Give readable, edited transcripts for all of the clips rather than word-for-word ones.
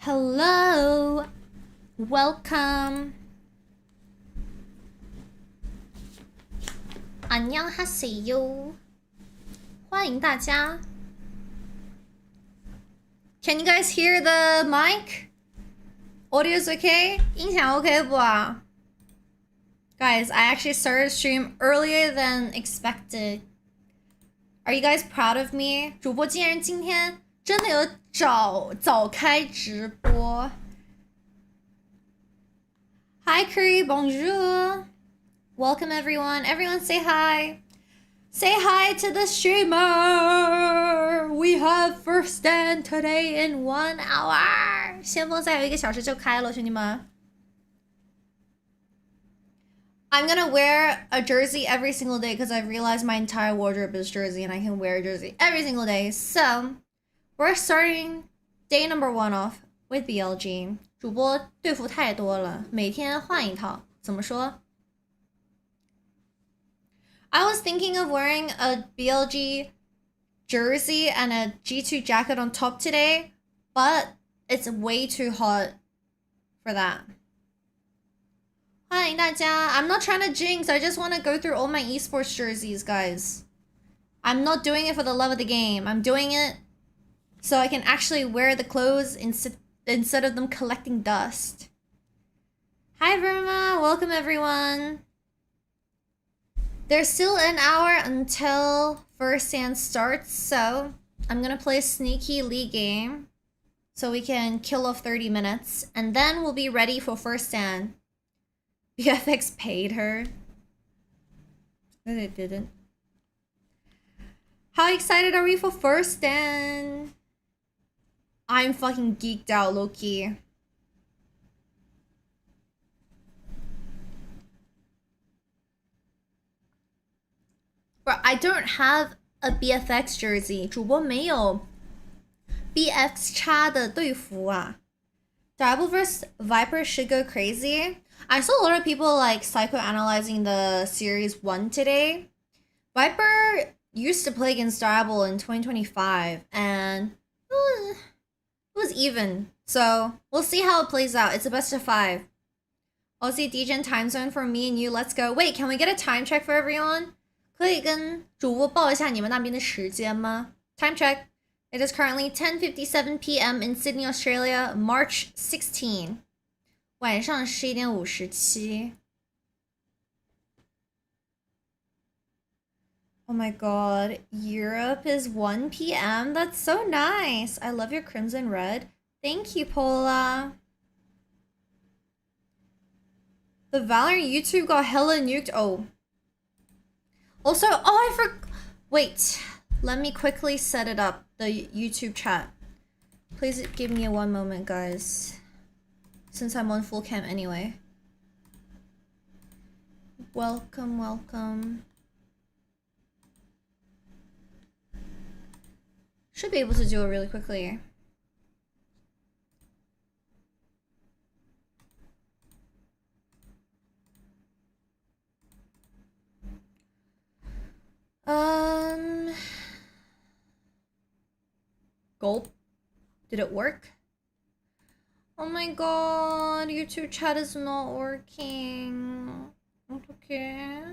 Hello, welcome. 안녕하세요. 欢迎大家. Can you guys hear the mic? Audio's okay? 音响 OK 不啊? Guys, I actually started stream earlier than expected. Are you guys proud of me? 主播竟然今天真的有早开直播。Hi Curry, bonjour. Welcome everyone. Everyone say hi. Say hi to the streamer. We have first stand today in 1 hour. 先锋赛有1个小时就开了，兄弟们。I'm gonna wear a jersey every single day because I've realized my entire wardrobe is jersey and I can wear a jersey every single day. So, we're starting day number 1 off with BLG. 主播队服太多了，每天换一套。怎么说？ I was thinking of wearing a BLG jersey and a G2 jacket on top today, but it's way too hot for that. 欢迎大家. I'm not trying to jinx. I just want to go through all my esports jerseys, guys. I'm not doing it for the love of the game. I'm doing it so I can actually wear the clothes instead of them collecting dust. Hi, Verma. Welcome, everyone. There's still an hour until first stand starts, so I'm gonna play a sneaky league game so we can kill off 30 minutes, and then we'll be ready for first stand. Bfx paid her. No, they didn't. How excited are we for first stand? I'm fucking geeked out, low-key. Bro, I don't have a BFX jersey. 主播没有 BX 叉的队服啊。Blg Vs Viper should go crazy. I saw a lot of people like psychoanalyzing the series 1 today. Viper used to play against Blg in 2025 and it was even. So we'll see how it plays out. It's a best of 5. Aussie Degen time zone for me and you. Let's go. Wait, can we get a time check for everyone? 可以跟主播报一下你们那边的时间吗? Time check. It is currently 10:57 p.m. in Sydney, Australia, March 16. 晚上11点57. Oh my god, Europe is 1 p.m. That's so nice. I love your crimson red. Thank you, Paula. The Valorant YouTube got hella nuked. Oh. Also, wait. Let me quickly set it up, the YouTube chat. Please give me 1 moment, guys. Since I'm on full cam anyway. Welcome, welcome. Should be able to do it really quickly. Gulp. Did it work? Oh my god, YouTube chat is not working. Okay.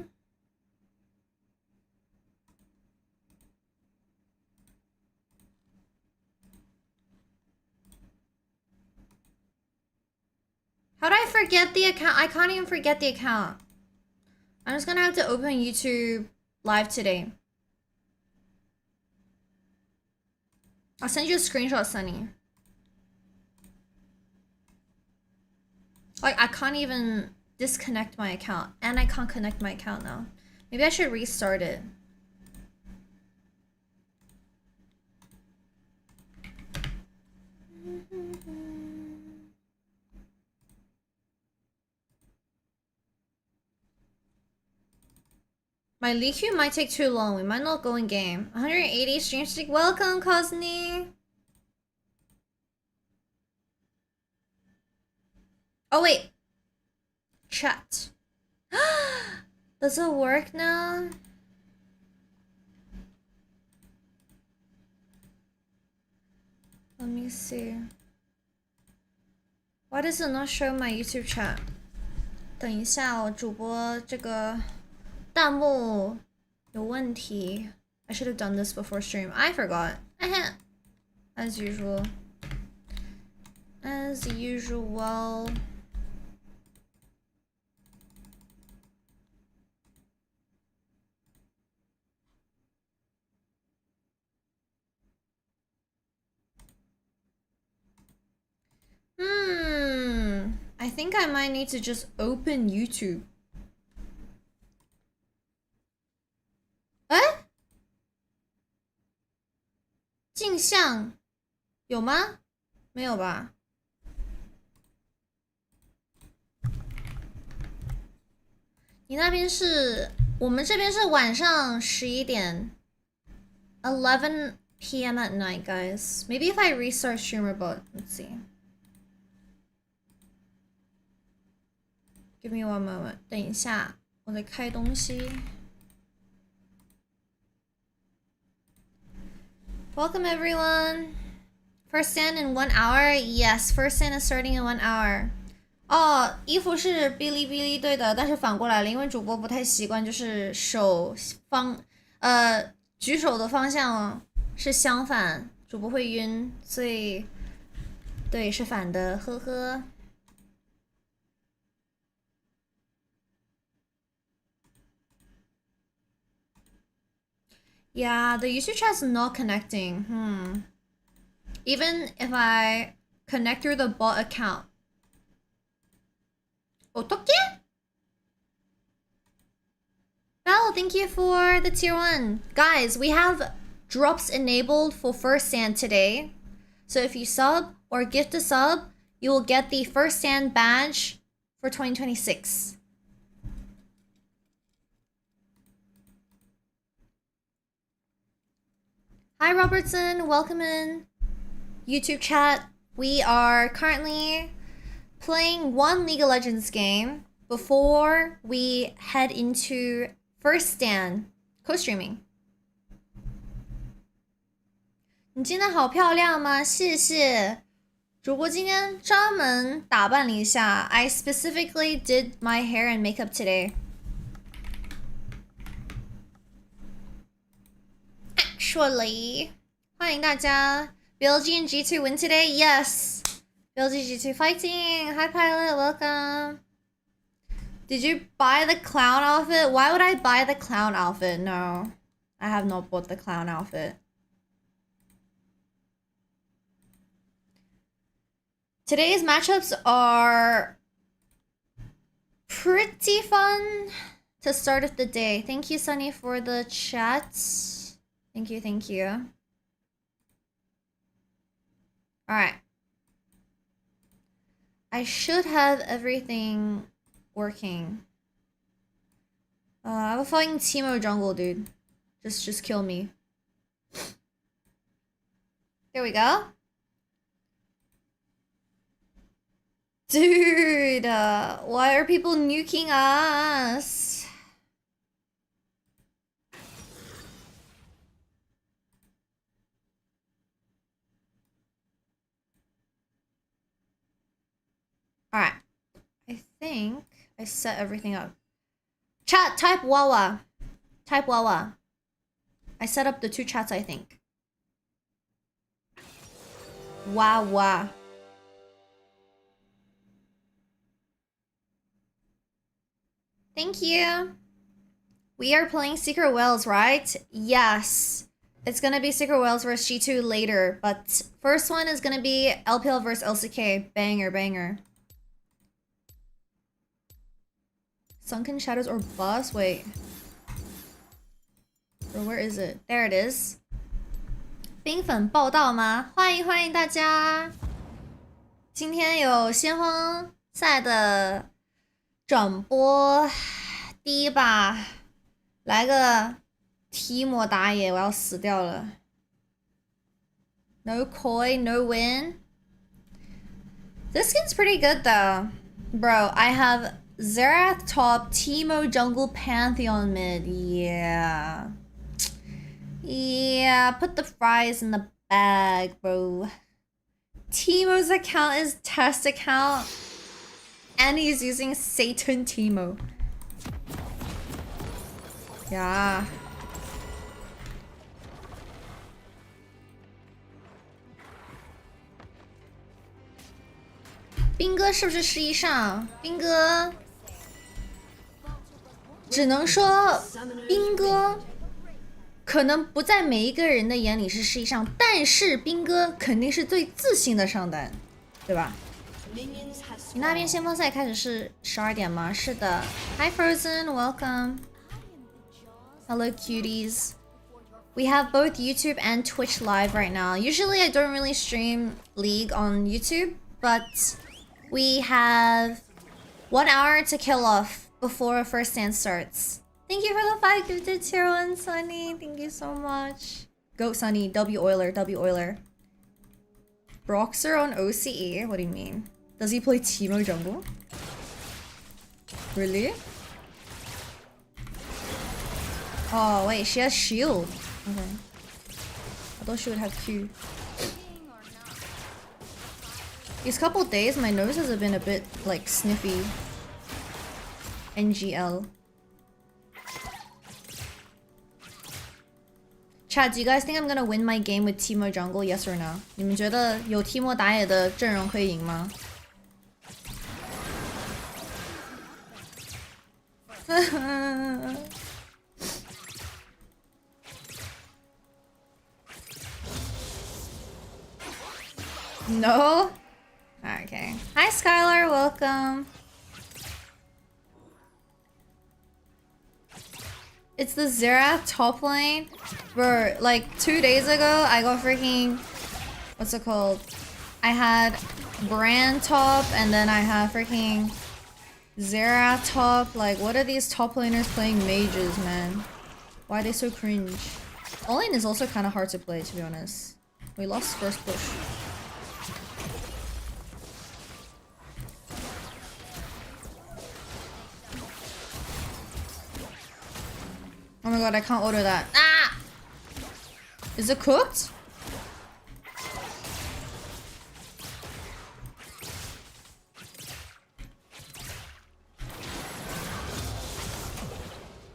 How did I forget the account? I can't even forget the account. I'm just gonna have to open YouTube live today. I'll send you a screenshot, Sunny. Like, I can't even disconnect my account. And I can't connect my account now. Maybe I should restart it. My league queue might take too long. We might not go in game. 180 stream streak. Welcome, Cosney. Oh, wait. Chat. Does it work now? Let me see. Why does it not show my YouTube chat? 等一下，我主播这个弹幕有问题。I should have done this before stream. I forgot. As usual. As usual. I think I might need to just open YouTube. 哎，镜像有吗？没有吧？你那边是，我们这边是晚上11点，11 p.m. at night, guys. Maybe if I restart streamer bot, let's see. Give me one moment. 等一下，我在开东西。Welcome everyone. First stand in 1 hour. Yes, first stand is starting in 1 hour. 哦，衣服是哔哩哔哩对的，但是反过来了，因为主播不太习惯，就是举手的方向是相反，主播会晕，所以对是反的，呵呵。Yeah, the YouTube chat's not connecting. Even if I connect through the bot account. 어떡해? Val, thank you for the tier 1. Guys, we have drops enabled for first stand today. So if you sub or gift a sub, you will get the first stand badge for 2026. Hi Robertson, welcome in YouTube chat. We are currently playing one League of Legends game before we head into first stand co-streaming. 你今天好漂亮吗？谢谢。主播今天专门打扮了一下。I specifically did my hair and makeup today. Actually, 欢迎大家。Blg and G2 win today? Yes. Blg G2 fighting. Hi Pilot, welcome. Did you buy the clown outfit? Why would I buy the clown outfit? No, I have not bought the clown outfit. Today's matchups are pretty fun to start of the day. Thank you, Sunny, for the chats. Thank you, thank you. Alright. I should have everything working. I have a fucking Teemo jungle, dude. Just kill me. There we go. Dude, why are people nuking us? Alright. I think I set everything up. Chat, type Wawa. Type Wawa. I set up the 2 chats, I think. Wawa. Thank you. We are playing Secret Wells, right? Yes. It's gonna be Secret Wells vs G2 later, but first one is gonna be LPL vs LCK. Banger, banger. Sunken Shadows or Boss? Wait. Or where is it? There it is. 冰粉报道吗？欢迎欢迎大家！今天有先锋赛的转播，第一把来个提莫打野，我要死掉了。No koi, no win. This skin's pretty good though. Bro, I have Xerath top, Teemo jungle, Pantheon mid. Yeah. Yeah, put the fries in the bag, bro. Timo's account is test account. And he's using Satan Timo. Yeah. 兵哥是不是世一上？兵哥，只能说兵哥可能不在每一个人的眼里是世一上，但是兵哥肯定是最自信的上单，对吧？你那边先锋赛开始是12点吗？是的。Hi Frozen, welcome. Hello cuties. We have both YouTube and Twitch live right now. Usually I don't really stream League on YouTube, but we have 1 hour to kill off before first stand starts. Thank you for the 5 gifted tier 1, Sunny. Thank you so much. Go Sunny, W Euler, W Euler. Broxer on OCE? What do you mean? Does he play Teemo jungle? Really? Oh wait, she has shield. Okay. I thought she would have Q. These couple days, my noses have been a bit like sniffy. NGL. Chat, do you guys think I'm gonna win my game with Teemo jungle? Yes or no? 你们觉得有 Teemo 打野的阵容可以赢吗？No? Okay. Hi Skylar, welcome. It's the Xerath top lane. Bro, like 2 days ago, I got freaking... What's it called? I had Brand top, and then I have freaking Xerath top. Like, what are these top laners playing mages, man? Why are they so cringe? All lane is also kind of hard to play, to be honest. We lost first push. Oh my god, I can't order that. Ah! Is it cooked?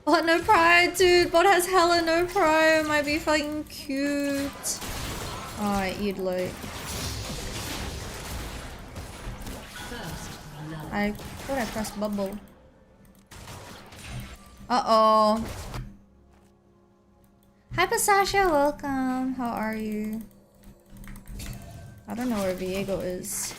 Bot no pride, dude. Bot has hella no pride. Might be fucking cute. Alright, you'd like. I thought I pressed bubble. Uh-oh. Hi Pasasha, welcome. How are you? I don't know where Viego is.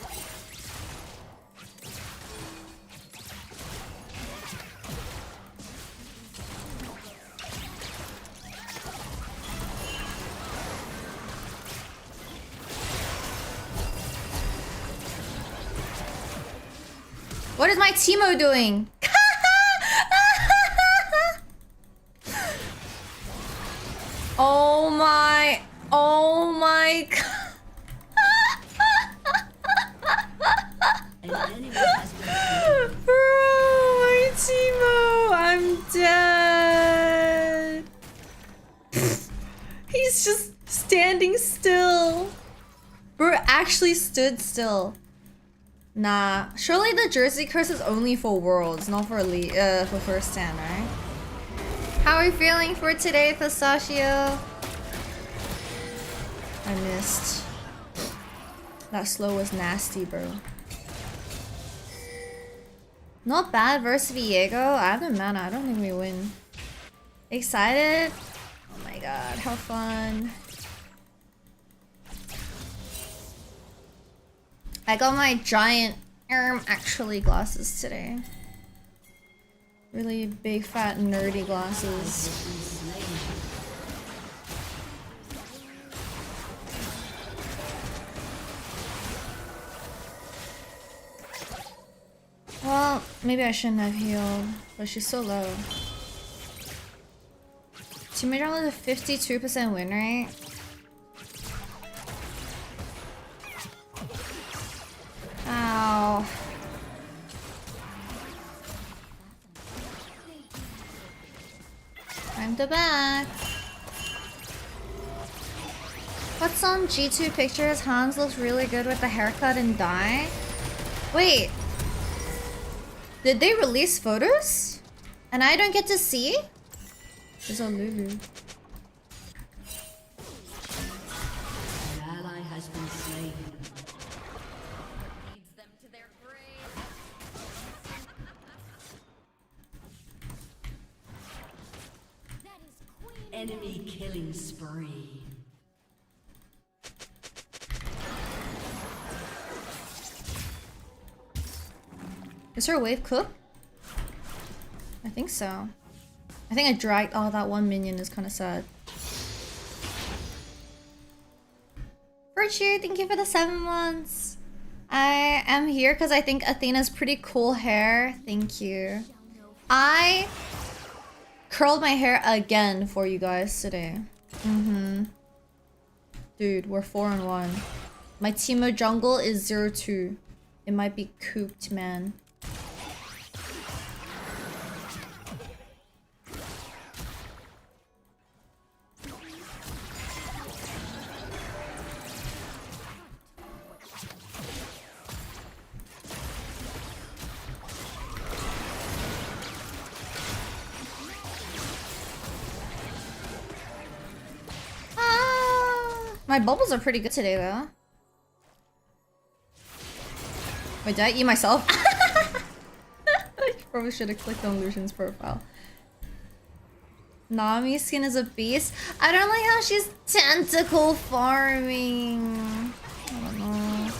What is my Teemo doing? Oh my god. Bro, my Teemo, I'm dead. He's just standing still. Bro actually stood still. Nah, surely the jersey curse is only for Worlds, not for for first stand, right? How are you feeling for today, Pistachio? I missed. That slow was nasty, bro. Not bad versus Viego. I have the mana. I don't think we win. Excited? Oh my god, how fun. I got my giant actually glasses today. Really big, fat, nerdy glasses. Well, maybe I shouldn't have healed, but she's so low. Teammate round with a 52% win rate. Ow. Time to back. What's on G2 pictures? Hans looks really good with the haircut and dye. Wait. Did they release photos? And I don't get to see? There's a Lulu. An ally has been slain. Leads them to their grave. That is Queen. Enemy killing spree. Is her wave cooked? I think so. I think I dragged. Oh, that one minion is kind of sad. Virtue, thank you for the 7 months. I am here because I think Athena's pretty cool hair. Thank you. I curled my hair again for you guys today. Dude, we're 4-1. My Teemo jungle is 0-2. It might be cooped, man. My bubbles are pretty good today, though. Wait, did I eat myself? I probably should have clicked on Lucian's profile. Nami's skin is a beast. I don't like how she's tentacle farming. I don't know.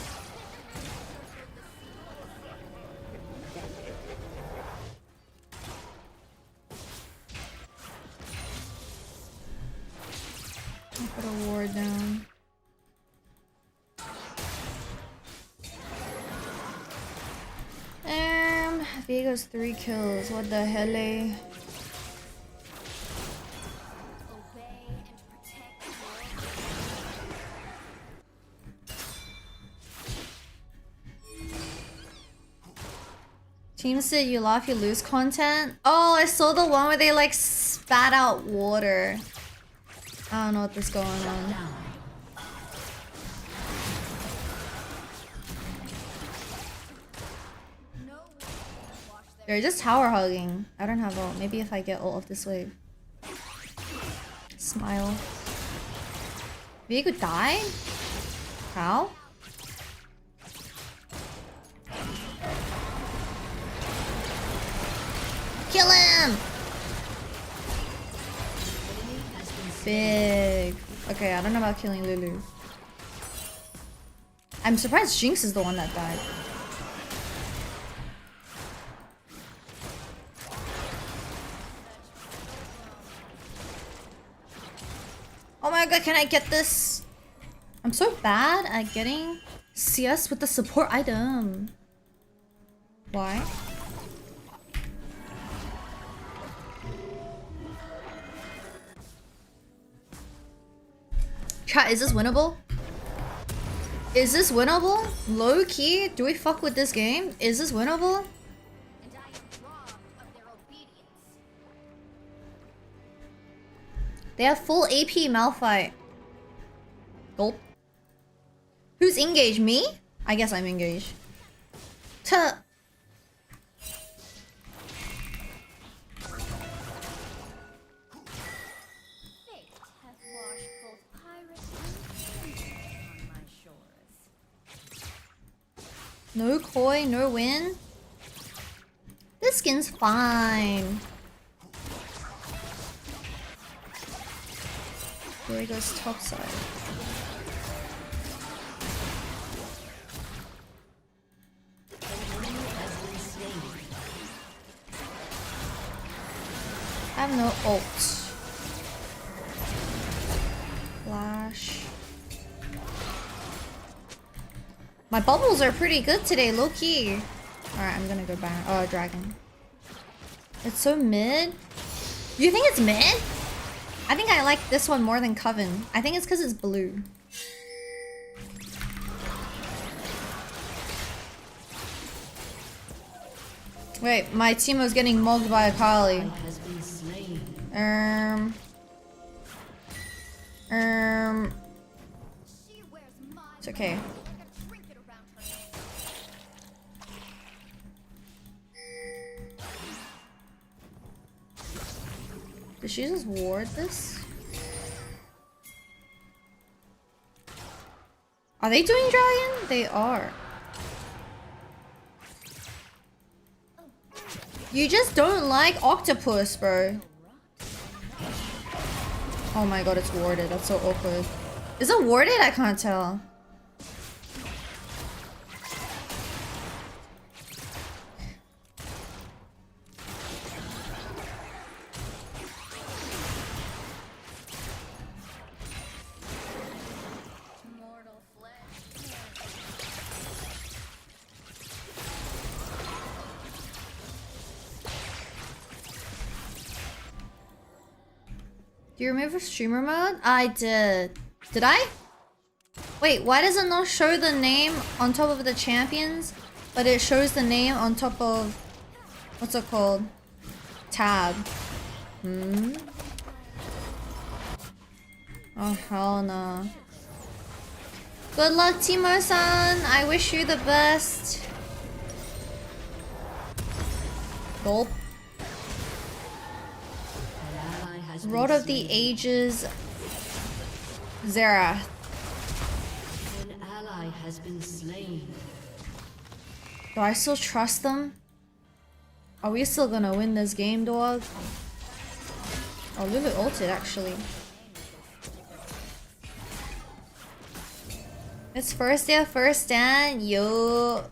I'll put a ward down. Viego's 3 kills. What the hell? Obey and protect Team said you laugh, you lose content. Oh, I saw the one where they like spat out water. I don't know what is going on. They're just tower hugging. I don't have ult. Maybe if I get ult off this wave. Smile. Viego died? How? Kill him! Big. Okay, I don't know about killing Lulu. I'm surprised Jinx is the one that died. Oh my god, can I get this? I'm so bad at getting CS with the support item. Why? Chat, is this winnable? Is this winnable? Low key? Do we fuck with this game? Is this winnable? and I am robbed of their obedience. They have full AP Malphite. Gulp. Who's engaged? Me? I guess I'm engaged. Tuh. Fate hath washed both pirate and stranger on my shores. No koi, no win. This skin's fine. There he goes top side. I have no ult. Flash. My bubbles are pretty good today, low key. Alright, I'm gonna go back. Oh, dragon. It's so mid. You think it's mid? I think I like this one more than Coven. I think it's because it's blue. Wait, my Teemo's getting mugged by a Kali. Has been slain. It's okay. Did she just ward this? Are they doing dragon? They are. You just don't like octopus, bro. Oh my god, it's warded. That's so awkward. Is it warded? I can't tell. Mortal flesh. Do you remove streamer mode? I did. Did I? Wait, why does it not show the name on top of the champions, but it shows the name on top of... what's it called? Tab. Oh, hell no. Good luck, Timo-san. I wish you the best. Gulp. Rod of the Ages. Zera. An ally has been slain. Do I still trust them? Are we still gonna win this game, dog? Oh, Lulu ulted, actually. It's first day of first stand, yo.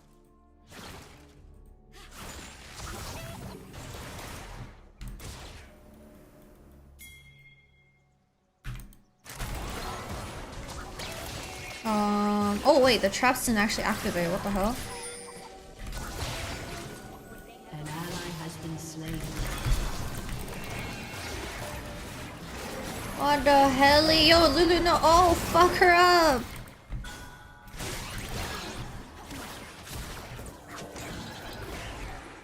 Oh wait, the traps didn't actually activate. What the hell? An ally has been slain. What the hell? Yo, Lulu, no. Oh, fuck her up.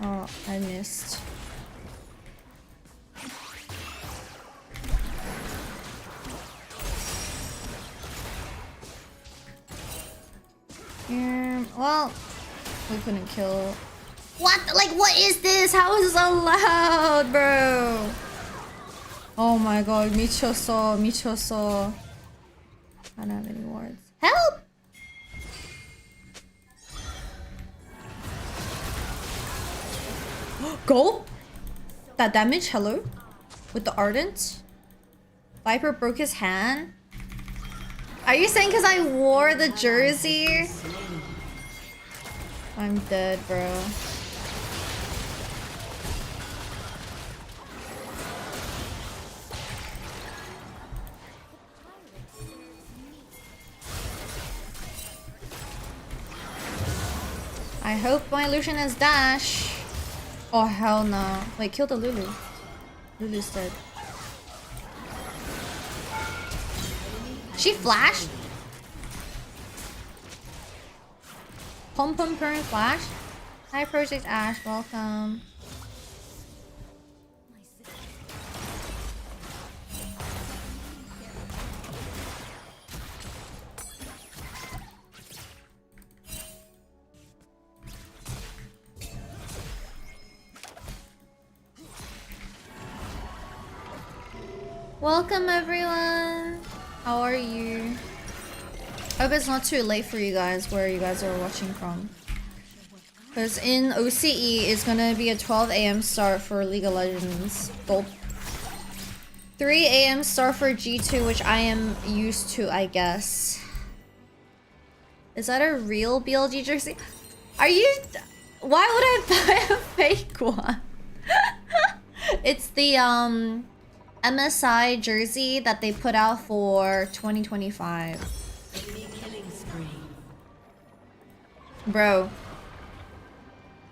Oh, I missed. Well, we couldn't kill. What? Like, what is this? How is this allowed, bro? Oh my god, Michoso, Michoso. I don't have any words. Help! Go! That damage, hello? With the Ardent? Viper broke his hand? Are you saying because I wore the jersey? I'm dead, bro. I hope my Lucian has dash. Oh, hell no. Wait, kill the Lulu. Lulu's dead. She flashed? Pom Pom Current Flash? Hi, Project Ash. Welcome. Welcome, everyone. How are you? Hope it's not too late for you guys where you guys are watching from. Because in OCE, it's gonna be a 12 a.m. start for League of Legends. Gulp. 3 a.m. start for G2, which I am used to, I guess. Is that a real BLG jersey? Are you... Why would I buy a fake one? It's the, MSI jersey that they put out for 2025. Bro.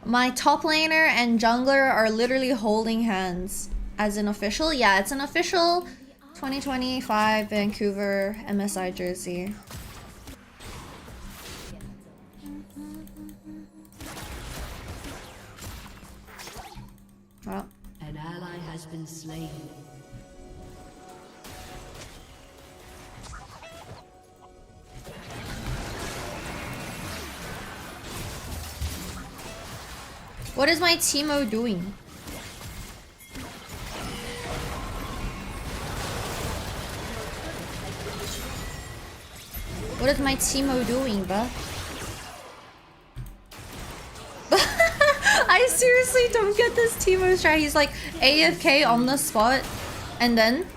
My top laner and jungler are literally holding hands. As an official? Yeah, it's an official 2025 Vancouver MSI jersey. Well. An ally has been slain. What is my Teemo doing? What is my Teemo doing, bruh? I seriously don't get this Teemo strat. He's like AFK on the spot, and then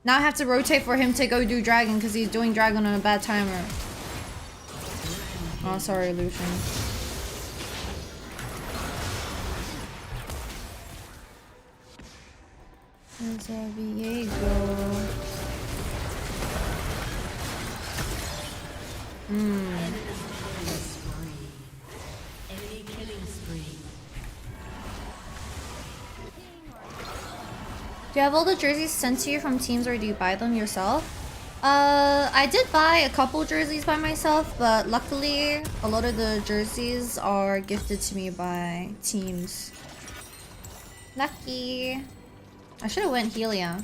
now I have to rotate for him to go do dragon because he's doing dragon on a bad timer. Oh, sorry, Lucian. There's a Viego. Enemy killing spree. Do you have all the jerseys sent to you from teams or do you buy them yourself? I did buy a couple jerseys by myself, but luckily a lot of the jerseys are gifted to me by teams. Lucky. I should have went Helia.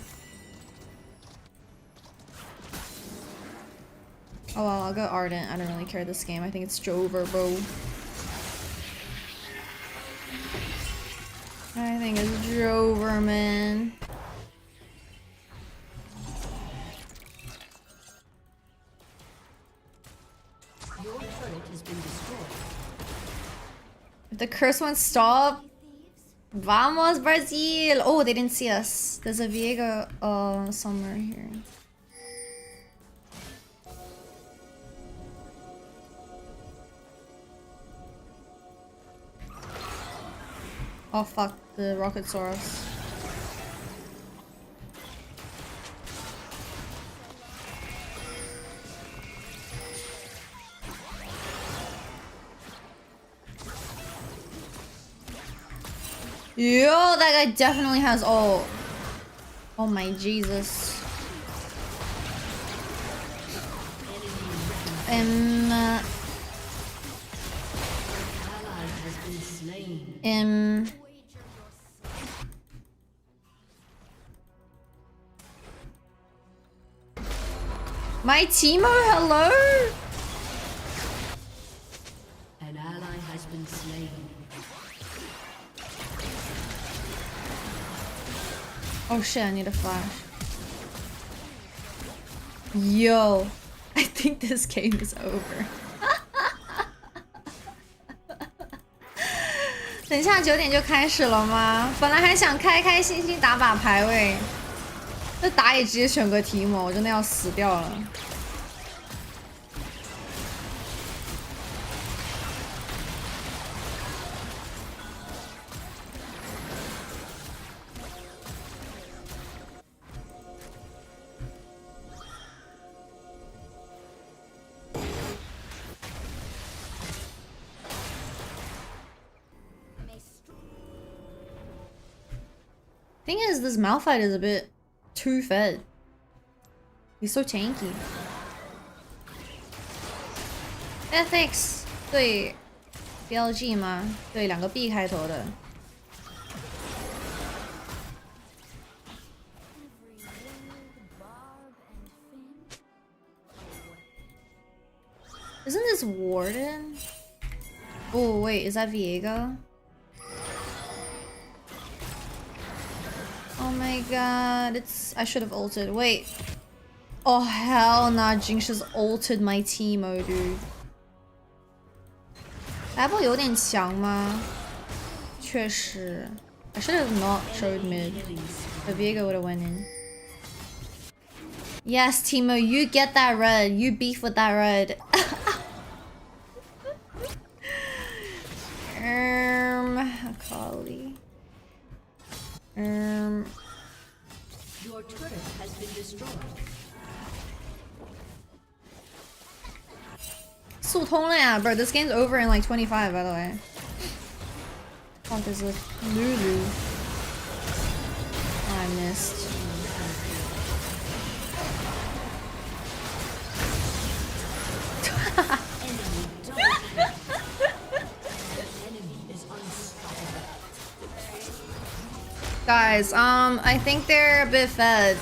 Oh well, I'll go Ardent. I don't really care this game. I think it's Jover, bro. I think it's Jover, man. Your turret has been destroyed. If the curse won't stop. Vamos, Brazil! Oh, they didn't see us. There's a Viego somewhere here. Oh fuck, the rocket Soros. Yo, that guy definitely has ult. Oh my Jesus. Ally has been slain. My Teemo, hello? An ally has been slain. Oh shit, I need a flash. Yo, I think this game is over. 等一下9点就开始了吗？本来还想开开心心打把排位，这打野直接选个提莫，我真的要死掉了。Thing is, this Malphite is a bit too fed. He's so tanky. Fx 对 Blg 吗？对，两个 B 开头的。Isn't this Warden? Oh wait, is that Viego? Oh my god, it's... I should have ulted. Wait. Oh hell nah, Jinx just ulted my Teemo, dude. Apple 有点强吗？确实。I should have not showed mid. The Viego would have went in. Yes, Teemo, you get that red. You beef with that red. Akali. Your turret has been destroyed. 速通了呀 bro, this game's over in like 25 by the way. Fuck is this? Lulu. Oh, I missed. Guys, I think they're a bit fed.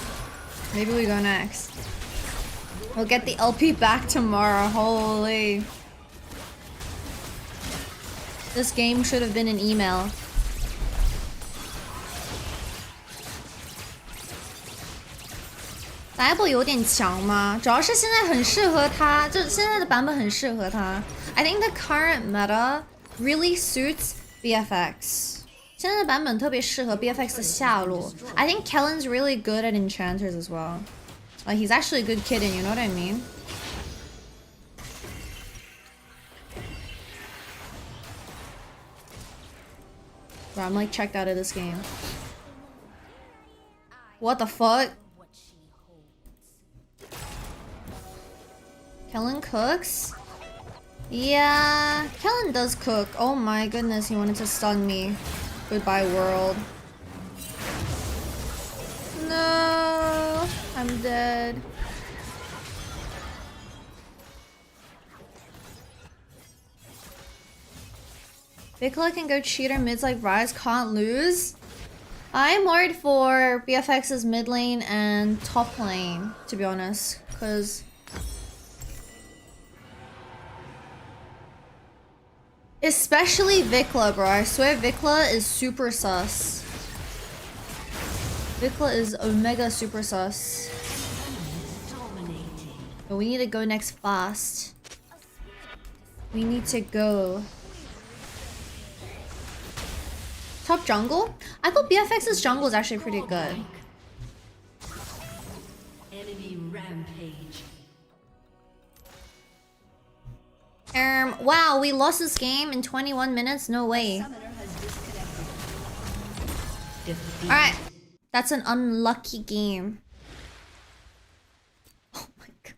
Maybe we go next. We'll get the LP back tomorrow. Holy. This game should have been an email. Diablo 有点强吗？主要是现在很适合他，就现在的版本很适合他。I think the current meta really suits BFX. 现在的版本特别适合 BFX 的下路。I think Kellen's really good at enchanters as well. Like he's actually a good kitten, you know what I mean? Bro, I'm like checked out of this game. What the fuck? Kellen cooks? Yeah, Kellen does cook. Oh my goodness, he wanted to stun me. Goodbye, world. No, I'm dead. Vikla can go cheater mids like Rise can't lose. I'm worried for BFX's mid lane and top lane, to be honest, because especially Vikla, bro. I swear Vikla is super sus. Vikla is omega super sus. But we need to go next fast. We need to go. Top jungle? I thought BFX's jungle is actually pretty good. Enemy rampage. Wow, we lost this game in 21 minutes? No way. Alright. That's an unlucky game. Oh my god.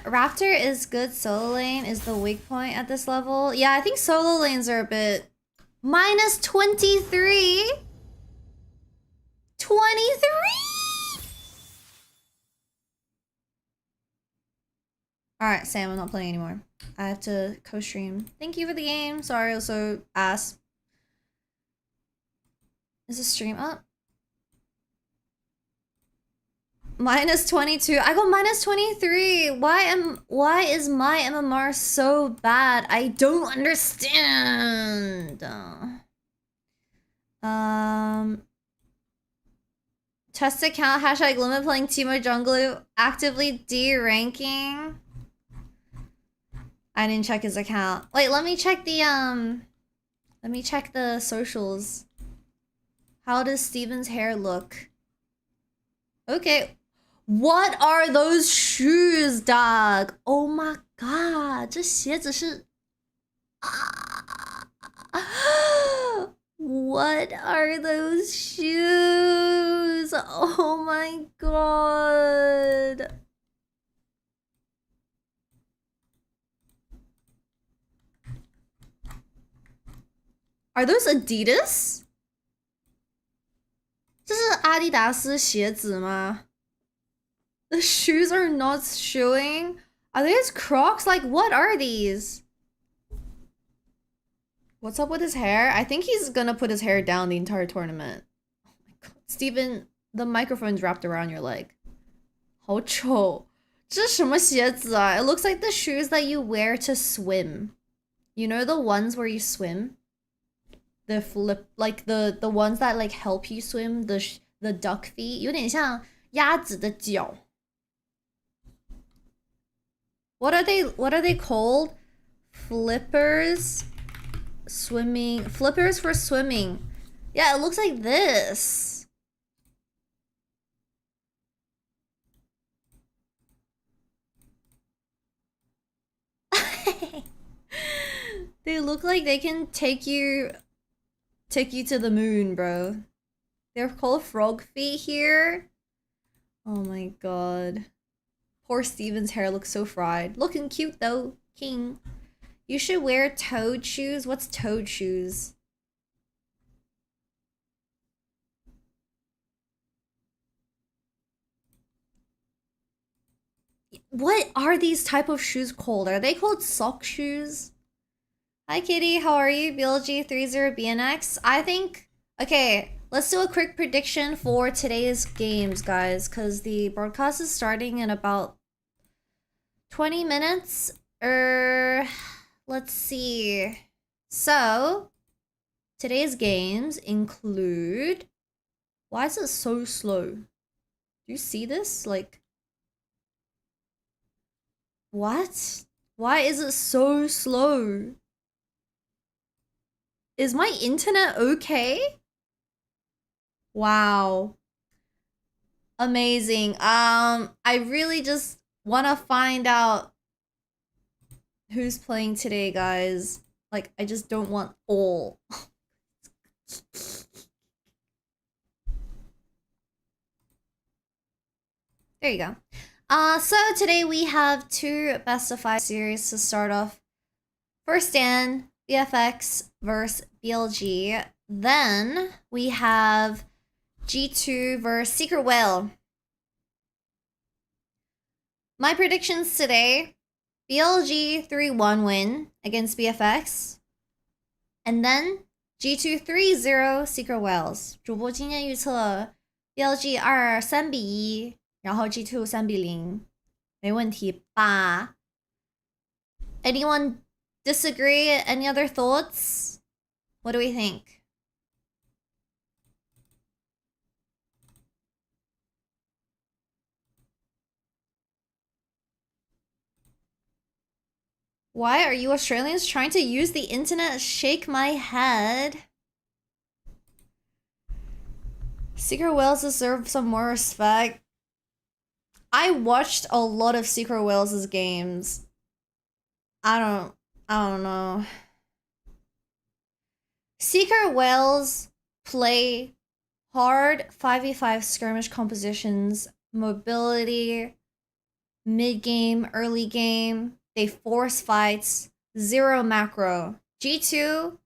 Raptor is good. Solo lane is the weak point at this level. Yeah, I think solo lanes are a bit... Minus 23? 23? Alright, Sam, I'm not playing anymore. I have to co-stream. Thank you for the game. Sorry, also ass. Is the stream up? Minus 22. I got minus 23. Why is my MMR so bad? I don't understand. Test account hashtag limit playing Teemo Jungle actively D-ranking. I didn't check his account. Wait, let me check the socials. How does Steven's hair look? Okay. What are those shoes, dog? Oh my god. 这鞋子是 What are those shoes? Oh my god. Are those Adidas? 这是阿迪达斯鞋子吗？ The shoes are not showing. Are these Crocs? Like, what are these? What's up with his hair? I think he's gonna put his hair down the entire tournament. Oh my god. Steven, the microphone's wrapped around your leg. 好丑。这是什么鞋子啊? It looks like the shoes that you wear to swim. You know the ones where you swim? The flip, like the ones that like help you swim, the duck feet. 有点像鸭子的脚. What are they called? Flippers? Swimming. Flippers for swimming. Yeah, it looks like this. They look like they can take you to the moon, bro. They're called frog feet here. Oh my god. Poor Steven's hair looks so fried. Looking cute though, king. You should wear toad shoes. What's toad shoes? What are these type of shoes called? Are they called sock shoes? Hi Kitty, how are you? Blg 30 Bfx. I think, okay, let's do a quick prediction for today's games, guys, because the broadcast is starting in about 20 minutes. Let's see. So, today's games include... Why is it so slow? Do you see this? Like... What? Why is it so slow? Is my internet okay? Wow. Amazing. I really just want to find out who's playing today, guys. Like, I just don't want all. There you go. So today we have two best of 5 series to start off. First St Bfx versus Blg. Then we have G2 versus Secret Whale. My predictions today: Blg 3-1 win against Bfx, and then G2 3-0 Secret Whales. 主播今天预测 Blg 3-1，然后 G2 3-0，没问题吧 ？Anyone disagree? Any other thoughts? What do we think? Why are you Australians trying to use the internet? Shake my head. Secret Whales deserve some more respect. I watched a lot of Secret Whales' games. I don't know. Secret Whales play hard 5v5 skirmish compositions, mobility, mid-game, early game. They force fights, 0 macro. G2,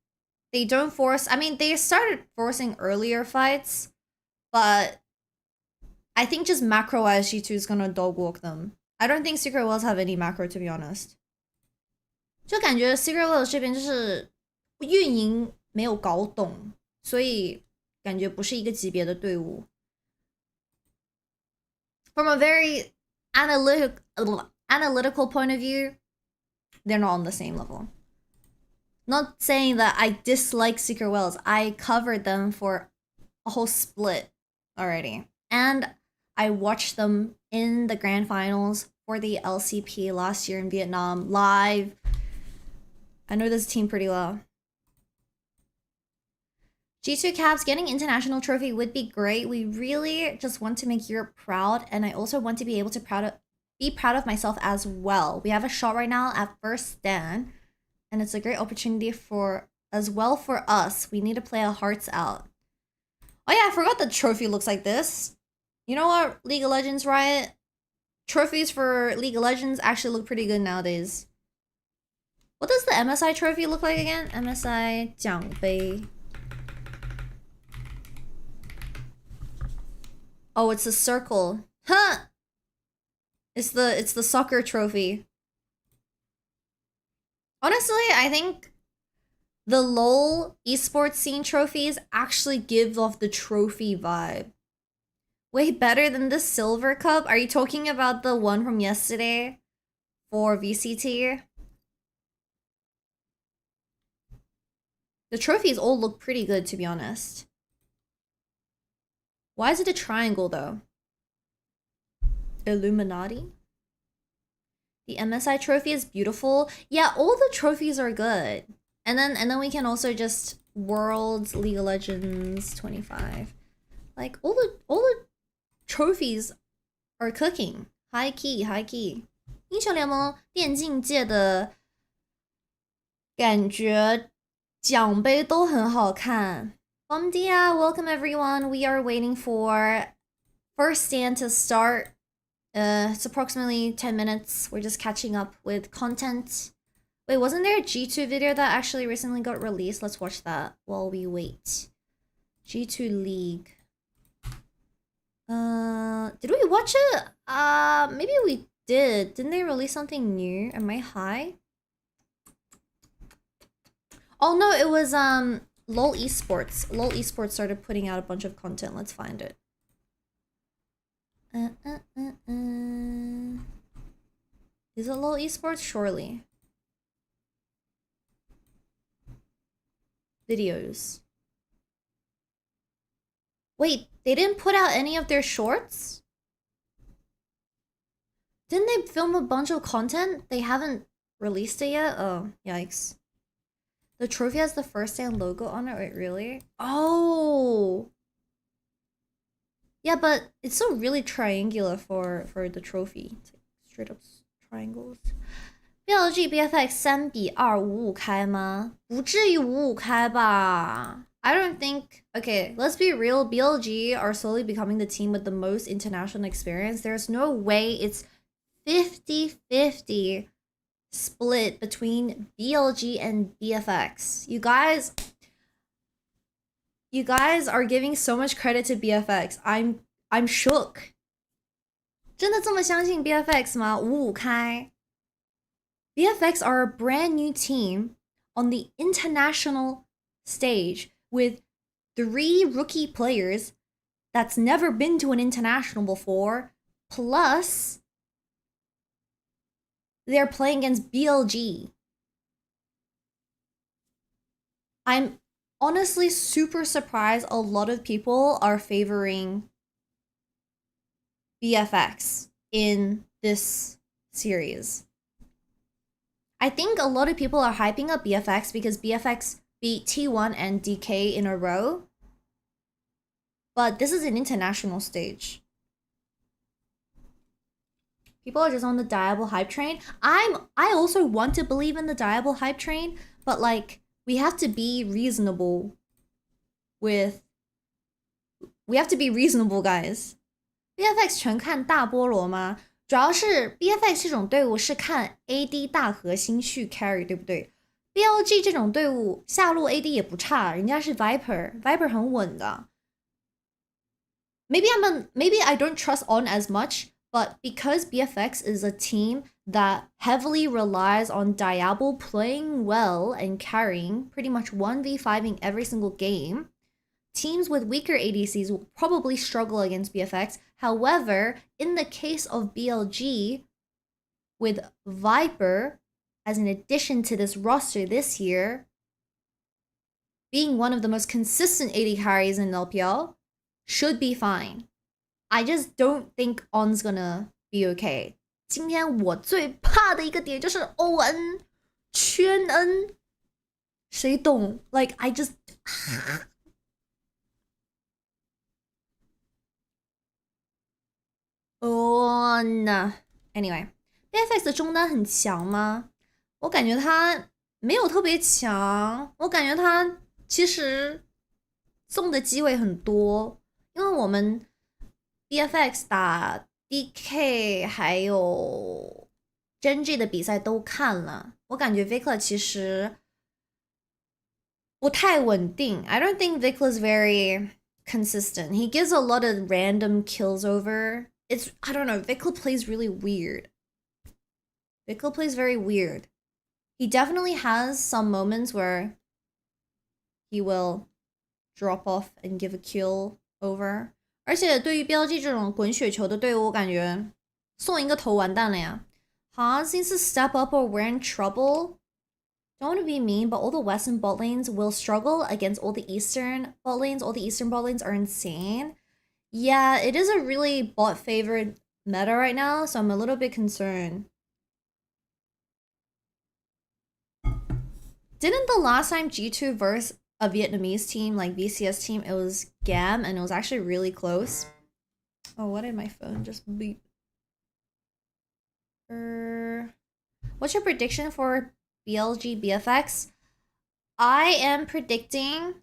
they don't force. I mean, they started forcing earlier fights, but I think just macro-wise, G2 is gonna dog walk them. I don't think Secret Whales have any macro, to be honest. 就感觉 Secret Whales 这边就是运营没有搞懂，所以感觉不是一个级别的队伍。From a very analytical point of view, they're not on the same level. Not saying that I dislike Secret Whales. I covered them for a whole split already. And I watched them in the grand finals for the LCP last year in Vietnam live. I know this team pretty well. G2 Caps getting international trophy would be great. We really just want to make Europe proud, and I also want to be able to be proud of myself as well. We have a shot right now at first stand, and it's a great opportunity for as well for us. We need to play our hearts out. Oh yeah, I forgot the trophy looks like this. You know what, League of Legends Riot? Trophies for League of Legends actually look pretty good nowadays. What does the MSI trophy look like again? MSI 奖杯. Oh, it's a circle. Huh! It's the soccer trophy. Honestly, I think the LoL esports scene trophies actually give off the trophy vibe. Way better than the silver cup. Are you talking about the one from yesterday for VCT? The trophies all look pretty good, to be honest. Why is it a triangle though? Illuminati? The MSI trophy is beautiful. Yeah, all the trophies are good. And then we can also just Worlds, League of Legends 25. Like all the trophies are cooking. High key, high key. 英雄联盟电竞界的感觉奖杯都很好看。Bom dia, welcome everyone. We are waiting for first stand to start. It's approximately 10 minutes. We're just catching up with content. Wait, wasn't there a G2 video that actually recently got released? Let's watch that while we wait. G2 League. Did we watch it? Maybe we did. Didn't they release something new? Am I high? Oh no, it was LoL Esports. LoL Esports started putting out a bunch of content. Let's find it. Is it LOL esports? Surely. Videos. Wait, they didn't put out any of their shorts? Didn't they film a bunch of content? They haven't released it yet? Oh, yikes. The trophy has the first stand logo on it, wait, really? Oh! Yeah, but it's so really triangular for the trophy. It's like straight up triangles. Blg Vs 3-2-5-5开吗？不至于5-5开吧 I don't think... Okay, let's be real. BLG are slowly becoming the team with the most international experience. There's no way it's 50-50 split between BLG and BFX. You guys are giving so much credit to BFX. I'm shook. 真的这么相信 BFX 吗？5-5开。BFX are a brand new team on the international stage with 3 rookie players that's never been to an international before, plus they're playing against BLG. I'm honestly super surprised a lot of people are favoring BFX in this series. I think a lot of people are hyping up BFX because BFX beat T1 and DK in a row. But this is an international stage. People are just on the Diable hype train. I also want to believe in the Diable hype train, but like we have to be reasonable, guys. BFX 全看大菠萝吗？主要是 BFX 这种队伍是看 AD 大核心去 carry， 对不对？ BLG 这种队伍下路 AD 也不差，人家是 Viper 很稳的。Maybe I don't trust On as much, but because BFX is a team that heavily relies on Diable playing well and carrying pretty much 1v5ing every single game, teams with weaker ADCs will probably struggle against BFX. However, in the case of BLG, with Viper as an addition to this roster this year, being one of the most consistent AD carries in LPL, should be fine. I just don't think On's gonna be okay. 今天我最怕的一个点就是 ON 圈 N， 谁懂 ？Like I just On anyway, BFX 的中单很强吗？我感觉他没有特别强，我感觉他其实送的机会很多，因为我们 BFX 打 DK 还有 Genji 的比赛都看了，我感觉 Vikla 其实不太稳定。I don't think Vikla's very consistent. He gives a lot of random kills over. I don't know, Vikla plays really weird. Vikla plays very weird. He definitely has some moments where he will drop off and give a kill over. 而且对于 BLG 这种滚雪球的队伍，我感觉送一个头完蛋了呀。Hans needs to step up or we're in trouble. Don't want to be mean, but all the Western bot lanes will struggle against all the Eastern bot lanes. All the Eastern bot lanes are insane. Yeah, it is a really bot-favored meta right now, so I'm a little bit concerned. Didn't the last time G2 versus a Vietnamese team, like VCS team, it was GAM, and it was actually really close? Oh, what did my phone just beep? What's your prediction for BLG BFX? I am predicting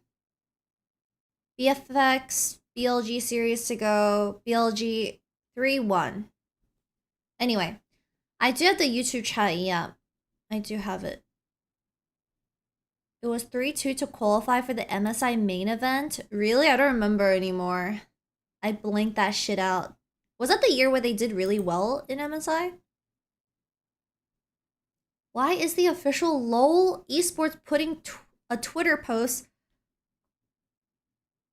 BFX BLG series to go BLG 3-1. Anyway, I do have the YouTube chat, yeah. I do have it. It was 3-2 to qualify for the MSI main event. Really? I don't remember anymore. I blanked that shit out. Was that the year where they did really well in MSI? Why is the official LOL esports putting a Twitter post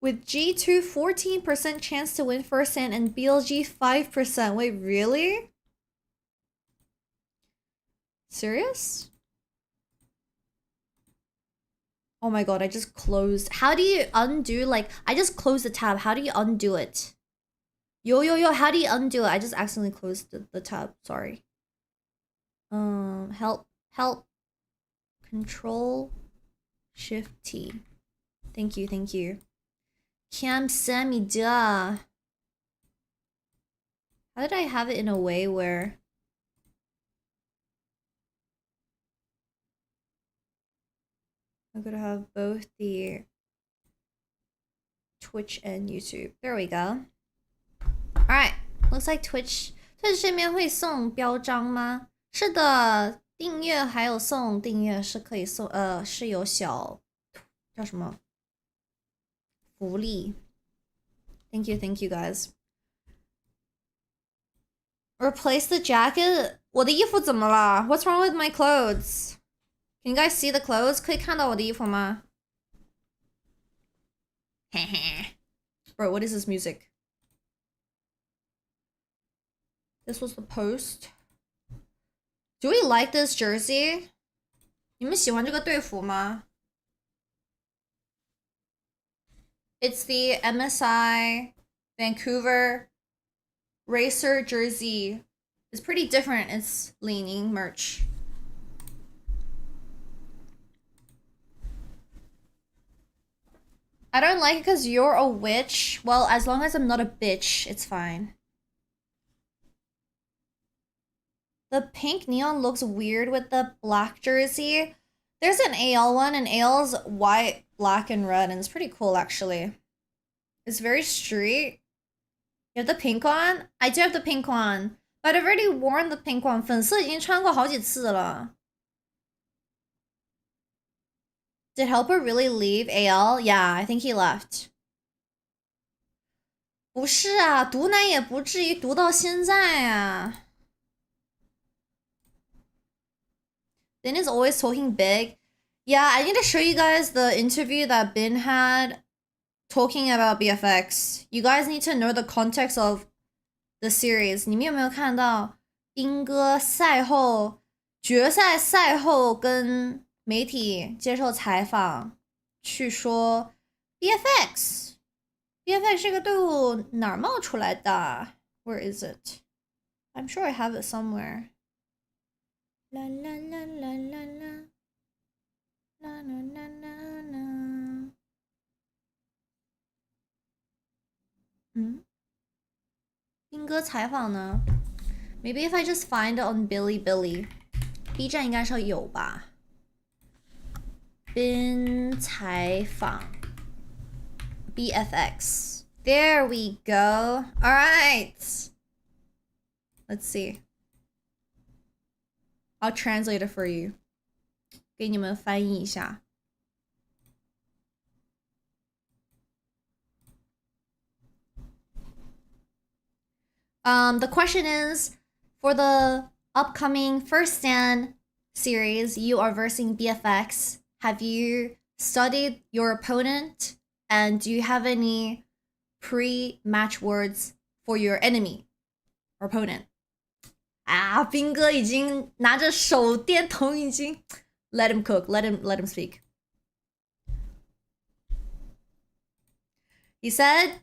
with G2 14% chance to win first hand and BLG 5%? Wait, really? Serious? Oh my god, I just closed. How do you undo? Like, I just closed the tab. How do you undo it? Yo, how do you undo it? I just accidentally closed the tab. Sorry. Help. Control Shift T. Thank you. 감사합니다. How did I have it in a way where I could have both the Twitch and YouTube? There we go. Alright, looks like Twitch 这边会送标章吗？是的，订阅还有送订阅是可以送，是有小叫什么福利。Thank you guys. Replace the jacket. 我的衣服怎么了 ？What's wrong with my clothes? Can you guys see the clothes? 可以看到我的衣服吗？嘿嘿。Bro, what is this music? This was the post. Do we like this jersey? 你们喜欢这个队服吗？ It's the MSI Vancouver Racer jersey. It's pretty different. It's leaning merch. I don't like it because you're a witch. Well, as long as I'm not a bitch, it's fine. The pink neon looks weird with the black jersey. There's an AL one, and AL's white, black, and red, and it's pretty cool, actually. It's very street. You have the pink one? I do have the pink one, but I've already worn the pink one. 粉色已经穿过好几次了。Did Helper really leave AL? Yeah, I think he left. 不是啊，毒奶也不至于毒到现在啊。Bin is always talking big. Yeah, I need to show you guys the interview that Bin had talking about BFX. You guys need to know the context of the series. 你们有没有看到斌哥赛后决赛赛后跟媒体接受采访，去说 BFX 这个队伍哪儿冒出来的 ？Where is it? I'm sure I have it somewhere. La la la la la la la la la la la. 斌哥采访呢 ？Maybe if I just find it on Billy，B 站应该是有吧。bin 采访 BFX. There we go. All right. Let's see. I'll translate it for you. 给你们翻译一下。The question is, for the upcoming First Stand series, you are versing BFX. Have you studied your opponent? And do you have any pre-match words for your enemy or opponent? 啊，斌哥已经拿着手电筒，已经 let him cook, let him speak. He said,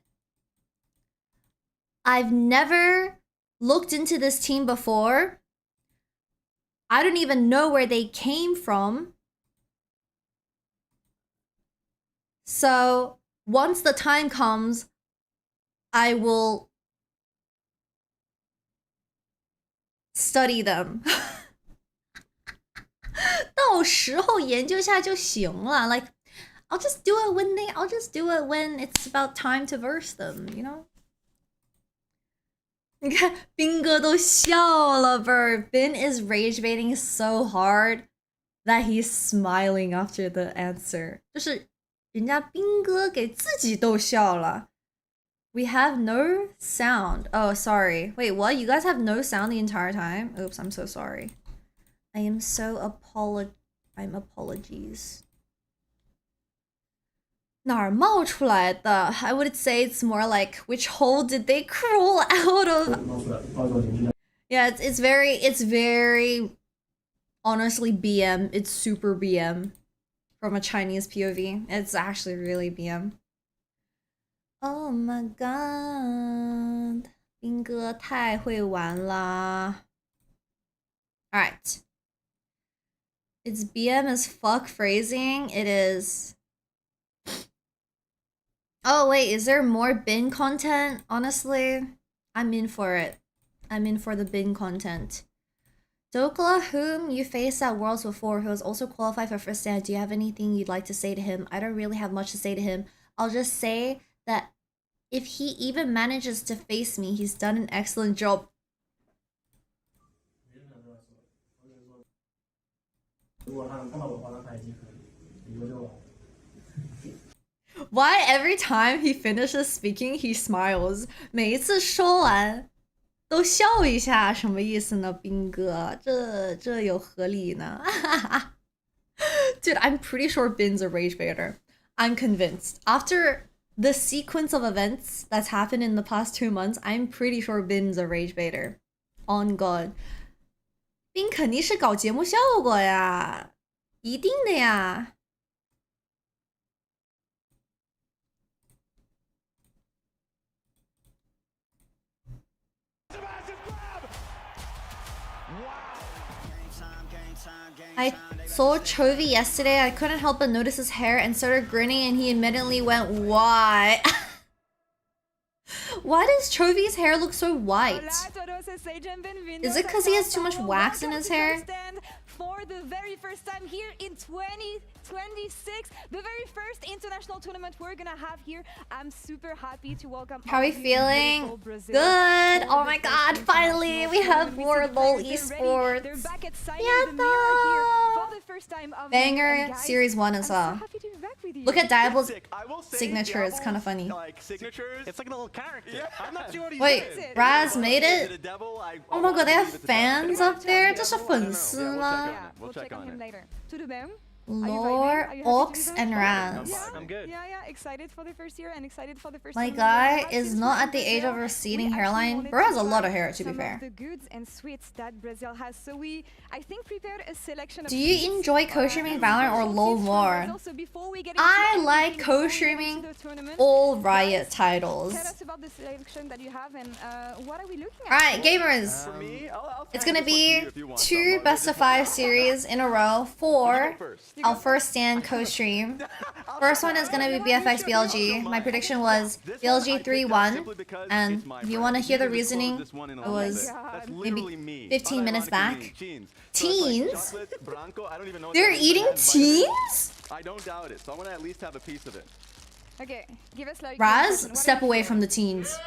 I've never looked into this team before. I don't even know where they came from. So once the time comes, I will study them. 到时候研究下就行了。Like, I'll just do it when it's about time to verse them, you know? 你看，斌哥都笑了 bro. Bin is rage baiting so hard that he's smiling after the answer. 就是人家斌哥给自己都笑了。We have no sound. Oh, sorry. Wait, what? You guys have no sound the entire time? Oops, I'm so sorry. I am so I'm apologies. 哪儿冒出来的 I would say it's more like which hole did they crawl out of? Yeah, it's very honestly BM. It's super BM. From a Chinese POV. It's actually really BM. Oh my god. 兵哥太会玩啦. Alright. It's BM as fuck phrasing. It is. Oh wait, is there more bin content? Honestly, I'm in for it. I'm in for the bin content. Dokla, whom you faced at Worlds before, who has also qualified for First Stand, do you have anything you'd like to say to him? I don't really have much to say to him. I'll just say that if he even manages to face me, he's done an excellent job. Why every time he finishes speaking, he smiles? 每一次说完都笑一下，什么意思呢，兵哥？这有合理呢？Dude, I'm pretty sure Bin's a rage baiter. I'm convinced. After the sequence of events that's happened in the past 2 months, I'm pretty sure Bin's a rage baiter. On God. 冰肯定是搞节目效果呀，一定的呀。I saw Chovy yesterday. I couldn't help but notice his hair and started grinning, and he immediately went, "Why?" Why does Chovy's hair look so white? Is it because he has too much wax in his hair? For the very first time here in 2026, the very first international tournament we're gonna have here. I'm super happy to welcome. How are we feeling? Good. Oh my god, finally we have more LOL esports. Banger Series 1 as well. Look at Diablo's signature, it's kind of funny. It's like a little character. I'm not sure what Wait, Raz made it? Oh my god, they have fans up there? 这是粉丝吗？ Yeah, we'll check on him later. To the bam. Lore, Ox, and Raz. I'm good. Yeah, excited for the first year and excited for the first. My guy is not at the age of receding hairline. Bro has a lot of hair, to be fair. The goods and sweets that Brazil has, so I think prepared a selection. Do you enjoy co-streaming Valorant or LoL more? I like co-streaming all Riot titles. Tell us about the selection that you have and what are we looking at? Alright, gamers. It's gonna be 2 best of 5 series in a row for our first stand co-stream. First one is gonna be BFX BLG. My prediction was BLG 3-1, and if you want to hear the reasoning, it was maybe 15 minutes back. Teens? They're eating teens? I don't doubt it, so I want to at least have a piece of it. Okay, give us like. Raz, step away from the teens.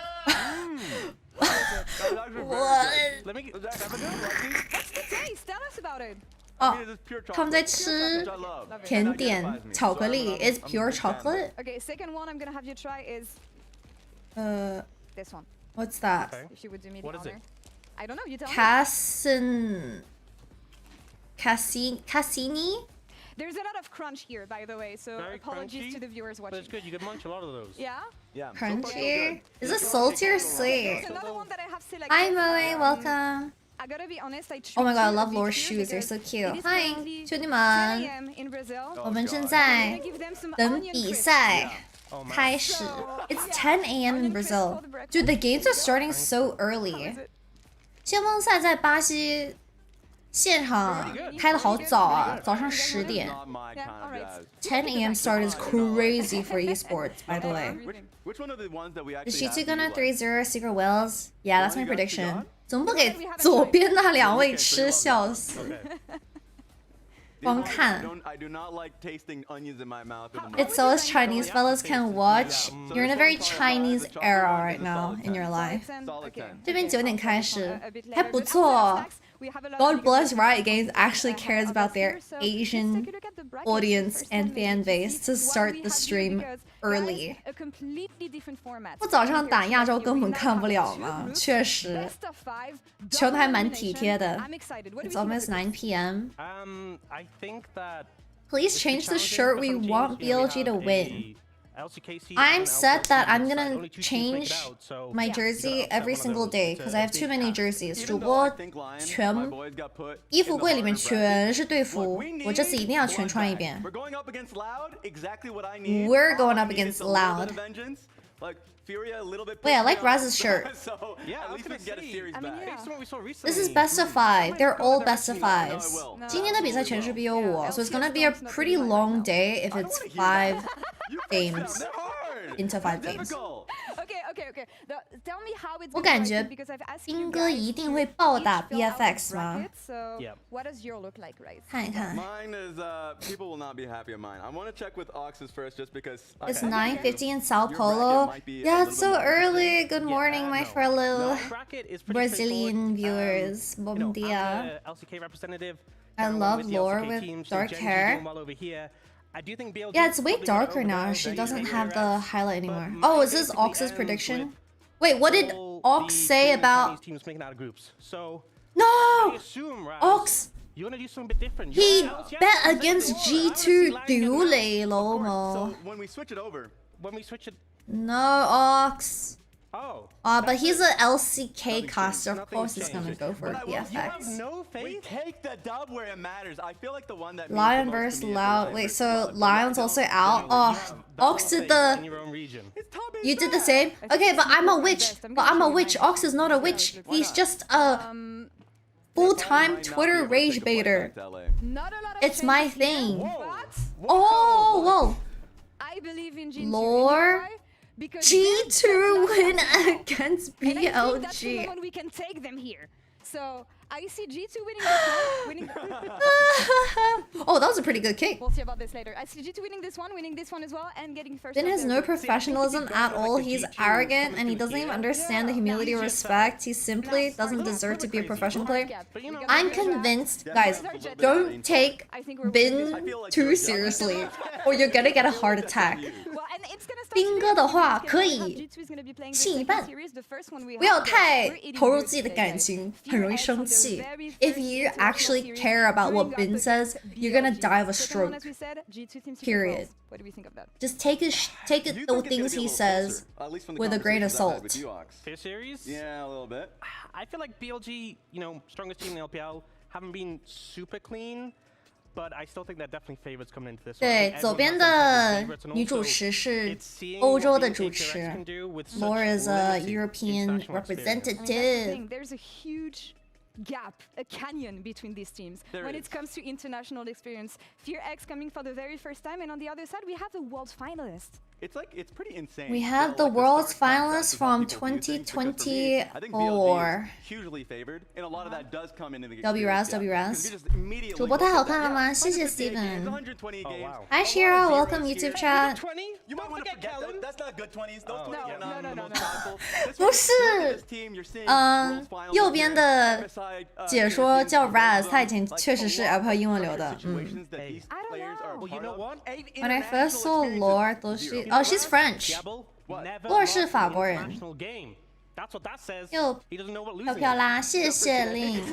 What? Let me. What's the taste? Tell us about it. 哦，他们在吃甜点，巧克力 is pure chocolate. Okay, second one I'm gonna have you try is this one. What's that? If you would do me the What is honor. it? I don't know. You tell me. Cassini? There's a lot of crunch here, by the way. So Very apologies crunchy, to the viewers But watching. it's good. You can munch a lot of those. Yeah. Yeah. Crunchy? Is it salty or sweet? There's another one that I have selected. Hi Moe, welcome. I gotta be honest. I Oh my god, I love Laura's Laura's shoes, they're so cute. Hi, 兄弟 10 们， a.m. in Brazil. 我们正 I'm 在 gonna give them some 等 onion 比 crisps. 赛 Oh my. 开始。It's 10 a.m. in Brazil. Dude, the games are starting so early. 先锋赛在巴西现场开的好早啊，早上10点。 Not my kind of jazz. 10 a.m. start is crazy for esports, by the way. Which one are the ones that we Is actually G2 have gonna to, like- 3-0 Secret Wells? Yeah, that's my You guys prediction. forgot? 怎么不给左边那2位吃？笑死！ Okay. 光看。 I do not like tasting onions in my mouth. In the morning. It's so us Chinese fellas can watch. You're in a very Chinese era right now in your life. Solid Okay. 10. 这边9点开始 A bit， 还 later, 不 but 错。 we have a lot God of bless videos Riot Games actually that cares have about us their here, so let's Asian take a look at the brackets audience first and and fan maybe base see to what start we the have here, stream because, early. guys, a completely different format. 我早上 So 打 here's 亚洲 what 根本 we now 看不 have 了 two 嘛， groups, 确实。 best of 5, 球的还蛮 double 体贴的。 elimination. I'm excited. What do we It's think almost about 9 p.m. I think that. Please change the shirt. We want BLG to win. I'm set that I'm gonna change my jersey every single day because I have too many jerseys. 主播全衣服柜里面全是队服，我这次一定要全穿一遍。We're going up against Loud. Wait, I like Raz's shirt. This is best of 5. They're all best of 5s. 今天的比赛全是 BO5, so it's gonna be a pretty long day if it's 5 games into 5 games. Okay. Tell me how it's 我感觉 because I've asked 斌 you 哥 guys 一定会暴打 to fill out BFX the 吗？ bracket, so what does your look like, right? 看一看。 Mine is, people will not be happy of mine. I want to check with Ox's first just because... It's 9:50 in Sao Paulo. Yeah, it's so early. Good morning, my fellow Brazilian viewers. Bom dia. I love Lore with dark hair. Yeah, it's way darker now. She doesn't have the highlight anymore. Oh, is this Ox's prediction? Wait, what did Ox say about... No! Ox! He bet against G2 丢雷了吗？ So when we switch it over... No, Ox. But he's an LCK caster. Of course he's gonna go for BFX. We take the dub where it matters. I feel like the one that Lion versus Loud. Wait, so Lion's also out? Oh, Ox did the... You did the same? Okay, but I'm a witch. Ox is not a witch. He's just a full-time Twitter rage baiter. Not a lot of It's my changes here, thing. but Oh, whoa. I believe in G2. Lore. Because G2 win against and I think that's the BLG. moment we can take them here. So I see G2 winning this one, winning. Oh, that was a pretty good kick. We'll see about this later. I see G2 winning this one as well, and getting first. Bin of has the no group. professionalism at all. He's arrogant and he doesn't even understand the humility or respect. He simply doesn't deserve to be a professional player. I'm convinced, guys, don't take Bin too seriously or you're gonna get a heart attack. Well, and it's gonna start 斌哥的话可以 G2 is gonna be playing the 信一半 second series, the first one we 不要 have, 太 we're eating 投入 good 自己的 today, 感 guys. 情， Fear 很容易 X 生 from the 气。 very If first you international actually series, care about what going Bin up says, against you're gonna BLG. die of a Second one, stroke. as we said, G2 team super Period. close. What do we think of that? Just take the things he says with a grain of salt. Fair series? Yeah, a little bit. I feel like BLG, strongest team in the LPL, haven't been super clean, but I still think they're definitely favorites coming into this one. 对， Everyone 左边 has 的 some favorites, and 女主 also 持是 it's seeing 欧洲 what 的 the 主 AKRX 持 can do with such，Laura is a limited European international experience. I mean, that's the representative. thing. There's a huge gap, a canyon between these teams There when is. it comes to international experience. Fear X coming for the very first time, and on the other side, we have the world finalist. It's pretty insane. We So, have the like, world's stark contrast finalists is how from people view things, because for me, I think BLG 2024. is hugely favored, and a lot of that does come into the WRAS, experience gap. WRAS. Because you just immediately 主播太 look 好 at 看 that. 了吗？ Yeah, 谢谢 158 games, Steven。 120 Oh, games. wow. Hi Shira, welcome YouTube chat. 20? You might want to forget Kellen? That's not good 20s. Those 20s are not No, the no, most no. powerful. 不是，右边的解说叫 Raz， 他以前确实是 LPL 英文流的。嗯。 I don't know. Well, you know what? When I first saw Lore, thought she, oh, she's French. Diablo never 洛是 lost 法 an 国人。 international game. That's what that says. 又 He doesn't know what 飘 losing 飘 is. 啦，谢谢令，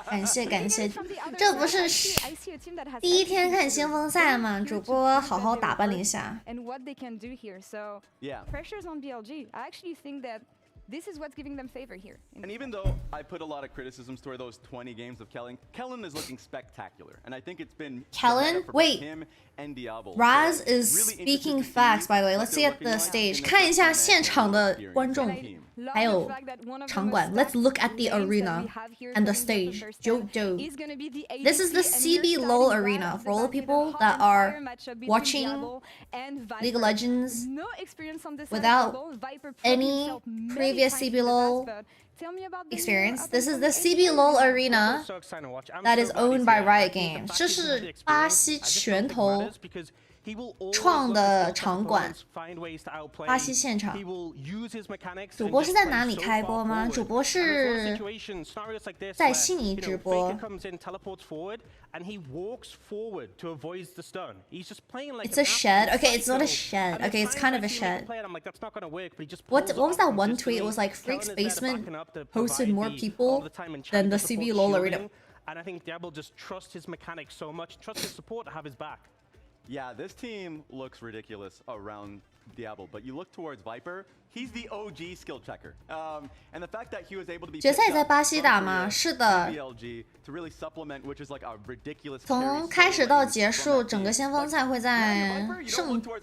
感谢感谢。这不是 I see a team that has 第一天看先锋赛嘛，主播好好打扮了一下。 and what they can do here. So Yeah. pressure's on BLG. I actually think that this is what's giving them favor here. And even though I put a lot of criticisms toward those 20 games of Kellen is looking spectacular. And I think it's been Kellen? for both Wait. him and Diablo. Raz So, is really speaking interested to facts, see by the way. what Let's see they're at the working on stage. in their 看一下 first 现场的 experience 观众 with the team. Love 还 the 有 fact that one of the 场馆。 most Let's look at stacked the names that arena we have here and the coming for the stage. first time Jojo. is gonna be the This is the ADC, and we're CB starting LOL right arena off the for all the bat with a people hot that and are fire matchup between watching Diablo and Viper. League of Legends No experience on this side without of the ball. Viper proved any himself many previous times in CB the LOL past, but tell me about the experience. up This and is the coming CB LOL ADC. arena So exciting to watch. I'm that so is glad he's owned by here. Riot I think the Games. fact 这 he's 是 got the 巴 experience, 西 I just don't 拳 think 头 matters because he will always 创 look 的 to场 stop 馆 opponents, find ways to outplay. 巴西现场 He will use his mechanics 主 and 播是 just 在 play 哪里 so 开 far 播吗？ forward. 主播 And there's a lot 是 of situations, scenarios like this 在 where, 悉尼 you 直 know, 播 Faker comes in, teleports forward, and he walks forward to avoid the stun. He's just playing like It's an a shed. absolute Okay, it's not a psycho. shed. And there's Okay, it's times kind where of a I see him make shed. play and I'm like, that's not gonna work, but he just What pulls was it that off one tweet? It consistently. was like Freak's Kellen is there to Basement back up to hosted provide more the people all the time and than the challenge support CB LOL arena. shielding. And I think Diablo just trusts his mechanics so much, trusts his support to have his back. Yeah, this team looks ridiculous around Diablo, but you look towards Viper, he's the OG skill checker. And the fact that he was able to be 决赛在巴西打吗？是的。 BLG to really supplement, which is like a ridiculous 从开始到结束，整个先锋赛会在圣不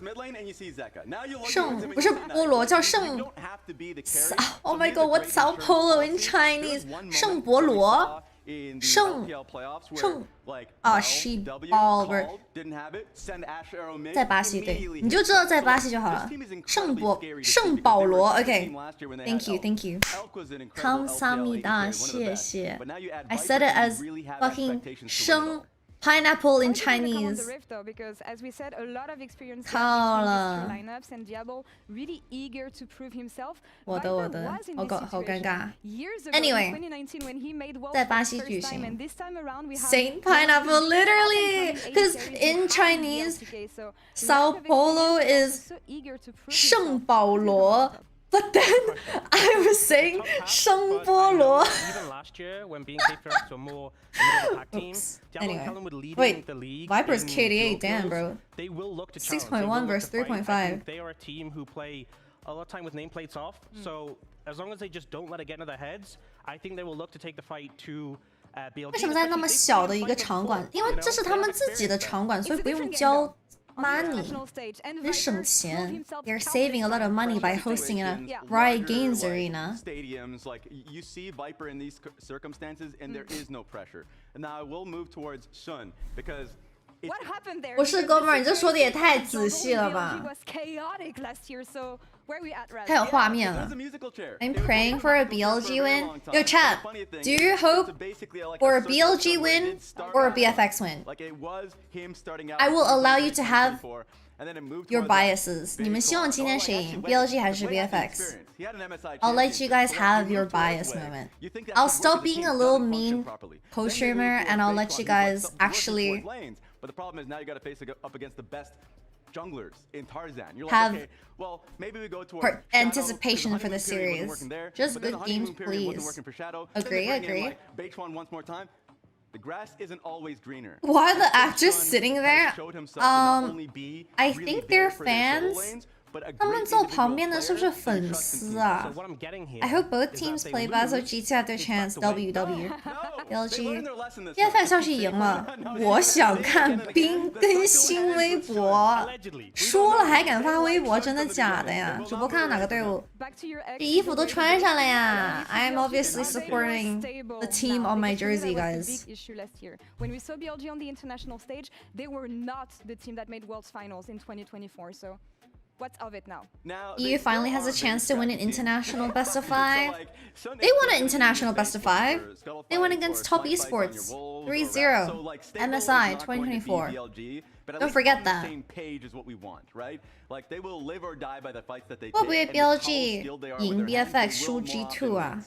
是菠萝，叫圣。Oh my god, what's Sao Paulo in Chinese？ 圣博罗。 圣啊 ，she ball 不是在巴西对，你就知道在巴西就好了。圣保罗 ，OK，Thank you，Thank you， 康萨米达，谢谢。I said it as fucking 生 pineapple in Chinese。靠了。我的，好尴尬。Anyway， 在巴西举行。Saint Pineapple, literally, because in Chinese, Sao Paulo is 圣保罗。 But then I was saying 圣菠萝。 Even last year, when being Vfx were more middle pack team, Diablo and Kellen were leading the league. Viper's KDA, damn, bro. They will look to challenge. 6.1 versus 3.5. They are a team who play a lot of time with nameplates off. So as long as they just don't let it get into their heads, I think they will look to take the fight to BLG. 为什么在那么小的一个场馆？因为这是他们自己的场馆，所以不用交 money， 很省钱。They're saving a lot of money by hosting in a Riot Games arena. Stadiums, like you see Viper in these circumstances, and there is no pressure. And now I will move towards Shun because. What happened there? 不是哥们儿，你这说的也太仔细了吧？ 太有画面了。I'm praying for a BLG win. Yo, chat, do you hope for a BLG win or a BFX win? I will allow you to have your biases. 你们希望今天谁赢 ？BLG 还是 BFX? I'll let you guys have your bias moment. I'll stop being a little mean co-streamer and I'll let you guys actually But the problem is now you got to face up against the best junglers in Tarzan. You're have like, okay, well, maybe we go towards anticipation for the series. Just good games, please. Agree. Beitwan once more time. The grass isn't always greener. Why are the actors sitting there? I think they're fans. 他们坐旁边的是不是粉丝啊 ？I hope both teams play well so GT had their chance. WW. LG. BFX 要是赢了，我想看冰更新微博。输了还敢发微博，真的假的呀？主播看到哪个队伍？这衣服都穿上了呀 ！I'm obviously supporting the team on my jersey, guys. When we saw BLG on the international stage, they were not the team that made World's Finals in 2024. So. What's of it now? EU finally has a chance to win an international best of 5. They won an international best of 5. They won against Top Esports 3-0 MSI 2024. Don't forget that. 会不会 BLG 赢 BFX 输 G2 啊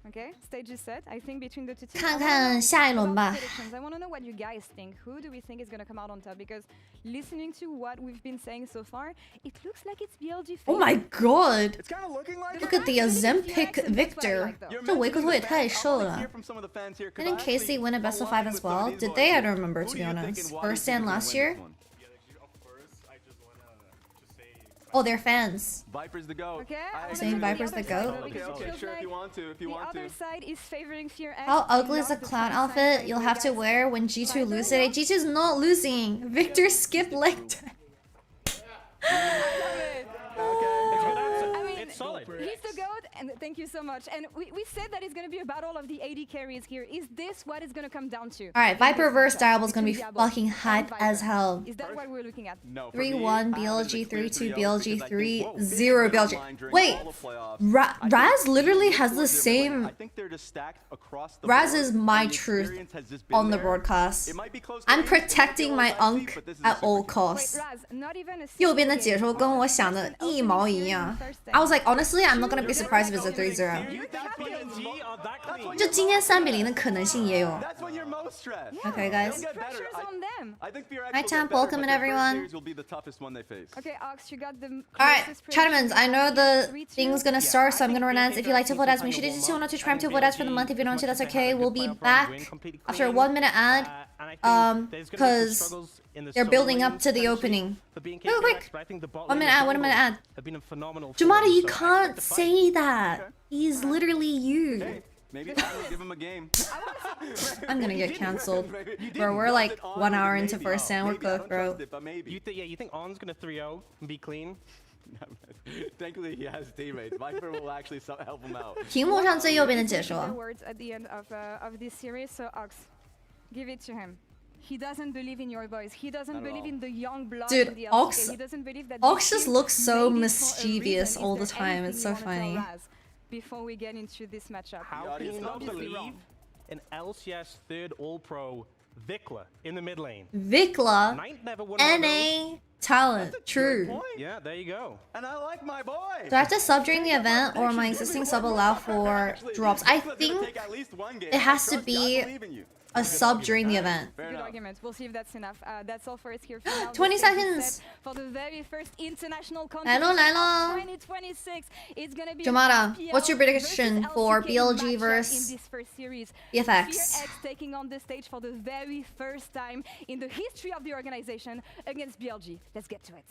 ？Okay, stage is set. I think between the two teams. 看看下一轮吧。 I want to know what you guys think. Who do we think is going to come out on top? Because listening to what we've been saying so far, it looks like it's BLG. Oh my god! It's kind of looking like Look at the Ozempic Victor. 这维克托也太瘦了。Didn't KC win a best of 5 as well? Did they? I don't remember, to be honest. First and last year? Oh, they're fans. Viper's the GOAT. Okay. Saying Viper's the GOAT? Okay, sure, if you want to. The other side is favoring Fear X. How ugly is the clown outfit you'll have to wear when G2 loses today? G2's not losing. Victor skipped leg time. Solid. He's the GOAT, and thank you so much. And we said that it's going to be a battle of the AD carries here. Is this what it's going to come down to? Alright, Viper vs Diablo is going to be fucking hype as hell. Is that what we're looking at? No. 3-1 BLG, 3-2 BLG, 3-0 BLG. Wait, Raz literally has the same... Raz is my truth on the broadcast. I'm protecting my unk at all costs. 右边的解说跟我想的一毛一样。I was like, honestly, I'm not gonna be surprised if it's a 3-0. 就今天3-0的可能性也有。Okay, guys. Hi, Tamp. Welcome in, everyone. Okay, Ox, you got the. Alright, Chattermans, I know the thing's gonna start, so I'm gonna run ads. If you like to vote ads, make sure to do 2 to try to vote ads for the month. If you don't, that's okay. We'll be back after a 1-minute ad. Because in the They're solo building lane up to the potentially opening. for BNK Real quick. Vs, but I think the bot What am I lane gonna and add? What am I gonna jungle add? have been in phenomenal Jamada, form, you so I can't expect the fight. say that. He's literally you. Hey, maybe I'll give him a game. I'm gonna get cancelled. You Bro, didn't. we're You like said on 1 with hour a into maybe. first stand. We're Maybe, I don't cooked, bro. trust it, but maybe. You think On's gonna 3-0 and be clean? Thankfully, he has teammates. Viper will actually help him out. 屏幕上最右边的解 The 说。 words at the end of this series, so Ox, give it to him. He doesn't believe in your boys. He doesn't Not at believe all. in the young blood Dude, in the Ox- LCK. He doesn't believe that Ox this just team looks so made it for a mischievous reason. all Is the there time. anything It's you so wanna tell funny. Raz before we get into this matchup? How The can audience you not loves it. believe in LCS third All-Pro Vikla in the mid lane? Vikla, Ninth never won one of those. NA talent. Good True. point. Yeah, there you go. And I like my boy. Do I have to sub during the event or my existing sub allow for drops? I think it has to be a sub during the event. Fair Good enough. argument. We'll see if that's enough. That's all for us here. For now. 20 The stage is seconds. set for the very first international 来喽来喽 2026. It's gonna be Jamada, a what's your prediction versus for LCK BLG matchup versus in this first series? BFX? Fear X taking on the stage for the very first time in the history of the organization against BLG. Let's get to it.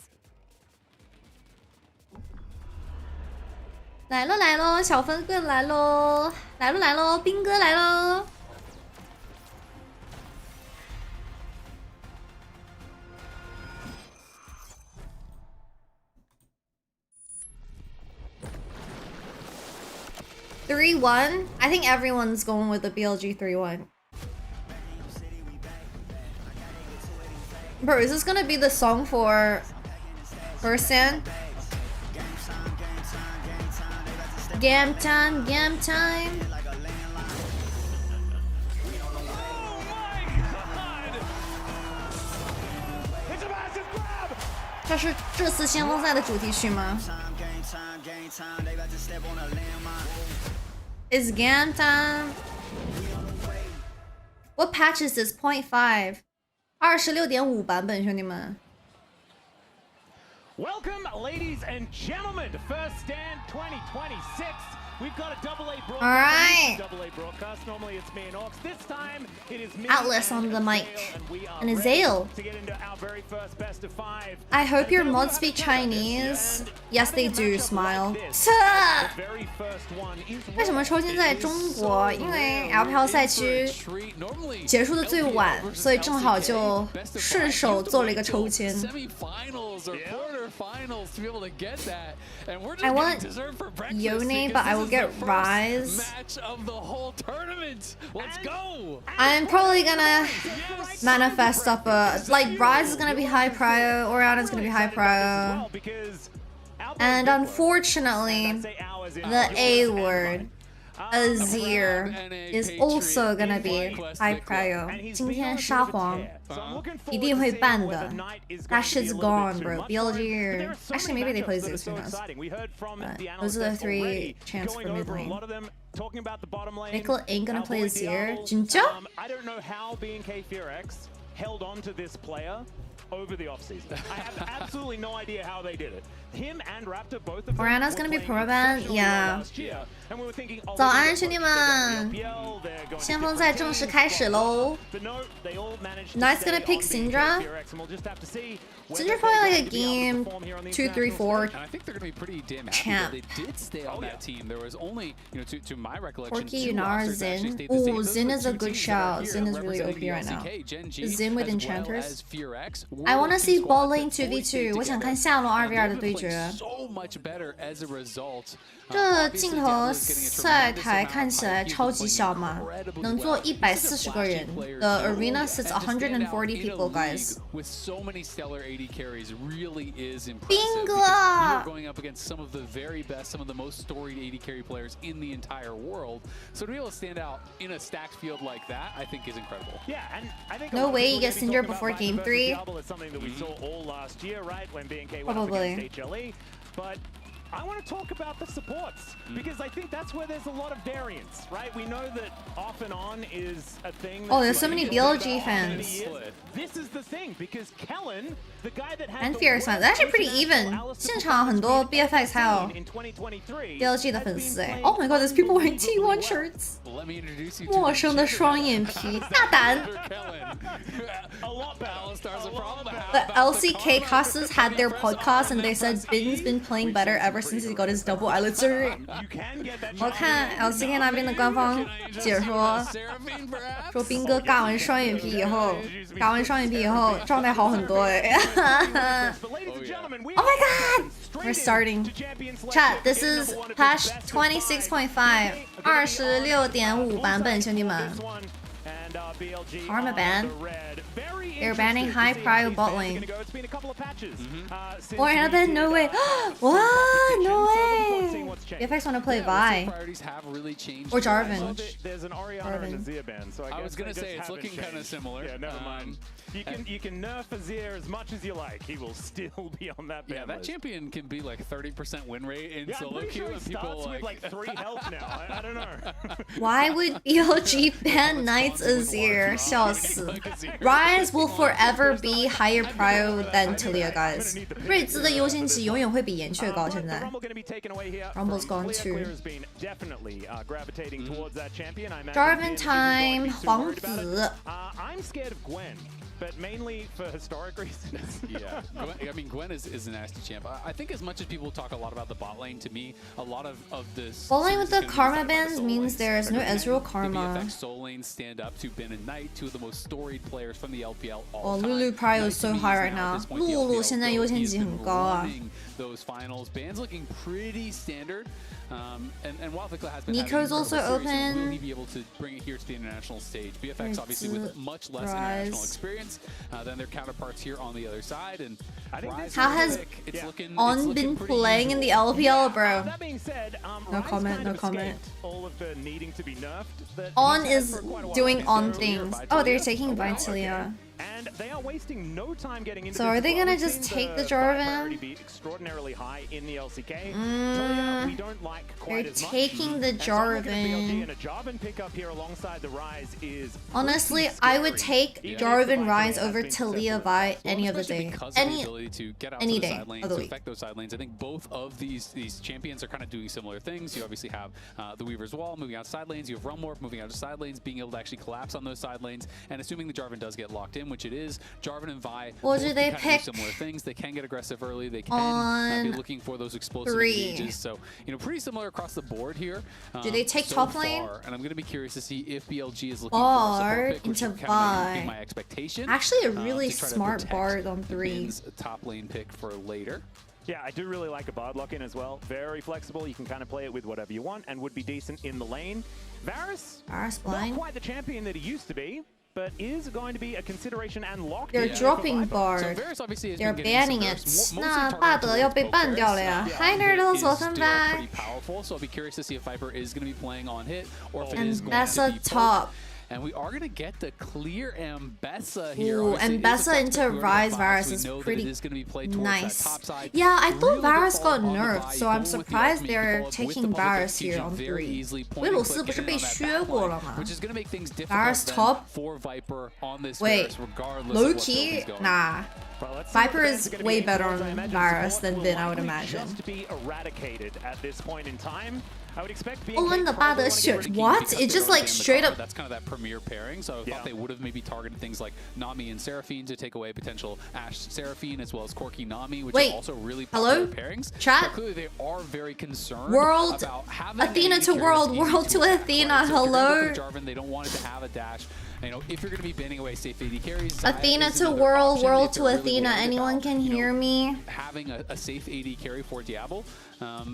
来喽来喽，小分队来喽，来喽来喽，兵哥来喽。3-1. I think everyone's going with the BLG 3-1. Bro, is this gonna be the song for first stand? Game time, game time.这是这次先锋赛的主题曲吗？ It's game time. What patch is this? 0.5 26.5版本，兄弟们。 Welcome, ladies and gentlemen, to First Stand 2026. We've got a AA broadcast. All right. AA broadcast. Normally it's me and Ox. This time it is me Atlas and on the mic. we are And ready Azale. to get into our very first best of 5. I hope your And mods we'll speak have a chat about this, Chinese. and Yes, they having a do. matchup Smile. like this, 切 the very first one is 为什么抽签在中国？因为 LPL 赛区结束的最晚，所以正好就顺手做了一个抽签。 I want Yone, but I will get Rise. I'm probably gonna manifest up a like Rise is gonna be high prio, Oriana's gonna be high prio, and unfortunately, the A word, Azir, is also gonna be high prio. 今天沙皇一定会办的。That shit's gone, bro. BLG. Actually, maybe they play Zeus. Who knows? But those are the 3 champs for mid lane. Mikkel ain't gonna play Azir. 진짜? I don't know how BNK Vs held on to this player over the offseason. I have absolutely no idea how they did it. Him and Raptor both of them Oriana's were gonna be playing pro ban? exceptionally Yeah. well last year, and we were thinking, oh, 早安， they're 兄弟 going 们！ to LPL, they're going to 先锋赛 different 正式 teams, 开始喽！ but no, they all managed to Knight's stay gonna pick on Syndra. BNK Vs, and we'll just have to see whether Syndra they're probably like going a to be able to game perform here on the 2, 3, international 4. stage. And I think they're going to be pretty damn happy Champ. that they did stay on that team. There was only, to my recollection, Porky, 2 Yunar, rosters that actually Zin. stayed the same. Ooh, Those Zin were is a 2 good teams that shout. are here Zin is really representing OP the right now. LCK, Gen G, Zin with as well Enchanters. as Fear X were I wanna the see two ball squads lane that always 2v2. stayed 我想 together. 看下路 2v2 的 They've been 对 playing 决。 so much better as a result. 这镜头赛台看起来超级小嘛，能坐140个人。The arena sits 140 people, guys. With so many stellar AD carries really is impressive. 兵哥 because you are going up against some of the very best, some of the most storied AD carry players in the entire world. So to be able to stand out in a stacked field like that, I think is incredible. Yeah, and I think No a lot of way people you get maybe Cinder talk about before Viper game versus 3. Diablo is something that we saw all last year, right? When BNK went up Probably. against HLE. But I want to talk about the supports because I think that's where there's a lot of variance, right? We know that off and on is a thing. Oh, that's there's so like many been going BLG on for many fans. years. This is the thing because Kellen And Fierce fans, actually pretty even. 现场很多 BFX 还有 Blg 的粉丝哎。Oh my god, there's people wearing T1 shirts. 陌生的双眼皮，大胆。The LCK casters had their podcast and they said Bin's been playing better ever since he got his double eyelid surgery. 我看 LCK 那边的官方解说，说斌哥尬完双眼皮以后，状态好很多哎。Oh my god! We're starting. Chat, this is patch 26.5, 26.5版本，兄弟们。Karma ban. They're banning high prio bot lane. Or Annabelle, no way. What? No way. BFX want to play Vi. Or Jarvan. I was going to say, it's looking kind of similar. Yeah, never mind. You can nerf Azir as much as you like. He will still be on that ban that list. champion can be like 30% win rate in solo queue. Sure And people with like 3 health now. I don't know. Why would BLG ban Knight's Azir? 笑死. Ryze will forever be higher prio than Talia, guys. 瑞兹的优先级永远会比岩雀高。现在 Rumble's gone too. Jarvan time. 皇子。I'm scared of Gwen. But mainly for historic reasons. Yeah, I mean, Gwen is a nasty champ. I think as much as people talk a lot about the bot lane, to me, a lot of this... Bot lane with the Karma bans means there's no Ezreal Karma. The BFX soul lane stand up to Ben and Knight, two of the most storied players from the LPL all Oh, time. Lulu prio is so high right now. 露露现在优先级很高啊。Those finals, ban's looking pretty standard. And while Vikla has been Nico's also open. Will he be able to bring it here to the international stage? BFX obviously with much less international experience than their counterparts here on the other side. And how has On been playing in the LPL, bro? That being said, No comment, no comment. All of the needing to be nerfed. On is doing On things. Oh, they're taking Vitalia. And they are wasting no time getting into So are they gonna just take the Jarvan? Be extraordinarily high in the LCK. We don't like They're quite as much. taking the Jarvan. And a Jarvan pickup here alongside the Ryze is Honestly, I would take Jarvan Ryze over Talia Vi any of the day. Any day of the week. Affect those side lanes. I think both of these champions are kind of doing similar things. You obviously have the Weaver's Wall moving out side lanes. You have Rumwarp moving out to side lanes, being able to actually collapse on those side lanes. And assuming the Jarvan does get locked in, which it is, Jarvan and Vi Well, do they pick do similar things. They can get aggressive early. They can be looking for those explosive engages. So, you know, pretty similar across the board here. Do they take so top far, lane? And I'm going to be curious to see if BLG is looking for a support pick, which into would kind of Vi. my expectation. Actually, a really to try to smart protect Bard on 3. Bin's top lane pick for later. Yeah, I do really like a Bard lock-in as well. Very flexible. You can kind of play it with whatever you want and would be decent in the lane. Varus, blind. not quite the champion that he used to be, but is going to be a consideration and locked. They're dropping Bard. They're banning it. 那霸德要被ban掉了呀。Heiner 都走分 back. Pretty powerful, so I'll be curious to see if Viper is going to be playing on hit or if it And is going Bessa to be top. And we are going to get the clear Mbessa here. Ooh, and Bessa into Ryze Varus is pretty nice. Yeah, I thought Varus got nerfed, so I'm surprised they're taking Varus here on 3. 威鲁斯不是被削过了吗 Varus top? Wait, low key? Nah. Viper is way better on Varus than Vin, I would imagine. Owen the bad shit. What? It just like straight up. That's kind of that premier pairing. So I thought they would have maybe targeted things like Nami and Seraphine to take away potential Ashe Seraphine as well as Corki Nami, which are also really popular pairings. Chat. So clearly they are very concerned World about having Athena to world, world to Athena. Hello. Jarvan, they don't want it to have a dash. You know, if you're going to be banning away safe AD carries, Athena to world, world to Athena. Anyone can hear me? Having a safe AD carry for Diablo.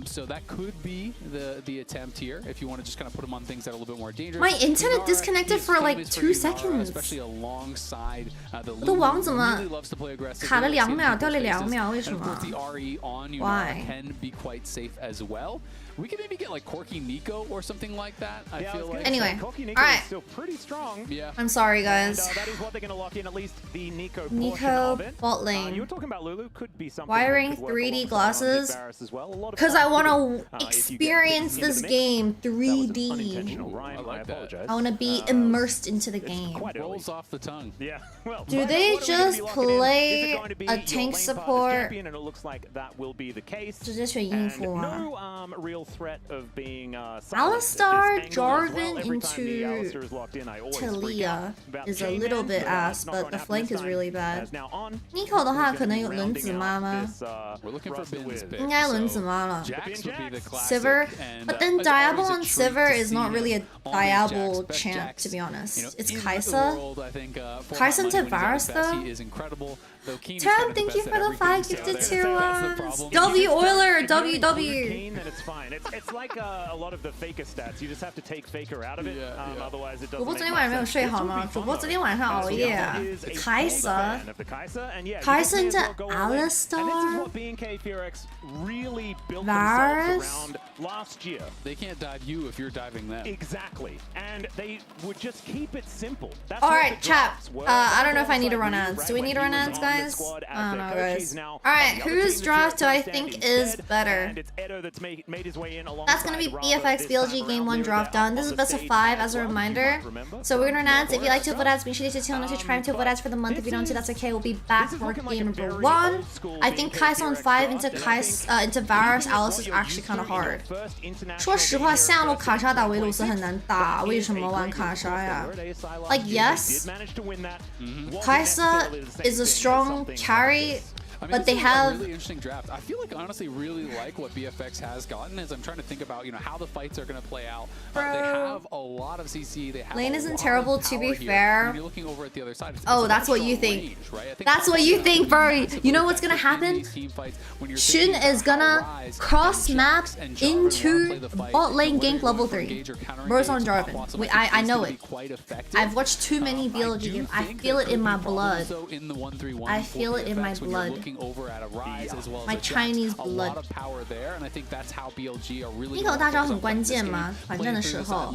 So that could be the attempt here if you want to just kind of put them on things that are a little bit more dangerous. My internet disconnected for like 2 seconds. Especially alongside the 我的网怎么 really loves to play aggressive. 卡了2秒，掉了2秒，为什么 And of course the RE on Yunara can be quite safe as well. We could maybe get like Corki Nico or something like that. I feel like. Anyway, Corki Nico all right. is still pretty strong. Yeah. I'm sorry, guys. That is what they're going to lock in, at least the Nico portion Nico of it. bot lane. You were talking about Lulu, could be something Wiring that could work 3D alongside glasses Varus as well. A lot of because I time want could, to if you get experience into this the mix. game That was an 3D. unintentional rhyme, I like I that. apologize. I want to be immersed into the game. Quite early. Rolls off the tongue. Yeah, well, Do Viper, they what are we gonna be just locking in? Is it play going to be a your tank lane partner's support? champion? And it looks like that will be the case. 直接选 And 音符啊。 no real threat of being silenced Alistar at this angle as well. Jarvan Every time the into Alistar is locked in, I always freak Talia out about is a J-Man, little bit but, ass, not but going the to happen flank this is time. really bad. As now on, Nico 的话 who's 可能 gonna 有 be 轮子 rounding 妈 out 妈 this, We're looking for roster Bin's with pick. 应该轮 so 子妈了。 Jax would be the classic. Sivir, and, but then it's Diablo always a on treat Sivir to is see not really a all these Diablo Jax, best champ, Jax, to be honest. you know, It's in the Kaisa. world, I think, for Kaisa my into money, when he's at Varus, his best, though? He is incredible. Though Keen is Tam, kind of thank the you best for at the 5 everything, so gifted that's 2 the problem. W Euler, If you include WW. Keen, then it's fine. It's like a lot of the Faker stats. You just have to take Faker out of it. Yeah, yeah. Otherwise, it 主 doesn't 播 make 昨天晚上没有 much sense. 睡好 This 吗？ will be 主 fun, 播昨天晚上 though. 熬夜 Is a Kaisa fan of the Kaisa, and yeah, you Kaisa may as well into go all in. And this is Alistar. what BNK Furx really built Varus. themselves around last year. They can't dive you if you're diving them. Exactly. And they would just keep it simple. That's Alright, what the chat. drafts were. I don't know if I need to run Alongside ads. Ryu, Do we right, need to when run he ads, was on the guys? squad as I don't their know, coach. guys. He's now Alright, on the other whose team as draft do well, I standing think is instead. better? And it's Edo that's made his way in That's gonna be alongside BFX Rava BLG this time Game around. 1 They were draft there done. up This on is the best of stage 5 as as a well, you reminder. might remember So we're gonna run ads. If you like to from vote ads, make sure to channel to subscribe to vote ads for the month. If you don't do, that's okay. We'll be back This is for looking like game a number very 1. old school I think BNK Kaisa on Furx 5 into draft, and I think into Varus looking at Alice what is you're actually used kind of to in your hard. first international 说实话， game 下路 here 卡莎打维鲁斯 versus 很难打， That 为 is 什 a 么玩 great 卡 move 莎呀 across the board. ASI last Like, year, they yes, did manage to win that. Wasn't Kaisa necessarily the same is a thing as strong something like carry, this. I mean, but this they is have a really interesting draft. I feel like honestly really like what BFX has gotten as I'm trying to think about, you know, how the fights are going to play out. They Bro. have a lot of CC. They have Lane a isn't lot terrible, of to be power here. fair. When you're looking over at the other side, it's Oh, a that's what strong you think. range, right? I think That's what you think, bro. You know what's gonna in happen? these team fights, when you're Shun thinking is about gonna how Rise cross and map Jax and Jarvan wanna into play the fight, bot lane whether gank you're level going for 3. engage or counter Bro's on engage, Jarvan. Quatsum, Wait, think I is know gonna be it. quite effective. I've watched too many BLG do games. I think feel there it in could my be blood. problems, though, in the 1-3-1 I for feel it in my BFX when you're blood. looking over at a Rise as well as My a Jax. Chinese A blood. lot of power there, and I think that's how BLG are really Nico 大招很关键嘛，团战的时候，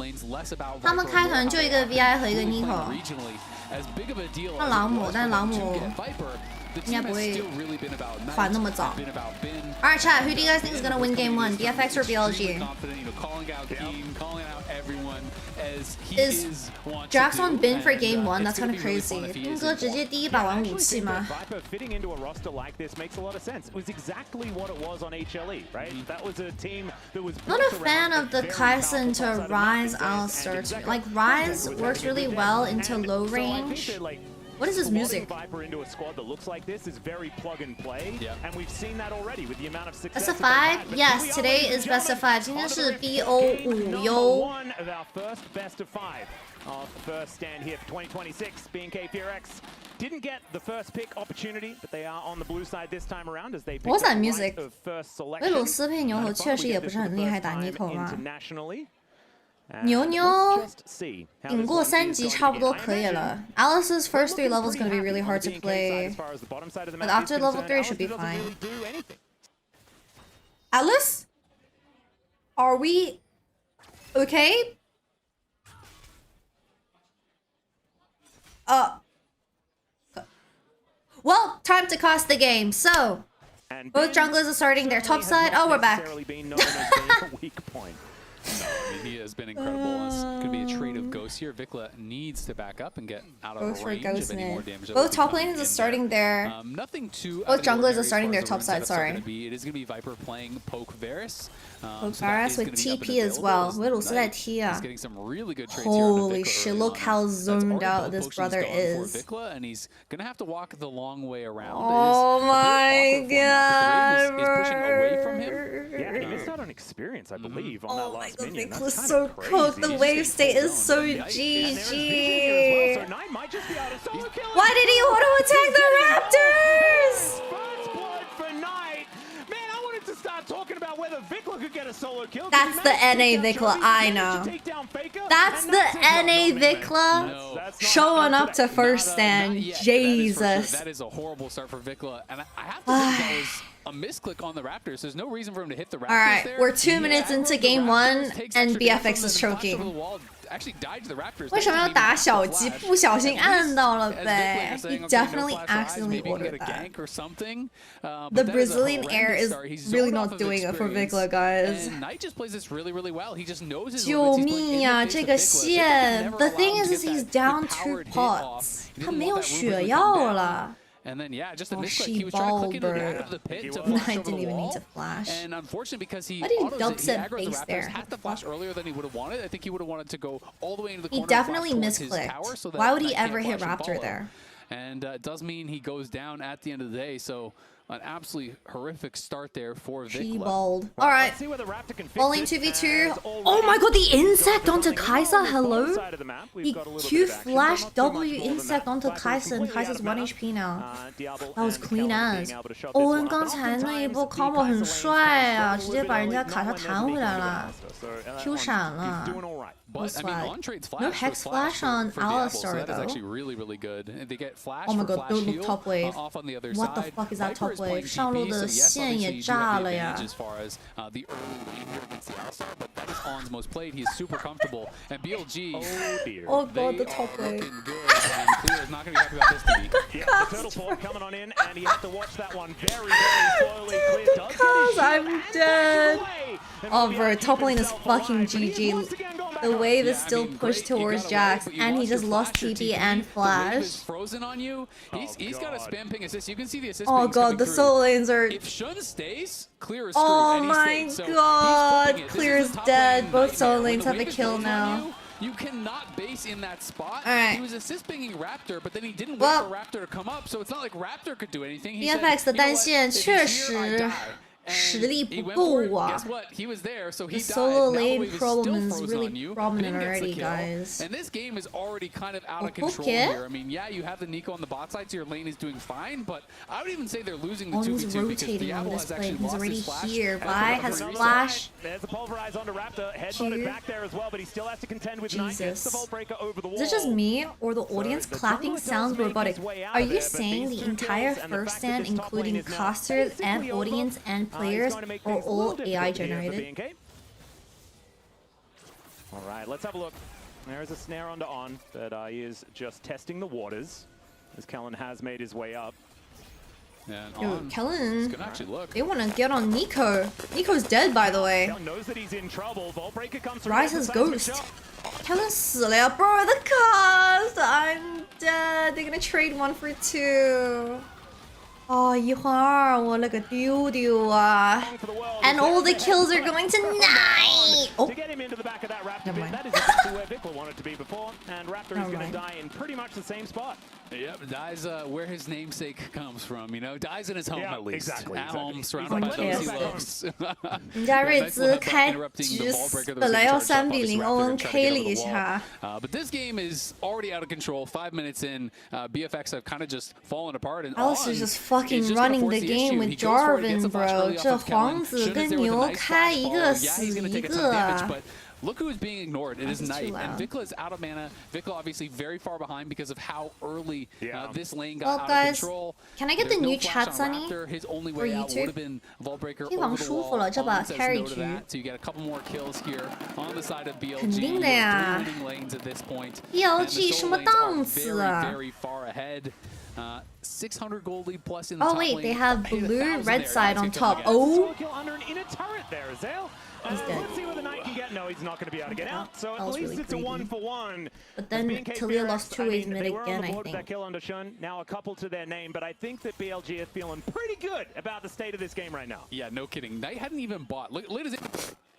他们开团就一个 VI 和一个 Nico。 那朗姆，但是朗姆应该不会团那么早。Alright, chat. Who do you guys think is gonna win game 1? BFX or BLG? Is Jax on bin for game 1? That's kind of crazy. 斌哥直接第一把玩武器吗？ Viper fitting into a roster like this makes a lot of sense. It was exactly what it was on HLE, right? That was a team that was Not a fan of the Kaisa into Rise Alistar. Like Rise works really well into low range. What is this music? Viper into a squad that looks like this is very plug and play, and we've seen that already with the amount of success. Best of 5? Yes, today is best of 5. 今天是 BO5 哟。 One of our first best of 5 of the first stand here for 2026. BNK Furx didn't get the first pick opportunity, but they are on the blue side this time around as they pick What's that up the music? right of first 维 selection. 鲁斯配牛头 And 确 we 实 get 也 this 不是 for 很 the 厉害 first 打 time Nico 嘛。 internationally. And 牛牛 let's just see how 顶 this 过 one 3 is 级 going to 差不 be. 多 I 可以 imagine 了。Alice's first 3 looking levels gonna be pretty really happy hard on to the BNK side play. as far as the bottom side of the But map after is level concerned. 3 should be Alistair doesn't fine. really do anything. Alice? Are we okay? Well, time to cost the game. So, And both Ben junglers are starting their top certainly side. has Oh, not we're back. necessarily been known as being a weak point. No, I mean, he has been incredible. It's going to be a trade of Ghost here. Vikla needs to back up and get out of Both for range Ghost of any more mid. damage. that Both would be top coming lanes in are starting there. their. Nothing too Both out of the junglers ordinary are as starting far their as the top rune side, setups are sorry. gonna be. It is going to be Viper playing Poke Varus. Poke so that Varus is with gonna be up and TP as available well. as 维鲁斯在 Knight T 啊 is getting some really good trades here into Holy Vikla shit, early look on. how That's zoned already out both this potions brother gone is. For Vikla, and he's going to have to walk the long way around. Oh my god, Is pushing away from him. Yeah, he missed out on experience, I believe, on that Oh my last god, minion. Vic That's was kind so of crazy. cooked. The He's wave just state getting is so zoned. And there's vision here as well, so GG. Knight might just be able to solo kill him. Why did he auto attack the Raptors? First blood for Knight. Man, I wanted to start talking about whether Vikla could get a solo kill. 'Cause That's he the managed to NA take down Vikla, Joey, I he managed know. to take down Faker, That's and the that's it. No, NA man. Vikla No. That's not showing happening up to today. first stand. Not yet, but that is for sure. Jesus. That is a horrible start for Vikla, and I have to think that was a misclick on the Raptors. There's no reason for him to hit the Raptors. Alright, there. we're 2 minutes into game 1 and BFX is choking. actually died to the Raptors. 为什么要打小鸡？不小心按到了呗。He definitely accidentally ordered that. The Brazilian air is really not doing it for Vikla, guys. And Knight just plays this really, really well. He just knows his 救命呀！这个线 ，The thing is he's down 2 pots. 他没有血药了。 And then yeah, just a Oh, misclick. she He was trying to click it balled, out of the pit to No, flash I over didn't the even need wall. to flash. And unfortunately, because he Why didn't autos Dub it, he set aggroes the base Raptors, there? had to flash earlier than he would have wanted. I think he would have wanted to go all the way into the He corner. and flash definitely towards his misclicked. tower so that Why would he Knight can't ever hit flash and Raptor follow. there? And it does mean he goes down at the end of the day. So an absolutely horrific start there for She Vikla. balled. All right. See whether Raptor can fix Falling it, 2v2. as Oh my god, the insect onto Kai'Sa. Hello? side of the map, we've He got a little Q bit of action, but flash not too much W more than insect that. onto Viper's Kai'Sa and completely out Kai'Sa's of 1 mana. HP now. Diablo That was and clean Kelvin as. being able to shove this 欧 one 文 up. 刚 But 才那一 oftentimes 波 the combo 很 Kai'Sa lanes 帅啊， can 直接把人家卡 struggle 塔 a little bit 弹 late 回来 when 了 Master. So, that，Q one, 闪 he's 了。 doing all right. But I mean, on trades flash. No Hex Flash on for Diablo, so Alistar that is though. actually really, really good. And they get flash Oh my for god, flash don't look heal, top wave. off on the other What the side. fuck is that Viper top playing wave? 上路 TP, 的 so yes, 线 obviously 也 you do have 炸 the 了呀 advantage。as far as the early game here against the Alistar, but that is On's most played. He is super comfortable. And BLG, Oh dear. Oh they god, the are top wave. looking good. And Cleo is not going to be happy about this, to be. Yeah, the turtle port coming on in, and he has to watch that one very, very slowly. Clear does get his Cause shield I'm and dead. backs away. And Oh will be bro, able to top keep lane is himself fucking alive, but he is GG. once again going back The up. wave is Yeah, I still mean, pushed great, you towards got Jax, away, but you and he lost your just lost flash, your TP TP, and the wave flash. is frozen on you. He's got a God. spam ping assist. You can see the assist Oh pings god, coming the through. solo lanes are. If Shun stays, Clear is screwed. Oh and he my stayed. So he's god, flipping it. This Clear is is the top dead. lane Both solo nightmare. When lanes the have a wave is kill built on now. You cannot base in that spot. Alright. He was assist pinging Raptor, but then he didn't Well- wait for Raptor to come up, so it's not like Raptor could do anything. He BFX 的 said, 单 "You know 线 what? If 确 he's here, I 实 die." And 实力 he 不 went for it. 够啊。 Guess what? He was there, so he The died. solo Now the lane wave is problem still is frozen really on you. prominent Bing gets the already, kill. guys. And this game is already kind of out of Okay. control here. I mean, yeah, you have the Nico on the bot side, so your lane is doing fine, but I would even say they're losing the On's 2v2 because rotating on Diablo this has plane. actually He's lost already his flash. here. And Vi the has reset. flash. There's the pulverize onto Raptor. Head Here. butted back there as well, but he still has to contend with Knight. Gets the Jesus. vault breaker over the wall. Is it just me or the audience the clapping jungler sounds does make robotic? his way out Are of you there, but saying these the two entire kills and the first fact that stand, this top lane including is now casters and basically over, audience and is players, going to make are things a all little AI difficult here for generated? B&K. All right, let's have a look. There is a snare onto On, but he is just testing the waters as Kellen has made his way up. And Yo, On, Kellen, it's gonna actually look. they want to get on Nico. Nico's dead, by the way. Kellen knows that he's in trouble. Vault breaker comes through. Rise has ghost. Kellen 死了呀 bro, the cost! I'm dead. They're gonna trade 1 for 2. 哦，一换二，我勒个丢丢啊 And all the kills are going to Knight! Oh, To get him into the back of that Raptor Never pit, mind. that is exactly where Vikla wanted to be before, and Raptor Never is going mind. to die in pretty much the same spot. Yep, Dai's where his namesake comes from, you know. Dai's in his home Yeah, at least. exactly, At exactly. home, surrounded by Okay. those he loves. 人家瑞兹开 Interrupting the 局 ball breaker that was 本来 being 要 charged up, 3比 obviously 0， Raptor 欧文 gonna try to K get 了 over 一 the wall. 下。 But this game is already out of control. 5 minutes in, BFX have kind of just fallen apart. And Alice On is just fucking is just gonna running force the the game issue. with He goes for it, Jarvan, gets a flash bro. early off 这 of Kellen. 皇子 Shun is 跟 there with a 牛 nice 开 flash 一 follow. 个 Yeah, 死 he's 一 gonna take a ton 个 of damage, 啊 but look who is being ignored. It is That's too Knight. And loud. Vikla is out of mana. Vikla obviously very far behind because of how early Yeah. this lane got Well, out guys, of control. can I get There's the no new flash chat, on Sunny? Raptor. His only For way out YouTube? would have been Vault Breaker 地方 over the 舒服 wall. 了，这把 On says carry no to 局。 that, so you get a couple more kills here on the side of BLG. 肯定的 You 呀。 have 3 winning lanes at this point. BLG And the 什 solo 么 lanes are 档次啊？ very, very far ahead. 600 gold lead plus in the Oh top wait, lane. they have Hit blue, 1,000 red there. side Nice on kill top. again. Oh, Solo kill under an inner turret there, Zale. He's dead. Let's see where the Knight can get. No, he's not going to be able to get out. So That at was least really it's a greedy. 1-for-1. But then BNK Talia Furious, lost 2 I ways mean, mid they were on again, the I board with that think. kill under Shun. Now a couple to their name, but I think that BLG is feeling pretty good about the state of this game right now. Yeah, no kidding. Knight hadn't even bought. Look at it.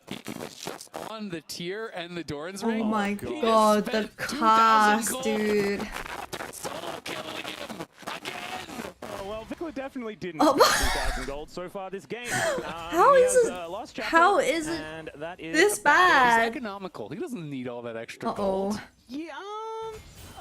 He was just on the tier and the Doran's ring. Oh my He god, just the spent 2,000 cost, gold. dude. Solo killing him again. Oh, well, Vikla definitely didn't Oh. spend 2,000 gold so far this game. How He is has, it- lost Chapel, how is it and that is this about it. He's bad? economical. He doesn't need all that extra Uh-oh. gold. Yeah,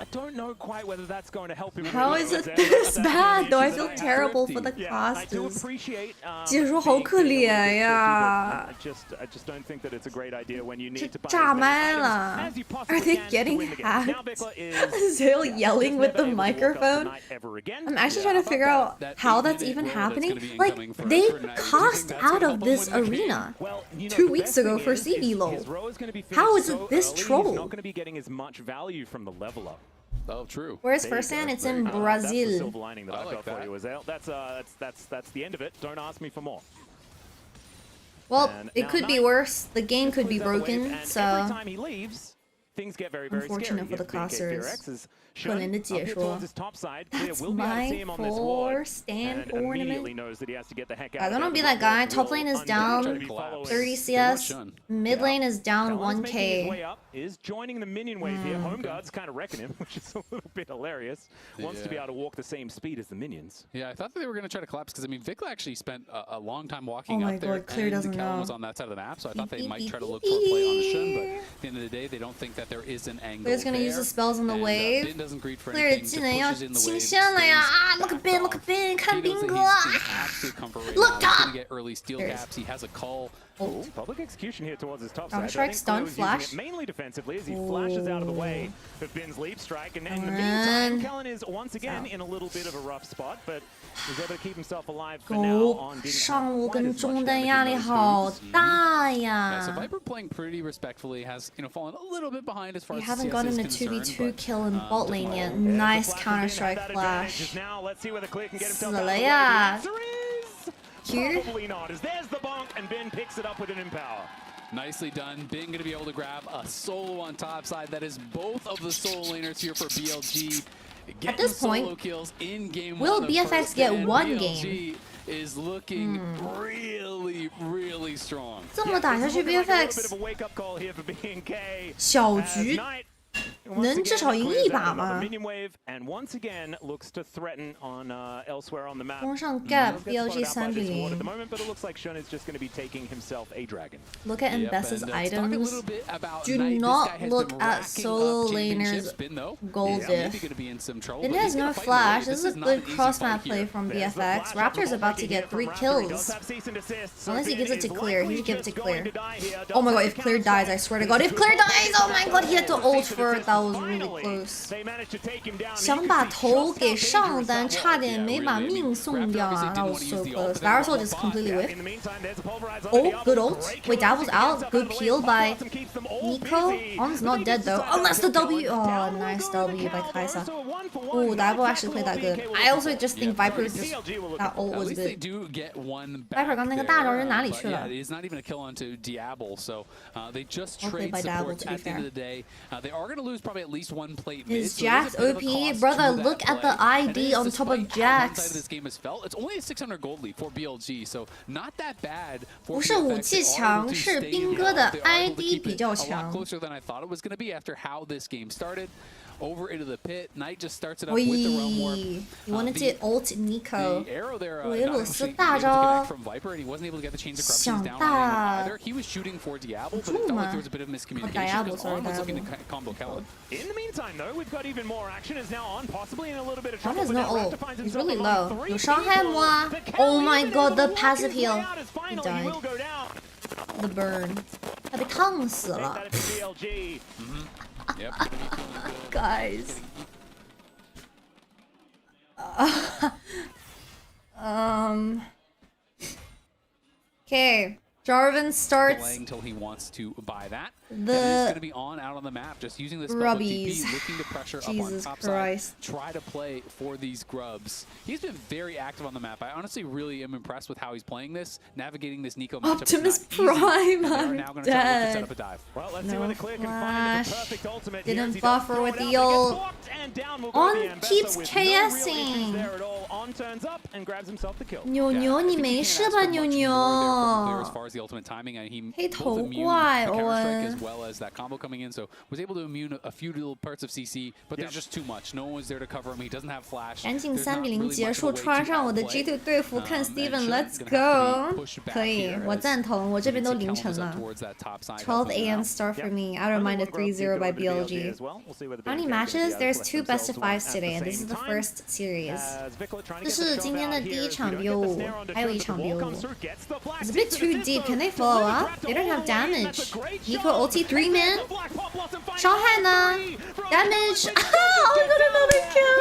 I don't know quite whether that's going to help him. How is it this bad though? I feel terrible for the I do casters. appreciate 解说好可怜呀 I just don't think that it's a great idea when you need to buy 炸 as many 麦 items 了 as you Are possibly they can to getting win the game. Now hacked? Vikla is Zale yelling with the never able to walk up microphone. tonight ever again. I'm actually trying to figure out how that's even happening. Like, they cast out of this arena Well, you know, 2 the weeks best ago thing for is CBLOL. his row is gonna be How finished is so it this early, he's troll? not going to be getting as much value from the level up. Oh, true. Where's There you first hand? go. It's in That's the Brazil. silver lining that I I've like got for that. you, Azale. That's the end of it. Don't ask me for more. Well, And it now could be Knight worse. The game could be clears out the wave, broken, and every so time he leaves, things get very, very Unfortunate scary. for the Yes, casters. BKFX is 可怜的 shown 解 up here 说 towards his top side. Clear That's will be able to see my him on this ward, first stand and ornament. immediately knows that he has to get the heck out I of don't there. know, be The that guy. ward Top will lane is undoubtedly down be following 30 Good CS. shun. Mid lane is down Talon's making his 1k. way up, is joining the minion wave here. Home Guard's kind of wrecking him, which is a little bit hilarious. Wants to be Yeah. able to walk the same speed as the minions. Yeah, I thought that they were going to try to collapse because, I mean, Vikla actually spent a long time walking Oh my up there. God, Clear and doesn't Kellen know. was on that side of the map, so I thought they Beep, might beep, try to beep, look for a play on the Shun, but beep. at the end of the day, they don't think that there is an angle. Clear's gonna use the spells on the wave. Bin doesn't greed for Clear anything. 技能要 just pushes in the 清 wave, 线了呀 stays 啊 ！Look at backed Bin, look off. at Bin， 看 He 斌 knows that 哥 he's in absolute comfort right Look now. He's going up! to get early steel There's- caps. He has a call. Oh, public execution here towards his top Counter side. I strike, think stun, Cleo was using flash. it mainly defensively as he flashes out of the way of Bin's leap strike. And in the Come meantime, on. Kellen is once again South. in a little bit of a rough spot, but he's able to keep himself alive for now. 狗 On didn't 上 have 路 quite 跟 as much 中单 damage 压 in 力 those 好 boots. 大 Yeah, so 呀 Viper playing pretty respectfully has, fallen a little bit behind as far We as haven't CS gotten is a concerned, 2v2 but, kill in bot lane yet. There's the Nice flash from counter Bin, strike have that flash. advantage. Now let's see whether Clear can get himself死 out of 了 the way.呀 The answer is Q probably not. As there's the bonk, and Bin picks it up with an empower. Nicely done. Bin going to be able to grab a solo on top side. That is both of the solo laners here for BLG. Getting this solo point, kills in game will one of BFX first get stand. one BLG game? is looking really, really strong. 这么打下去 This is looking like a little bit BFX of a wake-up call here for BNK. 小 As 局 Knight 能至少赢一把吗？ Minion wave and once again looks to threaten on elsewhere on the map. 攻上 gap Gets spotted BLG out 3 by 比 this ward at the 0 moment, but it looks like Shun is just going to be taking himself a dragon. Look at Yep, Embessa's and, let's talk a items. little bit about Do Knight. This not guy has look been at racking solo up championships. laners Bin, though, gold is maybe diff. going to be in some trouble. Bin but has he's gonna no fight flash. the wave. This is a not good an easy cross fight map play here. from There's the BFX. flash. Raptor's Double about to taking get here 3 from Raptor. He does kills. have cease and desist, so Unless he Bin gives it to is Clear. He likely should give it to just Clear. going to die here. Oh my god, Does if Clear have dies, I swear to god. If Clear dies, oh my god, he had to ult for it. That was really Finally, close. they managed to take him down. 想把头给上单，差点没把命送掉啊！ That was so close. Dinosaur just completely whiffed. In the meantime, there's a pulverizer Oh, on the good outside. ult. Great Wait, kill. Dabble's out. Himself Good out of the way. peel by Bottom keeps them all Nico. busy. On's not They dead though. decide Unless the to kill W. him. Oh, Down nice will go the W by Cal, Kaisa. so a 1-for-1. Oh, Not Dabble exactly actually played that what good. BNK will I look also for. just think Viper just CLG will look that ult At was least they good. do get one Viper back 刚那个 there, 大招人哪里 but 去 yeah, 了？ it is not even a kill onto Diablo, so they just Well played trade by Dabble, supports to be at the end fair. of the day. They are going to lose probably at least one plate mid. Is so there Jax a bit of a OP? cost Brother, to that look at play. the And it ID is on top of despite how one side Jax. of this game has felt. It's only a 600 gold lead for BLG, so not that bad for 不是 BFX. 武器 They are able 强， to 是 stay 斌 in 哥 the 的 game. They are able to ID keep 比 it 较 a lot 强。 closer than I thought it was going to be after how this game started. Over into the pit. Knight just starts it up with the realm warp. Oi, you wanted to ult Nico. The arrow there, 维 not 鲁斯 actually 大 able to 招 connect from Viper, and he wasn't able to get the chains of corruptions 想 down 大 either. He was shooting for Diablo, but it 住 felt 吗 like there was a bit of miscommunication. Diablo, because sorry, On was looking to Diablo. combo Kellen. In the meantime, though, we've got even more action. Is now on, possibly in a little bit of On trouble. has but no now Raptor ult. finds He's himself really among low. 3 有伤害 people. 吗 The Oh Cal my even god, able the to walk passive his way heal. out as He finally died. will go down. The burn. 他被烫死 Take 了 that if it's BLG. Yep. guys. Okay, Jarvan starts. Delaying until he wants to buy that. The and he's going to be on out on the map, just using this bubble Grubbies. TP, looking to pressure up on Jesus top Christ. side, try to play for these grubs. He's been very active on the map. I honestly really am impressed with how he's playing this, navigating this Nico matchup. Optimus is not easy, Prime, and they are I'm now going to try to look to set dead. up a dive. Well, let's see No whether Clear can find the flash. perfect ultimate Didn't here as he buffer does throw with it the out, but gets ult. blocked, and down will go On the Ambessa keeps with no real issues KSing. there at all. On turns up and grabs himself the kill. 牛牛，你没事吧，牛牛？ the ultimate timing, and he 黑 both 头 immune 怪 the counter strike 哦 as well as that combo coming in, so was able to immune a few little parts of CC, but there's just too much. No one was there to cover him. He doesn't have flash. 赶紧 There's not 3比0 really 结 much 束， of a way 穿 to 上我的 outplay. G2 队服，看 And Steven Shen's Let's gonna have to be go， pushed back 可以， here 我 as 赞同，我这边都 you 凌 can see 晨 Calvin's up 了。 towards that top side, 12 helping him a.m. out. start for me. I don't mind a 3-0 by BLG. How many matches? There's 2 best of 5s today, and this is the first series. 这是今天的第一场 BO5，还有一场 BO5。It's a bit too deep. Can they follow up? They don't have damage. Nico ulti 3-man. 伤害呢 ？Damage. Oh, I got another kill,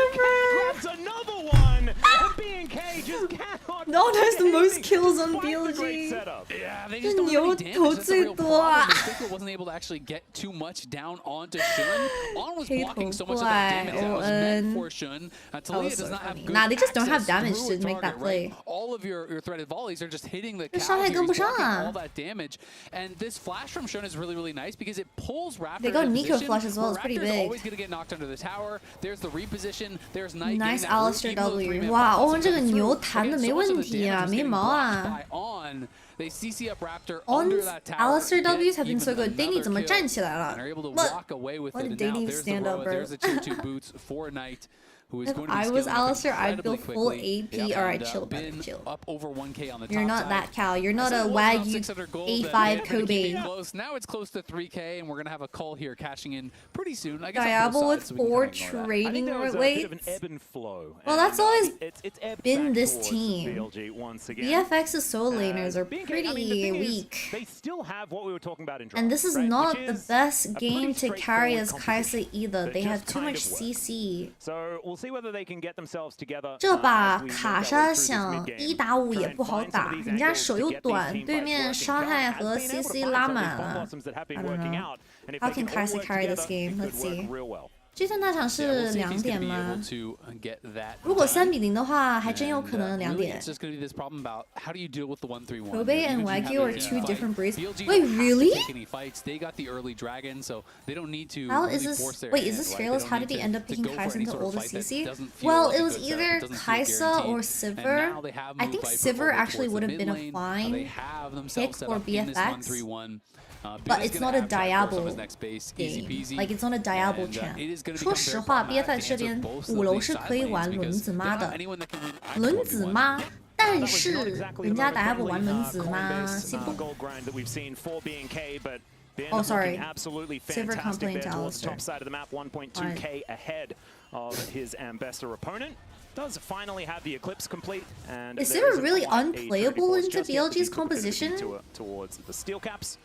No, there's the most kills on BLG. Yeah, they just don't have any damage. That's the real problem. Vickle wasn't able to actually get too much down onto Shun. On was blocking so much of that damage that was meant for Shun. Talia does not have good Nah, they just don't have access damage through to a make that target, play. right? All of your threaded volleys are just hitting the 这 cow 伤害 here. 跟不 He's 上 blocking 啊 all that damage. And this flash from Shun is really, really nice because it pulls Raptor They got in a Nico position flash as well, where it's pretty Raptor's big. always going to get knocked under the tower. There's the reposition. There's Knight Nice getting that root, Alistair even though the W. three-man 哇， box 欧文这个 comes 牛 through. 弹的 Again, 没 so much of 问 the 题 damage 啊， is 没 getting 毛 blocked 啊。 by On. They CC up Raptor On under that tower. Alistair get W's have been even so good. Danny another 怎么 kill, 站起来了 and are able to ？What? walk away with What it. did And now Danny there's the stand up, Roa, bro? there's the tier 2 boots for Knight, who is If going to be I was scaling up Alistair, I'd go incredibly full quickly. AP or I'd And, chill, been chill. up over 1K on the You're top not side. that cow. You're not I a said it was around Wagyu 600 gold, A5 and they're Kobe. keeping close. Now it's close to 3K, and we're going to have a call here cashing in pretty soon. I guess on Diablo both with sides, so we can 4 kinda ignore that. trading there was a bit weights. of an ebb and flow. Well, that's always it's ebbed been back this towards team. BLG once again. BFX's solo laners are BNK, pretty I mean, the thing is, weak. they still have what we were talking about in And this is draft, right? not Which the is best a game pretty to carry as straightforward Kaisa competition either. that They just have too kind much of works. CC. So we'll see whether they can get themselves together. 这把 as we make 卡 our way 莎 through this 想 mid-game. 1打5 Try 也 and 不好 find some 打， of these 人家 angles 手 to 又 get these 短， team 对 fights 面 working. 伤害 Cal has 和 been able to CC find 拉 some of these 满 bomb 了。 blossoms that have been I don't working know. out. And if How they can all Kaisa work carry this together, game? it could Let's work see. real well. 这场那场 Yeah, 是 we'll see if 2 he's 点 gonna be 吗 able？ to get that 如果 done. 3比0的话，还真有可能 And, 2 really, 点 it's。just going to be this problem about how do you deal with the 1-3-1. Kobe Even and if you have Wagyu are a 2 fight, different breeds. BLG Wait, don't have to really? take any fights. They got the early dragon, so they don't need to How really is this? force their Wait, hand, is this right? They fearless? don't How need did he to- end up to picking go for Kaisa any into sort of older fight that CC? doesn't feel Well, like it a was good setup, either doesn't feel Kaisa guaranteed. or And Sivir. now they have I moved think Viper Sivir over actually towards would the have been a mid lane. fine They have themselves pick set for up in this BFX. 1-3-1. But Bid is it's gonna not a have try to force on Diablo his next base, easy game. peasy. Like it's not a Diablo And, champ. it is gonna 说 become 实 very 话 problematic to ，BFX 这 answer 边 both of 5楼 these 是 side 可以 lanes 玩轮 because 子 they 妈 don't have 的， anyone that can win either 轮子 1v1. 妈。但 That was not 是 exactly 人 the 家 most Diablo friendly, 玩轮子吗？ coin-based, 西部 gold grind that we've seen for BNK, but Ben Oh, sorry. looking absolutely Sivir fantastic complaining there to towards the Alistair. top side of the map, 1.2k ahead of his Ambassador opponent. Does finally have the Eclipse complete, and Is there Sivir isn't really quite a unplayable 34 into just yet, but BLG's he put a bit of a composition? detour towards the steel caps.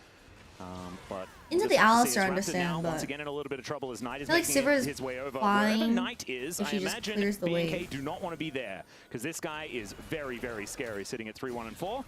But Into we'll the just have to Alistair, see as I Raptor understand, now, once but again in a little bit of trouble as Knight is I feel like making Sivir is his way over. fine Wherever Knight is, if I she just imagine clears the way. BNK do not want to be there because this guy is very, very scary, sitting at 3-1 and 4.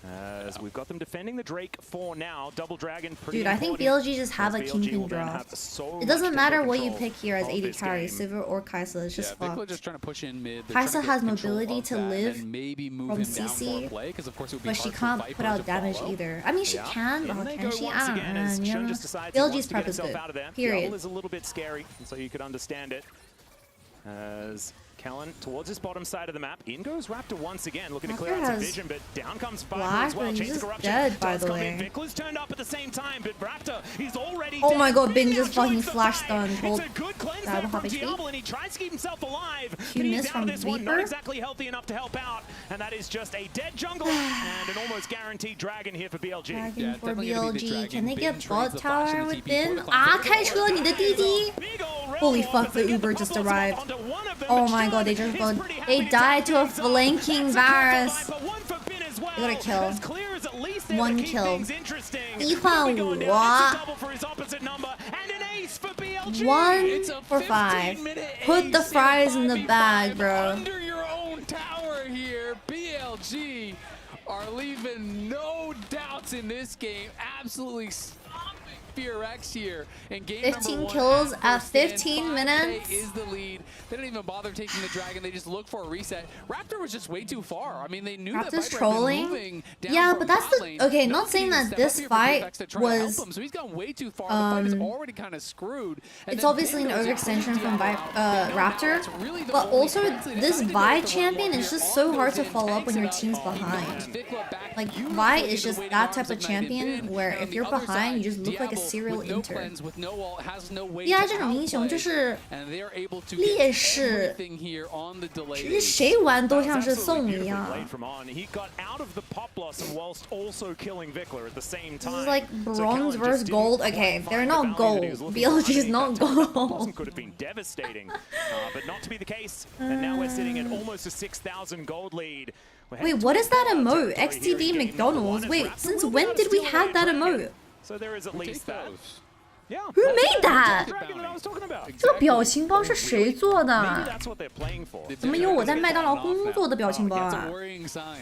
As we've got them defending the Drake for now. Double Dragon, pretty Dude, I think important, BLG just have a as BLG kingpin will then draft. have so It doesn't much matter tempo what you control pick here as of 80 this carry, game. Sivir or Kaisa. It's just Yeah, Vickler fucked. just trying to push in mid. They're Kaisa trying to get has control mobility of to that live and maybe move from him down CC, for play, because of course it would be but she hard for can't Viper put out to damage follow. either. I mean, she Yeah. can, In but they can go she? once I again don't as know. Shun Yeah. just decides he wants BLG's to get prep is himself good. out of there. Period. Diablo is a little bit scary, and so you could understand it. As Kellen towards his bottom side of the map. In goes Raptor once again, looking to clear Raptor out some has vision, but down comes Viper Black, as well. but he's Chains of just Corruption dead, by does the come in. way. Vickler's turned up at the same time, but Raptor, he's already Oh dead. my god, Bing now just fucking joins the flash fight. stunned. Hold. It's a good cleanse Diablo there from half HP. Diablo, and he tries to keep himself alive. But Q he's miss out from of this one, not Reaper. exactly healthy enough to help out. And that is just a dead jungler and an almost guaranteed dragon here for BLG. Dragon Yeah, for definitely gonna be the BLG. dragon. Can they Bin get trades bot the flash tower and the with TP Bin? for the Ah, cleanse. 开车你的弟弟 Holy fuck, the Uber just arrived. Oh my god, they just both. They died to a flanking Varus. They got a kill. One kill. 一换5. 1 for 5. Put the fries in the bag, bro. Under your own tower here, BLG are leaving no doubts in this game. Absolutely stomping KFRX here in game 15 number 1 kills at first stand. 15 5K minutes. is the lead. They didn't even bother taking the dragon. They just looked for a reset. Raptor was just way too far. I mean, they knew that Raptor's Viper trolling. had been moving down Yeah, from but that's bot the lane. okay. No Not one saying can even that step up this here for fight BFX to try to help was. him, so he's gone way too far. The fight is already kind of screwed. And It's then obviously an Big goes out overextension with from Diablo. Raptor, That's really the but only also defense they this decided to go Vi with the champion one is here. just so On hard goes to in, follow up when your takes it team's out. behind. Vikla back Like beautifully Vi into is the just waiting that arms type of Night and champion Bin. where And if the you're other behind, you side, just look like a Diablo serial with no inter. cleanse, with no ult, has no way 第二 to 这种英雄就 outplay. 是 And they are able to 劣 get 势， everything here on the delay. 就是谁玩都像是 Absolutely 送一 beautifully 样。 played from On. He got out of the pop blossom whilst also killing Vikla at the same This time. is like So bronze Callan versus just gold. didn't Okay, quite they're find the not value that he was gold. looking for. BLG is Underneath not that top gold. blossom could have been devastating, but not to be the case. And now we're sitting at almost a 6,000 gold lead. Wait, what is that emote? XTD McDonald's. Wait, since when did we have that emote? So there is at least that. Yeah. Who made that? Dragon that I was talking about. 这个表情包是谁做 Maybe 的？ that's what they're playing for. 怎么有我在麦当劳工作的表情包 That's 啊 a worrying sign.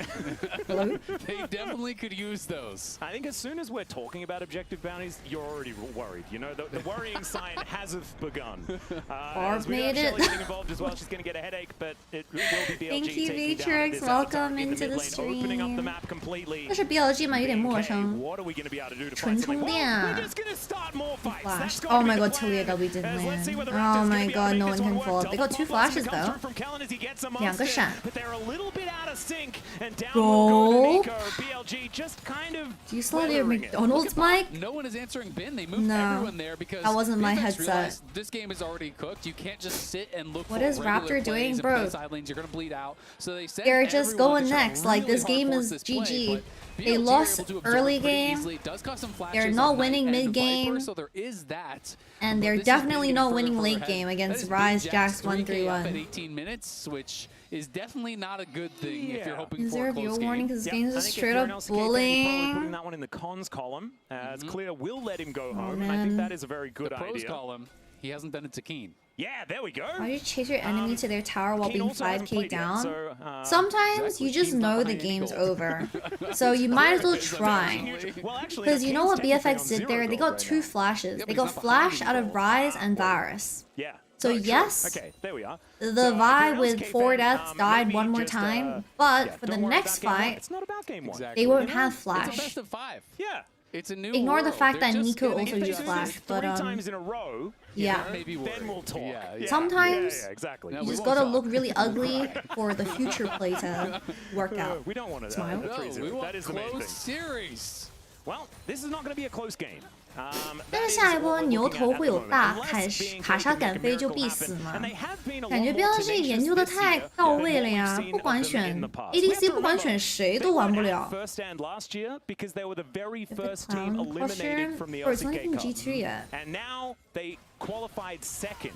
Hello? They definitely could use those. I think as soon as we're talking about objective bounties, you're already worried. You know, the worrying sign has begun. Barb As we have made it. Shelly getting involved as well. She's going to get a headache, but it will be BLG Thank you, taking down Matrix. this Welcome attack in into the mid lane, opening up the stream. map completely. 但是 BLG 嘛有点陌 Okay, 生。 what are we going to be able to do to 纯 fight 充 something? 电 Well, 啊 we're just going to start more fights. Flash. That's Oh gotta my be god, the Talia plan. W didn't As let's see win. whether Oh Raptor's my gonna be able to god, make no this one can work. follow up. They got Double 2 blossom flashes comes though. through from Callan as he gets a 两个 monster, 闪 but they're a little bit out of sync, and down Go. will go to Nico. BLG just kind of Do you saw their weathering it. McDonald's mic? No one is answering Bin. They moved No. everyone there because That wasn't my BFX headset. realized this game is already cooked. You can't just sit and look What for is regular Raptor doing, plays and bro? play side lanes. You're gonna bleed out. So they send They're just everyone going to try next. Like, really this game hard is force this play, GG. but They BLG are lost able to absorb early pretty game. easily. It does cause some flashes They're on not Knight winning and the mid-game. Viper, so there is that. And But they're this is definitely getting not further winning and late further game ahead. against That is Rise Big Jax 3K up at 131. 18 minutes, which is definitely not a good thing if you're Yeah. hoping Is for there a a close viewer game. warning because this Yeah, game I is think just if straight you're up an LCK fan, you're probably putting bullying? that one in the cons column, as Mhm. Clear will let him go home, and I man. think that is a very good The pros idea. column, he hasn't done it to Keen. Yeah, there we go. Why do you chase your enemy to their tower while Keen being also hasn't 5k played yet, down? so, Sometimes you just Keen's not know the behind any game's gold. over. So you might as well try. Well, actually, Because no, you know Keen's what technically BFX on did 0 there? They gold got right 2 now. flashes. Yeah, They but got he's not behind Flash any out of gold. Rise and Varus. Yeah. So No, true. yes, Okay, there we are. the So, if Vi you're an with LCK 4 fan, deaths died maybe one more just, time, but yeah, for the don't worry next about game one. fight, It's not about game one. Exactly. they won't You know, have It's a Flash. best of 5. Yeah. It's a new Ignore the world. fact They're that just Nico getting also into used this. Flash, but Three times in a row. yeah. Maybe Then worried. we'll talk. Yeah. Sometimes Yeah, exactly. No, you we just won't gotta talk. look really ugly for the future play to work out. We don't want to Smile. No, we want That is the main close thing. series. Well, this is not going to be a close game. 但是下一波牛头会有大卡莎敢飞就必死吗？感觉 BLG 研究的太到位了呀，不管选 ADC， 不管选谁都玩不了。Clown Crusher, or it's not even G2 yet. And now they qualified second.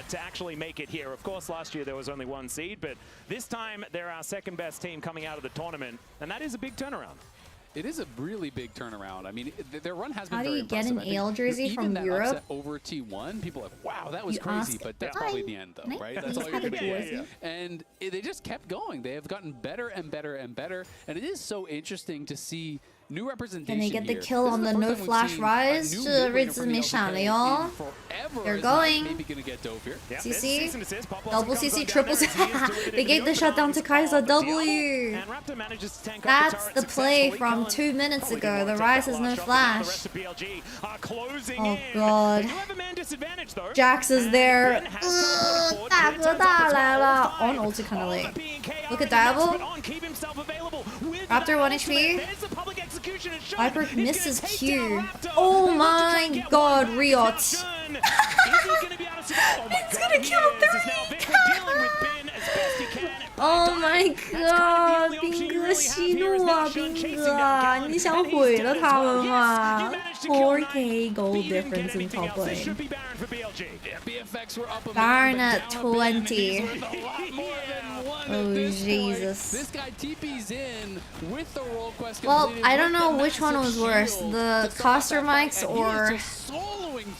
To actually make it here. Of course, last year there was only 1 seed, but this time they're our second best team coming out of the tournament, and that is a big turnaround. It is a really big turnaround. I mean, their run has been How do very you get impressive. an I think AL jersey even from that Europe? upset over T1, people are like, wow, that was You crazy. ask, But that's "Hi, probably the end, though, can I right? That's please all you're have a going to get. jersey?" And they just kept going. They have gotten better and better and better. And it is so interesting to see new representation Can they get the here. kill This on is the first no time we've flash seen rise? a new 这 mid 日 laner 子 from 没 the 闪了 LCK 哟 in forever They're is not going. maybe going to get dove here. Yeah, CC, cease and desist. Pop double Blossom CC, comes on triple down there as he is CC. deleted They in gave the open shutdown arms to Kaiser of Diablo, W. and Raptor manages to tank up That's turret the play successfully. from Cullen 2 minutes probably ago. didn't The want to Rise take has that no last shot, but flash. The rest of BLG are closing Oh in. god. They do have a man disadvantage, though. Jax is And there. Ben has teleported forward. 大 Clear 哥 turns up 大 as 来 well. 了 All ！On five. ulti kinda All late. the B&K Look are at in the mix, Diablo. but On keep himself available with Raptor that 1 ultimate. HP. There's the public execution and shot. Viper He's gonna misses take Q. down Raptor. Oh He'll my try and get god, one back. Riot. Is he gonna be able to survive? Oh my It's god, gonna he kill is. It's now Victor dealing with Ben as best he can. Oh my god，兵哥息怒啊，兵哥啊，你想毁了他们吗？4K gold difference in top lane. BFX were up a Baron man, at but down a bit, and 20. he's worth a lot more than one Oh, at this point. Jesus. This guy TP's in with the role quest Well, completed, I don't with know the which one was massive worse, shield the to start Coster that fight, mics and he is or just soloing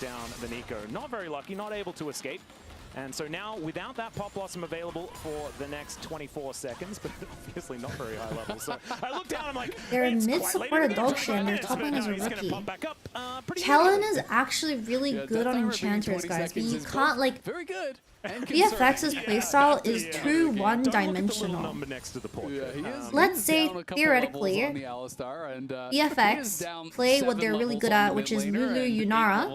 down the Nico. Not very lucky, not able to escape. And so now, without that Pop Blossom available for the next 24 seconds, but obviously not very high level. So I look down, I'm like, They're it's mid quite support late of dog shit, and they're top lane as a he's gonna rookie. pop back up, pretty Kellen easily. is actually really Yeah, good on that timer being enchanters, 20 guys. But seconds you is can't like very good. BFX's playstyle is too one-dimensional. Let's say theoretically, BFX play what they're really good at, which is Lulu Yunara.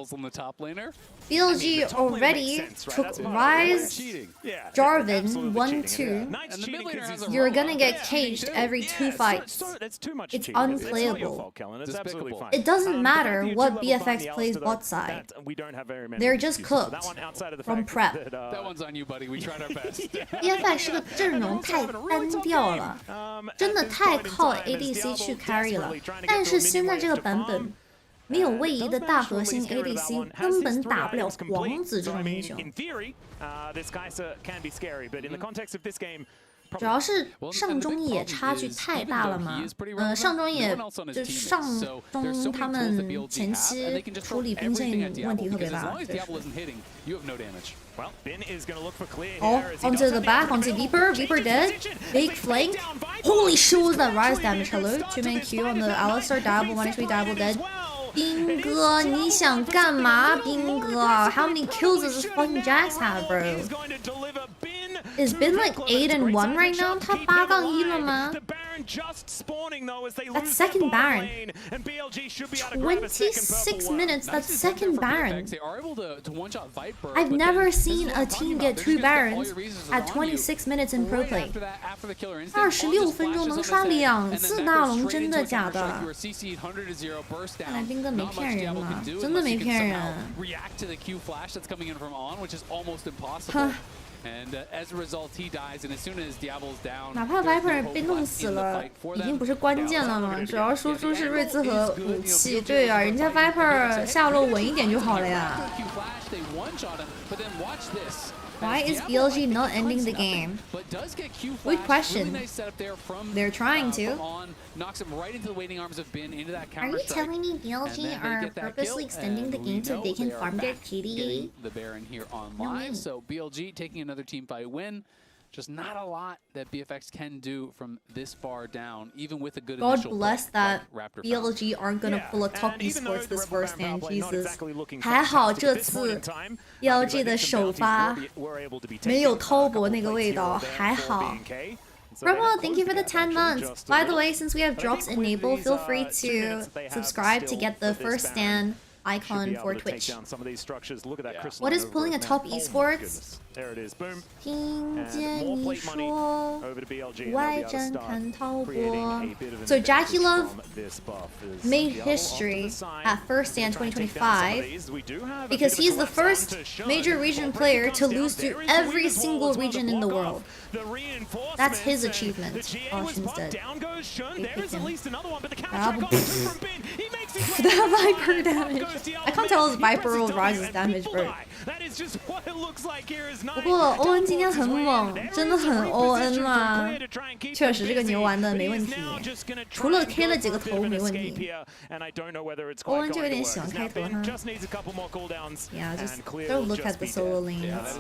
BLG already took Ryze, Jarvan 1-2. You're gonna get caged every 2 fights. It's unplayable. It doesn't matter what BFX plays bot side. They're just cooked from prep. That one's on you, buddy. We tried our best. BFX 这个阵容太单调了，真的太靠 ADC 去 carry 了。但是现在这个版本。没有位移的大核心 ADC 根本打不了王子这种英雄。主要是上中野差距太大了嘛，上中野就上中他们前期处理兵线问题特别大。Oh, onto the back, onto Viper dead. Big flank. Holy shit, was that Ryze damage? Hello, 2-man Q on the Alistar, Diable, 1 HP, Diable dead. 兵哥，你想干嘛？兵哥 ，How many kills does this fucking Jax have, bro? Is Bin like 8-1 right now? 他8-1了吗？ That's second Baron. 26 minutes. That's second Baron. I've never seen a team get 2 Barons at 26 minutes in pro play. 26分钟能刷2次大龙，真的假的？看来兵哥没骗人嘛，真的没骗人。哪怕 Viper 被弄死了，已经不是关键了嘛，主要输出是瑞兹和武器。对啊，人家 Viper 下路稳一点就好了呀。Why is BLG not ending the game? Good question. They're trying to. Are you telling me BLG are purposely extending the game so they can farm their KDA? The Baron here online, so BLG taking another team fight win. Just not a lot that BFX can do from this far down, even with a good God initial bless that BLG aren't gonna pull a top esports this first stand. Jesus. 还好这次 BLG 的首发没有滔博那个味道，还好。Romo, thank you for the 10 months. By the way, since we have drops enabled, feel free to subscribe to get the first stand icon for Twitch. What is pulling a top esports? 听见你说外战看滔博 So Jackie Love made history at First Stand 2025 because he's the first major region player to lose to every single region in the world. That's his achievement. Oh, Shin's dead. That Viper damage. I can't tell if Viper or Ryze's damage, bro. 不过欧恩今天很猛，真的很欧恩嘛。确实这个牛玩的没问题，除了 K 了几个头没问题。欧恩就有点喜欢开头哈。Yeah, just don't look at the solo lanes.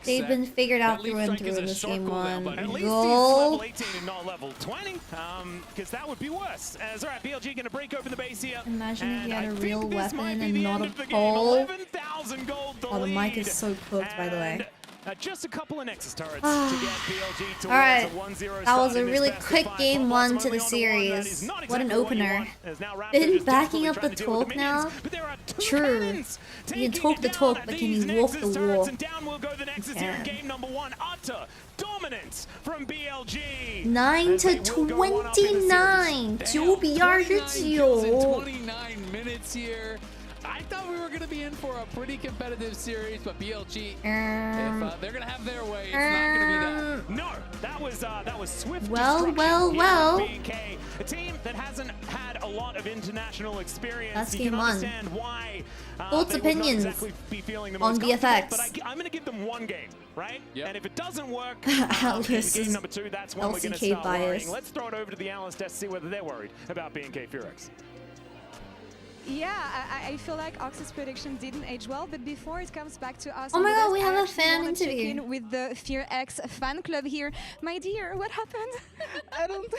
They've been figured out through and through in this game one. Go. Imagine if he had a real weapon and not a pole. Oh, the mic is so cooked, by the way. Just a couple of Nexus turrets to get BLG to Alright, that was a really quick game 1 to the series. What an opener. Been backing up the talk now? True. He can talk the talk, but can he walk the walk? From BLG. 9-29, 9-29. 29 minutes here. I thought we were going to be in for a pretty competitive series, but BLG, if they're going to have their way, it's not going to be that. No, that was swift. Well. BK, a team that hasn't had a lot of international experience. That's you game can 1. Understand why Thoughts, opinions on BFX. But I'm going to give them one game, right? Yep. And if it doesn't work, Atlas game is number 2, that's when we're going to LCK start bias. worrying. Let's throw it over to the analyst to see whether they're worried about BK Furex. Yeah, I feel like Ox's prediction didn't age well, but before it comes back to us, Oh my god, we have I a actually fan wanna check interview. in with the FearX fan club here. My dear, what happened? I don't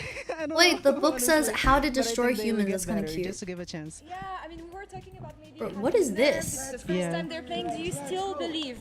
Wait, the know, book says honestly. how to But I destroy think they will humans. get That's kind of better, cute. Just to give a chance. Yeah, I mean, we were talking about maybe... Bro, what is this? The first time they're playing, do you still believe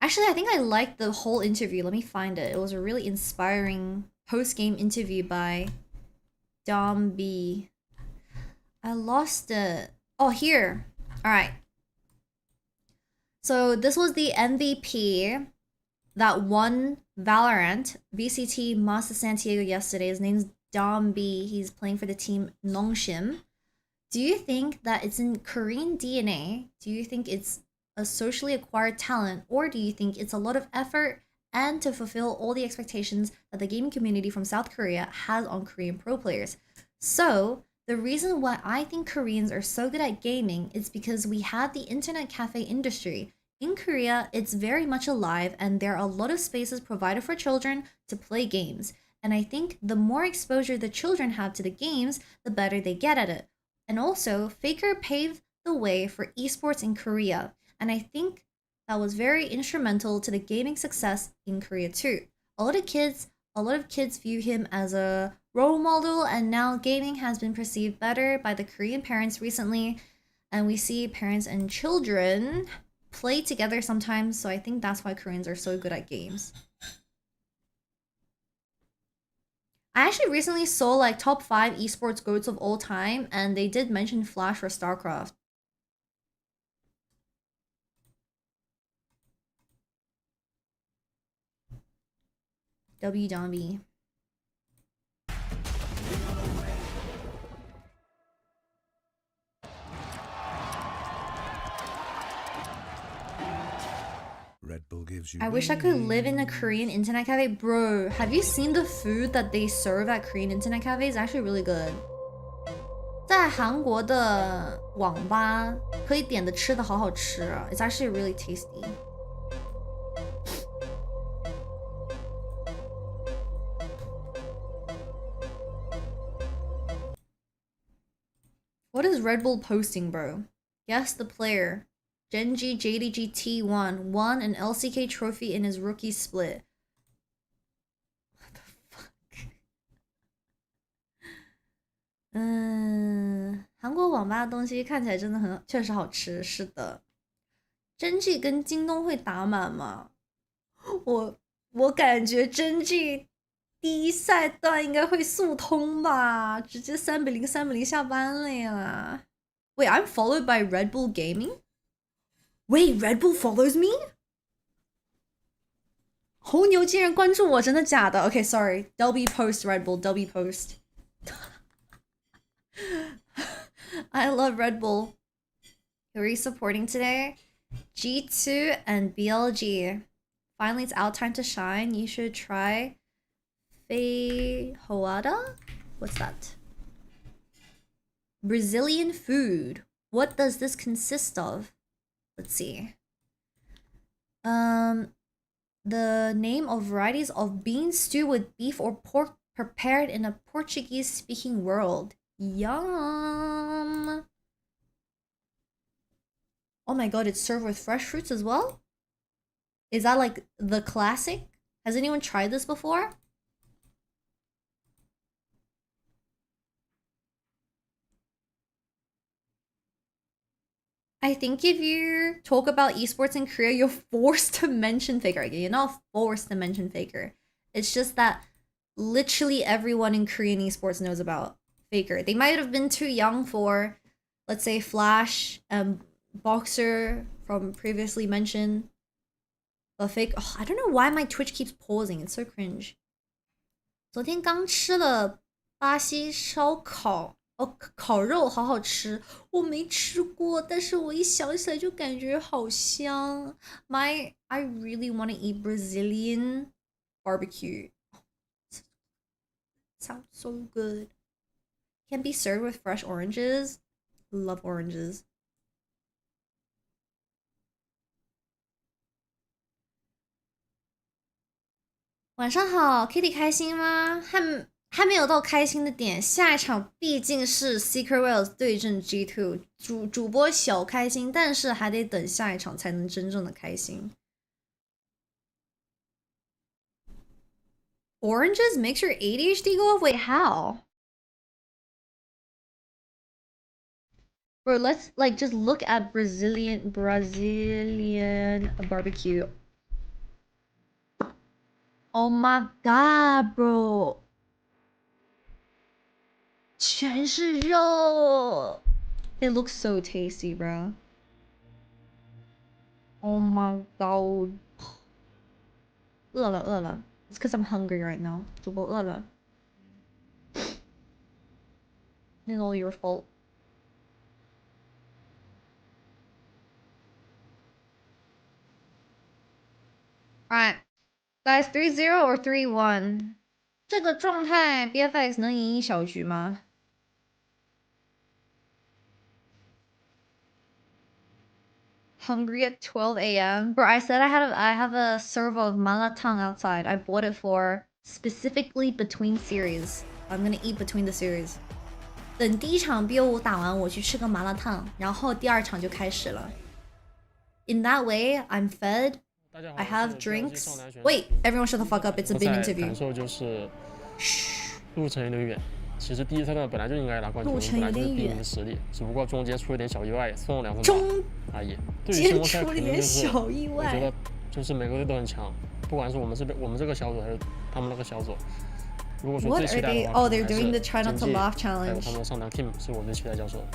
Actually, I think I liked the whole interview. Let me find it. It was a really inspiring post-game interview by Dom B. I lost it. Oh, here. All right. So this was the MVP that won Valorant VCT Master Santiago yesterday. His name's Dombi. He's playing for the team Nongshim. Do you think that it's in Korean DNA? Do you think it's a socially acquired talent? Or do you think it's a lot of effort and to fulfill all the expectations that the gaming community from South Korea has on Korean pro players? So, the reason why I think Koreans are so good at gaming is because we have the internet cafe industry. In Korea, it's very much alive and there are a lot of spaces provided for children to play games. And I think the more exposure the children have to the games, the better they get at it. And also, Faker paved the way for esports in Korea. And I think that was very instrumental to the gaming success in Korea too. A lot of kids view him as a role model, and now gaming has been perceived better by the Korean parents recently. And we see parents and children play together sometimes, so I think that's why Koreans are so good at games. I actually recently saw like top 5 esports goats of all time, and they did mention Flash or StarCraft. W Dombi. Red Bull gives you I wish I could live in a Korean internet cafe. Bro, have you seen the food that they serve at Korean internet cafe? It's actually really good. 在韩国的网吧可以点的吃的好好吃啊. It's actually really tasty. What is Red Bull posting, bro? Guess the player. Genji JDG T1 won an LCK trophy in his rookie split. What the fuck? 韩国网吧的东西看起来真的确实好吃，是的。Genji 跟京东会打满吗？我感觉Genji第一赛段应该会速通吧，直接3-0 3-0下班了呀。Wait, I'm followed by Red Bull Gaming? Wait, Red Bull follows me? 红牛竟然关注我，真的假的 ？Okay, sorry. W post Red Bull, W post. I love Red Bull. Who are you supporting today? G2 and BLG. Finally, it's our time to shine. You should try Feijoada? What's that? Brazilian food. What does this consist of? Let's see. The name of varieties of bean stew with beef or pork prepared in a Portuguese-speaking world. Yum! Oh my god, it's served with fresh fruits as well? Is that like the classic? Has anyone tried this before? I think if you talk about esports in Korea, you're forced to mention Faker. You're not forced to mention Faker. It's just that literally everyone in Korean esports knows about Faker. They might have been too young for, let's say, Flash and Boxer from previously mentioned. But Faker, oh, I don't know why my Twitch keeps pausing. It's so cringe. 昨天刚吃了巴西烧烤。烤肉好好吃，我没吃过，但是我一想起来就感觉好香。I really want to eat Brazilian barbecue. Sounds so good. Can be served with fresh oranges. Love oranges. 晚上好 ，Kitty 开心吗？还没有到开心的点，下一场毕竟是 Secret Wales 对阵 G2，主播小开心，但是还得等下一场才能真正的开心。Oranges makes your ADHD go off? Wait, how? Bro, let's like just look at Brazilian barbecue. Oh my god, bro. 全是肉 It looks so tasty, bro. Oh my god. 饿了。It's because I'm hungry right now. 主播饿了。It's all your fault. Alright, guys, 3-0 or 3-1？ 这个状态 BFX 能赢一小局吗？Hungry at 12 a.m. Bro, I said I have a servo of malatang outside. I bought it for specifically between series. I'm gonna eat between the series. 等第一场 BO5 打完，我去吃个麻辣烫，然后第二场就开始了。In that way, I'm fed. I have drinks. Wait, everyone shut the fuck up. It's a big interview. 感受就是路程有点远。其实第一赛段本来就应该拿冠军，本来就是第一名的实力，只不过中间出了点小意外，送了2分马而已。对于新赛肯定就是我觉得就是每个队都很强，不管是我们这个小组还是他们那个小组。如果说最期待的话，还是经济，还有他们的上场 team 是我最期待交手的，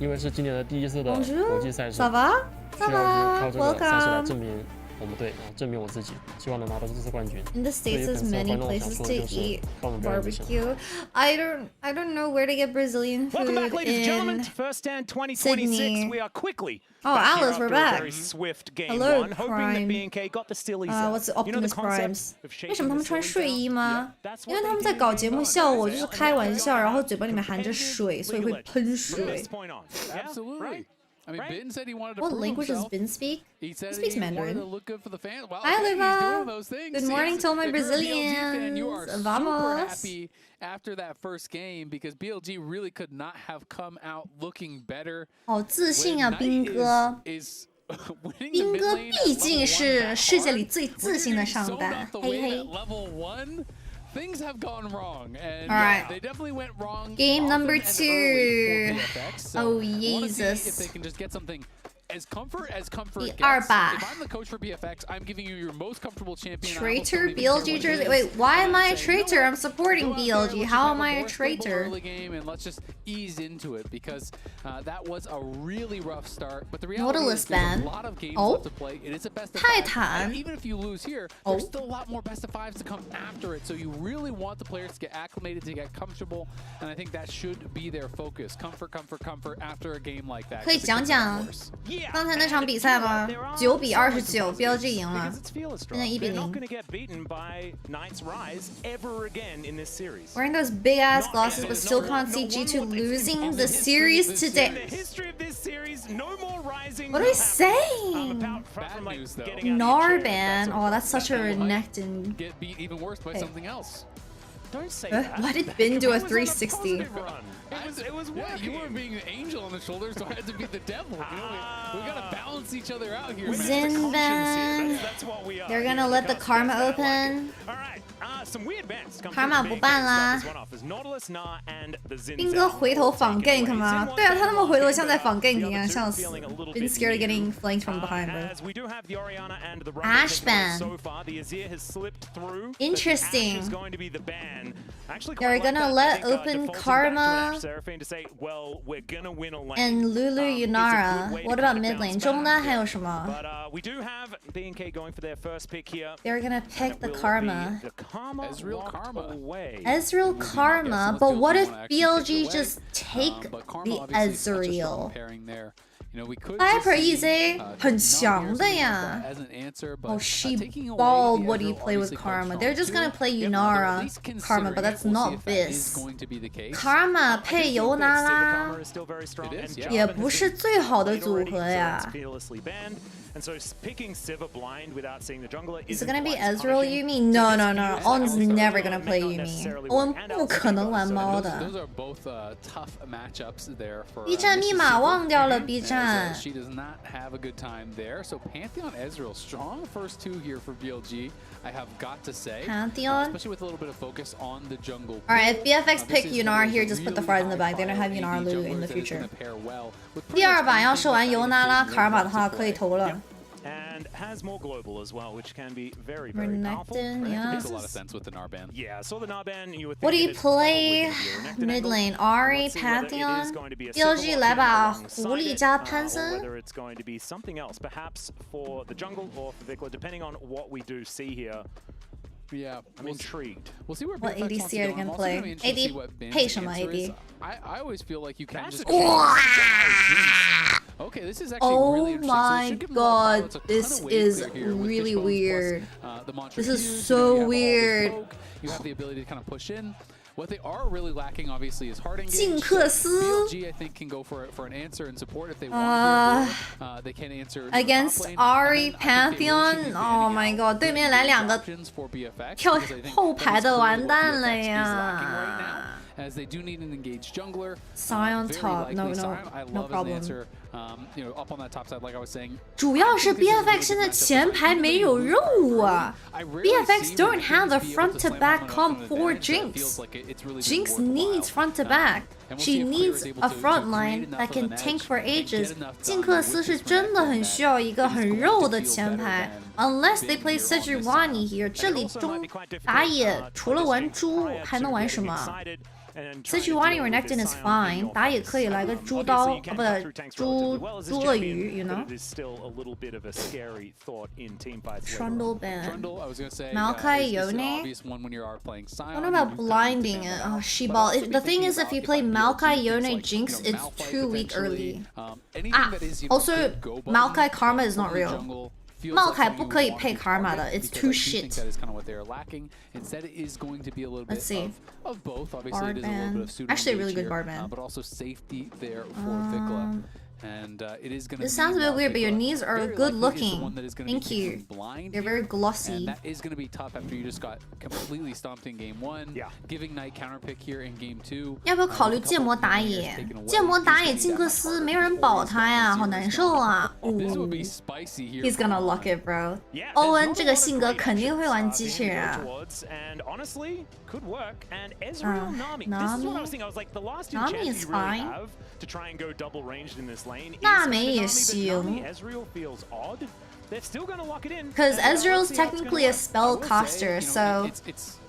因为是今年的第一次的国际赛事，需要靠这个赛事来证明。 我们队，然后证明我自己，希望能拿到这次冠军。In the States, there's many places to eat barbecue. I don't know where to get Brazilian food. Welcome back, ladies and gentlemen. First stand 2026. Sydney. We are quickly. Oh, Alice, we're back. Very swift game Hello, one, hoping that BNK got the Stillies out. What's Optimus Primes? 为什么他们穿睡衣吗？因为他们在搞节目效果，就是开玩笑，然后嘴巴里面含着水，所以会喷水。 Absolutely. I mean, Ben said he wanted to What prove language himself. does Ben speak? He said speaks he Mandarin. wanted to look good for the fans. Well, Hi, he's doing those Liva. things. Good morning to all my If you're a BLG fan, Brazilians. you are super Vamos. happy after that first game because BLG really could not have come out looking better. 好自信啊，兵哥！兵哥毕竟是世界里最自信的上单，嘿嘿。 Things have gone wrong, and Alright. they definitely went wrong. Game number 2. So oh Jesus! If they can just get something as comfort gets. If I'm the coach for BFX, I'm giving you your most comfortable champion. Traitor BLG jersey. Wait, why am I a traitor? I'm supporting BLG. How am I a traitor? Early game, and let's just ease into it because that was a really rough start. But the reality is there's a lot of games left to play. It is a best of 5. And even if you lose here, there's still a lot more best of 5s to come after it. So you really want the players to get acclimated, to get comfortable, and I think that should be their focus. Comfort, comfort, comfort after a game like that. 可以讲讲刚才那场比赛吗？9比29 ，BLG 赢了，现在1比0。Wearing those big ass glasses, but still can't see G2 losing the series today. What are you saying? Bad news, though. Narban. Oh, that's such a Renekton. Get beat even worse by something else. Don't say that. Why did Ben do a 360? It was yeah, you were being an angel on the shoulder, so I had to be the devil. You know, we gotta balance each other out here. Zinban. They're gonna let the karma open. Karma 不办啦。兵哥回头仿 gank 吗？对啊，他那么回头像在仿 gank 一样，笑死。Been scared of getting flanked from behind, bro. Ashban. Interesting. They're gonna let open Karma and Lulu Yunara. What about mid lane? 中单还有什么？ They're gonna pick the Karma. Ezreal Karma, but what if BLG just take the Ezreal? Viper easy 很强的呀。Oh, she balled. What do you play with Karma? They're just gonna play Yunara Karma, but that's not this. Karma 配尤娜拉也不是最好的组合呀。Is it gonna be Ezreal Yuumi? No, no, no. On's never gonna play Yuumi. On 不可能玩猫的。B 站密码忘掉了 B 站。 She does not have a good time there. So Pantheon Ezreal, strong first 2 here for BLG. I have got to say, Pantheon, especially with a little bit of focus on the jungle. All right, if BFX pick Yunara here, just put the fries in the bag. They're gonna have Yunara Lulu in the future. 第2把要是玩尤娜拉卡尔玛的话，可以投了。 And has more global as well, which can be very, Renekton, powerful. yeah. Makes a lot of sense with the Narban. Yeah, I saw the Narban. What do you play? Mid lane, Ahri, Pantheon. BLG 来把狐狸加潘森。 Whether it's going to be something else, perhaps for the jungle or for Vikla, depending on what we do see here. Yeah, I'm intrigued. We'll see where What BFX ADC wants to are go. they gonna I'm also play? gonna be interested to see AD what Ben's pay 什么 answer is. AD? I always feel like you can That's just a go. good Okay, this is actually Oh really interesting. my So it should give him a lot of god, pilots a ton this of wave is clear here with really Fishbones plus, weird. The Monster This is Fuse, so you have all this weird. poke, you have the ability to kind of push in. What they are really lacking, obviously, is hard engage. 剑克斯 BLG, I think, can go for an answer and support if they want. They can answer against Ari Pantheon. Oh my god， 对面来两个跳后排的，完蛋了呀 ！As they do need an engaged jungler. Sion top, no problem. Up on that top side, like I was saying. 主要是 BFX 现在前排没有肉啊 ！BFX don't have a front to back comp for Jinx. Jinx needs front to back. She needs a front line that can tank for ages. 剑克斯是真的很需要一个很肉的前排。Unless they play Sejuani here， 这里中打野除了玩猪还能玩什么？ Sejuani Renekton is fine， 打野可以来个猪刀，不对，猪鳄鱼 ，you know。Trundle ban. Maokai Yone. What about blinding it? Oh, She-Ball. The thing is, if you play Maokai Yone Jinx, it's too weak early. Also, Maokai Karma is not real. 茂凯不可以配 Karma 的 ，it's too shit. Let's see. Bard ban. Actually, a really good Bard ban. This sounds a bit weird, but your knees are good looking. Thank you. They're very glossy. And that is going to be tough after you just got completely stomped in game 1. Yeah. Giving Knight counter pick here in game 2. 要不要考虑剑魔打野？剑魔打野金克斯没有人保他呀，好难受啊。He's gonna lock it, bro. 欧文这个性格肯定会玩机器人啊。Nami is fine. 娜美也行。Because Ezreal's technically a spell caster, so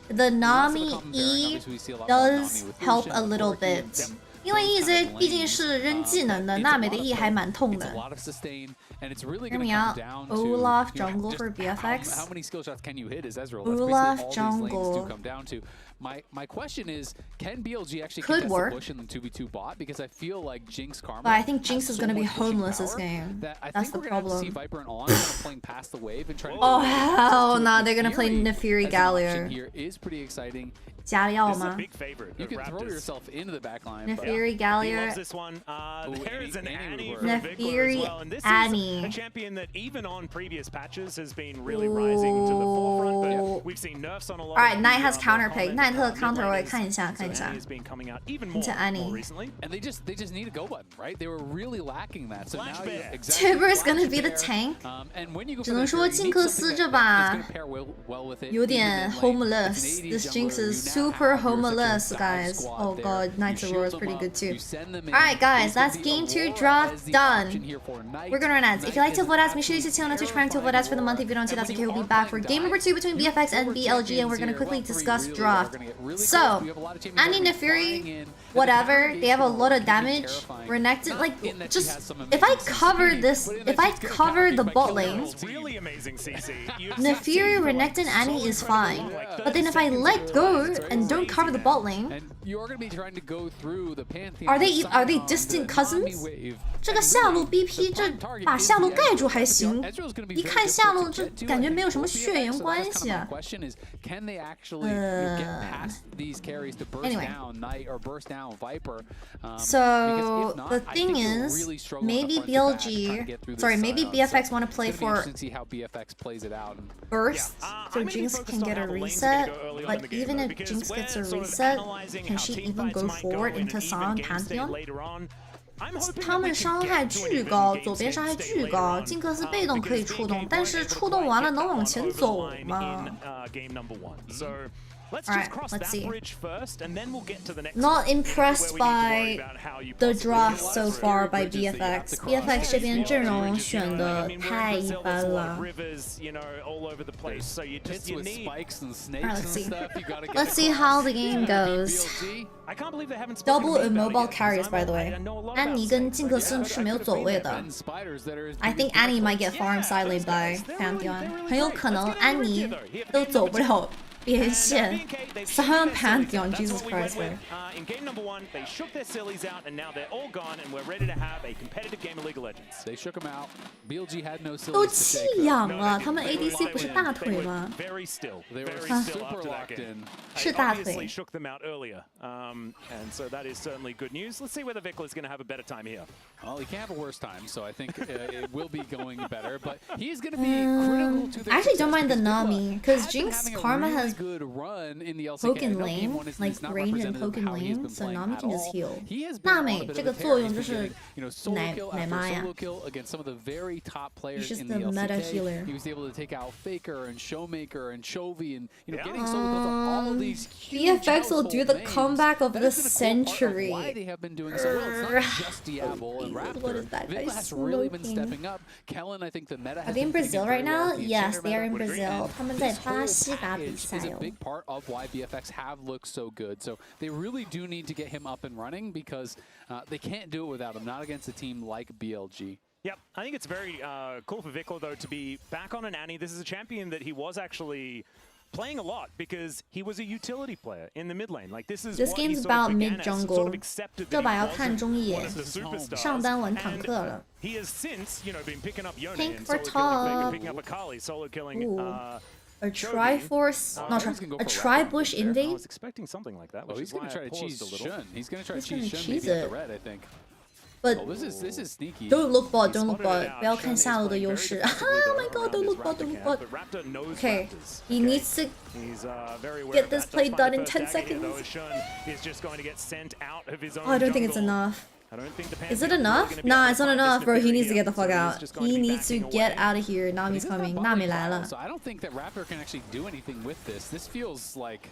the Nami E does help a little bit. 因为 EZ 毕竟是扔技能的，娜美的 E 还蛮痛的。Hear me out. Olaf jungle for BFX. How many skill shots can you hit as Ezreal? Olaf jungle. My question is, can BLG actually could work push in the 2v2 bot? Because I feel like Jinx Karma. But I think Jinx is going to be homeless this game. That's the problem. See Viper and On kind of playing past the wave and trying oh hell no, they're going to play Nefiri Gallier. Here is pretty exciting. 加料吗 You can throw yourself into the backline. Nefiri Gallier. Nefiri Annie. A champion that even on previous patches has been really rising to the forefront, but we've seen nerfs on a lot. Alright, Knight has counter pick. 奈特 counter 我也看一下。into Annie. And they just need a go button, right? They were really lacking that. So now Tiber's gonna be the tank. 只能说金克斯这把有点 homeless. This Jinx is super homeless, guys. Oh god, Knight's Aurora is pretty good too. Alright guys, that's game 2 draft done. We're gonna run ads. If you like to vote ads, make sure you stay tuned on Twitch Prime to vote ads for the month. If you don't see that's okay, we'll be back for game number 2 between BFX and BLG, and we're gonna quickly discuss draft. So, Annie Nefiri, whatever, they have a lot of damage. Renekton, like, just, if I cover this, if I cover the bot lane, Nefiri, Renekton, Annie is fine. But then if I let go and don't cover the bot lane, are they distant cousins? 这个下路 BP 这把下路盖住还行，一看下路这感觉没有什么血缘关系啊。Anyway, so the thing is, maybe BLG, sorry, maybe BFX want to play for burst, so Jinx can get a reset. But even if Jinx gets a reset, can she even go forward into Sion Pantheon? 他们伤害巨高，左边伤害巨高，金克斯被动可以触动，但是触动完了能往前走吗？ Alright, let's see. Not impressed by the draft so far by BFX. BFX 这边阵容选的太一般了。Let's see how the game goes. Double immobile carries, by the way. 安妮跟金克斯是没有走位的。I think Annie might get farm side lane by Pantheon. 很有可能安妮都走不了边线 Silent Pantheon, Jesus Christ, man. In game number 1, they shook their sillies out, and now they're all gone, and we're ready to have a competitive game of League of Legends. They shook them out. BLG had no 都 sillies to 弃 shake them. 养了，他们 ADC 不是大腿吗？ Very still. They were Very still super after that locked game. in. 是 I 大 obviously 腿。 shook them out earlier, and so that is certainly good news. Let's see whether Vikla is going to have a better time here. Well, he can't have a worse time, so I think it will be going better. But he's going to be critical to their I actually don't mind the success Nami, because Jinx Karma has good run in the LCK. poke and lane, like range and poke and lane, so Nami can just heal. 娜美这个作用就是奶妈呀。 solo kill against some of the very top players He's just in the the meta LCK. healer. He was able to take out Faker and Showmaker and Chovy and getting solo kills on all of these huge BFX will do the names. comeback of That the has been a cool part of century. why they have been doing so well. It's not just Diablo and Raptor. What is that guy Vikla has really been smoking? stepping up. Kellen, I think the meta Are has they in been fitting Brazil very right well now? with the Yes, Enchanter they are in meta. Brazil. 他们在巴西打比 This 赛 is a 哦。 big part of why BFX have looked so good. So they really do need to get him up and running because they can't do it without him, not against a team like BLG. Yep, I think it's very cool for Vikla, though, to be back on an Annie. This is a champion that he was actually playing a lot because he was a utility player in the mid lane. Like this is This what he game's sort of about began mid as, jungle. sort of accepted 这 that 把 he 要看 wasn't 中野 one of the superstars. 上单玩坦 And 克了。 he has since, been picking up Yone Pink and for solo killing Faker, top. picking up Akali, solo killing. Ooh. A Chovy. Triforce, not a Tri-Bush I invade. was expecting something like that. Oh, Which he's is going why to try I to cheese paused a little. Shun. He's going to try to He's gonna cheese Shun cheese maybe at it. the red, I think. But Oh, this is sneaky. don't look bot, don't look Spotted it bot. out. 不要看 Shun is 下路的 playing 优 very 势。 defensively, Oh though, my god, around don't his look bot, Raptor don't look camp, bot. but Raptor knows Okay, Raptors. he needs to He's very aware get of this that. play Does find done the in first 10 dagger here, though, seconds. as Shun is just going to get sent out of his own Oh, I don't think it's jungle. enough. I don't think the Is it Pantheon's really enough? gonna be Nah, able it's to not find enough, this bro. He defeat needs to here, get the fuck so he's out. just going He to be needs to backing get away. out of here. But Nami's he's in that coming. bottom Nami来 pile, 了。 So I don't think that Raptor can actually do anything with this. This feels like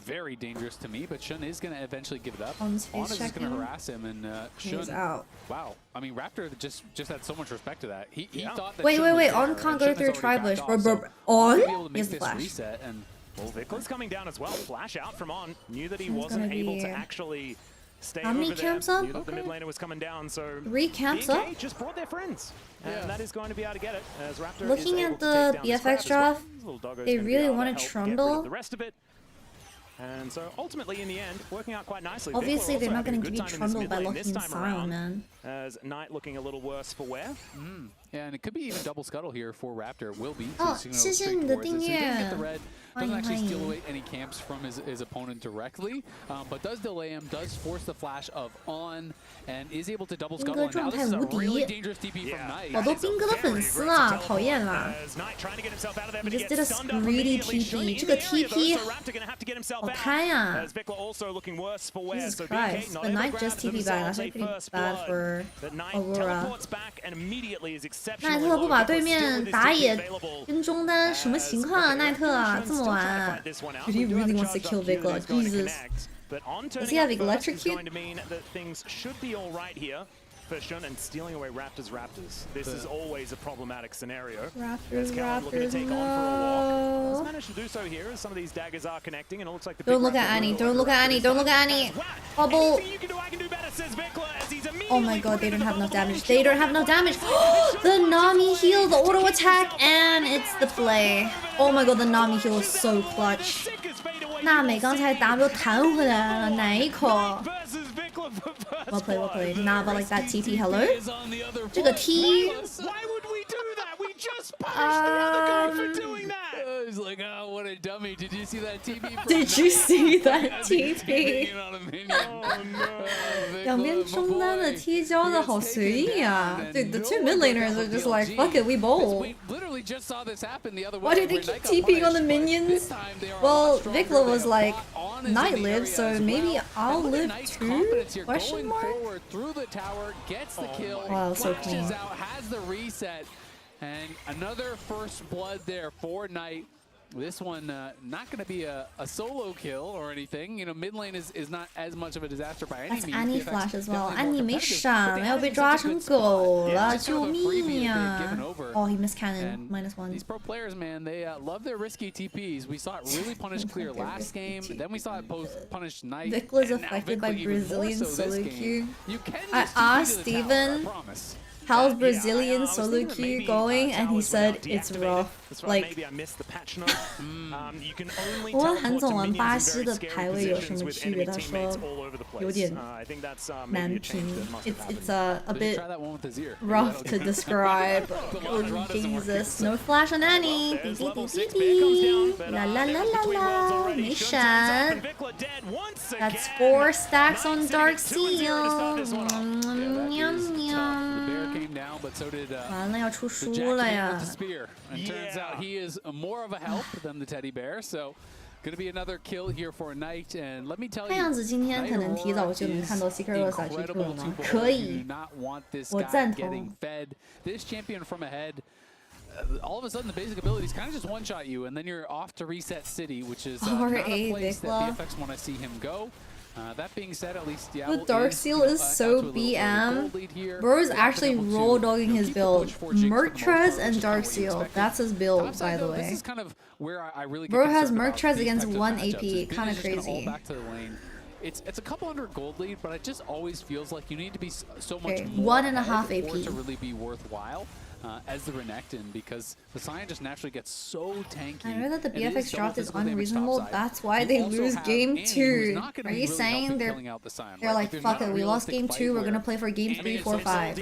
very dangerous to me, but Shun is going to eventually give it up. Honest face Honest is going checking. to harass him, and He's Shun. out. Wow. I mean, Raptor just had so much respect to that. He thought that Wait, Shun wait, was wait. there, On and can't Shun go has through already Tri-Bush. backed Bro, off, bro, so on? he's gonna be able to make Here's the this flash. reset, and Well, Vikla's coming down as well. Flash out from On. Knew that he He's wasn't gonna able be- to actually stay How many over there. camps up? Knew that the Okay. mid laner was coming down, so 3 camps BK up? just brought their friends. Yeah. And that is going to be able to get it as Raptor Looking is at able to the take down this BFX grab as well. draft, This little doggo's they gonna be really able to wanna help get trundle. rid of the rest of it. And so ultimately in the end, working out quite nicely. Obviously, Vikla they're also not having going a to good give you time in this trundled mid by lane locking this time style, around, man. as Knight looking a little worse for wear. Yeah, and it could be even double scuttle here for Raptor. Will be. Oh, So, 谢谢 straight 你的 towards it. 订 So he 阅。 doesn't get the red, 欢迎 doesn't 欢 actually steal 迎。 away any camps from his opponent directly, but does delay him, does force the flash of On, and is able to double 兵 scuttle. 哥 And now 状 this 态 is 无 a really 敌， dangerous TP from Knight. 好多兵哥的粉丝啊，讨厌啦。 As Knight trying to get himself out of there, He but he just gets did a stunned up greedy immediately. Shun TP. in 这个 the area, though, TP so Raptor gonna have to get himself 好 out. 开呀 As Vikla also looking worse for wear. Jesus So Christ, BK not but able to Knight grab just TP back. themselves That's a pretty first bad blood. for But Knight Aurora. teleports back and immediately is 奈 exceptionally 特不 low. 把 Vikla 对 still 面 with his 打 TP 野 available. 跟中单，什么情况啊？奈特啊，这么晚 Did he really wants to kill Vikla? Jesus. But on Does turning he have up first is electrocute? going to mean that things should be all right here for Shun, and stealing away Raptors. This is always a problematic scenario. As Kellen looking to take on for a walk. Has managed to do so here as some of these daggers are connecting, and it looks like the Don't big look at Raptor Annie. will Don't look at Annie. Don't look at Annie. Bubble. Anything you can do, I can do better, says Vikla, as he's Oh immediately my god, put they into don't the have enough bubble. damage. They don't have enough damage. The Nami heal, the auto attack, and it's the play. Oh my god, the Nami heal is so clutch. 娜美刚才 W 弹回来了，哪一口 Versus Vikla for first？Well played, well blood. played. Nah, but like that TP, hello? Is on the other 这个 foot. T Why would we do that? We just punished the other guy for doing that. He's like, oh, what a dummy. Did you see that TP? from Did you Knight? see that Hanging TP? on a minion. Oh no. 两边中单的 T 交的好随意啊！对，the two mid laners are just like fuck it, we bowl. We literally just saw this happen the other way. Why did they where keep Knight got TPing on the punished, but minions? this time they are a Well, lot stronger. Vikla was They like, have On is Knight in the lives, area so as maybe well. I'll And look at live Knight's too? confidence here, Question going mark? forward through the tower, gets the kill, Wow, so flashes clean. out, has the reset, and another first blood there for Knight. This one not going to be a solo kill or anything. You know, mid lane is not as much of a disaster by any That's means. Annie BFX flash as well. definitely more 安妮没 competitive, but 闪， they 要 have 被 it in 抓 such a 成 good spot. 狗 Yeah, 了， it's 救 kind of a freebie 命 that 呀 they've given over. ！Oh, he missed cannon. And -1. these pro players, man, they love their risky TPs. We saw it really punish clear Their last risky game. Then we saw it punish Knight. Vikla's and now affected Vikla by even more Brazilian so this solo game. queue. You can I just TP asked to the tower, I Steven. promise. how's Brazilian solo queue going? And he said it's rough. Like, 我问韩总玩巴西的排位有什么区别？他说有点难评。It's a bit rough to describe. Oh Jesus! No flash on Annie. La la la la la. 没闪。That's 4 stacks on Dark Seal. 完了要出书了呀。 out he is more of a help than the teddy bear, so gonna be another kill here for a night. And let me tell you, 看样子今天可能提早就能看到 Secret Rosa 这个了吗？可以，我赞同。 This champion from ahead. All of a sudden, the basic abilities kind of just one-shot you, and then you're off to reset city, which is not a place that BFX want to see him go. That being said, at least the Dark Seal is so BM. Bro is actually raw dogging his build. Merctrez and Dark Seal. That's his build, by the way. Bro has Merctrez against 1 AP. Kind of crazy. It's a couple hundred gold lead, but it just always feels like you need to be so much more 1.5 AP to really be worthwhile. As the Renekton, because the Cyan just naturally gets so tanky. I know that the BFX draft is unreasonable, that's why they lose game 2. Are you saying they're like, fuck it, we lost game 2, we're gonna play for game 3, 4, 5.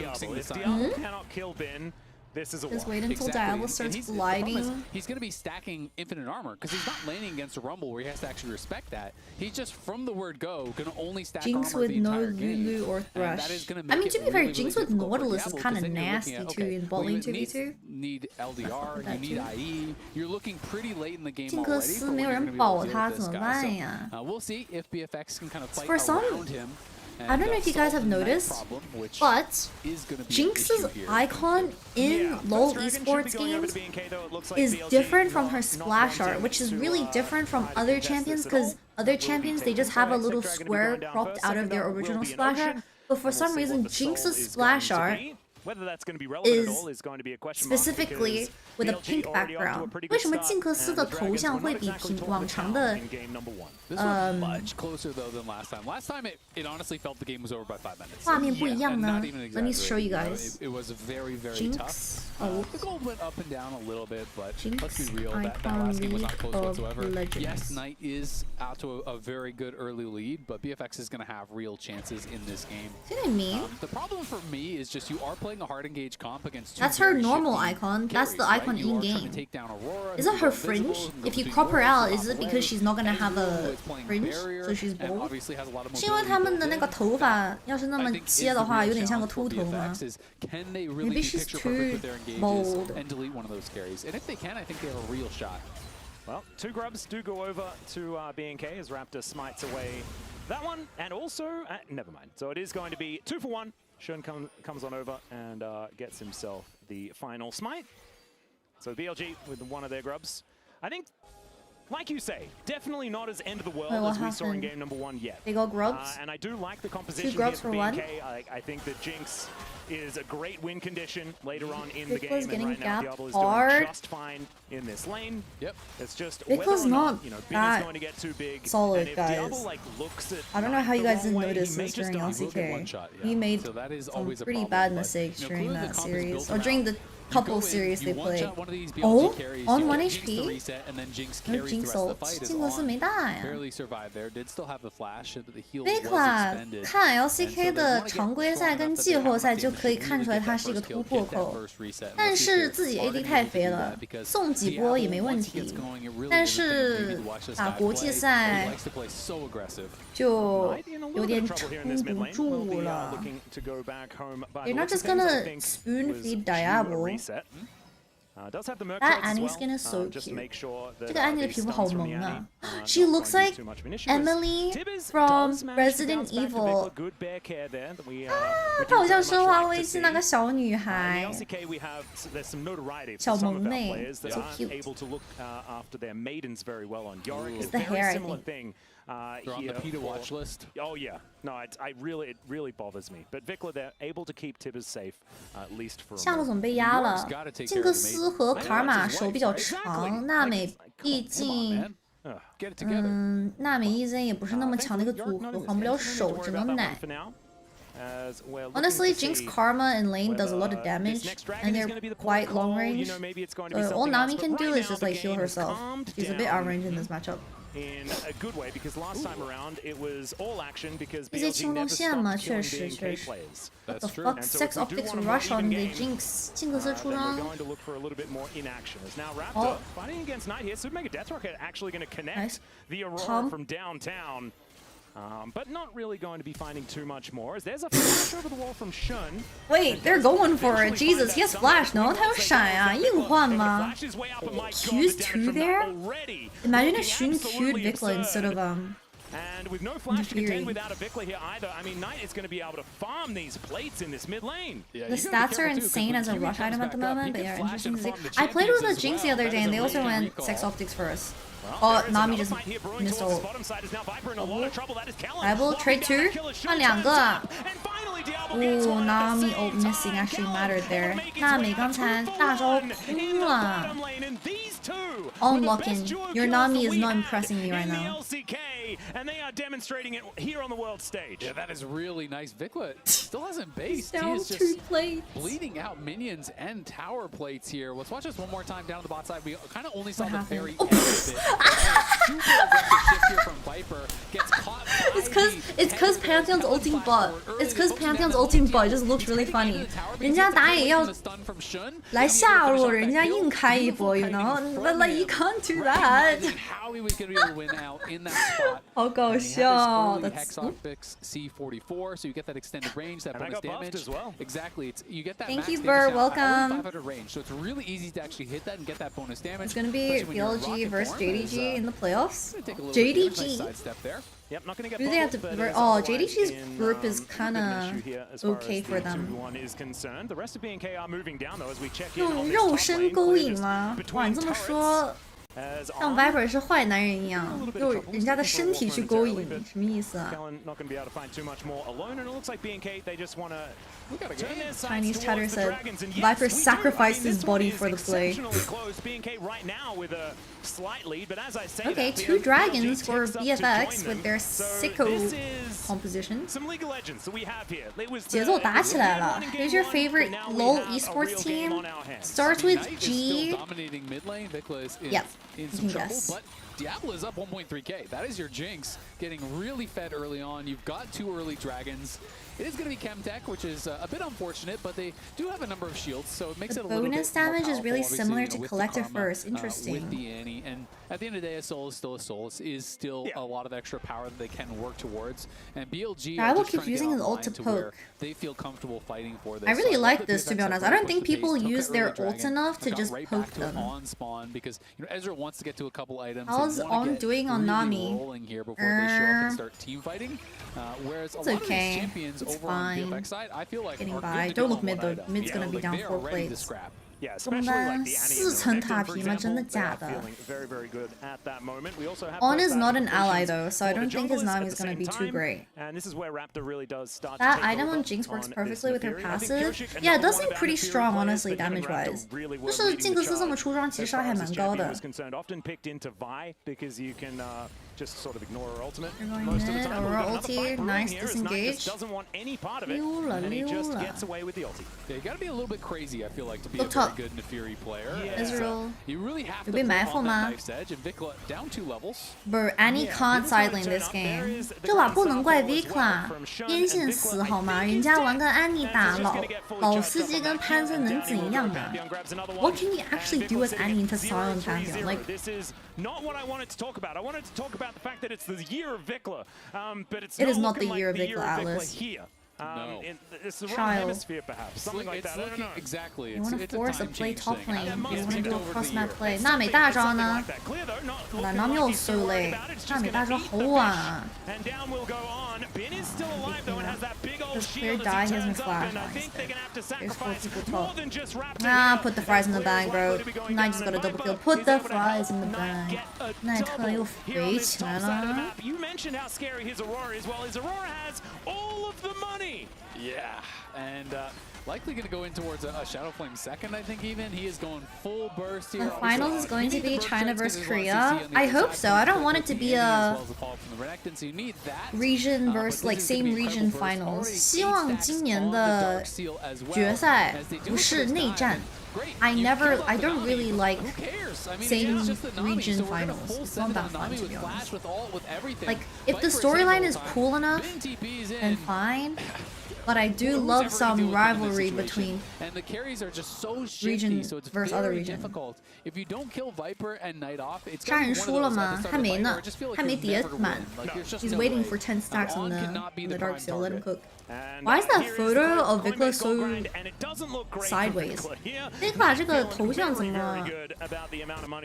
Just wait until Diablo starts gliding. He's going to be stacking infinite armor because he's not laning against a Rumble where he has to actually respect that. He's just from the word go going to only stack Jinx armor with no Lulu or Thresh. I mean, to be fair, Jinx with Nautilus is kind of nasty too in bot lane 2v2. Need LDR, you need IE. You're looking pretty late in the game 荆轲斯没有人保他怎么办呀？ We'll see if BFX can kind of fight For some, around him. I don't know if you guys have noticed, but Jinx's icon in LoL esports games is different from her splash art, which is really different from other champions because other champions, they just have a little square cropped out of their original splash art. But for some reason, Jinx's splash art is specifically with a pink background. 为什么荆轲斯的头像会比往常的 much closer though than last time. Last time it honestly felt the game was over by 5 minutes. 画面不一样呢？ Let me show you guys. It was very Jinx. tough. Oh. The gold went up and down a little bit, but Jinx let's be real. That last game was not close whatsoever. Yes, Knight is out to a very good early lead, but BFX is going to have real chances in this game. See what I mean? The problem for me is just you are playing a hard engaged comp against two. That's her normal icon. That's the icon in game. Is it her fringe? If you crop her out, is it because she's not gonna have a fringe, so she's bald? 是因为他们的那个头发要是那么切的话，有点像个秃头吗 ？Maybe she's too bold. And delete one of those carries. And if they can, I think they have a real shot. Well, 2 grubs do go over to BNK as Raptor smites away that one, and also, never mind. So it is going to be 2 for 1. Shun comes on over and gets himself the final smite. So BLG with one of their grubs. I think, like you say, definitely not as end of the world as we saw in game number 1 yet. They go grubs. And I do like the composition 2 grubs here for for BNK. 1. I think that Jinx is a great win condition later on in the game, Vicla's and getting right now gapped Diablo is hard. doing just fine in this lane. Yep. It's just Vicla's whether or not Bin is that going to get too big. solid, and if guys. Diablo, like, looks at I don't know how you guys the wrong didn't way, notice he may this just during die. LCK. He made some pretty bad mistakes during that series, or during the couple series they played. Oh, on 1 HP? No Jinx ult. 荆轲斯没大呀。Vicla 看 LCK 的常规赛跟季后赛就可以看出来他是一个突破口，但是自己 AD 太肥了，送几波也没问题。但是打国际赛就有点撑不住了。You're not just gonna spoon feed Diablo. That Annie's skin is so cute. 这个 Annie 的皮肤好萌啊 She looks like Emily from Resident Evil. 她好像生化危机那个小女孩，小萌妹 ，so cute. It's the hair, I think. They're on the PETA watch list. Oh yeah, no, it really bothers me. But Vicla, they're able to keep Tibbers safe, at least for a 下路怎么被压了？荆轲斯和卡尔玛手比较长，娜美毕竟，娜美 EZ 也不是那么强的一个组合，还不了手，只能奶。As well. Honestly, Jinx Karma in lane does a lot of damage, and they're quite long range. All Nami can do is just like heal herself. She's a bit outrange in this matchup. In a good way, because last time around it was all action because 这些 BLG 青龙 never 线嘛， stopped 确 killing 实 BNK 确实。 players. What the fuck? Sex Optics rush on the Jinx. 进可是出 Then 张 we're。going to look for a little bit more in action. As now Raptor fighting against Knight here. Super Mega Death Rocket actually going to connect the Aurora from downtown. But not really going to be finding too much more, as there's a flash over the wall from Shun. Wait, they're going for it. Jesus, he has flash, no? 他有闪啊，硬换吗 ？Q's 2 there? Imagine if Shun Q'd Vikla instead of And with no flash to contend without a Vikla here either, I mean, Knight is going to be able to farm these plates in this mid lane. The stats are insane as a rush item at the moment, but yeah, interesting to see. I played with a Jinx the other day, and they also went Sex Optics first. Oh, Nami just missed ult. Rebel trade 2? 换2个啊 Oh, Nami ult missing actually mattered there. 娜美刚才大招空了 Unlocking. Your Nami is not impressing me right now. And they are demonstrating it here on the world stage. Yeah, that is really nice. Vikla still hasn't based. Down he is 2 just plates. bleeding out minions and tower plates here. Let's watch this one more time down the bot side. We kind of only saw the very end of it. Super aggressive shift here from Viper. Gets caught. It's cause Pantheon's ulting bot. It's cause Pantheon's ulting bot just looks really funny. 人家打野要来下路，人家硬开一波 you know? But like you can't do that. How he was going to be able to win out in that spot. 好搞笑 Hex Optics C44, so you get that extended range, that bonus damage as well. Exactly. You get that. Thank you, Burr. Welcome. 500 range, so it's really easy to actually hit that and get that bonus damage. It's gonna be Blg versus JDG in the playoffs. JDG. Yep, not gonna get do they have to? Oh, JDG's group is kind of okay for them. 用肉身勾引吗？哇，你这么说，像 Viper 是坏男人一样，用人家的身体去勾引，什么意思啊？ Chinese chatter said Viper sacrificed his body for the play. Okay, 2 dragons for BFX with their sicko composition. 节奏打起来了。Who's your favorite LoL esports team? Starts with G. Yep, you can guess. Diablo is up 1.3k. That is your Jinx getting really fed early on. You've got 2 early dragons. It is going to be Chemtech, which is a bit unfortunate, but they do have a number of shields, so it makes it a little bit more powerful. Bonus damage is really similar to with Collective the karma, First. Interesting. With the Annie, and at the end of the day, a soul is still a soul. It is still a lot of extra power that they can work towards. And BLG I will keep using his ult to poke. They feel comfortable fighting for this. I really like this, to be honest. I don't think people use their ults enough to just poke them. On spawn because Ezra wants to get to a couple items. How's On doing on Nami? Rolling here before they show up and start team fighting. Whereas a lot of these champions over on BFX side, I feel like getting by. Don't look mid though. Mid's gonna be down 4 plates. 中单4层塔皮吗？真的假的 On is not an ally though, so I don't think his Nami is gonna be too great. That item on Jinx works perfectly with her passive. Yeah, it does seem pretty strong, honestly, damage-wise. 就是金克斯这么出装，其实伤害蛮高的。 Just sort of ignore her ultimate. Most of the time, Aurora ulti, nice disengage. Doesn't want any part of it, and he just gets away with the ulti. Yeah, you gotta be a little bit crazy, I feel like, to be a very good Nefiri player. Israel. You really have to 有被埋伏 on 吗 that knife's edge, and Vikla down 2 levels. Bro, Annie can't sidelane this game. 这把不能怪 Vikla， 边线死好吗？人家玩个 Annie 打老司机跟潘森能怎样啊 ？What can you actually do as Annie to silence Pantheon? Like this is not what I wanted to talk about. I wanted to talk about the fact that it's the year of Vikla, but it's it is not the like year of Vikla, Atlas. Here. No. It's the wrong Child. hemisphere, perhaps. Something like that. I don't know. Exactly. You want to force a play top lane. You want to do a cross map play. 娜娜美大招呢？好了 ，Nami 又 so late。娜美大招好晚啊。Does Clear die? He hasn't flashed. There's 4 people top. Ah, put the fries in the bag, bro. Knight just got a double kill. Put the fries in the bag. 奈特又肥起来了。 You mentioned how scary his Aurora is. Well, his Aurora has all of the money. money. Yeah, and likely going to go in towards a Shadow Flame second, I think even. He is going full burst here. The finals is going to be China versus Korea. I hope so. I don't want it to be a region versus like same region finals. 希望今年的决赛不是内战。I don't really like same region finals. It's not that fun, to be honest. Like, if the storyline is cool enough, then fine. But I do love some rivalry between region versus other region. 杀人输了吗？还没呢，还没叠满。He's waiting for 10 stacks on the dark seal. Let him cook. Why is that photo of Vikla so sideways? Vikla 这个头像怎么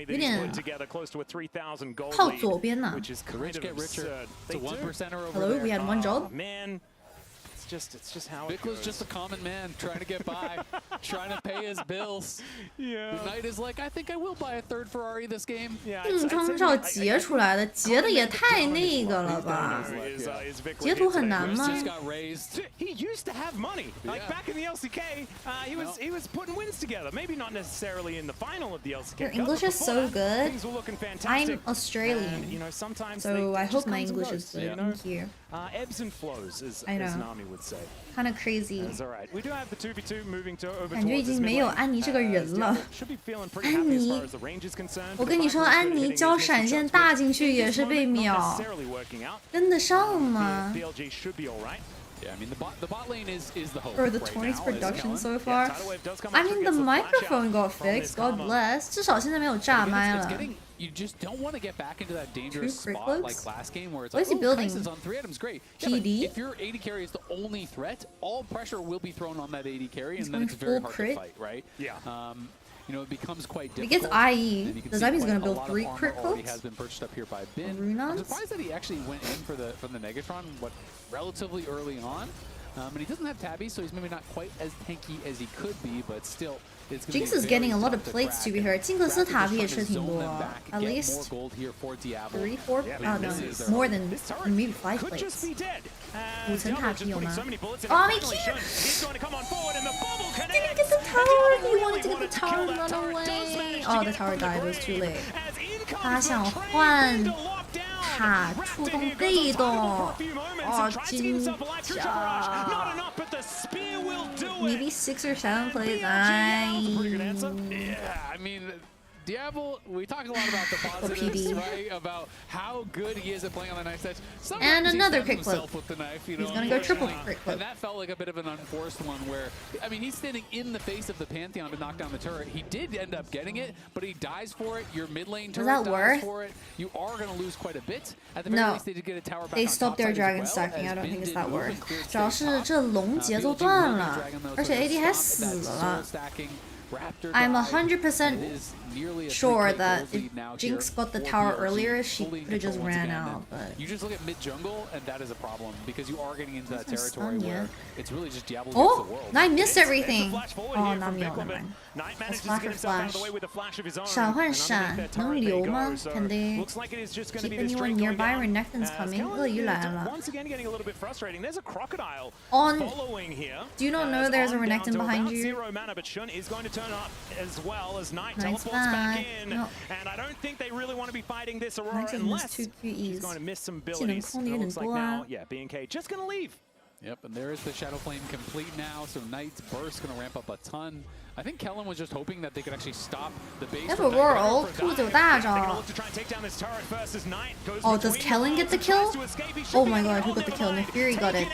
有点靠左边呢 ？Hello, we had one job. It's just how Vikla's just a common man trying to get by, trying to pay his bills. Yeah. The Knight is like, I think I will buy a third Ferrari this game. 硬装照截出来的，截的也太那个了吧？截图很难吗 He used to have money. Like back in the LCK, he was putting wins together. Maybe not necessarily in the final of the LCK. Your English is so good. Things were looking fantastic. I'm Australian, so I hope my English is good. Thank you. Ebbs and flows, as Nami would say. Kind of crazy. That's all right. We do have the 2v2 moving to over 感觉已经没有安妮这个人了。安妮，我跟你说，安妮交闪现大进去也是被秒，跟得上吗？ Yeah, I mean the bot lane is the hope. For the tourney's production so far, I mean the microphone got fixed. God bless. 至少现在没有炸麦了。 You just don't want to get back into that dangerous spot like last game where it's what like, is he building? Kai'Sa's on 3 items, great. PD? Yeah, if your AD carry is the only threat, all pressure will be thrown on that AD carry, and then it's very hard to fight, right? Yeah. You know, it becomes quite difficult. He gets IE. Does that mean he's going to build 3 crit cloaks? Has been purchased up here by Bin. I'm surprised that he actually went in for the Negatron relatively early on. And he doesn't have Tabby, so he's maybe not quite as tanky as he could be, but still. Jinx is getting a lot of plates to be heard. 金克斯塔币也是挺多 at least 3, 4, no, more than maybe 5 plates. 5层塔币有吗 Oh, me cute! Didn't get the tower! He wanted to get the tower and run away! Oh, the tower died. It was too late. 他想换塔触动被动。哦，金甲。Maybe 6 or 7 plays. Yeah, I mean, Diablo, we talk a lot about the positives, right? About how good he is at playing on the knife edge. And another pick flip. He's gonna go triple pick flip. And that felt like a bit of an unforced one where, I mean, he's standing in the face of the Pantheon to knock down the turret. He did end up getting it, but he dies for it. Your mid lane turret dies for it. You are gonna lose quite a bit. At the very least, they did get a tower back. They stopped their dragon stacking. I don't think it's that worth. 主要是这龙节奏断了，而且 AD 还死了。I'm 100% sure that if Jinx got the tower earlier, she could have just ran out. But you just look at mid jungle, and that is a problem because you are getting into that territory where it's really just Diablo against the world. I missed everything. Oh, not me. Never mind. Let's flash or flash. 闪换闪能留吗 Can they keep anyone nearby? Renekton's coming. 鳄鱼来了。On. Do you not know there's a Renekton behind you? Nice back. No. And I don't think they really want to be fighting this Aurora unless he's going to miss some abilities. It looks like now, yeah, BNK just going to leave. Yep, and there is the Shadow Flame complete now, so Knight's Burst going to ramp up a ton. I think Kellen was just hoping that they could actually stop the base. Never world. 兔子有大招。Oh, does Kellen get the kill? Oh my god, who got the kill? Nefiri got it.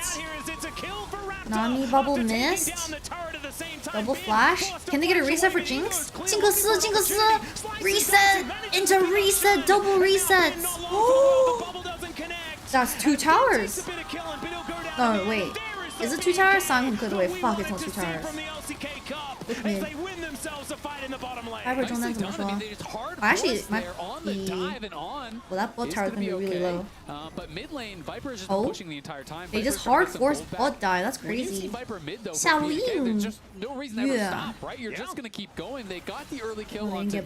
Nami bubble missed. Double flash. Can they get a reset for Jinx? 金克斯 reset into reset, double resets. Oh, that's 2 towers. No, wait. Is it 2 towers? Sang him clear the way. Fuck, it's not 2 towers. with me. they win themselves a fight in the bottom lane. Viper 中单怎么说？Actually, my well, that bot tower is gonna be really low. But mid lane, Viper has just Oh, been pushing the entire time. they just hard force bot die. That's crazy. 下路硬 There's just no reason to ever stop, right? You're just gonna keep going. They got the early kill on Knight.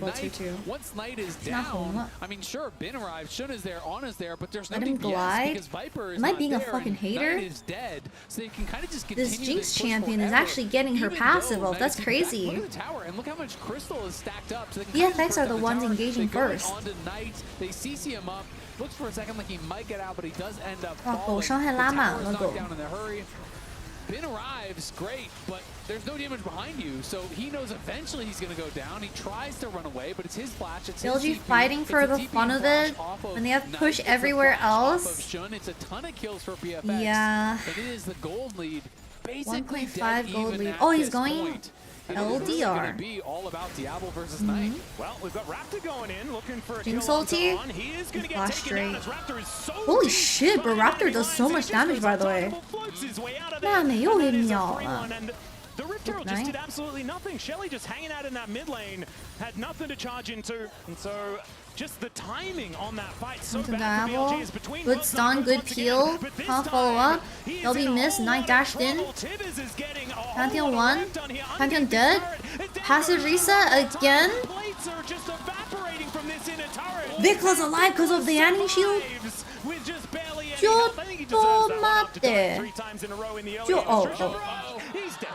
Once Knight is down, I mean, sure, Bin arrives, Shun is there, Ana's there, but there's no DPS because Viper is Am I not being a there, fucking and hater? Knight is dead, so they can kind of just continue This Jinx push champion is forever, actually getting her even passive though off. That's Knight is crazy. back. Look at the tower, and look how much crystal is stacked up. So they can kind of BFX are the protect ones tower. engaging They go first. on to Knight, they CC him up. Looks for a second like he might get out, but he does end up 哇，狗 falling. 伤害 The 拉 tower 满 is 了 knocked 狗。 down in a hurry. Bin arrives, great, but there's no damage behind you, so he knows eventually he's going to go down. He tries to run away, but it's his flash. It's his Blg TP. fighting for It's a the TP fun of flash it off of when they have Knight. push It's a everywhere flash off else. of Shun. It's a ton of kills for BFX. Yeah. It is the gold lead. Basically 1.5 dead gold even lead. at Oh, he's this going point. And it is really LDR. gonna be all about Diablo versus Knight. Well, we've got Raptor going in, looking for a Jinx kill on ulti. Dawn. He is going to get Flash taken down straight. as Raptor is so Holy deep shit, but behind Raptor enemy does so lines. much He just damage, goes by the up way. top and floats his way out of那 it. 没有 And 给 that is a 秒 free 了 one, and the Rift Herald just Night. did absolutely nothing. Shelly just hanging out in that mid lane, had nothing to charge into, and so just the timing on that fight so Into bad for Diablo. BLG is between Good both stun, sides good once peel. again, but this Can't follow time, up. he is They'll be in a missed. whole Knight lot of dashed in. trouble. Tibbers is getting a whole Pantheon lot of won. work done here. Pantheon Underneath the dead. turret. Passive reset again. Plates are just evaporating from this inner turret. Vikla's alive because of the anti shield. With just barely any 就 health. I think he deserves that one after dying 妈的。 3 times in a row in the early 就 game. 哦 Trisha 哦 Barrage, he's dead.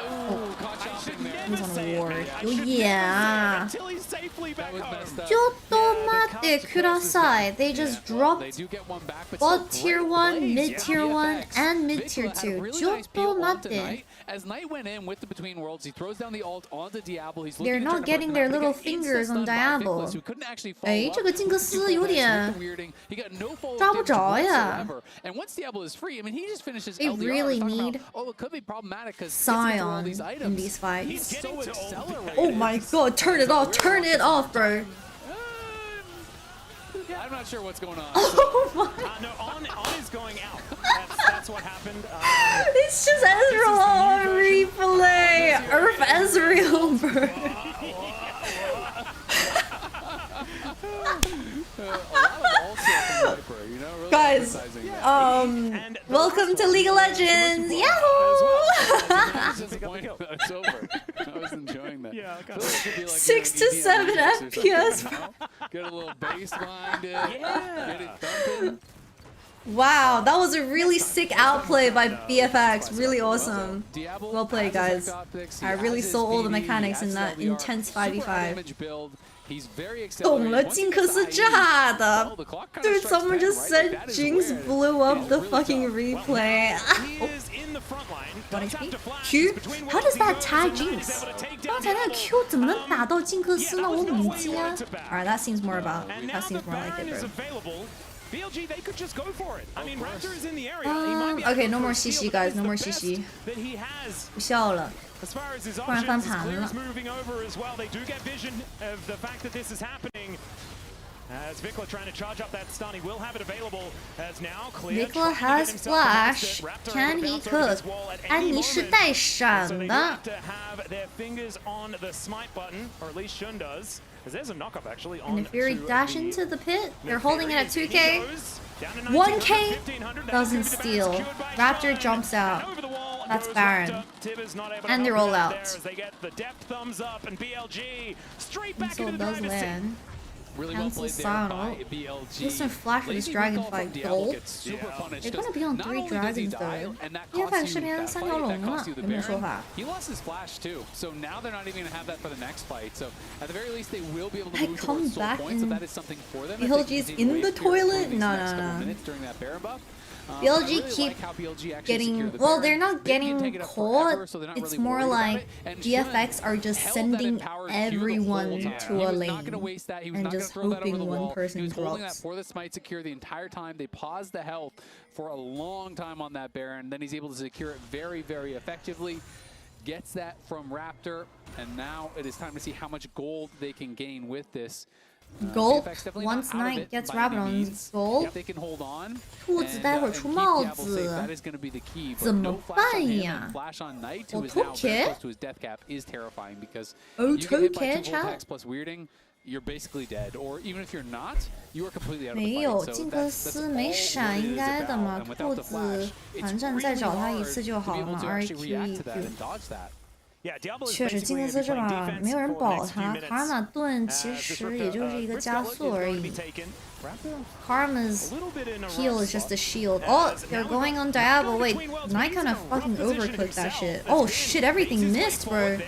I should never He's on say a it, ward. man. I 有 should 眼 never say it 啊。 until he's safely back home. ちょっと待ってください. They just dropped They do get one back, but both still tier great 1, plays. mid tier 1, BFX. and mid Vikla tier had a 2. really ちょ nice っ peel と onto 待って。 Knight. As Knight went in with the Between Worlds, he throws down the ult onto Diablo. He's They're looking to not turn to getting Berkman, their but little he got fingers on insta-stunned by Diablo. Vikla, who couldn't actually follow 哎， up. 这个金克斯有 Super 点 weirding. He got no follow-up 抓不 damage 着呀。 whatsoever. And once Diablo is free, I mean, he just finishes They LDR. really Talking need about, oh, it could be problematic because Scion these in items. these fights. He's so accelerated. Oh my god, turn it off, bro. I'm not sure what's going on. Oh my. No, on is going out. That's what happened. It's just Ezreal on replay. Earth Ezreal, bro. Guys, welcome to League of Legends. Yahoo! It's over. I was enjoying that. Yeah, I feel like it could be like, 6 to 7 FPS. Get a little bass behind it. Get it thumping. Wow, that was a really sick outplay by BFX. Really awesome. Well played, guys. I really saw all the mechanics in that intense 5v5. He's very 懂了，金克斯炸的。Dude, someone just said Jinx blew up the fucking replay. What HP? Q? How does that tag Jinx? 刚才那个 Q 怎么能打到金克斯呢？我母鸡啊 Alright, that seems more like it, bro. BLG, they could just go for it. I mean, Raptor is in the area. He might be Okay, able no to more steal, CC, but guys. this No is more the best CC. that he has. 不笑了。 As far as his 不然翻 options, 盘 Clear 了 is moving over as well. They do get vision of the fact that this is happening. As Vikla trying to charge up that stun, he will have it available as now Clear. Vikla has flash. Can he cook? 安妮是带闪 So they 的 have to have their fingers on the smite button, or at least Shun does. Because there's a knockup actually on And if Fury to dash the into the pit, they're holding it at He 2k. goes down to 1k 1500. doesn't steal. Raptor jumps out. That's Baron. And they're all out. As they get the depth thumbs up, and BLG straight back Pencil into the does driver's seat. land. Really well Cancel played there Sano. by BLG. Just no flash for this Lazy dragon recall from fight. Diablo Gold. gets super punished. They're gonna be on Not 3 only does he dragons die, though. and that BFX costs 这 you 边 that 3 fight, 条 that 龙了 costs you，the 有没有说 Baron. 法？ He lost his flash too, so now they're not even gonna have that for the next fight. So at the very least, they will be able to I move come towards soul back points. So in- that is something for them. BLG's in the toilet? No, no, no. During that Baron buff. BLG keep getting, well, they're not getting caught. It's more like BFX are just sending everyone to a lane and just hoping one person He was holding that drops. for the smite secure the entire time. They paused the health for a long time on that Baron. Then he's able to secure it very, very effectively. Gets that from Raptor, and now it is time to see how much gold they can gain with this. Gulp BFX definitely once not out of Knight it gets by rabbit any on means. Gulp. If they can hold on, 兔子待会儿出帽子， that is going to be the key. 怎 But 么 no flash 办 on him 呀 and flash on Knight, 我 who is 吐 now very 血 close to his death cap, is terrifying because 哦 you get hit 吐 by 血 2 chat Voltex plus weirding, you're basically dead. Or even if you're not, you are completely out of the 没 fight. 有 So 金克 that's 斯 all 没 it 闪 is 应该的 about. 嘛 And 兔 without the 子 flash, it's 反正再 really 找他一 hard 次就 to 好 be 了 able 嘛 to ，RQ actually react to that Q。 and dodge that. Yeah, Diablo is 确实，金 basically 克斯 gonna 这 be playing 把 defense 没有人 for the 保 next few 他， minutes. 卡尔玛顿其 This 实 Ripper, 也就是一个 Ripper 加 Gullet 速 is 而 going to be 已。 taken. Raptor Karma's a little bit in a heal run is just slot. a shield. Oh, they're going on Diablo. Wait, Knight kind of fucking overcooked that shit. Oh shit, everything missed, bro.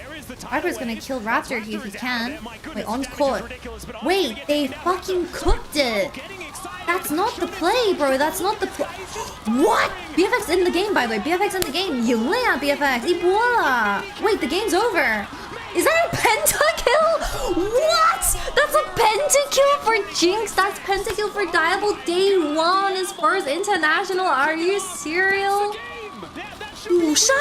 Viper's gonna kill Raptor here if he can. Wait, on court. Wait, they fucking cooked it. That's not the play, bro. That's not the play. What? BFX in the game, by the way. BFX in the game. 赢了呀 BFX 一波了。Wait, the game's over. Is that a pentakill? What? That's a pentakill for Jinx. That's pentakill for Diablo day 1. His first international. Are you serious? 五杀?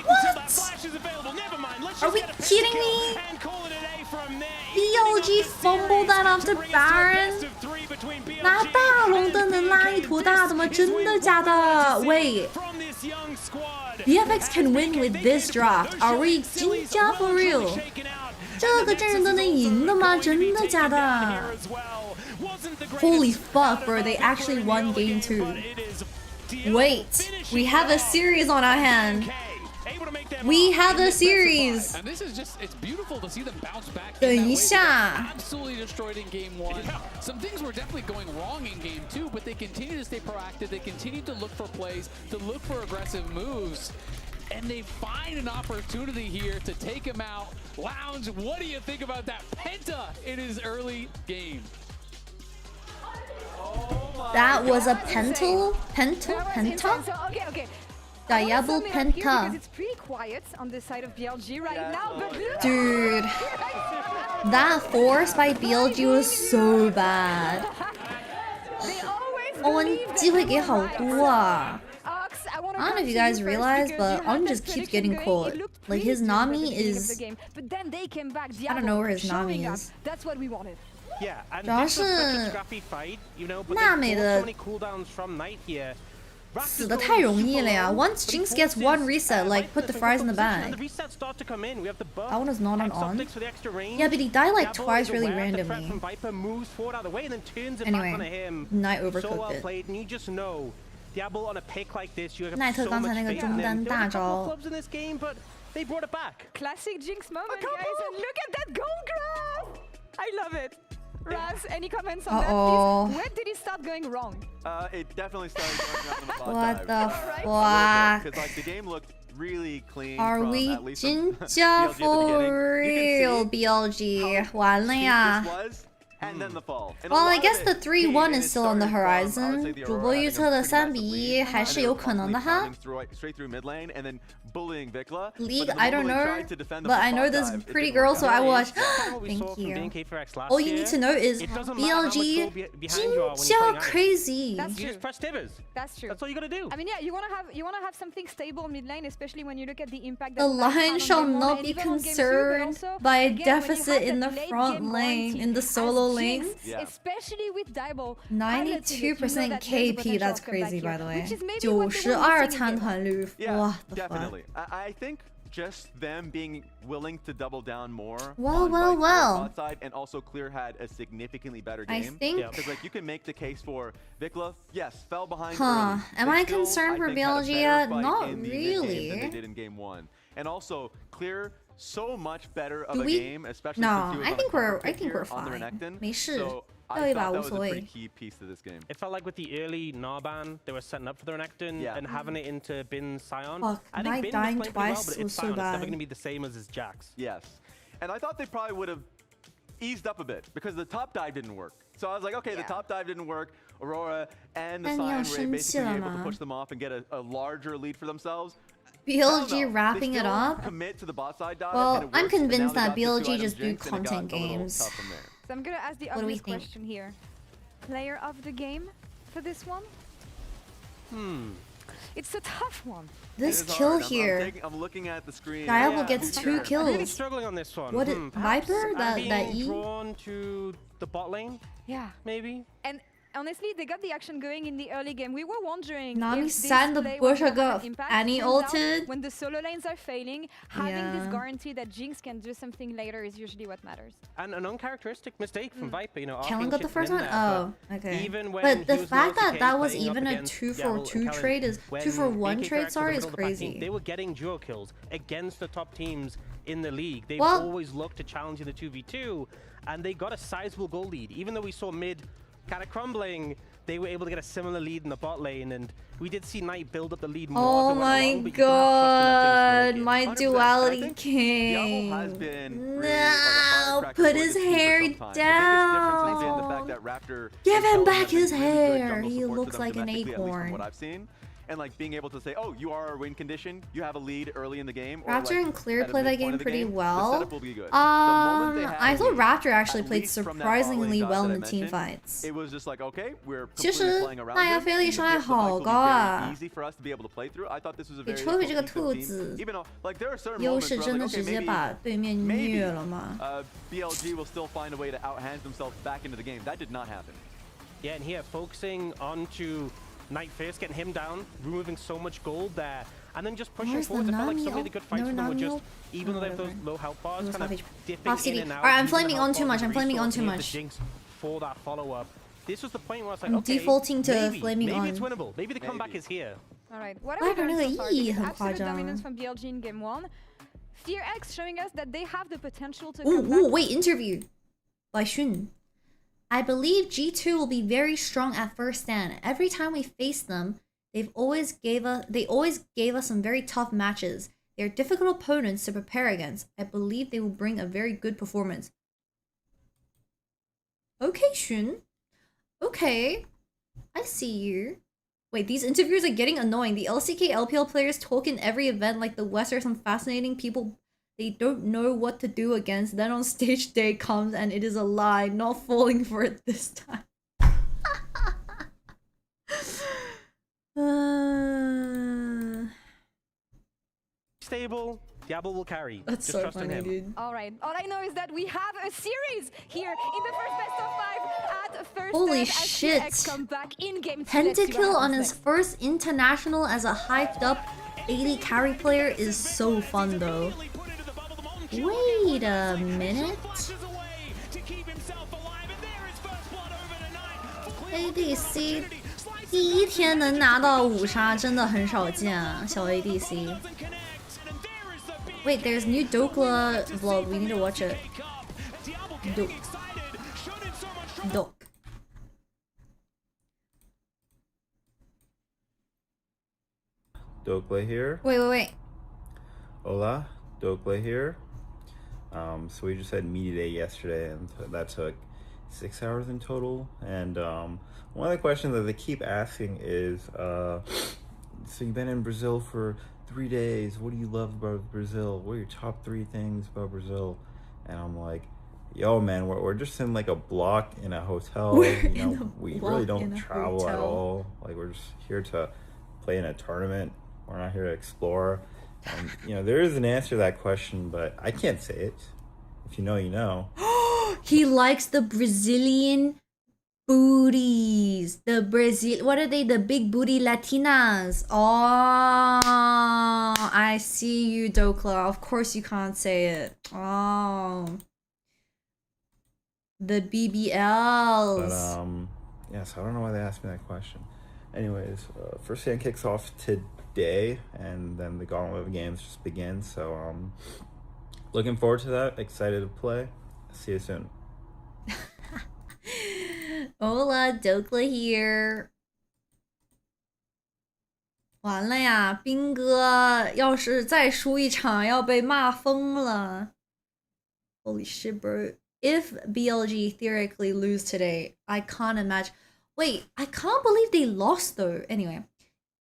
What? Are we kidding me? BLG fumbled that off the Baron. 拿大龙的能拉一坨大的吗？真的假的 ？Wait. BFX can win with this draft. Are we 真假 for real? 这个阵容都能赢的吗？真的假的 ？Holy fuck, bro! They actually won game 2. Wait, we have a series on our hand. We have a series. And this is just, it's beautiful to see them bounce back. 等一下 Absolutely destroyed in game 1. Some things were definitely going wrong in game 2, but they continue to stay proactive. They continue to look for plays, to look for aggressive moves. And they find an opportunity here to take him out. Lounge, what do you think about that penta in his early game? That was a penta? Okay. Diablo Penta. Because it's pretty quiet on the side of BLG right now, but Dude, that force by BLG was so bad. 欧文机会给好多啊 I don't know if you guys realize, but On just keeps getting caught. Like his Nami is... I don't know where his Nami is. That's what we wanted. Yeah, and 主要 this was such a 是 scrappy fight, you know, but 娜 they 美 forced 的 so many cooldowns from Knight here. 死的太容易了呀 Once Jinx gets one reset, like put the fries in the And the bag. resets start to come in. We have the buff. That one is not an on. Optics for the extra range. Yeah, but he died like Diablo twice is really aware of the threat randomly. from Viper, moves forward out of the way and then turns it Anyway, back onto him. Knight So overcooked well it. played, and you just know Diablo on a pick like this, you have 奈特 so 刚 much 才那个 faith 中 in 单 them. There 大 were a couple 招 clubs in this game, but they brought it back. Classic Jinx moment, guys, and look at that gold grab! I love it. Raz, any comments on that, please? When did it start going wrong? It definitely started going wrong on the bot What dive. the fuck? Because like the game looked really clean. Are from, we at least from 真假 BLG at the for beginning. real, BLG? 完了呀 And then the fall. And a Well, I lot guess of the it 3-1 came is still on the and it started from, I would say, horizon. the 主 Aurora 播 having 预 a 测的 pretty 3 massive 比 lead, 1还是 and 有 they were 可能的 constantly 哈 pounding straight through mid lane and then bullying Vikla. League, But the I don't moment they know, tried to defend the but I know bot this dive, it pretty didn't work girl, so out. I watched. What we Thank saw from you. BNK4X last All you year, need to know is it doesn't matter how much BLG goal behind you are when you're 真 playing ice. crazy. That's You true. just press Tibbers. That's true. That's all you gotta do. I mean, yeah, you wanna have something stable mid lane, especially when you look at the impact. The that Knight Lion had on shall game one not and be even on game two, but concerned also, by a again, when you have deficit in the that late front game lane, one in the team, solo as lane. Jinx, especially with Diablo, 92% KP, that's crazy by the way. Which is maybe what they were 92missing in game one. 参团率 Yeah, What the fuck? definitely. I think just them being willing to double down more Well, on well, Viktor's well. bot side, and also Clear had a significantly better I game. think- Because like you can make the case for Vikla, yes, fell behind Huh. early. Am They I still, concerned for think, had a BLG better yet? fight Not in the mid-game really. than they did in game 1. And also Clear so much better of Do a we- game, especially No, since he was I on think a counter we're- I pick think here we're on the fine. Renekton. 没事 So 掉 I 一把 thought 无 that was 所 a 谓 pretty key piece to this game. It felt like with the early Narban, they were setting up for the Renekton Yeah. and having it into Bin Sion. Fuck, I Knight think Bin dying was playing pretty well, twice but it's was so Sion. It's never bad. going to be the same as his Jax. Yes. And I thought they probably would have eased up a bit because the top dive didn't work. So I was like, okay, the top dive didn't work. Aurora and the And Sion you're were basically able to 生气了吗？ push them off and get a larger lead for themselves. BLG No, wrapping they it still up? Commit to the bot side dive, Well, and it I'm works, and now convinced they that got the two BLG items just do jinxed, and it got content a little games. tough from there. So I'm gonna ask the What do we obvious think? question here. Player of the game for this one? It's a tough one. This kill here. I'm looking at the screen. Diablo gets 2 kills. I'm really struggling on this one. What is Viper? That being E? drawn to the bot lane. Yeah. Maybe. And honestly, they got the action going in the early game. We were wondering Nami if this sat in the play bush was and gonna got have impact. Annie Turns out, ulted. when the solo lanes are failing, having this Yeah. guarantee that Jinx can do something later is usually what matters. And an uncharacteristic mistake from Viper, you know. Kellen got the first one? Oh, okay. Even when But the he was fact that AFK that was playing up even a against 2-for-2 Kellen, trade is when 2-for-1 BK trade, was sorry, in is the middle of the pack team, crazy. they were getting duo kills against the top teams in the league. They've Well- always looked to challenge in the 2v2, and they got a sizable goal lead. Even though we saw mid kind of crumbling, they were able to get a similar lead in the bot lane, and we did see Knight build up the lead more Oh as it went my along, but you cannot trust him at things to make god, it. my 100%. duality I think king. Diablo has been really, like, a No, firecracker put for his this team for hair some time. The biggest difference has been the down. fact that Raptor Give and him Kellen back have been his really good hair. jungle He support for looks them like an domestically, at least from acorn. what I've seen. And like being able to say, oh, you are a win condition, you have a lead early in the game. Or Raptor like and Clear at a play that midpoint game of the pretty game, the well. setup will be good. The moment they have I a thought lead, Raptor actually at played least from that surprisingly bot lane well dot in the that I team mentioned, fights. It was just like, okay, we're 其 completely 实 playing around 大家 him. 飞力 The 伤害 fight 好 will be 高啊 very easy for us to be able to play through. I thought this was a 给 very 抽回这个 cohesive 兔 team. 子 Even though, like, there are certain 优 moments 势 where 真 I'm 的 like, 直 okay, 接 maybe 把对面虐了吗？ BLG will still find a way to outhand themselves back into the game. That did not happen. Yeah, and here, focusing onto Knight first, getting him down, removing so much gold there, and then just pushing Where's the forward. I felt like so Nami many of the good fights No, from them were Nami just, ult? even though they have those Whatever. low health bars, It was kind of off HP. dipping Off in CD. and out. Alright, I'm using the flaming health on too bars much. as I'm flaming on resource, too and he had much. the Jinx for that follow-up. This was the point where I was like, I'm okay, defaulting to maybe, flaming maybe on. it's winnable. Maybe the comeback is here. Alright, what Viper have we 那个 learned so far? E This 很 absolute 夸张。 dominance from BLG in game 1. Fear-X showing us that they have the potential to Ooh, come back. ooh, wait, interview by Xun. I believe G2 will be very strong at first stand. Every time we face them, they always gave us some very tough matches. They're difficult opponents to prepare against. I believe they will bring a very good performance. Okay, Xun. Okay. I see you. Wait, these interviews are getting annoying. The LCK LPL players talk in every event like the West are some fascinating people they don't know what to do against. Then on stage day comes and it is a lie, not falling for it this time. Stable, Diablo will carry. That's just so trust in funny, him. dude. Alright, all I know is that we have a series here in the first best of 5 at first. Holy stand as shit. Fear-X come back in game 2. Let's see what Pentakill on happens his next. first international as a hyped up AD carry player is so fun though. Wait a minute. ADC 第一天能拿到5杀真的很少见啊，小 ADC。Wait, there's new Dokla vlog. We need to watch it. Dok. Dokla here. Wait. Hola, Dokla here. So we just had media day yesterday, and that took 6 hours in total. And one of the questions that they keep asking is, so you've been in Brazil for 3 days. What do you love about Brazil? What are your top 3 things about Brazil? And I'm like, yo, man, we're just in like a block in a hotel. We really don't travel at all. Like, we're just here to play in a tournament. We're not here to explore. And there is an answer to that question, but I can't say it. If you know, you know. He likes the Brazilian booties. What are they? The big booty Latinas. Oh, I see you, Dokla. Of course you can't say it. Oh. The BBLs. But, yeah, so I don't know why they asked me that question. Anyways, first game kicks off today, and then the gauntlet of games just begins. So, looking forward to that. Excited to play. See you soon. Hola, Dokla here. 完了呀，兵哥，要是再输一场，要被骂疯了。Holy shit, bro. If BLG theoretically lose today, I can't imagine. Wait, I can't believe they lost though. Anyway,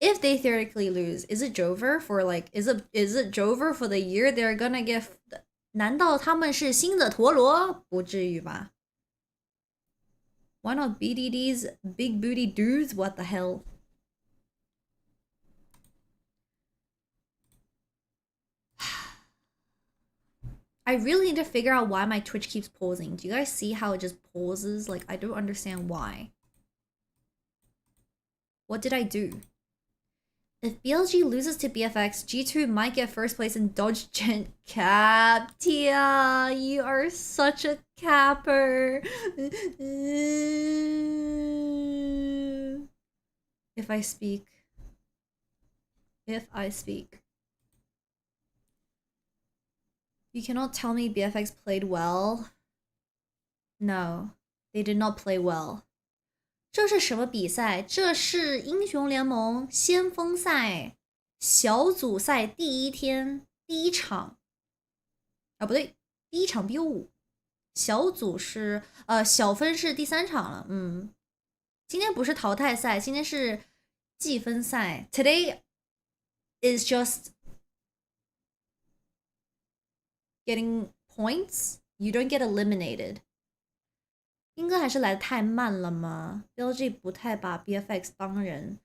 if they theoretically lose, is it Jover for like, is it Jover for the year they're gonna get? 难道他们是新的陀螺？不至于吧。Why not BDD's big booty dudes? What the hell? I really need to figure out why my Twitch keeps pausing. Do you guys see how it just pauses? Like, I don't understand why. What did I do? If BLG loses to BFX, G2 might get first place in Dodge Gen Cap. Tia, you are such a capper. If I speak. You cannot tell me BFX played well. No, they did not play well. 这是什么比赛？这是英雄联盟先锋赛小组赛第一天第一场啊，不对，第一场 BO5， 小组是小分是第3场了。今天不是淘汰赛，今天是计分赛。Today is just getting points. You don't get eliminated. 英哥还是来得太慢了吗 ？BLG 不太把 BFX 当人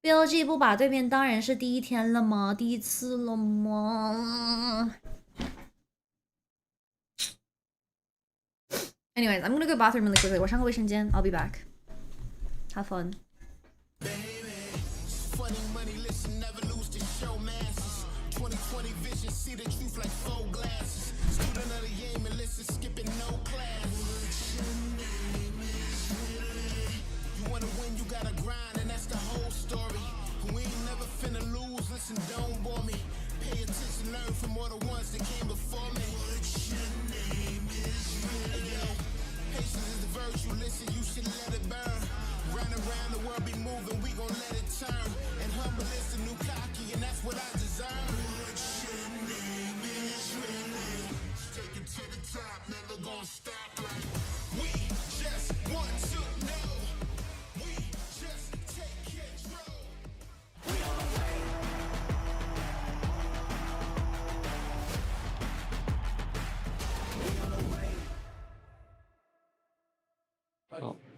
，BLG 不把对面当人是第一天了吗？第一次了吗 ？Anyways, I'm gonna go bathroom really quickly. 我上个卫生间 ，I'll be back. Have fun. Don't bore me. Pay attention, learn from all the ones that came before me. What's your name is patience is the virtue. Listen, you should let it burn. Run around the world, be moving, we gon' let it turn. And humble is the new cocky, and that's what I deserve. What's your name is really? Take it to the top, never gonna stop like we just want to know. We just take control. We on the way.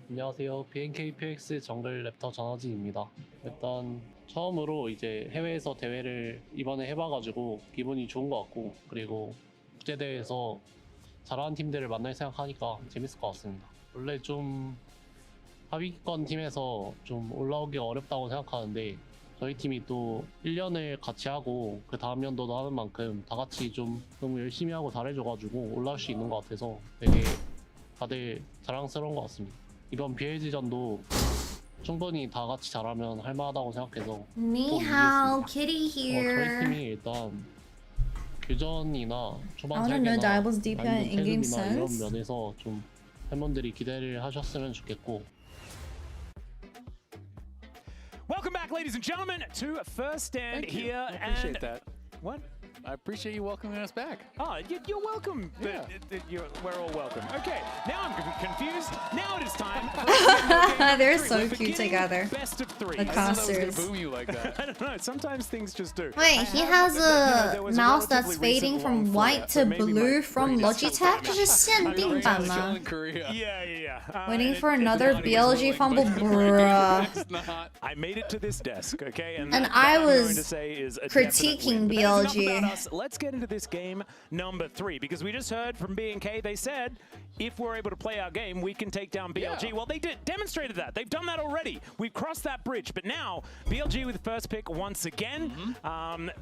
안녕하세요. BNKPX 정글 랩터 전화진입니다. 일단 처음으로 이제 해외에서 대회를 이번에 해봐가지고 기분이 좋은 것 같고, 그리고 국제대회에서 잘하는 팀들을 만날 생각하니까 재밌을 것 같습니다. 원래 좀 하위권 팀에서 좀 올라오기 어렵다고 생각하는데, 저희 팀이 또 1년을 같이 하고 그 다음 연도도 하는 만큼 다 같이 좀 너무 열심히 하고 잘해줘가지고 올라올 수 있는 것 같아서 되게 다들 자랑스러운 것 같습니다. 이번 BLG전도 충분히 다 같이 잘하면 할만하다고 생각해서 니하오, kitty here. 저희 팀이 일단 교전이나 초반 I wanna know 설계나 Diable's DPI in-game 패급이나 이런 sense. 면에서 좀 팬분들이 기대를 하셨으면 좋겠고. Welcome back, ladies and gentlemen, to First Stand Thank you. here. I appreciate and that. What? I appreciate you welcoming us back. Oh, you're welcome. Yeah. We're all welcome. Okay, now I'm confused. Now it is time. They're so cute together. Best of 3. The casters. Boom you like that. I don't know. Sometimes things just do. Wait, he has a mouse that's fading from white to blue from Logitech. 这是限定版吗 Yeah. Waiting for another BLG fumble, bruh. I made it to this desk, okay? And that I I'm going was to say is a critiquing definite win. But that's enough BLG. about us. Let's get into this game number 3, because we just heard from B&K. They said if we're able to play our game, we can take down BLG. Yeah. Well, they demonstrated that. They've done that already. We've crossed that bridge. But now, BLG with first pick once again.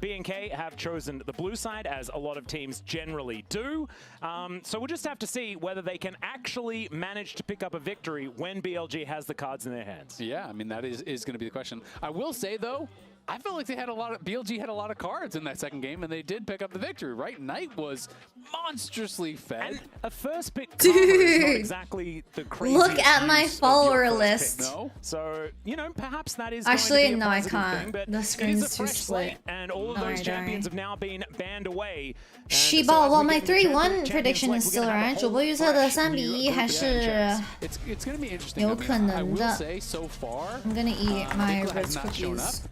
B&K have chosen the blue side, as a lot of teams generally do. So we'll just have to see whether they can actually manage to pick up a victory when BLG has the cards in their hands. Yeah, I mean, that is going to be the question. I will say, though, I felt like BLG had a lot of cards in that second game, and they did pick up the victory, right? Knight was monstrously fed. And a first pick Dude, is not exactly the craziest look at my use of follower your first list. pick. No. So, you know, perhaps that is Actually, going to be a no, I positive can't. thing, but The it screen's is a too fresh split. slate, and all of those champions have now been banned away. She So bought as well, we my get into 3-1 Champions prediction League, is we're still gonna have a right. 主播 whole 预测的 fresh 3-1 还是 It's going to be interesting. 有可能的。 I will say so far, I'm gonna eat my Nicola has Ritz not shown up. cookies.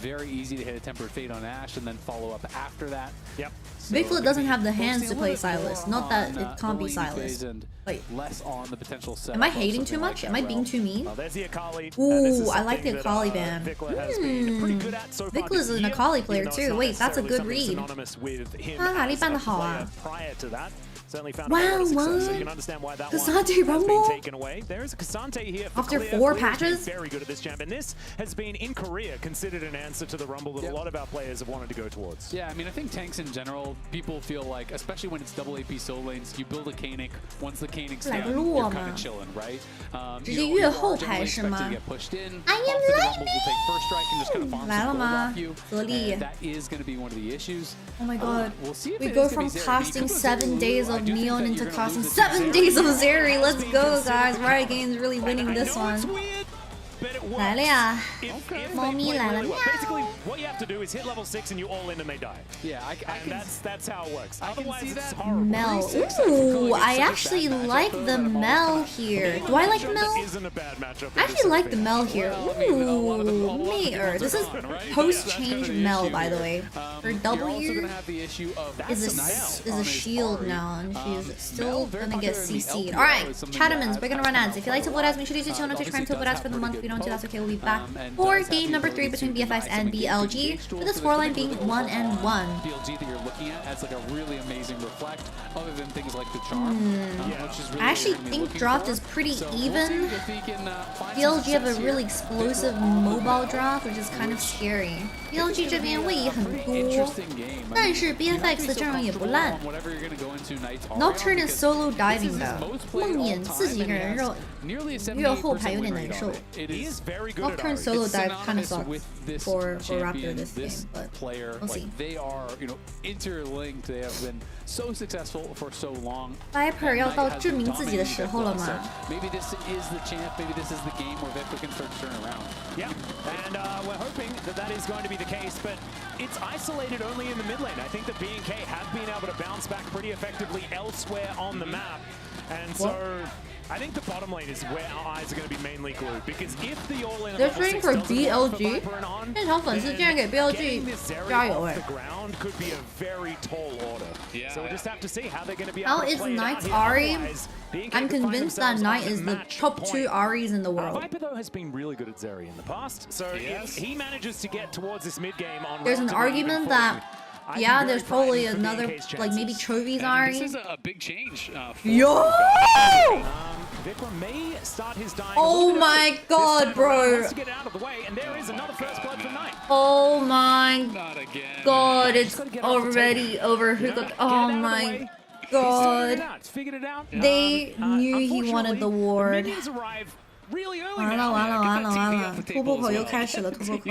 very easy to hit a Tempered Fate on Ashe and then follow up after that. Yep. So Bigfoot doesn't have the hands to play Sylas. Not that it can't be Sylas. And Wait, less on the potential set. am I hating too much? shit, am I being too mean? There's the Akali. Ooh, I like the Akali ban. Vikla's an Akali player too. Wait, that's a good read. 他哪里办得好啊？ Certainly found wow, success, so you can understand why that Kasante one Rumble? has been taken away. There is a Kasante here for after Korea. 4 patches. Very good at this champ, and this has been in Korea considered an answer to the Rumble that a lot of our players have wanted to go towards. Yeah, I mean, I think tanks in general, people feel like, especially when it's double AP solo lanes, you build a Kanik. Once the Kanik's down, you're kind of chilling, right? 直接越后排是吗 I am lightning 来了吗？泽立 That is going to be one of the issues. Oh my god. We'll see if we it go is gonna from be Zeri. casting 7 days of Neon into casting 7 days of Zeri. Let's go, guys. Riot Games really winning this one. 来了呀，猫咪来了。 Basically, what you have to do is hit level 6 and you all in and they die. Yeah, that's how it works. Otherwise, it's Mel. Ooh, I actually like the Mel here. Do I like Mel? I actually like the Mel here. Ooh, Mayor. This is post-change Mel, by the way. Her W is a shield now, and she's still gonna get CC'd. Alright, Chattermans, we're gonna run ads. If you like to vote ads, make sure to channel to try and vote ads for the month. If you don't do that's okay, we'll be back for game number 3 between BFX and BLG, with the scoreline being 1-1. BLG that you're looking at as like a really amazing reflect, other than things like the charm, which is really I actually think draft is pretty even. BLG have a really explosive mobile draft, which is kind of scary. BLG 这边位移很多，但是 BFX 的阵容也不烂。Nocturne is solo diving 的，梦魇自己一个人肉，越后排有点难受。Nocturne solo dive kind of sucks for Raptor this game, but we'll see. They are, interlinked. They have been so successful for so long. Viper 要到证明自己的时候了吗？ Maybe this is the champ. Maybe this is the game where Viper can start to turn around. Yeah, and we're hoping that is going to be the case, but it's isolated only in the mid lane. I think that B&K have been able to bounce back pretty effectively elsewhere on the map, and so I think the bottom lane is where our eyes are going to be mainly glued, because if the all-in They're trading for BLG. 现场粉丝竟然给 BLG 加油哎！ could be a very tall order. So we'll just have to see how they're going to be How able to is play it Knight's out Ari? here. I'm convinced that Knight is the top 2 Aris in the world. Viper though has been really good at Zeri in the past, so if he manages to get towards this mid game on There's an argument that yeah, there's probably another, like maybe Chovy's Ari. This is a big change. Yo! Vikram may start his dying. Oh my god, bro! To get out of the way, and there is another first blood for Knight. Oh my god, it's already over. Oh my god. They knew he wanted the ward. 完了完了完了完了！突破口又开始了，突破口。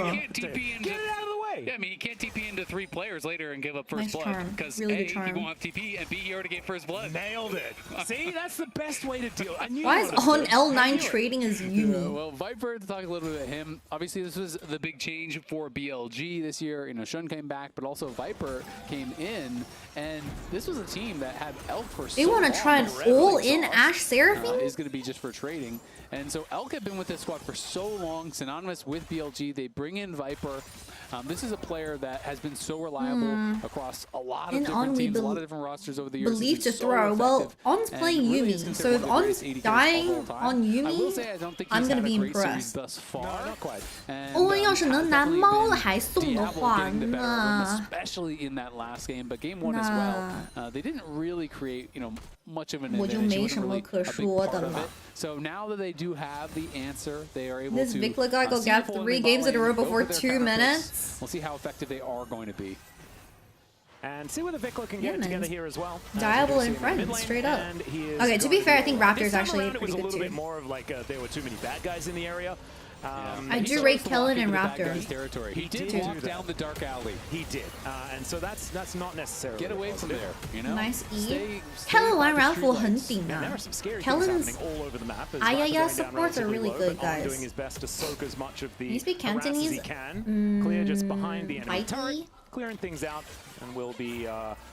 Yeah, I mean, you can't TP into 3 players later and give up first Nice blood. charm. Because Really A, good charm. you won't have TP, and B, you already gave first blood. Nailed it. See, that's the best way to deal. Why is on L9 trading as Yumi? Well, Viper, to talk a little bit about him, obviously this was the big change for BLG this year. Shun came back, but also Viper came in, and this was a team that had Elk for so long. They want to try an all-in Ashe Seraphine? Is going to be just for trading. And so Elk had been with this squad for so long, synonymous with BLG. They bring in Viper. This is a player that has been so reliable across a lot of different teams, a lot of different rosters over the years. Believe to throw. Well, On's playing Yumi, so if On's dying on Yumi, I'm gonna be impressed. Owen 要是能拿猫还送的话，那 especially in that last game, but game 1 as well, they didn't really create, much of an advantage. 我就没什么可说的了。 So now that they do have the answer, they are able This to. This Vikla guy go gap 3 games in a row before 2 minutes. We'll see how effective they are going to be. And see whether Vikla can get it together here as well. Diable and friends, straight up. Okay, to be fair, I think Raptor is actually pretty good too. It was a little bit more of like there were too many bad guys in the area. I do rate Kellen and Raptor. He did walk down the dark alley. He did, and so that's not necessarily. Get away from there, Nice E. Kellen 玩 round 4很顶啊。Kellen's Ayaya supports are really good, guys. Can you speak Cantonese? Clear just behind the enemy turret, clearing things out, and we'll be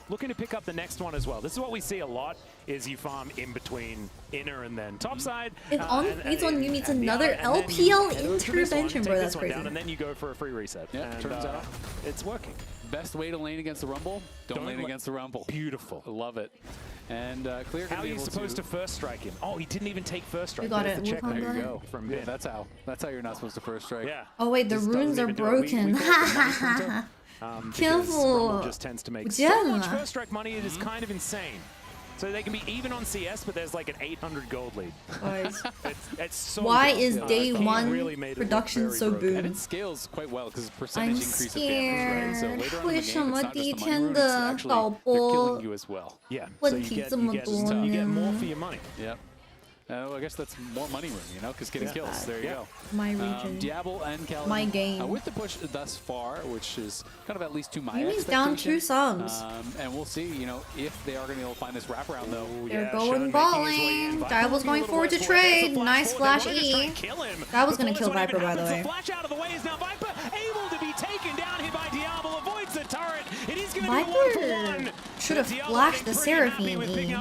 looking to pick up the next one as well. This is what we see a lot: is you farm in between inner and then topside. If on meets on you meets another LPL intervention, bro. That's crazy. And then you go for a free reset. Yeah, turns out it's working. Best way to lane against the Rumble? Don't lane against the Rumble. Beautiful. I love it. And Clear. How are you supposed to first strike him? Oh, he didn't even take first strike. You got it. The check. There you go. From yeah, that's how you're not supposed to first strike. Yeah. Oh wait, the runes are broken. Careful. Just tends to make so much first strike money. It is kind of insane. So they can be even on CS, but there's like an 800 gold lead. It's so Why good. is day one production so boom? And it scales quite well because percentage I'm increase of damage, right? So later on in the game, 为什么 it's 第一 not just the money 天 rune, 的 it's 导 actually 播 killing you as well. Yeah. 问题这么多 You get more 呢 for your money. Yep. I guess that's more money rune, you know, because getting kills. There you go. My region. Diablo and Kelly. My game. With the push thus far, which is kind of at least to my Yumi's down 2 subs. And we'll see, you know, if they are going to be able to find this wraparound, though. They're going bot lane. Diablo's going forward to trade. Nice flash E. Diablo's going to kill Viper, by the way. Flash out of the way is now Viper able to be taken down here by Diablo. Avoids the turret. It is going to be Viper should have flashed the Seraphine E.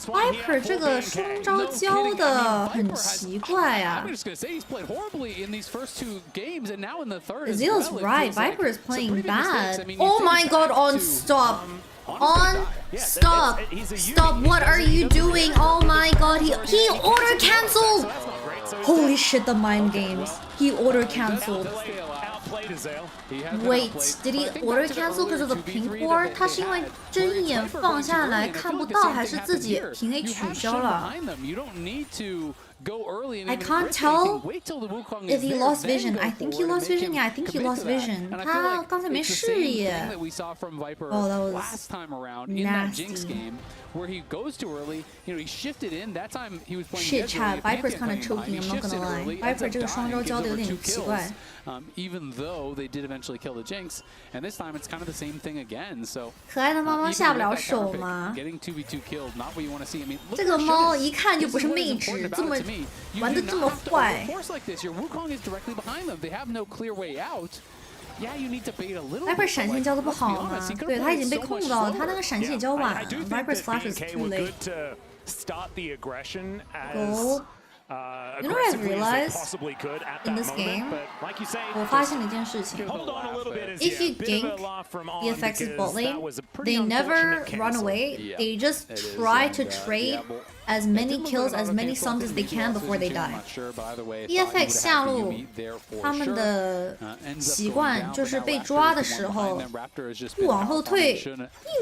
Viper 这个双招教的很奇怪啊。 I'm just going to say he's played horribly in these first 2 games, and now in the third. Zeal's right. Viper is playing bad. Oh my god, on stop. On stop. Stop. What are you doing? Oh my god, he order cancelled. Holy shit, the mind games. He order cancelled. Wait, did he order cancel because of the pink ward? 他是因为睁一眼放下来看不到，还是自己屏 A 取消了？ I can't tell if he lost vision. I think he lost vision. Yeah, I think he lost vision. 他刚才没视野。Oh, that was nasty. Where he goes too early, you know, he shifted in. That time he was playing. Shit, chat. Viper's kind of choking. I'm not gonna lie. Viper 这个双招教的有点奇怪。 Even though they did eventually kill the Jinx, and this time it's kind of the same thing again. So 可爱的猫猫下不了手吗？ Getting 2v2 killed, not what you want to see. I mean, 这个猫一看就不是妹纸，这么玩的这么坏。 Force like this, your Wukong is directly behind them. They have no clear way out. Yeah, you need to bait a little. Viper 闪现交的不好吗？对他已经被控到了，他那个闪现交晚了。Viper's flash is too late. Goal. You know what I've realized in this game? 我发现了一件事情。If you gank Bfx's bot lane, they never run away. They just try to trade as many kills, as many sums as they can before they die. Bfx 下路他们的习惯就是被抓的时候不往后退，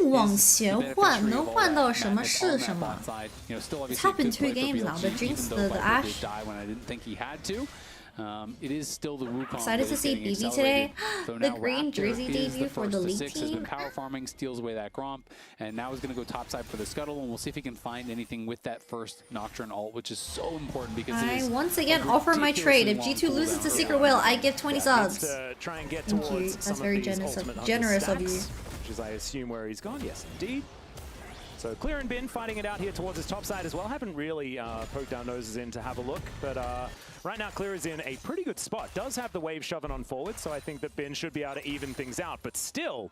硬往前换，能换到什么是什么。It's happened 2 games now. The Jinx, the Ashe. It is still the Wukong. Excited to see BB today. The green jersey debut for the league team. Power farming steals away that Gromp, and now he's going to go topside for the Scuttle, and we'll see if he can find anything with that first Nocturne ult, which is so important because I once again offer my trade. If G2 loses to Secret Whale, I give 20 subs. Thank you. That's very generous of you. Which is, I assume, where he's gone. Yes, indeed. So Clear and Bin fighting it out here towards his top side as well. Haven't really poked our noses in to have a look, but right now Clear is in a pretty good spot. Does have the wave shoving on forward, so I think that Bin should be able to even things out. But still,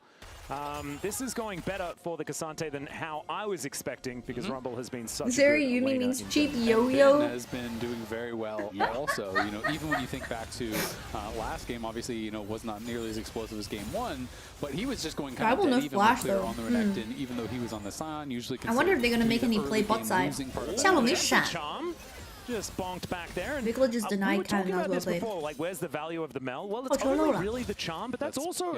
this is going better for the Cassante than how I was expecting, because Rumble has been such a good Yumi means cheap Ben yo-yo. has been doing very well also. You know, even when you think back to last game, obviously, you know, was not nearly as explosive as game 1, but he was just going kind of dead even with Clear on the Renekton, even though he was on the Sion. Usually I wonder if they're gonna make any play bot side. 下路没闪。 Just bonked back there. And Nicola just denied Kevin as well played. Like, where's the value of the Mel? Well, it's only really the charm, but that's also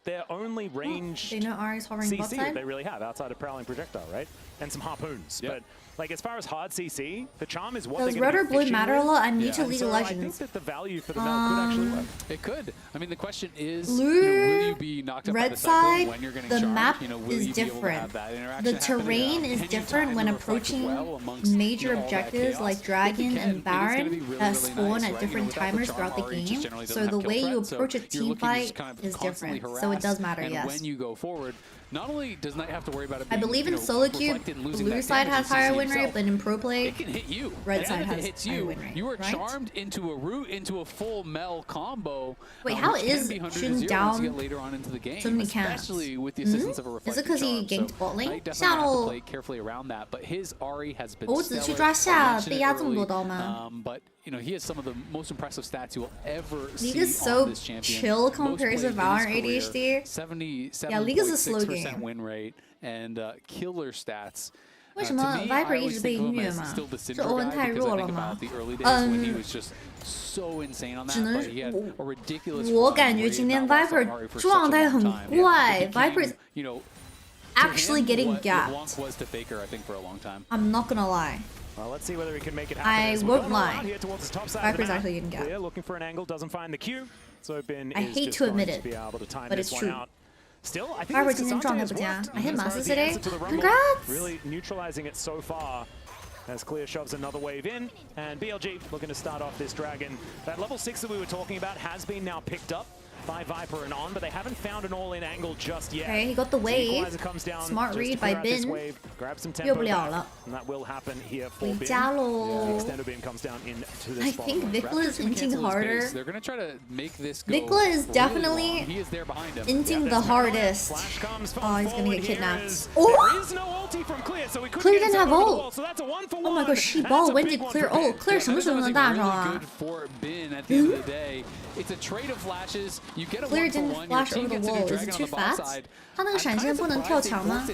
their only range. They know Ari's hovering bot CC side. they really have outside of Prowling Projectile, right? And some harpoons. But like as far as hard CC, the charm is what Does they're red or blue fishing matter a with. lot? I'm new to And League so of I think Legends. that the value for the Mel could actually work. It could. I mean, the question is, Blue, will you be knocked up by red the cycle side, when you're getting the charged? map You know, will is you be able to different. have that interaction The happening? terrain is Can you different time when the reflection approaching well amongst, major you know, all that objectives chaos? like Dragon If you and can, it is gonna be Baron really, that really spawn nice, at right? different You know, timers without throughout the Charm, Ari just game. generally So doesn't the have way kill you threat, so approach a you're team looking to just fight kind of is constantly different. harass, So it does matter, and yes. when you go forward, not only does not have to worry about it I being, believe you in know, solo queue, reflected and losing blue that side damage has higher CC win rate, himself. but in pro play, It can hit you. red And side if it has hits higher you, win rate, you are right? charmed into a route into a full Mel combo. Wait, how which is can be 100 to shooting 0 down once you get later on into the game, so many cans? especially with the assistance of a Is reflected it because he charm. ganked bot So lane? I definitely 下 have to 路 play carefully around that, but his Ari has been 猴子去 stellar. 抓 I 下 mentioned 被 it 压这么多 early, 刀吗？ but you know, he has some of the most impressive stats you will ever see League is so on this champion. chill compared to Valorant ADHD. 77.6% win rate and killer stats. 为什么 Viper 一直被虐嘛？是欧文太弱了吗？只能我感觉今天 Viper 状态很怪 ，Viper is actually getting gapped. I'm not gonna lie. Well, let's see whether he can make it I happen. won't lie. Viper's actually getting gapped. Yeah, looking for an angle, doesn't find the Q. So Ben I hate to admit it, but it's true. Still, I think Viper 今天状态不佳。I hit Master today. Congrats! Really neutralizing it so far. As Clear shoves another wave in, and BLG looking to start off this Dragon. That level 6 that we were talking about has been now picked up by Viper and On, but they haven't found an all-in angle just yet. Okay, he got the wave. Smart read by Ben. 越不了了。 And that will happen here for Ben. 回家喽。 Extendo beam comes down into the I spot. think Vikla is inting harder. They're going to try to make this go Vikla is definitely he is there behind him. inting the hardest. Oh, he's going to get kidnapped. Oh! Clear didn't have ult. Oh my gosh, she ball. When did Clear ult? Clear 什么时候能大招啊？ It's a trade of flashes. You get a Clear one for didn't one. flash Your over team the gets a wall. new Is it dragon too on the bot fast? side. 他那个闪现不能跳墙吗？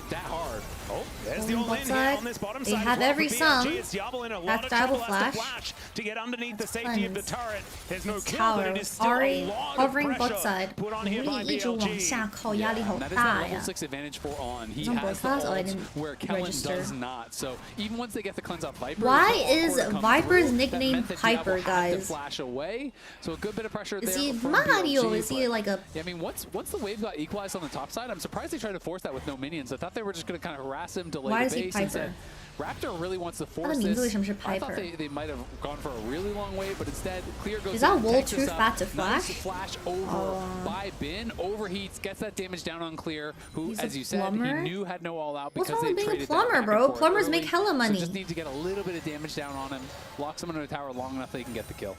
They have every sum. That's diable flash. To get underneath the safety of the turret. There's no kill, Tower. but it is still Ari a lot of hovering bot pressure side. put on here by 一直往下靠，压力好 That is 大 that 呀 level 6 advantage for On. He Don't has the broadcast? Oh, I ult didn't where Kellen register. does not. So even once they get the cleanse off Viper, Why it's is awkward to come Viper's through. nickname That meant that Piper, Diablo had to guys? flash away. So a good bit of pressure Is there he from Mario? BLG, Is he like a... I mean, once the wave got equalized on the top side, I'm surprised they tried to force that with no minions. I thought they were just going to kind of harass him, delay Why the is he base. Piper? Instead, Raptor really wants to 他 force 的名字为 this. 什么是 I thought Piper? they might have gone for a really long wave, but instead, Clear goes Is that in, wall takes too us up. fat to Nice flash? flash over by Bin, overheats, gets that damage down on Clear, who, He's as a you said, plumber? he knew had no all out What's because wrong they with being a traded plumber, that back bro? and forth Plumbers early. make hella money. So just need to get a little bit of damage down on him, lock someone into a tower long enough they can get the kill.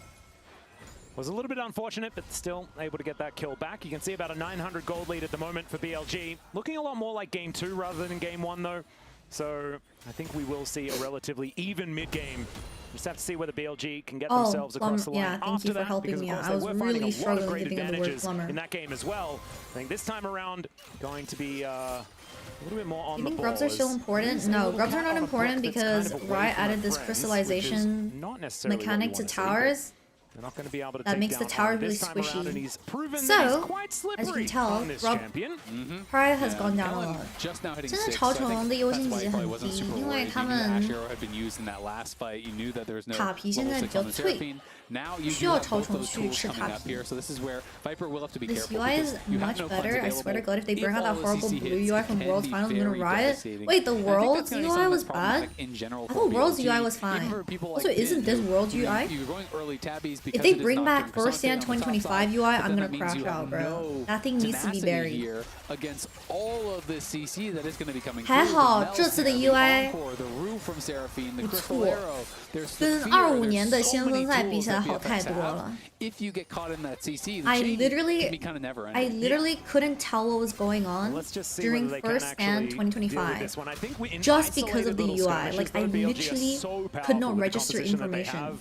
Was a little bit unfortunate, but still able to get that kill back. You can see about a 900 gold lead at the moment for BLG. Looking a lot more like Game 2 rather than Game 1, though. So I think we will see a relatively even mid-game. Just have to see whether BLG can get themselves across the line yeah, thank after you for that, helping because me of out. course I was they were finding really a lot of struggling great to think of the word advantages plumber. in that game as well. I think this time around, going to be a little bit more on You the think ball. grubs are still important? No, grubs are not important because Riot added this crystallization mechanic to towers. They're not going to be able to That take makes the down tower On really this time around, and squishy. he's proven So, that he's quite as you slippery can tell, on this Rob champion. Pride has gone down a lot. Just now hitting 现在 6, 潮 so I 城 think 的优 that's 先 why 级 he 很 probably wasn't 低， super 因为 worried. 他 He knew Ash 们 Arrow had been used in that last fight. You knew that there was no 塔皮现在 level 6 比较 on the 脆， Seraphine. Now you 需 do 要 have 潮 both 城 those 去 tools 吃 coming 塔 up 皮。 here, so this is where Viper will have to be This careful. UI is because you much have no better. I cleanse swear to available. God, if they bring out that all the horrible CC blue hits UI from can Worlds be Finals, I'm gonna very riot. devastating. Wait, the And I think Worlds that's gonna be UI something was that's bad? problematic in general I for thought Worlds BLG. UI was Even fine. for people Also, like isn't Ben, this Worlds you're UI? going early tabbies If because they it is bring not back doing First Stand something on the top 2025 side, UI, but I'm then gonna that means crash you have out, bro. no That thing needs to be tenacity buried. here against all of the CC that is going to be coming 还 through. 好 The 这次的 Mel Snare, the UI Encore, the Roof from Seraphine, the 不 Crystal 错 Arrow. There's 跟 Fear, 25 there's 年的 so 先 many 锋赛 tools 比起来 that 好太 BFX 多 have. 了。 If you get caught in that CC, the I chain literally, can be kind of never I ending. literally couldn't tell what was going on Let's just see during whether they can First Stand actually deal with 2025, this one. I think we just because of the isolated little UI. Like I skirmishes, though. BLG are literally so could powerful not with the register composition that they information. have.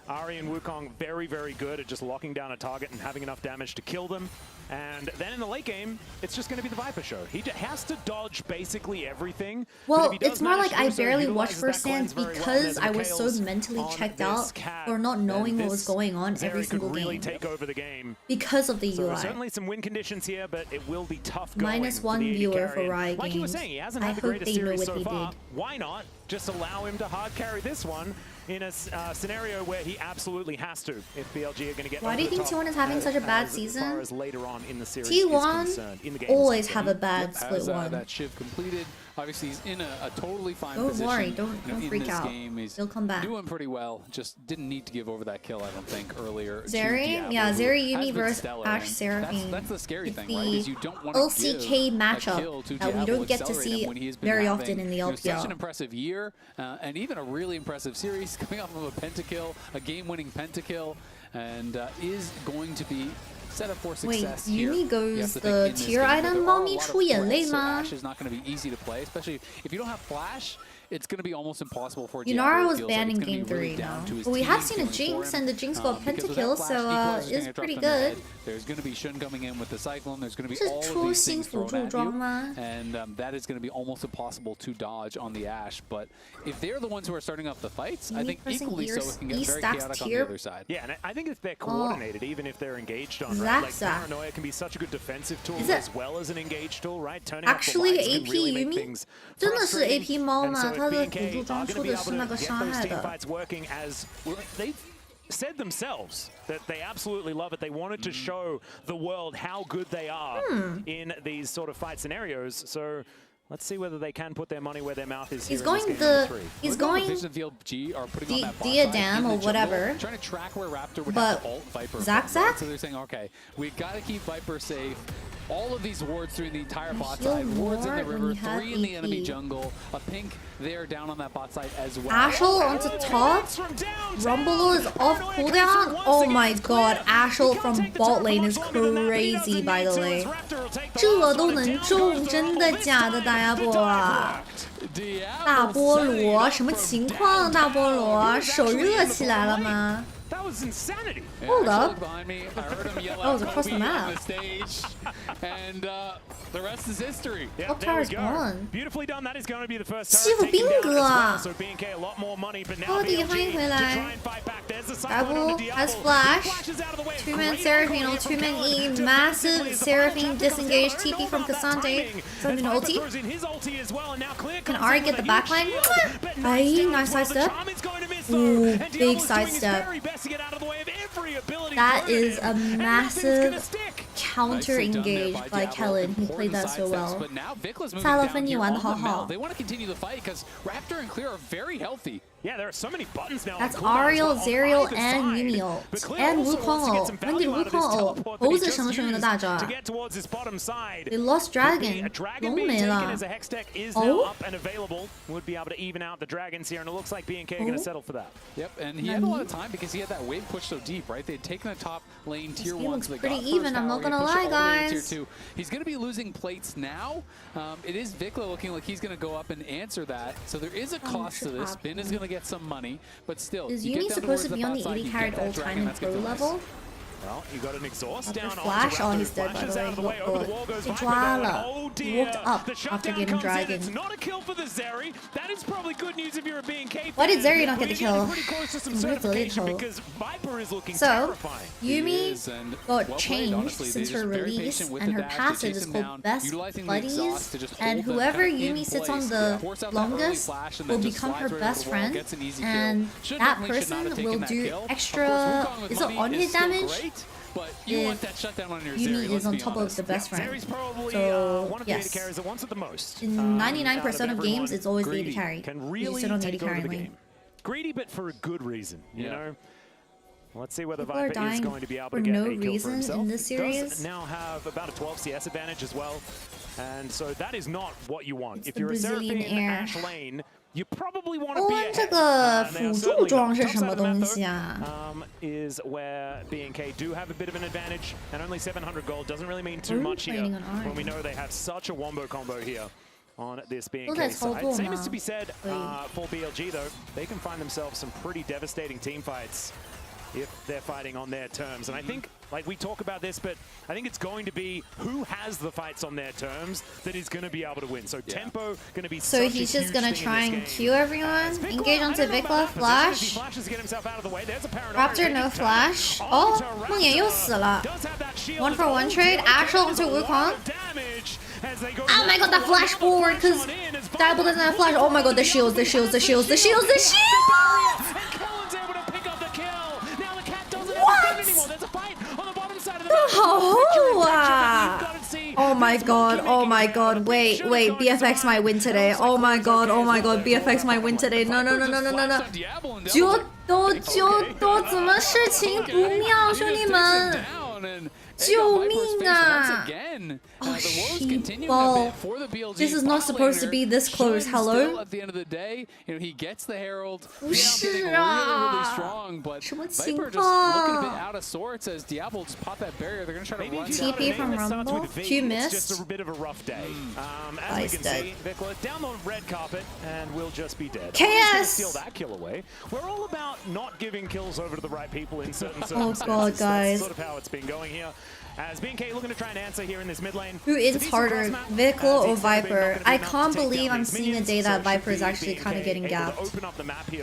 Ari and Wukong very, very good at just locking down a target and having enough damage to kill them. And then in the late game, it's just going to be the Viper show. He has to dodge basically everything. Well, it's more like I barely watched First Stand because I was so mentally checked out for not knowing what was going on every single game. Take over the game because of the UI. Certainly some win conditions here, but it will be tough going. -1 viewer for Riot Like Games. you were saying, he hasn't I had the hope greatest they know series what so they far. did. Why not just allow him to hard carry this one in a scenario where he absolutely has to if BLG are going to get Why do you think T1 is having such a bad season? As later on in the series T1 in the game always have a bad split one. That shift completed. Obviously, he's in a totally fine don't position. Worry, don't freak out. Game, he's He'll come back. Doing pretty well. Just didn't need to give over that kill, I don't think, earlier. Zeri? Yeah, Zeri Universe Ash Seraphine. That's the scary it's thing, the right? Is you don't want to LCK give matchup a kill to that we don't get to see very often in the LPL. Such an impressive year, and even a really impressive series coming off of a pentakill, a game-winning pentakill, and is going to be set up for success. Wait, Uni goes the tier game, item 猫咪出眼泪吗？ Ash is not going to be easy to play, especially if you don't have flash. it's going to be almost impossible for Yunara was banned in Game 3 now. But we have seen a Jinx, and the Jinx got pentakill, so it's pretty good. There's going to be Shun coming in with the Cyclone. There's going to be all of these things thrown at you. And that is going to be almost impossible to dodge on the Ashe. But if they're the ones who are starting up the fights, I think equally so it can get very chaotic on the other side. Yeah, and I think if they're coordinated, even if they're engaged on, right? Like Paranoia can be such a good defensive tool as well as an engaged tool, right? Turning off the lights can really make things 真的是 AP 猫吗？ And so 它的 if 辅助装出的是那个伤害的。 fights working as they've said themselves that they absolutely love it. They wanted to show the world how good they are in these sort of fight scenarios. So let's see whether they can put their money where their mouth is. He's going the Diadem or whatever. Trying to track where Raptor would but have to ult Viper. Zac? So they're saying, okay, we've got to keep Viper safe. All of these wards through the entire bot side, wards in the river, 3 in the enemy jungle, a pink there down on that bot side as well. Ashel onto top, Rumble is off cooldown. Oh my god, Ashel from bot lane is crazy by the way. 这都能中，真的假的大家波啊？大菠萝什么情况？大菠萝手热起来了吗？ That was insanity. Hold up. Oh, it's across the map. And the rest is history. Top tower is gone. Beautifully done. That is going to be the first tower. 欺负兵哥啊！ So BNK a lot more money, but now 高地欢迎回来。Double has flash. 2-man Seraphine or 2-man E. Massive Seraphine disengaged TP from Cassandre. Something ulti. Can Ari get the backline? Aye, nice sidestep. Ooh, big sidestep. That is a massive counter engage by Kellen. He played that so well. 萨勒芬妮玩得好好。 They want to continue the fight because Raptor and Clear are very healthy. Yeah, there are so many buttons now. That's Ariel, Zerial, and Yuumi ult. And Wukong ult. When did Wukong ult? 猴子什么时候用的大招啊？ They lost Dragon. 龙没了。 Oh? Would be able to even out the dragons here, and it looks like BNK are going to settle for that. Yep, and he had a lot of time because he had that wave push so deep, right? They had taken the top lane tier 1. Looks pretty even, I'm not gonna lie, guys. He's going to be losing plates now. It is Vikla looking like he's going to go up and answer that. So there is a cost to this. Bin is going to get some money, but still. Is Yuumi supposed to be on the 80 carried all time in pro level? Well, you got an exhaust down. Flash, oh, he's dead by the way. He walked up after getting Dragon. Not a kill for the Zeri. That is probably good news if you're a BNK. Why did Zeri not get the kill? So, Yuumi got changed since her release, and her passive is called Best Buddies, and whoever Yuumi sits on the longest will become her best friend, and that person will do extra, is it on-hit damage? But you want that shutdown on your Yuumi is on top of the best friend. So, yes. In 99% of games, it's always the 80 carry. You sit on the 80 carry lane. Greedy, but for a good reason, you know? Let's see whether People are Viper is going to be able to for get no a kill for reason himself. in this series. Does now have about a 12 CS advantage as well. And so that is not what you want. It's if you're a Brazilian Seraphine air. Ashe lane, you probably want to 欧 be 恩 ahead. 这个辅助装是什么东西啊？ Is where BNK do have a bit of an advantage, and only 700 gold doesn't really mean too much here when we know they have such a wombo combo here on this BNK side. Same is to be said for BLG though. They can find themselves some pretty devastating team fights if they're fighting on their terms. And I think, like, we talk about this, but I think it's going to be who has the fights on their terms that is going to be able to win. So tempo going to be So he's just gonna try and Q everyone. Engage onto Vikla, flash. Raptor no flash. Oh, 梦魇又死了。1 for 1 trade. Ashel onto Wukong. Oh my god, that flash forward because Diable doesn't have flash. Oh my god, the shields, the shields, the shields, the shields, the shields! Oh my god, wait, BFX might win today. Oh my god, BFX might win today. No. 9-9 怎么事情不妙，兄弟们救命啊！ Oh, sheeple. This is not supposed to be this close. Hello? 不是啊，什么情况 ？TP from Rumble. Q missed. Just a bit of a rough day. As we can see, Vikla down the red carpet and will just be dead. KS! Steal that kill away. We're all about not giving kills over to the right people in certain Oh circumstances. god, guys. That's sort of how it's been going here. As BNK looking to try and answer here in this mid lane. Who is harder, Vikla or Viper? I can't believe I'm seeing a day that Viper is actually kind of getting gapped.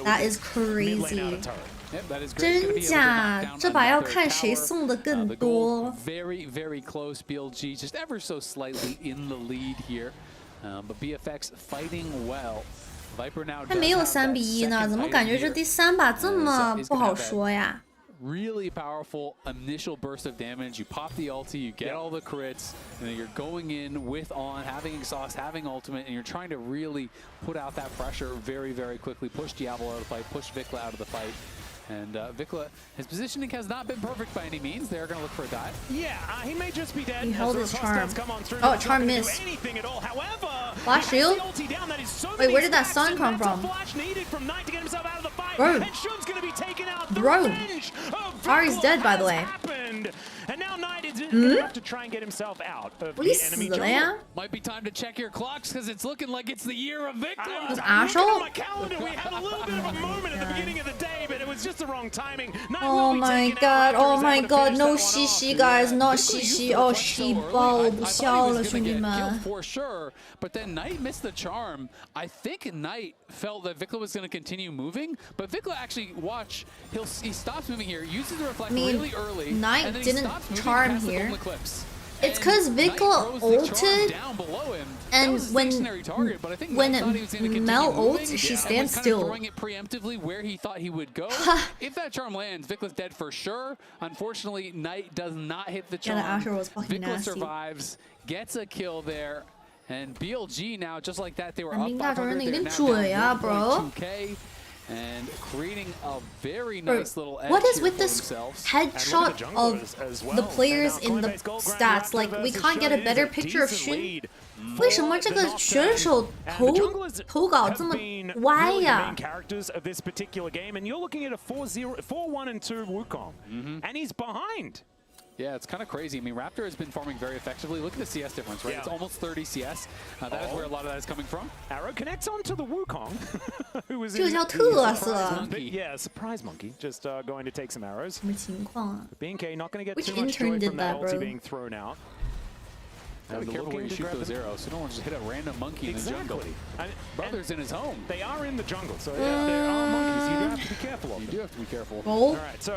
That is crazy. 真假？这把要看谁送的更多。 Very, very close. BLG just ever so slightly in the lead here, but BFX fighting well. Viper now 还没有3-1呢，怎么感觉这第3把这么不好说呀？ Really powerful initial burst of damage. You pop the ulti, you get all the crits, and then you're going in with on, having exhaust, having ultimate, and you're trying to really put out that pressure very, very quickly. Push Diablo out of the fight, push Vikla out of the fight. And Vikla, his positioning has not been perfect by any means. They're going to look for a dive. Yeah, he may just be dead. He held his charm. Oh, charm missed. Flash shield? Wait, where did that stun come from? Bro. Bro. Ari's dead, by the way. And now Knight is going to have to try and get himself out of the enemy jungle. Might be time to check your clocks because it's looking like it's the year of Vikla. Was Ashel? On my calendar, we had a little bit of a moment at the beginning of the day, but it was just the wrong timing. Oh my god, oh my god, no Shishi guys, not Shishi. Oh, 细胞，我不笑了，兄弟们。 For sure, but then Knight missed the charm. I think Knight felt that Vikla was going to continue moving, but Vikla actually, watch, he stops moving here, uses the reflect really early. Knight didn't charm here. It's because Vikla ulted, and when Mel ults, she stands still. Throwing it preemptively where he thought he would go. If that charm lands, Vikla's dead for sure. Unfortunately, Knight does not hit the charm. Yeah, the Asher was fucking Vikla nasty. survives, gets a kill there, and BLG now, just like that, they were up 明大招人 500. 有 They're 点 now 准呀 down bro. 1.2K. And creating a very nice little edge What is here with for this themselves. headshot of the players in the stats? Like, we can't get a better picture of Xun. 为什么这个选手投稿这么歪呀？ characters of this particular game, and you're looking at a 4-1-2 Wukong, and he's behind. Yeah, it's kind of crazy. I mean, Raptor has been farming very effectively. Look at the CS difference, right? It's almost 30 CS. That is where a lot of that is coming from. Arrow connects onto the Wukong, who was 这个叫特色。 Yeah, surprise monkey, just going to take some arrows. 什么情况啊 BNK not going to get Which too much intern joy did from that that, ulti bro? being thrown out. Be careful where you shoot those arrows, so no one just hit a random monkey in the jungle. Brother's in his home. They are in the jungle, so yeah, there are monkeys. You do have to be careful of them. You do have to be careful. All right, so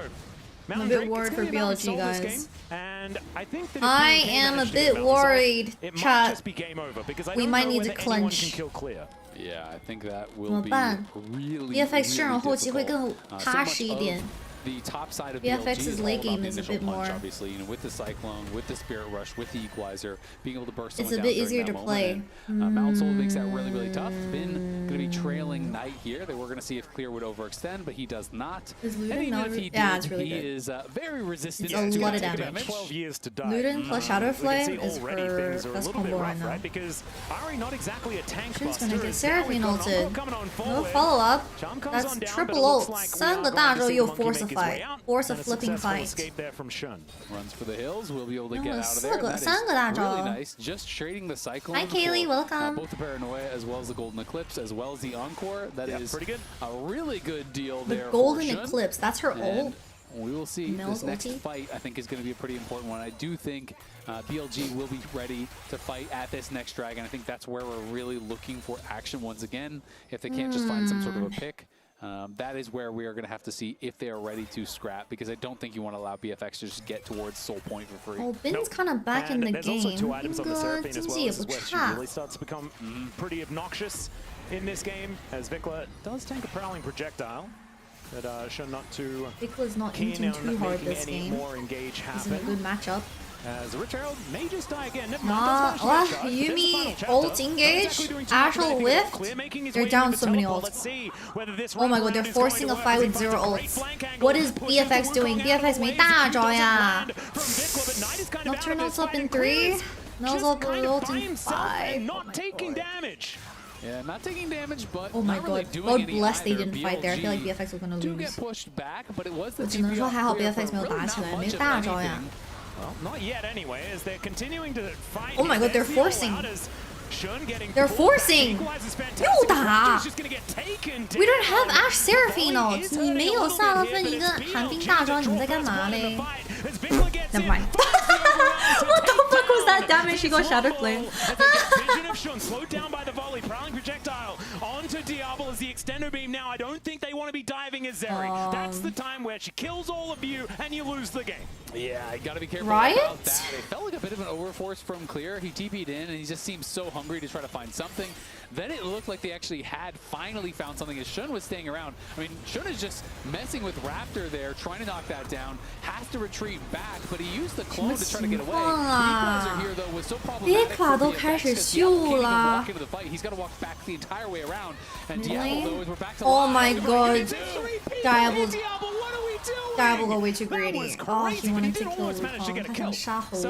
I'm a bit worried for BLG, guys. Game, and I think that I am a bit worried, it might chat. just be game over because I We don't might know need to whether anyone clinch. can kill clear. Yeah, I think that 怎 will 么 be 办 really, ？BFX 阵容 really 后期会 difficult. 更 So 踏 much 实一 of 点。 The top side of BFX's BLG is all late about game the is a initial bit punch, more- obviously, with the Cyclone, with the Spirit Rush, with the Equalizer, being able to burst It's someone a down bit during easier that to moment. play. And, Mount Soul makes that really, really tough. Bin going to be trailing Knight here. They were going to see if Clear would overextend, but he does not. Is And Luden even not if he yeah, did, it's really he good. is very resistant It's a to lot of take damage. 12 years to die. Luden plus Shadow We can Flame see is already for things are a best little bit combo right rough, now. right? Because Ari not exactly a tank Shin's buster. gonna get Now we've Seraphine got ulted. Uncle coming on No forward. follow up. Charm comes That's on down, triple but it looks ult. like we 三 are 个 going 大 to 招 see 又 the monkey force a make his way fight. out, Force a and flipping successful fight. escape there from Shun. Runs for the hills. We'll be able to get No, out of there. 四个 That is 三个大招 really nice. Just trading the Cyclone Hi, Kaylee, for, welcome. both the Paranoia as well as the Golden Eclipse as well as the Encore. That is pretty good. a really good deal The there. Golden for Shun. Eclipse, that's her And ult. we will see. Mel's This next ulti. fight, I think, is going to be a pretty important one. I do think BLG will be ready to fight at this next dragon. I think that's where we're really looking for action once again. If they can't just find some sort of a pick, that is where we are going to have to see if they are ready to scrap, because I don't think you want to allow BFX to just get towards Soul Point for free. Oh, Bin's kind of back in the There's game. also 2 items on the 兵哥 Seraphine 经 as 济 well. 也 This 不 is where she 差 really。starts to become pretty obnoxious in this game, as Vikla does tank a prowling projectile. But Shun not too Vikla's not keen hinting on too hard making this any game. more engage He's in a happen. good matchup. As the Rich Herald may just die again. Never mind. Yumi ult engage, actual whiff. They're down so many ults. Oh my god, they're forcing a fight with 0 ults. What is BFX doing? BFX 没大招呀。Nocturnal's up in 3. Nul's up ult in 5. Not taking damage. Yeah, not taking damage, but oh my god, God bless they didn't fight there. I feel like BFX was gonna lose. Get pushed back, but it was the 我只能说还好 BFX 没有打起来，没大招呀。Well, not yet anyway, as they're continuing to fight. Oh my god, they're forcing. They're forcing. 又打。We don't have Ashe Seraphine ult. 你没有萨勒芬一个寒冰大招，你在干嘛嘞 ？Never mind. What the fuck was that damage? She got Shadow Flame. Vision of Shun slowed down by the volley, prowling projectile onto Diablo as the extendo beam. Now I don't think they want to be diving as Zeri. That's the time where she kills all of you and you lose the game. Yeah, you gotta be careful Riot? about that. It felt like a bit of an overforce from Clear. He TP'd in and he just seemed so hungry to try to find something. Then it looked like they actually had finally found something as Shun was staying around. I mean, Shun is just messing with Raptor there, trying to knock that down. Has to retreat back, but he used the clone to try to get away. Equalizer here, though, was so problematic for BFX walk into the fight. He's got to walk back the entire way around. And Diablo, though, we're back to oh my god. Diablo got way too greedy. Oh, he wanted to kill Wukong. 他想杀猴子。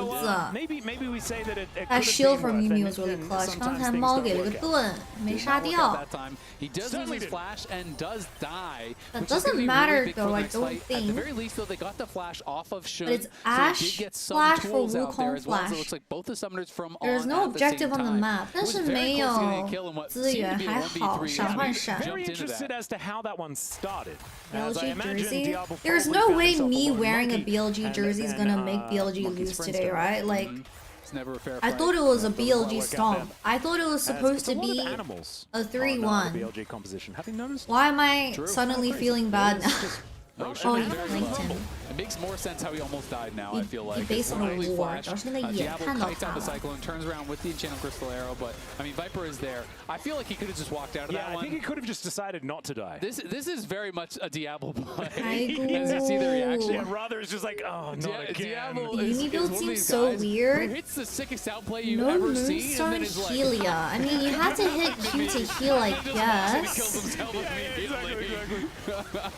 Maybe we say that that shield from Yumi was really clutch. 刚才猫给了个盾，没杀掉。 He does lose his flash and does die. That doesn't matter though, I don't think. At the very least, though, they got the flash off of Shun. But it's Ashe flash for Wukong flash. It looks like both the summoners from There's no objective on the map. 但是没有资源还好，闪换闪。 Very interested as to how that one started. BLG jersey? There's no way me wearing a BLG jersey is gonna make BLG lose today, right? Like, I thought it was a BLG stomp. I thought it was supposed to be a 3-1. Why am I suddenly feeling bad now? Oh, he flanked him. It makes more sense how he almost died now, I feel like. He based on a war. Diablo kites out the Cyclone, turns around with the Enchanted Crystal Arrow, but, I mean, Viper is there. I feel like he could have just walked out of that one. Yeah, I think he could have just decided not to die. This is very much a Diablo play. As you see the reaction. Yeah, rather it's just like, oh, not again. Diablo Yumi build seems so weird. Who hits the sickest outplay you've ever seen. No Moonstar Helia. I mean, you had to hit Q to heal, I guess.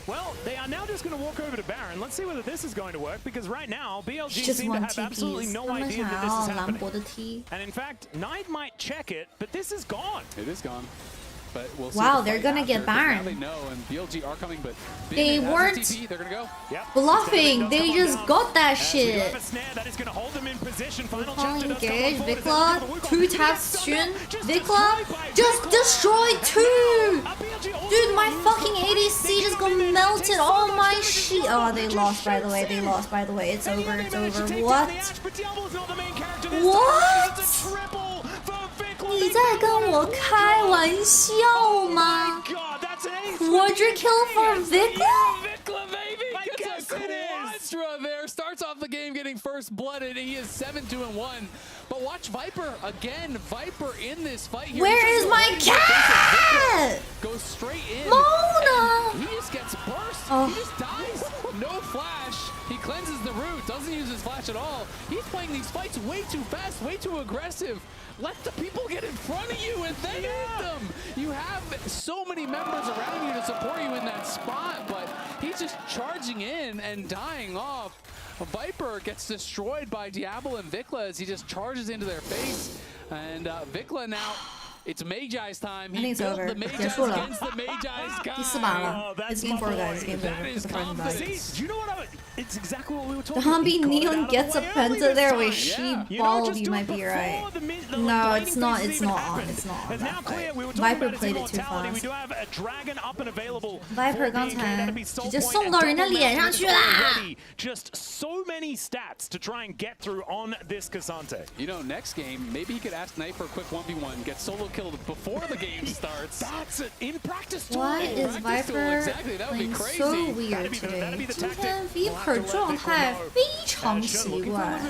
Well, they are now just going to walk over to Baron. Let's see whether this is going to work, because right now, BLG seem to have absolutely no idea that this is happening. And in fact, Knight might check it, but this is gone. It is gone. But we'll see. Wow, they're gonna get Baron. Now they know, and BLG are coming, but they weren't they're gonna go. Bluffing. They just got that shit. Final engage. Vikla, 2 taps Shun. Vikla just destroyed 2. Dude, my fucking ADC just got melted. Oh my shit. Oh, they lost by the way. They lost by the way. It's over. It's over. What? What? 你在跟我开玩笑吗 ？Quadra kill for Vikla? Vikla, baby, gets a quadra there. Starts off the game getting first blooded, and he is 7-2-1. But watch Viper again. Viper in this fight here. Where is my cat? Goes straight in. Mona! He just gets burst. He just dies. No flash. He cleanses the root. Doesn't use his flash at all. He's playing these fights way too fast, way too aggressive. Let the people get in front of you and then hit them. You have so many members around you to support you in that spot, but he's just charging in and dying off. Viper gets destroyed by Diablo and Vikla as he just charges into their face. And Vikla now, it's Magi's time. He built the Magi's against the Magi's guy. 第4把了. It's game 4, guys. Game over. Do you know what? It's exactly what we were talking Dombi Neon gets a penta there. Wait, she balled. You might be right. No, it's not. It's not on. It's not on. That fight. Viper played it too fast. Viper 刚才直接送到人家脸上去啦。 Just so many stats to try and get through on this Cassante. You know, next game, maybe he could ask Knight for a quick 1v1, get solo killed before the game starts. That's it. In practice tool. Why is Viper playing so weird today? 今天 Viper 状态非常奇怪。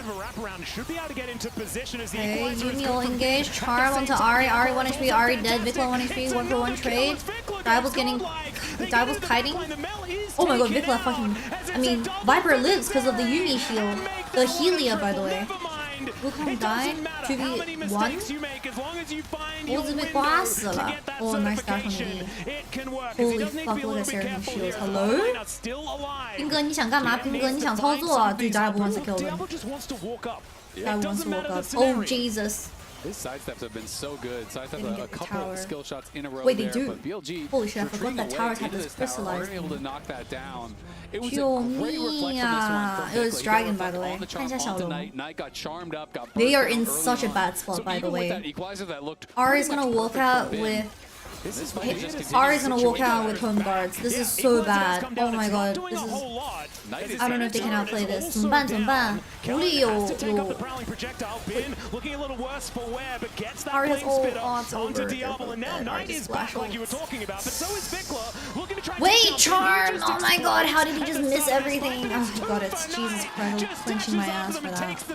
Okay, Yumi will engage. Charm onto Ahri. Ahri 1 HP. Ahri dead. Vikla 1 HP. 1-for-1 trade. Diable's getting... Diable's kiting? Oh my god, Vikla fucking... I mean, Viper lives because of the Yuumi heal. The Helia, by the way. Wukong died? 2v1? 我只被刮死了。Oh, nice dash on the E. Holy fuck, look at Seraphim shields. Hello? 兵哥，你想干嘛？兵哥，你想操作？Dude, Diable wants to kill them. Diable wants to walk up. Oh, Jesus. His sidesteps have been so good. Sidesteps a couple of skill shots in a row. Wait, they there, do. But BLG, Holy shit, I forgot that towers had this tower, crystallized. able to knock that down. It was Yo, a great reflection this one from it was Vikla. Dragon, by the way. Knight got charmed up, got They are in such a bad spot, by the way. R is gonna walk out with... R is gonna walk out with home guards. This is so bad. Oh my god. This is... I don't know if they can outplay this. 怎么办？怎么办？狐狸有... R has all odds over. Wait, Charm! Oh my god, how did he just miss everything? Oh my god, it's Jesus Christ, I'm clenching my ass for that.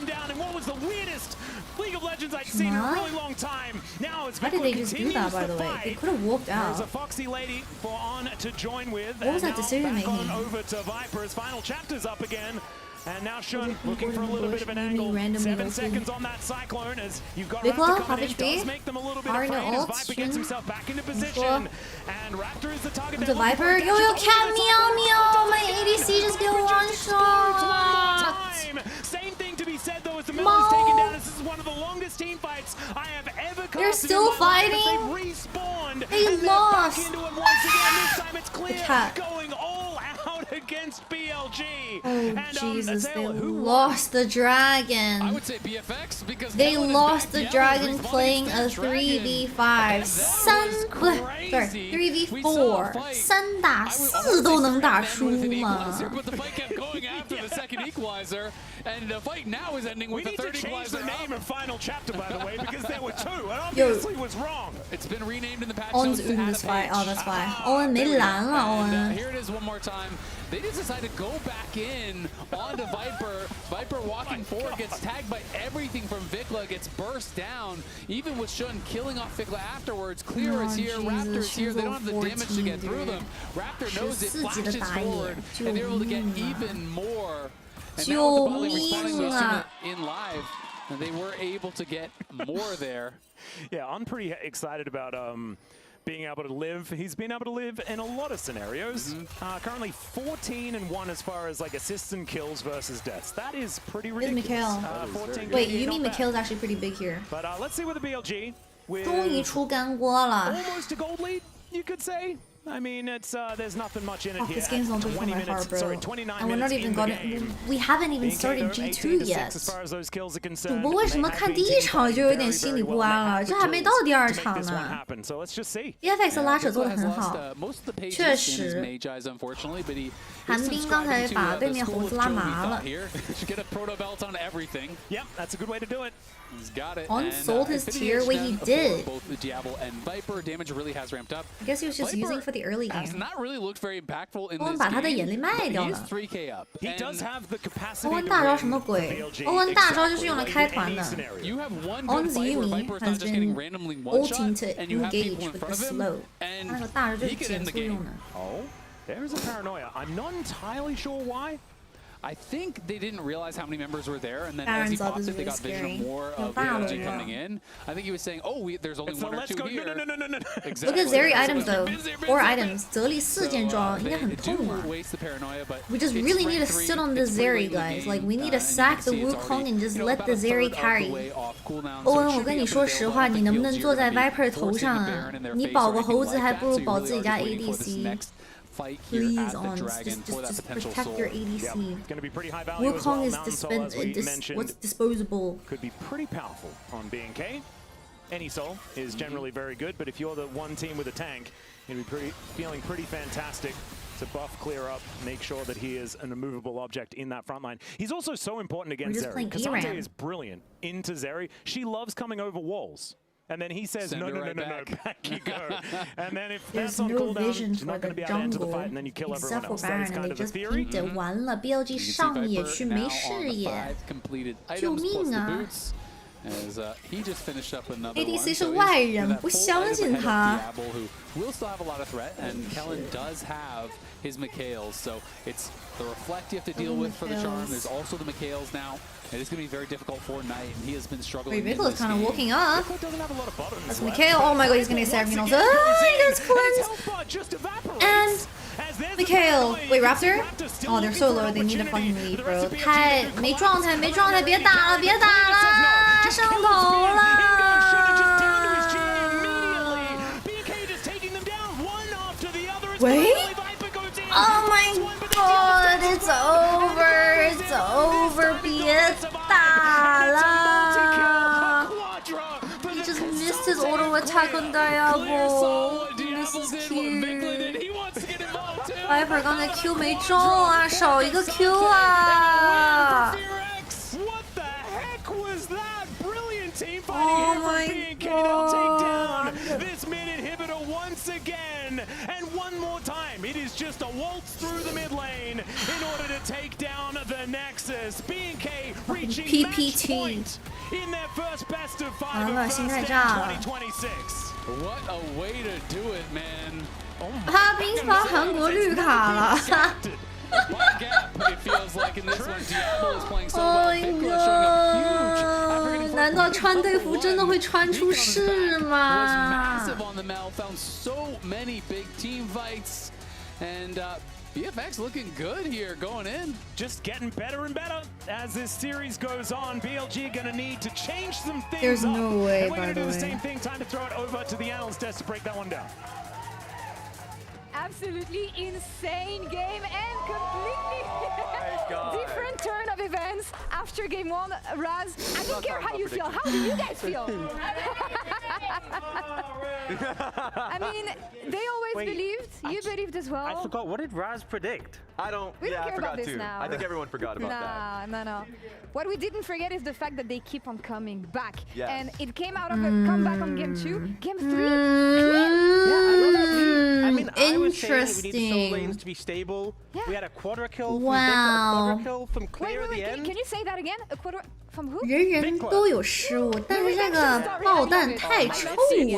League of Legends I've seen in a really long time. Now it's Why did they just do that, by the way? They could have walked out. There's a Foxy lady for On to join with. What was that decision making? Over to Viper's final chapter's up again. And now Shun looking for a little bit of an angle. 7 seconds on that Cyclone as you've got Raptor coming in. Does make them a little bit afraid as Viper gets himself back into position. And Raptor is the target. The Viper, yo, cat meow meow. My ADC just get one shot. Same thing to be said though as the middle is taken down. This is one of the longest team fights I have ever come. They're still fighting. They respawned. They lost. Back into it once again. This time it's clear. Going all out against BLG. Oh and, Jesus, they lost the dragon. I would say BFX because they lost the dragon playing a 3v5. 3v4. 3打4都能打输吗？ But the fight kept going after the second equalizer, and the fight now is ending with the third equalizer. We need to change the name of Final Chapter, by the way, because there were 2, and obviously was wrong. It's been renamed in the patch Owen's notes to this fight. Oh, that's why. Ah, Owen 没蓝了 Owen. Here it is one more time. They just decided to go back in onto Viper. Viper walking forward gets tagged by everything from Vikla, gets burst down. Even with Shun killing off Vikla afterwards. Clear is here, Raptor is here. They don't have the damage to get through them. Raptor knows it, flashes forward, and they're able to get even more. And now with the bot lane responding in live, and they were able to get more there. Yeah, I'm pretty excited about being able to live. He's been able to live in a lot of scenarios. Currently 14-1 as far as like assists and kills versus deaths. That is pretty ridiculous. Wait, you mean Mikhail's actually pretty big here? But let's see with the BLG. 终于出干锅了。 Almost a gold lead, you could say. I mean, it's there's nothing much in it here. This game's not good for my heart, bro. Sorry, 29 and we're not even gonna. We haven't even started G2 yet. 主播为什么看第一场就有点心里不安了？这还没到第2场呢。BFX 拉扯做得很好，确实。寒冰刚才把对面猴子拉麻了。Yep, that's a good way to do it. He's got it. On sold his tier way he did. Both the Diablo and Viper damage really has ramped up. I guess he was just using for the early game. Has not really looked very impactful in this 把他的眼泪卖掉了。 3K up. He does have the capacity. 欧文大招什么鬼？欧文大招就是用来开团的。On's Yuumi has been ulting to engage with the slow. 他那个大招就是减速用的。 Oh, there's a paranoia. I'm not entirely sure why. I think they didn't realize how many members were there, and then as he popped it, they got vision of more of BLG coming in. I think he was saying, "Oh, there's only 1 or 2 here." No. Look at Zeri items though. 4 items. 泽里4件装应该很痛啊。We just really need to sit on the Zeri, guys. Like we need to sack the Wukong and just let the Zeri carry. 欧文，我跟你说实话，你能不能坐在 Viper 头上啊？你保个猴子还不如保自己家 ADC。 Please, on just protect your ADC. Wukong is disposable. Could be pretty powerful on BNK. Any soul is generally very good, but if you're the one team with a tank, you'll be feeling pretty fantastic to buff clear up, make sure that he is an immovable object in that front line. He's also so important against Zeri. Cassandra is brilliant into Zeri. She loves coming over walls. And then he says, no, back you go. And then if that's on cooldown, you're not going to be able to enter the fight, and then you kill everyone else. That is kind of the theory. 完了 ，BLG 上野区没视野，救命啊！ As he just finished up another ADC one. 是外人，不相信他。 Who will still have a lot of threat, and Kellen does have his Mikhails, so it's the Reflect you have to deal with for the Charm. There's also the Mikhails now. It is going to be very difficult for Knight, and he has been struggling. Wait, Vikla is kind of walking up. That's left. Mikhail. Oh my god, he's gonna get Seraphine also. He gets cleansed. And Mikhail. Wait, Raptor? Oh, they're so low. They need a fucking lead, bro. 太没状态，没状态，别打了，别打了，上头了。Wait. Oh my god, it's over. It's over. 别打了。He just missed his auto attack on Diablo. This is cute. Viper 刚才 Q 没中啊，少一个 Q 啊。Oh my god. This mid inhibitor once again, and one more time. It is just a waltz through the mid lane in order to take down the Nexus. BNK reaching match point in their first best of 5 of first in 2026. What a way to do it, man. 他冰发韩国绿卡了。It feels like in this one, Diablo is playing so well. Vikla showing up huge. 难道穿队服真的会穿出事吗 Was massive on the Mel, found so many big team fights, and BFX looking good here going in. Just getting better and better as this series goes on. BLG gonna need to change some things. There's no way, and we're by gonna the do the way. same thing. Time to throw it over to the analyst desk to break that one down. Absolutely insane game and completely different turn of events after game 1. Raz, I don't care how you feel. How do you guys feel? I mean, they always believed. You believed as well. I forgot. What did Raz predict? I don't. We don't I care forgot about this too. now. I think everyone forgot about that. No. What we didn't forget is the fact that they keep on coming back. Yes. And it came out of a comeback on game 2. Game 3, clean. I mean, I was saying we need solo lanes to be stable. Yeah. We had a quadra kill from Wow. Vikla, a quadra kill from Clear at the end. Can you say that again? A quarter from who? 人人都有失误，但是这个爆弹太臭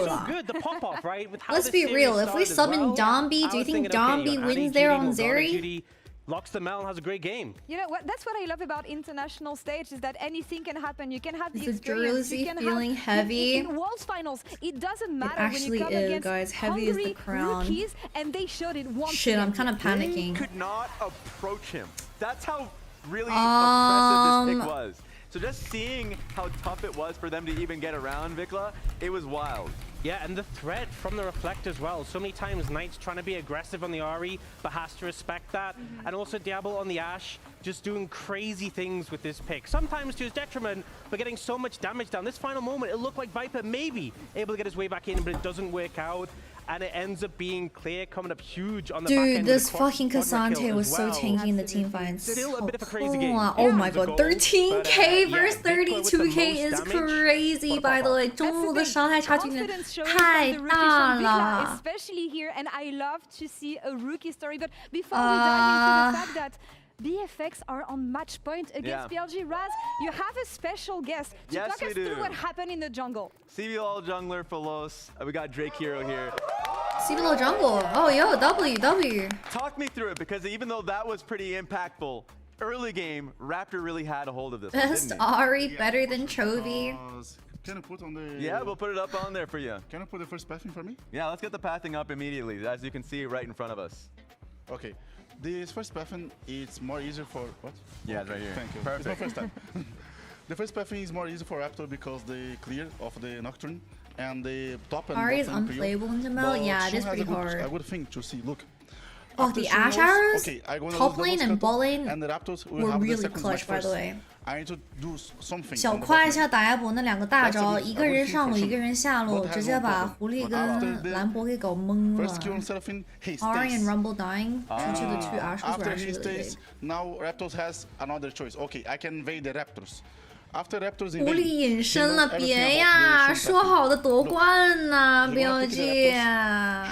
了。 Good, the pop off, right? With how Let's this be real. series If we started as summon well, Dombey, I do you was think thinking, okay, Dombey Annie, wins there Judy, on Morgana, Zeri? Judy locks the Mel and has a great game. You know what? That's what I love about international stage is that anything can happen. You can have the Is the experience. jersey You can feeling have, heavy? in Worlds Finals, it doesn't matter when actually you come is, against guys. Heavy is the hungry crown. rookies, and they showed it once. Shit, I'm again. kind of panicking. Could not approach him. That's how really impressive this pick was. So just seeing how tough it was for them to even get around Vikla, it was wild. Yeah, and the threat from the Reflect as well. So many times Knight's trying to be aggressive on the Ahri, but has to respect that. And also Diablo on the Ashe, just doing crazy things with this pick. Sometimes to his detriment, but getting so much damage down. This final moment, it looked like Viper maybe able to get his way back in, but it doesn't work out. And it ends up being Clear coming up huge on the back end. Dude, this fucking Cassante was so tanky in the team fights. Still a bit of a crazy game. Oh my god, 13k versus 32k is crazy, by the way. 中路的伤害差距太大了。 Especially here, and I love to see a rookie story. But before we dive into the fact that BFX are on match point against Blg Raz, you have a special guest to talk us through what happened in the jungle. CBLOL jungler Folos. We got Drake Hero here. CBLOL jungle. Oh, yo, W. Talk me through it, because even though that was pretty impactful, early game, Raptor really had a hold of this. Best Ahri, better than Chovy. Can you put on the... Yeah, we'll put it up on there for you. Can you put the first pathing for me? Yeah, let's get the pathing up immediately, as you can see right in front of us. Okay. This first pathing is more easier for... What? Yeah, it's right here. Thank you. Perfect. It's my first time. The first pathing is more easy for Raptor because the clear of the Nocturne and the top and Ahri is bottom unplayable in Jamel? Yeah, it is pretty hard. A good thing to see. Look. Oh, the Ashe arrows? Okay, top lane and bot lane and the Raptors will were have really the second clutch, by match the first. way. I need to do something. 小夸一下打亚博那两个大招，一个人上路，一个人下路，直接把狐狸跟兰博给搞懵了。Ahri and Rumble dying，出去的去 Ashe 果然是 Now Raptors has another choice. Okay, I can invade the Raptors. After Raptors 无理隐身了，别呀！说好的夺冠呢，BLG。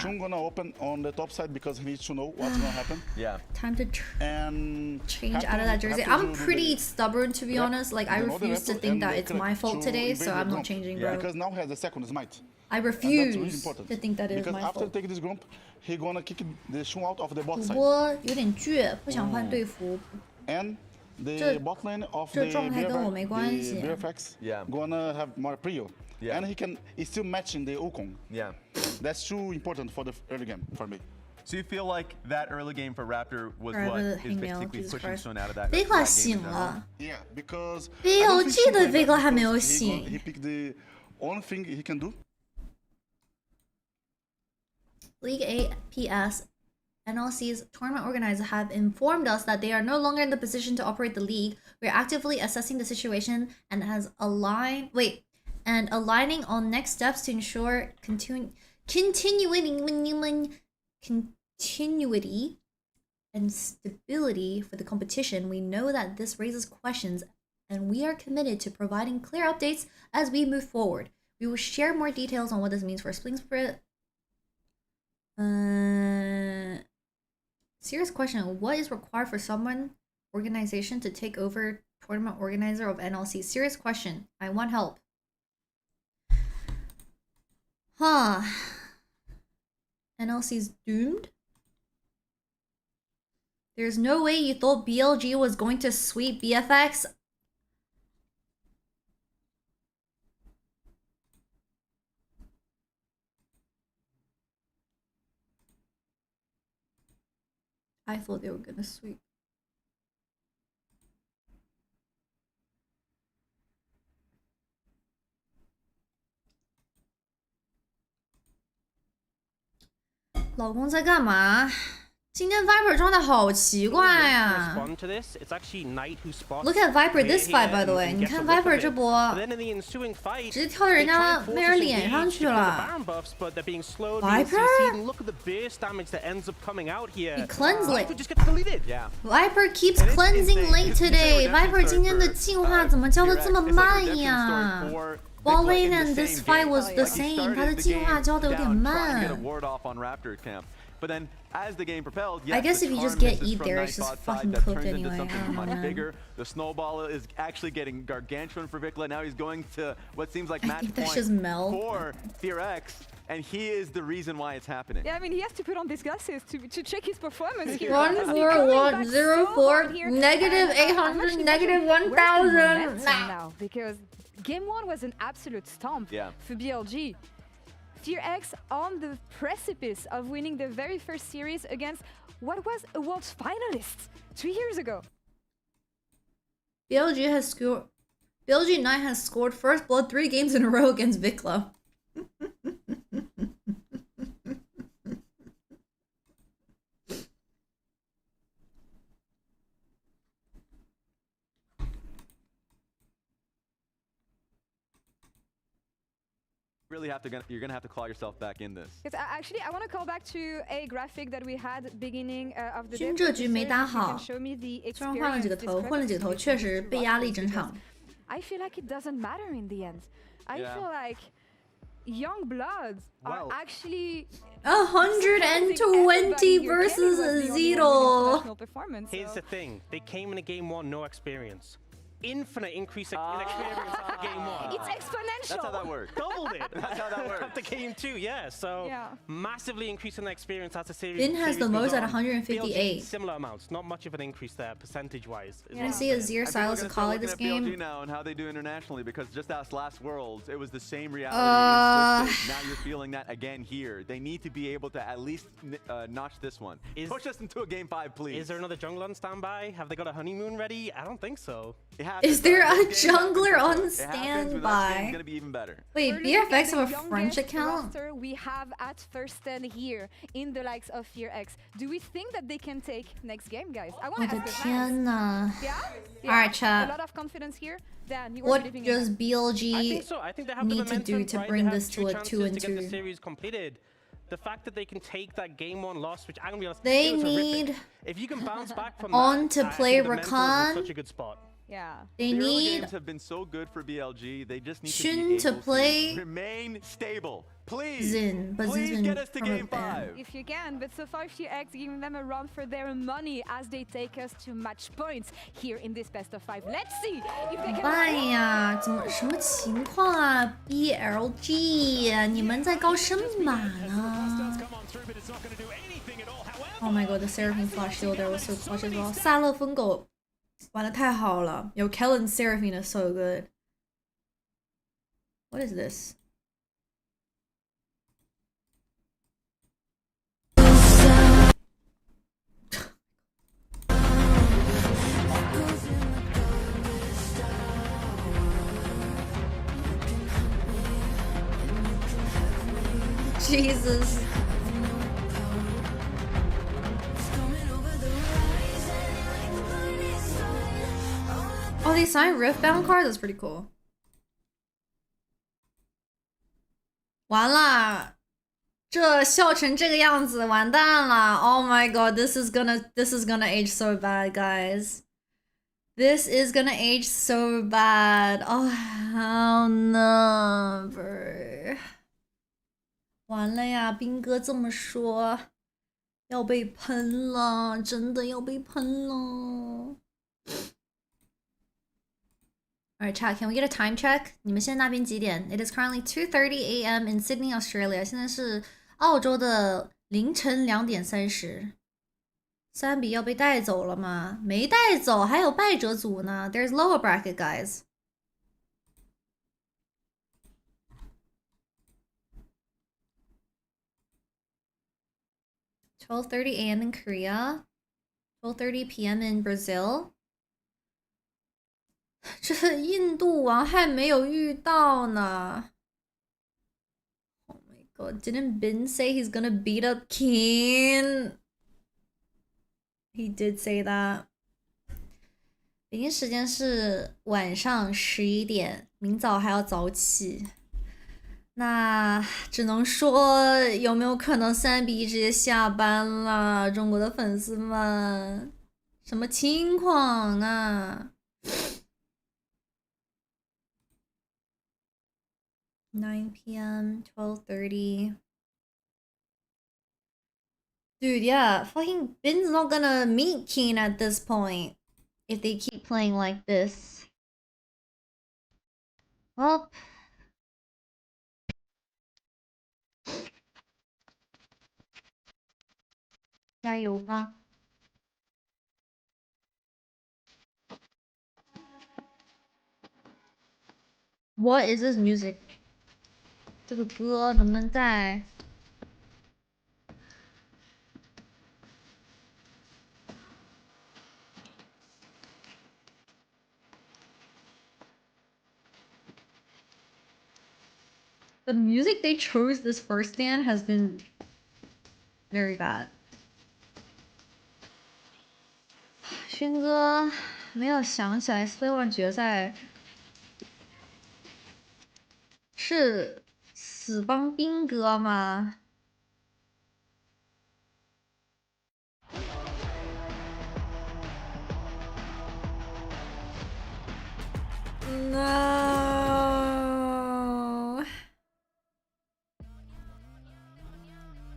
Shun gonna open on the top side because he needs to know what's gonna happen. Yeah. Time to And change out of that jersey. I'm pretty stubborn, to be honest. Like, I refuse to think that it's my fault today, so I'm not changing, bro. Because now he has the second smite. I refuse to think that it's my Because after fault. taking this grump, he gonna kick the Shun out of the bot 主 side. 播有点倔，不想换队服。 And the bot lane of the Bfx gonna have more prio. And he can still matching the Wukong. Yeah. That's too important for the early game for me. So you feel like that early game for Raptor was what is basically pushing Sun out of that? Vega 醒了。 Yeah, because BLG 的 Vega 还没有醒。 He picked the only thing he can do. League APS NLC's tournament organizers have informed us that they are no longer in the position to operate the league. We are actively assessing the situation and aligning on next steps to ensure continuity and stability for the competition. We know that this raises questions, and we are committed to providing clear updates as we move forward. We will share more details on what this means for Spring Spirit. Serious question. What is required for someone organization to take over tournament organizer of NLC? Serious question. I want help. Huh. NLC's doomed? There's no way you thought BLG was going to sweep BFX? I thought they were gonna sweep. Look at Viper this fight, by the way. 你看 Viper 这波，直接跳到人家妹儿脸上去了。Viper? He cleansed late. Viper keeps cleansing late today. Viper 今天的进化怎么教的这么慢呀？ Ball lane and this fight was the same. 他的进化教的有点慢。 But then, as the game propelled, yes, I guess if you just get eat there, it's just fucking cooked anyway. Much bigger. The snowball is actually getting gargantuan for Vikla. Now he's going to what seems like match point for FearX, and he is the reason why it's happening. Yeah, I mean, he has to put on these glasses to check his performance here. 14104 negative 800 negative 1000 now because game 1 was an absolute stomp for BLG. FearX on the precipice of winning the very first series against what was a world finalist 3 years ago. BLG Knight has scored first blood 3 games in a row against Vikla. Really you're gonna have to claw yourself back in this. Actually, I want to call back to a graphic that we had beginning of the game. 这局没打好，虽然换了几个头，混了几个头，确实被压了一整场。I feel like it doesn't matter in the end. I feel like young bloods are actually 120 versus 0. Here's the thing: they came in a game 1 no experience. Infinite increase in experience after game 1. It's exponential. That's how that works. Doubled it. That's how that works. After game 2, yeah. So massively increasing the experience as a series. Bin has the most at 158. Similar amounts, not much of an increase there percentage-wise. You're gonna see a Zir Silas Akali this game. BLG now and how they do internationally, because just as last Worlds, it was the same reality. Now you're feeling that again here. They need to be able to at least notch this one. Push us into a game 5, please. Is there another jungler on standby? Have they got a honeymoon ready? I don't think so. Is there a jungler on standby? It's gonna be even better. Wait, BFX have a French account? We have at first stand here in the likes of FearX. Do we think that they can take next game, guys? I want to ask this. Alright, chat. A lot of confidence here. Dan, what does BLG I think they have need to do to bring this to a 2-2? To get the series completed. The fact that they can take that game 1 loss, which I'm gonna be honest, they it was need horrific. If you can bounce back from on that, to play Rakan. Rakan. Such a good spot. Yeah. They the early need games have been so good for BLG. They just need Shun to be able to play remain stable. Please. Zin, but Please Zin's get been us to from a game ban. 5. If you can, but so far FTX giving them a run for their money as they take us to match points here in this best of 5. Let's see if they can. 办呀？怎么什么情况啊 ？BLG， 你们在搞什么呢 ？Oh my god, the Seraphine flash shield there was so clutch as well. 萨勒疯狗玩的太好了。有 Kellen Seraphine is so good. What is this? Jesus. Oh, they signed Riftbound cards? That's pretty cool. 完了，这笑成这个样子，完蛋了 ！Oh my god, this is gonna age so bad, guys. This is gonna age so bad. Oh, hell no, bro. 完了呀，兵哥这么说，要被喷了，真的要被喷了。Alright, chat, can we get a time check? 你们现在那边几点 ？It is currently 2:30 a.m. in Sydney, Australia. 现在是澳洲的凌晨2点30。3比要被带走了吗？没带走，还有败者组呢。There's lower bracket, guys. $12:30 a.m. in Korea, 12:30 p.m. in Brazil. 这印度王还没有遇到呢。Oh my god! Didn't Bin say he's gonna beat up Keen? He did say that. 北京时间是晚上11点，明早还要早起。那只能说有没有可能3比1直接下班了？中国的粉丝们，什么情况啊？9 p.m., 12:30. Dude, yeah, fucking Bin's not gonna meet Keen at this point if they keep playing like this. Well,加油吧。What is this music? 这个歌能不能在？The music they chose this first stand has been very bad. 勋哥没有想起来 C1 决赛是死帮兵哥吗？No.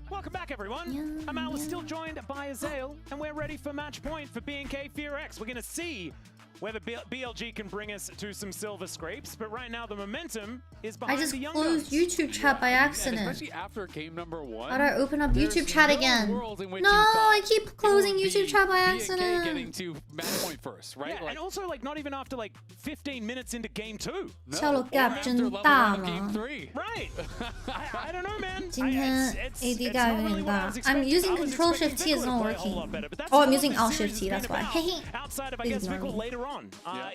Welcome back, everyone. Amal is still joined by Azael, and we're ready for match point for BNK Vs. We're going to see whether BLG can bring us to some silver scrapes, but right now the momentum is behind the young guns. I just closed YouTube chat by accident. Especially after game number 1. How do I open up YouTube chat again? No, I keep closing YouTube chat by accident. Getting to match point first, right? Yeah, and also like not even after like 15 minutes into game 2. No, gap 真大了。 Right. I don't know, man. 今天 AD gap 有点大。I'm using Control Shift T, it's not working. Oh, I'm using Alt Shift T, that's why. Hehe. Please ignore me.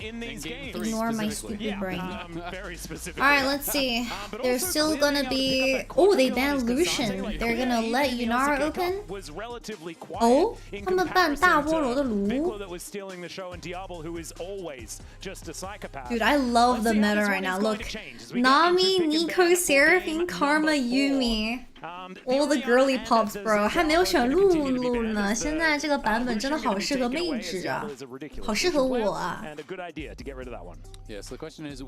In these games. Ignore my stupid brain. Very specific. Alright, let's see. There's still gonna be... Oh, they banned Lucian. They're gonna let Yunara open? Oh? 他们办大菠萝的炉 Dude, I love the meta right now. Look. Nami, Nico, Seraphine, Karma, Yumi. All the girly pops, bro， 还没有选露露呢。现在这个版本真的好适合妹纸啊，好适合我啊。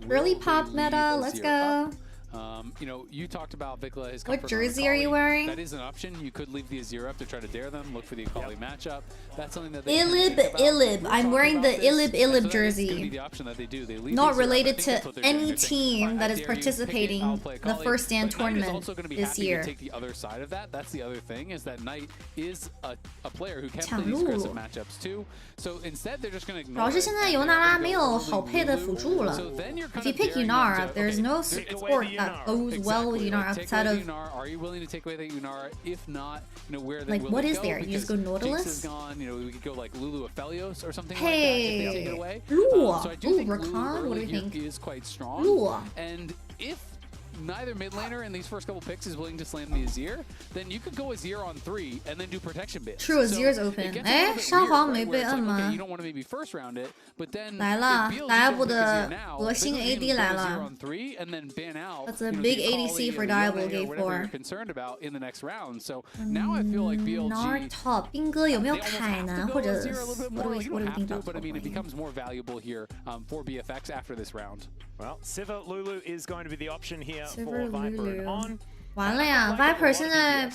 Girly pop meta, let's go. You know, you talked about Vikla. What jersey are you wearing? That is an option. You could leave the Azir up to try to dare them, look for the Akali matchup. That's something that Ilib. I'm wearing the Ilib jersey. The option that they do. They leave Not related to any team that is participating in the first stand tournament this year. Take the other side of that. That's the other thing, is that Knight is a player who can play these aggressive matchups too. So instead, they're just going to ignore. 主要是现在尤娜拉没有好配的辅助了。If you pick Yunara, there's no support that goes well with Yunara outside of. Are you willing to take away that Yunara? If not, you know where they like what is there? You just go Nautilus. Is gone. You know, we could go like Lulu Aphelios or something hey, like that if they take it away. Lua. So I do think Rakan. What do you think? Is quite strong. Lua. And if neither mid laner in these first couple picks is willing to slam the Azir, then you could go Azir on 3 and then do protection bits. True, Azir's open. 哎，沙皇没被摁吗？ You don't want to maybe first round it, but then 来了，Diable 的核心 AD 来了。 That's a big ADC for Diable Gate 4. Concerned about in the next round. So now I feel like BLG. Nar top. 兵哥有没有凯南或者 what do we think about? But I mean, it becomes more valuable here for BFX after this round. Well, Sivir Lulu is going to be the option here. Sivir Lulu. 完了呀 ，Viper 现在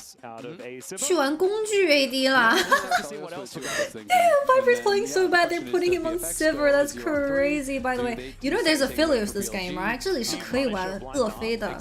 去玩工具 AD 了。Viper's playing so bad, they're putting him on Sivir. That's crazy, by the way. You know there's Aphelios this game, right? 这里是可以玩厄飞的，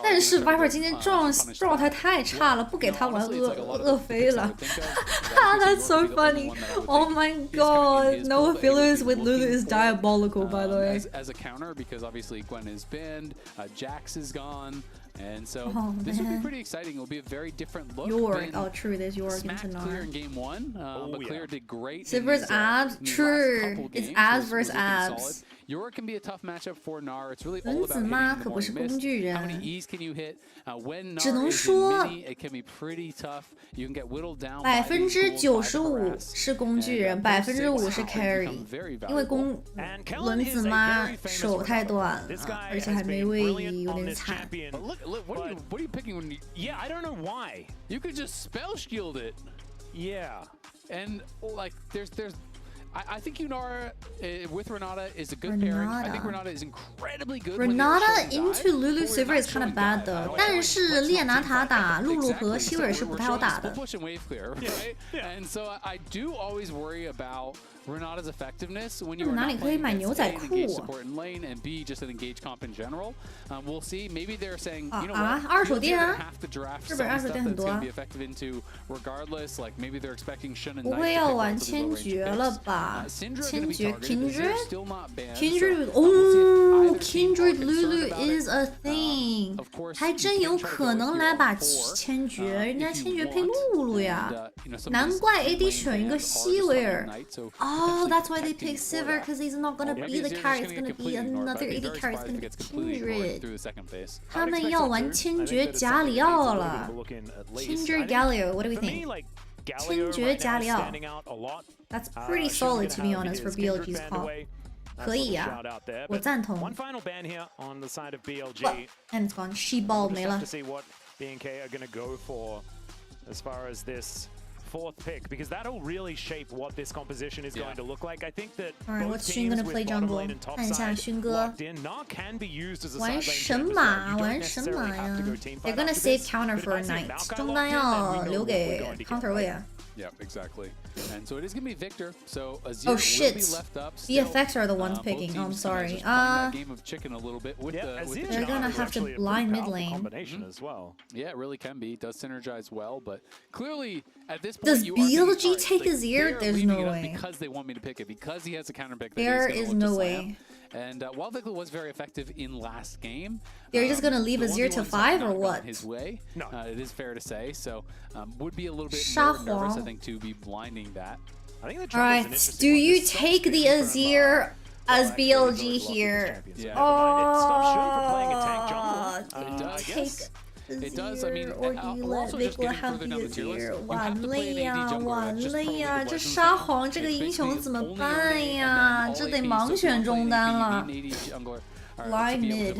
但是 Viper 今天状态太差了，不给他玩厄飞了。That's so funny. Oh my god, no Aphelios with Lulu is diabolical, by the way. As a counter, because obviously Gwen is banned, Jax is gone. And so this will be pretty exciting. It will be a very different look. York, oh true, there's York into Nar. Clear in game 1, but Clear did great. Sivir's abs, true. It's abs versus abs. York can be a tough matchup for Nar. It's really all about hitting the more miss. How many E's can you hit? When Nar is in mini, it can be pretty tough. You can get whittled down. 95%是工具人，5%是 carry， 因为轮子妈手太短了，而且还没位移，有点惨。What are you picking when you... Yeah, I don't know why. You could just spell shield it. Yeah. And like there's I think Yunara with Renata is a good pairing. I think Renata is incredibly good. Renata into Lulu Sivir is kind of bad though. 但是列拿塔打露露和希维尔是不太好打的。Push and wave clear, right? And so I do always worry about Renata's effectiveness when you are not playing engage support in lane and B just an engage comp in general. We'll see. Maybe they're saying, you know what? 二手店啊， have to draft 日本二手店很多啊。be effective into regardless. Like maybe they're expecting Shun and 不会要玩千珏了吧？千珏 Kindred 哦 Kindred Lulu is a thing， 还真有可能来把千珏，人家千珏配露露呀，难怪 AD 选一个希维尔。Oh, that's why they picked Sivir, because he's not gonna be the carry. It's gonna be another AD carry. It's gonna be Kindred. 他们要玩千珏加里奥了。Kindred Galio, what do we think? 千珏加里奥。That's pretty solid, to be honest, for BLG's comp. 可以呀，我赞同。One final ban here on the side of BLG. And it's gone. She ball 没了。 To see what BNK are gonna go for as far as this fourth pick, because that'll really shape what this composition is going to look like. I think that both teams with bottom lane and top side locked in. Nar can be used as a side lane. 玩什么呀 ？They're gonna save counter for a night. 中单要留给 counter 位啊。 Yeah, exactly. And so it is going to be Victor. So Azir oh shit! Will be left up the effects are the ones picking. Oh, I'm sorry. Game of chicken a little bit with they're gonna have to blind mid lane. As well. Yeah, it really can be. It does synergize well, but clearly at this point, does BLG take Azir? There's no way. Because they want me to pick it, because he has a counter pick. There is no way. And while Victor was very effective in last game, they're just gonna leave Azir to 5 or what? His way. No. It is fair to say. So would be a little bit more nervous, I think, to be blinding that. I think alright, do you take the Azir as BLG here? Yeah. Oh, take It does. I mean, or do you let Vikla have the Azir? 完了呀，这沙皇这个英雄怎么办呀？这得盲选中单了。Blind mid.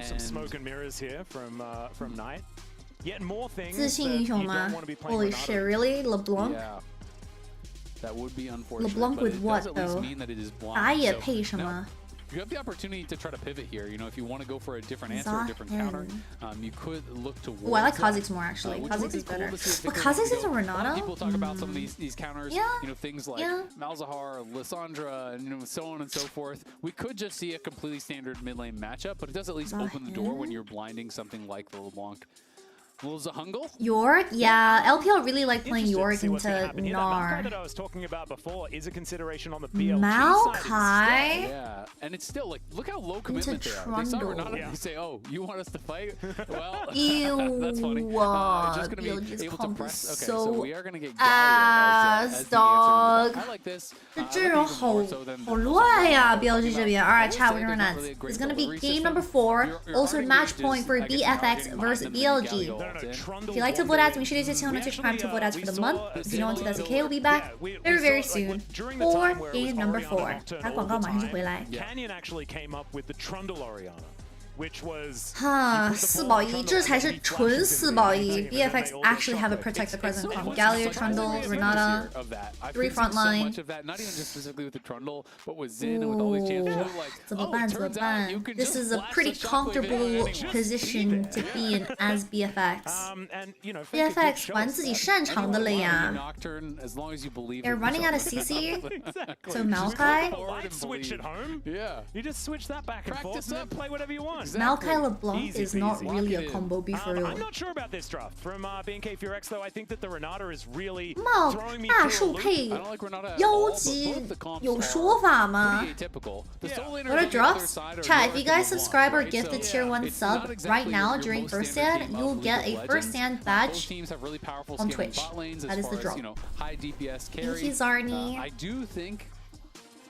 Some smoke and mirrors here from Knight. Yet more things 自信英雄吗 ？Holy shit, really? LeBlanc? Yeah. That would be unfortunate. LeBlanc but with it what does at least though? mean that it is blind. 打野 So 配什 now 么 you have the opportunity to try to pivot here. You know, if you want to go for a different answer, a different counter, you could look to. Oh, I like Kha'Zix more actually. Kha'Zix is better. But Kha'Zix is a Renata? People talk about some of these counters. Yeah. You know, things like Malzahar, Lissandra, and you know, so on and so forth. We could just see a completely standard mid lane matchup, but it does at least open the door when you're blinding something like the LeBlanc. York? Yeah, LPL really like playing York into Gnar. That I was talking about before is a consideration on the BLG Maokai? side. Yeah, and it's still like, look how low commitment they are. They saw Renata and they say, oh, you want us to fight? Well, that's funny. Just going to be able to press. Okay, so we are going to get Galio as the answer. I like this. 这阵容好乱呀 ，BLG 这边。Alright, chat with Renats. It's gonna be game number 4, also match point for BFX versus BLG. If you like to vote ads, make sure to stay tuned on Twitch Prime to vote ads for the month. If you know into that's okay, we'll be back very soon for game number 4. 打广告马上就回来。Canyon actually came up with the Trundle Orianna. Which was 哈，4保1，这才是纯4保1。BFX actually have a protected presence from Galio, Trundle, Renata, 3 front line. 怎么办？怎么办 ？This is a pretty comfortable position to be in as BFX. BFX 玩自己擅长的了呀。They're running out of CC, so Maokai. Switch at home. Yeah. You just switch that back and forth and play whatever you want. Maokai LeBlanc is not really a combo B for real. I'm not sure about this draft from BNK Vs though. I think that the Renata is really 帽 throwing me 大 for a 树 loop. 配妖姬有说法吗 What a drops? Chat, if you guys subscribe or gift the tier 1 sub right now during first stand, you'll get a first stand badge on Twitch. That is the drop. Thank you, Zarni. I do think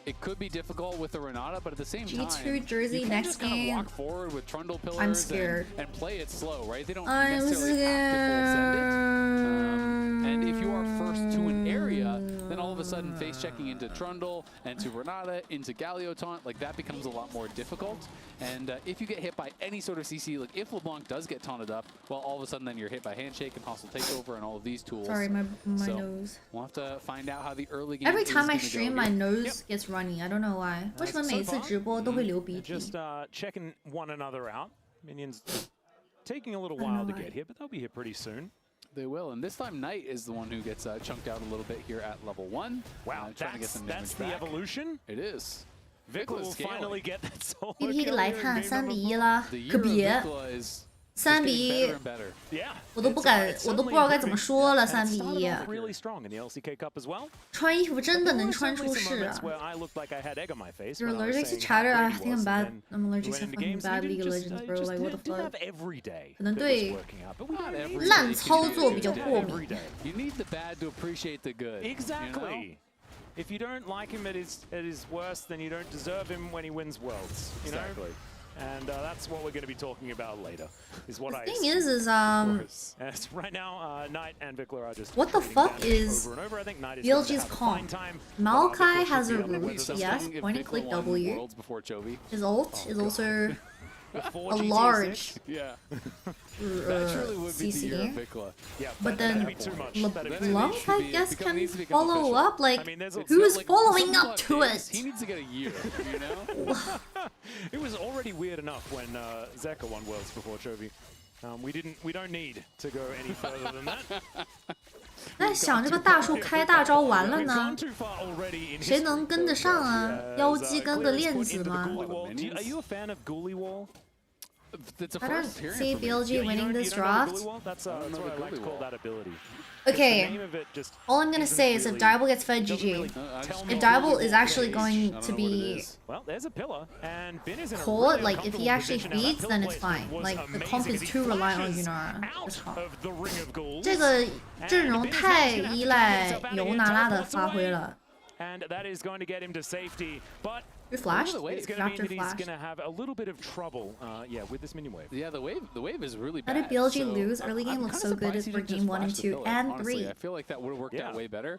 it could be difficult with the Renata, but at the same time, G2 jersey you can next just kind of game. walk forward with Trundle pillars I'm scared. And play it slow, right? They don't I'm necessarily have to full send it. scared. And if you are first to an area, then all of a sudden face checking into Trundle and to Renata into Galio taunt, like that becomes a lot more difficult. And if you get hit by any sort of CC, like if LeBlanc does get taunted up, well, all of a sudden then you're hit by Handshake and Hostile Takeover and all of these tools. Sorry, my so nose. We'll have to find out how the early game Every is time I gonna stream, go my here. nose gets runny. I don't know why. 为什么每次直播都会流鼻涕 Just checking one another out. Minions taking a little while to get here, but they'll be here pretty soon. They will, and this time Knight is the one who gets chunked out a little bit here at level 1. Wow, trying to get some that's damage the back. evolution? It is. Vikla will finally get that solo PPT kill 来 here in 看 game 3 number 比1 4. 啦 The，year 可 of 别 Vikla is 3比 getting 1 better and better. Yeah. 我都不敢，我都不知道该怎么说了。3比 Started 1 off really strong in the LCK Cup as well. 穿衣服真的能穿 There 出 were 事 certainly 啊 some moments where I looked like I had egg on my face. You're when I was allergic to saying how chatter? great I he think I'm was, bad. and then I'm allergic we to went into fucking games, bad we League of didn't Legends, bro. just Like, what the didn't have fuck? every day 可能 that 对 was working out, but we don't need 烂操作比较过敏。 every day. You need the bad to appreciate the good. Exactly. If you don't like him at his worst, then you don't deserve him when he wins worlds. You know? And that's what we're going to be talking about later. Is what I. The thing is As right now, Knight and Vikla are just. What the fuck is over and over. I think Knight is BLG's comp? Maokai has a root, yes, point and click W. His ult is also a large yeah. That truly would be the year of Vikla. Yeah, but then LeBlanc, I guess, can become follow official. up. Like, I mean, there's who's like, following something up like to this, it? He needs to get a year, you know? It was already weird enough when Zeka won Worlds before Chovy. We don't need to go any further than that. 在想这个大树开大招完了呢，谁能跟得上啊？妖姬跟个链子吗 Are you a fan of Ghoulie Wall? I don't see BLG winning this draft. That's what I like to call that ability. Okay, all I'm gonna say is if Diable gets fed, GG. If Diable is actually going to be well, there's a pillar, and Bin is in a caught, really like if he actually comfortable position. feeds, then it's fine. Like the comp is too reliant on Yunara. Of the Ring of Ghouls. 这个阵容太依赖尤娜拉的发挥了。 And that is going to get him to safety, but we flashed. It's going to mean that he's going to have a little bit of trouble, yeah, with this minion wave. Yeah, the wave is really How bad. did BLG lose? Early game looks so good for game 1 and 2 and 3. I feel like that would have worked out way better.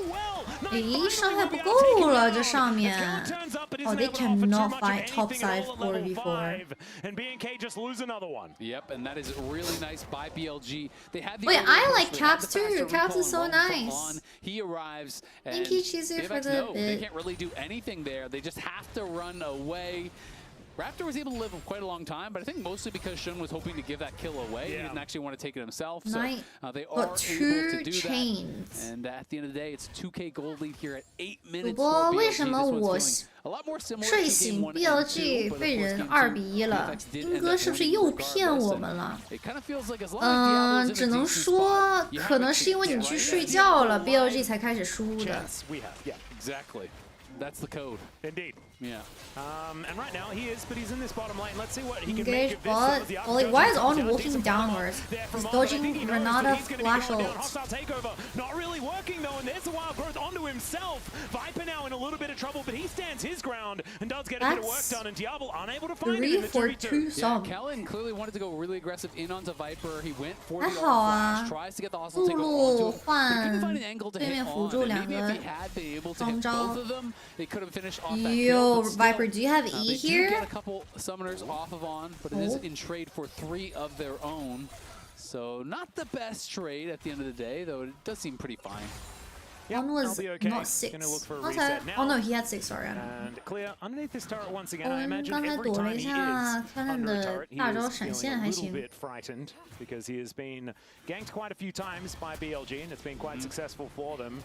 诶，伤害不够了，这上面。Oh, they cannot fight topside 4v4. And BNK just lose another one. Yep, and that is really really nice by BLG. They had the Wait, I push, like Caps too. Caps is so nice. He arrives and Thank you, Cheeser, for the bit. They can't really do anything there. They just have to run away. Raptor was able to live quite a long time, but I think mostly because Shun was hoping to give that kill away. He didn't actually want to take it himself. So they are able to do that. And at the end of the day, it's 2K gold lead here at 8 minutes. 主播，为什么我睡醒 BLG 被人2比1了？英哥是不是又骗我们了？只能说可能是因为你去睡觉了 ，BLG 才开始输的。 Exactly. That's the code. Indeed. Yeah. And right now he is, but he's in this bottom lane. Let's see what he can Engage make of bot. this. Why is On walking downwards? He's dodging Renata flash ult. Hostile takeover. Not really working though, and there's the wild growth onto himself. Viper now in a little bit of trouble, but he stands his ground and does get a bit of work done. And Diablo unable to find him in the 2v2. Yeah, Kellen clearly wanted to go really aggressive in onto Viper. He went for the flash, tries to get the hostile takeover onto him, but he couldn't find an angle to hit on. And maybe if he had been able to hit both of them, they could have finished off that kill. Yo, Viper, do you have E they here? do get a couple summoners off of On, but it is in trade for 3 of their own. So not the best trade at the end of the day, though it does seem pretty fine. On was not 6. Oh no, he had 6. Sorry. And clear underneath this turret once again. I imagine every time he is under a turret, he is feeling a little bit frightened because he has been ganked quite a few times by BLG, and it's been quite successful for them.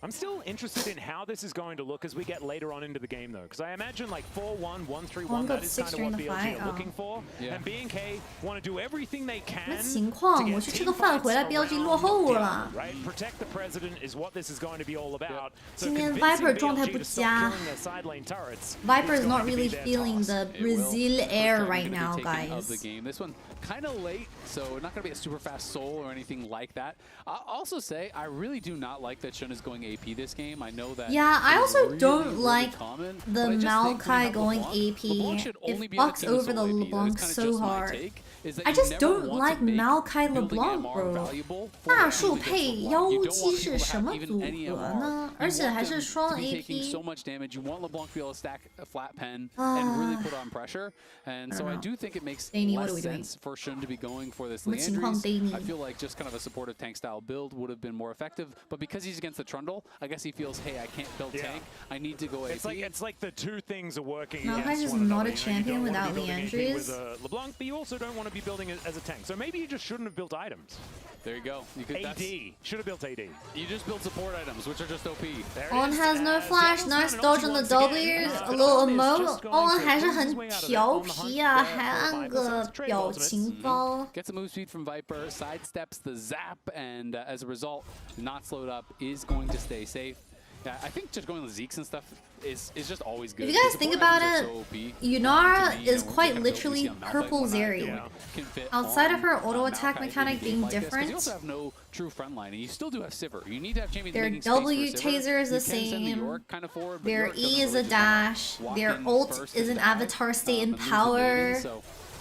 I'm still interested in how this is going to look as we get later on into the game, though, because I imagine like 4-1, 1-3-1, that is kind of what BLG are looking for. And BNK want to do everything they can to get right? Protect the president is what this is going to be all about. So 今天 Viper 状态不佳 Viper is not really feeling the Brazil air right now, guys. This one kind of late, so not going to be a super fast soul or anything like that. I'll also say I really do not like that Shun is going AP this game. I know that. Yeah, I also don't like common, the Maokai going AP. It fucks over the LeBlanc so hard. I just don't like Maokai LeBlanc, bro. 大树配妖姬是什么组合呢？而且还是双 AP. So much damage. You want LeBlanc to be able to stack a flat pen and really put on pressure. And so I do think it makes less sense for Shun to be going for this Leandries. I feel like just kind of a supportive tank style build would have been more effective. But because he's against the Trundle, I guess he feels, hey, I can't build tank. I need to go AP. It's like the two things are working Maokai against is one not another. a champion without Leandries. With LeBlanc, but you also don't want to be building it as a tank. So maybe you just shouldn't have built items. There you go. You could, AD. Should have built AD. You just build support items, which are just OP. On has no flash, nice dodge on the W, a little emote. On 还是很调皮啊，还按个表情包。 Gets a move speed from Viper, sidesteps the zap, and as a result, not slowed up, is going to stay safe. Yeah, I think just going with Zeeks and stuff is just always good. If you guys think about it, Yunara is quite literally purple Zeri. Outside of her auto attack mechanic being different, you also have no true frontline, and you still do have Sivir. You need to have champions. Their W taser is the same. Their E is a dash. Their ult is an avatar state in power.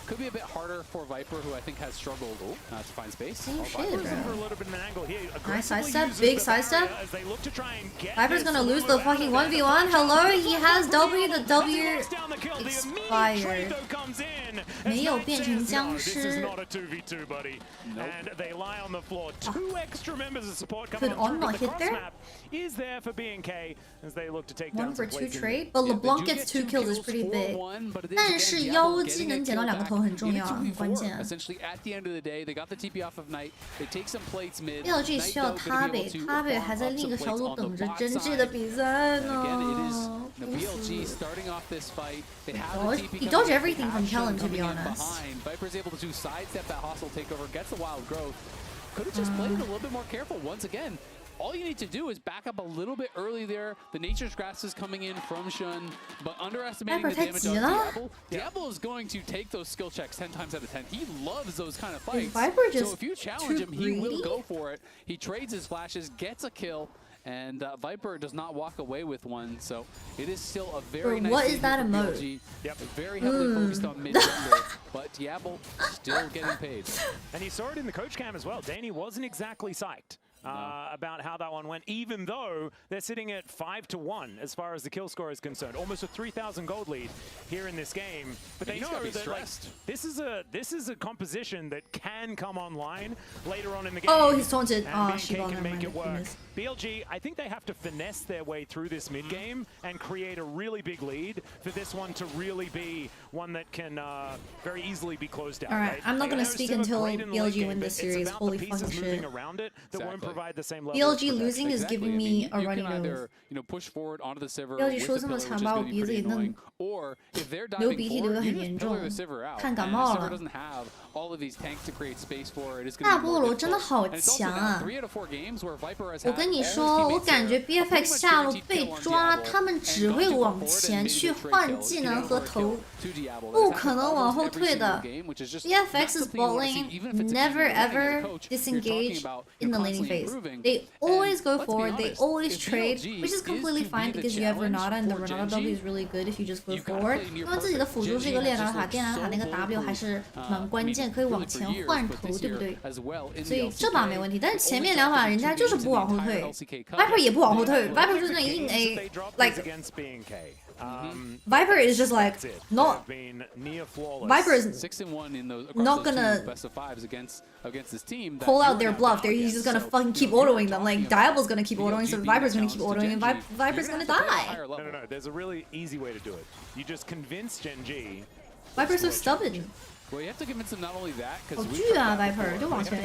Could be a bit harder for Viper, who I think has struggled to find space. Same shit, bro. Nice sidestep, big sidestep. Viper's gonna lose the fucking 1v1. Hello, he has W, the W expired. 没有变成僵尸。Could On not hit there? Is there for BNK as they look to take 1 for 2 trade, but LeBlanc gets 2 kills is pretty big. 但是妖姬能捡到2个头很重要，很关键。 Essentially, at the end of the day, they got the TP off of Knight. They take some plates mid. BLG 需要他北，他北还在另一个小组等着真挚的比赛呢。BLG starting off this fight. He dodged everything from Kellen, to be honest. Viper's able to sidestep that hostile takeover, gets the wild growth. Could have just played it a little bit more careful once again. All you need to do is back up a little bit early there. The Nature's Grasp is coming in from Shun, but underestimating the damage on Diablo. Diablo is going to take those skill checks 10 times out of 10. He loves those kind of fights. So if you challenge him, he will go for it. He trades his flashes, gets a kill, and Viper does not walk away with one. So it is still a very nice. What is that emote? Very heavily focused on mid jungle, but Diablo still getting paid. And you saw it in the coach cam as well. Danny wasn't exactly psyched about how that one went, even though they're sitting at 5-1 as far as the kill score is concerned. Almost a 3,000 gold lead here in this game. But they know that like, this is a composition that can come online later on in the game. Oh, he's taunted. And Oh, she can make it work. BLG, I think they have to finesse their way through this mid game and create a really big lead for this one to really be one that can very easily be closed out. All right, I'm not gonna speak until BLG win this series. Holy fucking shit. Around it that won't provide the same level BLG losing is giving me a runny nose. Push forward onto the Sivir. BLG说这么惨，把我鼻子给弄流鼻涕流得很严重，看感冒了。大菠萝真的好强啊！我跟你说，我感觉 BFX 下路被抓，他们只会往前去换技能和投，不可能往后退的。BFX's bot lane never ever disengage in the laning phase. They always go forward. They always trade, which is completely fine because you have Renata and the Renata W is really good if you just go forward. 因为自己的辅助是一个猎人塔，电塔那个 W 还是蛮关键，可以往前换头，对不对？所以这把没问题。但是前面两把人家就是不往后退 ，Viper 也不往后退 ，Viper 就是那硬 A，like Viper is just like not. Viper is not gonna pull out their bluff. He's just gonna fucking keep autoing them. Like Diablo's gonna keep autoing, so Viper's gonna keep autoing, and Viper's gonna die. No. There's a really easy way to do it. You just convince Gen G. Viper's so stubborn. Well, you have to convince them not only that, because 好巨啊 Viper 就往前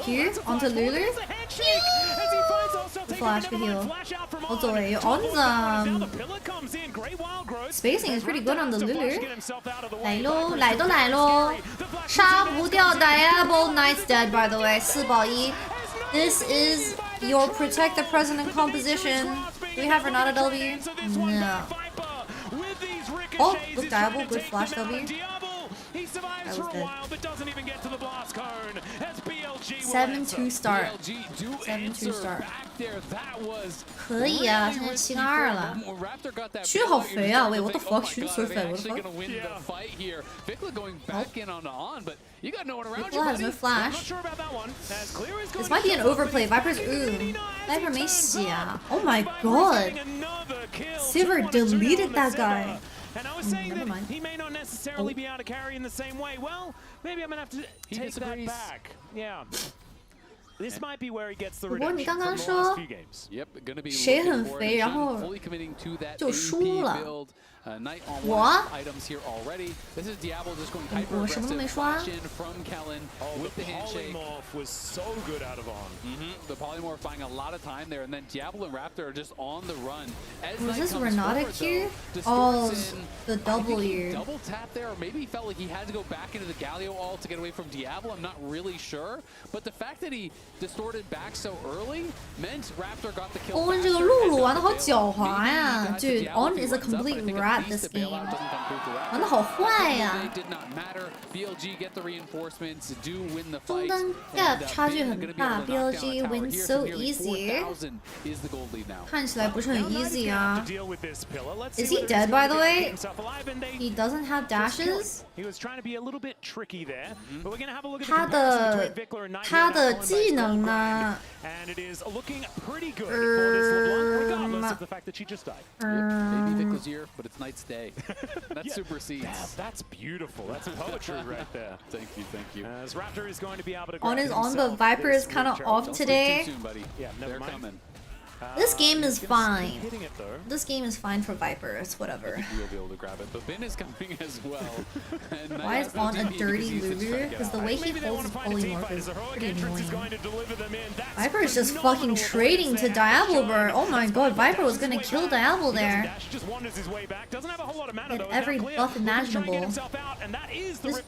Here onto Lulu. Flash the heal. 好走诶 on the spacing is pretty good on the Lulu. 来喽，来都来喽，杀不掉 Diablo. Knight's dead by the way. 4保1. This is your protect the president composition. Do we have Renata W? No. Oh, good Diablo, good flash W. That was dead. 7-2 start. 7-2 start. 可以啊，现在7-2了。区好肥啊！喂，我的 fuck 区最肥，我的 fuck。Viper has no flash. This might be an overplay. Viper's Viper 没血啊 ！Oh my god! Sivir deleted that guy. Never mind. He may not necessarily be able to carry in the same way. Well, maybe I'm gonna have to take that back. Yeah. This might be where he gets the redemption from the last few games. Yep, gonna be 谁很肥，然后就输了。我 items here already. This is Diablo just going hyper 我什么都没刷。 from Kellen with the handshake. Polymorph was so good out of on. The polymorph buying a lot of time there, and then Diablo and Raptor are just on the run. Was this Renata Q? Oh, the W. Double tap there, or maybe he felt like he had to go back into the Galio ult to get away from Diablo. I'm not really sure, but the fact that he distorted back so early meant Raptor got the kill. 这个露露玩的好狡猾呀 ，Dude, On is a complete rat this game. 玩的好坏呀。中单 gap 差距很大 ，BLG wins so easy. 看起来不是很 easy 啊。Is he dead by the way? He doesn't have dashes. 他的技能呢？ Maybe Vic was here, but it's Knight's Day. That supersedes. That's beautiful. That's poetry right there. Thank you. As Raptor is going to be able to. On is on, but Viper is kind of off today. Too soon, buddy. Yeah, never mind. Coming. This game is fine. This game is fine for Viper. It's whatever. I think we'll be able to grab it, but Ben is coming as well. Why is On a dirty Lulu? Because the way he holds his polymorph is pretty annoying. Viper is just fucking trading to Diablo, bro. Oh my god, Viper was gonna kill Diablo there. At every buff imaginable. This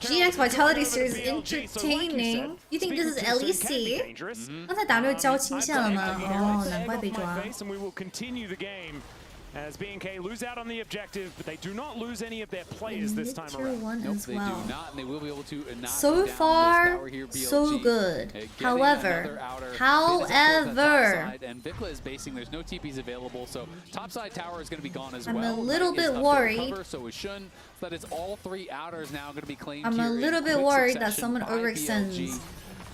GX Vitality series is entertaining. You think this is LEC? 刚才 W 交清线了吗？哦，难怪被抓。 And we will continue the game as BNK lose out on the objective, but they do not lose any of their players this time around. As they well. do not, and they will be able to knock so down far, here, so good. However, and Vikla is basing. There's no TPs available, so topside tower is going to be gone as I'm well. a little bit worried. So is Shun, so that it's all 3 outers now going to be claimed. I'm a little bit worried that someone overextends.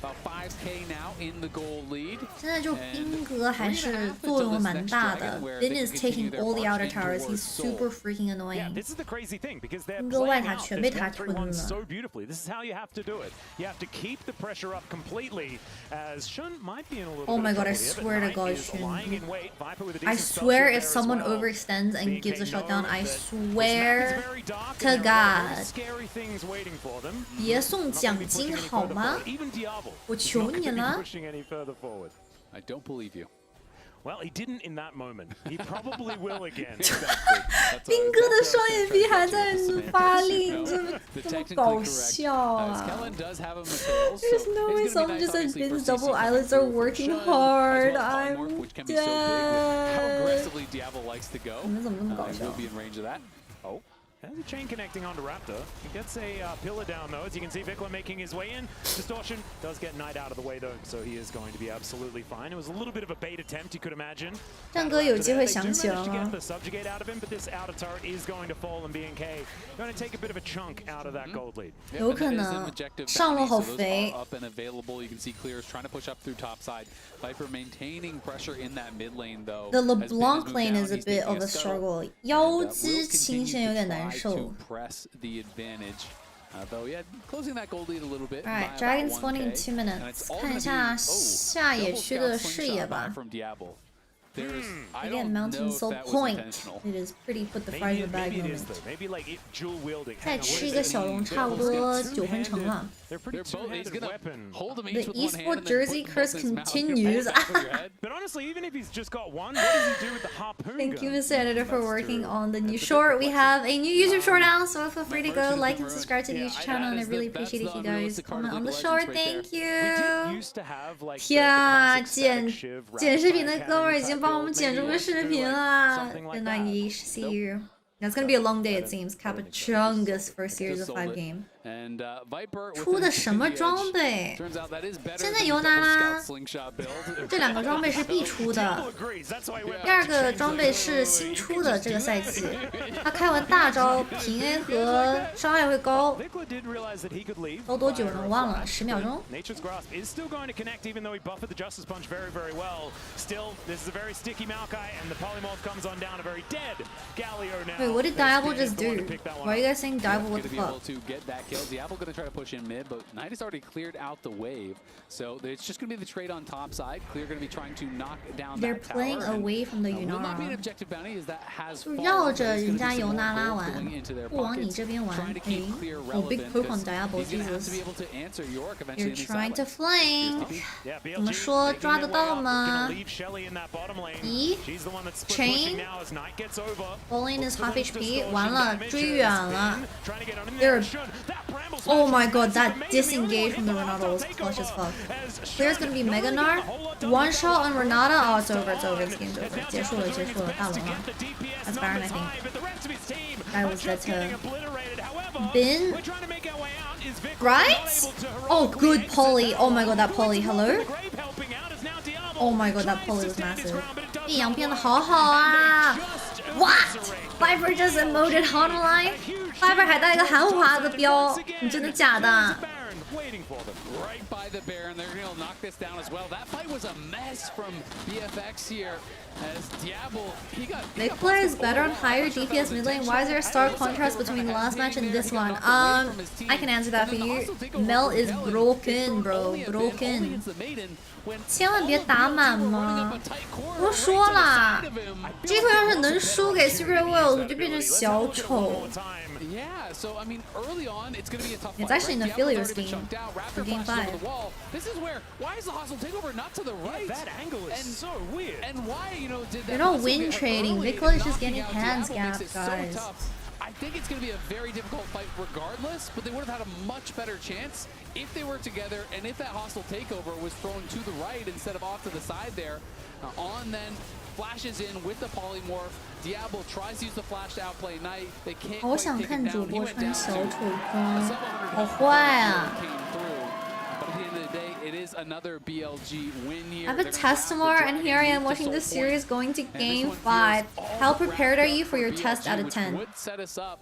about 5K now in the gold lead. 现在就兵哥还是作用蛮大的。Bin is taking all the outer towers. He's super freaking annoying. Yeah, this is the crazy thing because they're 兵哥外 playing 塔 out 全 this 被他吞 1-3-1 了。 so beautifully. This is how you have to do it. You have to keep the pressure up completely. As Shun might be in a little. Oh my bit god! I of trouble swear here, to but God, Knight is lying in Shun. wait. Viper with a I decent spell swear shield if there someone as well. overextends and gives a BK shutdown, knows I that swear very dark to and there are very God. scary things waiting for them. 别送奖金好吗？ Even Diablo 我求你了。 pushing any further forward. I don't believe you. Well, he didn't in that moment. He probably will again. 兵哥的双眼皮还在发力，这么搞笑啊 ！There's no way someone just said Bin's double eyelids are working hard. I'm dead. 你们怎么这么搞笑？ Oh. There's a chain connecting onto Raptor. He gets a pillar down though. As you can see, Vikla making his way in. Distortion does get Knight out of the way though, so he is going to be absolutely fine. It was a little bit of a bait attempt, you could imagine. 战哥有机会想起了 They do manage to 吗 get the subjugate out of him, but this outer turret is going to fall, and BNK going to take a bit of a chunk out of that gold lead. 有可能上路好肥。 Up and available. You can see Clears trying to push up through top side. Viper maintaining pressure in that mid lane though. The LeBlanc lane is a bit of a struggle. 妖姬清线有点难受。 Press the advantage. Though, yeah, closing that gold lead a little bit. Alright, Dragon spawning in 2 minutes. 看一下下野区的视野吧。 Again, Mountain Soul Point. It is pretty put the fire in the bag moment. 再吃一个小龙，差不多9分成了。 The esports jersey curse continues. But honestly, even if he's just got one, what does he do with the harpoon? Thank you, Mr. Editor, for working on the new short. We have a new YouTube short now, so feel free to go like and subscribe to the YouTube channel, and I really appreciate if you guys comment on the short. Thank you. 天啊，剪视频的哥们儿已经帮我们剪出个视频了。Good night, Yeesh. See you. It's gonna be a long day, it seems. Kapachunga's first series of 5 game. 出的什么装备？现在尤娜拉这2个装备是必出的，第2个装备是新出的这个赛季。他开完大招，平 A 和伤害会高，高多久呢？我忘了，10秒钟。 Nature's Grasp is still going to connect, even though he buffered the Justice Punch very, very well. Still, this is a very sticky Maokai, and the Polymorph comes on down a very dead Galio now. Wait, what did Diablo just do? Why are you guys saying Diablo? What the fuck? Diablo going to try to push in mid, but Knight has already cleared out the wave, so it's just going to be the trade on top side. Clear going to be trying to knock down They're that tower. playing away from the Will not be an Yunara. objective bounty, as that has 绕着人家尤娜拉玩，不往你这边玩。哎，我 big poke on Diablo, Jesus. You're trying to flank. 怎么说？抓得到吗？咦 ？Chain? Bowling is half HP. 完了，追远了。They're Oh my god, that disengage from the Renata was clutch as fuck. Clear's gonna be Mega Gnar. One shot on Renata. Oh, it's over, it's over. This game's over. 结束了，大龙了。That's Baron, I think. Guy was dead to Bin. Right? Oh, good poly. Oh my god, that poly. Hello? Oh my god, that poly was massive. 碧阳变得好好啊 What? Viper just emoted hotline? Viper 还带一个韩华的标，你真的假的？ Right by the Baron, they're going to knock this down as well. That fight was a mess from BFX here as Diablo, Vikla is better on higher DPS mid lane. Why is there a stark contrast between the last match and this one? I can answer that for you. Mel is broken, bro. Broken. 千万别打满嘛！我说了，这回要是能输给 Secret World， 我就变成小丑。 Yeah, so I mean, early on, it's going to be a tough It's fight. actually an affiliates game for game 5. This is where, why is the hostile takeover not to the right? That angle is so weird. And why, you know, did that? They're not win trading. Vikla is just getting hands gapped, guys. I think it's going to be a very difficult fight regardless, but they would have had a much better chance if they were together and if that hostile takeover was thrown to the right instead of off to the side there. On then flashes in with the polymorph. Diablo tries to use the flash to outplay Knight. They can't 好想看主播穿小丑装，好坏啊！ But at the end of the day, it is another BLG win here. I have a test tomorrow, and here I am watching the series going to game 5. How prepared are you for your test out of 10? Would set us up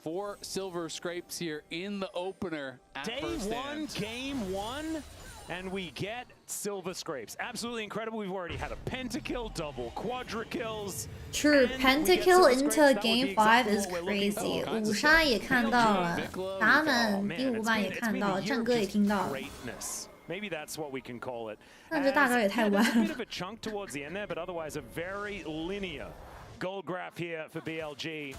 for silver scrapes here in the opener. Day 1, game 1. And we get silver scrapes. Absolutely incredible. We've already had a pentakill, double quadra kills. True, pentakill into Game 5 is crazy. 5杀也看到了，达们第5把也看到了，战歌也听到了。Maybe that's what we can call it. 但这大招也太弯了。A bit of a chunk towards the end there, but otherwise a very linear gold graph here for BLG.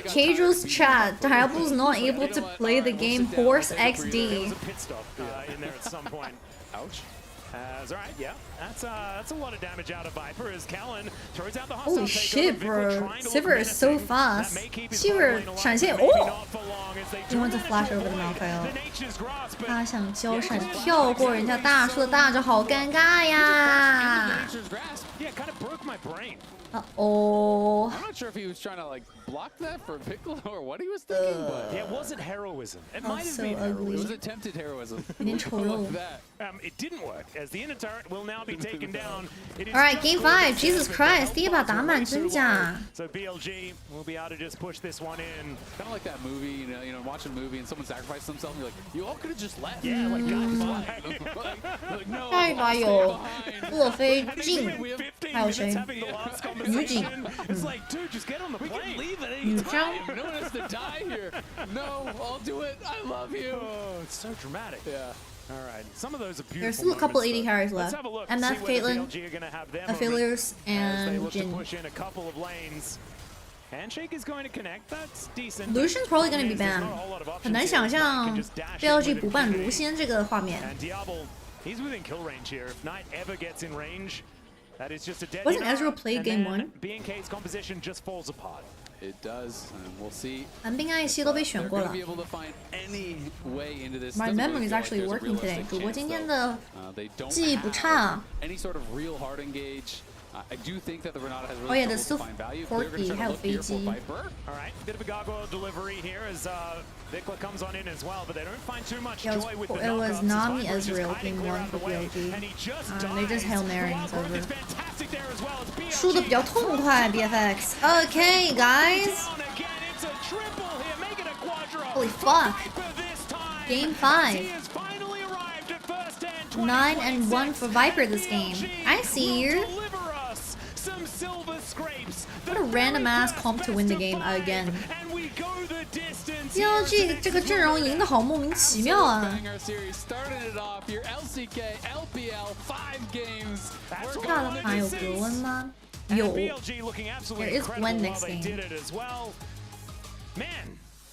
Casual's chat, Diablo's not able to play the game Horse XD. Pit stop in there at some point. Ouch. All right, yeah, that's a lot of damage out of Viper as Kellen throws out the hostile. Holy shit, bro! Sivir is so fast. Sivir 闪现哦 ！He wants to flash over the Malphite. 他想交闪跳过人家大树的大招，好尴尬呀！ Uh-oh. I'm not sure if he was trying to like block that for Piccolo or what he was thinking, but yeah, it wasn't heroism. It might have so been ugly. It was attempted heroism. It didn't work as the inner turret will now be taken down. All right, Game 5. Jesus Christ, 第一把打满真假。 So BLG will be able to just push this one in. Kind of like that movie, you know, watching a movie and someone sacrificed themselves. And you're like, you all could have just left. Yeah, like like no. 下一把有勒飞镜，还有谁？女警。 It's like, dude, just get on the plane. Leave at any 女 time. 张。 No one has to die here. No, I'll do it. I love you. Oh, it's so dramatic. Yeah. All right, some of those are beautiful. There's still a couple moments, 80 carries left. MF, Caitlyn, Aphelios, and Jin. Push in a couple of lanes. Handshake is going to connect. That's decent. Lucian's probably going to be banned. 很难想象 BLG 不办卢仙这个画面。 And Diablo, he's within kill range here. If Knight ever gets in range, that is just a dead. Wasn't Ezreal played Game 1? BNK's composition just falls apart. It does, and we'll see. 寒冰爱希都被选过了。 My memory is actually working today. 主播今天的记忆不差。 Any sort of real hard engage. I do think that the Renata has Oh yeah, the trouble finding value. Forky 还有飞机。 All right, bit of a gargoyle delivery here as Vikla comes on in as well, but they don't find too much joy with the It was knockups. Nami Viper's just Ezreal hiding Game clear 1 out for of the way, BLG. and he just They just Hail Mary Wild Growth over. is fantastic there as well as BLG 输的比较痛快 BFX. Okay, guys. down again. It's a triple here, making a quadra. Holy fuck. Viper this time. Game 5. He has finally arrived at first and 9-1 for Viper this game. I see you. Some silver scrapes. What a random ass comp to win the game again. BLG 这个阵容赢得好莫名其妙啊！大的盘有格温吗？有。There is Gwen next game.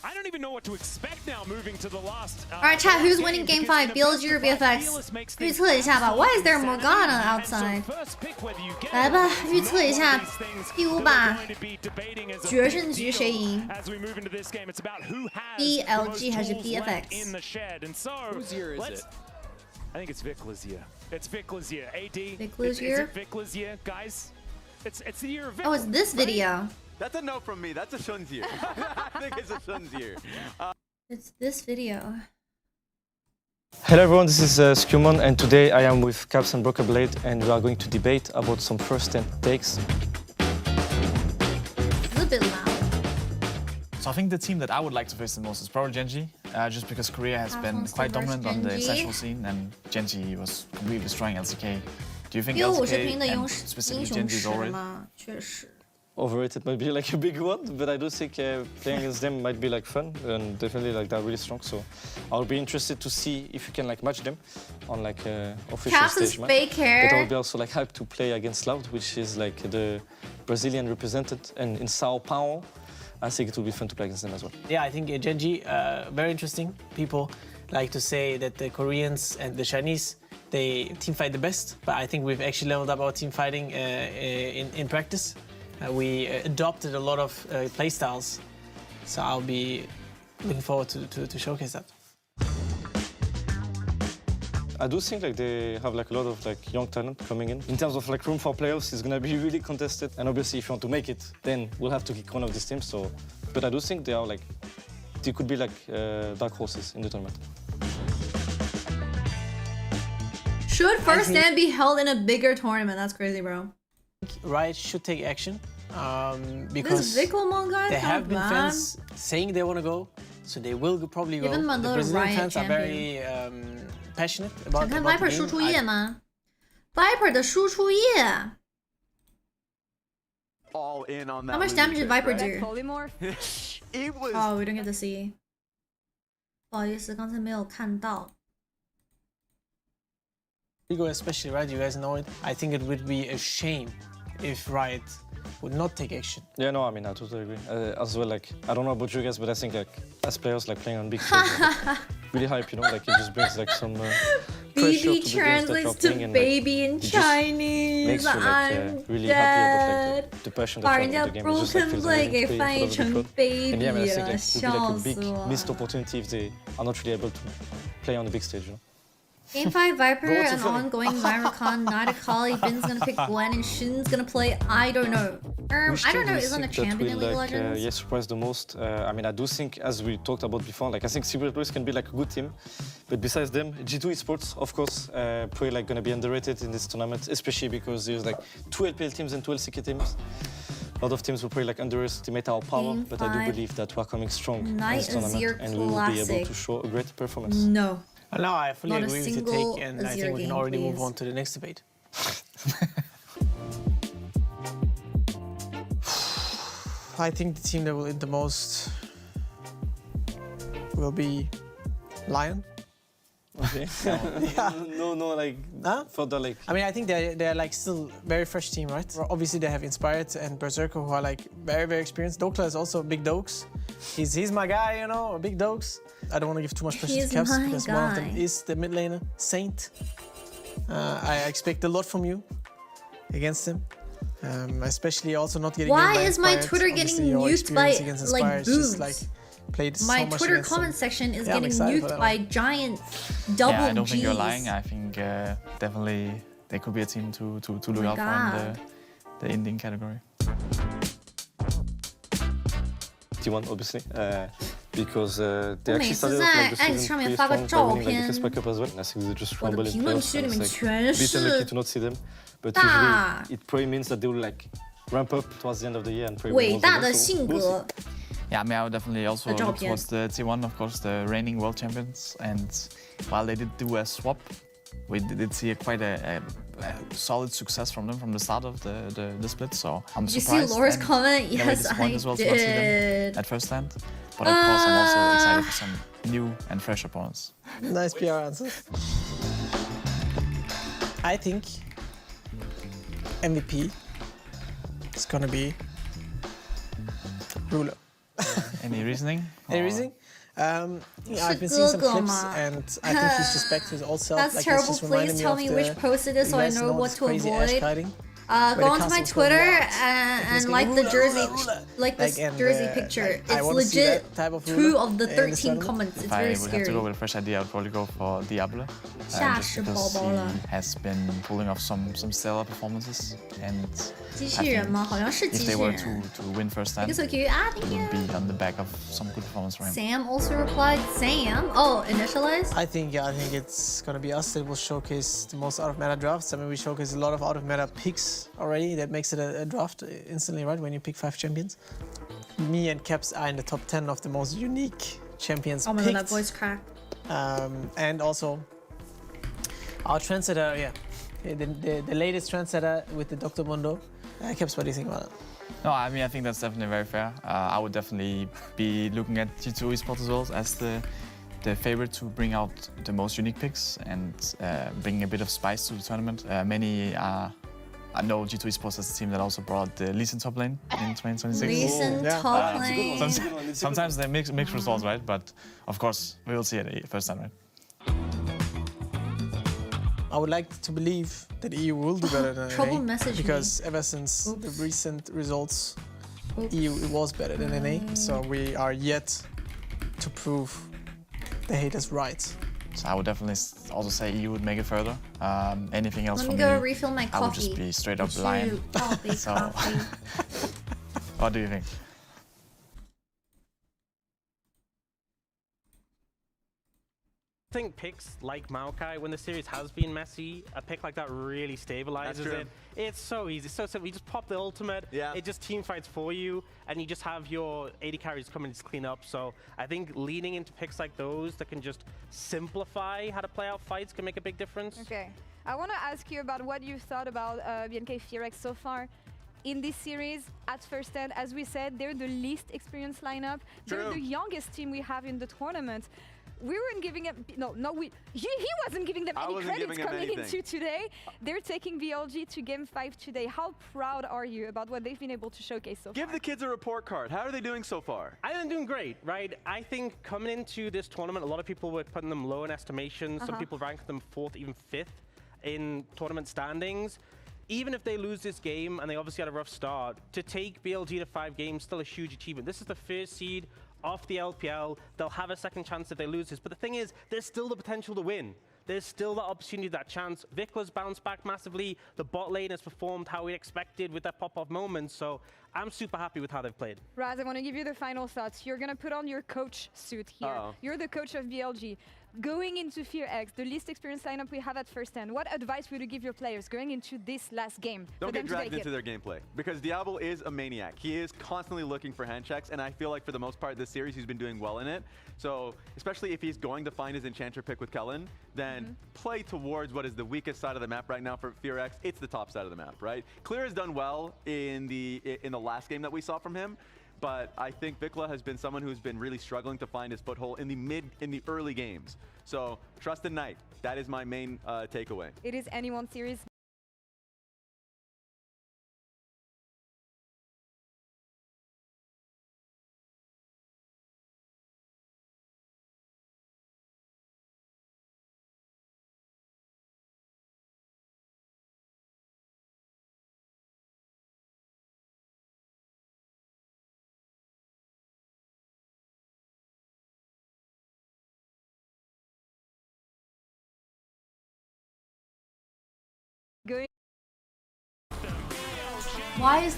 I don't even know what to expect now moving to the last. Alright, chat, who's winning Game 5? BLG or BFX? 预测一下吧。Why is there Morgana outside? 来吧，预测一下第5把决胜局谁赢 ？BLG 还是 BFX? Whose year is it? I think it's Vikla's year. It's Vikla's year. AD. Vikla's year? Is it Vikla's year, guys? It's the year of Vikla. Oh, it's this video. That's a no from me. That's a Shun's year. I think it's a Shun's year. It's this video. Hello everyone, this is Skumon, and today I am with Caps and Broker Blade, and we are going to debate about some first-hand takes. It's a bit loud. So I think the team that I would like to face the most is probably Genji, just because Korea has been quite dominant on the international scene, and Genji was completely destroying LCK. Do you think LCK and specifically Genji is overrated? Overrated might be like a big one, but I do think playing against them might be like fun and definitely like they're really strong. So I'll be interested to see if you can like match them on like official Caps' stage. fake hair. But I'll be also like hyped to play against Loud, which is like the Brazilian represented, and in Sao Paulo, I think it will be fun to play against them as well. Yeah, I think Genji, very interesting. People like to say that the Koreans and the Chinese, they team fight the best, but I think we've actually leveled up our team fighting in practice. We adopted a lot of playstyles, so I'll be looking forward to showcase that. I do think like they have like a lot of like young talent coming in. In terms of like room for playoffs, it's gonna be really contested. And obviously, if you want to make it, then we'll have to kick one of these teams. So, but I do think they are like, they could be like dark horses in the tournament. Should first stand be held in a bigger tournament? That's crazy, bro. Riot should take action because this Viklamon guy there have been fans saying they want to go, so they will probably go. The Brazilian Riot fans champion. are very passionate about. 想看 Viper 输出页吗 ？Viper 的输出页。All in on that. How much damage did Viper do? It was. Oh, we don't get to see. 不好意思，刚才没有看到。Ego especially, right? You guys know it. I think it would be a shame if Riot would not take action. Yeah, no, I mean, I totally agree. As well, like, I don't know about you guys, but I think, like, as players, like, playing on big stage, like, really hype, you know? Like, it just brings, like, some pressure BB to translates to and, baby in it Chinese. Makes you, like, I'm really dead. happy about, like, the passion that 把 you 人 have 家 for the game. It just, like, broken feels play amazing 给 to play 翻译 for 成 the baby And yeah, man, I think, 了， like, it would be, 笑 like, a 死 big 我 missed opportunity if they are not really able to play on the big stage, you know? Game 5 Viper, Bro, what's so an funny? ongoing Myricon, not a Kali, Bin's gonna pick Gwen, and Shin's gonna play, I don't know. I don't know, isn't a champion in League of Legends? Yeah, surprise the most. I mean, I do think, as we talked about before, like I think Secret Race can be like a good team, but besides them, G2 Esports, of course, probably like gonna be underrated in this tournament, especially because there's like 2 LPL teams and 2 LCK teams. A lot of teams will probably like underestimate our power, Game but I do believe that we're coming strong in Night this tournament, Azir and we will be able Classic. to show a great performance. No. No, I fully Not a agree with your single take, and I Azir think we can game, already please. move on to the next debate. I think the team that will hit the most will be Lion. Okay. Yeah. No, like, further, like. I mean, I think they're like still very fresh team, right? Obviously, they have Inspired and Berserker, who are like very, very experienced. Dokla is also Big Dokes. He's my guy, you know, Big Dokes. I don't want to give too much pressure to Caps because one of them is the mid laner, Saint. I expect a lot from you against him. Especially also not getting. Why is my Twitter getting nuked by like boobs? Just, like, played my so much Twitter against comment them. section is Yeah, I'm getting excited for nuked that by one. giant double Yeah, I don't Gs. think you're lying. I think definitely they could be a team to look my out for in God. the Indian category. T1 obviously, because they 我 actually 每次 started off 在 like the X season 上面 pretty 发个 strong by 照 winning like 片 the Casper Cup as well. I think they just 我的 rumble in 评论 playoffs, 区里 and 面 it's 全 like a bit unlucky 是 to not see them. But 大 usually it probably means that they will like ramp up towards the end of the year and probably 伟 win 大 most 的 of them. So 性 we'll see. 格。 Yeah, I mean, I would definitely also The look job, towards the T1, of course, the reigning world champions. And while they did do a swap, we did see quite a solid success from them from the start of the split. So I'm Did you surprised. see Laura's and comment? in a way Yes, disappointed I as well to not see them did. at first hand. But of course, I'm also excited for some new and fresh opponents. Nice PR answer. I think MVP is gonna be Ruler. Any reasoning? Any Or- reasoning? Yeah, I've been seeing some clips, 是哥哥嘛。 and I think he's just back to his old self. That's Like, terrible. he's just reminding Please me tell of me the- which post it is so you I guys know what this to crazy Ash avoid. kiting? Go Where the onto my castle's going Twitter wild. and It's like going the ruler, jersey, ruler. like this Like, and, jersey like, picture. I It's wanna see legit that type of 2 ruler of the in this 13 tournament. comments. It's If very I would have to go scary. with a fresh idea, I'd probably go for Diablo. 吓 Just 死宝 because 宝了。 he has been pulling off some stellar performances. And 机 I 器人 think 吗？好像是 if 机 they 器 were 人。 to win first Thank time, you so cute. Ah, it thank would you. be on the back of some good performance for him. Sam also replied. Sam. Oh, initialized. I think it's gonna be us that will showcase the most out of meta drafts. I mean, we showcase a lot of out of meta picks already. That makes it a draft instantly, right? When you pick 5 champions. Me and Caps are in the top 10 of the most unique champions Oh my picked. god, that voice crack. And also our trendsetter, yeah, the latest trendsetter with the Dr. Mundo. Caps, what do you think about it? No, I mean, I think that's definitely very fair. I would definitely be looking at G2 Esports as well as the favorite to bring out the most unique picks and bring a bit of spice to the tournament. I know G2 Esports as a team that also brought the Lee Sin top lane in 2026. Lee Sin top lane. Sometimes they mix results, right? But of course, we will see it the first time, right? I would like to believe that EU will do better than Trouble NA, message me. because ever since the recent results, EU was better than NA. So we are yet to prove the haters right. So I would definitely also say EU would make it further. Anything else Let for me me, go refill my I would coffee. just be straight up You Lion. coffee, So, coffee. what do you think? I think picks like Maokai, when the series has been messy, a pick like that really stabilizes it. It's so easy, so simple. You just pop the ultimate, it just team fights for you, and you just have your AD carries come and just clean up. So I think leaning into picks like those that can just simplify how to play out fights can make a big difference. Okay, I want to ask you about what you thought about BNK Vs so far. In this series, at first stand, as we said, they're the least experienced lineup. They're the youngest team we have in the tournament. We weren't giving him, he wasn't giving them any credits coming into today. They're taking BLG to Game 5 today. How proud are you about what they've been able to showcase so far? Give the kids a report card. How are they doing so far? I think they're doing great, right? I think coming into this tournament, a lot of people were putting them low in estimation. Some people ranked them 4th, even 5th in tournament standings. Even if they lose this game, and they obviously had a rough start, to take BLG to 5 games, still a huge achievement. This is the first seed off the LPL. They'll have a second chance if they lose this. But the thing is, there's still the potential to win. There's still that opportunity, that chance. Vicla's bounced back massively. The bot lane has performed how we expected with that pop-off moment. So I'm super happy with how they've played. Raz, I want to give you the final thoughts. You're going to put on your coach suit here. You're the coach of BLG. Going into Fear X, the least experienced lineup we have at first hand, what advice would you give your players going into this last game? Don't get dragged into their gameplay, because Diablo is a maniac. He is constantly looking for hand checks, and I feel like for the most part this series he's been doing well in it. So especially if he's going to find his enchanter pick with Kellen, then play towards what is the weakest side of the map right now for Fear X. It's the top side of the map, right? Clear has done well in the last game that we saw from him. But I think Vikla has been someone who's been really struggling to find his foothold in the early games. So trust in Knight. That is my main takeaway. It is anyone's series. Why is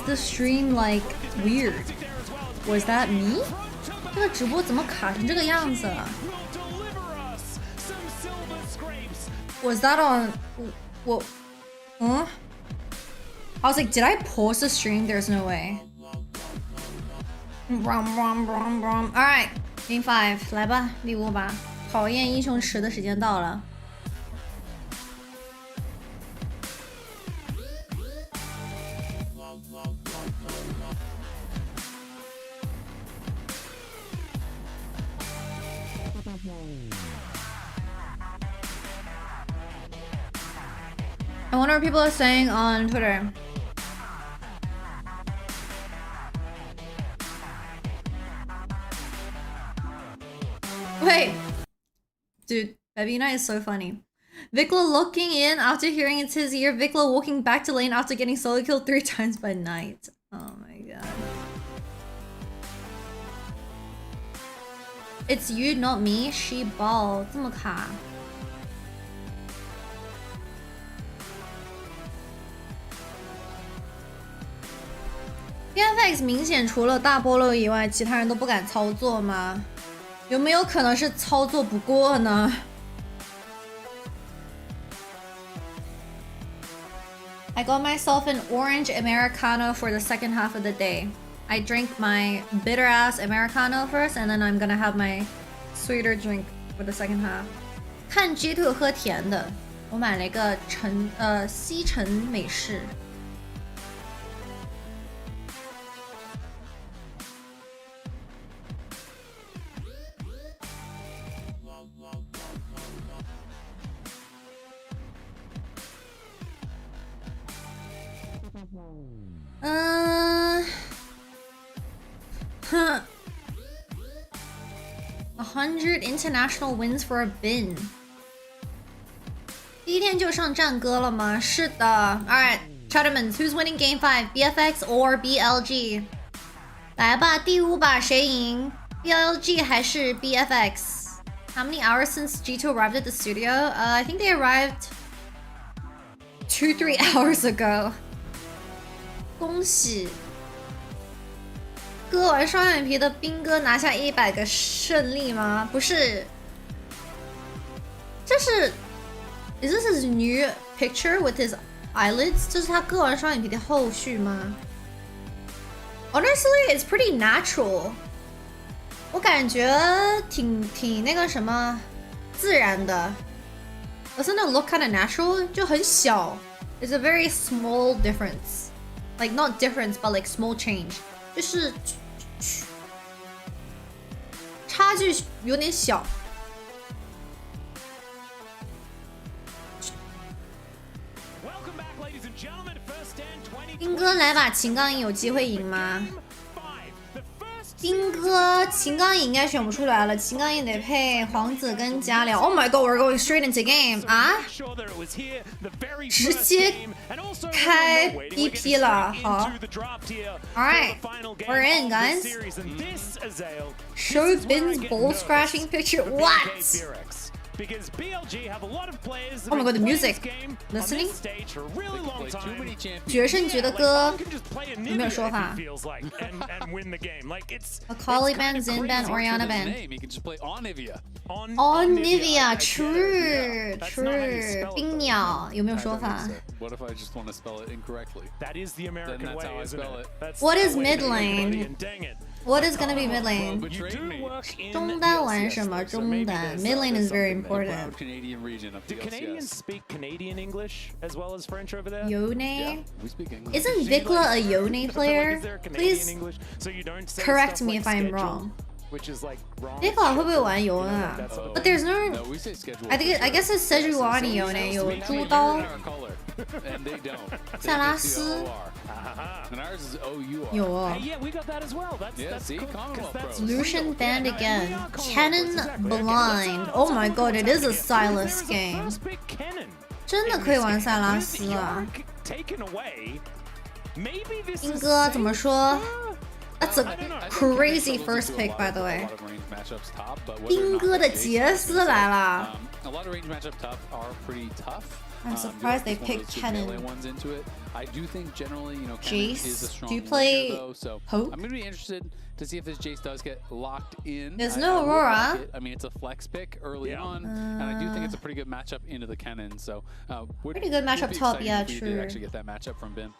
the stream like weird? Was that me? 这个直播怎么卡成这个样子啊 Was that on? What? Huh? I was like, did I pause the stream? There's no way. Alright, Game 5, 来吧，礼物吧。考验英雄池的时间到了。I wonder what people are saying on Twitter. Wait, dude, Babina is so funny. Vikla looking in after hearing it's his ear. Vikla walking back to lane after getting solo killed 3 times by Knight. Oh my god. It's you, not me. She ball. 这么卡。BFX 明显除了大菠萝以外，其他人都不敢操作吗？有没有可能是操作不过呢？ I got myself an orange Americano for the second half of the day. I drank my bitter ass Americano first, and then I'm gonna have my sweeter drink for the second half. 看 G2 喝甜的，我买了一个西城美式。 100 international wins for a bin. 第一天就上战歌了吗？是的。Alright, Chattermans, who's winning Game 5? BFX or BLG? 来吧，第5把谁赢 ？BLG 还是 BFX? How many hours since G2 arrived at the studio? I think they arrived 2-3 hours ago. 恭喜。割完双眼皮的兵哥拿下100个胜利吗？不是，这是 Is this his new picture with his eyelids？ 这是他割完双眼皮的后续吗 ？Honestly, it's pretty natural。我感觉挺那个什么自然的。Doesn't it look kind of natural？ 就很小。It's a very small difference. Like not difference, but like small change. 就是差距有点小。兵哥来把秦刚赢有机会赢吗？兵哥秦刚赢应该选不出来了，秦刚赢得配皇子跟加辽。Oh my god, we're going straight into game 啊！直接开 BP 了，好。Alright, we're in, guys. Show Bin's ball scratching picture. What? Because BLG have a lot of players. Oh my god, the music. Listening. 决胜局的歌有没有说法 ？Akali ban, Zin ban, Oriana ban. Onivia, true, true. 冰鸟有没有说法 What if I just want to spell it incorrectly? That is the American way, isn't it? What is mid lane? What is gonna be mid lane? 中单玩什么？中单 mid lane is very important. Do Canadians speak Canadian English as well as French over there? Yone? We speak English. Isn't Vikla a Yone player? Please correct me if I'm wrong. Which is like wrong. Vikla 会不会玩游呢 ？But there's no. I guess it's Sejuani Yone 有猪刀。And they don't. 萨拉斯 And ours is OUR. 有哦。 Yeah, we got that as well. Yeah, see, Commonwealth Pro. Lucian banned again. Cannon blind. Oh my god, it is a Silas game. 真的可以玩萨拉斯啊！兵哥怎么说 ？That's a crazy first pick, by the way. 兵哥的杰斯来了。 A lot of range matchup tough are pretty tough. I'm surprised they picked Cannon. I do think generally, you know, Jace, is a strong do you play laner, though, so Hope? I'm going to be interested to see if this Jace does get locked in. There's no Aurora. I mean, it's a flex pick early on, and I do think it's a pretty good matchup into the Cannon. So, pretty good matchup top, yeah, true. Actually, get that matchup from Bin.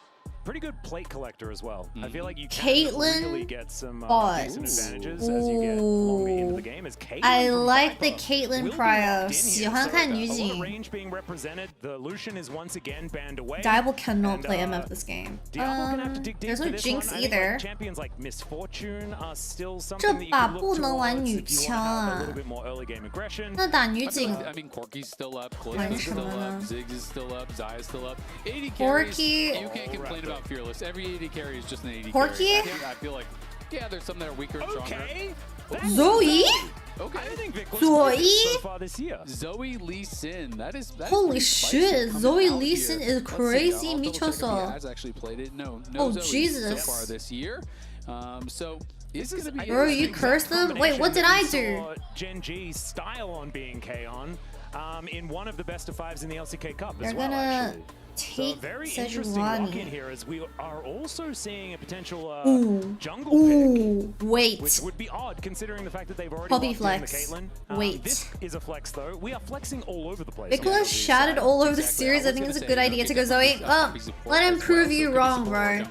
Pretty good plate collector as well. I feel like you Caitlyn can really get some decent advantages as you get longer into the game. As Caitlyn I like the Caitlyn prio. 喜欢看女 A lot of 警。 range being represented. The Lucian is once again banned away. Diablo cannot play MF this game. Diablo gonna have to dig deep There's for no this Jinx one. I think, either. like, champions like Misfortune are still 这 something that you 把 can 不 look 能玩 towards 女 if you 枪 want to have a 啊 little！bit more early game aggression. 那打女警 I mean, Corky's still up, Why Close is is still Shimona? up, Ziggs is still up, Zai is still up. 80 carries, Corky- you can't complain about Fearless. Every 80 carry is just an 80 Corky? carry. I feel like, yeah, there's some that are weaker and stronger. Okay. Zoe? Okay. I think Vic was Zoe? pretty good so far this year. Zoe Lee Sin. That is Holy pretty spicy shit, coming Zoe out Lee here. Sin is Let's see, crazy, I'll double check if he 미쳤어. has actually played it. No Oh, Zoe Jesus. so far this year. So it's going to be Bro, you cursed them? Wait, what did I do? Gen G's style on being K-On in one of the best of fives in the LCK Cup They're as well, gonna actually. So take very interesting lock-in Sejuani. here as we are also seeing a potential Ooh. jungle Ooh. pick. Wait. Which would be odd considering the fact that they've already Poppy locked flex. in the Caitlyn. Wait. This is a flex though. We are flexing all over the place. Nicholas shouted all over the series. I think it's a good idea to go Zoe. Well, let him prove you wrong, bro.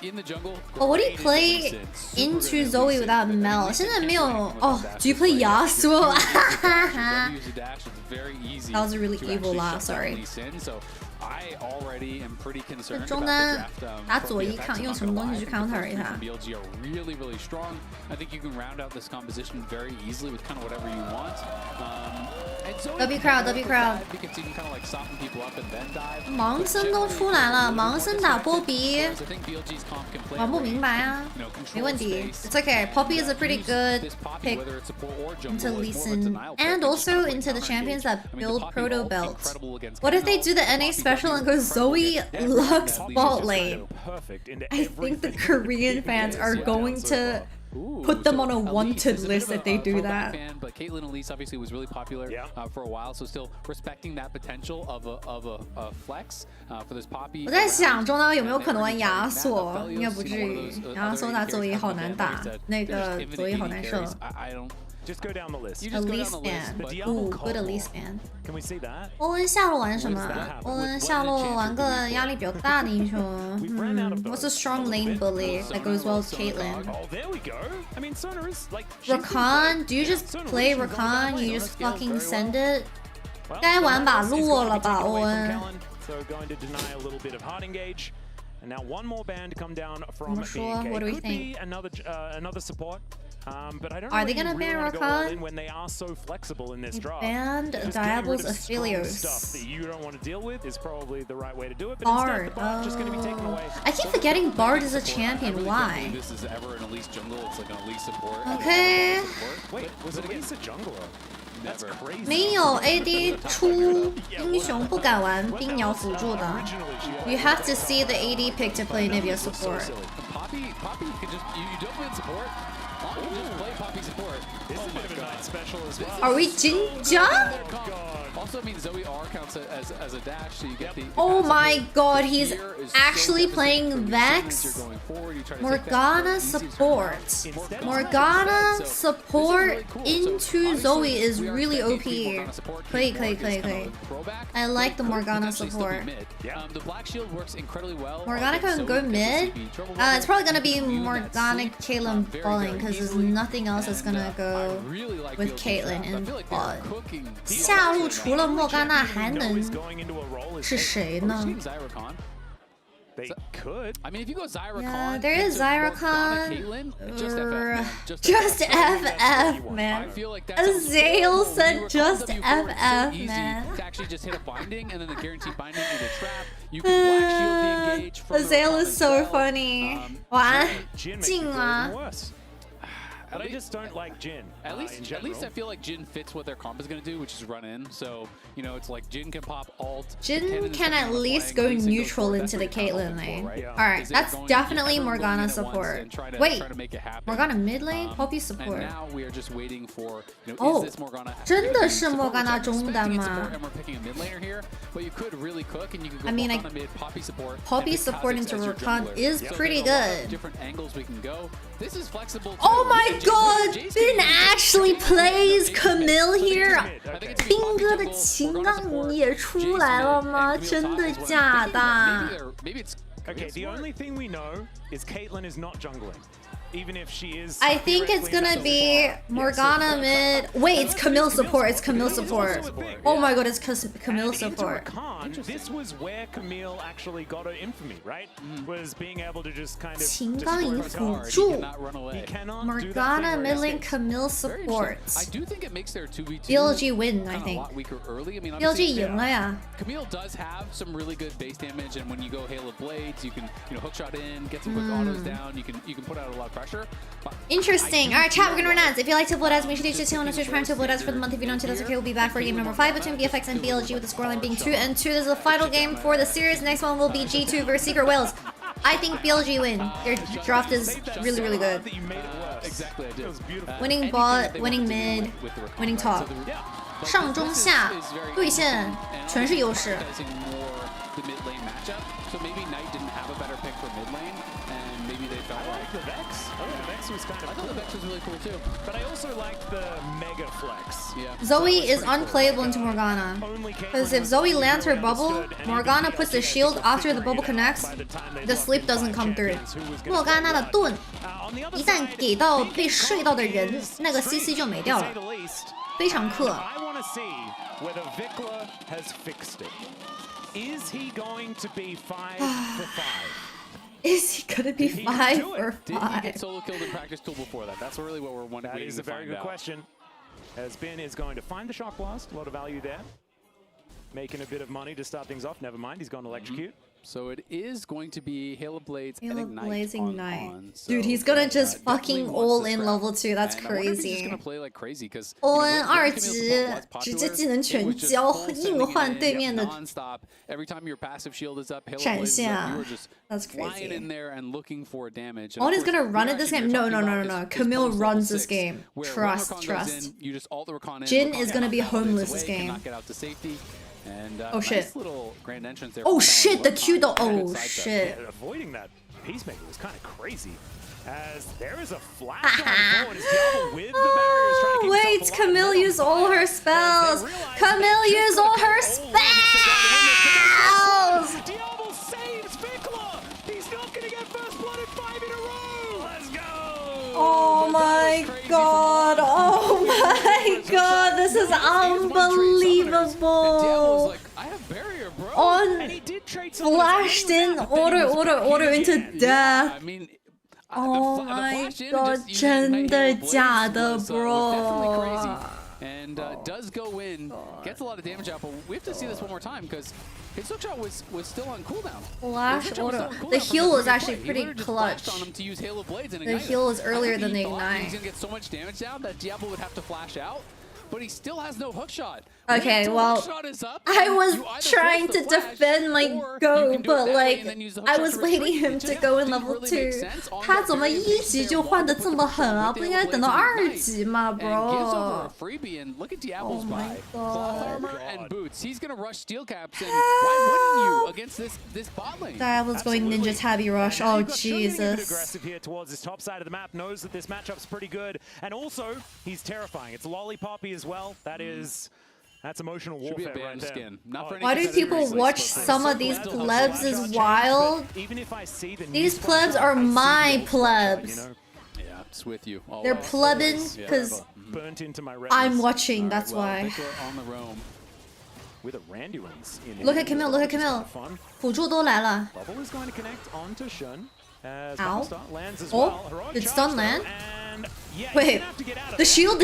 In the jungle. But what do you play into Zoe without Mel? 现在没有 Oh, do you play Yasuo? That was really evil laugh, sorry. I already am pretty concerned 中 about 单 the draft. 打左一抗用什么东西去 counter 一下 BLG are really, really strong. I think you can round out this composition very easily with kind of whatever you want. And Zoe W crowd, W crowd. because you can kind of like soften people up and then dive. 盲僧都出来了，盲僧打波比 I think BLG's comp can play 玩不明白啊，没问题。It's okay. Poppy is a pretty good pick into Lee Sin and also into the champions that build Proto Belt. What if they do the NA special and go Zoe Lux bot lane? I think the Korean fans are going to put them on a wanted list if they do that. Fan, but Caitlyn Elise obviously was really popular for a while, so still respecting that potential of a flex for this Poppy. 我在想中岛有没有可能玩亚索，应该不至于。亚索打佐伊好难打，那个佐伊好难受。 Just go down the list. Elise ban. Ooh, good Elise ban. Can we see that? 欧文下路玩什么？欧文下路玩个压力比较大的英雄。What's a strong lane bully that goes well with Caitlyn? Oh, there we go. I mean, Sona is like. Rakan? Do you just play Rakan? You just fucking send it? 该玩把洛了吧，欧文。 So going to deny a little bit of hard engage, and now one more ban to come down from BK. What do we think? Another support. But I don't Are they gonna ban Rakan? When they are so flexible in this draft. Banned Diablo's Aphelios. Stuff that you don't want to deal with is probably the right way to do it. But Bard. Instead, the Bard's just going to be taken away. I keep forgetting Bard is a champion. Why? This is ever an Elise jungle. It's like an Elise support. Okay. Wait, was it Elise a jungler? That's crazy. 没有 AD 出英雄不敢玩冰鸟辅助的。You have to see the AD pick to play Nivea support. Poppy can just you don't win support. Just play Poppy support. This is a bit of a night special as well. Are we Jinja? Also, I mean Zoe R counts as a dash, so you get the. Oh my God, he's actually playing Vex. Morgana support. Morgana support into Zoe is really OP. 可以。I like the Morgana support. The black shield works incredibly well. Morgana can go mid. It's probably gonna be Morgana Caitlyn balling because there's nothing else that's gonna go with Caitlyn in bot. 下路除了莫甘娜还能是谁呢？ They could. I mean, if you go Zyra Yeah, Khan, there is Zyra Khan. Just FF, man. I feel like Azale said just FF, man. To actually just hit a binding and then the guaranteed binding into trap. You can black shield the engage from Azale is so funny. 哇，劲啊！ But I just don't like Jhin. At least I feel like Jhin fits what their comp is going to do, which is run in. So, you know, it's like Jhin can pop alt. Jhin can at least go neutral into the Caitlyn lane. Alright, that's definitely Morgana support. Wait, Morgana mid lane? Poppy support. And now we are just waiting for, you know, Oh, is this Morgana? 真的是 Morgana 中单吗？ And we're picking a mid laner here, but you could really cook and you could go I mean, Morgana mid, Poppy support. Poppy support into Rakan is pretty good. Different angles we can go. This is flexible. Oh my God! Bin actually plays Camille here. 斌哥的情感也出来了吗？真的假的？ Okay, the only thing we know is Caitlyn is not jungling. Even if she is. I think it's gonna be Morgana mid. Wait, it's Camille support. It's Camille support. Oh my God, it's Camille support. This was where Camille actually got her infamy, right? Was being able to just kind of. 情感与辅助 Morgana mid lane Camille support. I do think it makes their 2v2 BLG win, I think. A lot weaker early. I mean, BLG 赢了呀。 Camille does have some really good base damage, and when you go Hail of Blades, you can hook shot in, get some quick autos down. You can put out a lot of pressure. Interesting. Alright, chat, we're gonna run ads. If you like to blood ads, make sure to do so on Switch Prime to blood ads for the month. If you don't, that's okay. We'll be back for game number 5 between BFX and BLG with the scoreline being 2-2. This is the final game for the series. Next one will be G2 versus Secret Whales. I think BLG win. Their draft is really, really good. Exactly, I did. Winning bot, winning mid, winning top. 上中下对线全是优势。 The mid lane matchup, so maybe Knight didn't have a better pick for mid lane, and maybe they felt like the Vex. I thought the Vex was kind of. I thought the Vex was really cool too. But I also liked the Mega Flex. Yeah. Zoe is unplayable into Morgana. Because if Zoe lands her bubble, Morgana puts the shield after the bubble connects, the sleep doesn't come through. 莫甘娜的盾一旦给到被睡到的人，那个 CC 就没掉了，非常氪。 I want to see whether Vikla has fixed it. Is he going to be 5 for 5? Is he gonna be 5 for 5? Did he get solo killed in practice tool before that? That's really what we're wondering. That is a very good question. As Ben is going to find the Shock Blast, a lot of value there. Making a bit of money to start things off. Never mind, he's going to electrocute. So it is going to be Hail Blades and Blades Ignite. Dude, he's gonna just fucking all in level 2. That's crazy. all in 2级，直接技能全交，硬换对面的闪现啊 ！That's crazy. All is gonna run it this game? No. Camille runs this game. Trust. Jin is gonna be homeless this game. And, oh shit! Nice little grand entrance there. Oh shit! The Q though. Oh shit! Avoiding that Peacemaker was kind of crazy. As there is a flash on forward as Diablo with the barriers trying to keep wait, Camille used all her spells. Camille used all her spells. Diablo saves Vikla. He's not going to get first blood in 5 in a row. Let's go. Oh my god! Oh my god! This is unbelievable. On flashed in order into death. Oh my god! 真的假的 bro? And does go in, gets a lot of damage out, but we have to see this one more time because his hookshot was still on cooldown. Flash order. The heal was actually pretty clutch. The heal was earlier than the ignite. He's gonna get so much damage down that Diablo would have to flash out, but he still has no hookshot. Okay, well, I was trying to defend my go, but like, I was waiting him to go in level 2. 他怎么1级就换得这么狠啊？不应该等到2级吗 ，bro? Oh my god. He's gonna rush steel caps, and why wouldn't you against this bot lane? Diablo's going Ninja Tabby Rush. Oh Jesus. Aggressive here towards this top side of the map. Knows that this matchup's pretty good, and also he's terrifying. It's lollipoppy as well. That's emotional warfare right there. Why do people watch some of these plebs is wild? These plebs are my plebs. Yeah, it's with you. They're plubbing because I'm watching, that's why. Look at Camille, look at Camille. 辅助都来了。Ow. Oh, did stun land? Wait, the shield?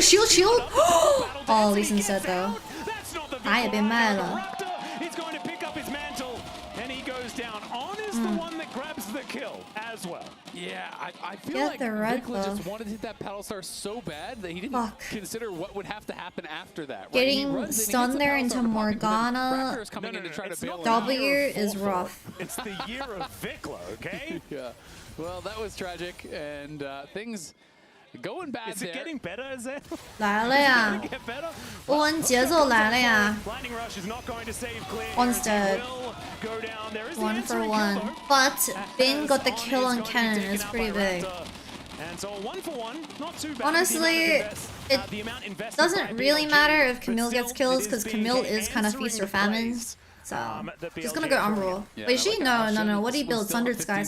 Oh, Lee Sin said though. 他也被卖了。He's going to pick up his mantle, and he goes down. On is the one that grabs the kill as well. Yeah, I feel like Vikla just wanted to hit that paddle star so bad that he didn't consider what would have to happen after that. Getting stunned there into Morgana W is rough. It's the year of Vikla, okay? Yeah. Well, that was tragic, and things going bad Is it getting better, is it? 来了呀！欧文节奏来了呀 ！One's dead. 1 for 1. But Bing got the kill on Cannon. It's pretty big. Honestly, it doesn't really matter if Camille gets kills because Camille is kind of feast or famine. So she's gonna go Umbral. Wait, she? No. What do you build? Sundered Sky.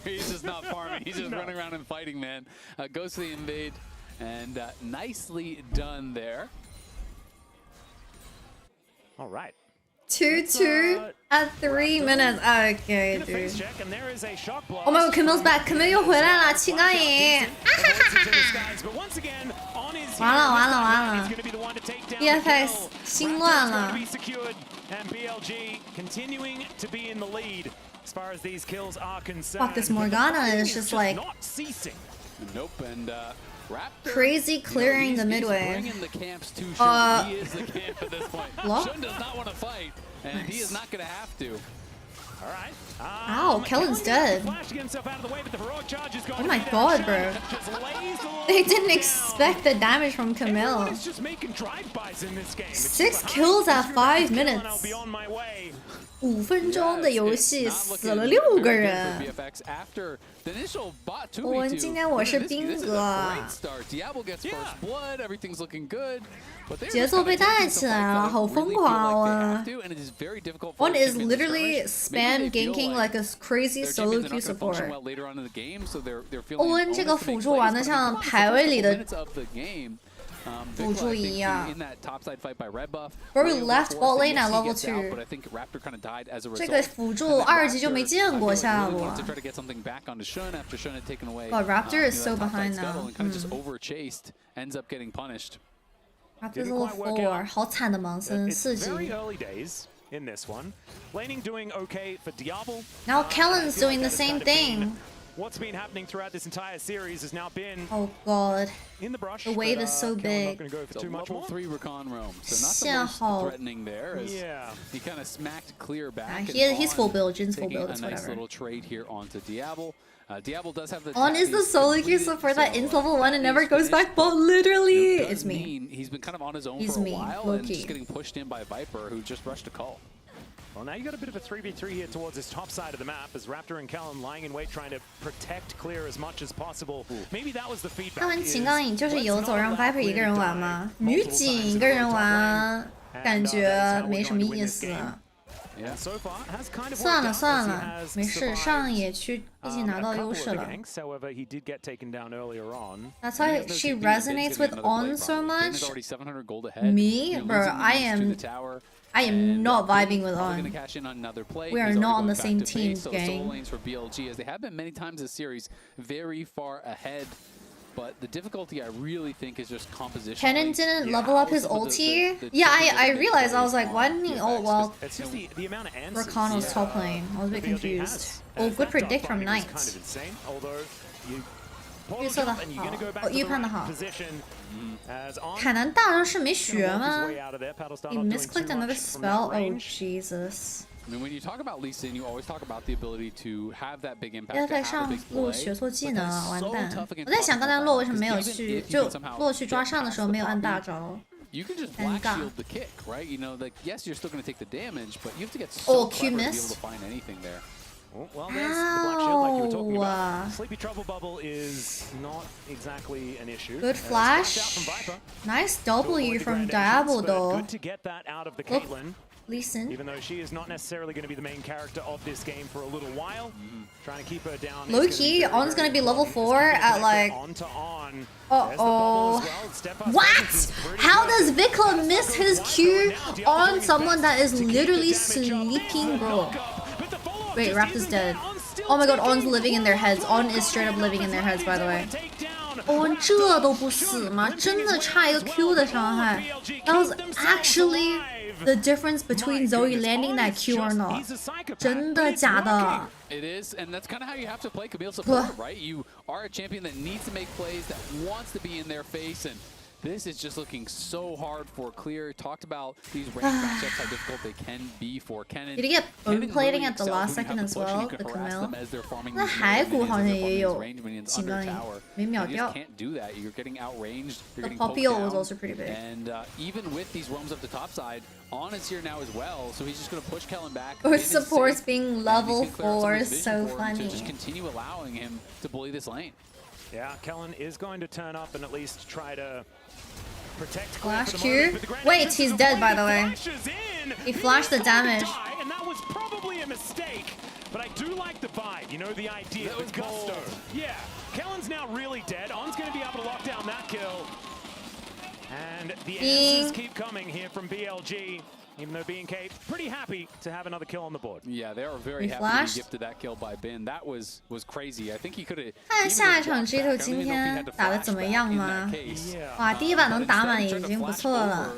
He's just not farming. He's just running around and fighting, man. Goes to the invade, and nicely done there. All right. 2-2 at 3 minutes. Okay, dude. Oh my god, Camille's back. Camille 又回来了，气刚赢。完了 ！BFX 心乱了。And BLG continuing to be in the lead as far as these kills are concerned. Fuck, this Morgana is just like not ceasing. Nope, and crazy clearing the midway. Bringing the camps to Shun. He is the camp at this point. Lock? Shun does not want to fight, and he is not going to have to. All right. Ow, Kellen's dead. Oh my god, bro. They didn't expect the damage from Camille. 6 kills at 5 minutes. 5分钟的游戏死了6个人。我今天我是兵哥。节奏被带起来了，好疯狂啊 ！One is literally spam ganking like a crazy solo queue support. 欧文这个辅助玩的像排位里的辅助一样。Where we left bot lane at level 2. 这个辅助2级就没见过下路。But Raptor is so behind now. Raptor's level 4，好惨的盲僧4级。in this one. Laning doing okay for Diablo. Now Kellen's doing the same thing. What's been happening throughout this entire series has now been God. In the brush. The wave is so big. Not go for too much level more. 3 Recon roam, so not the most threatening there. As he kind of smacked Clear back. He's full build. Jin's full build. It's Whatever. Nice little trade here onto Diablo. Diablo does have the. On is the solo queue support that ends level 1 and never goes back, but literally, it's me. He's been kind of on his own for a while and just getting pushed in by Viper, who just rushed a call. Well, now you got a bit of a 3v3 here towards this top side of the map as Raptor and Kellen lying in wait trying to protect Clear as much as possible. Maybe that was the feedback. 他们情纲影就是游走让 Viper 一个人玩吗？女警一个人玩，感觉没什么意思。算了算了，没事，上野区毕竟拿到优势了。That's why she resonates with On so much. Me, bro, I am not vibing with On. We are not on the same team, gang. Lanes for BLG, as they have been many times this series, very far ahead. But the difficulty, I really think, is just composition. Kennen didn't level up his ulti? Yeah, I realized. I was like, why didn't he ult? Well, Rakan was top lane. I was a bit confused. Oh, good predict from Knight. 预测的好，预判的好。凯南大招是没学吗 ？He misclicked another spell. Oh Jesus. I mean, when you talk about Lee Sin, you always talk about the ability to have that big impact. 要在上路学错技能啊，完蛋！我在想刚才洛为什么没有去，就洛去抓上的时候没有按大招。 You can just black shield the kick, right? You know, like yes, you're still going to take the damage, but you have to get so clever to be able to find anything there. Well, there's the black shield like you were talking about. Sleepy Trouble Bubble is not exactly an issue. Good flash. Nice W from Diablo though. Good to get that out of the Caitlyn. Listen. Even though she is not necessarily going to be the main character of this game for a little while, trying to keep her down. Low key, On's gonna be level 4 at like. Uh-oh. What? How does Vikla miss his Q on someone that is literally sleeping, bro? Wait, Raptor's dead. Oh my god, On's living in their heads. On is straight up living in their heads, by the way. On 这都不死吗？真的差一个 Q 的伤害。That was actually the difference between Zoe landing that Q or not. 真的假的？ It is, and that's kind of how you have to play Camille support, right? You are a champion that needs to make plays, that wants to be in their face, and this is just looking so hard for Clear. Talked about these range matchups, how difficult they can be for Kennen. Did he get bone plating at the last second as well? The Camille? 那骸骨好像也有情感影，没秒掉。 Can't do that. You're getting outranged. You're the getting Poppy ult was also pretty big. And even with these roams up the top side, On is here now as well, so he's just going to push Kellen back. Both supports being level 4 is so funny. To just continue allowing him to bully this lane. Yeah, Kellen is going to turn up and at least try to protect. Flash Q. Wait, he's dead by the way. He flashed the damage. And that was probably a mistake. But I do like the vibe, you know, the idea, the gusto. Yeah, Kellen's now really dead. On's going to be able to lock down that kill. And the answers keep coming here from BLG. Even though BNK pretty happy to have another kill on the board. Yeah, they are very happy to be gifted that kill by Bin. That was crazy. I think he could have. 看下一场 G2 今天打得怎么样吗？哇，第一把能打满已经不错了。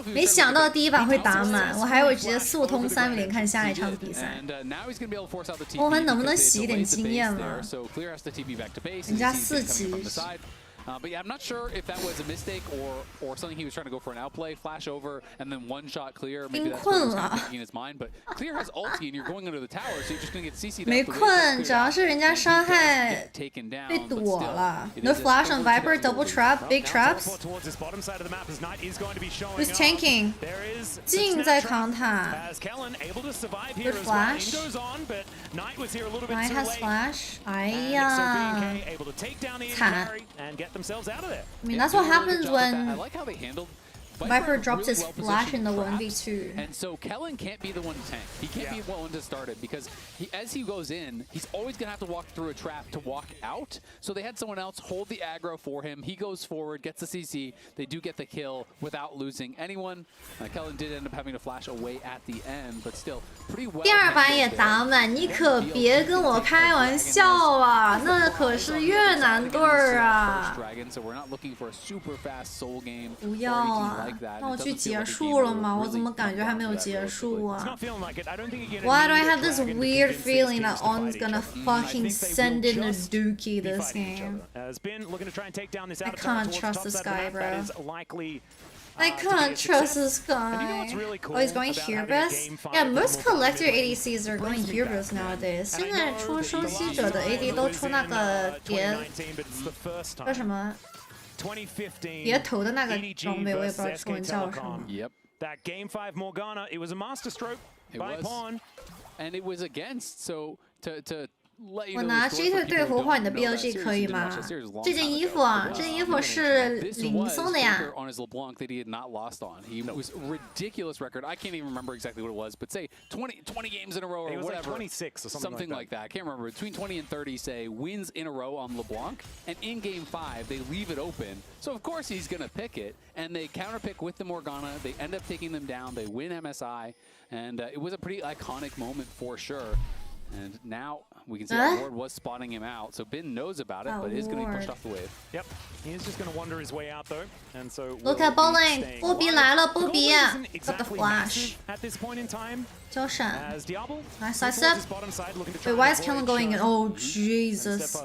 没想到第一把会打满，我还以为直接速通3v0看下一场比赛。我们能不能洗一点经验嘛？人家4级。 But yeah, I'm not sure if that was a mistake or something he was trying to go for an outplay, flash over, and then one shot Clear. Maybe that's what he was kind of thinking in his mind. But Clear has ulti, and you're going under the tower, so you're just going to get CC'd. 没困，主要是人家伤害被躲了。No flash on Viper, double trap, big traps. Who's tanking? 静在扛塔。Good flash. Knight has flash. 哎呀，惨。 I mean, that's what happens when Viper drops his flash in the 1v2. And so Kellen can't be the one to tank. He can't be the one to start it because as he goes in, he's always going to have to walk through a trap to walk out. So they had someone else hold the aggro for him. He goes forward, gets the CC. They do get the kill without losing anyone. Kellen did end up having to flash away at the end, but still pretty well. 第二把也打满，你可别跟我开玩笑啊！那可是越南队儿啊！不要啊！那我去结束了吗？我怎么感觉还没有结束啊 ？Why do I have this weird feeling that On's gonna fucking send in a dookie this game? I can't trust this guy, bro. I can't trust this guy. Oh, he's going Hubris? Yeah, most collector ADCs are going Hubris nowadays. 现在出收息者的 AD 都出那个别叫什么？别头的那个装备，我也不知道中文叫什么。That game 5 Morgana, it was a masterstroke by Pawn. And it was against, so to我拿 Jitter 对胡换你的 BLG 可以吗？这件衣服啊，这件衣服是零送的呀。On his LeBlanc that he had not lost on. He was ridiculous record. I can't even remember exactly what it was, but say 20 games in a row or whatever. Like 26 or something like that. I can't remember. Between 20 and 30, say wins in a row on LeBlanc, and in game 5 they leave it open. So of course he's gonna pick it, and they counterpick with the Morgana. They end up taking them down. They win MSI, and it was a pretty iconic moment for sure. And now we can see Ward was spotting him out, so Bin knows about it, but is going to be pushed off the wave. Yep, he is just going to wander his way out though, and so look at bot lane. 波比来了，波比 got the flash. At this point in time, 交闪 nice side step. Wait, why is Kellen going in? Oh Jesus!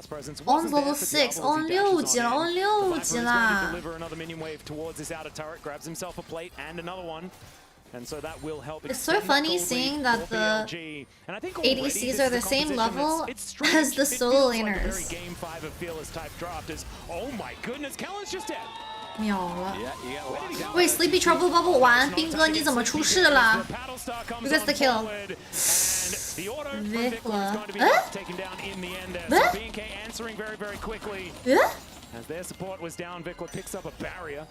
On level 6, on 6级了 ，on 6级啦。Deliver another minion wave towards this outer turret, grabs himself a plate and another one. And so that will help. It's so funny seeing that the ADCs are the same level as the solo laners. Game 5 of Fearless type draft is, oh my goodness, Kellen's just dead. 秒了！喂 ，Sleepy Trouble Bubble 完，兵哥你怎么出事了 ？Who gets the kill? Vikla. As their support was down, Vikla picks up a barrier.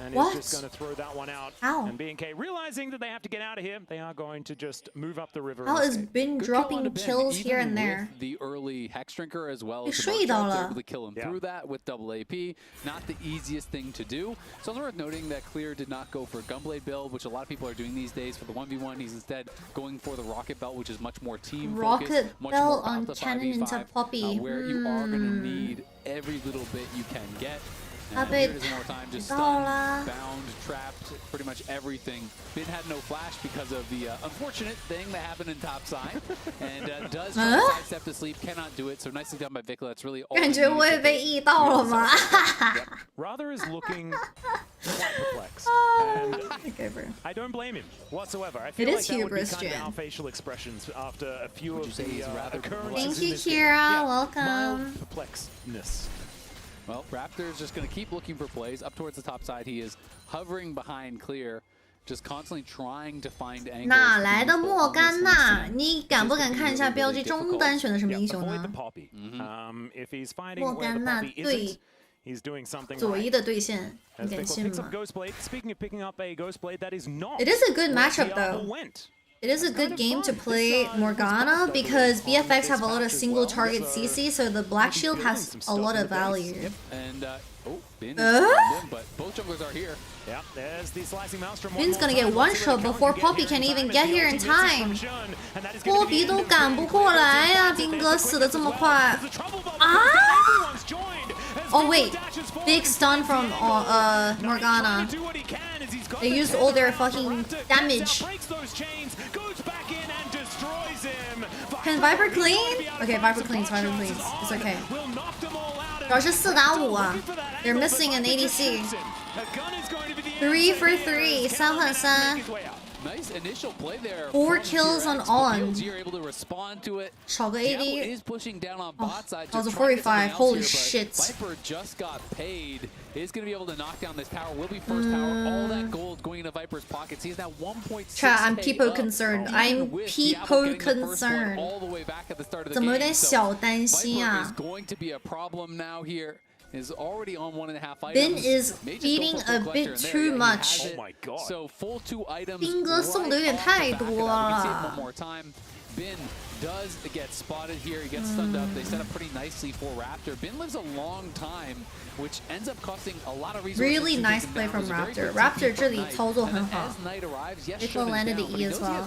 And what? Is just going to throw that one out. How? And BNK realizing that they have to get out of here, they are going to just move up the river. How has been dropping kills here and there? The early Hex Drinker as well as the able to kill him through that with double AP. Not the easiest thing to do. So it's worth noting that Clear did not go for a Gunblade build, which a lot of people are doing these days for the 1v1. He's instead going for the Rocket Belt, which is much more team focused. Rocket Belt on Cannon into Poppy. Where you are going to need every little bit you can get. A bit more time, just stunned, bound, trapped, pretty much everything. Bin had no flash because of the unfortunate thing that happened in top side, and does try to sidestep to sleep, cannot do it. So nicely done by Vikla. That's really all. 感觉我也被 E 到了吗 Rather is looking quite perplexed. And I don't blame him whatsoever. I feel like that would be kind of our facial expressions after a few of the occurrences. Thank you, Kira. Welcome. Perplexedness. Well, Raptor's just going to keep looking for plays. Up towards the top side, he is hovering behind Clear, just constantly trying to find angles. 哪来的莫甘娜？你敢不敢看一下标记中单选的什么英雄呢？莫甘娜对左一的对线，你敢信吗 ？It is a good matchup though. It is a good game to play Morgana because BFX have a lot of single target CC, so the Black Shield has a lot of value. And Bin but both junglers are here. Yeah, there's the slicing maelstrom. Bin's gonna get one shot before Poppy can even get here in time. Poppy 都赶不过来呀，兵哥死得这么快啊 ！Oh wait, big stun from Morgana. They used all their fucking damage. Can Viper clean? Okay, Viper cleans, Viper cleans. It's okay. 主要是4打5啊 They're missing an ADC. 3 for 3, 3换3. Nice initial play there. 4 kills on On. You're able to respond to it. 少个 AD. Is pushing down on bot side. That was a 45. Holy shit. Viper just got paid. Is going to be able to knock down this tower. Will be first tower. All that gold going into Viper's pockets. He's now 1.6. Chat, I'm Peepo concerned. I'm Peepo concerned. 怎么有点小担心啊 is going to be a problem now here. Is already on 1.5 items. Bin is beating a bit too much. Oh my god. So full 2 items. 兵哥送的有点太多了。One more time. Bin does get spotted here. He gets stunned up. They set up pretty nicely for Raptor. Bin lives a long time, which ends up costing a lot of resources. Really nice play from Raptor. Raptor 这里操作很好。They full landed the E as well.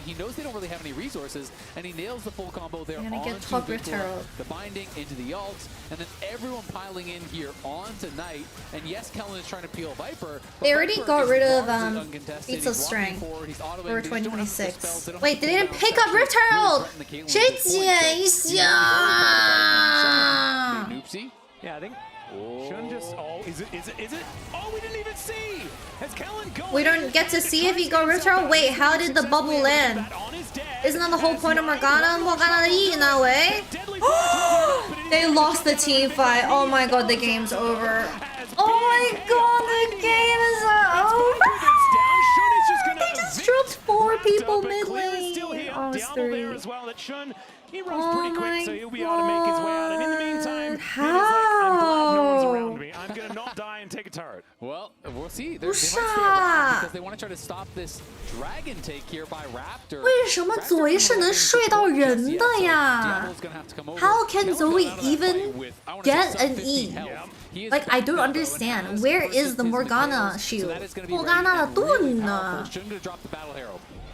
He knows they don't really have any resources, and he nails the full combo there. They're gonna get top Rift Herald. The binding into the ults, and then everyone piling in here onto Knight. And yes, Kellen is trying to peel Viper. They already got rid of Beats of Strength for 2026. Wait, they didn't pick up Rift Herald. 谁捡一下 Yeah, I think Shun just. Oh, is it? Oh, we didn't even see. Has Kellen gone? We don't get to see if he got Rift Herald. Wait, how did the bubble land? Isn't that the whole point of Morgana? Morgana 的意义呢？喂 They lost the team fight. Oh my god, the game's over. Oh my god, the game is over. They just dropped 4 people mid lane. Oh, it's 3. He runs pretty quick, so he'll be able to make his way out. And in the meantime, he's like, I'm glad no one's around me. I'm gonna not die and take a turret. Well, we'll see. They might stay alive because they want to try to stop this dragon take here by Raptor. 为什么Zoe 是能睡到人的呀 How can Zoe even get an E? Like, I don't understand. Where is the Morgana shield? Morgana 的盾呢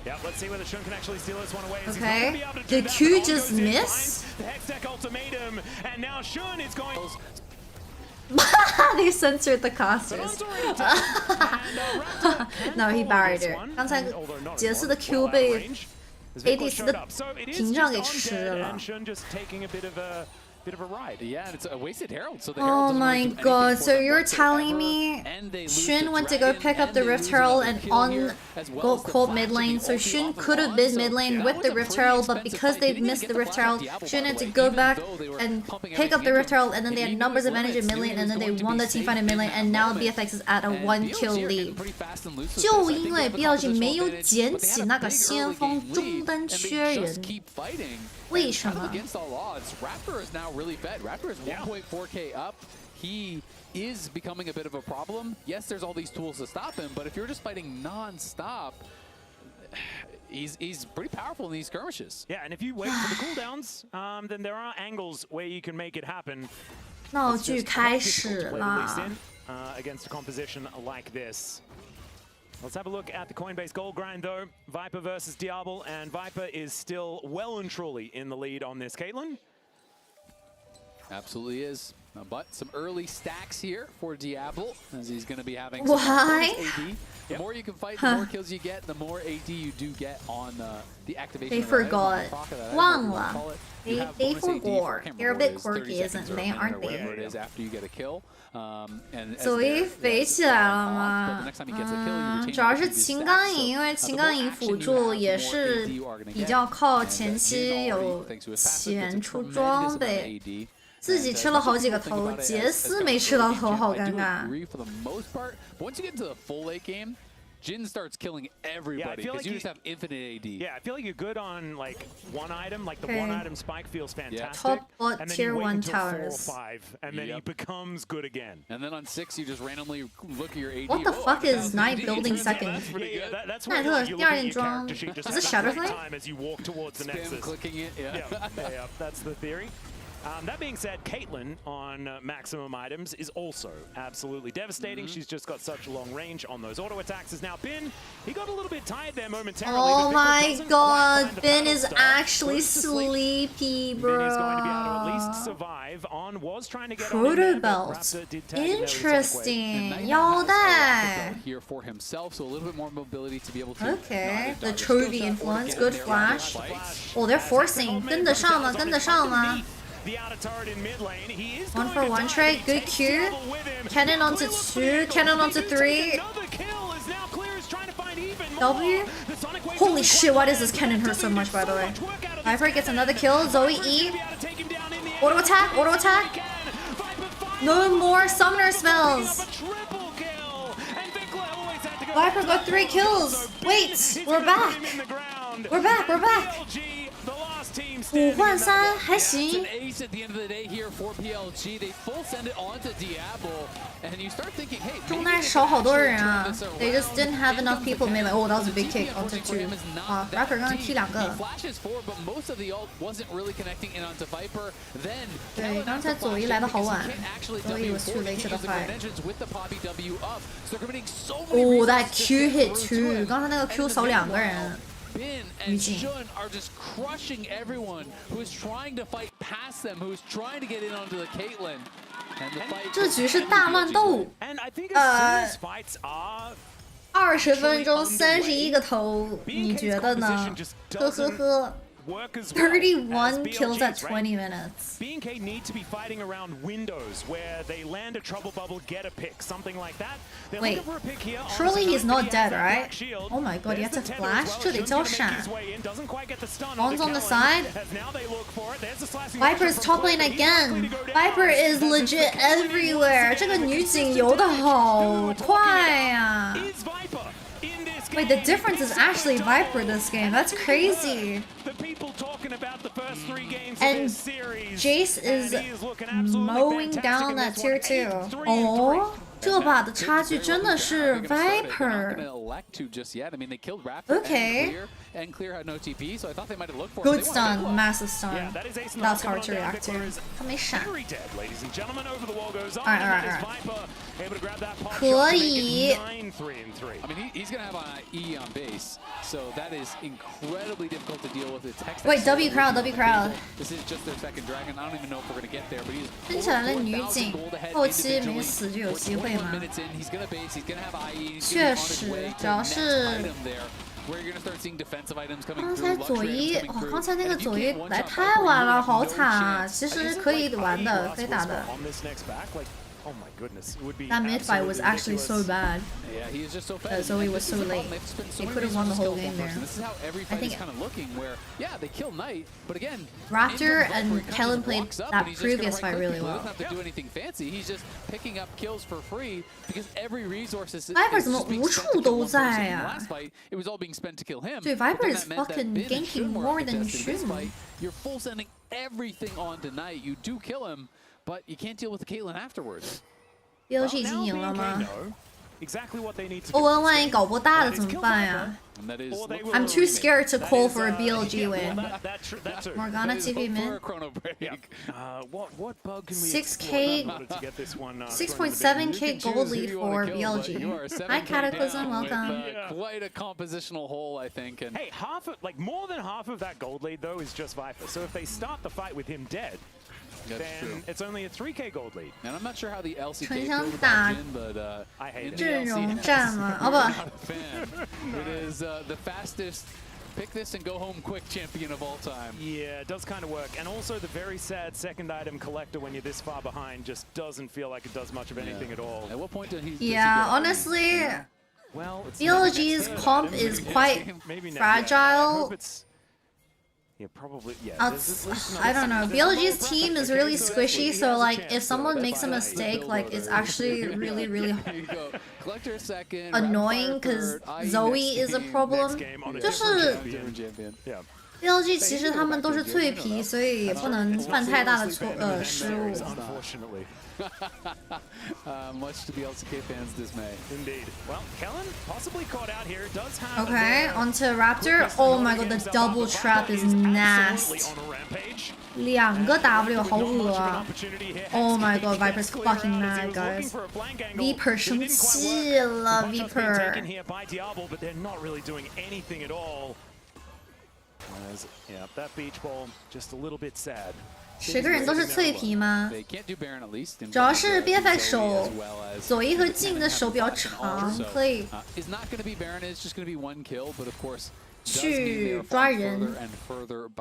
Yeah, let's see whether Shun can actually steal this one away. Okay. Did Q just miss? The Hextech ultimatum, and now Shun is going. They censored the casters. No, he buried her. 刚才杰斯的 Q 被 AD 的屏障给吃了。Bit of a ride. Yeah, and it's a wasted Herald. So the oh my god, so you're telling me Xun went to go pick up the Rift Herald and on Gold Court mid lane, so Xun could have been mid lane with the Rift Herald, but because they missed the Rift Herald, Xun had to go back and pick up the Rift Herald, and then they had numbers advantage in mid lane, and then they won the team fight in mid lane, and now BFX is at a 1 kill lead. 就因为 BLG 没有捡起那个先锋中单缺人。为什么 against all odds, Raptor is now really fed. Raptor is 1.4k up. He is becoming a bit of a problem. Yes, there's all these tools to stop him, but if you're just fighting non-stop, he's pretty powerful in these skirmishes. Yeah, and if you wait for the cooldowns, then there are angles where you can make it happen. 闹剧开始了 against a composition like this. Let's have a look at the Coinbase gold grind, though. Viper versus Diablo, and Viper is still well and truly in the lead on this. Caitlyn? Absolutely is. But some early stacks here for Diablo, as he's going to be having Why? AD. The more you can fight, the more kills you get, the more AD you do get on the activation. They forgot. 忘了 They forgot. They're a bit quirky, aren't they? It is after you get a kill. 所以飞起来了吗？主要是秦刚颖，因为秦刚颖辅助也是比较靠前期有钱出装备。 自己吃了好几个头，杰斯没吃到头，好尴尬。 Jin starts killing everybody because you just have infinite AD. Yeah, I feel like you're good on like one item, like the one item spike feels fantastic. Top bot and then tier you wait 1 until towers. 4 or 5, and then he becomes good again. And then on 6, you just randomly look at your AD. What the fuck is Knight building second? That's 奈特第二件装 is it Shadow Flame? As you walk towards the Nexus. Clicking it, yeah. Yeah, that's the theory. That being said, Caitlyn on maximum items is also absolutely devastating. She's just got such a long range on those auto attacks. As now Bin, he got a little bit tired there momentarily. Oh my god, Bin is actually sleepy, bro. Bin is going to be able to at least survive on, was trying to get Proto belt. Interesting. 腰带 here for himself, so a little bit more mobility to be able to. Okay, the Chovy influence, good flash. Oh, they're forcing. 跟得上吗？跟得上吗？ The outer turret in mid lane. He is 1 for 1 trade, good Q. Cannon onto 2, cannon onto 3. W. Holy shit, why does this cannon hurt so much, by the way? Viper gets another kill. Zoe E. Auto attack, auto attack. No more summoner spells. Viper got 3 kills. Wait, we're back. We're back, we're back. 5换3还行。中单少好多人啊 ！They just didn't have enough people made like, oh, that was a big kick onto 2。啊 ，Rapper 刚刚踢2个。对，刚才左一来的好晚，所以 was too late to the fight。哦，that Q hit too， 刚才那个 Q 扫2个人。 Bin and Shun are just crushing everyone who is trying to fight past them, who is trying to get in onto the Caitlyn. 这局是大乱斗，20分钟31个头，你觉得呢？呵呵呵。 31 kills at 20 minutes. BK need to be fighting around windows where they land a trouble bubble, get a pick, something like that. Wait, surely he's not dead, right? Oh my god, he has to flash? 这得交闪。On's on the side. Viper's top lane again. Viper is legit everywhere. 这个女警游得好快呀！ Wait, the difference is actually Viper this game. That's crazy. And Jace is mowing down that tier 2. Oh, 这把的差距真的是 Viper. Okay. Good stun, massive stun. That's hard to react to. 他没闪。Alright. 可以。 I mean, he's gonna have an E on base, so that is incredibly difficult to deal with. Wait, W crowd. This is just their second dragon. I don't even know if we're gonna get there, but he's. 听起来的女警后期没死就有机会吗？确实，主要是。 刚才左一，哇，刚才那个左一来太晚了，好惨啊！其实可以玩的，可以打的。 Oh my goodness, it would be that mid fight was actually so bad. Yeah, he is just so fast. Zoe was so late. They could have won the whole game there. This is how every fight is kind of looking. Where they kill Knight, but again, Raptor and Kellen played that previous fight really well. He doesn't have to do anything fancy. He's just picking up kills for free because every resource is. Viper 怎么无处都在啊？ Last fight, it was all being spent to kill him. 对 Viper is fucking ganking more than Shun. You're full sending everything on to Knight. You do kill him. But you can't deal with the Caitlyn afterwards. BLG 已经赢了吗？ 欧文万一搞不大的怎么办呀 ？I'm too scared to call for a BLG win. Morgana TP mid. 6K, 6.7K gold lead for BLG. Hi Cataclysm, welcome. Quite a compositional hole, I think. And hey, more than half of that gold lead though is just Viper. So if they start the fight with him dead. That's then true. It's only a 3K gold lead. And I'm not sure how the LCK 纯想打 I hate 阵容战吗？哦不 ，It is the fastest. Pick this and go home quick champion of all time. Yeah, it does kind of work. And also the very sad second item collector when you're this far behind just doesn't feel like it does much of anything at all. At what point does he? Yeah, honestly, BLG's comp is quite fragile. Yeah, probably. Yeah. I don't know. BLG's team is really squishy, so like if someone makes a mistake, like it's actually really annoying because Zoe is a problem. 就是BLG 其实他们都是脆皮，所以也不能犯太大的失误。 Much to the LCK fans' dismay. Indeed. Well, Kellen possibly caught out here. Does have. Okay, onto Raptor. Oh my god, the double trap is nasty. 2个 W 好恶啊 ！Oh my god, Viper's fucking mad, guys. Viper 生气了 ，Viper. Yeah, that beach ball just a little bit sad. 10个人都是脆皮吗？主要是 Bfx 手左一和近的手比较长，可以去抓人。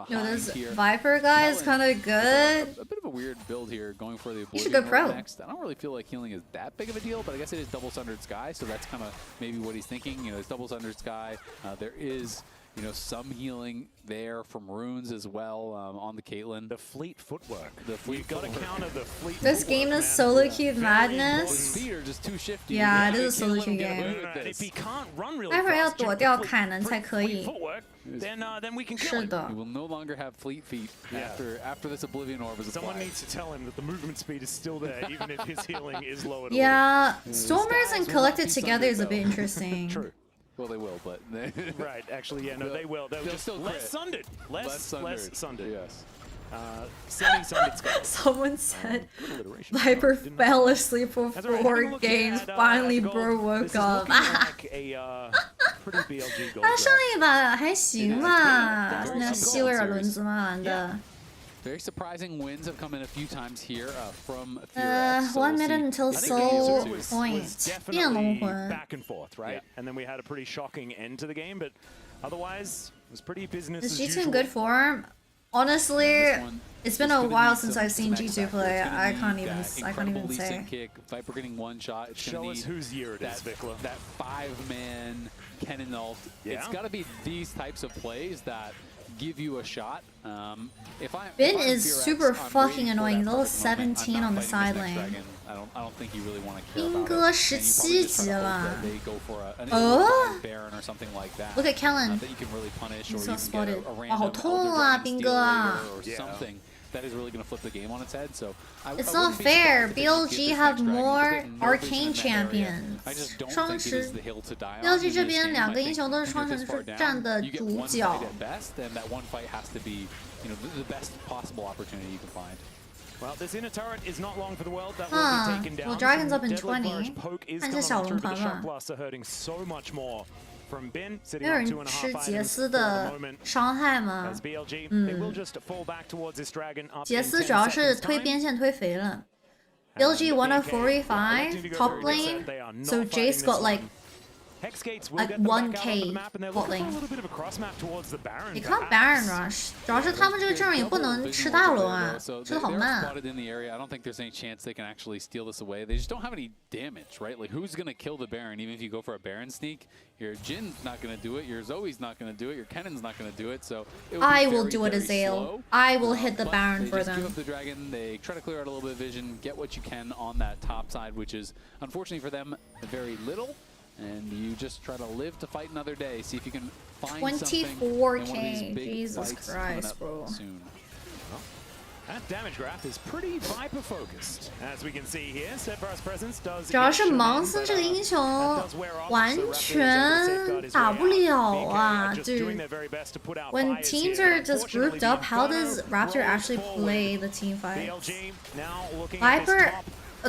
有的 Viper guy is kind of good. A bit of a weird build here, going for the. He's a good pro. Next. I don't really feel like healing is that big of a deal, but I guess it is double Sundered Sky, so that's kind of maybe what he's thinking. You know, it's double Sundered Sky. There is. You know, some healing there from runes as well on the Caitlyn. The fleet footwork. You've got to counter the fleet. This game is solo queue madness. Speed are just too shifty. Yeah, it is a solo queue game. If he can't run really 待会儿要躲掉凯能才可以。then we can kill 是 him. 的 He will no longer have fleet feet after this Oblivion Orb is Someone applied. needs to tell him that the movement speed is still there, even if his healing is lowered. Yeah, Stormers and Collected together is a bit interesting. True. Well, they will, but right. Actually, yeah, no, they will. They'll just still less crit. sundered. Less sundered. Yes. Semi-sundered skull. Someone said Viper fell asleep for 4 games, finally bro woke up. 他上一把还行吧，那希维尔轮子嘛玩的。 Very surprising wins have come in a few times here from 1 minute until soul point. 变龙魂 back and forth, right? And then we had a pretty shocking end to the game, but otherwise it was pretty business Is as G2 usual. in good form? Honestly, it's been a while since I've seen G2 play. I can't even say. Kick, Viper getting one shot. It's Show us whose year it is, Vikla. That 5-man cannon ult. It's got to be these types of plays that give you a shot. Bin is super fucking annoying. Level 17 on the side lane. I don't think you really want to care 兵 about 哥 it. 17 级了。 They go for an Baron or something like that. Look at Kellen. That you can really punish, or He's you so can get spotted. a 哇，好 random 痛啊， Elder 兵 Dragon 哥 Steel 啊 Warrior or something that is really going to flip the game on its head. So It's not fair. BLG have more arcane champions. 双十 BLG 这边2个英雄都是双城之战的主角。 Well, this inner turret is not long for the world. That will be taken down. Well, Dragon's up in Deadly 20. Flourish poke is 看 coming 一下小 on 龙 through, but 团 the 吧 shock blasts are hurting so much more from Bin 没 sitting 有 on 人 2.5 吃 items 杰斯 for the 的 moment. 伤害吗 As BLG, they will just fall back towards this dragon up 杰 in 斯 10主要是 seconds 推 time. 边线推肥了。BLG 145 top lane, so Jace got like Hexgates will like get them back out onto 1k the map, and they're bot looking for a lane. little bit of a cross map towards the Baron. 你看 Baron Rush，主要是他们这个阵容也不能吃大龙啊， So 吃的好 they're 慢。 spotted in the area. I don't think there's any chance they can actually steal this away. They just don't have any damage, right? Like, who's going to kill the Baron? Even if you go for a Baron sneak, your Jin's not going to do it, your Zoe's not going to do it, your Kennon's not going to do it. So it would I be will very, do it, very Azale. slow. I will hit the But Baron they for just give them. up the dragon. They try to clear out a little bit of vision, get what you can on that top side, which is unfortunately for them very little. And you just try to live to fight another day. See if you can find something in one of these 24k. big Jesus fights coming Christ, up bro. soon. That damage graph is pretty Viper focused. As we can see here, Steadfast's presence does 主要是芒森这个英雄完全打不了啊！就 when teams are just grouped up, how does Raptor actually play the team fight? Viper,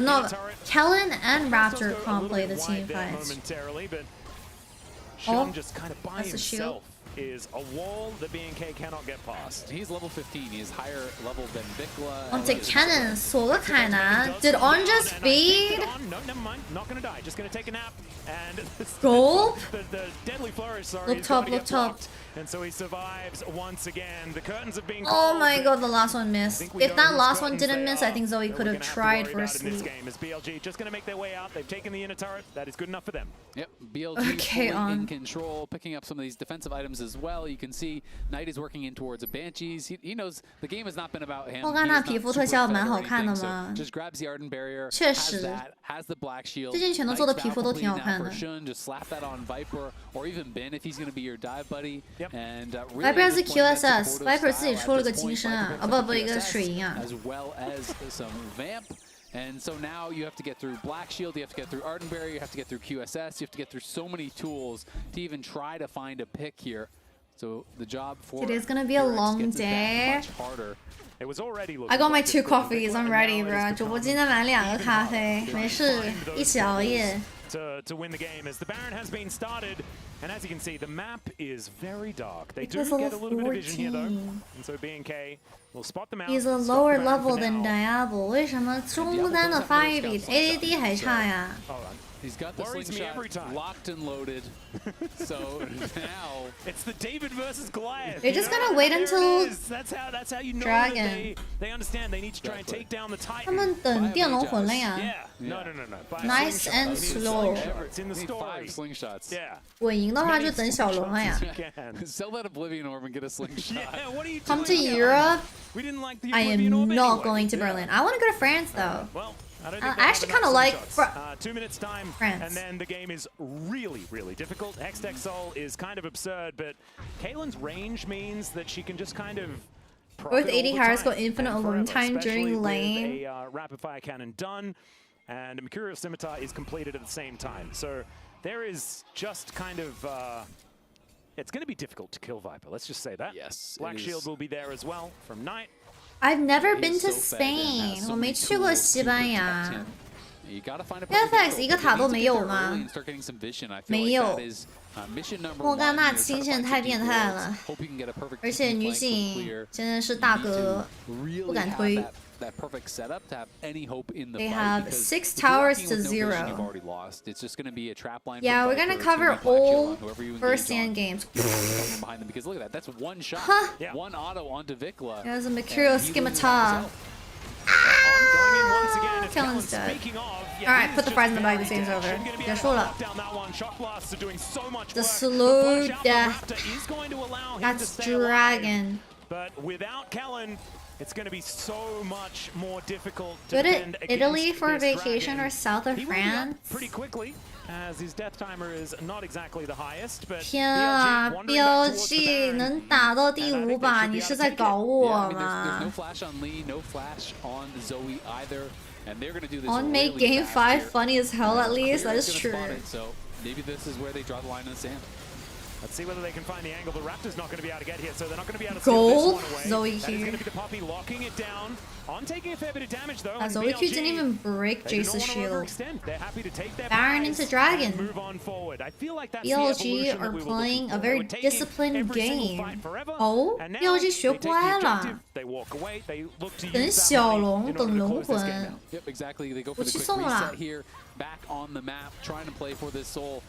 no, Kellen and Raptor can't play the team fights. Oh, just kind of by that's a shield. himself is a wall that BNK cannot get past. He's level 15. He is higher level than Vikla. Onto Cannon 锁个凯南 Did On just feed? No, never mind. Not gonna die. Just gonna take a nap. And Gulp? the deadly flourish, sorry, Look is top, gonna look get top. blocked. And so he survives once again. The curtains have been Oh called, my but god, the last one missed. we If know that whose last one curtains didn't they miss, I are think Zoe that could we're have gonna to tried worry for a about in this sleep. game. As BLG just gonna make their way out. They've taken the inner turret. That is good enough for them. Yep, BLG Okay, fully in on. control, picking up some of these defensive items as well. You can see Knight is working in towards a Banshees. He knows the game has not been about him. 我看 He 他 is 皮 not 肤特 super 效 fed 蛮 or 好看的 anything, so 嘛。 just grabs the Arden Barrier, 确 has 实 that, has the Black Shield. 最近全都做的皮肤都挺好看的。 Knight's now complete now for Shun, just slap that on Viper or even Ben if he's going to be your dive buddy. And really Viper at 是 this point, that QSS， supportive Viper 自己 style 出了 at 个 this 金 point, 身啊， Viper 啊 picks 不 up 一个 QSS 水银啊。 as well as some Vamp. And so now you have to get through Black Shield, you have to get through Arden Barrier, you have to get through QSS, you have to get through so many tools to even try to find a pick here. So the job for Today's gonna be a Pyrrhix long gets it that day. much harder. It was already I got my 2 coffees. I'm ready, bro. 主播今天买2个咖啡，没事，一起熬夜。 To win the game as the Baron has been started, and as you can see, the map is very dark. They do Because get a of little bit of vision here though, 14. and so BNK will spot them out. He's a stop lower the Baron level for than now. Diablo. 为什么中路单的发育比 AD 还差呀？ He's got the Worries me every slingshot time. locked and loaded. So now it's the David versus Goliath. They're just gonna wait until That's how you know Dragon. that they understand they need to try and take down the Titan. 他们等电龙魂了呀。No. Nice and slow. It's in the story. 5 slingshots. Yeah. 稳赢的话就等小龙了呀。Sell that Oblivion Orb and get a slingshot. Yeah, what are you Come doing to here? Europe. We didn't like the I Oblivion am Orb not anyway. going to Berlin. I want to go to France though. Well, I don't I think actually kind of like 2 minutes time, France. and then the game is really difficult. Hextech Soul is kind of absurd, but Caitlyn's range means that she can just kind of Both AD carries got infinite alone time during lane. With a rapid fire cannon done, and a Mercurial Scimitar is completed at the same time. So there is just kind of it's going to be difficult to kill Viper. Let's just say that. Yes. Black Shield will be there as well from Knight. I've never been to Spain. 我没去过西班牙。BFX 一个塔都没有吗？没有。莫甘娜清线太变态了，而且女警真的是大哥，不敢推。They have 6 towers to 0. Yeah, we're gonna cover all first stand games. Because look at that, that's one shot, one auto onto Vikla. There's a Mercurial Scimitar. Kellen's dead. Alright, put the fries in the bag, this game's over. 结束了。The slow death. That's Dragon. But without Kellen, it's going to be so much more difficult to Go defend to Italy against for a this vacation Dragon. or south of He will be up France. pretty quickly, as his death timer is not exactly the highest, but 天啊 ，BLG 能打到第5把，你是在搞我 There's 吗 no flash on Lee, no flash on Zoe either, and they're going to do this？On make really game fast 5 here. funny as hell at least. That is Clear's true. gonna spot it, so maybe this is where they draw the line in the sand. Let's see whether they can find the angle. The Raptor's not going to be able to get here, so they're not going to be able to Gold, steal this one Zoe away. That is here. going to be the Poppy locking it down. On taking a fair bit of damage though. and Zoe Q BLG, didn't even break they do not Jace's want to shield. overextend. They're happy to take their Baron buys into Dragon. and move on forward. I feel like that's the BLG evolution that are we were playing looking a for. very They were taking disciplined every single game. fight forever, 哦 and now BLG they 学 take the 乖了 objective, they walk away, they look to 等 use that 小 money 龙 in order 等 to 龙 close this game 魂 down. Yep, exactly. They go for 我 the 去 quick 送了 reset here, back on the map, trying to play for this soul.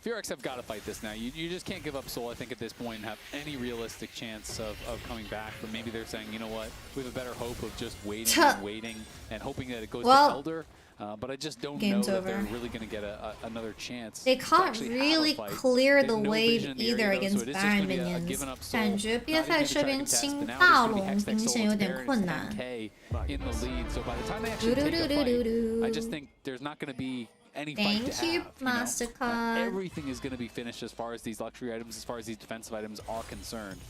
Firax have got to fight this now. You just can't give up soul, I think, at this point and have any realistic chance of coming back. But maybe they're saying, you know what, we have a better hope of just waiting and waiting and hoping that it goes to Elder. But I just don't know that they're really going to get another chance. They can't really clear the wave either against so Baron minions. 感觉 BFX 这边清大龙明显有点困难。 In the lead, so by the time they actually take the fight, I just think there's not going to be any fight to Thank you, have, Mastercard. Everything is going to be finished as far as these luxury items, as far as these defensive items are concerned.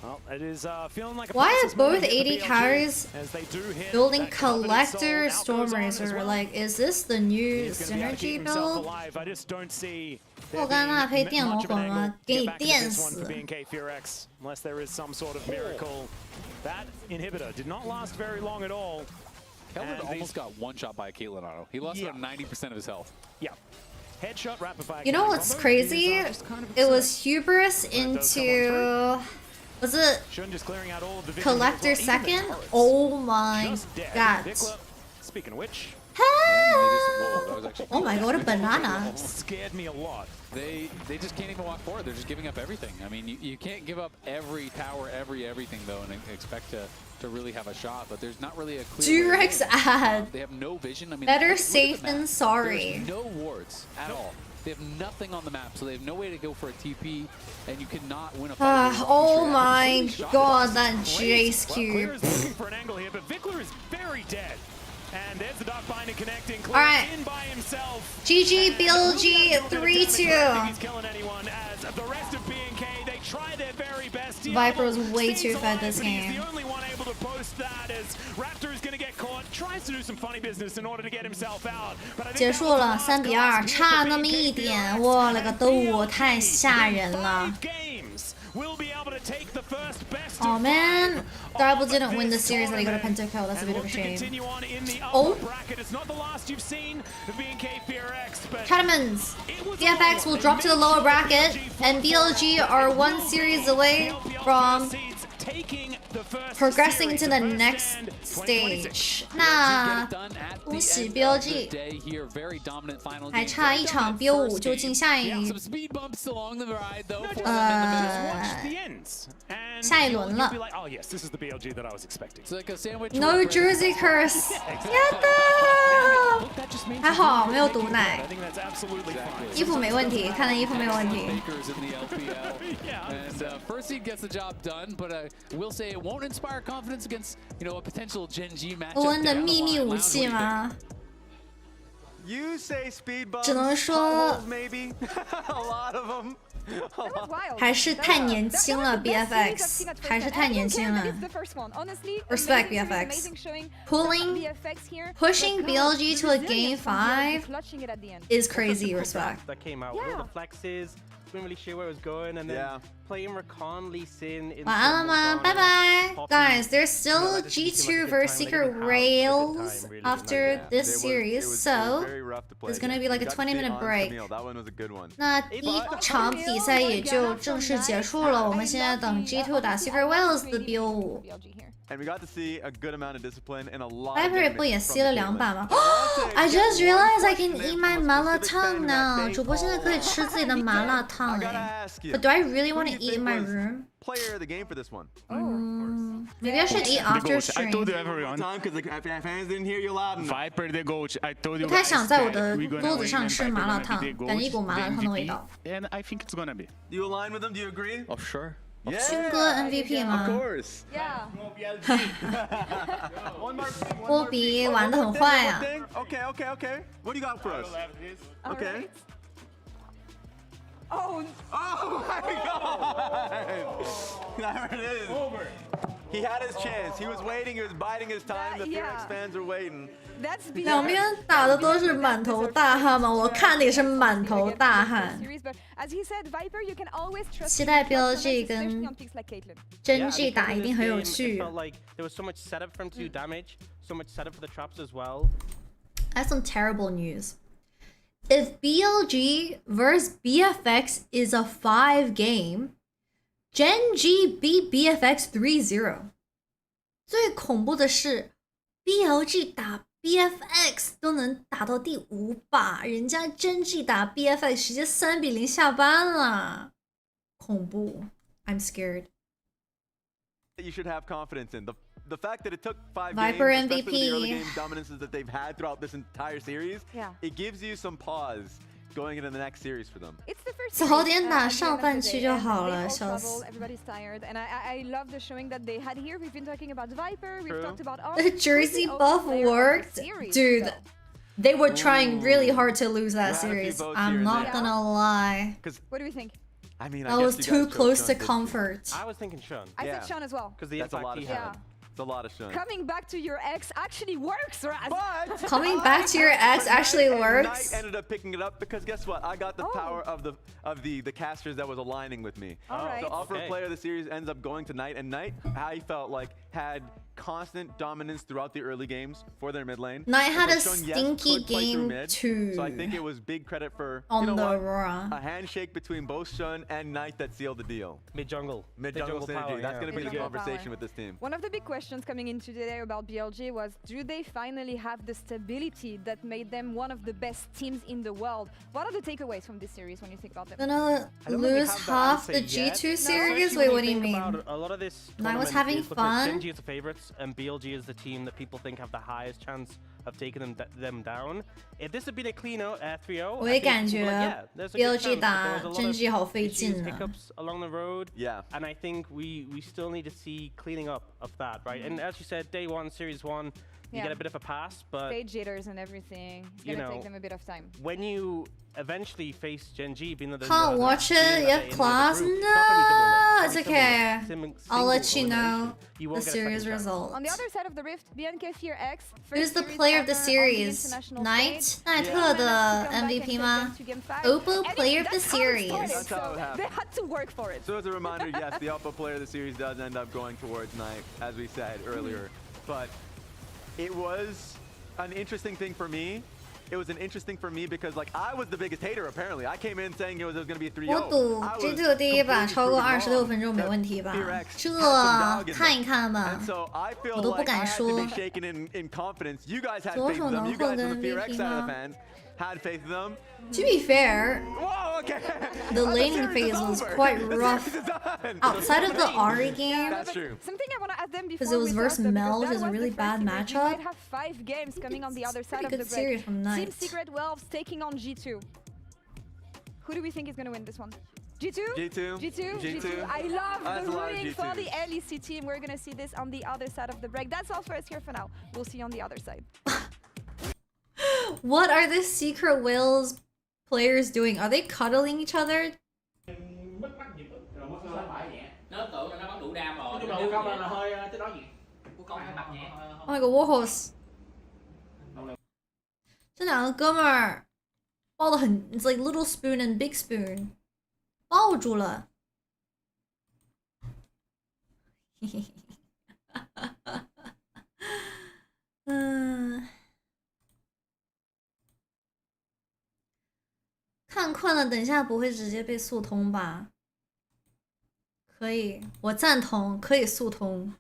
Well, it is feeling like a Why are process moment both for the AD BLG carries as they do hit building that coveted soul. Collector Out goes on as Stormrazor? well. Like, is this the new He's gonna be able to keep synergy himself build? alive. I just don't see there 莫甘娜配 being 电魔 much of an 魂吗 angle？ 给 to 你 get back to 电 this one 死 for！ BNK Firax, unless there is some sort of miracle. That inhibitor did not last very long at all. Kelvin And almost got one shot by a Caitlyn auto. He lost about 90% of his health. Yeah. Headshot, rapid fire. You know what's crazy? It was hubris into. Was it Shun just clearing out all of the vision Collector as well. Even the second? turrets Oh my just dead. god. Vikla, speaking of which, Oh my god, what a banana. scared me a lot. They just can't even walk forward. They're just giving up everything. I mean, you can't give up every tower, everything though, and expect to really have a shot. But there's not really a clear. Durex ad. They have no vision. I mean, Better look at safe the map. than sorry. There's no wards at all. They have nothing on the map, so they have no way to go for a TP, and you cannot win a fight. Oh my god, that Jace Clear cube. is looking for an angle here, but Vikla is very dead. And there's the Dark Binder connecting. Clear Alright. in by himself. GG BLG 3-2. He's killing anyone as the rest of BNK, they try their very best. Viper was way Stays too fed alive, this but he's game. the only one able to post that as Raptor is going to get caught. Tries to do some funny business in order to get himself out. But I think 结束了3比2，差那么一点，我勒个兜，太吓人了。 we'll be able to take the first best. Oh man, Darble didn't win the series, they got a pentakill. That's a bit of a shame. Oh, It's not the last you've seen of BNK Firax, but Catamans. BFX will drop to the lower bracket, and BLG are 1 series away from taking the progressing to the next stage。那恭喜 BLG， 还差一场 BO5就进下一下一轮了。No Jersey curse， 呀的，还好没有毒奶，衣服没问题，看来衣服没有问题。欧文的秘密武器吗？只能说还是太年轻了 ，BFX 还是太年轻了。Respect BFX. Pushing BLG to a game 5 is crazy. Respect. That came out. All the flexes. Didn't really sure where it was going, and then playing Rakan, Lee Sin. 晚安了吗？拜拜 ，guys. There's still G2 versus Secret Rails after this series, so there's gonna be like a 20-minute break. 那第一场比赛也就正式结束了，我们现在等 G2 打 Secret Rails 的 BO5。Viper 不也吸了2把吗？I just realized I can eat my 麻辣烫 now. 主播现在可以吃自己的麻辣烫哎。But do I really want to eat in my room? Maybe I should eat after stream. 不太想在我的桌子上吃麻辣烫，感觉一股麻辣烫的味道。You align with them? Do you agree? Oh sure. 勋哥 MVP 吗？波比玩得很坏啊。Okay. What do you got for us? Okay. Oh my God! There it is. Over. He had his chance. He was waiting. He was biding his time. The Phoenix fans are waiting. 两边打的都是满头大汗吗？我看的也是满头大汗。期待 BLG 跟真 G 打一定很有趣。I have some terrible news. If BLG vs Bfx is a 5 game, Gen G beat BFX 3-0. 最恐怖的是 BLG 打 BFX 都能打到第5把，人家真 G 打 BFX 直接3比0下班了，恐怖。I'm scared. You should have confidence in the fact that it took 5 Viper games, MVP. especially the early game dominances that they've had throughout this entire series. It gives you some pause going into the next series for them. 早点打上半区就好了，笑死。 Everybody's tired, and I love the showing that they had here. We've been talking about Viper, we've talked about The Jersey buff worked, dude. They were trying really hard to lose that series. I'm not gonna lie. What do we think? I mean, I was too close to comfort. I was thinking Shun. I said Shun as well. Because the That's a lot of Shun. It's a lot of Shun. Coming back to your ex actually works, right? But coming back to your ex actually works. Knight ended up picking it up because guess what? I got the power of the casters that was aligning with me. So Offer Player of the Series ends up going to Knight, and Knight, I felt like had constant dominance throughout the early games for their mid lane. Knight had a Shun, stinky game too. So I think it was big credit for on the Aurora. A handshake between both Shun and Knight that sealed the deal. Mid jungle synergy. Power, That's going to be the conversation power. with this team. One of the big questions coming into today about BLG was, do they finally have the stability that made them one of the best teams in the world? What are the takeaways from this series when you think about them? Gonna lose half the G2 series? Wait, what do you mean? A lot of this Knight was having fun. Gen G is the favorites, and BLG is the team that people think have the highest chance of taking them down. If this had been a clean 3-0, 我也感觉 BLG 打真 G 好费劲呢。 hiccups along the road, and I think we still need to see cleaning up of that, right? And as you said, day 1, series 1, you get a bit of a pass, but stage jitters and everything. It's gonna take them a bit of time. When you eventually face Gen G, being that can't watch it yet, class. No, it's okay. I'll let you know the series result. On the other side of the rift, BNK Fear X. Who's the player of the series? Knight? 奈特的 MVP 吗 ？Oppo player of the series. They had to work for it. So as a reminder, yes, the Oppo player of the series does end up going towards Knight, as we said earlier. But it was an interesting thing for me it was an interesting for me because like I was the biggest hater apparently. I came in saying it was going to be a 3-0. 我赌 G2 的第一把超过26分钟没问题吧？这看一看吧，我都不敢说。左手能获得 MVP 吗？ Had faith in them. To be fair, whoa, okay. The laning phase was quite rough. Outside of the Ahri game, that's true. Something I want to ask them because it was versus Mel, which is a really bad matchup. We might have 5 games coming on the other side of the break. Series from Team Secret Wolves taking on G2. Who do we think is going to win this one? G2? G2. I love the rooting for the LEC team. We're going to see this on the other side of the break. That's all for us here for now. We'll see you on the other side. What are the Secret Wales players doing? Are they cuddling each other? Oh my god, Warhorse. 这两个哥们儿抱得很 ，it's like little spoon and big spoon， 抱住了。看困了，等一下不会直接被速通吧？可以，我赞同，可以速通。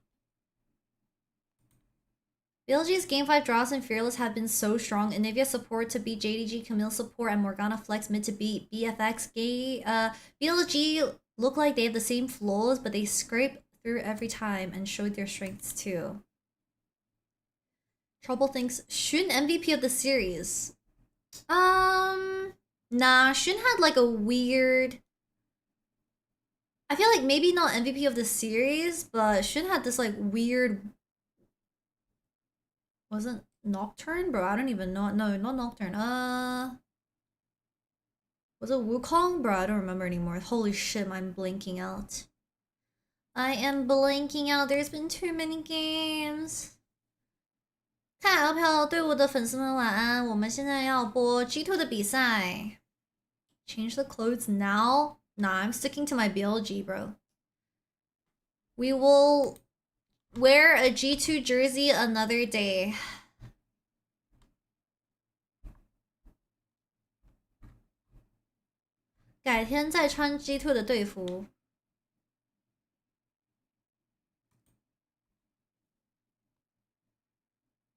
BLG's Game 5 draws and Fearless have been so strong. Anivia support to beat JDG, Camille support, and Morgana Flex mid to beat BFX. BLG look like they have the same flaws, but they scrape through every time and showed their strengths too. Trouble thinks Shun MVP of the series. Nah, Shun had like a weird... I feel like maybe not MVP of the series, but Shun had this like weird... Wasn't Nocturne? Bro, I don't even know. No, not Nocturne. Was it Wukong? Bro, I don't remember anymore. Holy shit, I'm blanking out. I am blanking out. There's been too many games. 看海鸥票队伍的粉丝们晚安，我们现在要播 G2 的比赛。Change the clothes now? Nah, I'm sticking to my BLG, bro. We will wear a G2 jersey another day. "改天再穿 G2 的队服。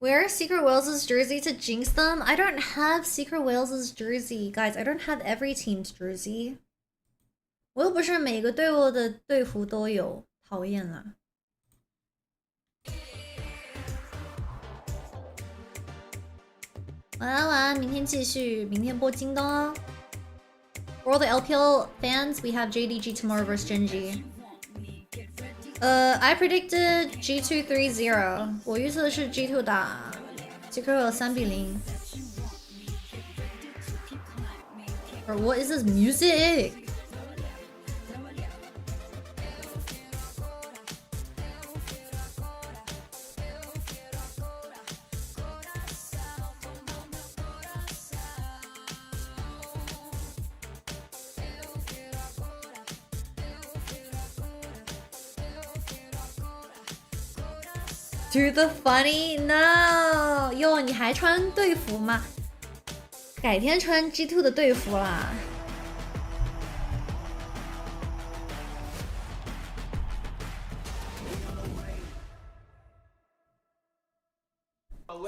Wear Secret Wales' jersey to jinx them? I don't have Secret Wales' jersey. Guys, I don't have every team's jersey. 我又不是每个队伍的队服都有，讨厌了。晚安晚安，明天继续，明天播京东哦。For all the LPL fans, we have JDG tomorrow versus Genji. I predicted G2 3-0. 我预测的是 G2 打 Secret Wales 3-0. Or what is this music? Do the funny? No! 哟，你还穿队服吗？改天穿 G2 的队服啦。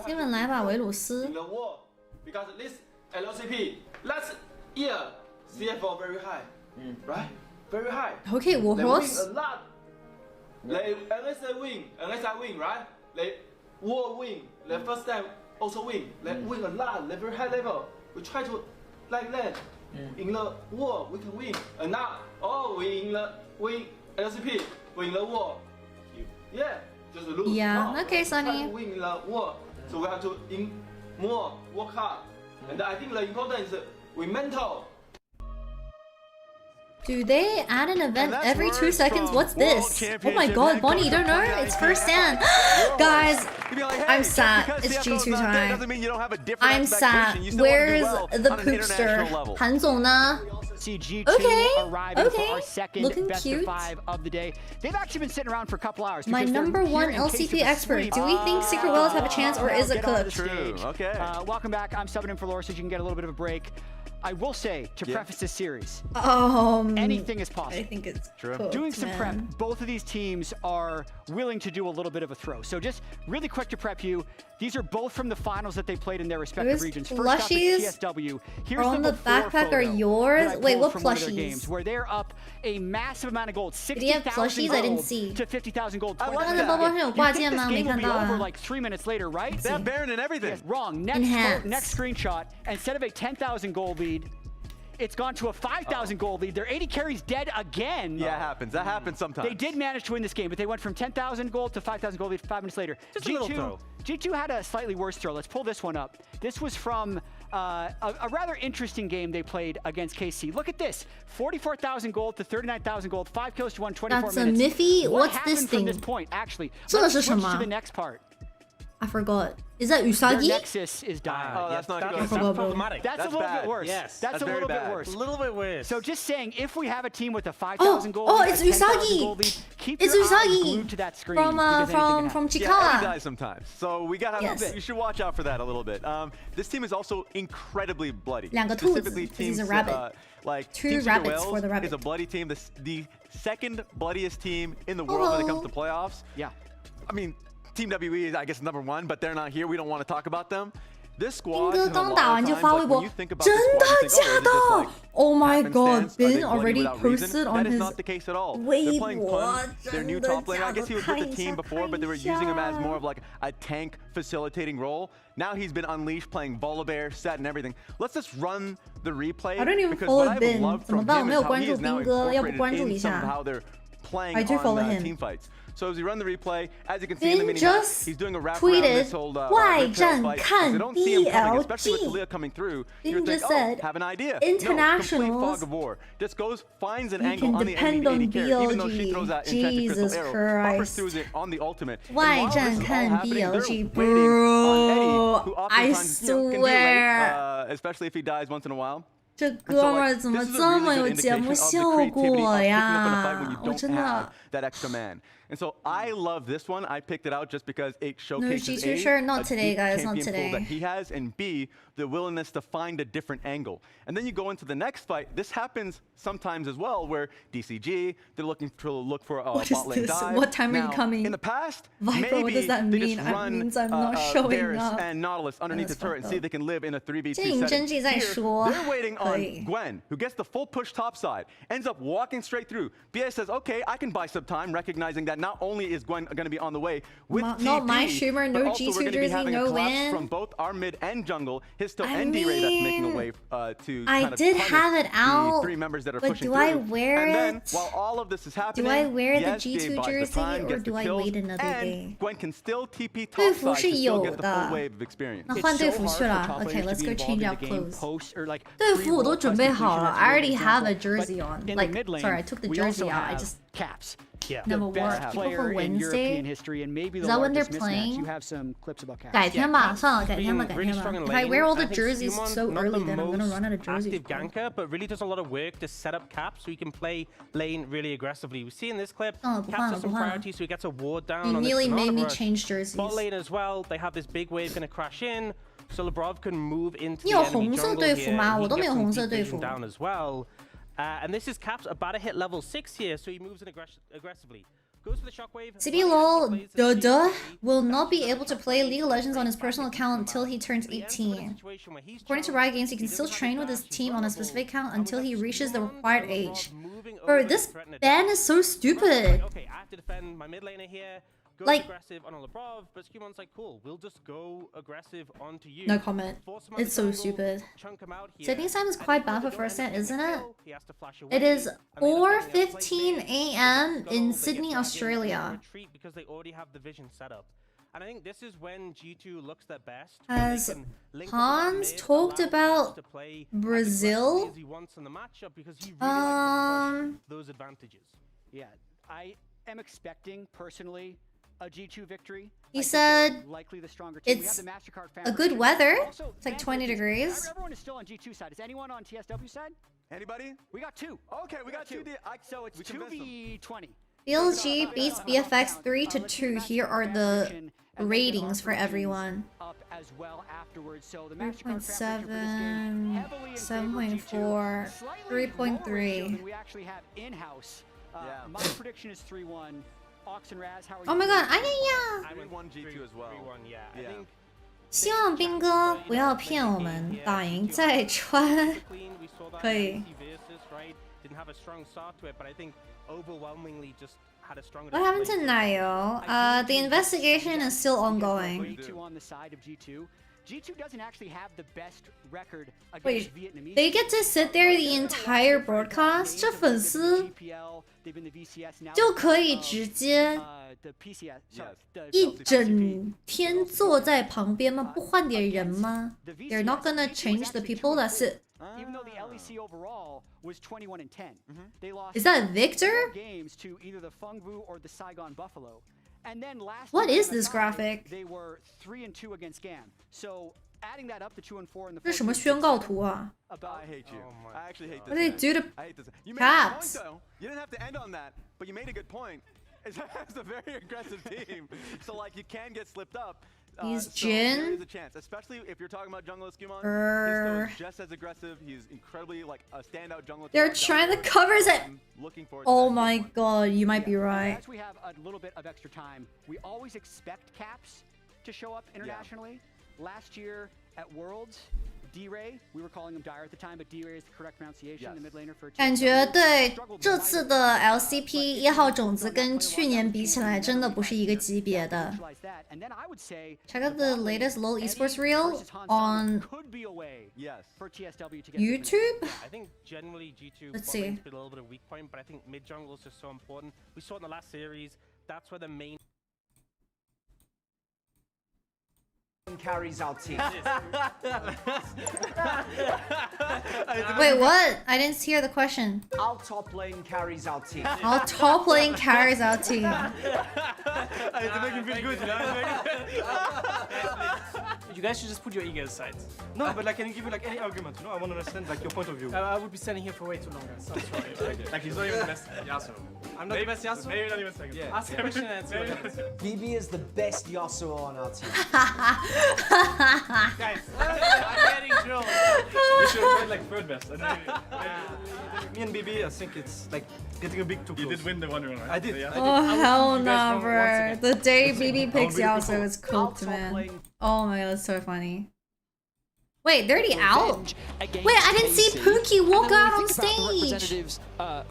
新闻来吧，维鲁斯。Because this LCP last year CFO very high, right? Very high. Okay, Warhorse. They win a lot. Unless I win, right? They will win. The first time also win. They win a lot. They very high level. We try to like that. In the war, we can win. And now, we win LCP, win the war. Yeah, just lose. Yeah, okay, Sonny. Win the war, so we have to work hard. And I think the important is we mental. Do they add an event every 2 seconds? What's this? Oh my god, Bonnie, you don't know? It's first stand. Guys, I'm sad. It's G2 time. I'm sad. Where's the poopster? 韩总呢？ see G2 arriving for our second best of 5 of the day. They've actually been sitting around for a couple hours. My number one LCP expert. Do we think Secret Wells have a chance, or is it cooked? True. Okay. Welcome back. I'm subbing in for Laura so you can get a little bit of a break. I will say, to preface this series, anything is possible. I think it's true. Cooked, Doing some prep, both of these teams are willing to do a little bit of a throw. So just really quick to prep you, these are both from the finals that they played in their respective regions. First up is TSW. Here's on the backpack are yours. Wait, what plushies? Games where they're up a massive amount of gold, 60,000 gold to 50,000 gold. I like that. You think this game will be over like 3 minutes later, right? They have Baron and everything. Yes, wrong. Next screenshot. Instead of a 10,000 gold lead, it's gone to a 5,000 gold lead. Their 80 carries dead again. Yeah, it happens. That happens sometimes. They did manage to win this game, but they went from 10,000 gold to 5,000 gold lead 5 minutes later. Just a little throw. G2 had a slightly worse throw. Let's pull this one up. This was from a rather interesting game they played against KC. Look at this. 44,000 gold to 39,000 gold. 5 kills to 124 minutes. That's a Miffy. What's this thing? From this point, actually. Let's switch to the next part. I forgot. Is that Usagi? Their Nexus is dying. Oh, that's not good. That's problematic. That's a little bit worse. Yes. That's a little bit worse. A little bit worse. So just saying, if we have a team with a 5,000 gold lead, it's Usagi. Keep it's your Usagi eyes glued to that screen from Chikara. Yeah, he dies sometimes. So we gotta you should watch out for that a little bit. This team is also incredibly bloody. Specifically, teams a rabbit. Like Two rabbits for the rabbit. Is a bloody team. The second bloodiest team in the world when it comes to playoffs. Yeah. I mean, Team WE is, I guess, number 1, but they're not here. We don't want to talk about them. This squad, 斌哥刚打完就发微博，真的假的 ？Oh my god, Bin already posted on his 微博。Their new top laner. I guess he was with the team before, but they were using him as more of like a tank facilitating role. Now he's been unleashed, playing Volibear, set, and everything. Let's just run the replay. I don't even follow Bin. 怎么办？我没有关注斌哥，要不关注一下。 I do follow him. Team fights. So as we run the replay, as you can see in the mini he's doing a wrap tweeted, around this whole fight. They don't see him coming, especially with Talia coming through. You think, said, have an idea. Internationals. No, complete fog of war. Just goes, finds an angle on the enemy AD carry, even though she throws that enchanted crystal arrow, buffers through it on the ultimate. 外战看 BLG, bro. I swear. Especially if he dies once in a while. 这哥们儿怎么这么有节目效果呀？我真的。 That extra man. And so I love this one. I picked it out just because it showcases no, G2 not today, guys, not today. That he has, and B, the willingness to find a different angle. And then you go into the next fight. This happens sometimes as well, where DCG, they're looking to look for a bot lane dive. What time are you coming? In the past, Viper, maybe what does that they mean? just run means I'm not showing Varus up. and Nautilus underneath the turret and see if they can live in a 3v2 setting. Here, they're waiting on Gwen, who gets the full push topside, ends up walking straight through. BA says, okay, I can buy some time, recognizing that not only is Gwen going to be on the way with TP, not my streamer, no G2 jersey, no win. From both our mid and jungle, his still ND-Ray that's making a way to I kind of did have it out, the 3 members that are but pushing do through. I wear and it? Then, while all of this is happening, do I wear the yes, G2 jersey or do I wait another day? Gwen can still TP topside to still get the full wave of experience. 那换队服去了 Okay, let's go change our clothes. 队服我都准备好了 I already have a jersey on. Like, sorry, I took the jersey out. I just caps. Never wore it. People for Wednesday. Is that when they're playing? You have some clips about caps. 改天吧，算了，改天吧。If I wear all the jerseys so early, then I'm gonna run out of jerseys. Active ganker, but really does a lot of work to set up Caps so he can play lane really aggressively. We see in this clip, Caps has some priority, so he gets a ward down. He on nearly this made me change jerseys. Bot lane as well. They have this big wave gonna crash in, so Lebrov can move into 你 the 有 enemy 红色 jungle 队服 here. 吗？ He 我都没 gets 有 some 红色 deep 队 vision 服。 down as well. And this is Caps about to hit level 6 here, so he moves in aggressively. Goes for the shockwave. CB Lol will not be able to play League of Legends on his personal account until he turns 18. According to Riot Games, he can still train with his team on a specific account until he reaches the required age. Bro, this ban is so stupid. Okay, I have to defend my mid laner here. Go Like, aggressive on a Lebrov, but Scumon's like, cool, we'll just go aggressive onto you. no comment. It's so stupid. Setting time is quite bad for first set, isn't it? It is 4:15 a.m. in Sydney, Australia. Because they already have the vision set up. And I think this is when G2 looks their best. Has Hans talked about Brazil? Those advantages. Yeah, I am expecting personally a G2 victory. He said likely the stronger team. it's a good weather. It's like 20 degrees. Everyone is still on G2 side. Is anyone on TSW side? Anybody? We got 2. Okay, we got 2. So it's 2v20. Blg Vs Bfx 3-2. Here are the ratings for everyone. Up as well afterwards. So the 3.7, 7.4, 3.3. We actually have in-house. My prediction is 3-1. Ox and Raz, how are you? Oh my god,哎呀！ I won G2 as well. 3-1, yeah. I think 希望兵哥不要骗我们，打赢再穿。可以。 didn't have a strong start to it, but I think overwhelmingly just had a stronger. What happened to Nayo? The investigation is still ongoing. G2 on the side of G2. G2 doesn't actually have the best record against Wait, Vietnamese. they get to sit there the entire broadcast? 这粉丝就可以直接一整天坐在旁边吗？不换点人吗？ They're not gonna change the people that sit. Even though the LEC overall was 21-10, they lost. Is that Victor? Games to either the Fengvu or the Saigon Buffalo. And then last What is this graphic? They were 3-2 against GAM. So adding that up to 2-4 in the. 这是什么宣告图啊 I hate you. I actually hate this. What do they do to I hate this. You made Caps? a point, though. You didn't have to end on that, but you made a good point. It's a very aggressive team, so like you can get slipped up. He's So Jin. there is a chance, especially if you're talking about jungler Skumon. He's just as aggressive. He's incredibly like a standout jungler. They're trying to cover it. Oh my god, you might be right. As we have a little bit of extra time, we always expect Caps to show up internationally. Last year at Worlds, D-Ray, we were calling him Dire at the time, but D-Ray is the correct pronunciation. The mid laner for 感觉对这次的 LCP 1号种子跟去年比起来，真的不是一个级别的。Check out the latest LoL esports reel on YouTube. I think generally G2 Let's see. a little bit of weak point, but I think mid jungle is just so important. We saw in the last series, that's where the main carries our team. Wait, what? I didn't hear the question. Our top lane carries our team. Our top lane carries our team. To make him feel good, you know? You guys should just put your ego aside. No, but like, can you give me like any argument? You know, I want to understand like your point of view. I would be standing here for way too long, guys. I'm sorry. Like he's not even the best Yasuo. I'm not the best Yasuo? Maybe not even second. Yeah. Ask a question and answer. BB is the best Yasuo on our team. Guys, I'm getting drilled. We should have played like third best. Me and BB, I think it's like getting a bit too close. You did win the 1-1, right? I did. Yeah. Oh hell no, bro. The day BB picks Yasuo is cooked, man. Oh my god, that's so funny. Wait, they're already out? Wait, I didn't see Pookie walk out on stage!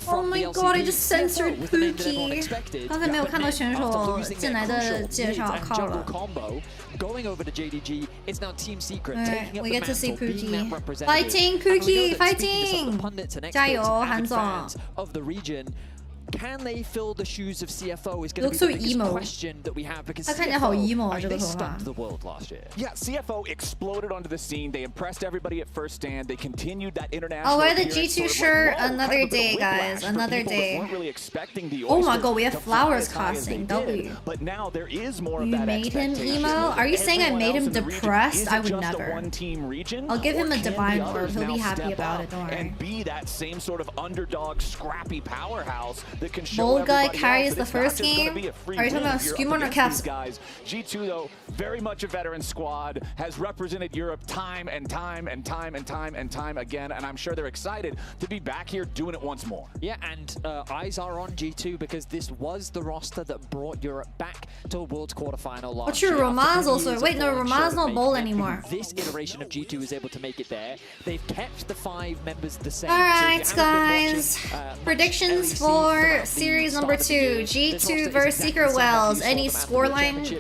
Oh my god, I just censored Pookie! 刚才没有看到选手进来的介绍，靠了。 Going over to JDG, it's now Team Secret taking up the mantle, being that representative. Fighting, Pookie, fighting! 加油，韩总！ Of the region. Can they fill the shoes of CFO is going to be the biggest question that we have because CFO, they stunned the world last year. Yeah, CFO exploded onto the scene. They impressed everybody at first stand. They continued that international. I'll wear the G2 shirt another day, guys. Another day. Oh my god, we have flowers costing. W. But now there is more of You that. made him emo? Are you saying I made him depressed? I would never. I'll give him a divine orb. He'll be happy about it. Don't worry. And be that same sort of underdog, scrappy powerhouse. Bold guy carries the first game. Are you talking about Skumon or Caps? Guys, G2 though, very much a veteran squad, has represented Europe time and time and time and time and time again, and I'm sure they're excited to be back here doing it once more. Yeah, and eyes are on G2 because this was the roster that brought Europe back to a Worlds quarterfinal last year. But your Ramaz also. Wait, no, Ramaz not bold anymore. This iteration of G2 is able to make it there. They've kept the 5 members the same. Alright, guys. Predictions for series number 2, G2 versus Secret Wells. Any scoreline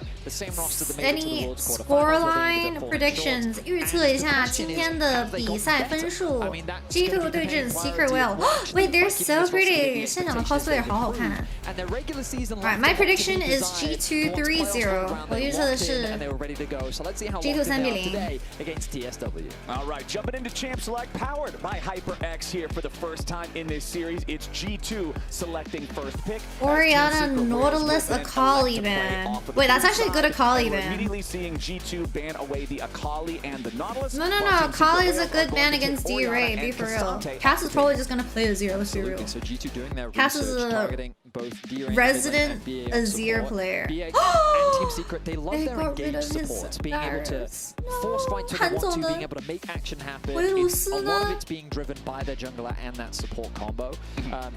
predictions? 预测一下今天的比赛分数。G2 对阵 Secret Wells. Wait, they're so pretty. 现场的 cosplay 好好看。Alright, my prediction is G2 3-0. 我预测的是 G2 3-0 against TSW. All right, jumping into Champ Select, powered by HyperX here for the first time in this series. It's G2 Select. selecting first pick. Oriana Nautilus Akali ban. Wait, that's actually a good Akali ban. Immediately seeing G2 ban away the Akali and the Nautilus. No, Akali is a good ban against D-Ray, be for real. Cass is probably just gonna play Azir, let's be real. So G2 doing their Cass is a resident Azir player. BA and Team Secret, they love their engaged supports, being able to force fight to the 1-2, being able to make action happen. A lot of it's being driven by their jungler and that support combo.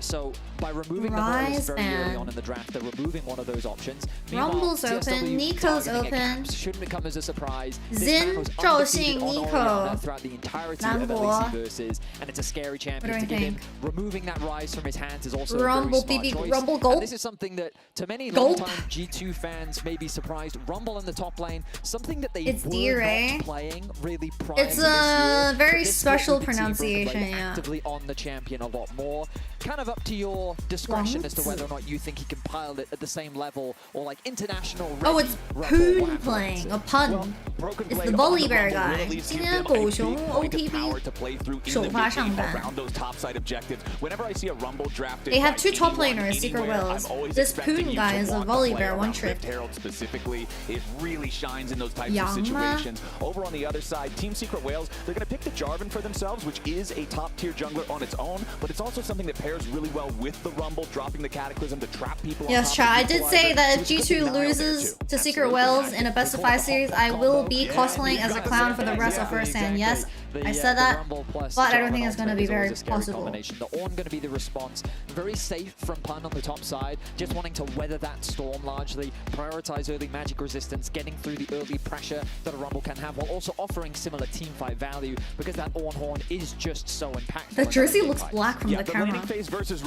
So by removing the Nautilus very early on in the draft, they're removing one of those options. Rumble's open, Nico's open. Shouldn't come as a surprise. Xin, Zhao Xing, Nico. Throughout the entirety of LEC versus, and it's a scary champion to give him. Removing that rise from his hands is also Rumble, a very smart choice. Rumble, Gulp. And this is something that, to many long-time G2 fans may be surprised. Rumble in the top lane, something that they were not playing really prior to this year. It's a very special pronunciation, yeah. Actively on the champion a lot more. Kind of up to your discretion as to whether or not you think he can pile it at the same level or like international. Oh, it's Poon playing, a pun. It's the Bully Bear guy. 今天狗熊 OTP 首发上单。They have two top laners, Secret Wills. This Poon guy is a Volley Bear one trick. Specifically, it really shines in those types of situations. Over on the other side, Team Secret Wales, they're going to pick the Jarvan for themselves, which is a top-tier jungler on its own, but it's also something that pairs really well with the Rumble, dropping the Cataclysm to trap people. Yes, chat. I did say that if G2 loses to Secret Wales in a best-of-5 series, I will be cosplaying as a clown for the rest of First Hand. Yes, I said that, but I don't think it's going to be very possible. The Ornn going to be the response. Very safe from Pun on the top side, just wanting to weather that storm largely, prioritize early magic resistance, getting through the early pressure that a Rumble can have, while also offering similar teamfight value, because that Ornn Horn is just so impactful. The jersey looks black from the camera.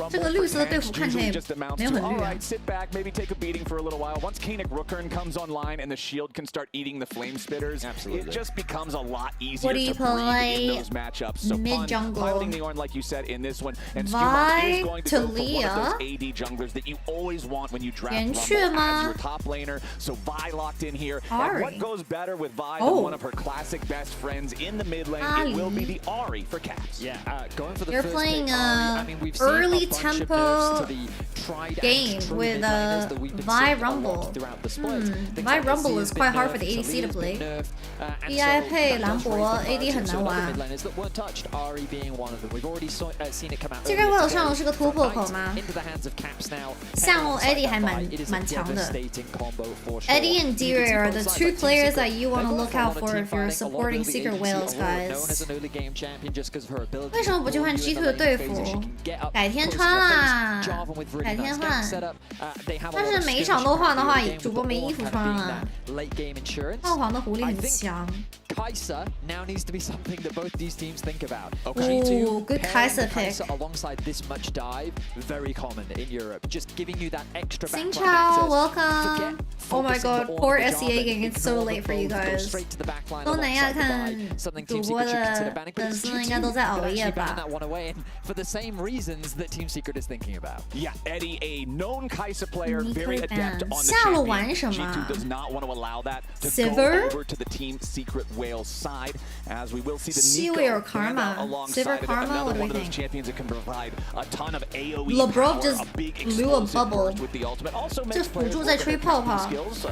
这个绿色的队服看起来没有很绿啊。 Sit back, maybe take a beating for a little while. Once Kaenic Rookern comes online and the shield can start eating the flame spitters, it just becomes a lot easier to breathe in those matchups. So Pun piloting the Ornn, like you said, in this one, and Skuma is going to go for one of those AD junglers that you always want when you draft Rumble as your top laner. So Vi locked in here. And what goes better with Vi than one of her classic best friends in the mid lane? It will be the Ahri for Caps. Yeah, going for the They're playing early tempo game with Vi Rumble. Vi Rumble is quite hard for the ADC to play. BI 配兰博 AD 很难玩。这个我有上是个突破口吗？下路 AD 还蛮强的。AD and D-Ray are the two players that you want to look out for if you're supporting Secret Wales, guys. 为什么不去换 G2 的队服？改天穿啦，改天换。但是每一场都换的话，主播没衣服穿了。澳皇的狐狸很强。 Kai'Sa now needs to be something that both these teams think about. Ooh, good Kai'Sa pick. Alongside this much dive, very common in Europe. Just giving you that extra backline access. Welcome. Oh my god, poor SEA gang, it's so late for you guys. 东南亚看主播的粉丝应该都在熬夜吧。 For the same reasons that Team Secret is thinking about. Yeah, Eddie, a known Kai'Sa player, very adept on the 下路玩什么 G2 does not want to allow that to Sivir? go over to the Team Secret Wales side, as we will see the Seaweed or Nico Karma? Sivir Karma? another What do we one of those think? champions that can provide a ton of AoE LeBron power, just a big blew a bubble. with the ultimate. Also 这 makes 辅 players 助在 look 吹 at 泡 their 泡。 skills,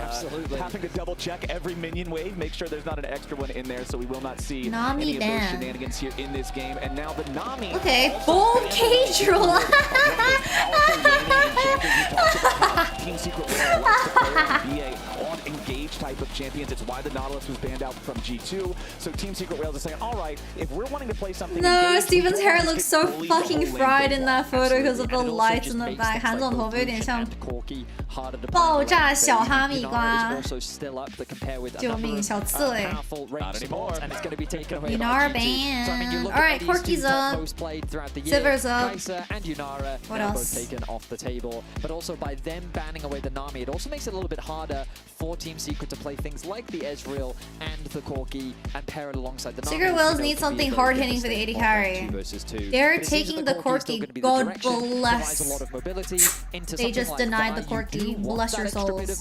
having to double check every minion wave, make sure there's not an extra one in there, so we will not see Nami any of those ban. shenanigans here in this game. And now the Nami. Okay, bold cage rule. Team Secret Wales likes to play BA on engaged type of champions. It's why the Nautilus was banned out from G2. So Team Secret Wales is saying, all right, if we're wanting to play something. No, Steven's hair looks so fucking fried in that photo because of the lights in the back. 韩总头发有点像爆炸小哈密瓜。救命，小刺猬。Yunar ban. All right, Corky's up. Sivir's up. What else? Taken off the table, but also by them banning away the Nami, it also makes it a little bit harder for Team Team Secret to play things like the Ezreal and the Corki and pair it alongside the Secret Wills need something hard hitting for the AD carry. They're taking the Corki. God bless. They just denied the Corki. Bless your souls.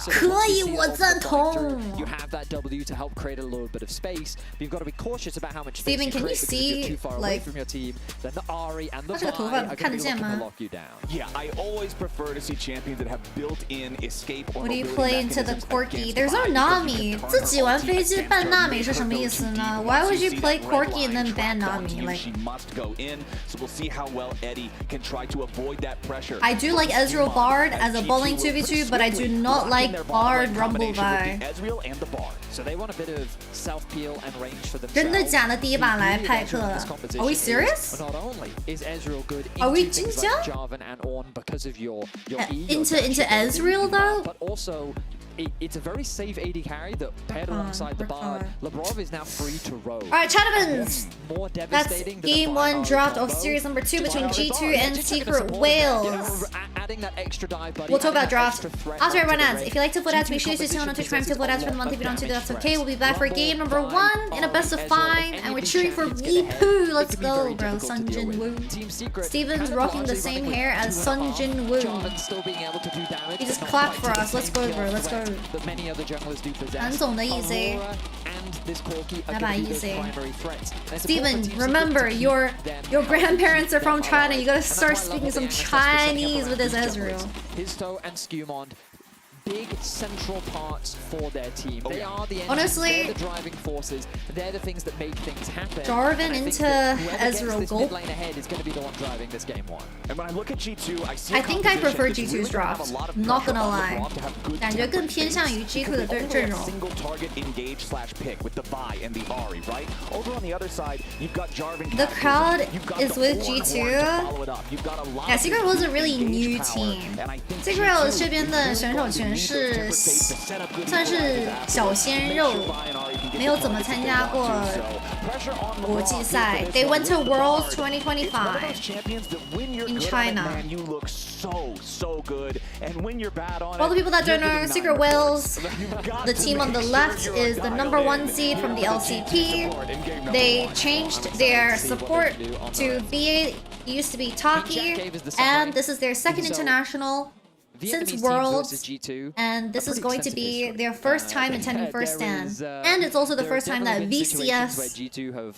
可以，我赞同。 You have that W to help create a little bit of space, but you've got to be cautious about how much space Steven, you can you create, because if you're see too far away from your team, then the Ahri and the Vi are going to be looking to lock you down. Yeah, I always prefer to see champions that have built-in escape or What do you play into the Corki? There's no Nami. 自己玩飞机 ban Nami 是什么意思呢? Why would you play Corki and then ban Nami? Like, she must go in, so we'll see how well Eddie can try to avoid that pressure. I do like Ezreal Bard as a bowling 2v2, but I do not like Bard Rumble Vi. Ezreal and the Bard. So they want a bit of self-peel and range for themselves. 真的假的？第一把来派克 Are we serious? Not only is Ezreal good Are we into things like 真假？ Jarvan and Ornn because of your E, into Ezreal though? But also it's a very safe AD carry that paired alongside the Bard. Labrov is now free to roam. Alright, Chatavans! More That's devastating than game the 1 draft of series number 2 between G2 and Secret Wales. Adding that extra dive, buddy. We'll talk about draft after everyone ads. If you like to vote ads, make sure you stay tuned on Twitch Prime to vote ads for the month. If you don't do that, that's okay. We'll be back for game number 1 in a best of 5, and we're cheering for Weepoo. Let's go, bro. Sun Jin Woo. Steven's rocking the same hair as Sun Jin Woo. He just clapped for us. Let's go, bro. Let's go. Han总的 easy. 来把 easy. Steven, remember your grandparents are from China. You gotta start speaking some Chinese with this Ezreal. Histo and Skewmond, big central parts for their team. They are the engines, Honestly, they're the driving forces. They're the things that make things happen. Jarvan into Ezreal gold. Mid lane ahead is going to be the one driving this game 1. And when I look at G2, I see I think I prefer G2's draft. Not gonna lie. 感觉更偏向于 G2 的阵容。 Single target engage slash pick with the Vi and the Ahri, right? Over on the other side, you've got Jarvan. The crowd is with G2. Yeah, Secret was a really new team. Secret 这边的选手群是算是小鲜肉，没有怎么参加过国际赛。They went to Worlds 2025 in China. For all the people that don't know, Secret Wales, the team on the left is the #1 seed from the LCP. They changed their support to BA. It used to be Taki, and this is their second international since Worlds, and this is going to be their first time attending First Stand, and it's also the first time that VCS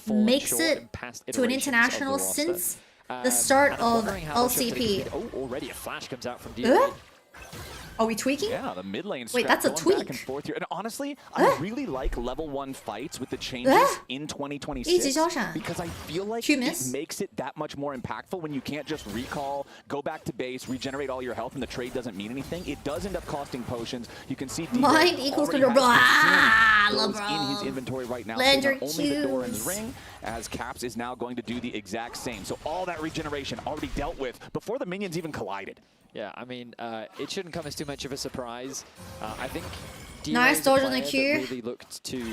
makes it to an international since the start of LCP. Already a flash comes out from DA. Are we tweaking? Yeah, the mid lane. Wait, that's a tweak. Back and forth here. And honestly, I really like level 1 fights with the changes in 2026 because I feel like it makes it that much more impactful when you can't just recall, go back to base, regenerate all your health, and the trade doesn't mean anything. It does end up costing potions. You can see Mind equals control. In his inventory right now. Legendary So only the door in the ring, as Caps is now going to do the exact same. So all that regeneration already dealt with before the minions even collided. Yeah, I mean, it shouldn't come as too much of a surprise. I think nice dodge on the Q. Really looked to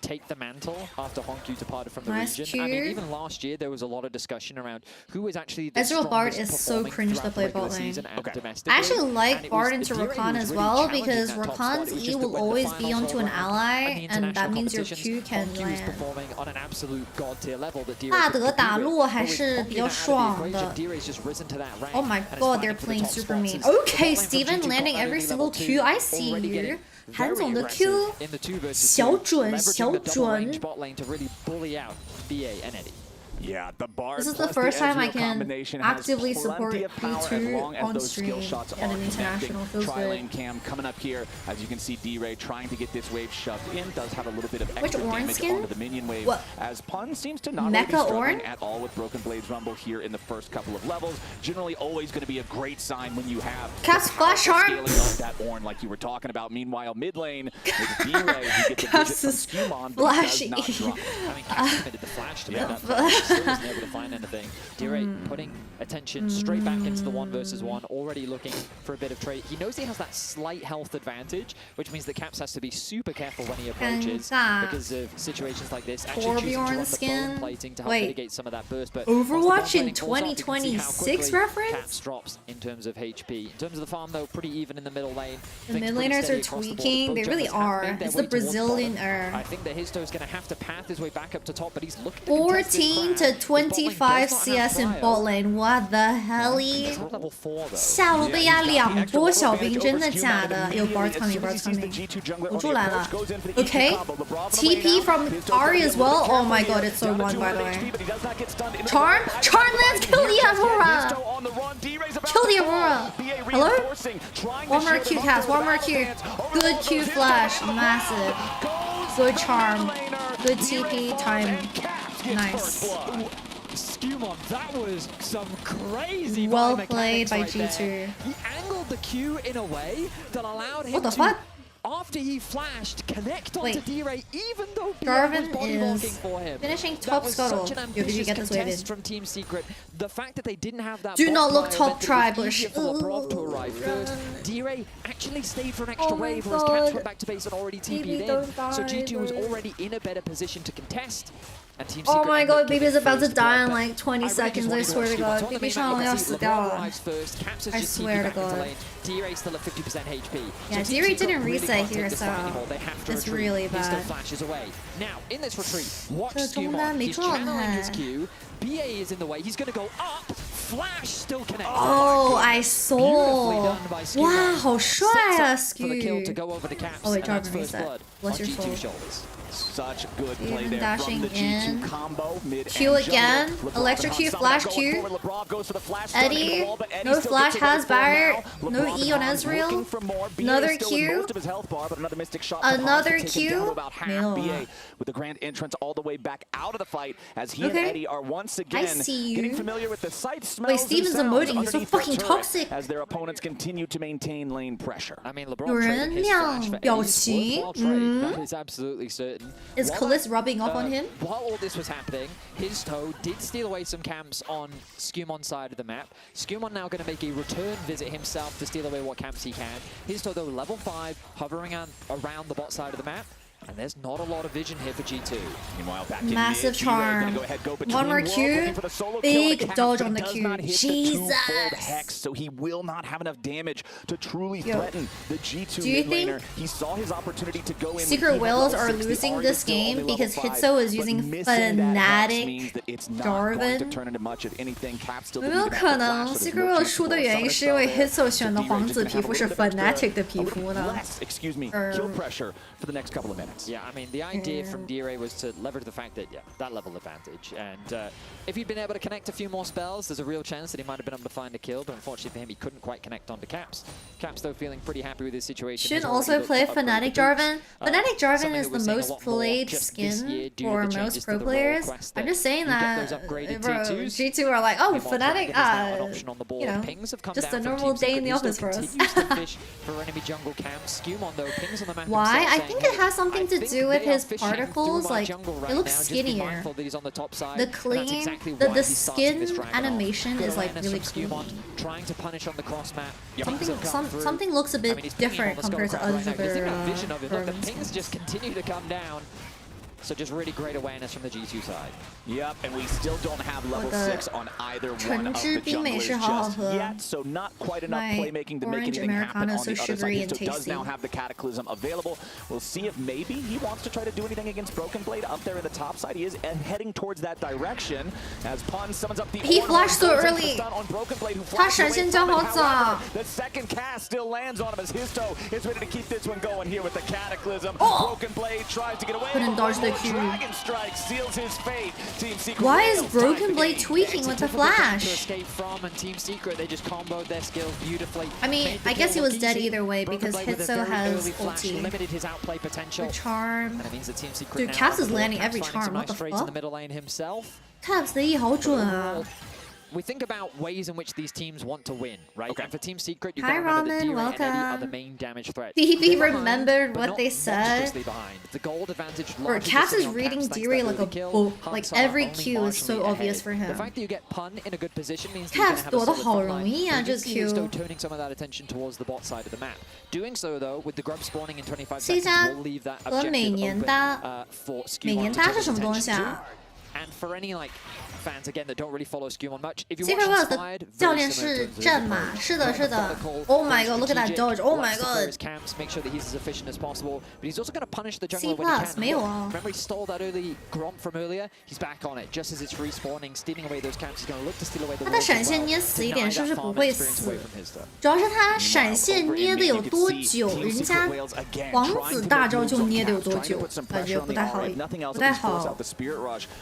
take the mantle after Honku departed from the nice region. Q. I mean, even last year there was a lot of discussion around who is actually the Ezreal Bard is so cringe to play bot lane. I actually like Bard into Rakan as well because Rakan's E will always be onto an ally, and that means your Q can land. 大德打落还是比较爽的。Oh my god, they're playing super mean. Okay, Steven landing every single Q. I see you. 韩总的 Q 小准小准。 Yeah, the Bard. This is the first time I can actively support B2 on stream at an international. Feels good. Cam coming up here, as you can see, D-Ray trying to get this wave shoved in. Does have a little bit of extra damage onto the minion wave. What? As Pun seems to not really be struggling at all with Broken Blades Rumble here in the first couple of levels. Generally, always going to be a great sign when you have Caps flash arm. That Ornn, like you were talking about. Meanwhile, mid lane with D-Ray, who gets the Caps is flashy. I mean, Caps committed the flash to make that. still wasn't able to find anything. D-Ray putting attention straight back into the 1 versus 1, already looking for a bit of trade. He knows he has that slight health advantage, which means that Caps has to be super careful when he approaches because of situations like this. Actually choosing to run the bone plating to help mitigate some of that burst. But Overwatch in 2026 reference? Caps drops in terms of HP. In terms of the farm, though, pretty even in the middle lane. The mid laners are tweaking. They really are. It's the Brazilian I think that Histo is going to have to path his way back up to top, but he's looking 14 to 25 CS in bot lane. What the hell? 下路被压2波小兵，真的假的？有 bar coming, bar coming。我出来了。Okay. TP from Ari as well. Oh my god, it's so one by the way. Charm lands, kill the Aurora. Kill the Aurora. Hello? One more Q cast, one more Q. Good Q flash, massive. Good charm, good TP time. Nice. Skewmon, that was some crazy. Well played by G2. He angled the Q in a way that allowed him what the fuck? After he flashed, connect onto D-Ray, even though Jarvan was body blocking for him. Finishing top scuttle. Yo, did you get this wave from Team Secret. The fact that they didn't have that. Do not look top try, Bush. To arrive first. D-Ray actually stayed for an extra wave, whereas Caps went back to base and already TP'd in. So G2 was already in a better position to contest. Oh my god, Baby is about to die in like 20 seconds, I swear to god. Baby 上了要死掉了 I swear to god. D-Ray still at 50% HP. Yeah, D-Ray didn't reset here, so it's really bad. He still flashes away. Now, in this retreat, watch Skewmon. He's channeling his Q. BA is in the way. He's going to go up. Flash still connects. Oh, I saw. Wow, 好帅啊 for the kill to go over to Caps. Oh wait, Jarvan reset. Bless your soul. Such good play there dashing from the G2 combo. Q again. Electric Q, flash Q. Eddie. No flash, has barrier. No E on Ezreal. Another Q. Another Q. With the grand entrance all the way back out of the fight as he and Eddie are once again getting familiar with the sight smells. Wait, Steven's emoting. He's so fucking toxic. As their opponents continue to maintain lane pressure. I mean, LeBron that is absolutely certain. Is Khalees rubbing off on him? While all this was happening, his toe did steal away some camps on Skewmon's side of the map. Skewmon now going to make a return visit himself to steal away what camps he can. His toe, though, level 5, hovering around the bot side of the map. And there's not a lot of vision here for G2. Meanwhile, back massive in charm. One more Q. Big dodge on the Q. Jesus. Hex, so he will not have enough damage to truly threaten the G2 Do you think he saw his opportunity to go in. Secret Whales are losing this game because Hitso is using Fnatic Jarvan? 有没有可能 Secret Whales 输的原因是因为 Hitso 选的皇子皮肤是 Fnatic 的皮肤呢？ Kill pressure for the next couple of minutes. Yeah, I mean, the idea from D-Ray was to leverage the fact that, that level advantage. And if he'd been able to connect a few more spells, there's a real chance that he might have been able to find a kill. But unfortunately for him, he couldn't quite connect onto Caps. Caps, though, feeling pretty happy with his situation. Should also play Fnatic Jarvan. Fnatic Jarvan is the most played skin for most pro players. I'm just saying that, bro, G2 are like, oh, Fnatic, you know, just a normal day in the office for us. Why? I think it has something to do with his particles, like, it looks skinnier. The clean, the skin animation is like really cool. Something looks a bit different compared to other The pings just continue to come down. So just really great awareness from the G2 side. Yep, and we still don't have level 6 on either one of the junglers just yet, so not quite enough playmaking to make anything happen on the other side. Histo does now have the Cataclysm available. We'll see if maybe he wants to try to do anything against Broken Blade up there in the top side. He is heading towards that direction as Pun summons up the He flashed so early. The second cast still lands on him as Histo is ready to keep this one going here with the Cataclysm. Broken Blade tries to get away. Couldn't dodge the Q. Dragon Strike seals his fate. Team Secret Why is Broken Blade tweaking with the flash? Escape from and Team Secret, they just comboed their skills beautifully. I mean, I guess he was dead either way because Hitso has ulti. Limited his outplay potential. The charm. And it means that Team Secret Dude, Caps is landing every charm. What the fuck? In the middle lane himself. Caps 的 E 好准啊 we think about ways in which these teams want to win, right? Okay. And for Team Secret, you've Hi, got to remember that Ramen, D-Ray and Eddie are welcome. the main damage threats. BB They're remembered behind, what but they not said. monstrously behind. The gold advantage Bro, largely Caps sitting is on reading Caps, thanks to D-Ray that like a early kill. book. Like Hunts are every only Q is so marginally obvious ahead. for him. The fact that you get Pun in a good position means that you're Caps going to have a 躲得 solid 好 front 容 line. 易啊， We 这 did see Histo Q。 turning some of that attention towards the bot side of the map. Doing so, though, with the grub spawning in 25 C seconds, 加 will leave that 和每 objective 年 open 搭， for 每 Skewon 年 to 搭 turn 是什么 his 东 attention 西 to. 啊 And for any like fans again that don't really follow Skewon much, if you ？C watch Plus Inspired, 的教 very 练 similar 是 in terms of 战 his 马， approach. 是的，是的 Methodical, Oh my very god, look at that strategic, dodge. Oh my likes to clear god. his camps, make sure that he's as efficient as possible, but he's also going to punish the C jungler when he plus can. 没有啊。 Remember, he stole that early Gromp from earlier. He's back on it just as it's respawning, stealing away those camps. He's going to look to steal away the 他的 walls 闪 as 现 well. 捏死一 Deny 点，是不 that 是不 farm 会 experience 死 away？from his stuff. 主要是他闪现捏的有多久，人家王子大招就捏的有多久，感觉不太好，不太好。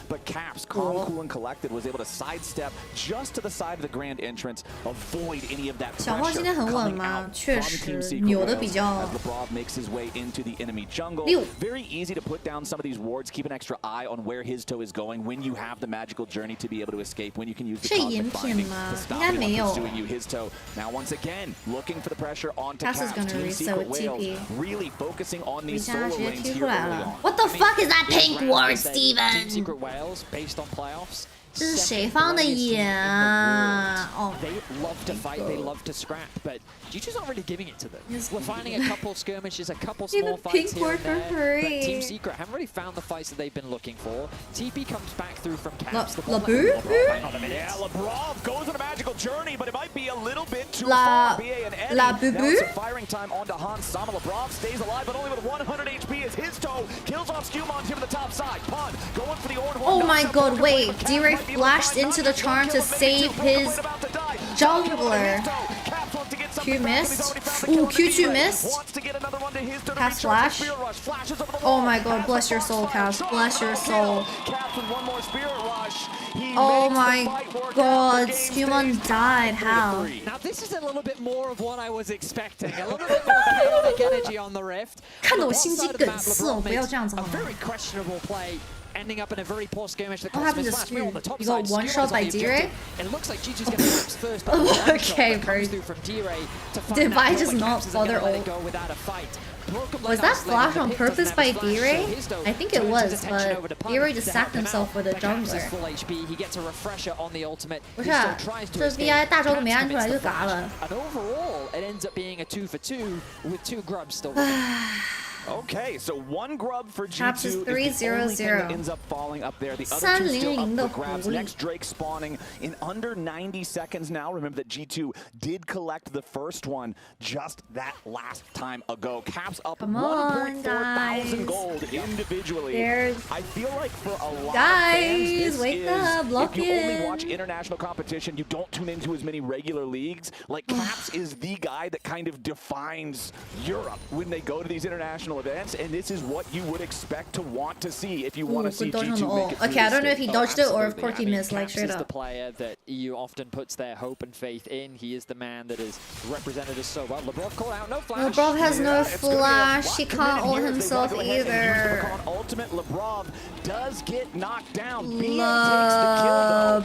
But Caps, calm, cool, and collected, was able to sidestep just to the side of the grand entrance, avoid any of that 小号 pressure 今天很稳 coming 吗？ out 确 from Team 实 Secret 扭的 Wales 比较 as LeBron makes his way into the enemy jungle. 溜。 Very easy to put down some of these wards, keep an extra eye on where his toe is going when you have the magical journey to be able to escape, when you can use the 是 cosmic 饮 binding 品吗？ to 应 stop 该 anyone 没有。 pursuing you. His toe now once again looking for the pressure onto Caps is Caps. gonna Team reset Secret with Wales TP. really focusing on 回 these 家 solo 直接 lanes 踢 here 出来 early 了 on. What the fuck is that pink ward, Team Steven？ Secret Wales, based on playoffs. 这是谁放的眼啊？哦。 They love to fight, they love to scrap, but G2's not really giving it to them. We're finding a couple skirmishes, a couple small fights here and there, but Team Secret haven't really found the fights that they've been looking for. TP comes back through from Caps. Yeah, LeBron goes on a magical journey, but it might be a little bit too far. BA and Eddie. Now some firing time onto Hans Sama. LeBron stays alive, but only with 100 HP as his toe kills off Skewmon here to the top side. Pun going for the Ornhorn. Oh my god, wait. D-Ray flashed into the charm to save his jungler. Q missed. Ooh, Q2 missed. Caps flash. Oh my god, bless your soul, Caps. Bless your soul. Oh my god, Skewmon died. How? Now this is a little bit more of what I was expecting. A little bit more chaotic energy on the rift. 看得我心肌梗塞哦！不要这样子好吗 A very questionable play. Ending up in a very poor skirmish that What cost happened him to his flash. Meanwhile, on the top Skew? You got side, one Skew shot is on by the D-Ray? objective. And it looks like G2's getting Caps first, but one Okay, shot that comes through from D-Ray to find Did that Vi point just where not Caps isn't gonna bother let it ult? go without a fight. Was that flash on purpose by D-Ray? I think it was, but D-Ray just sacked himself with a jungler. He gets a refresher on the ultimate. 不是啊，这 VI 大招都没按出来就嘎了。 And overall, it ends up being a 2-for-2 with 2 grubs still. Okay, so 1 grub for G2 Caps is is the only thing 3-0-0. that ends up falling up there. The other 2 still up 3-0-0 for grabs. 的狐狸。 Next Drake spawning in under 90 seconds now. Remember that G2 did collect the first one just that last time ago. Caps up 1.4 thousand gold individually. There's I feel like for a lot guys, of fans, this wake is, up, lock if you only in. watch international competition, you don't tune into as many regular leagues. Like Caps is the guy that kind of defines Europe when they go to these international events, and this is what you would expect to want to see if you want to see good dodge on the G2 make ult. it through Okay, I this don't know if stage. he dodged it or if Absolutely. Corky I mean, missed, like Caps straight is the up. player that EU often puts their hope and faith in. He is the man that is represented us so well. LeBron called out, no flash. LeBron has no flash. He can't ult himself either. Ultimate LeBron does get knocked down. BA takes the kill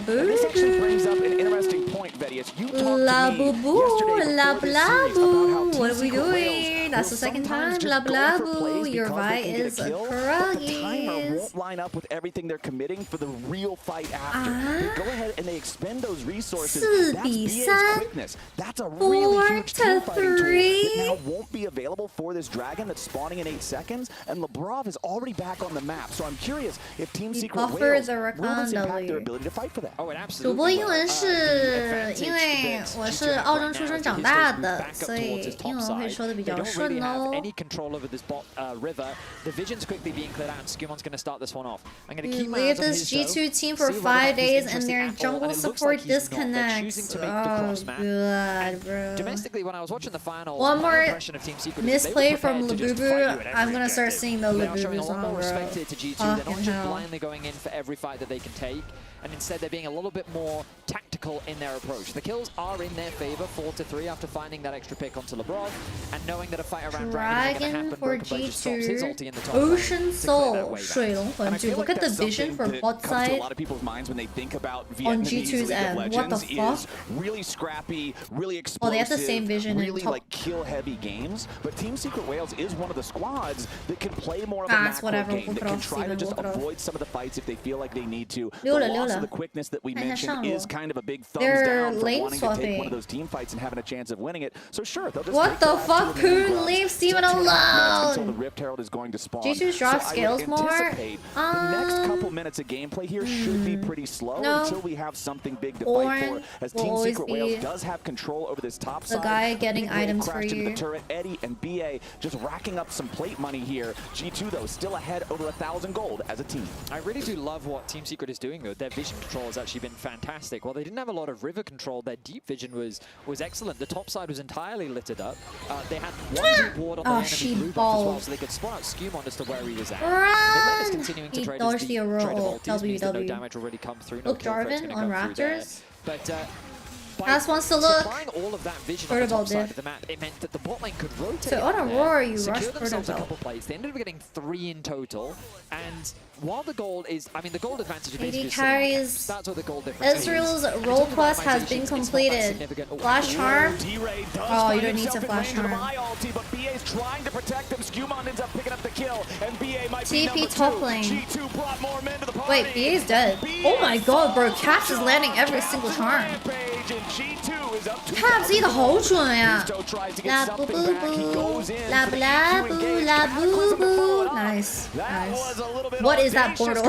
though. And this actually brings up an interesting point, Vedius. You talked to me yesterday before this series about how What are we Team Secret Wales doing? That's the will second sometimes time. just Blah go for blah plays boo. Your because they Vi can get a is a kill, but the timer froggies. won't line up with everything they're committing for the real fight after. They go ahead and they expend those resources. That's BA's quickness. That's a really huge team fighting tool that now won't be available for this dragon that's spawning in 8 seconds. And Lebrov is already back on the map. So I'm curious if Team Secret Wales will this impact their ability to fight for that. Oh, it 主播 absolutely 英文是因为我是澳洲出生长大的，所以英文会说的比较顺哦。 any control over this bot river. The vision's quickly being cleared out, and Skewmon's going to start this one off. I'm going to We keep my leave eyes on this his G2 team for 5 days and their jungle support disconnects. Oh god, bro. Domestically, when I was watching the final, One more my impression of Team Secret misplay from Labubu. I'm gonna start seeing the Labubu song, bro. Respect to G2. They're not just blindly going in for every fight that they can take, and instead they're being a little bit more tactical in their approach. The kills odds are in their favor, 4-3 after finding that extra pick onto Lebrov, and knowing that a fight around Dragon is going to happen. For G2, Ocean Soul, 水龙魂剧. Look at the vision for bot side. A lot of people's minds when they think about on G2's end. What the fuck? Really scrappy, really explosive. Oh, they have the same vision really in top. like kill-heavy games. But Team Secret Wales is one of the squads that can play more of a macro game, that can try to just avoid some of the fights if they feel like they need to. The loss of the quickness that we mentioned is kind of a big thumbs down for wanting to take one of those team fights and having a chance of winning it. So sure, they'll just what the fuck? Poon, leave Steven alone! Until the Rift Herald is going to spawn. G2's drop scales more. The next couple minutes of gameplay here should be pretty slow until we have something big to fight for. As Team Secret Wales does have control over this top side. The guy getting items for you. The turret, Eddie and BA just racking up some plate money here. G2 though still ahead over 1,000 gold as a team. I really do love what Team Secret is doing though. Their vision control has actually been fantastic. While they didn't have a lot of river control, their deep vision was excellent. The top side was entirely littered up. They had one deep ward on the enemy blue buff as well, so they could spot out Skewmon as to where he was at. Mid lane is continuing to trade dodged the Aurora no damage already come through. Look, Jarvan on Raptors. But Ass wants to look. All of that vision on the top side of the map, it meant that the bot lane could rotate. So on Aurora, you rush themselves a couple plays. They ended up getting 3 in total, and while the gold is, I mean, the gold advantage is basically carries. That's what the gold difference Ezreal's role quest has been completed. Flash charm. Oh, you don't need to flash charm. But BA's trying to protect them. Skewmon ends up picking up the kill, and BA might be TP top lane. G2 brought more men to the party. Wait, BA's dead. Oh my god, bro. Caps is landing every single charm. Caps 一个好准呀！啦不不不，啦不啦不啦不不。Nice, nice. What is that portal?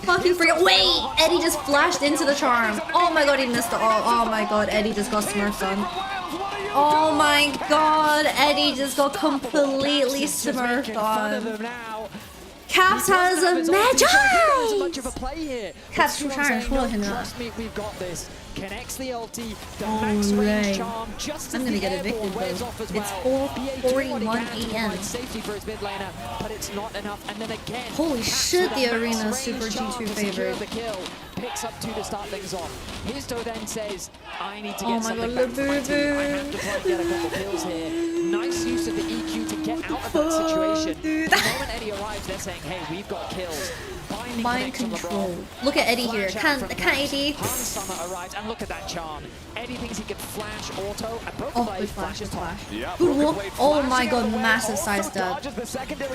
Fucking freak! Wait, Eddie just flashed into the charm. Oh my god, he missed the ult. Oh my god, Eddie just got smurfed on. Oh my god, Eddie just got completely smurfed on. Caps has a magic! Caps 出杀人出了现在。Connects the ulti, the max range charm, just I'm gonna get evicted though. It's 4:41 AM. Safety for his mid laner, but it's not enough. And then again, holy shit, the arena is super G2 favored. The kill picks up 2 to start things off. Histo then says, I need to get something back for my team. I have to try and get a couple kills here. Nice use of the EQ to get out of that situation. The moment Eddie arrives, they're saying, hey, we've got kills. Mind control. Look at Eddie here. Can't Eddie. Summer arrives, and look at that charm. Eddie thinks he can flash auto, and Broken Blade flashes flash. Oh my god, massive side step.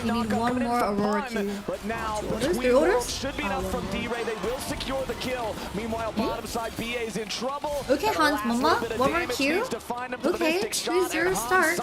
You need one more Aurora Q. Orders? 3 orders? Should be enough from D-Ray. They will secure the kill. Meanwhile, bottom side BA's in trouble. Okay, Hans Mama, one more Q. Okay, 2-0 start.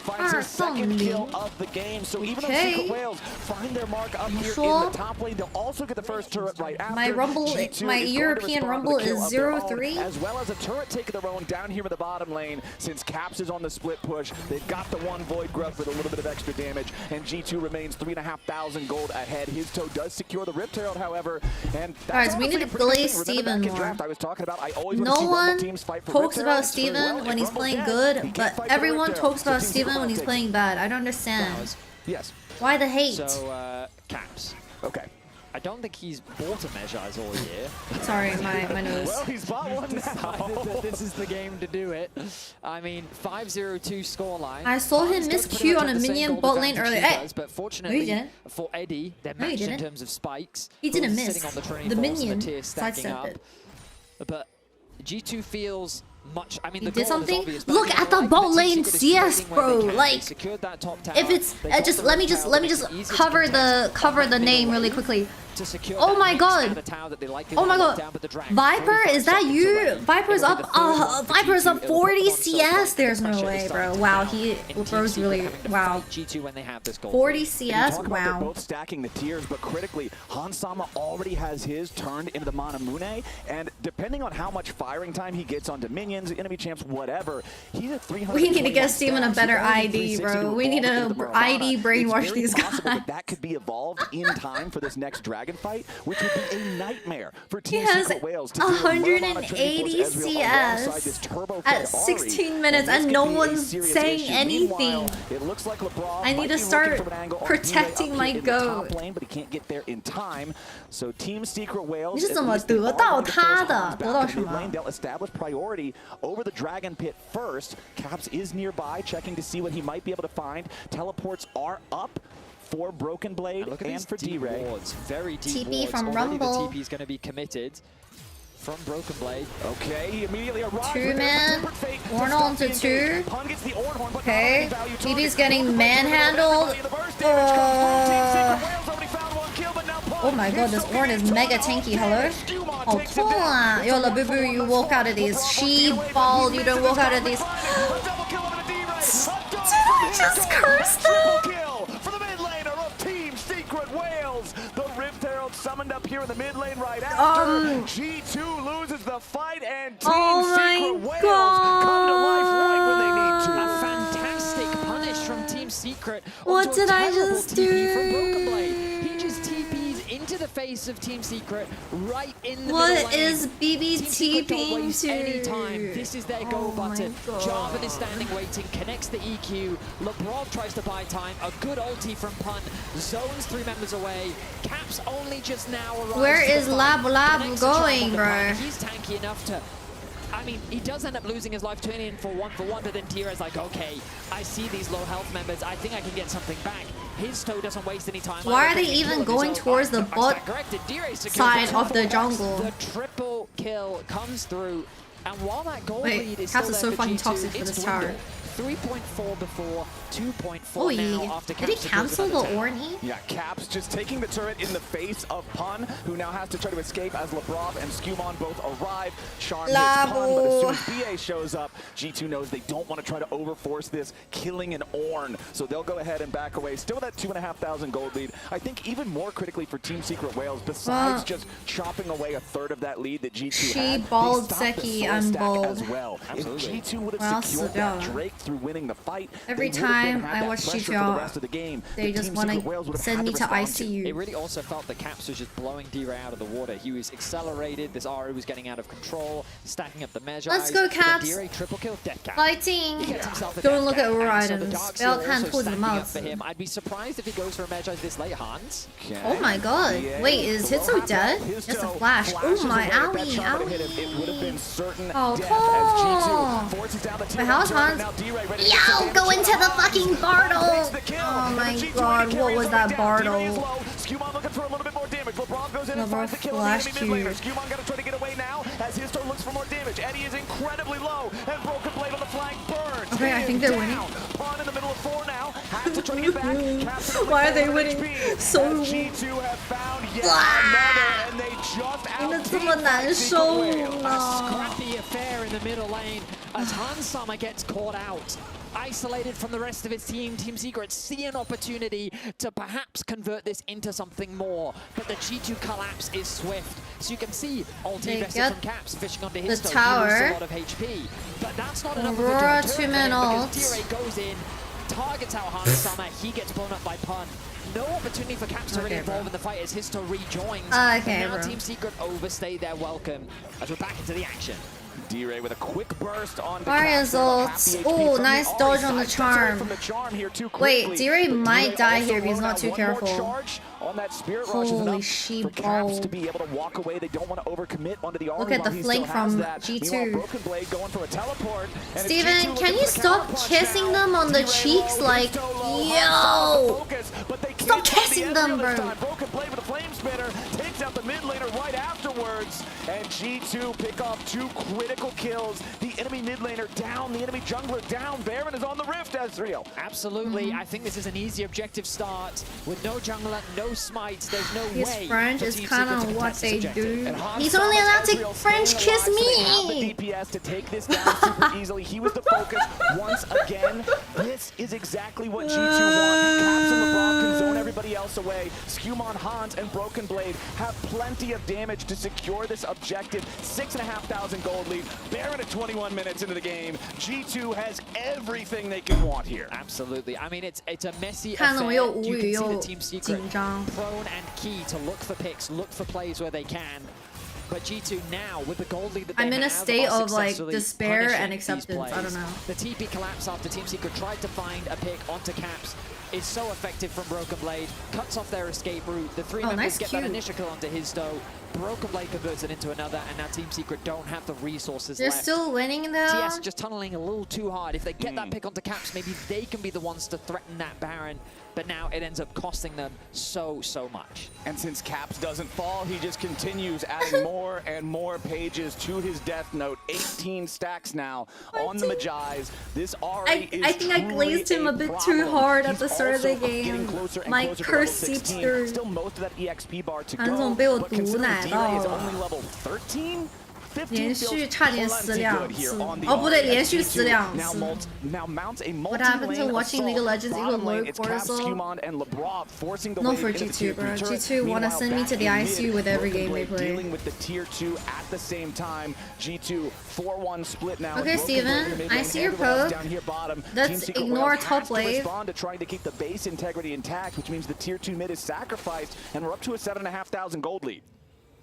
Finds second kill of the game. So even though Secret Wales find their mark up here in the top lane, they'll also get the first turret right after. My Rumble, my European Rumble is 0-3. As well as a turret take of their own down here in the bottom lane. Since Caps is on the split push, they've got the one Void Grub with a little bit of extra damage, and G2 remains 3,500 gold ahead. His toe does secure the Rift Herald, however, and guys, we need to delay Steven more. I was talking about, I always no one talks about Steven when he's playing good, but everyone talks about Steven when he's playing bad. I don't understand. Yes. Why the hate? So, Caps. Okay. I don't think he's bought a Mejai's all year. Sorry, my nose. Well, he's bought one now. This is the game to do it. I mean, 5-0-2 scoreline. I saw him miss Q on a minion bot lane earlier. Hey! But fortunately for Eddie, they're matched in terms of spikes. He didn't miss. The minion sidestepped it. But G2 feels much. I mean, he did something. Look at the bot lane CS, bro. Like, if it's just let me just cover the name really quickly. Oh my god! Oh my god! Viper, is that you? Viper's up. Viper's up 40 CS. There's no way, bro. Wow, bro's really wow. 40 CS. Wow. They're both stacking the tiers, but critically, Hansama already has his turned into the Manamune, and depending on how much firing time he gets onto minions, enemy champs, whatever, he's at 300. We need to get Steven a better ID, bro. We need to ID brainwash these guys. That could be evolved in time for this next dragon fight, which would be a nightmare for Team Secret Wales to 180 CS at 16 minutes and no one's saying anything. It looks like LeBron I need to start protecting my goat. Lane, but he can't get there in time. So Team Secret Whales. 你是怎么得到他的？得到什么？ They'll establish priority over the Dragon Pit first. Caps is nearby, checking to see what he might be able to find. Teleports are up for Broken Blade and for D-Ray. Very deep TP wards. from Already Rumble. the TP is going to be committed from Broken Blade. Okay, he immediately arrives. 2-man, Orn on to 2. Okay, TP's getting manhandled. Oh my god, this Orn is mega tanky. Hello? 好痛啊！ Yo, Labubu, you walk out of these. She balled, you don't walk out of these. Did I just curse them? The Rift Herald summoned up here in the mid lane right after. G2 loses the fight and Team Secret Wales come to life right when they need to. A fantastic punish from Team Secret. What did I just do? From Broken Blade. He just TPs into the face of Team Secret right in the middle lane. What is BB TPing to? Any time. This is their go button. Jarvan is standing waiting, connects the EQ. LeBron tries to buy time. A good ulti from Pun. Zones 3 members away. Caps only just now arrives. Where is Lab going, bro? He's tanky enough to... I mean, he does end up losing his life, turning in for 1-for-1, but then Tira's like, okay, I see these low health members. I think I can get something back. His toe doesn't waste any time. Why are they even going towards the bot side of the jungle? The triple kill comes through, and while that goal lead is Caps still is so there fucking for G2, toxic for this tower. 3.4 before, 2.4 Oh, now after did he Caps cancel the Orn E? Yeah, Caps just taking the turret in the face of Pun, who now has to try to escape as Labrov and Skumon both arrive. Charm hits Pun, but as soon as BA shows up, G2 knows they don't want to try to overforce this, killing an Orn. So they'll go ahead and back away. Still that 2,500 gold lead. I think even more critically for Team Secret Wales, besides just chopping away a third of that lead that G2 had, balled Seki, I'm balled. as well. If G2 would have secured that Drake through winning the fight, every time I watch G2, they just want to send me to ICU. It really also felt that Caps was just blowing D-Ray out of the water. He was accelerated, this Ari was getting out of control, stacking up the measures. Let's go, Caps! D-Ray triple kill, death cap. Fighting! Don't look at war items. 不要看兔子帽子. I'd be surprised if he goes for a Magi this late, Hans. Oh my god. Wait, is Hitsu dead? Just a flash. Oh my, owie, owie. 好痛! Wait, how's Hans? Yo, go into the fucking Bartle! Oh my god, what was that Bartle? Skumon looking for a little bit more damage. LeBron goes in and finds the kill in the mid laner. Skumon got to try to get away now as his turn looks for more damage. Eddie is incredibly low and Broken Blade on the flank burns. Okay, I think they're winning. Pun in the middle of 4 now. Has to try to get back. Why are they winning so? G2 have found yet another and they just A scrappy affair in the middle lane as Hans Summer gets caught out. Isolated from the rest of his team, Team Secret see an opportunity to perhaps convert this into something more. But the G2 collapse is swift. So you can see ulti vested from Caps fishing onto his tower. He loses a lot of HP. But that's not enough Aurora, of a 2-man ult. D-Ray goes in, targets out Hans Summer, he gets blown up by Pun. No opportunity for Caps to really involve in the fight as Histo rejoins. Okay, now Team Secret overstay their welcome as we're back into the action. D-Ray with a quick burst on Maria's ult. Oh, nice dodge on the charm. Wait, D-Ray might die here if he's not too careful. On that spirit rush is Holy enough she for Caps to be able to walk away. They don't want to overcommit onto the Look at the flank from G2. Broken Blade going for a teleport. Steven, can you stop kissing them on the cheeks? Like, yo! Stop kissing them, bro! Broken Blade with a flame spitter takes out the mid laner right afterwards. And G2 pick off 2 critical kills. The enemy mid laner down, the enemy jungler down. Baron is on the rift, Ezreal. Absolutely. I think this is an easy objective start. With no jungler, no smites, there's no his way. His French is kind of what they do. He's only allowed to French kiss me! The DPS to take this down super easily. He was the focus once again. This is exactly what G2 want. Caps and LeBron can zone everybody else away. Skumon, Hans, and Broken Blade have plenty of damage to secure this objective. 6,500 gold lead. Baron at 21 minutes into the game. G2 has everything they can want here. Absolutely. I mean, it's a messy affair. You can see the Team Secret prone and key to look for picks, look for plays where they can. But G2 now, with the gold lead that I'm they in a have, state are of like successfully despair and punishing acceptance. these I don't plays. know. The TP collapse after Team Secret tried to find a pick onto Caps is so effective from Broken Blade, cuts off their escape route. The three members nice get cue. that initial kill onto his toe. Broken Blade converts it into another, and now Team Secret don't have the resources They're left. still winning though. TS just tunneling a little too hard. If they get that pick onto Caps, maybe they can be the ones to threaten that Baron. But now it ends up costing them so much. And since Caps doesn't fall, he just continues adding more and more pages to his death note. 18 stacks now on the Magi's. This Ahri is I think I glazed him a bit too hard at the start of the game. My curse seeped through. Still most of that EXP bar to 韩总 go. 被我 But 毒 considering 奶 D-Ray 到 is 了 only level 13, 连 15续 feels 差点死 plenty 2 good here 次 on the 哦不对 Ahri 连 as 续 G2 死2 now 次 now mounts a What happened to multi-lane watching League of assault. Legends equal Bottom lane, Lord it's Caps, Corso? Skumon, and Lebrov forcing the Not wave for into the tier G2 bro, 3 turret. G2 wanna Meanwhile, send me to the back in ICU mid, with every Broken game they Blade play. dealing with the tier 2 at the same time. G2 4-1 split now. Okay, Broken Steven, Blade in the mid I lane, see your everyone else poke. down here bottom. Let's Team Secret ignore Wales top has to wave. respond to trying to keep the base integrity intact, which means the tier 2 mid is sacrificed, and we're up to a 7,500 gold lead.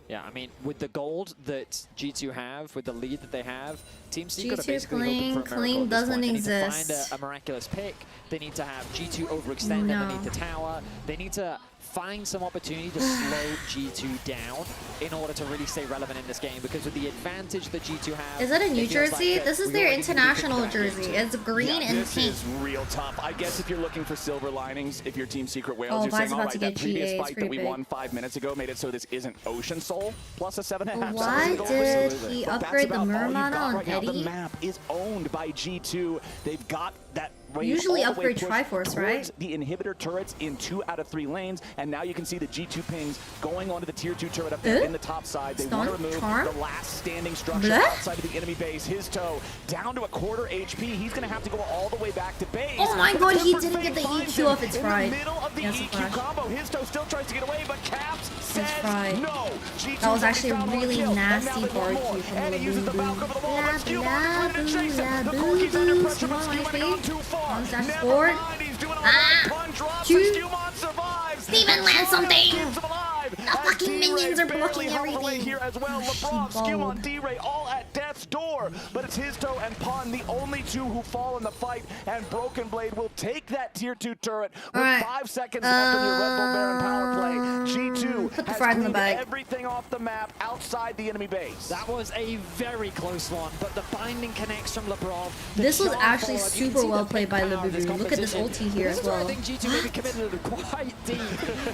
Yeah, I mean, with the gold that G2 have, with the lead that they have, Team Secret are G2 basically hoping for a miracle clean at this doesn't point. They need to exist. find a miraculous pick. They need to have G2 overextend underneath the tower. They need to find some opportunity to slow G2 down in order to really stay relevant in this game, because with the advantage that G2 have... Is that a New it feels Jersey? like This is we their already did international pick that jersey. It's green and this pink. is real tough. I guess if you're looking for silver linings, if you're Team Secret Wales, Oh, you're saying, Vi's all about right, to that get previous GA, it's fight that pretty we big. won 5 minutes ago made it so this isn't Ocean Soul plus a 7.5. Why did he But that's upgrade the about all you've Murmana got on right now. The Eddie? map is owned by G2. They've got that Usually all the way upgrade pushed Triforce, right? towards the inhibitor turrets in 2 out of 3 lanes, and now you can see the G2 pings going onto the tier 2 turret up there in the top side. They want to remove the last standing structure outside of the enemy base. His toe down to a quarter HP. He's going to have to go all the way back to base. Oh my But god, he Tempered didn't Fate get the finds EQ him off its in fried. the middle of the Yes, EQ combo. His toe still tries to get away, but Caps says fried. no. G2 That was actually a found one really kill, and now nasty they want more. barbecue from And he uses the Valk over the wall, but Skumon blah, trying to chase him. The blah, Corki's blah, under blah, pressure, but Skumon Skumon gone too far. dash Never forward. mind, he's doing all right. Pun drops, and Skumon survives. Steven, land something! Keeps him alive. The fucking minions are blocking everything. Here as well. Lebrov, Skumon, D-Ray all at death's door, but it's his toe and Pun, the only 2 who fall in the fight, and Broken Blade will take that tier 2 turret with 5 seconds left on your Red Bull Baron power play. G2 Put the has frag in the cleaned bag. everything off the map outside the enemy base. That was a very close one, but the binding connects from Lebrov. This was actually super well played by Lebrov. Look at this ulti here as well. I think G2 maybe committed quite deep.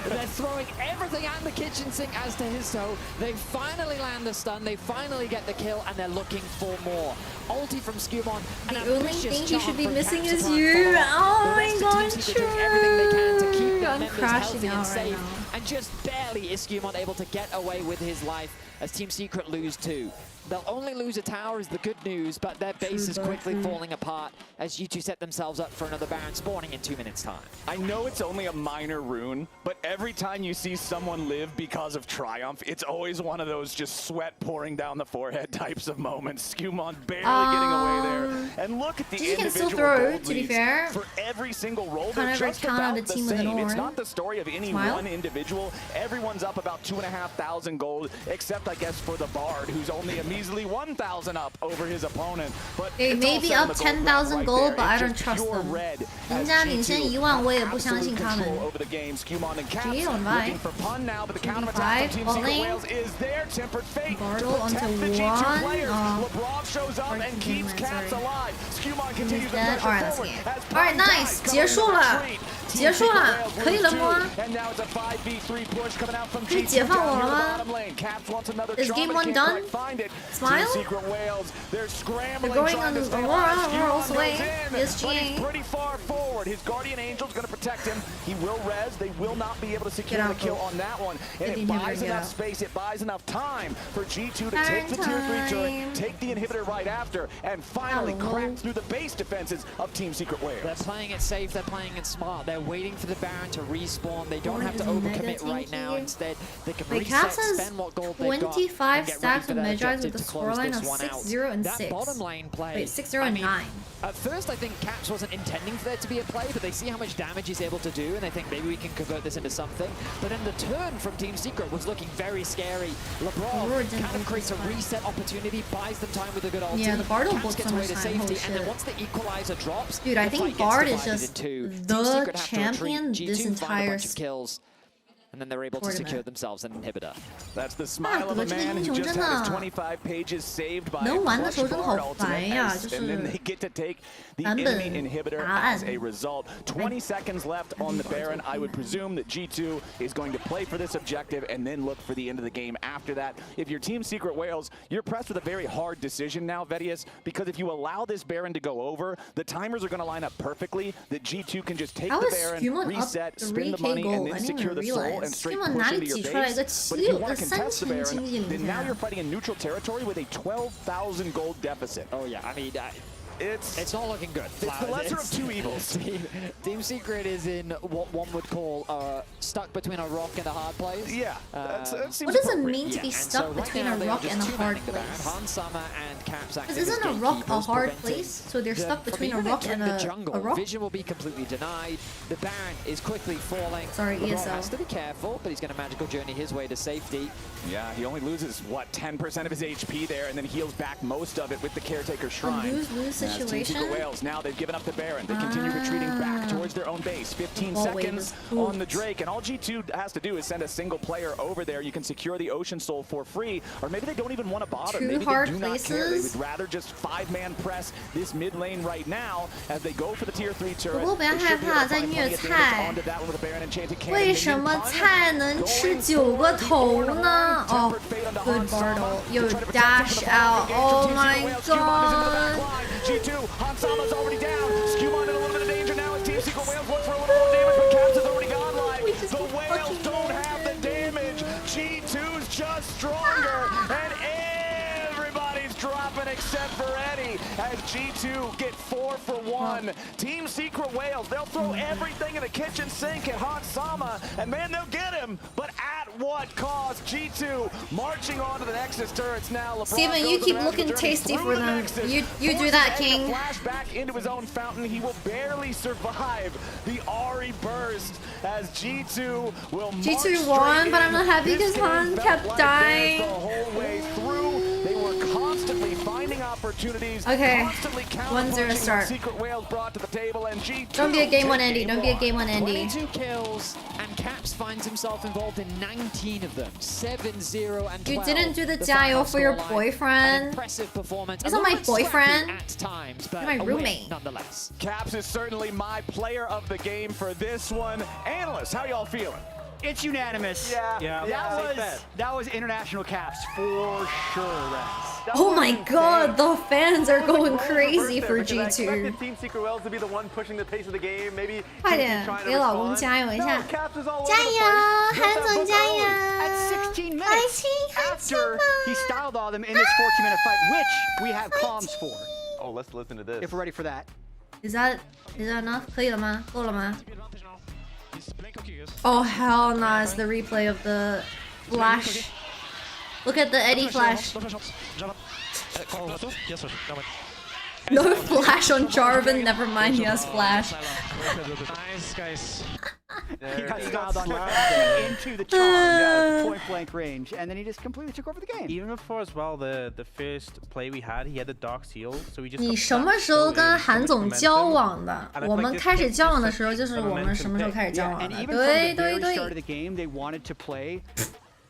They're throwing everything at the kitchen sink as to his toe. They finally land the stun, they finally get the kill, and they're looking for more. Ulti from Skumon. The only thing he should be missing is you. Oh my god, true. I'm crashing out right now. And just barely is Skumon able to get away with his life as Team Secret lose 2. They'll only lose a tower is the good news, but their base is quickly falling apart as G2 set themselves up for another Baron spawning in 2 minutes' time. I know it's only a minor rune, but every time you see someone live because of Triumph, it's always one of those just sweat pouring down the forehead types of moments. Skumon barely getting away there. And look at the He can individual still throw, gold to be leads. fair. For every single roll, Can't they're ever just count on about the the team with an same. It's aura. not the story of any Smile. one individual. Everyone's up about 2,500 gold, except I guess for the Bard, who's only a measly 1,000 up over his opponent. But They may be up 10,000 gold, but I don't trust them. 人家领先1万，我也不相信他们。GA on Vi. 5 falling. Bartle onto 1. Lebrov shows up and keeps Caps alive. Skumon continues to Dead. pressure Alright, let's forward. get it. As Alright, Pun nice. dies, 结束了， 结束了，可以了吗？ And now it's a 5v3 push coming out from 可以 G2 解放我 down 了 here 吗 bottom lane. Caps wants another Is charm, game but one can't done? quite find it. Smile? Team Secret Wales, they're scrambling, They're going trying to on stay Aurora, alive. Aurora Skumon all the way. goes in, Yes, but GA. he's pretty far forward. His Guardian Angel's going to protect him. He will res. They will not be able to secure Get the out, kill Bo. on that one. And Get it in here, buys get enough out. space. It buys enough time for G2 to take the tier 3 turret, take the inhibitor right after, and finally crack through the base defenses of Team Secret Wales. They're playing it safe, they're playing it smart. They're waiting for the Baron to respawn. They don't have to overcommit right now. Instead, they can Wait, reset, Caps has spend what gold they've got, 25 and get ready stacks for of their Magi's objective with a to close scoreline this of one out. 6-0 and That 6. bottom lane play. Wait, 6-0 and 9. At first, I think Caps wasn't intending for there to be a play, but they see how much damage he's able to do, and they think maybe we can convert this into something. But then the turn from Team Secret was looking very scary. LeBron kind of creates a reset opportunity, buys them time with a good ulti. Yeah, the Bard will book gets so away much to time. safety, and then once the equalizer drops, dude, I think Bard is just the champion this entire kills. And then they're able to secure themselves an inhibitor. That's the smile of a man who just had his 25 pages saved by a clutch Bard ultimate, and then they get to take the enemy inhibitor as a result. 20 seconds left on the Baron. I would presume that G2 is going to play for this objective and then look for the end of the game after that. If you're Team Secret Wales, you're pressed with a very hard decision now, Vetius, because if you allow this Baron to go over, the timers are going to line up perfectly, that G2 can just take the Baron, reset, spin the money, and then secure the soul. And straight push into your base. But if you want to contest the Baron, then now you're fighting in neutral territory with a 12,000 gold deficit. Oh yeah, I mean, it's not looking good. It's the lesser of two evils. Team Secret is in what one would call stuck between a rock and a hard place. Yeah, that seems what does it mean to be stuck between a rock and a hard place? Han Summer and Caps because isn't a rock a hard place? So they're stuck between a rock and a rock? Vision will be completely denied. The Baron is quickly falling. Sorry, LeBron has to be careful, but he's going to magical journey his way to safety. Yeah, he only loses, what, 10% of his HP there, and then heals back most of it with the Caretaker Shrine. Lose situation. Team Secret Wales, now they've given up the Baron. They continue retreating back towards their own base. 15 seconds on the Drake, and all G2 has to do is send a single player over there. You can secure the Ocean Soul for free, or maybe they don't even want to bother. Maybe they do not care. They would rather just 5-man press this mid lane right now as they go for the tier 3 turret. 不过不要害怕，在虐菜。为什么菜能吃9个头呢？哦 ，good Bartle， 又 dash out。Oh my god！ G2, Han Sama's already down. Skewmon in a little bit of danger now as Team Secret Wales look for a little more damage, but Caps is already godlike. The Whales don't have the damage. G2's just stronger, and everybody's dropping except for Eddie as G2 get 4 for 1. Team Secret Wales, they'll throw everything in the kitchen sink at Han Sama, and man, they'll get him, but at what cost? G2 marching on to the Nexus turrets now. LeBron Steven, you keep looking tasty for them. You do that, King. Flash back into his own fountain. He will barely survive the Ahri burst as G2 will G2 won, but I'm not happy because Han kept dying. The whole way through, they were constantly finding opportunities. Okay, constantly 1-0 start. Secret Wales brought to the table, and G2 don't be a game one, Andy. Don't be a game one, Andy. 22 kills, and Caps finds himself involved in 19 of them. 7-0 and 12. You didn't do the jayo for your boyfriend. Impressive performance. He's not my boyfriend. At times, but you're my roommate. Nonetheless. Caps is certainly my player of the game for this one. Analysts, how y'all feeling? It's unanimous. Yeah. That was international Caps for sure, Rez. Oh my god, the fans are going crazy for G2. I expected Team Secret Wales to be the one pushing the pace of the game. Maybe 快点，给老公加油一下！加油，韩总加油！ At 16 minutes after he styled all them in this 14-minute fight, which we have comms for. Oh, let's listen to this. If we're ready for that. Is that enough? 可以了吗？够了吗？ Oh hell no! It's the replay of the flash. Look at the Eddie flash. No flash on Jarvan. Never mind, he has flash. Nice guys. He got styled on into the charm, point blank range, and then he just completely took over the game. Even before as well, the first play we had, he had the dark seal, so we just. 你什么时候跟韩总交往的？我们开始交往的时候，就是我们什么时候开始交往的？对对对。 Start of the game, they wanted to play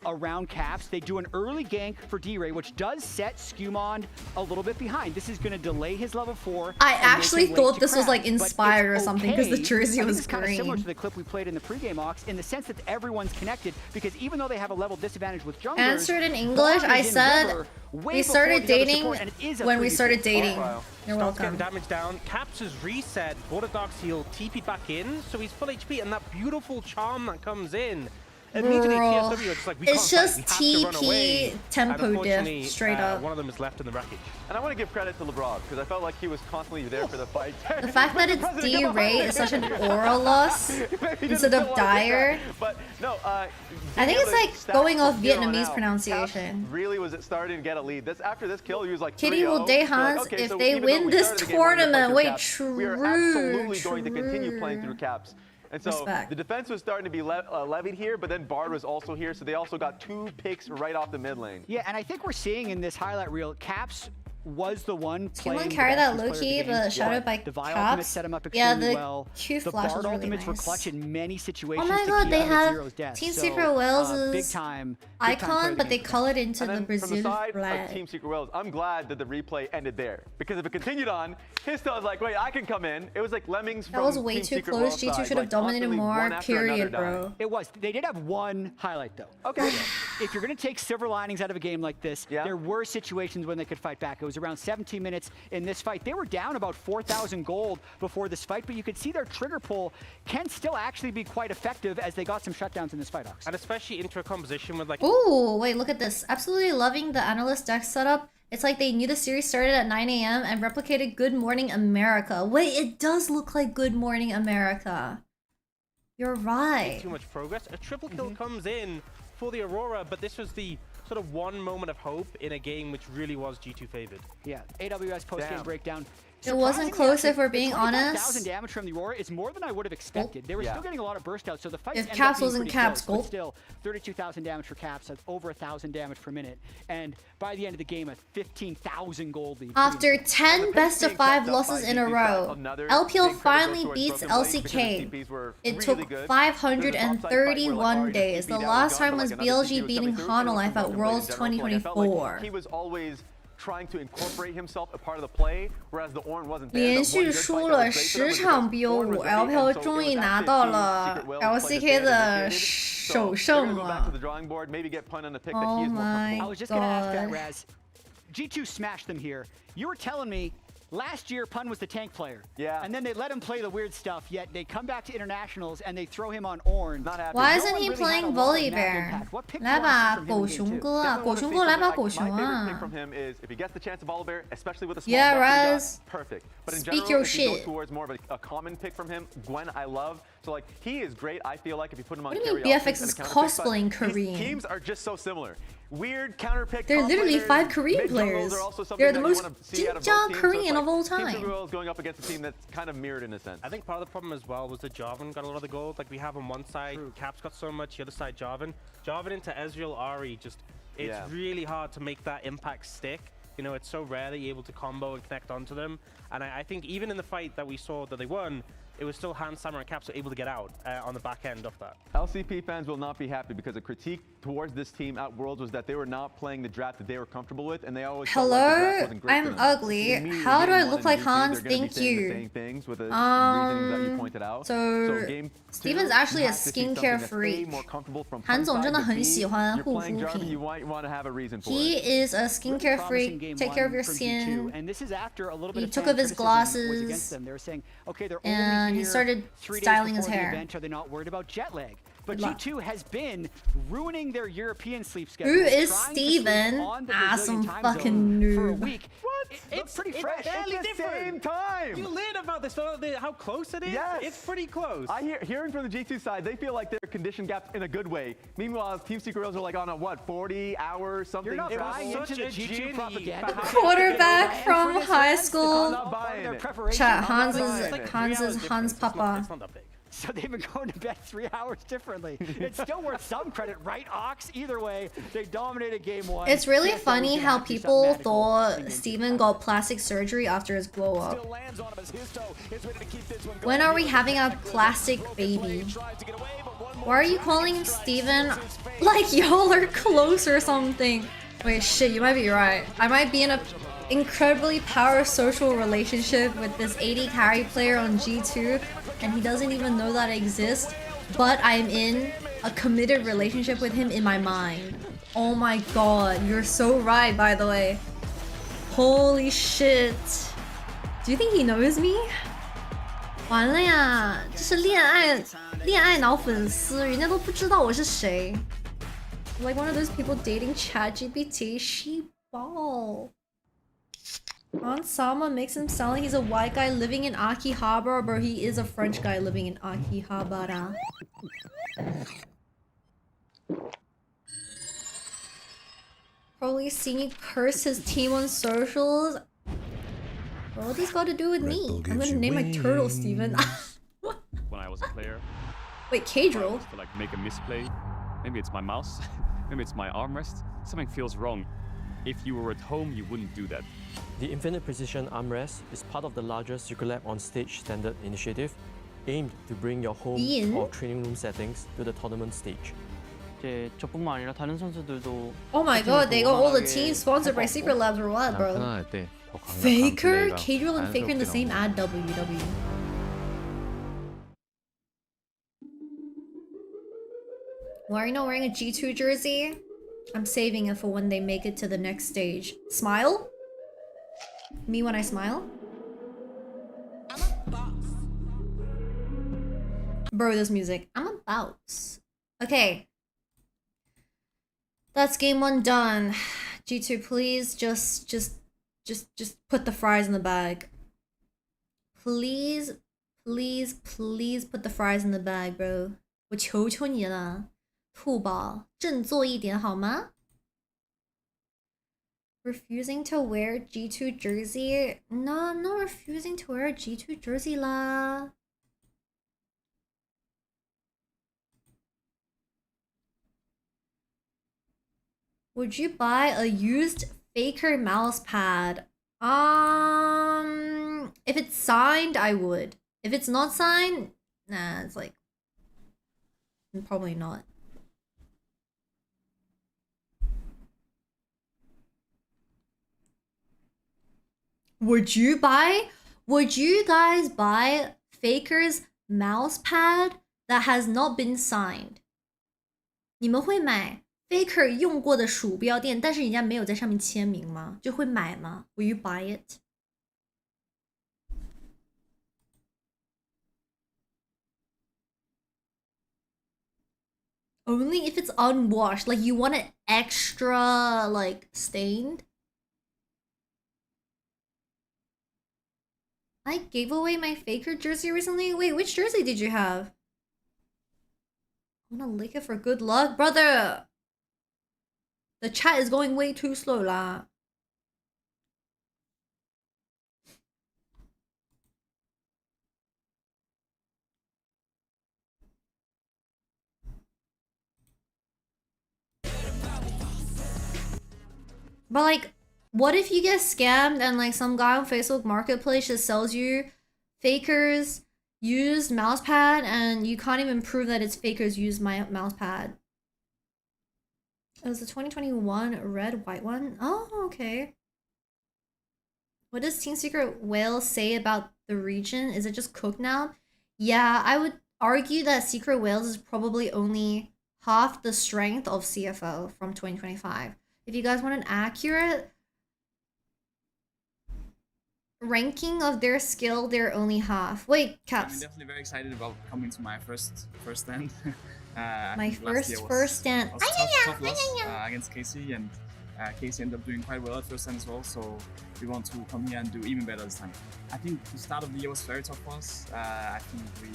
around Caps. They do an early gank for D-Ray, which does set Skewmon a little bit behind. This is going to delay his level 4. I actually thought this was like inspired or something because the jersey was green. Kind of similar to the clip we played in the pregame Ox in the sense that everyone's connected because even though they have a level disadvantage with junglers. Answered in English. I said we started dating when we started dating. You're welcome. Getting damage down. Caps has reset, bought a dark seal, TP'd back in, so he's full HP, and that beautiful charm that comes in. immediately TSW are just like, we it's can't just fight. We have to run away. TP tempo diff straight up. One of them is left in the wreckage. And I want to give credit to LeBron because I felt like he was constantly there for the fight. The fact that it's D-Ray is such an oral loss instead of Dyer. But no, I think it's like going off Vietnamese pronunciation. Really was it starting to get a lead. After this kill, he was like Kitty will day Hans like, okay, if so they win this tournament. Wait, true. We are absolutely going to continue playing through caps. And so the defense was starting to be levied here, but then Bard was also here, so they also got 2 picks right off the mid lane. Yeah, and I think we're seeing in this highlight reel, Caps was the one playing Someone carry that low-key, but shadowed by the Vi ultimate set him up extremely well. Q the flash Bard was really ultimates nice. were clutch in many situations. Oh my god, they have Team Secret Wales' big time icon, but they color it into the Brazil from the side flag. of Team Secret Wales, I'm glad that the replay ended there. Because if it continued on, Histo was like, wait, I can come in. It was like Lemmings from That was way Team too Secret close. Wales G2 side, should have like, dominated constantly more, one after another period, dying. bro. It was. They did have one highlight, though. Okay. If you're going to take silver linings out of a game like this, there were situations when they could fight back. It was around 17 minutes in this fight. They were down about 4,000 gold before this fight, but you could see their trigger pull can still actually be quite effective as they got some shutdowns in this fight, Ox. And especially into a composition with like... Ooh, wait, look at this. Absolutely loving the analyst deck setup. It's like they knew the series started at 9 a.m. and replicated Good Morning America. Wait, it does look like Good Morning America. You're right. Too much progress. A triple kill comes in for the Aurora, but this was the sort of one moment of hope in a game which really was G2 favored. Yeah, AWS post-game breakdown. It wasn't close if we're being 1,000 honest. damage from the Aurora is more than I would have expected. They were still getting a lot of burst outs, so the fight If Caps wasn't Caps, gold. Still, 32,000 damage for Caps, that's over 1,000 damage per minute, and by the end of the game, a 15,000 gold lead. After 10 best-of-5 losses in a row, LPL finally beats LCK. It took 531 days. The last time was BLG beating Hanolife at Worlds 2024. He was always trying to incorporate himself a part of the play, whereas the Ornn wasn't there. 连续输了10场 BO5 ，LPL 终于拿到了 LCK 的首胜了。Oh my I was just gonna ask that, god. Raz. G2 smashed them here. You were telling me last year Pun was the tank player. Yeah. And then they let him play the weird stuff, yet they come back to internationals and they throw him on Ornn. Not happy. Why isn't he playing Volley Bear? 来把狗熊哥啊，狗熊哥来把狗熊 My favorite 啊 pick from him is if he gets the chance to Volley Bear, especially with a small Yeah, buff he Raz. got, perfect. But in Speak general, your if you go shit. towards more of a common pick from him, Gwen I love. So like he is great. I feel like if you put him on What do you carry mean BFX offense is and a counter pick, but cosplaying these Korean? teams are just so similar. Weird counter pick. They're literally players, 5 Korean mid jungles players. are also something They're the that you most wanna see out of both Jinjang teams. Korean So it's of all like time. Team Secret Wales going up against a team that's kind of mirrored in a sense. I think part of the problem as well was that Jarvan got a lot of the gold. Like we have on one side, Caps got so much, the other side Jarvan. Jarvan into Ezreal, Ahri, just it's really hard to make that impact stick. You know, it's so rare that you're able to combo and connect onto them. And I think even in the fight that we saw that they won, it was still Hans, Sammer, and Caps were able to get out on the back end of that. LCP fans will not be happy because a critique towards this team at Worlds was that they were not playing the draft that they were comfortable with, and they always felt like the draft Hello, wasn't great for I'm them. ugly. Immediately How do I getting look one like in G2, Hans? they're gonna be Thank saying the you. same things with the reasonings that you pointed out. So game Steven's two, actually you a have to see skincare something that's freak. A, more comfortable from 韩总 Pun's 真的 side, 很 but 喜 B, 欢 you're 护 playing 肤 Jarvan, 品。 you might want to have a reason for He it. is a skincare Promising freak. game Take care of one your from skin. G2, and this is after a little bit He of took fan off his criticism was glasses. against them. They were saying, okay, they're And only he here started 3 days styling his before the hair. event. Are they not worried about jet lag? But Good luck. G2 has been ruining their European sleep schedule. Who is trying to sleep Steven? on the Ah, Brazilian some time fucking zone for a noob. week. It's pretty fresh. Barely It's the same time. You learn about this, how close it is? Yes. It's pretty close. Hearing from the G2 side, they feel like they're condition gaps in a good way. Meanwhile, Team Secret Wales are like on a, 40-hour something? You're not travel? buying into the G2 propaganda. Quarterback from high school. not buying Their it. preparation. Chat, I'm Hans not is buying it. Hans Papa. It's not that big. So they've been going to bed 3 hours differently. It's still worth some credit, right, Ox? Either way, they dominated game one. It's really TSW funny gonna how have to do people something magical thought in game Steven got plastic surgery after his glow up. When are we having a plastic baby? Why are you calling Steven like y'all are close or something? Wait, shit, you might be right. I might be in a incredibly parasocial relationship with this 80 carry player on G2 and he doesn't even know that I exist, but I'm in a committed relationship with him in my mind. Oh my god, you're so right, by the way. Holy shit. Do you think he knows me? 完了呀，这是恋爱脑粉丝，人家都不知道我是谁。Like one of those people dating ChatGPT, sheepball. Ansama makes him sound like he's a white guy living in Akihabara, but he is a French guy living in Akihabara. Probably seen you curse his team on socials. What does got to do with me? I'm gonna name my turtle Steven. When I was a player. Wait, Cadril? To like make a misplay. Maybe it's my mouse. Maybe it's my armrest. Something feels wrong. If you were at home, you wouldn't do that. The Infinite Precision Armrest is part of the larger Secret Lab on Stage standard initiative, aimed to bring your home or training room settings to the tournament stage. Oh my god, they got all the teams sponsored by Secret Labs or what, bro? Faker? Cadril and Faker in the same ad, WW. Why are you not wearing a G2 jersey? I'm saving it for when they make it to the next stage. Smile? Me when I smile? Bro, this music. I'm a bounce. Okay. That's game 1 done. G2, please just put the fries in the bag. Please put the fries in the bag, bro. 我求求你了，兔宝，振作一点好吗？ Refusing to wear G2 jersey? No, I'm not refusing to wear a G2 jersey lah. Would you buy a used Faker mouse pad? If it's signed, I would. If it's not signed, nah, it's like probably not. Would you guys buy Faker's mouse pad that has not been signed? 你们会买 Faker 用过的鼠标垫，但是人家没有在上面签名吗？就会买吗？ Will you buy it? Only if it's unwashed, like you want it extra like stained. I gave away my Faker jersey recently. Wait, which jersey did you have? I'm gonna lick it for good luck, brother. The chat is going way too slow lah. But like, what if you get scammed and like some guy on Facebook Marketplace just sells you Faker's used mousepad and you can't even prove that it's Faker's used mousepad? It was the 2021 red white one. Oh, okay. What does Team Secret Wales say about the region? Is it just cooked now? Yeah, I would argue that Secret Wales is probably only half the strength of CFO from 2025. If you guys want an accurate ranking of their skill, they're only half. Wait, Caps. I'm definitely very excited about coming to my first stand. My first stand. Tough loss against Casey, and Casey ended up doing quite well at first stand as well. So we want to come here and do even better this time. I think the start of the year was very tough for us. I think we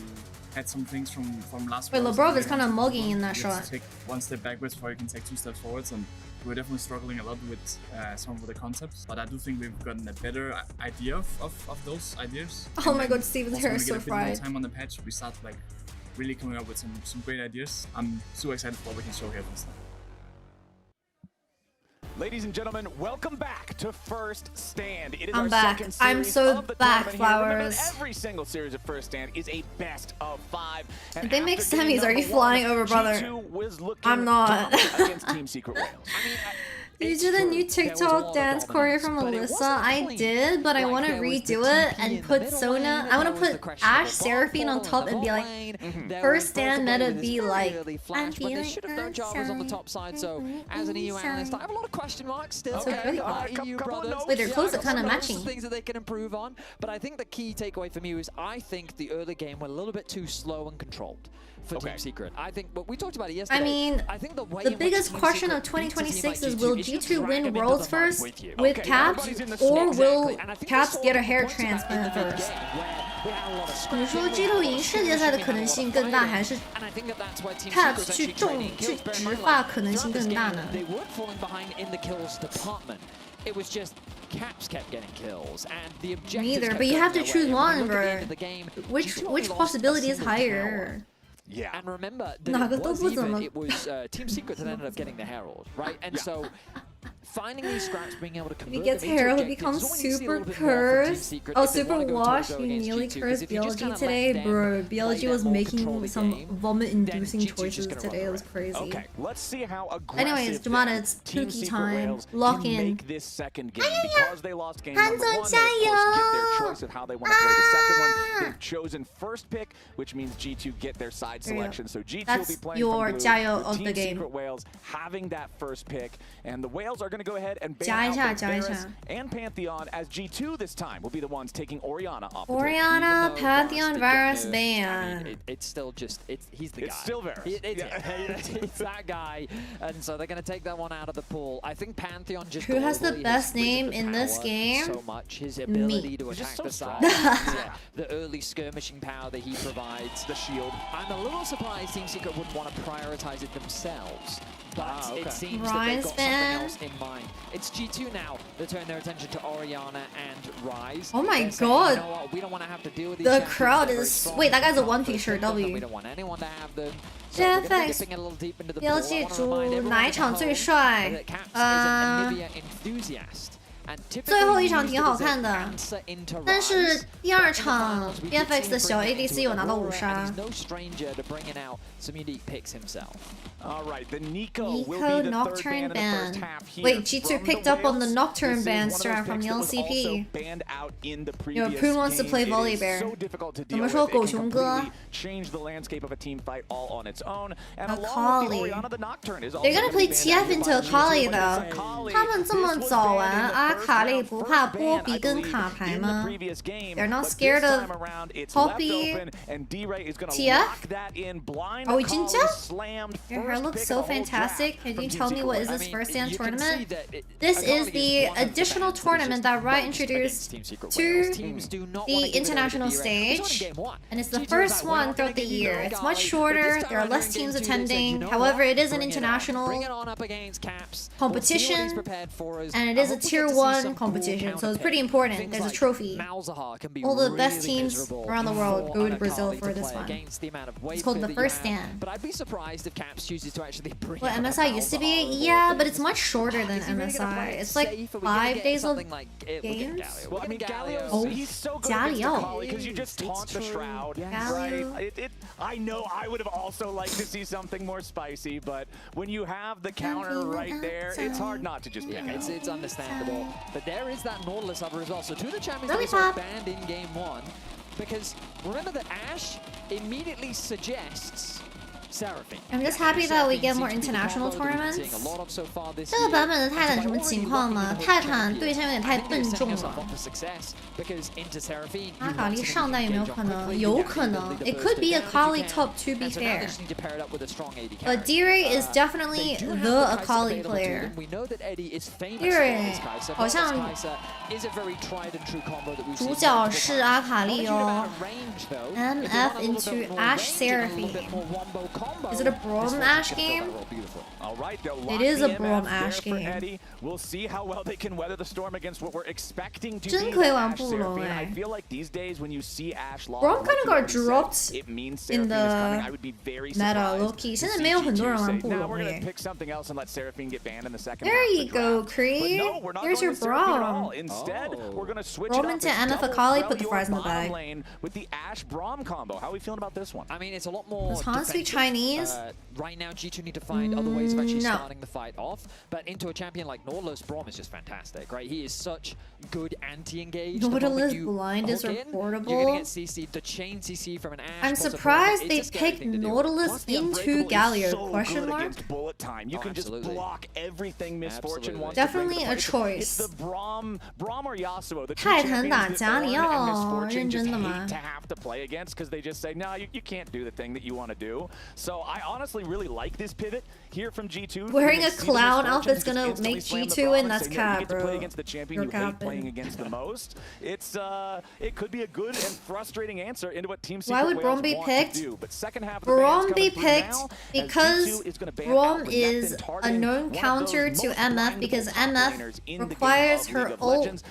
had some things from last. Wait, Lebrov is kind of mugging in that shot. Take one step backwards before you can take 2 steps forwards, and we were definitely struggling a lot with some of the concepts. But I do think we've gotten a better idea of those ideas. Oh my god, Steven's hair is so fried. When we get a bit more time on the patch, we start like really coming up with some great ideas. I'm super excited for what we can show here this time. Ladies and gentlemen, welcome back to First Stand. It is I'm our back. second I'm series so of the back, tournament here. Remember, Flowers. every single series of First Stand is a best of 5. And If they make after game semis, are you number flying 1, over, brother? G2 was looking I'm not. dominant against Team Secret Wales. I mean, You did a new TikTok dance choreo from Alyssa. I did, but I want to redo it and put Sona. I want to put Ashe Seraphine on top and be like, first stand meta be like, I'm feeling they should have known Java's on the top side. So as an EU analyst, I have a lot of question marks still. Okay. EU brothers. Wait, their clothes are kind of matching. Things that they can improve on, but I think the key takeaway for me is I think the early game were a little bit too slow and controlled for Team Secret. I think, but we talked about it yesterday. I mean, I think the biggest question of 2026 is will G2 win Worlds first with Caps, or will Caps get a hair transplant first? 你说 G2 赢世界赛的可能性更大，还是 Caps 去直发可能性更大呢？ It was just Caps kept getting kills, and the objectives. Neither, but you have to choose one, bro. Which possibility is higher? Yeah. And remember, it was Team Secret that ended up getting the Herald, right? And so finding these scraps, being able to convert if he gets Herald, he becomes super cursed. Oh, super washed. He nearly cursed Blg today, bro. Blg was making some vomit-inducing choices today. It was crazy. Okay, let's see how aggressive. Anyways, Jamada, it's Tuki time. Lock in. This second game because they lost game number 1. They of course get their choice of how they want to play the second one. They've chosen first pick, which means G2 get their side selection. So G2 will be playing from blue. Team Secret Wales having that first pick, and the Wales are going to go ahead and ban out Varus and Pantheon, as G2 this time will be the ones taking Orianna off the Orianna, Pantheon, Varus, ban. I mean, it's still just, he's the guy. It's still Varus. It's that guy, and so they're going to take that one out of the pool. I think Pantheon just who has the best name in this game? So much. His ability to attack the side. The early skirmishing power that he provides. The shield. I'm a little surprised Team Secret wouldn't want to prioritize it themselves. But it seems that they've got something else in mind. It's G2 now that turn their attention to Orianna and Rise. Oh my god. You know what? We don't want to have to deal with these the crowd is... Wait, that guy's a One Piece shirt, W. We don't want anyone to have them. Bfx 标记住哪一场最帅？最后一场挺好看的，但是第二场 Bfx 的小 ADC 有拿到5杀。Nico Nocturne ban. Wait, G2 picked up on the Nocturne ban strat from the LCP. Yo, Poon wants to play Volley Bear. 怎么说狗熊哥？ Akali. They're gonna play TF into Akali though. 他们这么早玩阿卡丽不怕波比跟卡牌吗 ？They're not scared of Poppy, TF. Oh, 已经这样？ Your hair looks so fantastic. Can you tell me what is this first stand tournament? This is the additional tournament that Riot introduced to the international stage, and it's the first one throughout the year. It's much shorter. There are less teams attending. However, it is an international competition, and it is a tier 1 competition, so it's pretty important. There's a trophy. All the best teams around the world go to Brazil for this one. It's called the first stand. But I'd be surprised if Caps chooses to actually bring what MSI used to be? Yeah, but it's much shorter than MSI. It's like 5 days of games. Well, I mean, Galio's, he's so good Galio. because you just taunt the Shroud, right? I know I would have also liked to see something more spicy, but when you have the counter right there, it's hard not to just pick it. It's understandable. But there is that Nautilus over as well. So two of the champions are banned in game 1. Because remember that Ashe immediately suggests Seraphine. I'm just happy that we get more international tournaments. 这个版本的泰坦什么情况吗？泰坦对线有点太笨重了。阿卡丽上单有没有可能？有可能。It could be Akali top 2, be fair. But D-Ray is definitely the Akali player. D-Ray 好像主角是阿卡丽哦。MF into Ashe Seraphine. Is it a Braum Ashe game? It is a Braum Ashe game. We'll see how well they can weather the storm against what we're expecting to be 真可以玩布隆 I feel like these days when you see Ashe Braum kind of got dropped in the meta, low-key. 现在没有很多人玩布隆耶。There you go, Kree. Here's your Braum. Instead, we're going to switch Braum into MF Akali, put the fries in the bag. With the Ashe Braum combo. How are we feeling about this one? I mean, it's a lot more. Does Han speak Chinese? Chinese. Right now, G2 need to find other ways of actually starting the fight off. But into a champion like Nautilus, Braum is just fantastic, right? He is such good anti-engage. Nautilus blind is reportable. You're gonna get CC, the chain CC from an Ashe. I'm surprised they picked Nautilus into Galio. Question mark? Bullet time. You can just block everything Misfortune wants. Definitely a choice. It's the Braum or Yasuo. The 泰坦打架你要认真的吗？ to have to play against because they just say, no, you can't do the thing that you want to do. So I honestly really like this pivot here from G2. Wearing a clown outfit's gonna make G2 win. That's cap, bro. Play against the champion you hate playing against the most. It's it could be a good and frustrating answer into what Team Secret Why would Braum be picked? Braum be picked because Braum is a known counter to MF because MF requires her ult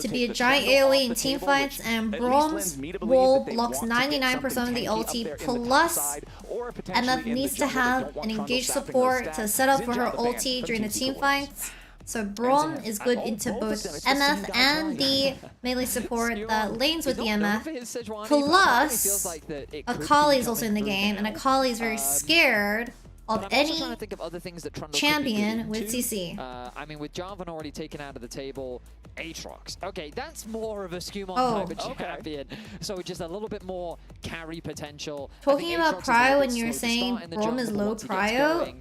to be a giant AoE in teamfights, and Braum's wall blocks 99% of the ulti, plus MF needs to have an engaged support to set up for her ulti during the teamfights. So Braum is good into both MF and the melee support that lanes with the MF. Plus, Akali is also in the game, and Akali is very scared of any champion with CC. I mean, with Jarvan already taken out of the table, Aatrox. Okay, that's more of a Skumon type of champion. So just a little bit more carry potential. Talking about prio when you're saying Braum is low prio,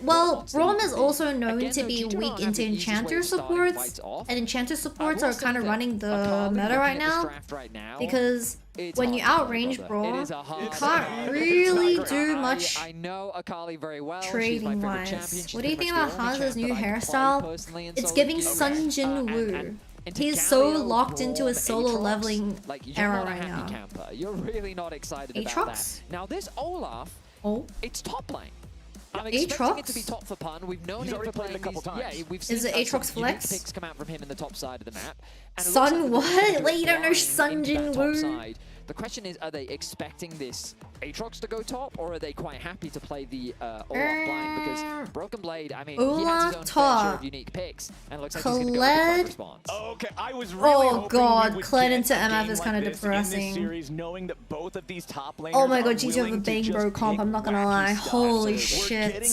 well, Braum is also known to be weak into enchanter supports, and enchanter supports are kind of running the meta right now, because when you outrange Braum, you can't really do much trading wise. What do you think about Hanzo's new hairstyle? It's giving Sun Jin Woo. He's so locked into his solo leveling era right now. You're really not excited about that. Now this Olaf, it's top lane. I'm expecting it to be top for pun. We've known him for playing a couple times. Yeah, we've seen Aatrox flex picks come out from him in the top side of the map. And Sun what? Wait, you don't know Sun Jin Woo? The question is, are they expecting this Aatrox to go top, or are they quite happy to play the Olaf blind? Because Broken Blade, I mean, he has his own fair share of unique picks, and it looks like he's going to go with the response. Okay, I was really god, Kled into MF is kind of depressing. Oh my god, G2 have a bang bro comp, I'm not gonna lie. Holy shit.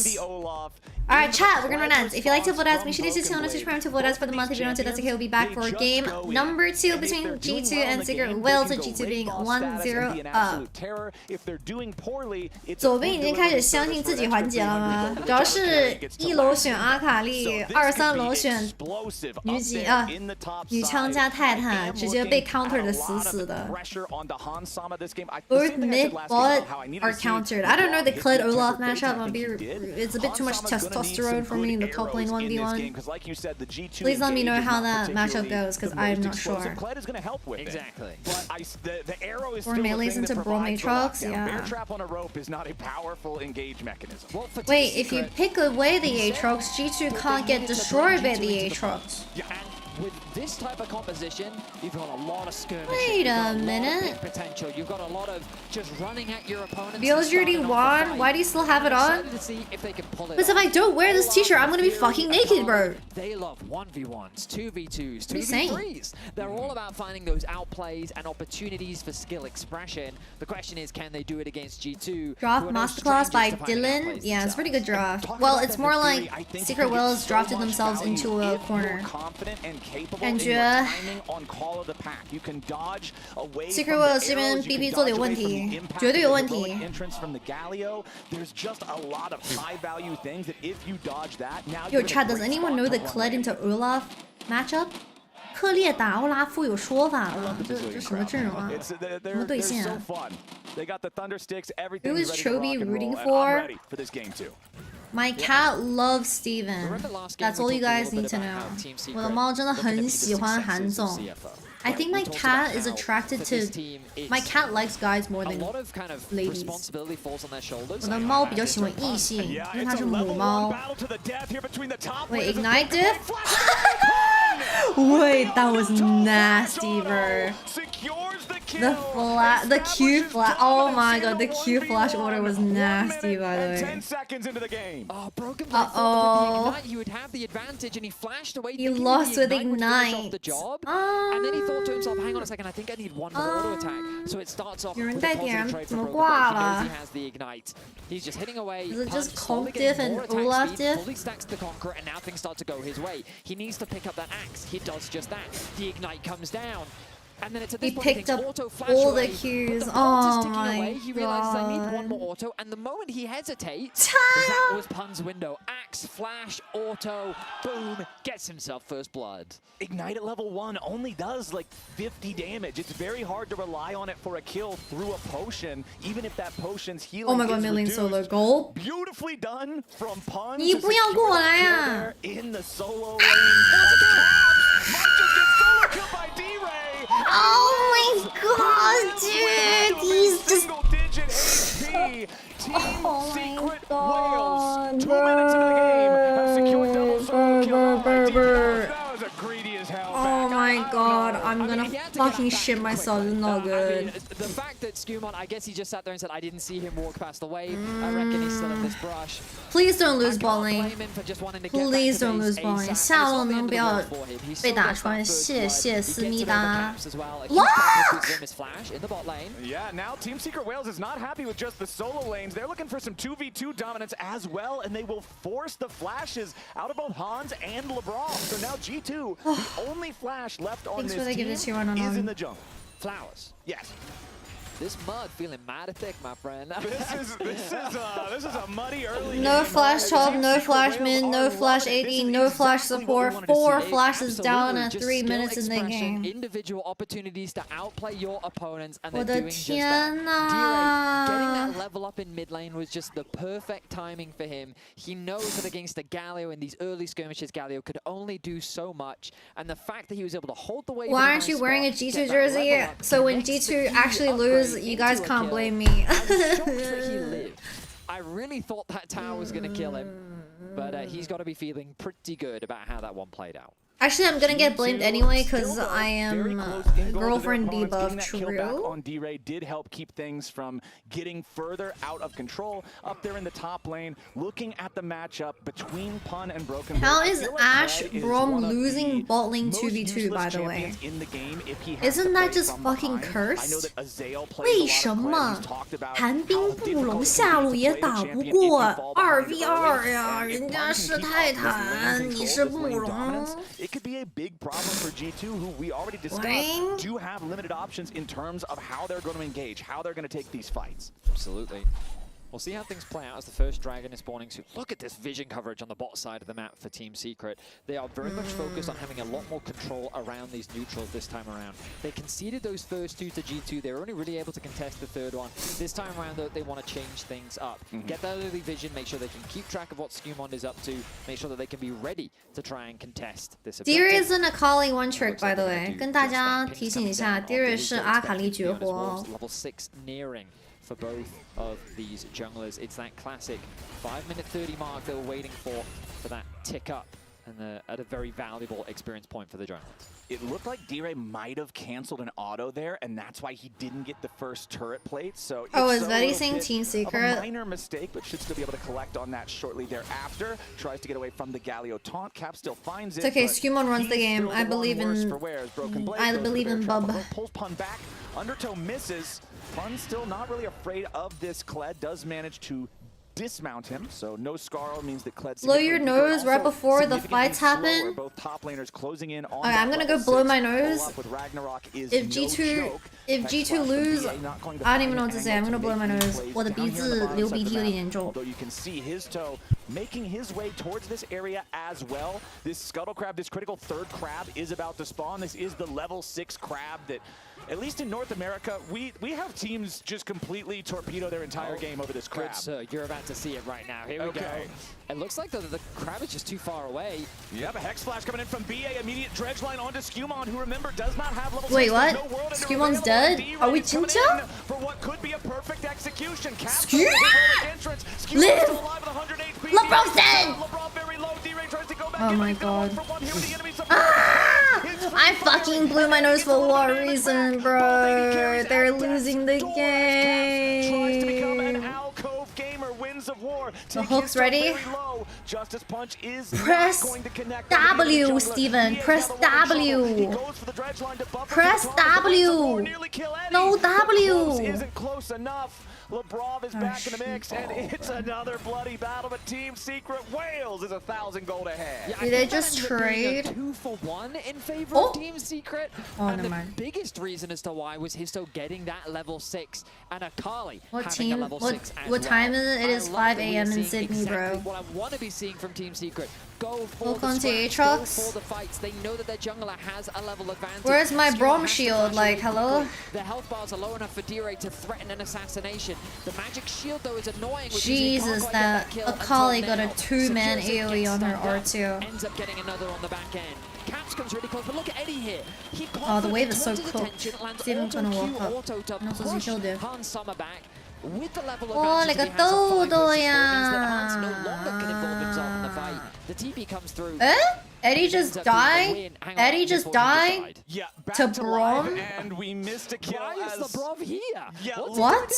Alright, chat, we're gonna run ads. If you like to vote ads, make sure to tune on to Prime to vote ads for the month. If you don't do that, okay, we'll be back for game number 2 between G2 and Secret Will, to G2 being 1-0 up. 左边已经开始相信自己环节了吗？主要是1楼选阿卡丽，2、3楼选女枪加泰坦，直接被 counter 的死死的。Both mid bot are countered. I don't know the Kled Olaf matchup. It's a bit too much testosterone for me in the top lane 1v1. Please let me know how that matchup goes, because I'm not sure. Exactly. Or melees into Braum Aatrox, yeah. Wait, if you pick away the Aatrox, G2 can't get destroyed by the Aatrox. With this type of composition, you've got a lot of skirmishing. Wait a minute. Potential. You've got a lot of just running at your opponents. Blg won. Why do you still have it on? Because if I don't wear this t-shirt, I'm gonna be fucking naked, bro. They love 1v1s, 2v2s, 2v3s. They're all about finding those outplays and opportunities for skill expression. The question is, can they do it against G2? Draft Masterclass by Dylan. Yeah, it's a pretty good draft. Well, it's more like Secret Will has drafted themselves into a corner. 感觉 Secret Will 这边 BP 做的有问题，绝对有问题。Yo, chat, does anyone know the Kled into Olaf matchup? 克烈打欧拉夫有说法了，这什么阵容啊？什么对线啊 ？Who is Chobi rooting for? My cat loves Steven. That's all you guys need to know. 我的猫真的很喜欢韩总。I think my cat is attracted to. My cat likes guys more than ladies. 我的猫比较喜欢异性，因为它是母猫。Wait, ignite diff? Wait, that was nasty, bro. The Q flash. Oh my god, the Q flash order was nasty, by the way. 10 seconds into the game. Oh, Broken Blade thought with the Ignite he would have the advantage, and he flashed away. He lost with Ignite. The job. And then he thought to himself, hang on a second, I think I need one more auto attack. So it starts off with a positive trade from Broken Blade. He knows he has the Ignite. He's just hitting away. Is it just Conk diff and Olaf diff? Fully stacks the Conqueror, and now things start to go his way. He needs to pick up that axe. He does just that. The Ignite comes down. And then it's at this point picked up all the Qs. Oh my god. He realizes I need one more auto, and the moment he hesitates, that was Pun's window. Axe, flash, auto, boom, gets himself first blood. Ignite at level 1 only does like 50 damage. It's very hard to rely on it for a kill through a potion, even if that potion's healing. Oh my god, million solo goal. Beautifully done from Pun. 你不要过来啊 In the solo lane. Might just get solo killed by D-Ray. Oh my god, dude! He's just... Oh my god. 2 minutes into the game. Have secured double solo kill. That was a greedy as hell. Oh my god, I'm gonna fucking shit myself. It's not good. I mean, the fact that Skumon, I guess he just sat there and said, I didn't see him walk past the wave. I reckon he's still in this brush. Please don't lose ball lane. Please don't lose ball lane. 下路能不要被打穿？谢谢思密达。Lock! Yeah, now Team Secret Wales is not happy with just the solo lanes. They're looking for some 2v2 dominance as well, and they will force the flashes out of both Hans and LeBron. So now G2, the only flash left on this team is in the jungle. Flowers. Yes. This mud feeling mighty thick, my friend. This is a muddy early. No flash top, no flash mid, no flash AD, no flash support. 4 flashes down at 3 minutes in the game. Individual opportunities to outplay your opponents, and they're 我的 doing just 天 that. 哪 Getting that level up in mid lane was just the perfect timing for him. He knows that against the Galio in these early skirmishes, Galio could only do so much, and the fact that he was able to hold the wave. Why aren't you wearing a G2 jersey? So when G2 actually lose, you guys can't blame me. I really thought that tower was going to kill him, but he's got to be feeling pretty good about how that one played out. Actually, I'm gonna get blamed anyway because I am girlfriend debuff. True. On D-Ray did help keep things from getting further out of control. Up there in the top lane, looking at the matchup between Pun and Broken. How is Ash Brom losing bot lane 2v2 by the way? Isn't that just fucking cursed? 为什么寒冰布隆下路也打不过2v2呀？人家是泰坦，你是布隆。 It could be a big problem for G2, who we already discussed, do have limited options in terms of how they're going to engage, how they're going to take these fights. Absolutely. We'll see how things play out as the first dragon is spawning soon. Look at this vision coverage on the bot side of the map for Team Secret. They are very much focused on having a lot more control around these neutrals this time around. They conceded those first 2 to G2. They were only really able to contest the third one. This time around, though, they want to change things up. Get that early vision, make sure they can keep track of what Skumon is up to, make sure that they can be ready to try and contest this objective. Deer isn't a calling one trick, by the way. 跟大家提醒一下 ，Deer 是阿卡丽绝活。 Level 6 nearing for both of these junglers. It's that classic 5-minute 30 mark they were waiting for that tick up, and at a very valuable experience point for the junglers. It looked like D-Ray might have canceled an auto there, and that's why he didn't get the first turret plate. So is Vetty saying Team Secret? A minor mistake, but should still be able to collect on that shortly thereafter. Tries to get away from the Galio taunt. Cap still finds it. It's okay, Skumon runs the game. I believe in Bub. Pulls Pun back. Undertow misses. Pun still not really afraid of this. Kled does manage to dismount him, so no Scarl means that Kled blow your nose right before the fights happen. Both top laners closing in on. Okay, I'm gonna go blow my nose. If G2 lose, I don't even know what to say. I'm gonna blow my nose. 我的鼻子流鼻涕有点严重。 Though you can see his toe making his way towards this area as well. This scuttle crab, this critical third crab, is about to spawn. This is the level 6 crab that, at least in North America, we have teams just completely torpedo their entire game over this crab. Good, sir. You're about to see it right now. Here we go. It looks like the crab is just too far away. Yep, a Hex Flash coming in from BA. Immediate dredge line onto Skumon, who, remember, does not have level 6. Wait, what? Skumon's dead? Are we 진짜? For what could be a perfect execution. Live! LeBron's dead! Oh my god. Ah! I fucking blew my nose for what reason, bro? They're losing the game. The hook's ready. Press W, Steven. Press W. Press W. No W. Isn't close enough. Blg is back in the mix, and it's another bloody battle, but Team Secret Wales is 1,000 gold ahead. Yeah, did they just trade? 2-for-1 in favor of Team Secret. And the mind. biggest reason as to why was Histo getting that level 6 and Akali What having team? a level 6 as What time is it? It is I love 5 that we are a.m. in seeing Sydney, exactly bro. what I want to be seeing from Team Secret. Go for Welcome the to scraps, Aatrox. go for the fights. They know that their jungler has a level advantage. Where's my Skewman Brom has to shield? flash Like, really hello? quickly. The health bars are low enough for D-Ray to threaten an assassination. The magic shield, though, is annoying. Which Jesus, that Akali got a 2-man AoE on her R2. Ends up getting another on the back end. Caps comes really close, but look at Eddie here. He Oh, the wave is so turns his cooked. attention, lands Steven's gonna auto walk Q, up. auto to And also he push killed him. Hans Sommer back. With the level Oh, advantage like that he has of 5 todo versus 4 means ya. that Hans no longer can involve himself in the fight. The TP comes through. Eddie just died? Eddie just died? Yeah, to Brom? And we missed a kill. Why is LeBron here? Yeah, What?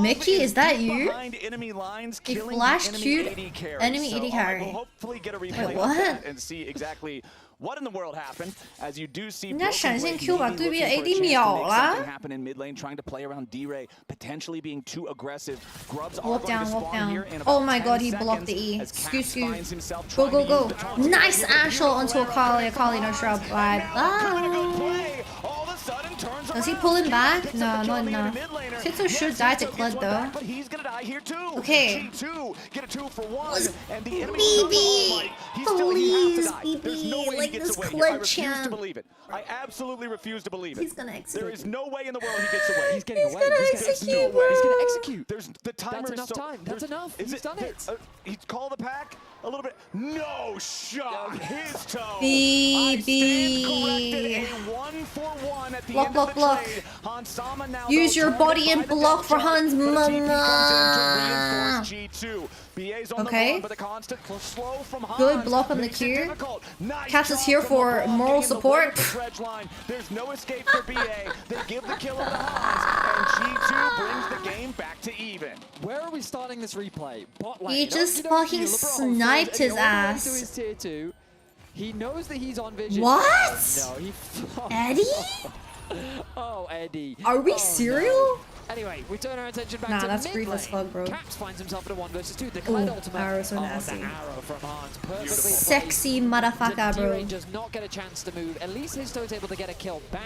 Mickey, is that you? Behind enemy lines, He killing flash the queued enemy AD carry. enemy So, AD carry. we'll hopefully get a replay Wait, of what? that and see exactly what in the world happened. As you do see, 人家闪现 Q 把对面 looking for a AD chance to 秒 make 了 something。happen in mid lane, trying to play around D-Ray, potentially being too aggressive. Grubs are Walk going down, to walk spawn here down. in Oh about my 10 god, he blocked the seconds E. as Skew, Caps skew. finds himself Go, trying go, to go. use the Nice Ashel onto Akali. Akali no shrub. Bye. Bye. Does he pull him back? No, not enough. Sixo should die to Kled though. But he's gonna die here too. Okay. G2 get a 2-for-1, and the enemy BB! Please, There's no way like he gets this away. I Kled refuse to champ. believe it. I absolutely refuse to believe it. He's gonna execute. There is no way in the world he gets away. He's getting away. He's gonna execute, bro. He's gonna execute. There's the timer. That's is enough so, time. That's enough. He's done it. He's called the pack a little bit. No shot. His toe. BB. 1-for-1 at the Block, end block, of the block. trade. Hans Sama now Use your body and block for Hans Mama. G2. BA's on Okay. the run, but the constant slow from Hans. Good block on the Q. Caps is here for moral support. There's no escape for BA. They give the kill over to Hans, and G2 brings the game back to even. Where are we starting this replay? Bot lane. He just Okey-dokey, fucking LeBron sniped throws his it all the way ass. to his tier 2. He knows that he's on vision. What? No, he Eddie? Oh, Eddie. Are we Oh, serial? no. Anyway, we turn our attention back Nah, to that's mid greed as lane. fuck, bro. Caps finds himself in a 1 versus 2. The Ooh, Kled ultimate. arrow so Oh, nasty. the arrow from Hans. Perfectly Sexy motherfucker, bro. D-Ray does not get a chance to move. At least Histo is able to get a kill back.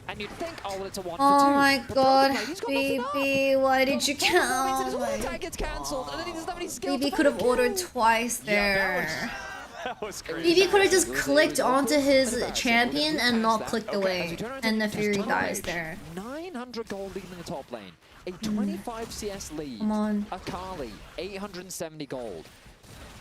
And you'd think, oh, well, it's a 1 for 2. Oh my But god, Blg, he's got nothing up. BB, why did you His count? attack gets cancelled, and then he doesn't have any skill. BB could have ordered twice there. That was crazy. BB could have just clicked onto his champion and not clicked away, and the Fury dies there. 900 gold lead in the top lane. A 25 CS lead. Come on. Akali, 870 gold.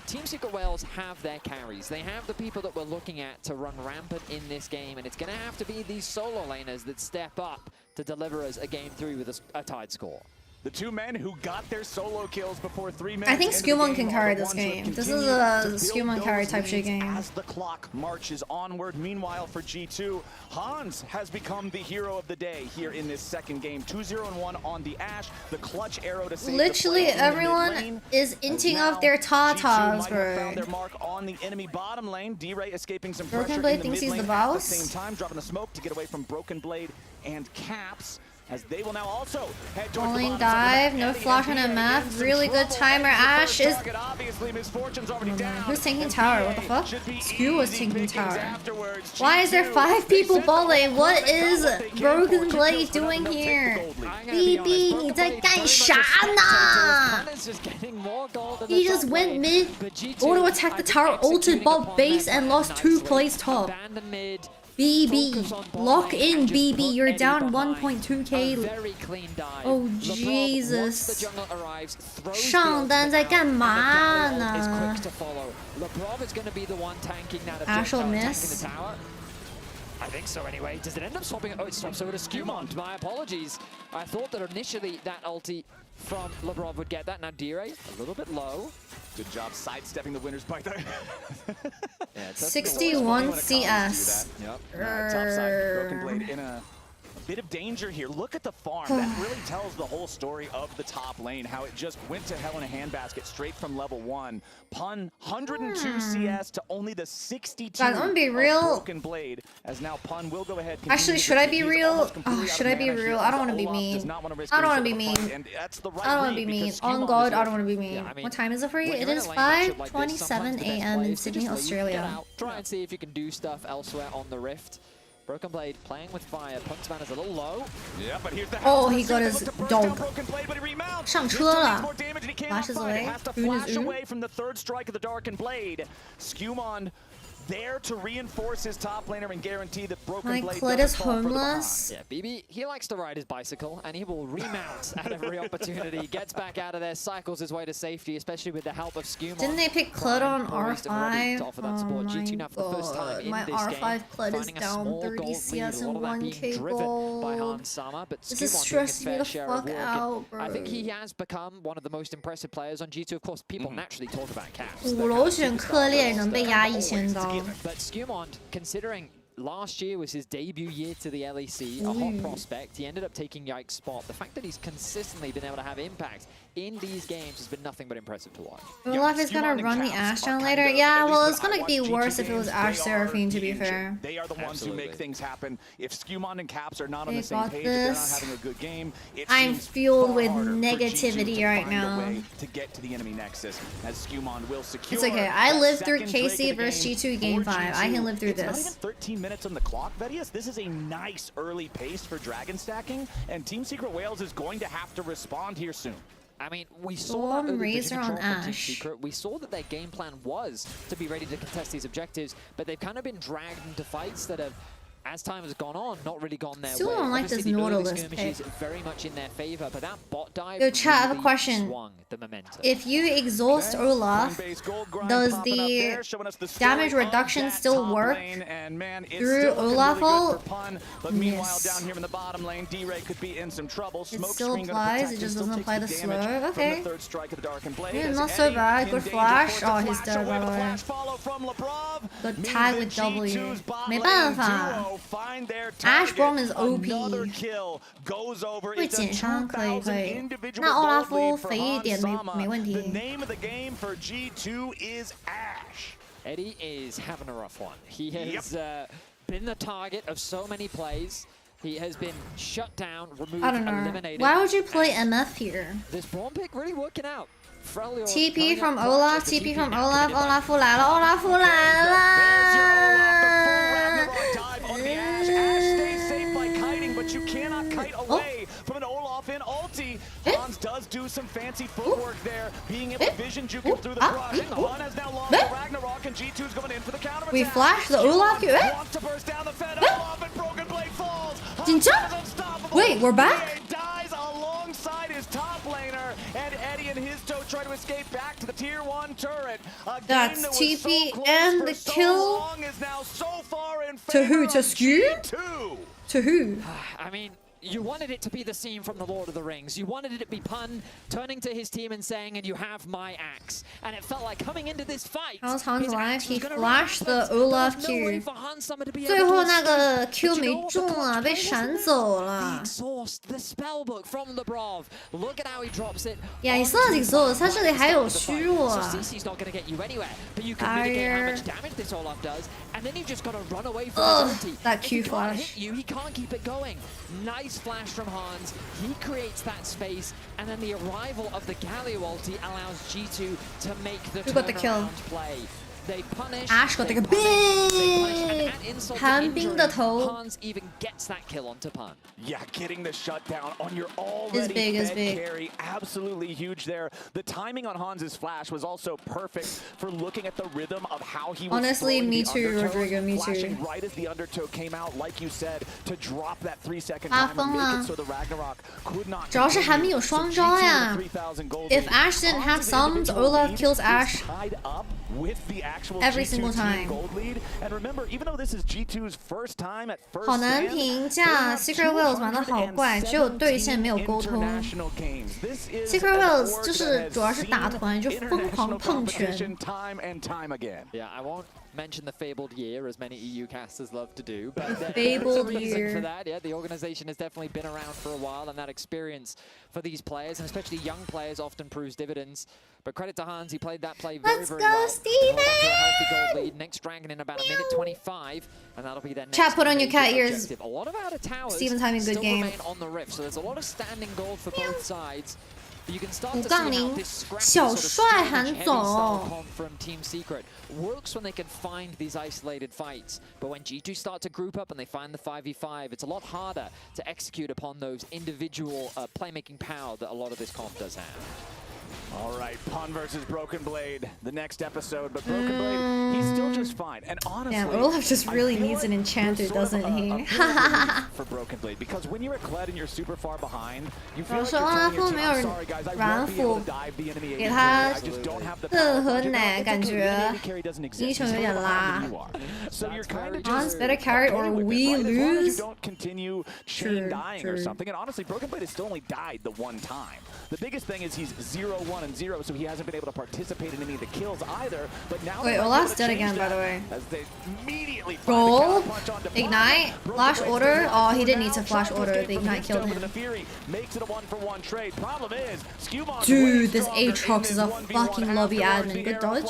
Team Secret Wales have their carries. They have the people that we're looking at to run rampant in this game, and it's going to have to be these solo laners that step up to deliver us a game 3 with a tied score. The two men who got their solo kills before 3 minutes. I think into the Skewman game can are carry the this ones who game. This is continue a to build Skewman carry those type shit leads game. As the clock marches onward. Meanwhile, for G2, Hans has become the hero of the day here in this second game. 2-0-1 on the Ashe. The clutch arrow to save Literally the play in the mid everyone lane. is inting Now, off their G2 tatas, might have bro. found their mark on the enemy bottom lane. D-Ray escaping some Broken pressure Blade in the thinks mid he's the lane at the boss. same time, dropping the smoke to get away from Broken Blade and Caps. As they will now also head towards the Falling bottom side dive, of the no map. flash on a map. Really good timer. Ashe is. Obviously, Misfortune's already down. Who's taking tower? What the fuck? Skew was taking tower. Why is there 5 people bot lane? What is Broken Blade doing here? BB, 你在干啥呢? He just went mid, auto attacked the tower, ulted bot base, and lost 2 plays top. BB, lock in BB, you're down 1.2k. Oh Jesus. 上单在干嘛呢? Ashel miss. I think so anyway. Does it end up swapping? Oh, it swaps over to Skewmont. My apologies. I thought that initially that ulti from Labrov would get that. Now Dire, a little bit low. Good job sidestepping the winner's bite there. Yeah, 61 CS. Yep. Top side, Broken Blade in a bit of danger here. Look at the farm. That really tells the whole story of the top lane, how it just went to hell in a handbasket straight from level 1. Pun 102 CS to only the 62 I'm gonna be real. Broken Blade, as now Pun will go ahead. Actually, should I be real? Oh, should I be real? I don't want to be mean. I don't want to be mean. I don't want to be mean. On God, I don't want to be mean. Yeah, I mean, what time is it for you? It is 5:27 a.m. in Sydney, Australia. Try and see if you can do stuff elsewhere on the Rift. Broken Blade playing with fire. Pun's man is a little low. Yeah, but here's the Oh, he got his dog. 上车了 flashes away. Has to flash away from the third strike of the Darkened Blade. Skewmon there to reinforce his top laner and guarantee that Broken Blade is homeless. Yeah, BB, he likes to ride his bicycle, and he will remount at every opportunity. Gets back out of there, cycles his way to safety, especially with the help of Skewmon. Didn't they pick Kled on R5? To offer that support. G2 now for the first time in my this R5 game, Kled is down 30 CS and 1k gold. This is stressing me the fuck out, bro. I think he has become one of the most impressive players on G2. Of course, people naturally talk about Caps. 5楼选克烈能被压1000刀。 But Skewmont, considering last year was his debut year to the LEC, a hot prospect, he ended up taking Yike's spot. The fact that he's consistently been able to have impact in these games has been nothing but impressive to watch. Olaf is gonna run the Ashe down later. Yeah, well, it's gonna be worse if it was Ashe Seraphine, to be fair. They are the ones who make things happen. If Skewmon and Caps are not on the same page, they're not having a good game. I'm fueled with negativity right now. To get to the enemy nexus, as Skewmon will secure. It's okay. I lived through KC versus G2 Game 5. I can live through It's not this. even 13 minutes on the clock, Vedius. This is a nice early pace for Dragon stacking, and Team Secret Wales is going to have to respond here soon. I mean, we saw that Razor on Ashe. We saw that their game plan was to be ready to contest these objectives, but they've kind of been dragged into fights that have, as time has gone on, not really gone their Still way. don't like this Nautilus pick. Very much in their favor, but that bot dive Yo, chat, I have a question. swung the momentum. If you exhaust Olaf, does the damage reduction still work through Olaf ult? Meanwhile, down here in the bottom lane, D-Ray could be in some trouble. It still applies, it just doesn't apply the slur. Okay. Third strike of the Darkened Blade. Yeah, not so bad. Good flash. Oh, he's dead, by the way. Good tag with W. 没办法。Ashe bomb is OP. 会减伤，可以可以。那奥拉夫肥一点没问题。 The name of the game for G2 is Ashe. Eddie is having a rough one. He has been the target of so many plays. He has been shut down, removed, I don't know. eliminated. Why would you play MF here? This bomb pick really working out. TP from Olaf, TP from Olaf, Olaf 来了 ，Olaf 来了。 But you cannot kite away from an Olaf in ulti. Hans does do some fancy footwork there, being able to vision juke him through the brush. Han has now lost the Ragnarok, and G2's going in for the counter. We flash the Olaf. Wants to burst down the Fed Olaf, and Broken Blade falls. Wait, we're back? Dies alongside his top laner, and Eddie and his toe try to escape back to the tier 1 turret. That's TP and the kill. To who? To Skew? To who? I mean, you wanted it to be the scene from The Lord of the Rings. You wanted it to be Pun turning to his team and saying, and you have my axe. And it felt like coming into this fight. How's Hans alive? He flashed the Olaf Q. 最后那个 Q 没中啊，被闪走了。 The spellbook from Labrov. Look at how he drops it. Yeah, he still has exhaust. 他这里还有虚弱啊。 So CC's not going to get you anywhere, but you can mitigate how much damage this Olaf does, and then you just got to run away from his ulti. That Q If he flash. can't hit you, he can't keep it going. Nice flash from Hans. He creates that space, and then the arrival of the Galio ulti allows G2 to make the Who got the kill? play. They punish. Ash got like a big 寒冰的头。 Hans even gets that kill onto Pun. Yeah, getting the shutdown on your already is fed big. carry. Absolutely huge there. The timing on Hans's flash was also perfect for looking at the rhythm of how he was Honestly, me the too, undertow, Rodrigo, me too. flashing right as the undertow came out, like you said, to drop that 3-second time and make it so the Ragnarok could not. 主要是寒冰有双招呀。If Ashe didn't have sums, Olaf kills Ashe. Tied up with the actual every G2 single team time. gold lead. And remember, even though this is G2's first time at first 好难 stand, 评价 Secret Whales 玩的好怪，只有对线没有沟通。Secret Whales 就是主要是打团就疯狂碰拳。 Yeah, I won't mention the fabled year as many EU casters love to do, but there's a Fabled reason year. for that. Yeah, the organization has definitely been around for a while, and that experience for these players, and especially young players, often proves dividends. But credit to Hans, he played that play very, very well. Let's go, Steven! A healthy gold lead. Next dragon in about a minute 25, and that'll be their next Chat, put on your cat ears. objective. A lot of outer towers Steven's having a good still game. remain on the rift, so there's a lot of standing gold for both sides. You can start 5 to 杠 see how 0 this scrappy 小 sort of 帅 skirmish 韩 heavy 总 style comp from Team Secret works when they can find these isolated fights. But when G2 start to group up and they find the 5v5, it's a lot harder to execute upon those individual playmaking power that a lot of this comp does have. All right, Pun versus Broken Blade, the next episode, but Broken Blade, he's still just fine. And honestly, Damn, Olaf just really needs an enchanter, doesn't he? for Broken Blade, because when you're a Kled and you're super far behind, you 主 feel 要 like 是 you're 欧拉 telling 夫 your 没 team, 有 sorry guys, I 软 won't be able 辅 to dive the enemy 给他 I just don't have the 任 power. 何 But you know, 奶， it's 感 okay, 觉 enemy carry doesn't exist. 英雄 He's 有点 further 拉 behind than you are. So you're kind of Hans just better carry or okay with it, we right? As long as you lose. don't continue chain dying or something. And honestly, Broken Blade has still only died the one time. The biggest thing is he's 0-1 and 0, so he hasn't been able to participate in any of the kills either. But now Wait, Olaf's dead again, by the way. As they immediately Goal, ignite, flash order. Oh, he didn't need to flash order. The ignite killed him. Makes it a 1-for-1 trade. Problem is, Dude, this Aatrox is a fucking lobby admin. Good dodge.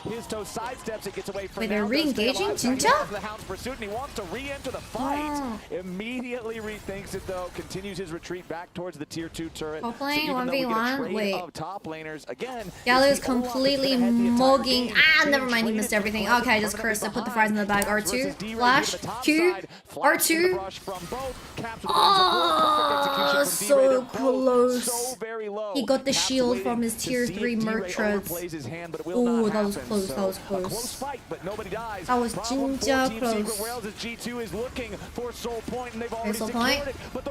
His toe sidesteps it, gets away from. Wait, they're re-engaging? 진짜? The Hound's pursuit, and he wants to re-enter the fight. Immediately rethinks it though. Continues his retreat back towards the tier 2 turret. Top lane, So even though we get a 1v1. trade Wait. of top laners again. Gallo's completely mugging. Ah, never mind. He missed everything. Okay, I just cursed. I put the fries in the bag. R2, flash, Q, R2. Oh, so close. He got the shield from his tier 3 Merchants. Oh, that was close. That was close. That was 진짜 close. Okay, soul point.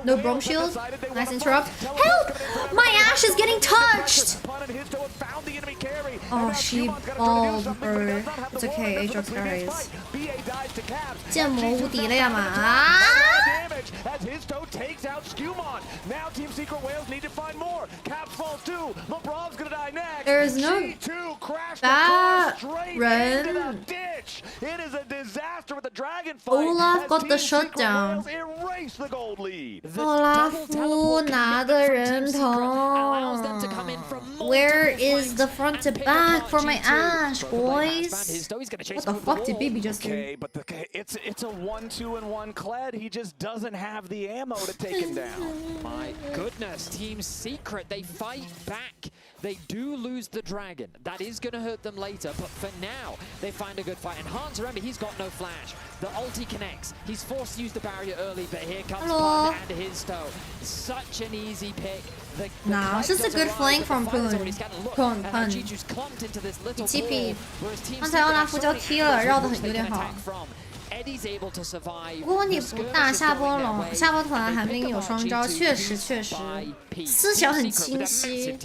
No Brom shield. Nice interrupt. Help! My Ashe is getting touched! Oh, she balled, bro. It's okay, Aatrox carries. 剑魔无敌了呀嘛！ As his toe takes out Skewmon. Now Team Secret Whales need to find more. Caps falls too. LeBron's gonna die next. There's no G2 crashed that straight run. into the ditch. It is a disaster with the dragon fight. Olaf got the shutdown. Erase the gold lead. 奥拉夫拿的人头。Where is the front to back for my Ashe, boys? What the fuck did Baby just do? Okay, but it's a 1-2-1 Kled. He just doesn't have the ammo to take him down. My goodness, Team Secret, they fight back. They do lose the dragon. That is going to hurt them later, but for now, they find a good fight. And Hans, remember, he's got no flash. The ulti connects. He's forced to use the barrier early, but here comes Pun and his toe. Such an easy pick. Nah, it's just a good flank from Pun. Pun. TP. TP. 刚才奥拉夫交踢了，绕得有点好。 不过问题不大，下波团寒冰有双招，确实，思想很清晰。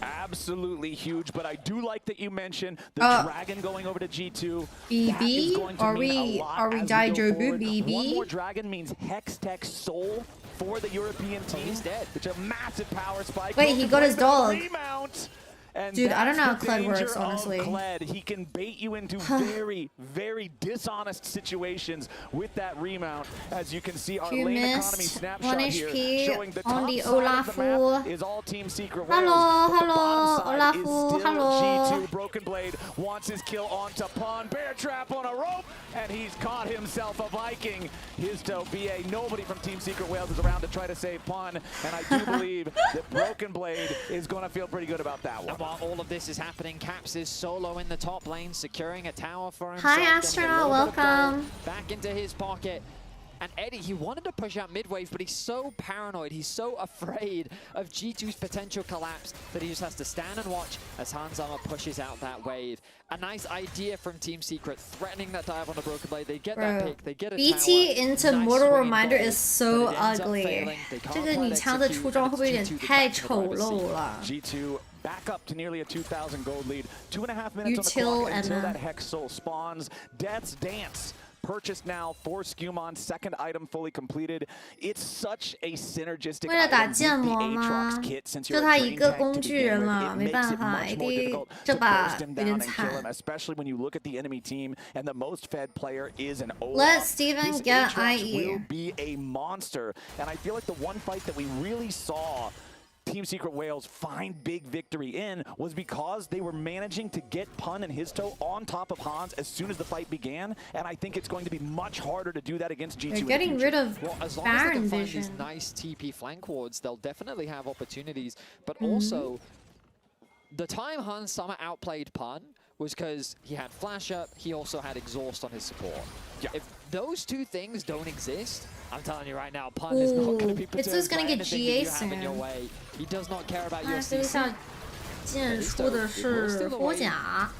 Absolutely huge, but I do like that you mentioned the dragon going over to G2. BB? Are we Daijobu BB? One more dragon means Hextech Soul for the European team. He's dead. It's a massive power spike. Wait, he got his dog. And dude, I don't know how the Kled works, danger of honestly. Kled. He can bait you into very, very dishonest situations with that remount. As you can see, our Q lane missed. economy snapshot 1 here HP showing the on top the side of the Olafu. map is all Team Secret Hello, Whales, but the bottom side Olafu, is still hello. G2. Broken Blade wants his kill onto Pun. Bear trap on a rope, and he's caught himself a Viking. His toe BA. Nobody from Team Secret Whales is around to try to save Pun, and I do believe that Broken Blade is going to feel pretty good about that one. And while all of this is happening, Caps is solo in the top lane, securing a tower for himself. Hi, Astronaut, welcome. Back into his pocket. And Eddie, he wanted to push out mid-wave, but he's so paranoid, he's so afraid of G2's potential collapse that he just has to stand and watch as Hans Armour pushes out that wave. A nice idea from Team Secret, threatening that dive on the Broken Blade. They get that pick, they get a BT tower. into Nice Mortal swing Reminder ball, is so but it ends up ugly. failing. They can't 这个女枪的出装会不会有点太丑陋了？ G2 back up to nearly a 2,000 gold lead. 2.5 minutes on the clock until that Hex Soul spawns. Death's Dance. Purchased now for Skumon, second item fully completed. It's such a synergistic 为了打建模吗？就他一个工具人嘛，没办法，一定这把有点惨。Especially when you look at the enemy team and the most fed player is an Olaf. Let Steven get IE. Will be a monster, and I feel like the one fight that we really saw Team Secret Wales find big victory in was because they were managing to get Pun and Histo on top of Hans as soon as the fight began, and I think it's going to be much harder to do that against G2. They're getting rid of as long as they can find these nice TP flank wards, they'll definitely have opportunities. But also, the time Hans Summer outplayed Pun was because he had flash up, he also had exhaust on his support. Yeah. If those two things don't exist, I'm telling you right now, Pun is not going to be It's just going to get GA soon. He does not care about your CC. 剑出的是火甲。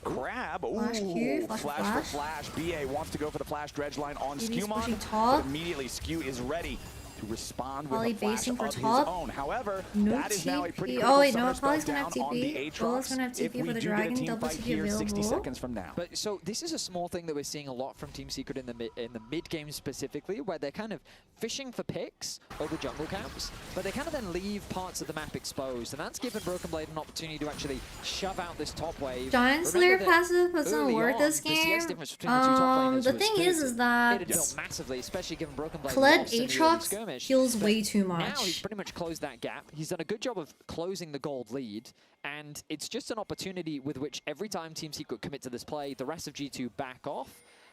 Grab, flash Q, flash. Flash. BA wants to go for the flash dredge line on Skumon, but immediately Skew is ready to respond with a flash of his own. However, that is now a pretty critical summer spell down on the Aatrox. If we do get a team fight here 60 seconds from now. But so this is a small thing that we're seeing a lot from Team Secret in the mid game specifically, where they're kind of fishing for picks over jungle camps, but they kind of then leave parts of the map exposed, and that's given Broken Blade an opportunity to actually shove out this top wave. Giant Slayer passive doesn't work this game. The thing is that massively, especially given Broken Blade Kled Aatrox heals way too much. Now he's pretty much closed that gap. He's done a good job of closing the gold lead, and it's just an opportunity with which every time Team Secret commit to this play, the rest of G2 back off,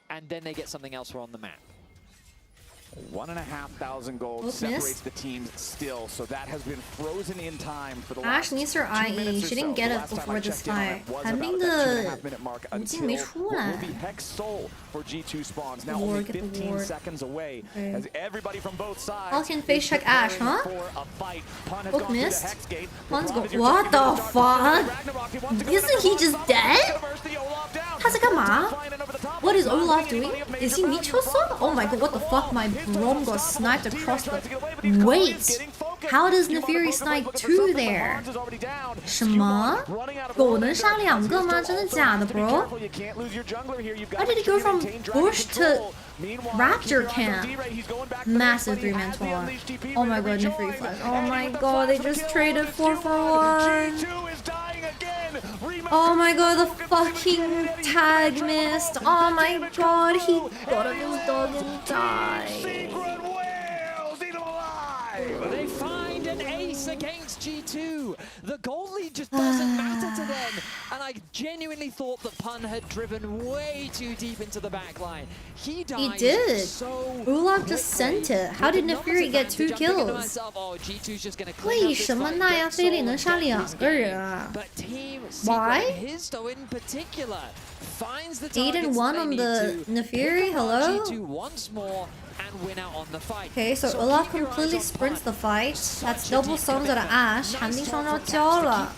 and then they get something else on the map. 1,500 gold separates the teams still, so that has been frozen in time for the last Ash needs her IE. She didn't get it before this fight. 寒冰的武器没出来。 Hex Soul for G2 spawns now only 15 seconds away as everybody from both sides. Falcon face check Ash, huh? Book missed. Pun's go. What the fuck? Isn't he just dead? 他在干嘛? What is Olaf doing? Is he 미쳤어? Oh my god, what the fuck? My Brom got sniped across the... Wait! How does Nefiri snipe 2 there? 什么? 狗能杀2个吗？真的假的 bro? Why did he go from bush to raptor camp? Massive 3-man torn. Oh my god, Nefiri flash. Oh my god, they just traded 4 for 1. Oh my god, the fucking tag missed. Oh my god, he got up his dog and died. They find an ace against G2. The goal lead just doesn't matter to them. And I genuinely thought that Pun had driven way too deep into the back line. He died. He did. So Olaf just sent it. How did Nefiri get 2 kills? Oh, G2's just gonna 为什么那样菲利能杀2个人啊? Why? Histo in particular finds the 8 and 1 on the Nefiri. Hello? G2 once more and win out on the fight. Okay, so Olaf completely sprints the fight. That's double songs out of Ash. 寒冰双招交了.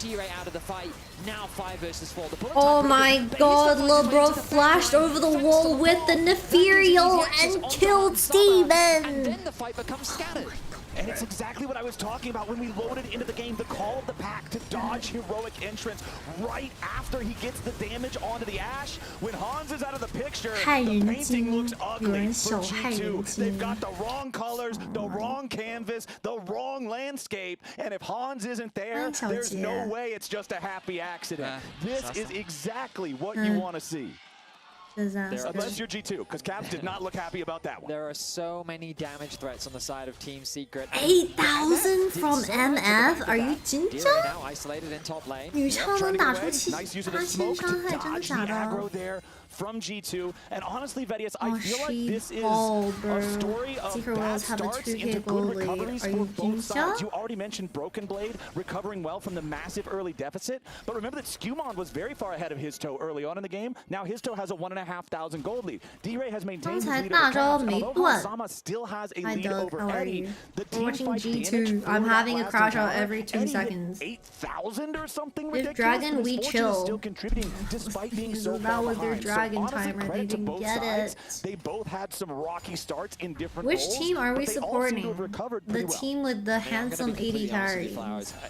Oh my god, LeBron flashed over the wall with the Nefirial and killed Steven! And then the fight becomes scattered. And it's exactly what I was talking about when we loaded into the game. The call of the pack to dodge heroic entrance right after he gets the damage onto the Ash. When Hans is out of the picture, the painting looks ugly for G2. They've got the wrong colors, the wrong canvas, the wrong landscape. And if Hans isn't there, there's no way it's just a happy accident. This is exactly what you want to see. Unless you're G2, because Caps did not look happy about that one. There are so many damage threats on the side of Team Secret. 8,000 from MF? Are you 真的? 女超能打出8000伤害，真的假的? From G2, and honestly, Vedius, I feel like this is a story of bad starts into good recoveries for both sides. You already mentioned Broken Blade recovering well from the massive early deficit, but remember that Skumon was very far ahead of Histo early on in the game. Now Histo has a 1.5 4,500 gold lead. D-Ray has maintained his 刚才 lead 大招 over 没 Caps, 断。 although Hansama still has a Hi lead Doug, over how are Eddie. you? The We're team watching fight G2. damage I'm for having that a last crash out encounter. every 2 Eddie hit seconds. 8,000 or something If ridiculous. Dragon, but his we fortune is chill. still contributing despite being so That far was their behind. Dragon so honestly, timer. They credit to didn't both get sides. it. They both had some rocky starts in different Which roles, team are we but they all seem to have supporting? recovered The pretty well. team with the handsome 80 carry.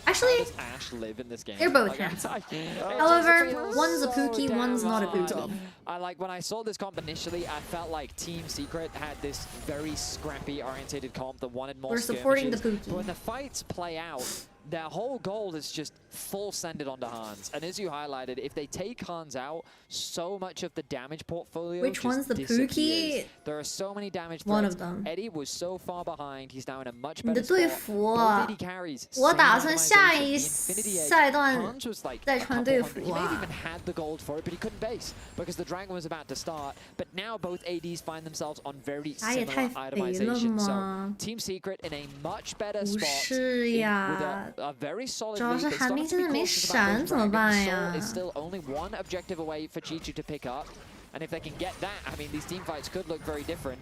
Actually, How does Ash live in this game? they're both Like, handsome. it However, just feels one's a pookie, so one's not a damn pookie. hard. I like when I saw this comp initially, I felt like Team Secret had this very scrappy orientated comp that wanted more We're supporting the skirmishes. pookie. But when the fights play out, their whole goal is just full send it onto Hans. And as you highlighted, if they take Hans out, so much of the damage portfolio Which just one's the disappears. pookie? There are so many damage One threats. of them. Eddie was so far behind. He's now in a much 你的 better 队 spot. 服 Both AD carries, 我 same 打算下一 optimization. The Infinity Edge, 赛段 Hans was like 再 a 穿 couple 队 hundred. 服 He may have 啊 even had the gold for it, but he couldn't base because the Dragon was about to start. But now both ADs find themselves on very 打也 similar 太肥了 itemization. So 吗？ Team Secret in a much better 不 spot 是 with 呀， a very solid 主要 lead. 是 They 寒 started 冰 to 现 be 在没 cautious about 闪 those 怎么 Dragons. 办 Soul 呀 is still only one objective away for G2 to pick up. And if they can get that, I mean, these team fights could look very different.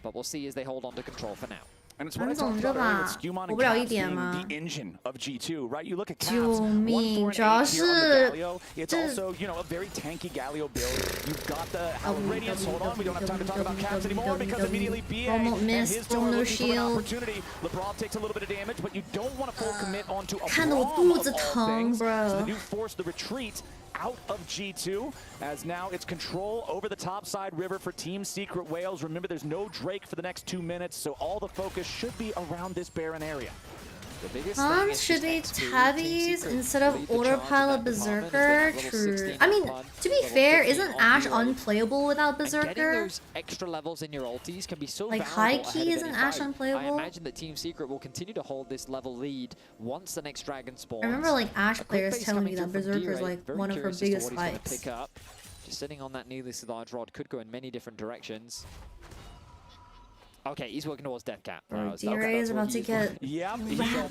But we'll see as they hold on to control for now. And it's what I 韩总 talked 这 about earlier 把 with Skewmon 活 and 不了一 Caps 点 being 吗 the engine of G2, right? You look at Caps, 救 1 命 for 主要 an 8 here on the 是 Galio. It's 这 also, you know, a very tanky Galio build. You've got the Radiance. Hold on, we don't have time to talk about Caps anymore because immediately BA Almost and missed, his door no looking for an shield. opportunity. LeBron takes a little bit of damage, but you don't want to full commit onto a 看得我 Braum 肚 of 子 all 疼 things. So bro they do force the retreat out of G2 as now it's control over the top side river for Team Secret Wales. Remember, there's no Drake for the next 2 minutes, so all the focus should be around this barren area. Hans should be tabbies instead of autopilot berserker. True. I mean, to be fair, isn't Ash unplayable without Getting berserker? those extra levels in your ultis can be so Like, valuable high ahead key of isn't any Ash fight. unplayable? I imagine that Team Secret will continue to hold this level lead once the next dragon spawns. I remember like Ash A quick players base telling me coming that through from berserker is D-Ray. like Very one of her curious as to biggest what he's gonna fights. pick up. Just sitting on that needlessly large rod could go in many different directions. Okay, he's working towards death cap. D-Ray is about to get Yep.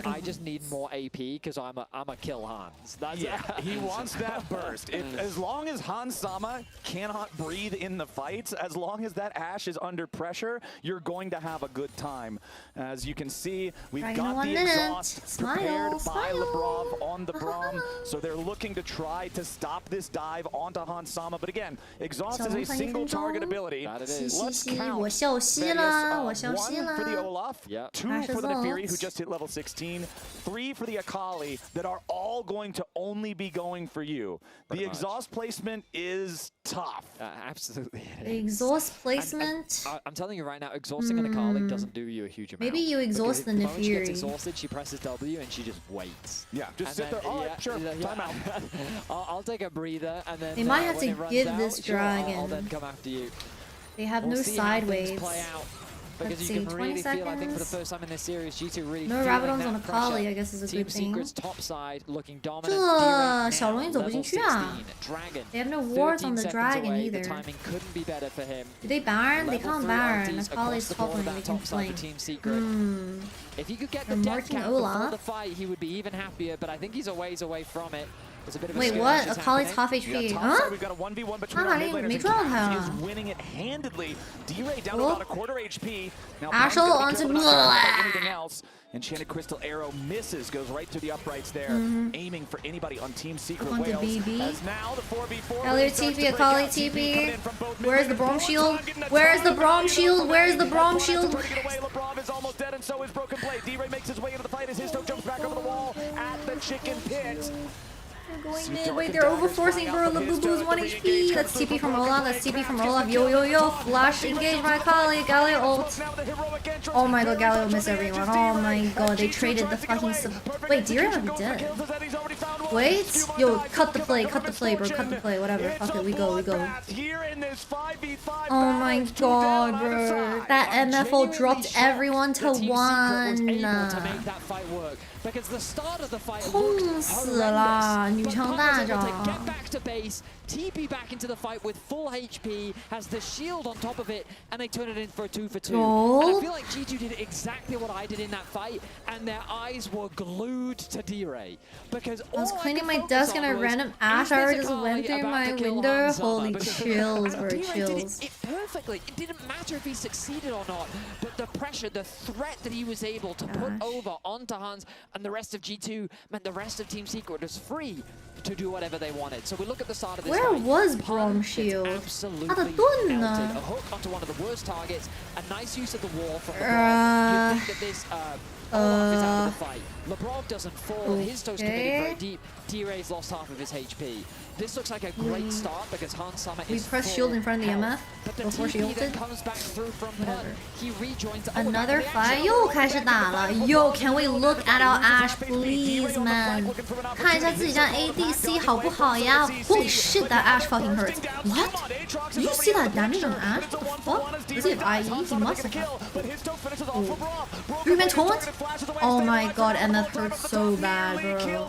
I just need more AP because I'm a kill Hans. That's Yeah, he wants that burst. As long as Hansama cannot breathe in the fights, as long as that Ashe is under pressure, you're going to have a good time. As you can see, we've Dragon got 1 the minute. exhaust prepared Smile, by smile. Lebrov on the Braum, so they're looking to try to stop this dive onto Hansama. But again, exhaust is a single target ability. That it is. Let's 嘻嘻， count. 我休息 That 了， is, 我休息 1 for the 了。 Olaf, Yep. 2 Ashe's for the Nefiri, ult. who just hit level 16, 3 for the Akali, that are all going to only be going for you. The exhaust placement is tough. Absolutely. The exhaust placement. I'm telling you right now, exhausting an Akali doesn't do you a huge amount. Maybe you exhaust the Because moment she gets Nefiri. exhausted, she presses W and she just waits. Yeah, just And sit there. then- All right, sure, time out. I'll take a breather and then They might have when to it runs give out, this sure, I'll dragon. then come after you. They have We'll no see how side things waves. play out. Because Let's you see, can 20 really feel, I think, for the seconds. first time in this series, G2 really No feeling Rabadons that on pressure. Akali, I guess is a Team good thing. Secret's top side looking 这 dominant. D-Ray 小龙也 now, 走不进 level 去啊 16. Dragon. They have no wards 13 on the seconds dragon away. either. The timing couldn't be better for him. Do they Baron? They Level can't 3 Baron. ultis Akali's across the top board lane, that they can top side flank. for Team Secret. If he could get the They're death marking cap before Olaf. the fight, he would be even happier, but I think he's a ways away from it. There's a bit of a Wait, skirmish what? is Akali's happening. half HP. Top Huh? side, we've got a 1v1 between our mid laners, 没 and 撞他 Caps 呀 is winning it handedly. D-Ray down to Oh. about a quarter HP. Now Ashe Braum's gonna be onto careful not to Blah. fight anything else. Enchanted Crystal Arrow misses, goes right through the uprights there, aiming for anybody on Team Secret Onto Wales. BB. As now the 4v4 Elliot really starts TP, to break Akali out. TP TP. coming in from both mid Where's the laners. Braum One shield? time getting a Where's the ton of Braum damage. shield? Where's the Braum One shield? turret to get away. LeBron is almost dead, and so is Broken Blade. D-Ray makes his way into the fight as his toe jumps back over the wall at the chicken pit. They're going mid. Wait, they're overforcing for Labubu's 1 HP. That's TP from Olaf. That's TP from Olaf. Yo, yo, yo. Flash engage by Akali. Galio ult. Oh my god, Galio missed everyone. Oh my god, they traded the fucking Wait, D-Ray might be dead. Wait. Yo, cut the play, bro. Cut the play, whatever. Fuck it, we go. Oh my god, bro. That MFO dropped everyone to 1. Because the start of the fight 痛死了，女枪大招。back to base, TP back into the fight with full HP, has the shield on top of it, and they turn it in for a 2-for-2. And I feel like G2 did exactly what I did in that fight, and their eyes were glued to D-Ray. Because I was cleaning my desk and a random Ashe arrow just went through my window. Holy chills, bro, chills. It perfectly. It didn't matter if he succeeded or not, but the pressure, the threat that he was able to put over onto Hans and the rest of G2 meant the rest of Team Secret was free to do whatever they wanted. So we look at the start of this Where fight. was Brom Shield? Absolutely 他的盾呢？ melted. A hook onto one of the worst targets. A nice use of the wall from LeBron. You think that this Olaf is out of the fight. LeBron doesn't fall. His toe's committed very deep. D-Ray's lost half of his HP. This looks like a great start because Hans Summer is pressed shield in front of the MF before she ulted. Whatever. He rejoins Another fight 又开始打了 Yo, can we look at our Ashe, please, man? 看一下自己家 ADC 好不好呀 Holy shit, that Ashe fucking hurts. What? Did you see that damage on Ashe? What the fuck? Is it IE? He must have. 3-man taunt? Oh my god, and that hurts so bad, bro.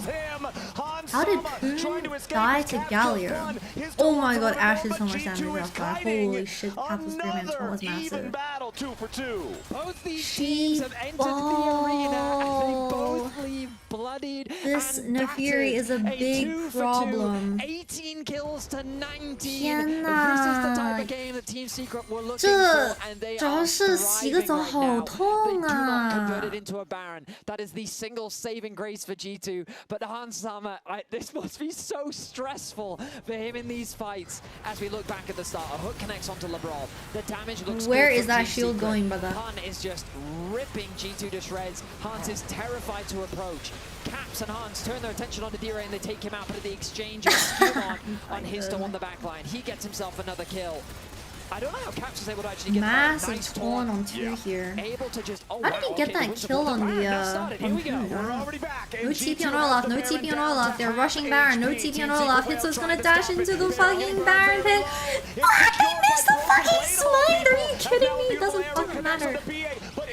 How did Poon die to Galio? Oh my god, Ashe did so much damage off that. Holy shit, Cap's 3-man taunt was massive. Both these teams have entered the arena and they both leave bloodied. This Nefiri is a big problem. 18 kills to 19. 天 This is the type 哪 of game that Team Secret were looking 这 for, and they 主要 are 是洗个 thriving 澡 right 好 now. 痛 They do not convert 啊 it into a Baron. That is the single saving grace for G2. But Hans Summer, this must be so stressful for him in these fights. As we look back at the start, a hook connects onto LeBron. The damage looks Where good is from that Team shield Secret. going, brother? Han is just ripping G2 to shreds. Hans is terrified to approach. Caps and Hans turn their attention onto D-Ray and they take him out, but at the exchange of skill on his toe on the backline. He gets himself another kill. I don't know how Caps was able to actually get Massive that nice taunt on 2 here. Able to just, How did he get that kill on the on Poon? No TP on Olaf, no TP on Olaf. They're rushing Baron, no TP on Olaf. Hitso's gonna dash into the fucking Baron pit. Oh, they missed the fucking smite! Are you kidding me? It doesn't fucking matter.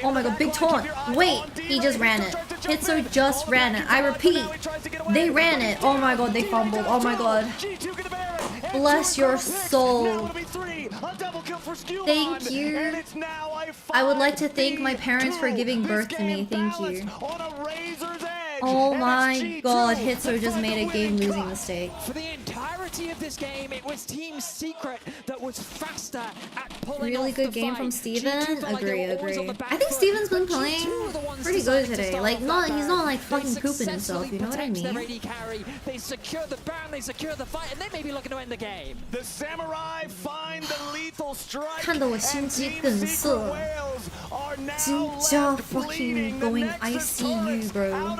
Oh my god, big taunt. Wait, he just ran it. Hitso just ran it. I repeat, they ran it. Oh my god, they fumbled. Oh my god. Bless your soul. Thank you. I would like to thank my parents for giving birth to me. Thank you. Oh my god, Hitso just made a game-losing mistake. For the entirety of this game, it was Team Secret that was faster at pulling Really off good the game fight. from Steven. G2 felt like they Agree, were always on agree. the back I think foot, Steven's been but playing G2 were the ones pretty deciding good to today. start Like, off not, that he's Baron. not like They fucking pooping himself, successfully you know what I protect their mean? AD carry. They secure the Baron, they secure the fight, and they may be looking to end the game. The Samurai find the lethal strike. 看得我心肌梗塞，真叫 fucking going ICU, bro.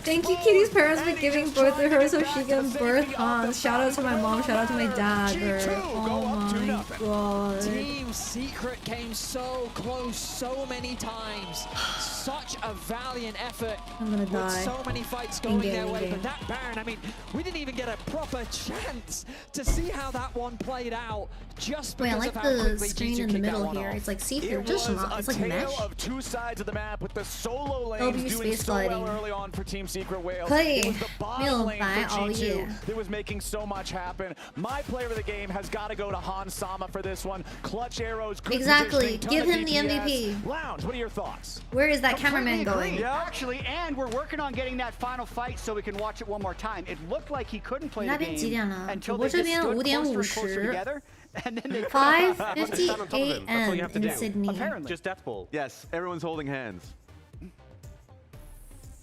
Thank you, Kitty's parents, for giving birth to her so she can birth Hans. Shout out to my mom, shout out to my dad, bro. Oh my god. Team Secret came so close so many times. Such a valiant effort. I'm gonna with die. so many fights going their way. In-game. But that Baron, I mean, we didn't even get a proper chance to see how that one played out. Just Wait, I because like of how the quickly screen G2 in the kicked that middle one here. off. It's like see-through, It just was not. a It's like tale mesh. of two sides of the map with the solo lanes LB doing space so well sliding. early on for Team Secret Wales. 可以 It was the bottom 没有 lane 白 for 熬夜 G2 that was making so much happen. My player of the game has got to go to Hans Sama for this one. Clutch arrows, good Exactly. positioning, ton Give of him the DPS. MVP. Lounge, what are your thoughts? Where is that Completely cameraman going? agree, actually, and we're working on getting that final fight so we can watch it one more time. It looked like he couldn't play the 那边几 game 点了？ until 我 they 这 just 边 stood 5点 closer and closer 50 together, and then they 5:50 a.m. in Sydney. Apparently. Just death ball. Yes, everyone's holding hands.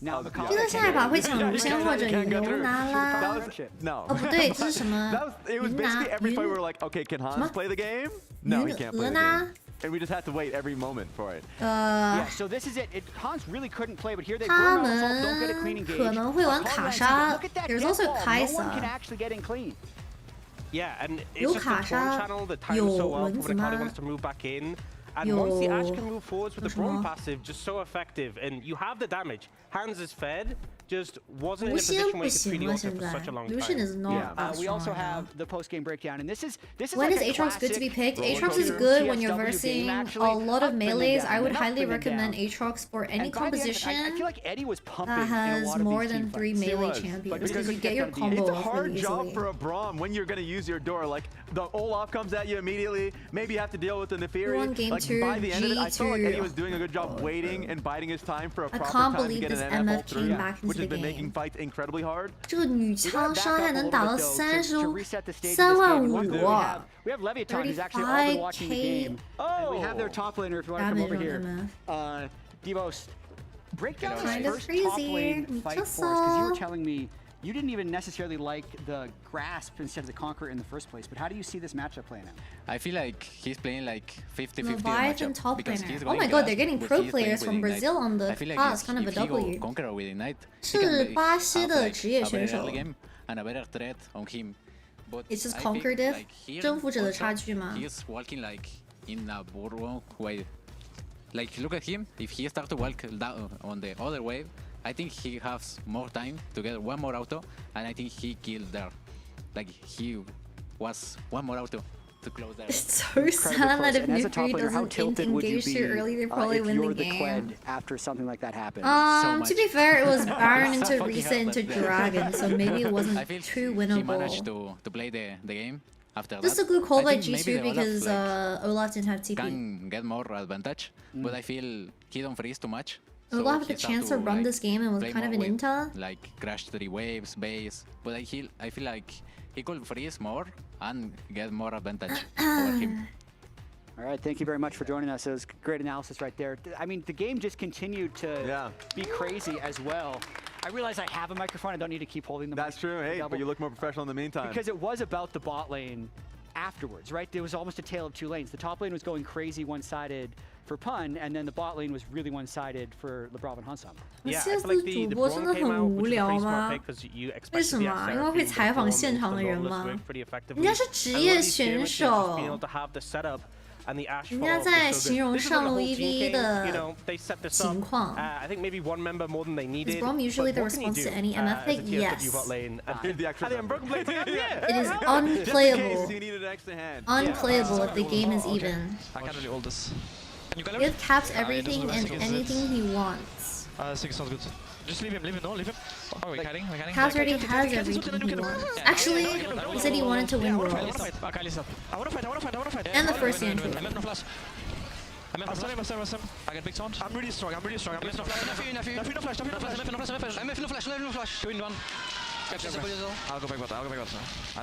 Now 这个下一把会抢无限或者云拿啦。 No. 哦，不对，这是什么？ It was 云拿 basically every fight 云 we were like, okay, can 什 Hans 么 play the game? No, he can't play the 云 game. 拿 And we just had to wait every moment for it. Yeah, so this is it. Hans really couldn't play, but here they 他 burn themselves, don't get a clean 们 engage. 可能会玩卡莎。 Look at that There's death also ball. No one can Kaisa. actually get in clean. Yeah, and it's 有 just the 卡 drone 莎 channel that times 有 so well 蚊 for 子 when 吗 Akali wants to move back in. And 有 once the Ashe can move forwards with the 有什么 drone passive, just so effective. And you have the damage. Hans is fed. just wasn't in a position where he could 3D ultra for such a long time. Lucian is not that We also strong have the post-game breakdown, and this is when like is Aatrox good to be picked? Aatrox is good when you're versing a lot of melees. I would highly recommend Aatrox for any composition I feel like Eddie was pumping that has more than 3 melee champions because you get your combo It's a off hard really job easily. for a Braum when you're going to use your door. Like, the Olaf comes at you immediately. Maybe you have to deal with the Neferi. Like, by the end of it, I felt like Eddie was doing a good job waiting and biding his time for a proper time to get an NF ult through, which has been making fights incredibly hard. 这个女枪伤害能打到35,000,500 啊 We have Leviathan who's actually all been watching the game. And we have their top laner if you want to come over here. Devos, break down this first top lane fight for us, because you were telling me you didn't even necessarily like the grasp instead of the conqueror in the first place. But how do you see this matchup playing out? I feel like he's playing like 50-50 Leviathan matchup top because laner. he's Oh going my god, they're getting grasp, pro but he's players playing from with Brazil on the I feel like pass, kind of a if he go W. conqueror with Ignite, he 是 can be 巴西 have 的 like 职业 a 选 better 手 early game and a better threat on him. But It's just I conquer think, diff, like, here 征服者的 also, 差距吗？ He's walking like in a boardwalk way. Like look at him. If he starts to walk down on the other wave, I think he has more time to get one more auto, and I think he killed there. Like he was one more auto to close that. It's so sad that if Nifri doesn't engage too early, they probably win the game. After something like that happened. To be fair, it was Baron into Reset into Dragon, so maybe it wasn't too He managed winnable. to play the game after Just a that. good call I by think maybe G2 the because Olaf didn't have TP. can get more advantage, but I feel he don't freeze too much. Olaf had he the start chance to run like, this game and was play kind of more an with, inta. like crash 3 waves, base, but I feel like he could freeze more and get more advantage over him. All right, thank you very much for joining us. It was great analysis right there. I mean, the game just continued to be crazy as well. I realize I have a microphone. I don't need to keep holding the mic. That's true. Hey, but you look more professional in the meantime. Because it was about the bot lane afterwards, right? There was almost a tale of two lanes. The top lane was going crazy one-sided for Pun, and then the bot lane was really one-sided for LeBron and Hansam. Yeah, I feel like the Braum came out, which is a pretty smart pick because you expect the pretty effectively. 人家是职业选手。 Being able to have the setup and the Ash 人家在形容上路 EV 的 they set this 情况。 I think maybe one member more than they needed. Is Braum usually the response to any MF pick? Yes. It is unplayable. Unplayable if the game is even. I can't really hold this. It caps everything and anything he wants. I think it sounds good. Just leave him, no, leave him. Oh, we're hiding. Caps already has everything he wants. Actually, he said he wanted to win Worlds. I wanna fight. And the first entry. I get big taunt. I'm really strong. I'm no flash. Go in one. I'll go back bot. I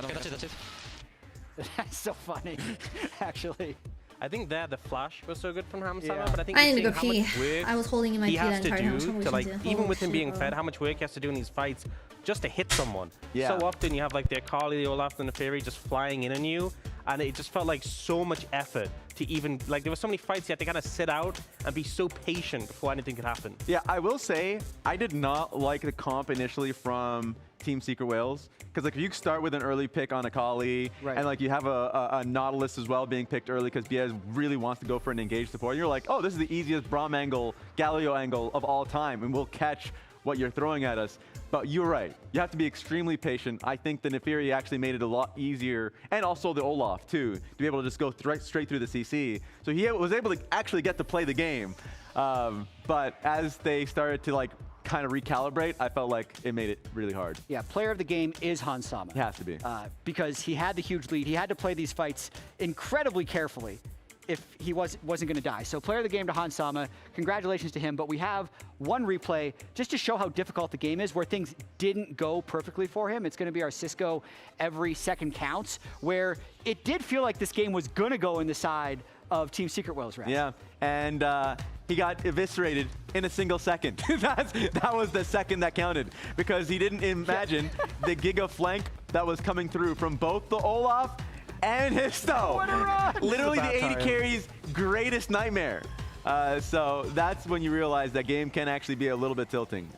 don't That's it. That's so funny, actually. I think the flash was so good from Hamsama, Yeah. but I think I need to seeing go how pee. much work I was holding in my he pee has the to entire do time. to like, even with him being fed, how much work he has to do in these fights just to hit someone. Yeah. So often you have like the Akali, the Olaf, and the Neferi just flying in on you, and it just felt like so much effort to even, like there were so many fights you had to kind of sit out and be so patient before anything could happen. Yeah, I will say, I did not like the comp initially from Team Secret Whales. Because like if you start with an early pick on Akali, and like you have a Nautilus as well being picked early because Biaz really wants to go for an engaged support, and you're like, oh, this is the easiest Braum angle, Galio angle of all time, and we'll catch what you're throwing at us. But you're right. You have to be extremely patient. I think the Neferi actually made it a lot easier, and also the Olaf too, to be able to just go straight through the CC. So he was able to actually get to play the game. But as they started to like kind of recalibrate, I felt like it made it really hard. Yeah, player of the game is Hansama. He has to be. Because he had the huge lead. He had to play these fights incredibly carefully if he wasn't going to die. So player of the game to Hansama, congratulations to him. But we have one replay just to show how difficult the game is, where things didn't go perfectly for him. It's going to be our Cisco every second counts, where it did feel like this game was going to go in the side of Team Secret Whales, right? Yeah, and he got eviscerated in a single second. That was the second that counted, because he didn't imagine the Giga flank that was coming through from both the Olaf and Histo. Literally the AD carry's greatest nightmare. So that's when you realize that game can actually be a little bit tilting.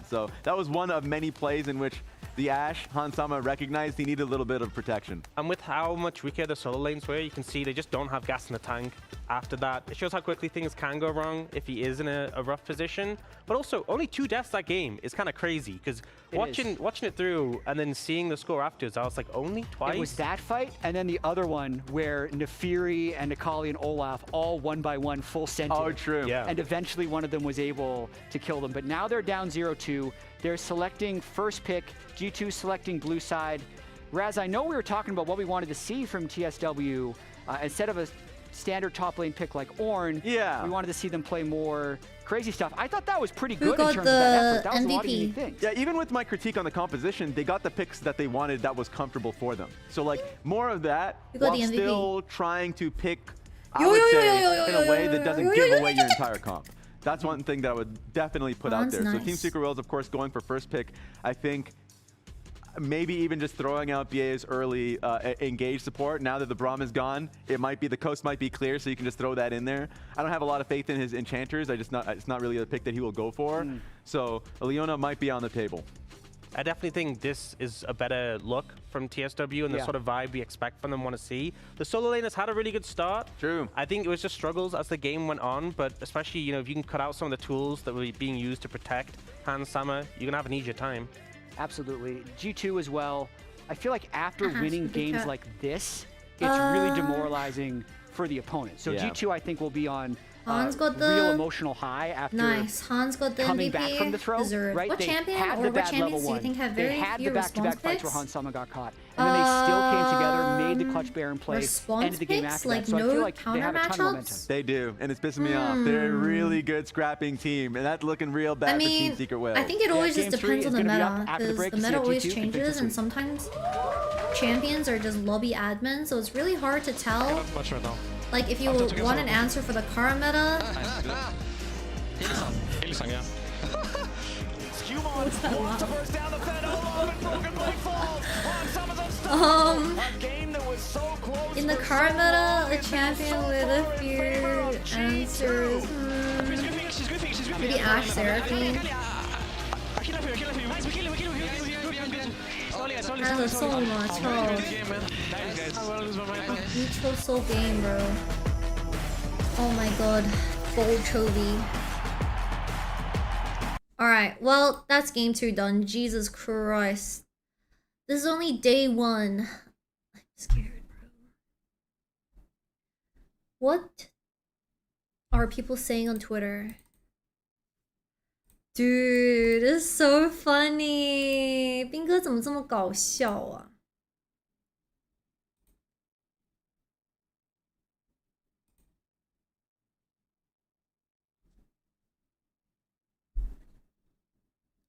So that was one of many plays in which the Ashe, Hansama recognized he needed a little bit of protection. And with how much weaker the solo lanes were, you can see they just don't have gas in the tank. after that. It shows how quickly things can go wrong if he is in a rough position. But also, only 2 deaths that game is kind of crazy, because watching it through and then seeing the score afterwards, I was like, only twice? It was that fight, and then the other one where Nefiri and Akali and Olaf all 1 by 1 full scented. Oh, true. Yeah. And eventually one of them was able to kill them. But now they're down 0-2. They're selecting first pick, G2 selecting blue side. Raz, I know we were talking about what we wanted to see from TSW. Instead of a standard top lane pick like Ornn, we wanted to see them play more crazy stuff. I thought that was pretty good in terms of that effort. That was a lot of unique things. Yeah, even with my critique on the composition, they got the picks that they wanted that was comfortable for them. So like more of that while still trying to pick, I would say, in a way that doesn't give away your entire comp. That's one thing that I would definitely put out there. So Team Secret Worlds, of course, going for first pick. I think maybe even just throwing out BA's early engage support. Now that the Braum is gone, it might be, the coast might be clear, so you can just throw that in there. I don't have a lot of faith in his enchanters. It's not really a pick that he will go for. So Leona might be on the table. I definitely think this is a better look from TSW and the sort of vibe we expect from them, want to see. The solo lane has had a really good start. True. I think it was just struggles as the game went on, but especially, you know, if you can cut out some of the tools that were being used to protect Hans Sama, you're going to have an easier time. Absolutely. G2 as well. I feel like after winning games like this, it's really demoralizing for the opponent. So G2, I think, will be on Hans got the real emotional high after Hans got the coming MVP. back from the throw. Right? What they champion had or the what bad champions level do you one. think have They very had few the back-to-back response fights picks? where Hans Sama got caught. And then they still came together, made the clutch Baron play, ended the game after that. So I feel like they have a ton of momentum. They do, and it's pissing me off. They're a really good scrapping team, and that's looking real bad for Team Secret Worlds. I think it always just depends on the meta, because the meta always changes, and sometimes champions are just lobby admins, so it's really hard to tell. Like, if you want an answer for the current meta, in the current meta, a champion with a few answers, maybe Ashe Seraphine. Has a soul much, neutral soul game, bro. Oh my god, full Chovy. Alright, well, that's game 2 done. Jesus Christ. This is only day 1. I'm scared, bro. What are people saying on Twitter? Dude, this is so funny. 斌哥怎么这么搞笑啊？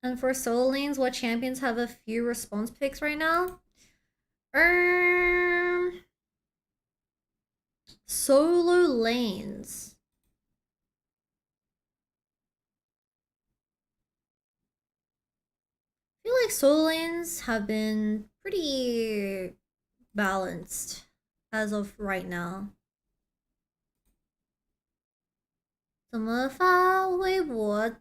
And for solo lanes, what champions have a few response picks right now? Solo lanes. I feel like solo lanes have been pretty balanced as of right now. 怎么发微博？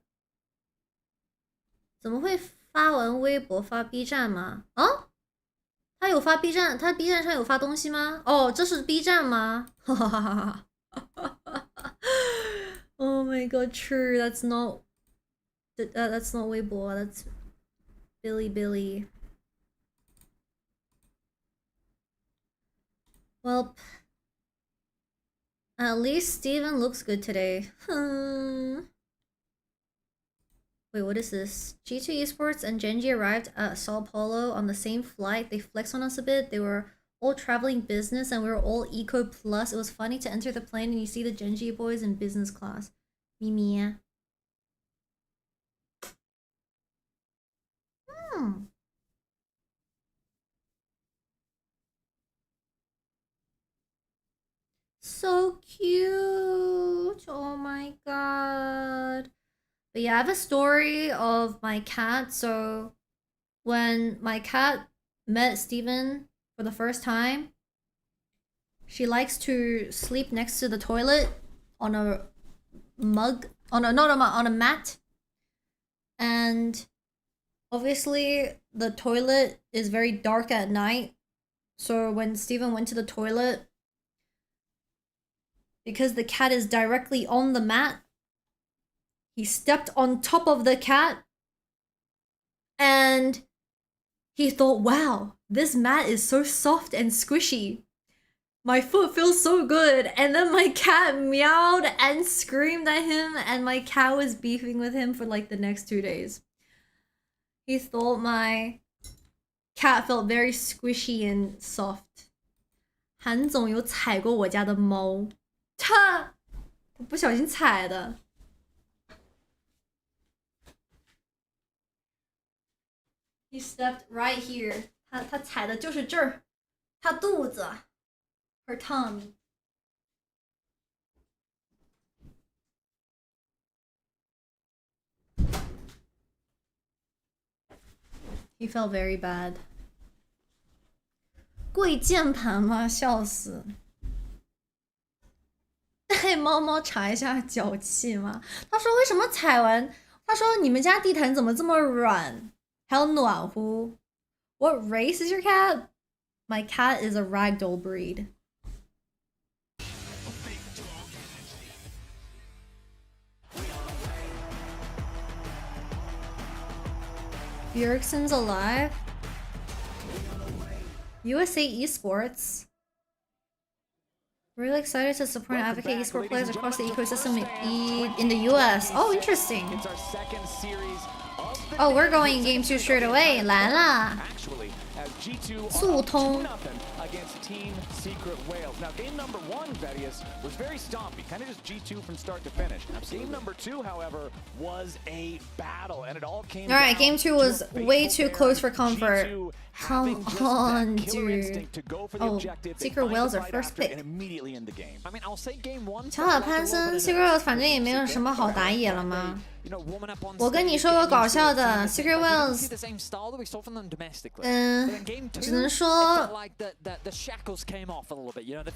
怎么会发完微博发 B 站吗？啊？他有发 B 站，他 B 站上有发东西吗？哦，这是 B 站吗？哈哈哈哈哈 ！Oh my god, true. That's not微博. That's Billy. Well, at least Steven looks good today. Wait, what is this? G2 Esports and Genji arrived at Sao Paulo on the same flight. They flexed on us a bit. They were all traveling business and we were all eco plus. It was funny to enter the plane and you see the Genji boys in business class. Mimi. So cute. Oh my god. But yeah, I have a story of my cat. So when my cat met Steven for the first time, she likes to sleep next to the toilet on a on a mat. And obviously the toilet is very dark at night. So when Steven went to the toilet, because the cat is directly on the mat. He stepped on top of the cat and he thought, wow, this mat is so soft and squishy. My foot feels so good. And then my cat meowed and screamed at him, and my cat was beefing with him for like the next 2 days. He thought my cat felt very squishy and soft. 韩总有踩过我家的猫，他不小心踩的。He stepped right here. 他踩的就是这儿，他肚子。Her tummy. He felt very bad. 跪键盘吗？笑死！带猫猫查一下脚气吗？他说为什么踩完？他说你们家地毯怎么这么软，还有暖乎 ？What race is your cat? My cat is a ragdoll breed. Bjergsen's alive. USA Esports. Really excited to support and advocate esports players across the ecosystem in the US. Oh, interesting. Oh, we're going game 2 straight away. 来啦！速通。Against Team Secret Wales. Now, game number 1, Vetius, was very stompy, kind of just G2 from start to finish. Game number 2, however, was a battle, and it all came. All right, game 2 was way too close for comfort. Come on, dude. Oh, Secret Wales are first pick. 乔尔潘森 Secret Wales 反正也没有什么好打野了吗？我跟你说个搞笑的 ，Secret Wales， 只能说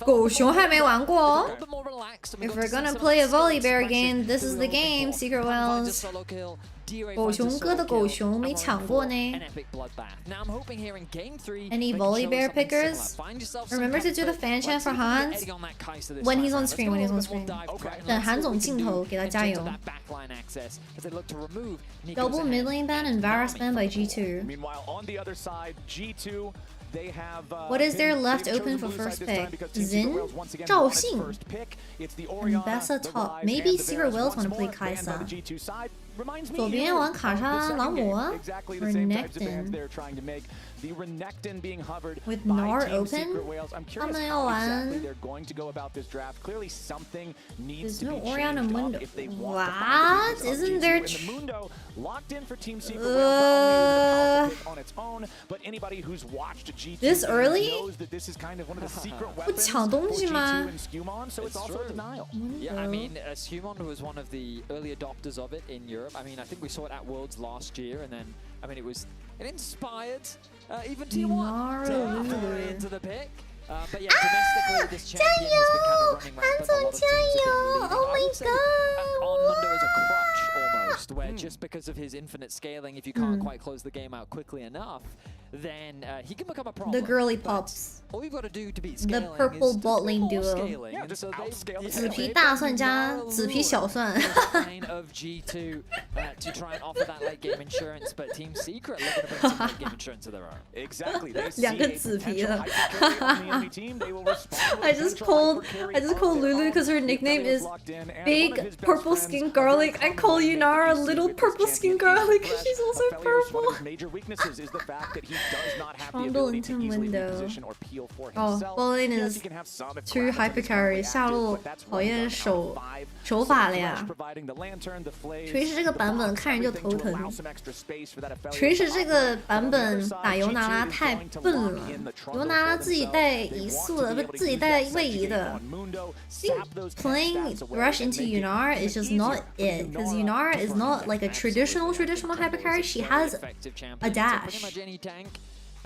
狗熊还没玩过哦。If we're gonna play a volley bear game, this is the game, Secret Wales. 狗熊哥的狗熊没抢过呢。Any volley bear pickers? Remember to do the fan chant for Hans when he's on screen. When he's on screen. 等韩总镜头给他加油。Double mid lane ban and Varus ban by G2. Meanwhile, on the other side, G2. They have, what is there left open for first pick? Zin, Zhao Xing, and Bessa top. Maybe Secret Wales want to play Kaisa. 左边玩卡莎朗姆 Renekton. With Gnar open? 他们要玩 There's no Orianna Mundo. What? Isn't there This early? 不抢东西吗？ Yeah, I mean, Skumon was one of the early adopters of it in Europe. I mean, I think we saw it at Worlds last year, and then, I mean, it inspired even T1 to enter into the pick. But yeah, domestically, this champion has been kind of running rampant. A lot of teams have been Oh my god! On Mundo as a crutch almost, where just because of his infinite scaling, if you can't quite close the game out quickly enough, then he can become a problem. The girly pops. All you've got to do to beat scaling The purple is bot lane duo. 紫皮大蒜加紫皮小蒜。 of G2 to try and offer that late game insurance, but Team Secret looking to bring some late game insurance of their own. Exactly. 两个紫皮了。I just called Lulu because her nickname is Big Purple Skin Garlic. I call Yunara Little Purple Skin Garlic because she's also purple. Trundle into window. Oh, Bolin is too hypercarry. 下路讨厌手法了呀。锤石这个版本看着就头疼。锤石这个版本打尤娜拉太笨了，尤娜拉自己带移速的，不自己带位移的。Playing rush into Yunara is just not it, because Yunara is not like a traditional hypercarry. She has a dash.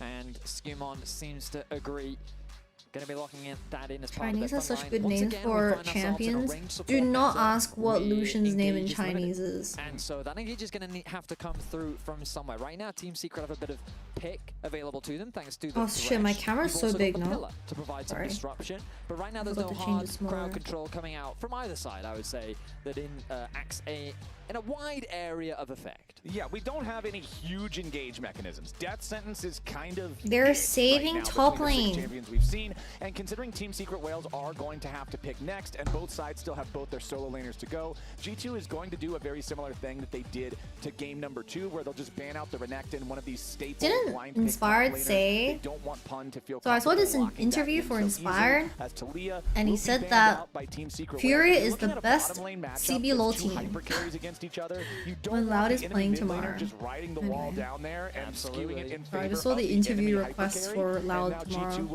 And Skumon seems to agree. Going to be locking that in as part Chinese of has such good names for champions. Do not ask what Lucian's name in Chinese is. And so that engage is going to have to come through from somewhere. Right now, Team Secret have a bit of pick available to them thanks to the Oh shit, my camera's so big now. to provide some Sorry. disruption. But right now there's no hard crowd control coming out from either side. I would say that acts in a wide area of effect. Yeah, we don't have any huge engage mechanisms. Death sentence is kind of they're saving right top lane. Champions we've seen, and considering Team Secret Whales are going to have to pick next, and both sides still have both their solo laners to go, G2 is going to do a very similar thing that they did to game number 2, where they'll just ban out the Renekton, one of these staple blind pick Inspired laners. say? They don't want Pun to feel So I saw this interview for Inspired, and he said that Fury is the best CB LoL team when Loud is playing tomorrow. Anyway. I just saw the interview requests for Loud tomorrow.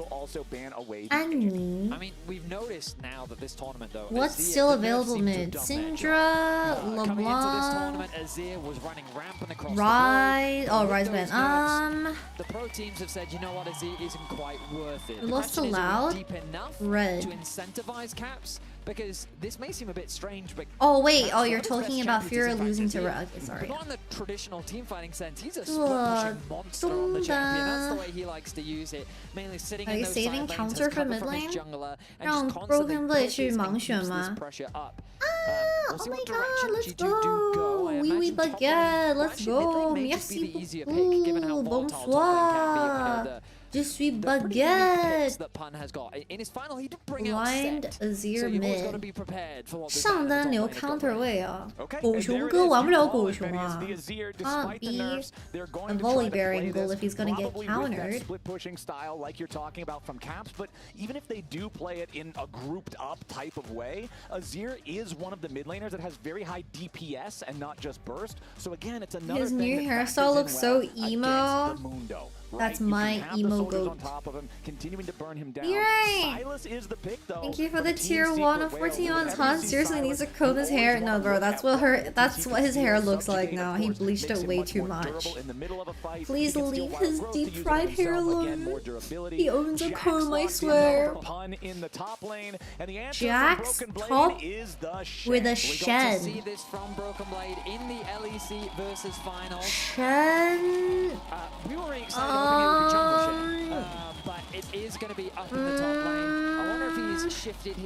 I mean, we've noticed now that this tournament, though, what's still available mid? Syndra, LeBlanc, Rise. Oh, Rise ban. The pro teams have said, you know what, Azir isn't quite worth it. We lost to Loud. Red. To incentivize caps, because this may seem a bit strange, but oh wait, oh you're talking about Fury losing to Red. Okay, sorry. Not in the traditional team fighting sense. He's a split monster on the champion. That's the way he likes to use it. Mainly sitting in those saving side counter lanes, for mid lane? 让 Broken Blade 去盲选吗？ Oh my god, let's go! Oui, oui, baguette, let's go! Merci beaucoup, bonsoir! Je suis baguette! Blind Azir mid. 上单流 counter 位啊，狗熊哥玩不了狗熊啊。Can't be a volley bearing goal if he's gonna get countered. Split pushing style like you're talking about from Caps, but even if they do play it in a grouped up type of way, Azir is one of the mid laners that has very high DPS and not just burst. So again, it's another His thing new hairstyle looks so emo. That's my emo goat. Is the pick, though, thank you for the tier 1 of 14 months. Han seriously needs to comb his hair. No, bro, that's what his hair looks like now. He bleached it way too much. Please leave his deep fried hair alone. He owns a comb, I swear. Jack's top with a shed. Shen. We were excited but it is going to be up in the top lane. I wonder if he's shifted his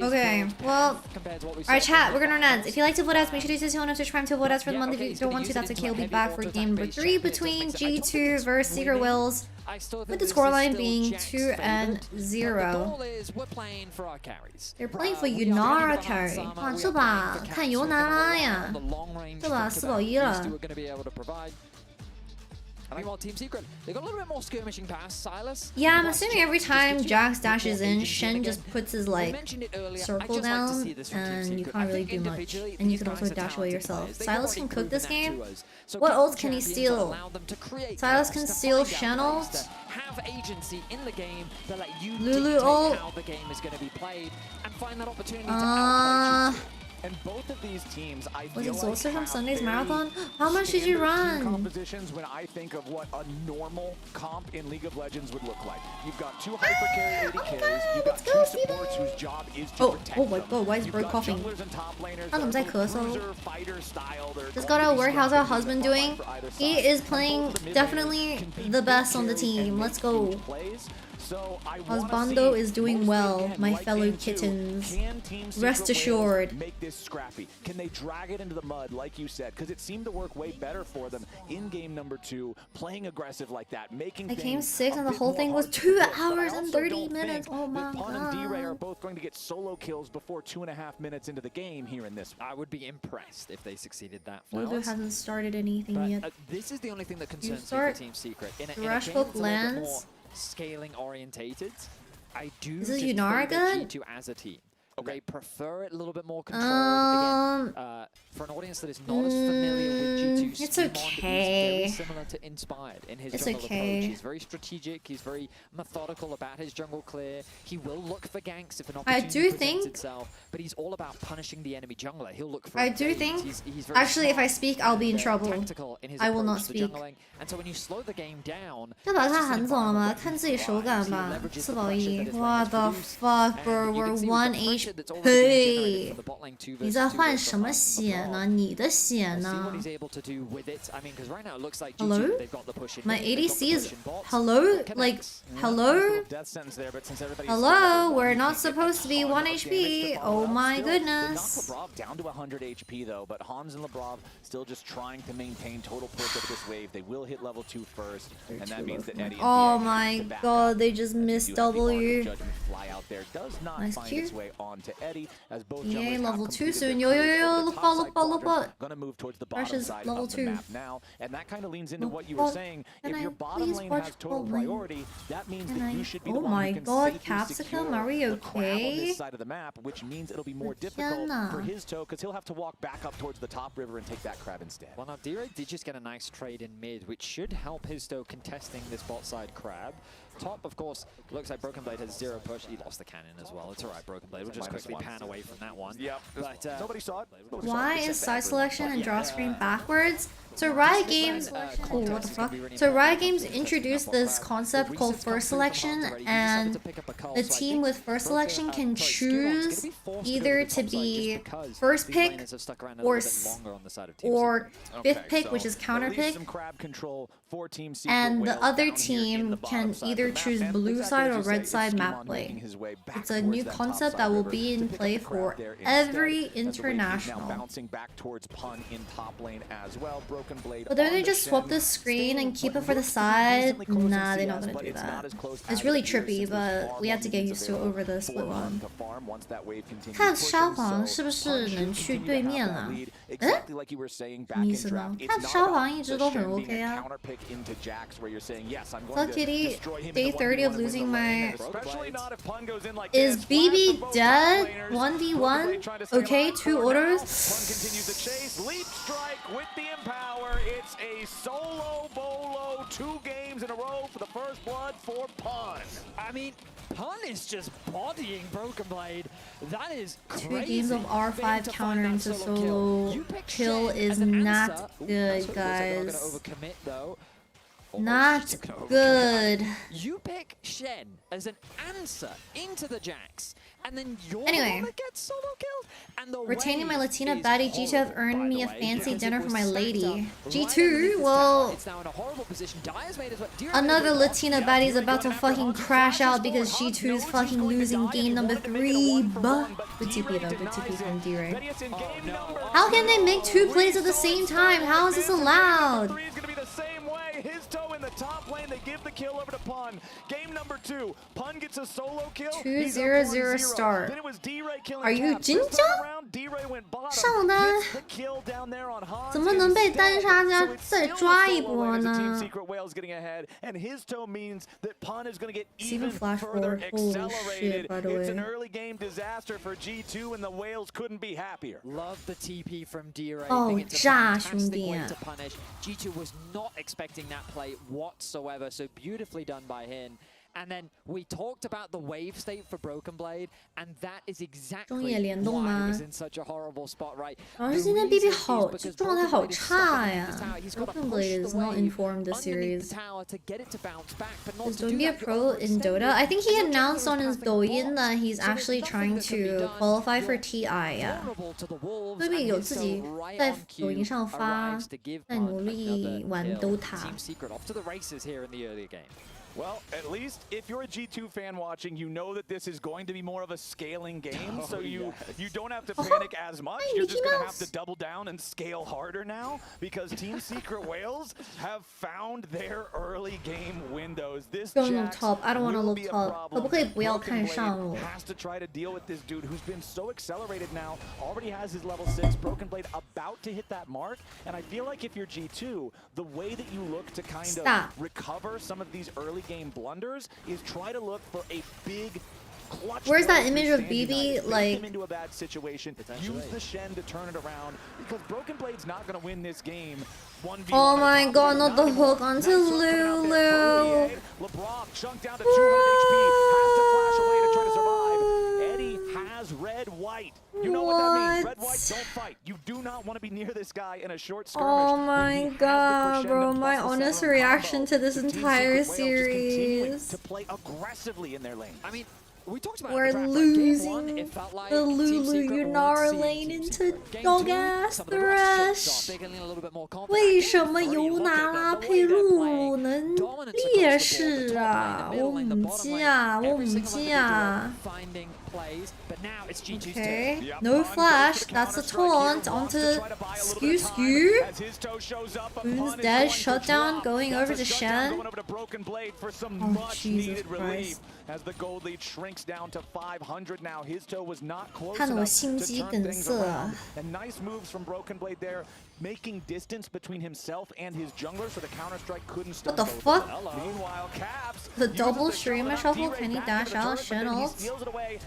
well, compared to what we alright chat, we're gonna end. If you like to vote us, make sure to stay on Twitch Prime to vote us for the month. If you don't want to, that's okay. We'll be back for game number 3 between G2 versus Secret Whales, with the scoreline being 2-0. They're playing for Yunara carry. 哇，这把看尤娜拉呀，这把4保1了。 Meanwhile, Team Secret, they got a little bit more skirmishing past Silas. Yeah, I'm assuming every time Jax dashes in, Shen just puts his like circle down, and you can't really do much. And you can also dash away yourself. Silas can cook this game. What ult can he steal? Silas can steal Shen ult. Have agency in the game to let you Lulu dictate ult. how the game is going to be played and find that opportunity to outplay G2. And both of these teams, I was feel exhausted like from Sunday's marathon. How much did you run? Compositions when I think of what a normal comp in League of Legends would look like. You've got 2 hyper carry AD carries. You've got 2 supports whose job is to protect my god, why is Bird coughing? Just gotta work. How's our husband doing? He is playing definitely the best on the team. Let's go. Husbando is doing well, my fellow kittens. Rest assured. Make this scrappy. Can they drag it into the mud, like you said? Because it seemed to work way better for them in game number 2, playing aggressive like that, making. I came 6 and the whole thing was 2 hours and 30 minutes. Oh my god. Pun and D-Ray are both going to get solo kills before 2.5 minutes into the game here in this. I would be impressed if they succeeded that. Voodoo hasn't started anything yet. This is the only thing that concerns me for Team Secret. In a game lands. that's a little bit more scaling orientated, I do is it just Yunara good? G2 as a team. They prefer it a little bit more controlled. Again, for an audience that is not as familiar with G2, it's okay. He's very similar to Inspired in his jungle approach. He's very strategic. He's very methodical about his jungle clear. He will look for ganks if an opportunity presents itself, but he's all about punishing the enemy jungler. He'll look for. I do think. Actually, if I speak, I'll be in trouble. I will not speak. And so when you slow the game down, 要把他喊走了吗？看自己手感吧。4保1。What the fuck, bro? We're 1 HP pressure that's already being generated from the bot lane 2 versus 2 你在换 based 什 on 么 the 血 ball. 呢？你的血 See 呢 what he's able to do with it. I mean, because right now it looks like G2, Hello? they've got the push in. My mid, they've got the ADC push is in bot. hello, like hello, Death sentence there, but since everybody's hello. We're not supposed to be 1 HP. Oh my goodness. Lebrov down to 100 HP though, but Hans and Lebrov still just trying to maintain total push of this wave. They will hit level 2 first, and that means that Eddie. Oh my god, they just missed W. Fly out there does not Nice find Q. its way onto Eddie as both Yeah, junglers level have 2 completed soon. their Yo, yo, clear. yo, The look top bot, side look bot, look quadrant bot. gonna move towards the bottom Precious side level of the 2. map now, and that kind of leans into what you Well, were saying. can If I your bottom please lane watch has total bot lane? priority, that means Can that I- you should be oh the one my who can god, safely Capsicum, secure are we the crab on okay? this side of the map, which means it'll be more difficult天哪。 for his toe because he'll have to walk back up towards the top river and take that crab instead. Well, now D-Ray did just get a nice trade in mid, which should help Histo contesting this bot side crab. Top, of course, looks like Broken Blade has 0 push. He lost the cannon as well. It's alright, Broken Blade. We'll just quickly pan away from that one. Yep. But, nobody saw it. Why is side selection and draw screen backwards? So Riot Games, oh what the fuck? So Riot Games introduced this concept called first selection, and the team with first selection can choose either to be first pick or fifth pick, which is counter pick, and the other team can either choose blue side or red side map play. It's a new concept that will be in play for every international. But then they just swap the screen and keep it for the side. Nah, they're not gonna do that. It's really trippy, but we have to get used to it over the split one. 看沙皇是不是能去对面了？哎，什么意思呢？看沙皇一直都很 OK 啊。Fuck Kitty, day 30 of losing my. Is BB dead? 1v1? Okay, 2 orders. Continues the chase. Leap strike with the empower. It's a solo bolo, 2 games in a row for the first blood for Pun. I mean, Pun is just bodying Broken Blade. That is crazy. 2 games of R5 counter into solo kill is not good, guys. Not good. You pick Shen as an answer into the Jax, and then you're Anyway. the one that gets solo killed. And the Retaining my wave Latina is baddie, G2 have horrible, earned by me the a way, fancy because dinner it for was my stacked lady. up right G2, underneath this well, tower. It's now in a horrible position. Dire's made as well. another Latina baddie is about to fucking crash out because G2 is fucking losing game number 3. But good TP though, good TP from D-Ray. How can they make 2 plays at the same time? How is this allowed? His toe in the top lane, they give the kill over to Pun. Game number 2, Pun gets a solo kill. 2-0-0 start. Then it was D-Ray killing Are you Cap. Jinja? First time around, D-Ray went bottom. 上单 Gets the kill down there on Hans. 怎么能被单杀家再抓一波 Team 呢？ Secret Whales getting ahead, and his toe means that Pun is going to get Steven even flash further forward. Holy accelerated. shit, by the It's an way. early game disaster for G2, and the Whales couldn't be happier. Love the TP from D-Ray. Oh, think it's a 炸 fantastic 兄弟 way 啊 to punish. G2 was not expecting that play whatsoever, so beautifully done by him. And then we talked about the wave state for Broken Blade, and that is exactly 中野联动 why 吗 he was in such a horrible spot, right? 而是现在 BB 好状态好差呀 Broken Blade is not informed this series. Is Don't Be a Pro in Dota? I think he announced on his Douyin that he's actually trying to qualify for TI. Yeah. 对面有自己在抖音上发，在努力玩 Dota。 Team Secret off to the races here in the early game. Well, at least if you're a G2 fan watching, you know that this is going to be more of a scaling game, so you don't have to panic as much. You're just going to have to double down and scale harder now, because Team Secret Whales have found their early game windows. This Don't look Jax top. I don't want to will look be a top. problem. 可不可以不要 Broken 看上 Blade 我？ has to try to deal with this dude who's been so accelerated now, already has his level 6, Broken Blade about to hit that mark, and I feel like if you're G2, the way that you look to kind Stop. of recover some of these early game blunders is try to look for a big clutch. Where's that play to image of stand BB, united, make like- them into a bad situation, use the Shen to turn it around, because Broken Blade's not going to win this game. 1v1 Oh my god, not the hook onto Lulu. LeBron chunked down to 200 HP, has to flash away to try to survive. Eddie has red-white. You know what that means. Red-white, don't fight. You do not want to be near this guy in a short skirmish. Oh my god, bro, my honest reaction to this entire series. To play aggressively in their lane. I mean, We're losing the Lulu Yunara lane into dog ass Thresh. 为什么尤娜拉佩露能劣势啊？我唔知啊，我唔知啊。Okay, no flash. That's a taunt onto Skew. Who's dead? Shutdown going over to Shen. Oh, Jesus Christ. As the gold lead shrinks down to 500 now, his toe was not close 看得我 enough 心 to 肌 turn 梗 things 塞 around. And nice moves from Broken Blade there, making distance between himself and his jungler, so the counter strike couldn't stop. What the fuck? Meanwhile, Caps The double streamer shuffle. Can he dash out? Shen ult.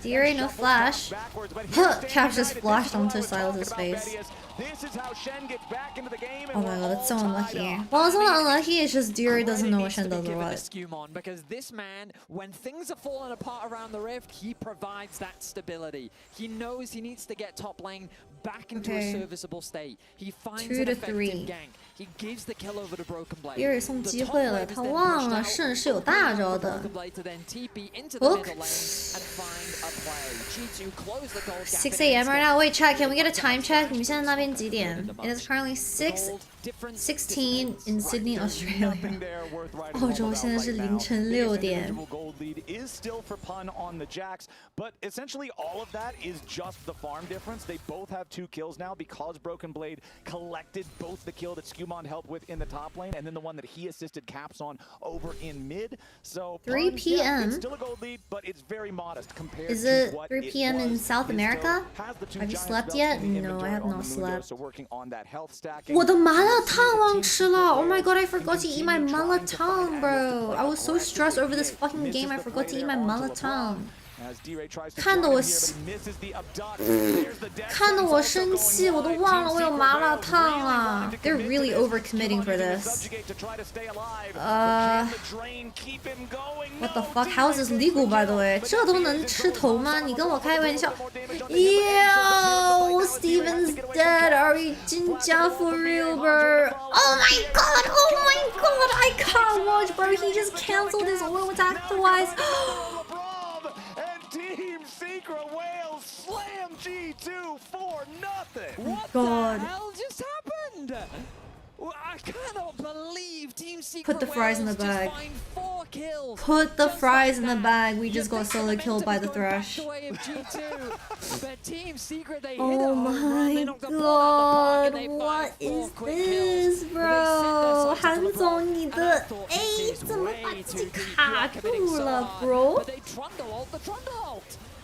DRA no flash. Caps just flashed onto Silas's face. This is how Shen gets back into the game. Oh my god, that's so unlucky. Well, it's not unlucky, it's just DRA doesn't know what Shen does or what. Because this man, when things are falling apart around the rift, he provides that stability. He knows he needs to get top lane back into a serviceable state. He finds an effective gank. He gives the kill over to Broken Blade. DRA 送机会了，他忘了圣是有大招的。6 AM right now. Wait, chat. Can we get a time check? 你们现在那边几点? It is currently 6:16 in Sydney, Australia. 澳洲现在是凌晨6点。 is still for pun on the Jacks, but essentially all of that is just the farm difference. They both have 2 kills now because Broken Blade collected both the kill that Skewmon helped with in the top lane and then the one that he assisted Caps on over in mid. So 3 p.m. It's still a gold lead, but it's very modest compared Is to it what 3 p.m. in South America? Have you slept yet? No, I have not slept. So working on that health stack. 我的麻辣烫忘吃了 Oh my god, I forgot to eat my 麻辣烫 bro. I was so stressed over this fucking game, I forgot to eat my 麻辣烫。看得我生气，我都忘了我有麻辣烫了。They're really overcommitting for this. What the fuck? How is this legal, by the way? 这都能吃头吗？你跟我开玩笑 ？Yo, Steven's dead. Are we 真假 for real, bro? Oh my god! Oh my god! I can't watch, bro. He just canceled his auto attack twice. Team Secret Whales slam G2 for nothing. What God. the hell just happened? I cannot believe Team Secret Put the fries in the Wales bag. just find 4 kills. Put the fries in the that. bag. We just got solo killed by the Thresh. But Team Secret, they Oh my god! What is this, bro? 韩总，你的 A 怎么把自己卡住了 ，bro？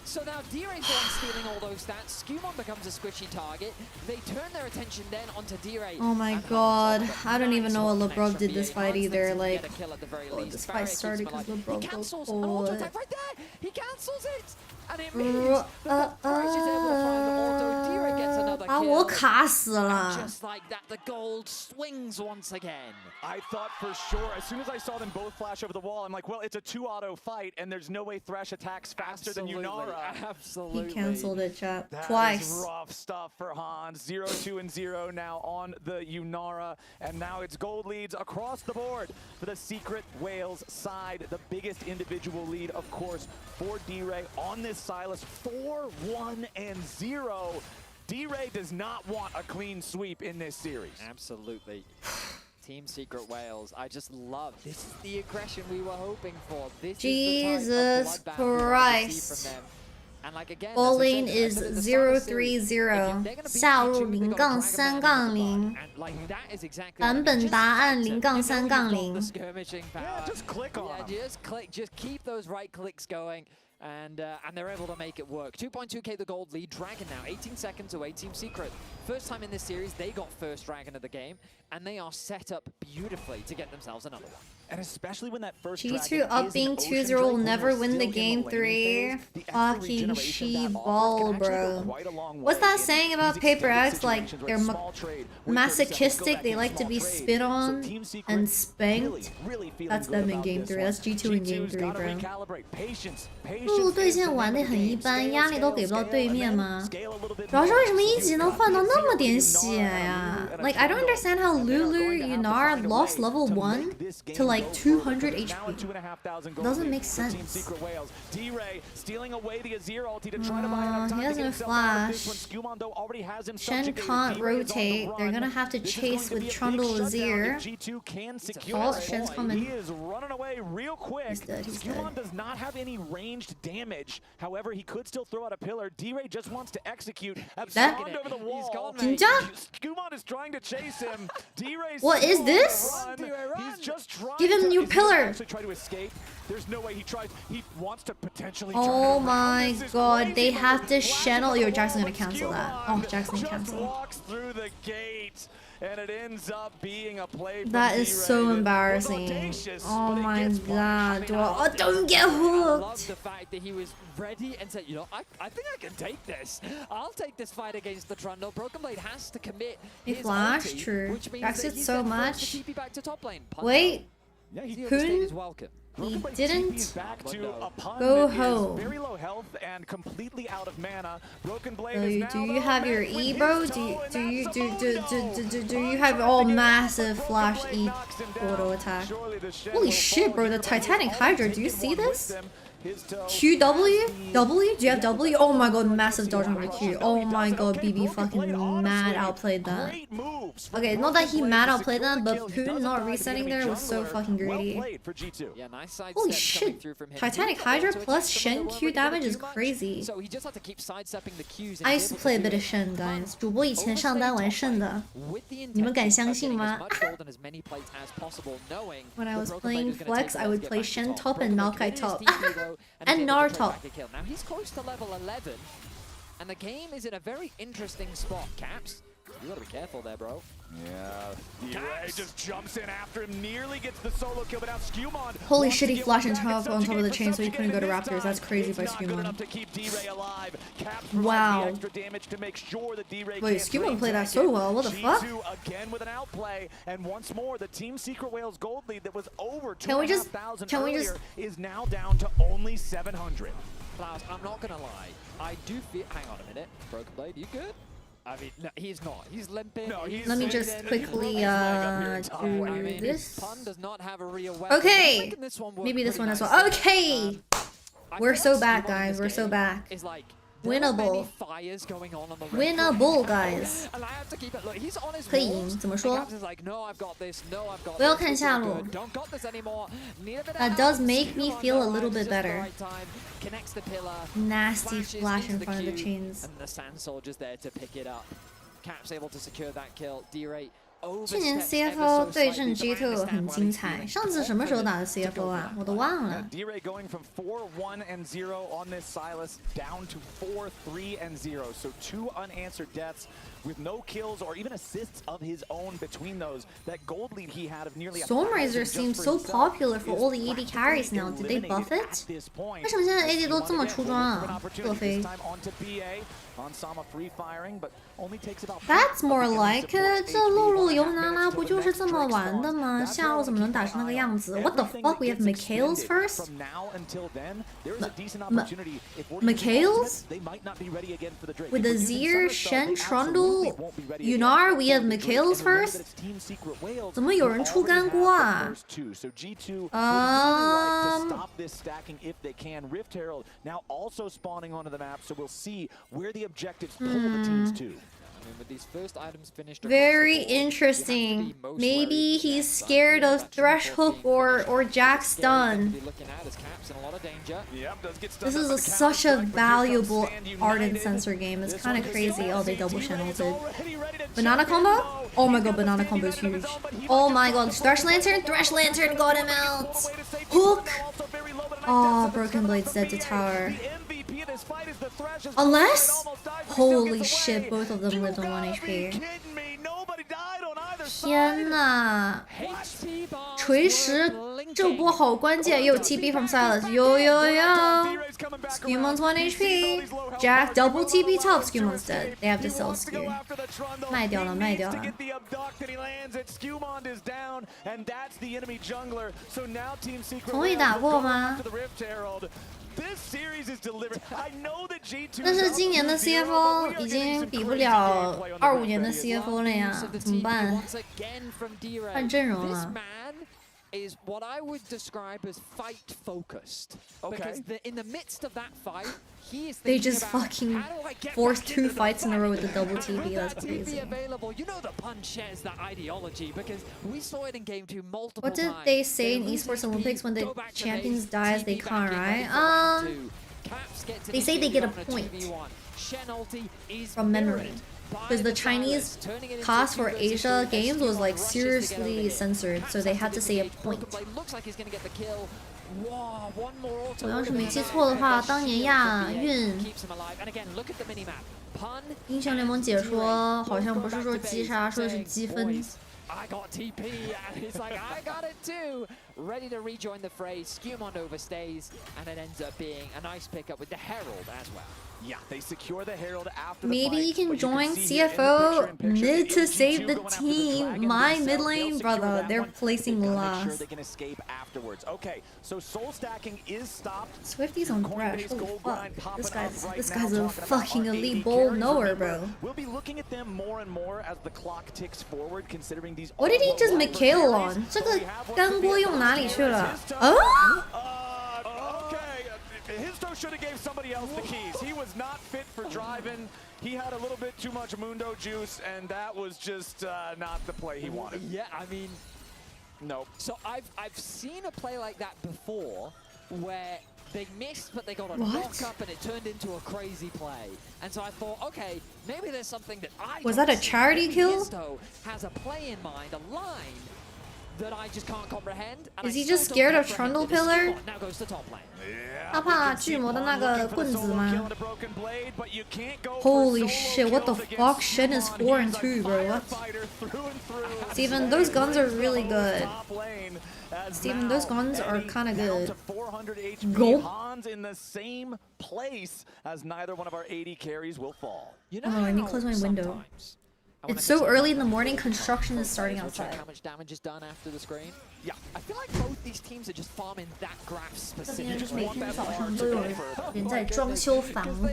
So now D-Ray's the one stealing all those stats. Skewmon becomes a squishy target. They turn their attention then onto D-Ray. Oh my god. I don't even know what LeBron did this fight either. Like, this fight started because LeBron goes forward. Right there! He cancels it! And it means the Thresh is able to find the auto. D-Ray gets another kill. 把我卡死了。 Just like that, the gold swings once again. I thought for sure, as soon as I saw them both flash over the wall, I'm like, well, it's a 2-auto fight, and there's no way Thresh attacks faster than Yunara. Absolutely. He canceled it, chat. That Twice. is rough stuff for Hans. 0-2 and 0 now on the Yunara, and now it's gold leads across the board for the Secret Whales side. The biggest individual lead, of course, for D-Ray on this Silas. 4-1 and 0. D-Ray does not want a clean sweep in this series. Absolutely. Team Secret Wales, I just love this. Is the aggression we were hoping for. This Jesus is the type of bloodbath Christ. from them. And like again, Bowling is 0-3-0. 下路0杠3杠0。版本答案0杠3杠0。 Yeah, just click on them. Just click, just keep those right clicks going. And they're able to make it work. 2.2k the gold lead. Dragon now 18 seconds away. Team Secret. First time in this series, they got first Dragon of the game. And they are set up beautifully to get themselves another one. And especially when that first G2 up being 2-0 will never win the game 3. Fucking she ball, bro. What's that saying about Paper X? Like, they're masochistic, they like to be spit on and spanked. That's them in game 3. That's G2 in game 3, bro. 路对线玩得很一般，压力都给不到对面吗？主要是为什么一级能换到那么点血呀？ Like, I don't understand how Lulu Yunara lost level 1 to like like 200 HP. Doesn't make sense. He doesn't flash. Shen can't rotate. They're gonna have to chase with Trundle Azir. Oh, Shen's coming. He is running away real quick. He's dead. Skumon does not have any ranged damage. However, he could still throw out a pillar. D-Ray just wants to execute. That over the wall. Skumon is trying to chase him. What is this? He's just trying Give him your pillar. Try to escape. There's no way he tries. He wants to potentially. Oh my god, they have to channel. Yo, Jackson's gonna cancel that. Oh, Jackson canceled. Walks through the gate. And it ends up being a play. That is so embarrassing. Oh my god. Oh, don't get hooked. I love the fact that he was ready and said, you know, I think I can take this. I'll take this fight against the Trundle. Broken Blade has to commit. He flashed, true. Which means Backs that it he's so then much. forced to TP back to top lane. Wait. Poon? He didn't go home. Very low health and completely out of mana. Broken Blade do you have your E, bro? Do you have all massive flash E auto attack? Holy shit, bro! The Titanic Hydra. Do you see this? Q W? W? Do you have W? Oh my god, massive dodge on the Q. Oh my god, BB fucking mad outplayed that. Okay, not that he mad outplayed that, but Poon not resetting there was so fucking greedy. Holy shit, Titanic Hydra plus Shen Q damage is crazy. I used to play a bit of Shen, guys. 主播以前上单玩Shen的，你们敢相信吗？ When I was playing Flex, I would play Shen top and Maokai top. And Nar top. Now he's close to level 11, and the game is in a very interesting spot. Caps, you gotta be careful there, bro. Yeah, D-Ray just jumps in after him, nearly gets the solo kill, but now Skumon. Holy shit, he flashed on top of the chain so he couldn't go to Raptors. That's crazy by Skumon. Wow. Wait, Skumon played that so well. What the fuck? Again with an outplay, and once more the Team Secret Whales gold lead that was over 2,500 earlier is now down to only 700. Klaus, I'm not gonna lie. I do feel. Hang on a minute, Broken Blade, you good? I mean, no, he's not. He's limping. No, let me just quickly do this. Pun does not have a real okay. Maybe this one as well. Okay. We're so back, guys. We're so back. Winnable. Winnable, guys. 可以赢，怎么说？不要看下路。That does make me feel a little bit better. Nasty flash in front of the chains. And the Sand Soldier's there to pick it up. Caps able to secure that kill. D-Ray. 去年 CFO 对阵 G2 很精彩，上次什么时候打的 CFO 啊？我都忘了。D-Ray going from 4-1-0 on this Silas down to 4-3-0, so 2 unanswered deaths with no kills or even assists of his own between those. That gold lead he had of nearly. Stormraiser seems so popular for all the AD carries now. Did they buff it? 为什么现在 AD 都这么出装啊？洛菲。That's more like it. 这露露尤娜拉不就是这么玩的吗？下路怎么能打成那个样子 ？What the fuck? We have Mikhails first? Mikhails? With Azir, Shen, Trundle, Yunar, we have Mikhails first? 怎么有人出干锅啊？Now also spawning onto the map, so we'll see where the objectives pull the teams to. With these first items finished, very interesting. Maybe he's scared of Thresh Hook or Jack Stun. This is such a valuable Ardent Sensor game. It's kind of crazy. Oh, they double channeled it. Banana combo? Oh my god, banana combo is huge. Oh my god, Thresh Lantern got him out. Hook. Oh, Broken Blade's dead to tower. Unless? Holy shit, both of them lived on 1 HP. 天哪！锤石这波好关键，又有 TP from Silas. Yo. Skumon's 1 HP. Jack double TP top. Skumon's dead. They have to sell Skew. 卖掉了。同意打过吗？但是今年的 CFO 已经比不了25年的 CFO 了呀，怎么办？换阵容了。is what I would describe as fight focused. Because in the midst of that fight, he is they just fucking forced 2 fights in a row with the double TP. That's crazy. Available. You know the Pun shares that ideology because we saw it in Game 2 multiple times. What did they say in Esports Olympics when the champions dies? They can't, right? They say they get a point from memory. Because the Chinese cast for Asia Games was like seriously censored, so they had to say a point. 我要是没记错的话，当年亚运英雄联盟解说好像不是说击杀，说的是积分。 I got TP, and it's like, I got it too! Ready to rejoin the fray, Skumond overstays, and it ends up being a nice pickup with the Herald as well. Yeah, they secure the Herald after maybe you can join CFO mid to save the team. My mid lane, brother, they're placing last. They can escape afterwards. Okay, so soul stacking is stopped. Swifty's on Thresh. Holy fuck. This guy's a fucking elite bowl knower, bro. We'll be looking at them more and more as the clock ticks forward, considering these. What did he just Mikhail on? 这个干锅用哪里去了？Histo should have gave somebody else the keys. He was not fit for driving. He had a little bit too much Mundo juice, and that was just not the play he wanted. Yeah, I mean, nope. So I've seen a play like that before, where they missed, but they got a knock up, and it turned into a crazy play. And so I thought, okay, maybe there's something that I was that a charity kill? Histo has a play in mind, a line that I just can't comprehend. Is he just scared of Trundle Pillar? Now goes to top lane. 他怕巨魔的那个棍子吗 ？Holy shit! What the fuck? Shen is 4 and 2, bro. What? Steven, those guns are really good. Steven, those guns are kind of good. Go. In the same place as neither one of our 80 carries will fall. Oh, I need to close my window. It's so early in the morning, construction is starting outside. How much damage is done after the screen? Yeah, I feel like both these teams are just farming that graph specifically. They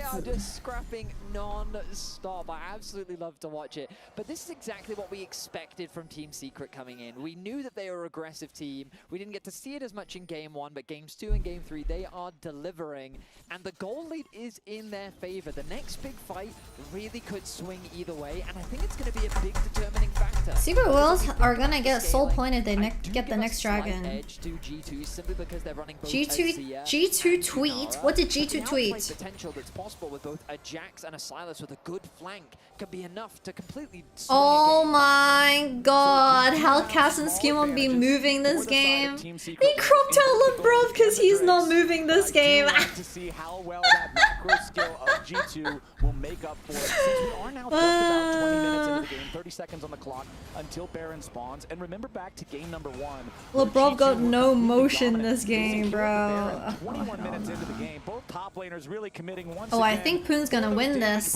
are just scrapping non-stop. I absolutely love to watch it. But this is exactly what we expected from Team Secret coming in. We knew that they were an aggressive team. We didn't get to see it as much in Game 1, but Games 2 and Game 3, they are delivering. And the goal lead is in their favor. The next big fight really could swing either way, and I think it's going to be a big determining factor. Secret Wills are gonna get soul point if they get the next dragon. G2 tweet? What did G2 tweet? Potential that's possible with both a Jax and a Silas with a good flank could be enough to completely. Oh my god! How Cass and Skimon be moving this game? He cropped out LeBron because he's not moving this game. To see how well that macro skill of G2 will make up for it. Since we are now just about 20 minutes into the game, 30 seconds on the clock until Baron spawns. And remember back to game number 1. LeBron got no motion this game, bro. 21 minutes into the game, both top laners really committing once again. I think Poon's gonna win this.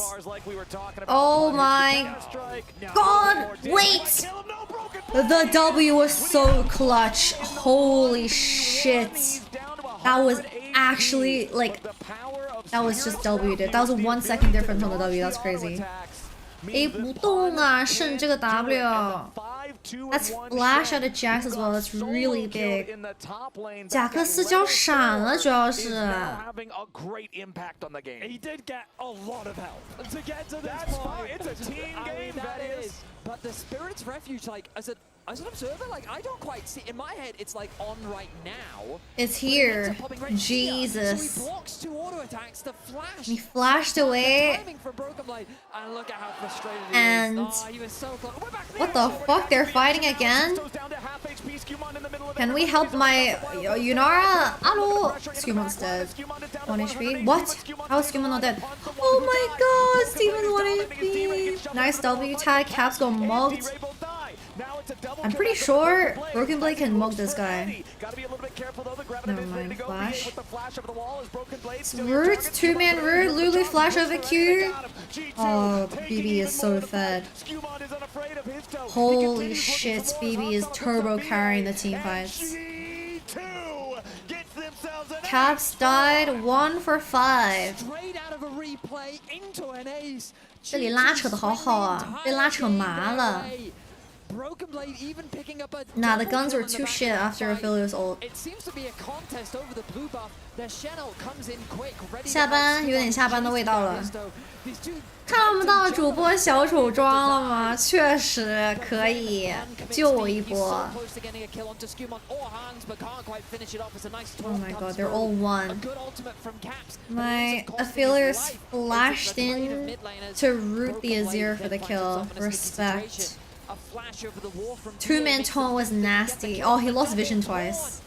Oh my god! Wait! The W was so clutch. Holy shit. That was actually like, that was just W, dude. That was a 1 second difference on the W. That's crazy. 不动啊，剩这个 W. That's flash out of Jax as well. That's really big. 贾克斯交闪了，主要是。He did get a lot of help to get to this point. It's a team game, that is. But the Spirit's Refuge, like, as an observer, like, I don't quite see. In my head, it's like on right now. It's here. Jesus. So he blocks 2 auto attacks to flash. He flashed away. And look at how frustrated he and is. Oh, he was so close. What the fuck? They're fighting again? Can we help my Yunara? Hello. Skumon's dead. 1 HP. What? How is Skumon not dead? Oh my god. Steven's 1 HP. Nice W tag. Caps got mugged. I'm pretty sure Broken Blade can mug this guy. Never mind, flash. Root, 2-man root, Lulu flash over Q. Oh, BB is so fed. Holy shit, BB is turbo carrying the team fights. Caps died 1 for 5. 这里拉扯的好好啊，被拉扯麻了。Broken Blade even picking up a Nah, the guns were too shit after Aphelios ult. It seems to be a contest over the blue buff. Their Shen ult comes in quick, ready 下班有点下班的味道了。看不到主播小丑装了吗？确实可以，救我一波。Oh my god, they're all one. My Aphelios flashed in to root the Azir for the kill. Respect. Two-man taunt was nasty. Oh, he lost vision twice.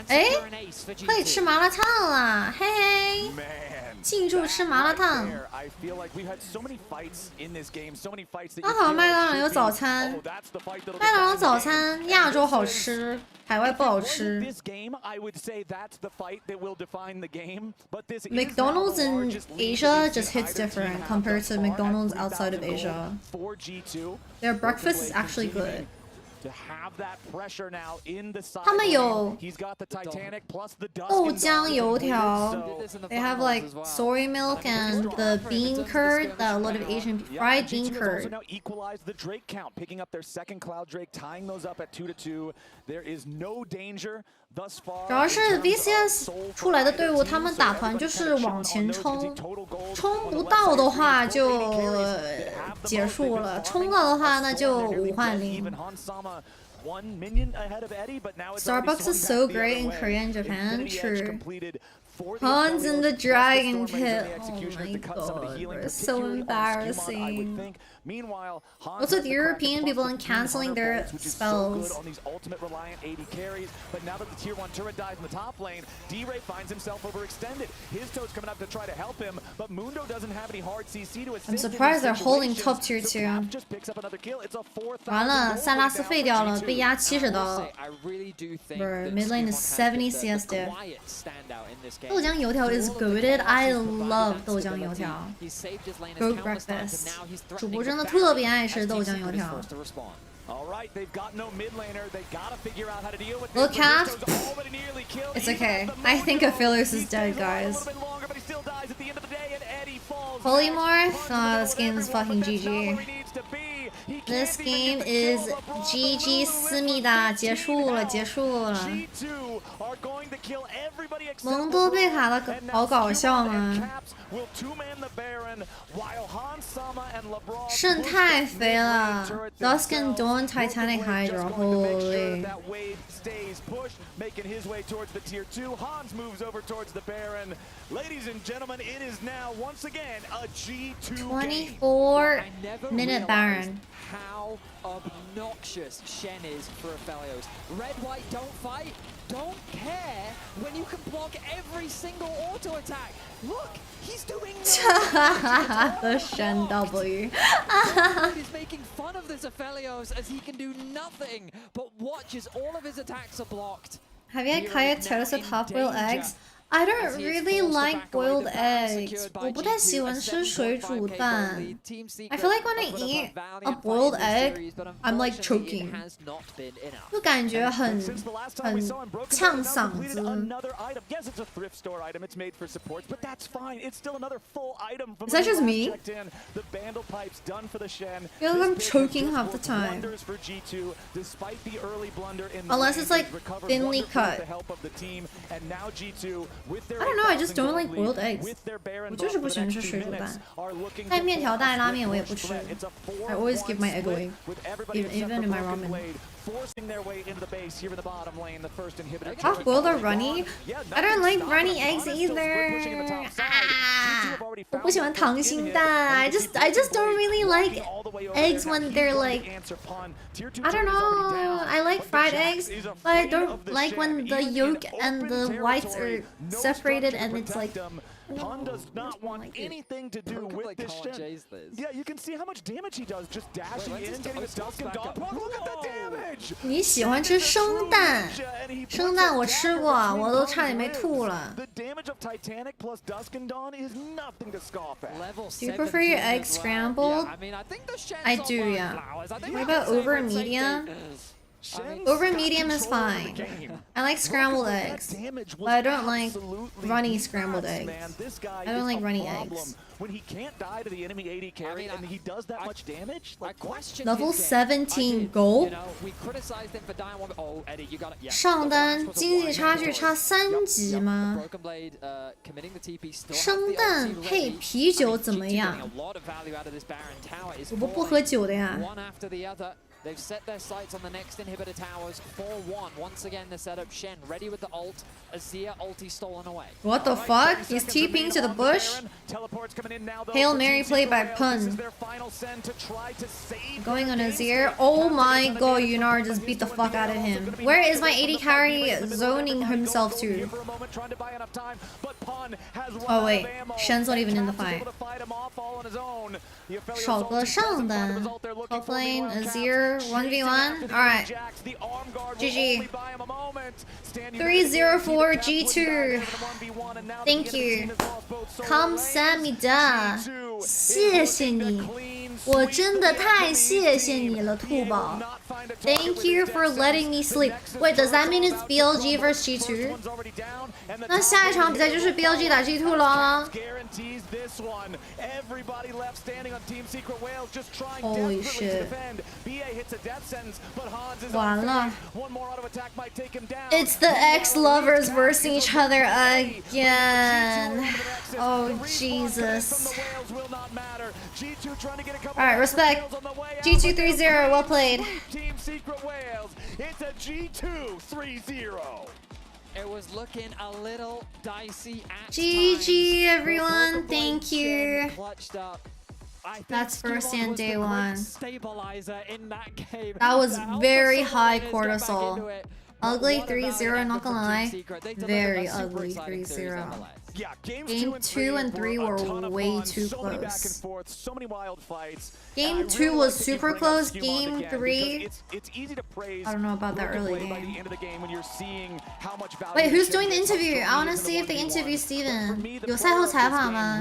哎，可以吃麻辣烫了，嘿嘿！庆祝吃麻辣烫。刚好麦当劳有早餐，麦当劳早餐亚洲好吃，海外不好吃。McDonald's in Asia just hits different compared to McDonald's outside of Asia. Their breakfast is actually good. 他们有豆浆油条 They have like soy milk and the bean curd that a lot of Asian fried bean curd. Picking up their second Cloud Drake, tying those up at 2-2. There is no danger thus far. 主要是 VCS 出来的队伍，他们打团就是往前冲，冲不到的话就结束了，冲到的话那就5换0。Starbucks is so great in Korea and Japan. True. Hans in the Dragon Pit. Oh my god, so embarrassing. Also, the European people and canceling their spells. On these ultimate reliant AD carries, but now that the tier 1 turret dies in the top lane, D-Ray finds himself overextended. His toad's coming up to try to help him, but Mundo doesn't have any hard CC to assist. I'm surprised they're holding top tier 2. 完了，塞拉斯废掉了，被压70刀。Bro, mid lane is 70 CS diff. 豆浆油条 is goated. I love 豆浆油条。Goat breakfast. 主播真的特别爱吃豆浆油条。Look half. It's okay. I think Aphelios is dead, guys. Polymorph? Oh, this game is fucking GG. This game is GG 思密达，结束了，结束了。蒙多贝卡的好搞笑吗？肾太肥了 ，Dusk and Dawn Titanic Hydra, holy. Making his way towards the tier 2. Hans moves over towards the Baron. Ladies and gentlemen, it is now once again a G2 24-minute Baron. How obnoxious Shen is for Aphelios. Red, white, don't fight, don't care when you can block every single auto attack. Look, he's doing The Shen W. He's making fun of this Aphelios as he can do nothing but watch as all of his attacks are blocked. Have you had kayak toast with half-boiled eggs? I don't really like boiled eggs. 我不太喜欢吃水煮蛋。I feel like when I eat a boiled egg, I'm like choking. 就感觉很呛嗓子。Yes, it's a thrift store item. It's made for supports, but that's fine. It's still another full item from Is that just me? The Bandle pipe's done for the Shen. I feel like I'm choking half the time. For G2, despite the early blunder in Unless it's like thinly cut. The help of the team, and now G2 with their I don't know, I just don't like boiled eggs. 我就是不喜欢吃水煮蛋。带面条带拉面我也不吃。I always give my egg away, even in my ramen. Forcing their way into the base here in the bottom lane. The first inhibitor. Half-boiled or runny? I don't like runny eggs either. 我不喜欢溏心蛋。I just don't really like eggs when they're like, I don't know. I like fried eggs, but I don't like when the yolk and the whites are separated and it's like. Han does not want anything to do with this Shen. Yeah, you can see how much damage he does just dashing in, getting the Dusk and Dawn. Look at the damage! 你喜欢吃生蛋？生蛋我吃过，我都差点没吐了。 The damage of Titanic plus Dusk and Dawn is nothing to scoff at. Do you prefer your eggs scrambled? I do, yeah. What about over medium? Over medium is fine. I like scrambled eggs, but I don't like runny scrambled eggs. I don't like runny eggs. When he can't die to the enemy AD carry and he does that much damage? Like, Level 17 gold. 上单经济差距差3级吗？生蛋配啤酒怎么样？我不喝酒的呀。They've set their sights on the next inhibitor towers. 4-1. Once again, the setup. Shen ready with the ult. Azir ulti stolen away. What the fuck? He's TPing to the bush. Hail Mary played by Pun. Going on Azir. Oh my god, Yunar just beat the fuck out of him. Where is my AD carry zoning himself to? Oh wait, Shen's not even in the fight. 少个上单 Top lane, Azir, 1v1. Alright. GG. 304 G2. Thank you. 감사합니다. 谢谢你。我真的太谢谢你了，兔宝。Thank you for letting me sleep. Wait, does that mean it's BLG vs G2? 那下一场比赛就是 BLG 打 G2 了。Holy shit. 完了。It's the ex-lovers versus each other again. Oh, Jesus. Alright, respect. G2 3-0, well played. Team Secret Wales, it's a G2 3-0. It was looking a little dicey at GG, everyone. Thank you. That's first and day one. That was very high cortisol. Ugly 3-0, not gonna lie. Very ugly 3-0. Game 2 and 3 were way too close. Game 2 was super close. Game 3, I don't know about that early game. Wait, who's doing the interview? I want to see if they interview Steven. 有赛后采访吗?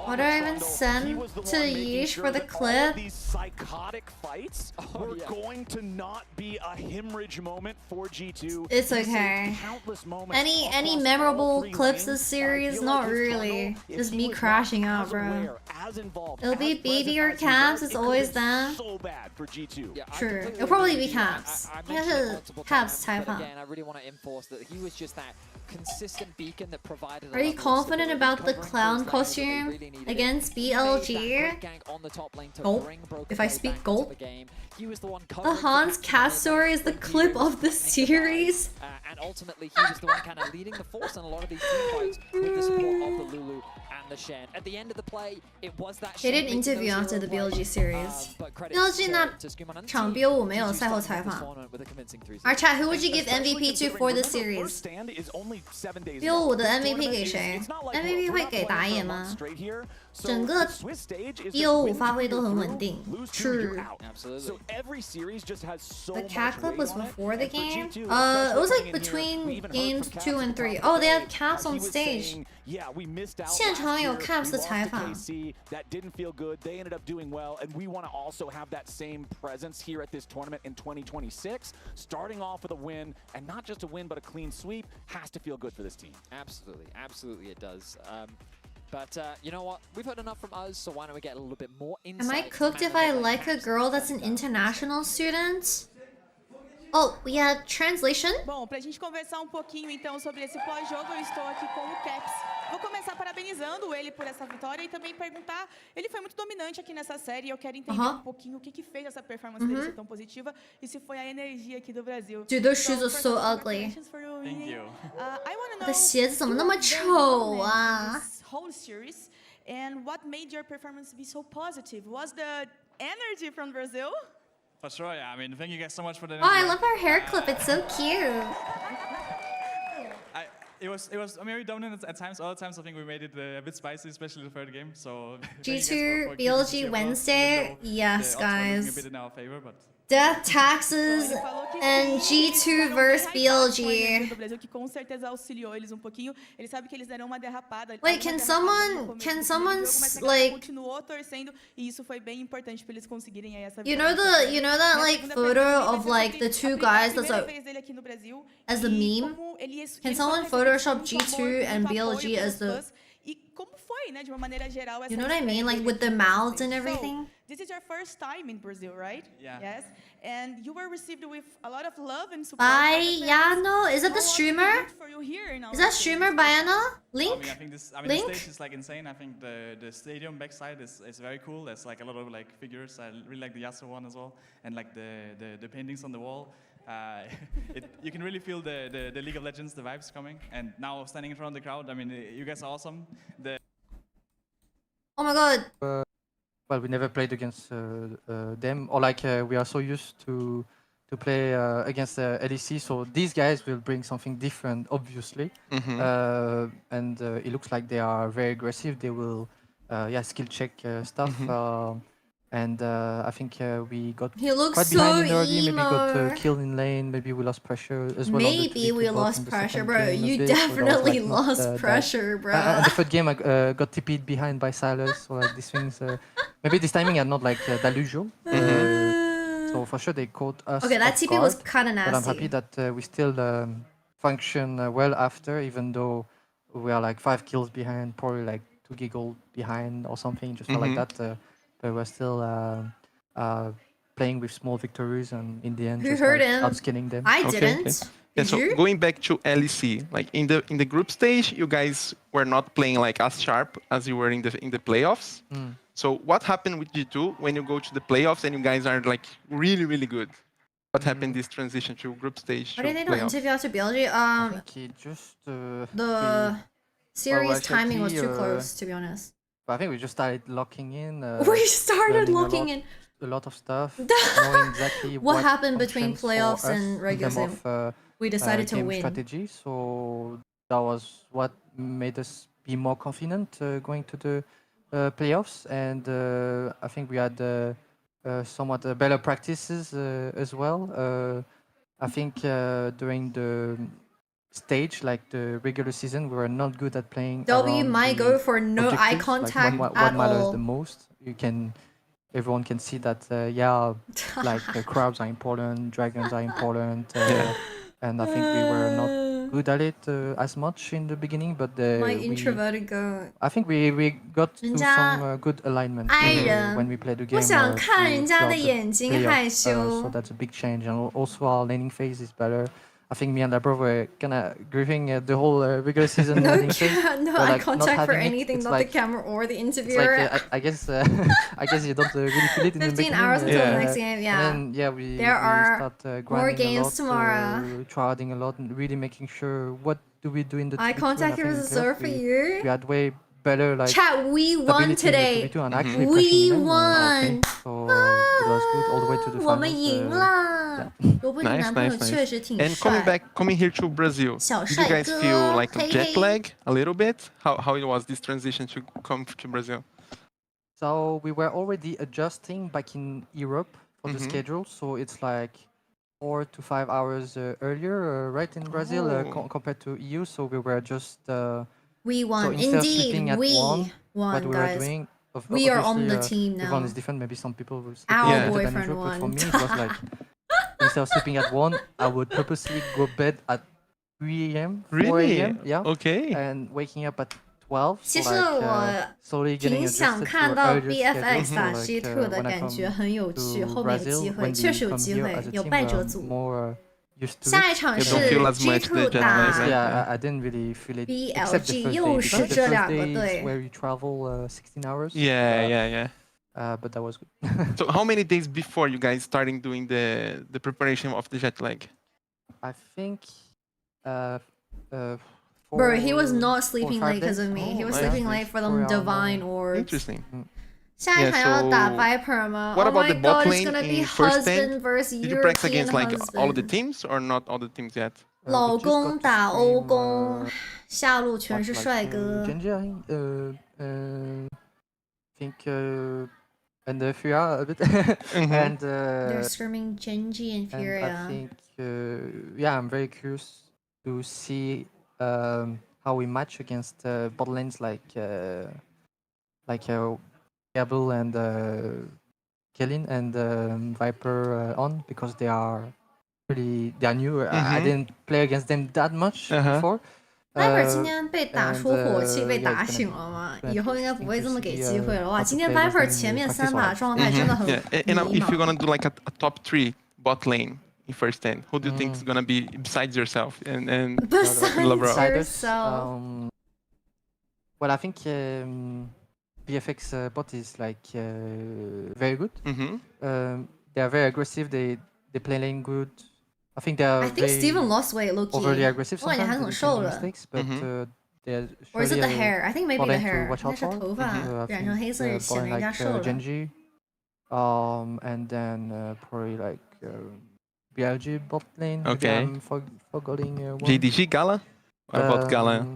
What do I even send to Yeesh for the clip? These psychotic fights were going to not be a hemorrhage moment for G2. It's okay. Any memorable clips this series? Not really. Just me crashing out, bro. It'll be BB or Caps. It's always them. True. It'll probably be Caps. I guess it's Caps type, huh? I really want to enforce that he was just that consistent beacon that provided. Are you confident about the clown costume against BLG? Gulp. If I speak gulp. The Hans cat story is the clip of the series. And ultimately, he was the one kind of leading the force on a lot of these team fights with the support of the Lulu and the Shen. At the end of the play, it was that. They did interview after the BLG series. BLG 那场BO5没有赛后采访。Our chat, who would you give MVP to for this series? BO5的 MVP 给谁 ？MVP 会给打野吗？整个 BO5发挥都很稳定。True. The cat clip was before the game? It was like between games 2 and 3. Oh, they have Caps on stage. 现场有 Caps 的采访。 That didn't feel good. They ended up doing well, and we want to also have that same presence here at this tournament in 2026. Starting off with a win, and not just a win, but a clean sweep, has to feel good for this team. Absolutely, absolutely it does. But you know what? We've heard enough from us, so why don't we get a little bit more insight? Am I cooked if I like a girl that's an international student? Oh, we have translation? Bom, pra gente conversar pouquinho então sobre esse pós-jogo, eu estou aqui com o Caps. Vou começar parabenizando ele por essa vitória e também perguntar, ele foi muito dominante aqui nessa série e eu quero entender pouquinho o que fez essa performance dele ser tão positiva e se foi a energia aqui do Brasil. Dude, those shoes are so ugly. Thank you. I want to know 的鞋子怎么那么丑啊 whole series and what made your performance be so positive? Was the energy from Brazil? For sure, yeah. I mean, thank you guys so much for the. Oh, I love her hair clip. It's so cute. It was very dominant at times. Other times, I think we made it a bit spicy, especially the third game. So. G2 BLG Wednesday. Yes, guys. A bit in our favor, but Death taxes and G2 versus BLG. Que com certeza auxiliou eles pouquinho. Ele sabe que eles deram uma derrapada. Wait, can someone like continuou torcendo e isso foi bem importante para eles conseguirem aí essa you know that like photo of like the two guys that's like as the meme? Can someone Photoshop G2 and BLG as the como foi, né, de uma maneira geral essa You know what I mean? Like with their mouths and everything? This is your first time in Brazil, right? Yeah. Yes. And you were received with a lot of love and support. Baiano? Is that the streamer? Is that streamer Baiano? Link? I mean, Link? the stage is like insane. I think the stadium backside is very cool. There's like a lot of like figures. I really like the Yasuo one as well, and like the paintings on the wall. You can really feel the League of Legends, the vibes coming. And now standing in front of the crowd, I mean, you guys are awesome. Oh my god. Well, we never played against them, or like we are so used to play against LEC. So these guys will bring something different, obviously. And it looks like they are very aggressive. They will, skill check stuff. And I think we got quite behind in early, maybe got killed in lane, maybe we lost pressure as well. Maybe we lost pressure, bro. You definitely lost pressure, bro. And the third game I got TP'd behind by Silas, so like these things, maybe this timing are not like that usual. So for sure they caught us. Okay, that TP was kind of nasty. But I'm happy that we still function well after, even though we are like 5 kills behind, probably like 2 giggle behind or something, just felt like that. But we're still playing with small victories, and in the end, Who just heard like him? outskinning them. I didn't. Okay. Yeah, so going back to LEC, like in the group stage, you guys were not playing like as sharp as you were in the playoffs. So what happened with G2 when you go to the playoffs and you guys are like really good? What happened this transition to group stage? Why did they don't interview after BLG? I think it just the series timing was too close, to be honest. But I think we just started locking in. We started locking in a lot of stuff, knowing exactly what happened between playoffs and regular season. We decided to win. Strategy, so that was what made us be more confident going to the playoffs, and I think we had somewhat better practices as well. I think during the stage, like the regular season, we were not good at playing. W might go for no eye contact like what at matters all. the most. Everyone can see that. Like crowds are important, dragons are important, and I think we were not good at it as much in the beginning. But my introverted girl. I think we got to some good alignment when we played the game. 我想看人家的眼睛害羞。 So that's a big change, and also our laning phase is better. I think me and Labro were kind of grieving the whole regular season. No eye contact for anything, not the camera or the interviewer. Like, I guess you don't really feel it in the 15 beginning. hours until the next game, yeah. And then, we are start more grinding games a lot, tomorrow. trying a lot, and really making sure what do we do in the Eye contact is reserved for you. We had way better like Chat, we won today. We won. So it was good all the way to the 我们赢了。罗伯，你男朋友 Nice. 确实挺 And 帅。 coming here to Brazil, 小 did you 帅 guys 哥， feel like 嘿 a jet 嘿。 lag a little bit? How it was this transition to come to Brazil? So we were already adjusting back in Europe for the schedule. So it's like 4 to 5 hours earlier, right, in Brazil compared to EU. So we were just We so won. instead of sleeping Indeed, at we 1, won, what we were guys. doing, We are on the obviously, team everyone now. is different. Maybe some people will sleep Our later than boyfriend usual, but for won. me it was like instead of sleeping at 1, I would purposely go bed at 3 a.m., 4 Really? a.m., yeah, Okay. and waking up at 12. 其 So 实 like, 我 slowly getting 挺 adjusted 想 to 看 a 到 earlier BFX schedule. 打 So G2 like, 的 when I 感 come 觉很有趣， to 后面有 Brazil, 机会， when 确 we 实有 come 机 here 会 as a，有 team, 败 we 者 are 组。 more used to 下一 it. 场是 feel as much G2 the jet 打 lag. Yeah, I didn't really feel it. Except the BLG， first 又 day, 是 because the 这 first 两个 day is 队。 where you travel 16 hours. Yeah. But that was good. So how many days before you guys starting doing the preparation of the jet lag? I think. Bro, he was not sleeping 4 or 5 late because of days. me. He was Oh, sleeping yeah. late for them divine orbs. Interesting. 下一场要打 so Viper 吗 what？Oh about my the bot god, it's lane gonna be in first husband stand? versus Did you practice European against like all of the husband。 teams or not all the teams yet? 老公打欧公，下路全是帅哥。 Genji, I think and Furia a bit, and they're screaming Genji and Furia. And I think, yeah, I'm very curious to see how we match against bot lanes like Gabble and Kellin and Viper on, because they are new. I didn't play against them that much before. Viper 今天被打出火气，被打醒了嘛？以后应该不会这么给机会了。哇，今天 Viper 前面3把状态真的很迷茫。And if you're gonna do like a top 3 bot lane in first 10, who do you think is gonna be besides yourself and besides yourself? Well, I think Bfx bot is like very good. They are very aggressive. They play lane good. I think Steven lost weight, low key. Overly aggressive 哇，你还很瘦了。 but Or is it the hair? I think maybe the hair. 应该是头发染成黑色也显得人家瘦了。Genji, and then probably like Blg bot lane. Okay. I'm forgetting JDG Gala? What about Gala?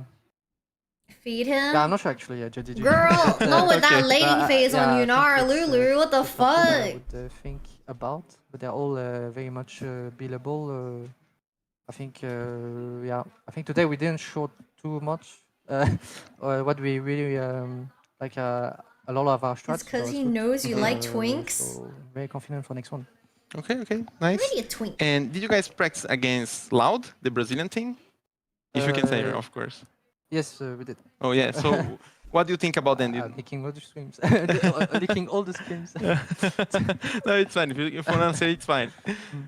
Feed him? Yeah, I'm not sure actually. Yeah, JDG. Girl, not with that laning phase on Yunar, Lulu. What the fuck? I would think about, but they're all very much billable. I think, yeah. I think today we didn't show too much. What we really like a lot of our strats. It's because he knows you like twinks. So very confident for next one. Okay, nice. Really a twink. And did you guys practice against Loud, the Brazilian team? If you can say, of course. Yes, we did. Oh yeah. So, what do you think about them? Licking all the screams. Licking all the screams. No, it's fine. If you want to say it's fine.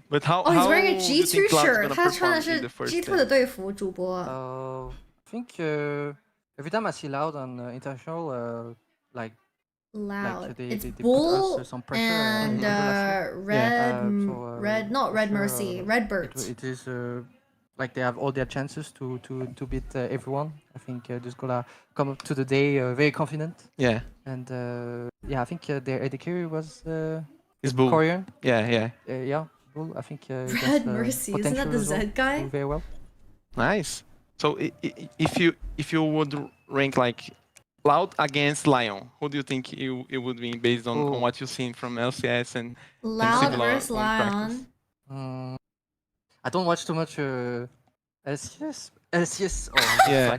But how? Oh, he's wearing a do you G2 think Cloud's shirt. gonna 他穿的 perform in 是 the first G2 10? 的队服，主播。I think every time I see Loud on international, like Loud. They It's put Bull us some pressure and not Red Mercy, Redbird. It is like they have all their chances to beat everyone. I think just gonna come up to the day very confident. Yeah. And yeah, I think their AD carry was It's Bull. Korean. Yeah. Yeah, Bull. I think Red Mercy, isn't that the Z guy? Very well. Nice. So if you would rank like Loud against Lion, who do you think it would be based on what you've seen from LCS and Loud versus Lion? I don't watch too much LCS. Oh, yeah.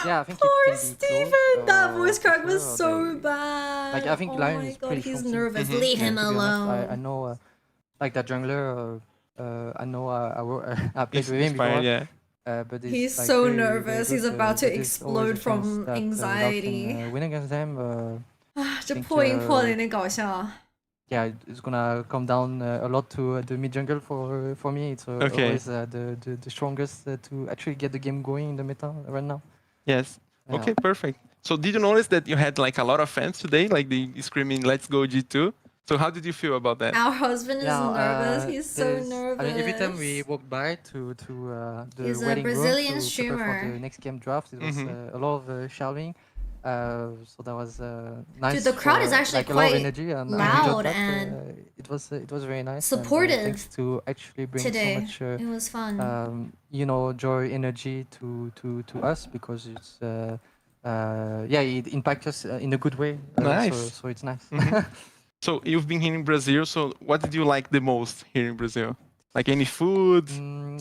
Yeah, I think Poor it can be Steven, close, that voice crack was so bad. Like I think Lion is pretty he's strong nervous. team. Leave him to be honest. alone. I know, like that jungler. I know I played with him Inspired, before. yeah. But He's like so very, nervous. very He's good, about to but there's always a explode chance from that, anxiety. Can, win against them. 这破音破的有点搞笑。 Yeah, it's gonna come down a lot to the mid jungle for me. It's always the strongest to actually get the game going in the meta right now. Yes. Yeah. Okay, perfect. So did you notice that you had like a lot of fans today, like they screaming "Let's go G2"? So how did you feel about that? Our husband is nervous. He's so nervous. I mean, every time we walk by to the He's a waiting Brazilian room to prepare streamer. for the next game draft, it was a lot of shouting. So that was nice. Dude, the crowd is actually like quite a lot of energy, and loud I and it was very nice. supportive. And, thanks to actually bring today. so much. It was fun. You know, joy, energy to us, because it's yeah, it impacts us in a good way. Nice. So it's nice. So you've been here in Brazil. So what did you like the most here in Brazil? Like any food?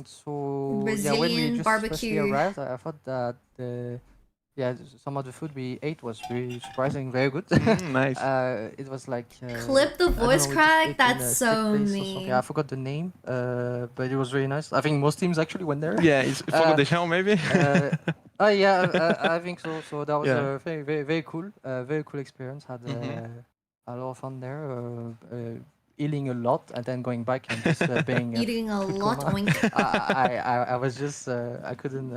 So Brazilian yeah, when we just barbecue. arrived, I thought that some of the food we ate was really surprising, very good. Nice. It was like Clip the voice crack. That's so mean. I forgot the name, but it was really nice. I think most teams actually went there. Yeah, it's Fogo de Chão maybe. Oh yeah, I think so. So that was a very cool, very cool experience. Had a lot of fun there. Eating a lot and then going back and just being eating a lot. Wink. I was just I couldn't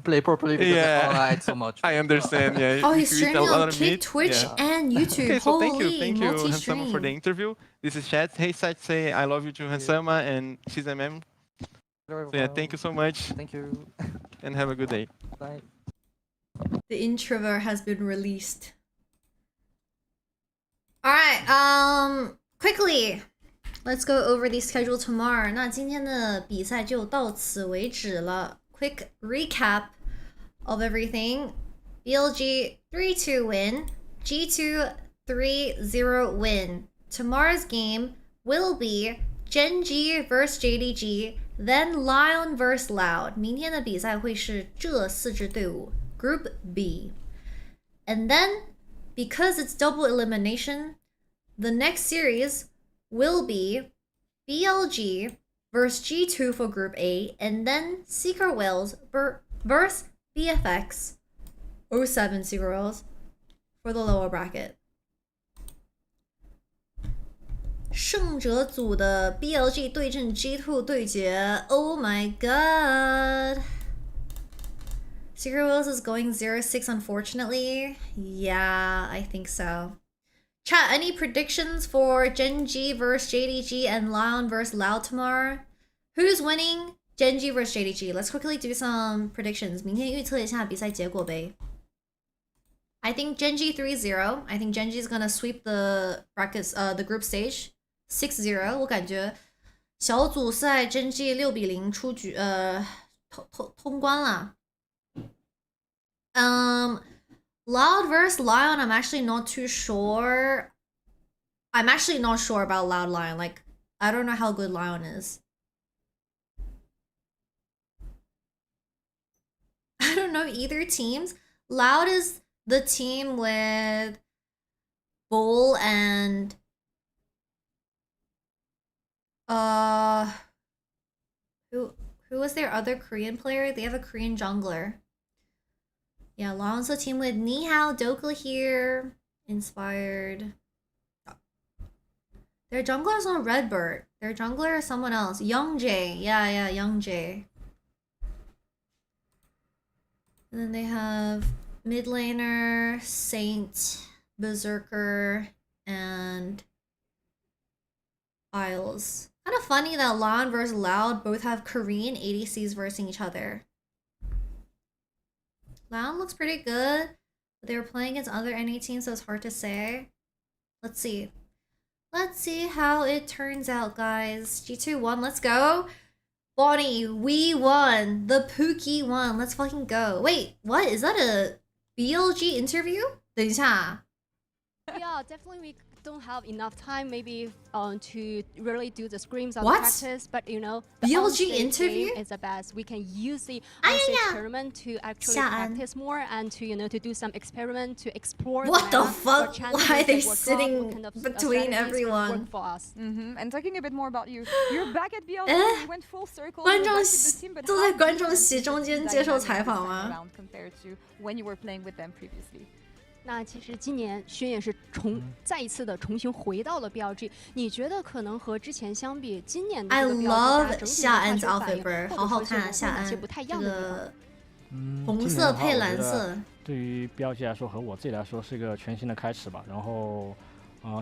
play properly because I ate so much. I understand. Yeah. Oh, he's streaming on Kick, Twitch, and YouTube. Okay, so Holy, thank you, Hansama, for the interview. This is Chat. Hey, Sach, say I love you to Hansama, and she's a mem. So yeah, thank you so much. Thank you. And have a good day. Bye. The introvert has been released. Alright, quickly, let's go over the schedule tomorrow. 那今天的比赛就到此为止了。Quick recap of everything. BLG 3-2 win. G2 3-0 win. Tomorrow's game will be Gen.G vs JDG, then Lion vs Loud. 明天的比赛会是这4支队伍 Group B. And then, because it's double elimination, the next series will be Blg vs G2 for Group A, and then Secret Whales vs Bfx 07 Secret Whales for the lower bracket. 胜者组的 BLG 对阵 G2 对决 Oh my god. Secret Whales is going 0-6 unfortunately. Yeah, I think so. Chat, any predictions for Gen.G vs JDG and Lion vs Loud tomorrow? Who's winning Gen.G vs JDG? Let's quickly do some predictions. 明天预测一下比赛结果呗。I think Gen.G 3-0. I think Gen.G is gonna sweep the brackets, the group stage 6-0. 我感觉小组赛 Gen.G 6-0出局，通关了。Loud vs Lion, I'm actually not too sure. I'm actually not sure about Loud Lion. Like, I don't know how good Lion is. I don't know either teams. Loud is the team with Bull and who was their other Korean player? They have a Korean jungler. Yeah, Lion's the team with Nihao, Dokla here, Inspired. Their jungler is not Redbird. Their jungler is someone else. Youngjae. Yeah, Youngjae. And then they have mid laner, Saint, Berserker, and Isles. Kind of funny that Lion vs Loud both have Korean ADCs versing each other. Lion looks pretty good, but they were playing against other NA teams, so it's hard to say. Let's see. Let's see how it turns out, guys. G2 won. Let's go. Bonnie, we won. The Pookie won. Let's fucking go. Wait, what? Is that a BLG interview? 等一下。 Yeah, definitely we don't have enough time maybe to really do the screams on What? practice, but you know, the BLG on-stage interview? game is the best. We can use the on-stage tournament to actually practice more and to, you know, to do some experiment to explore. What the map, fuck? what Why are they challenges that sitting what kind of, between strategies everyone? work for us. And talking a bit more about you, you're back at BLG. You went full circle. 观 you're 众 back with the team, but 都 how 在观 different 众 is 席 the 中间 team 接受 dynamic 采 this 访 time 吗？ around compared to when you were playing with them previously? 那其实今年轩也是再一次的重新回到了 BLG， 你觉得可能和之前相比，今年的 I 这个 BLG 大 love 家整体的夏安化 's 学反 outfit, 应， bro. 或好好者说看啊，夏安是有哪些不太一这样的地方？个红色配蓝色。对于 BLG 来说和我自己来说是一个全新的开始吧。然后，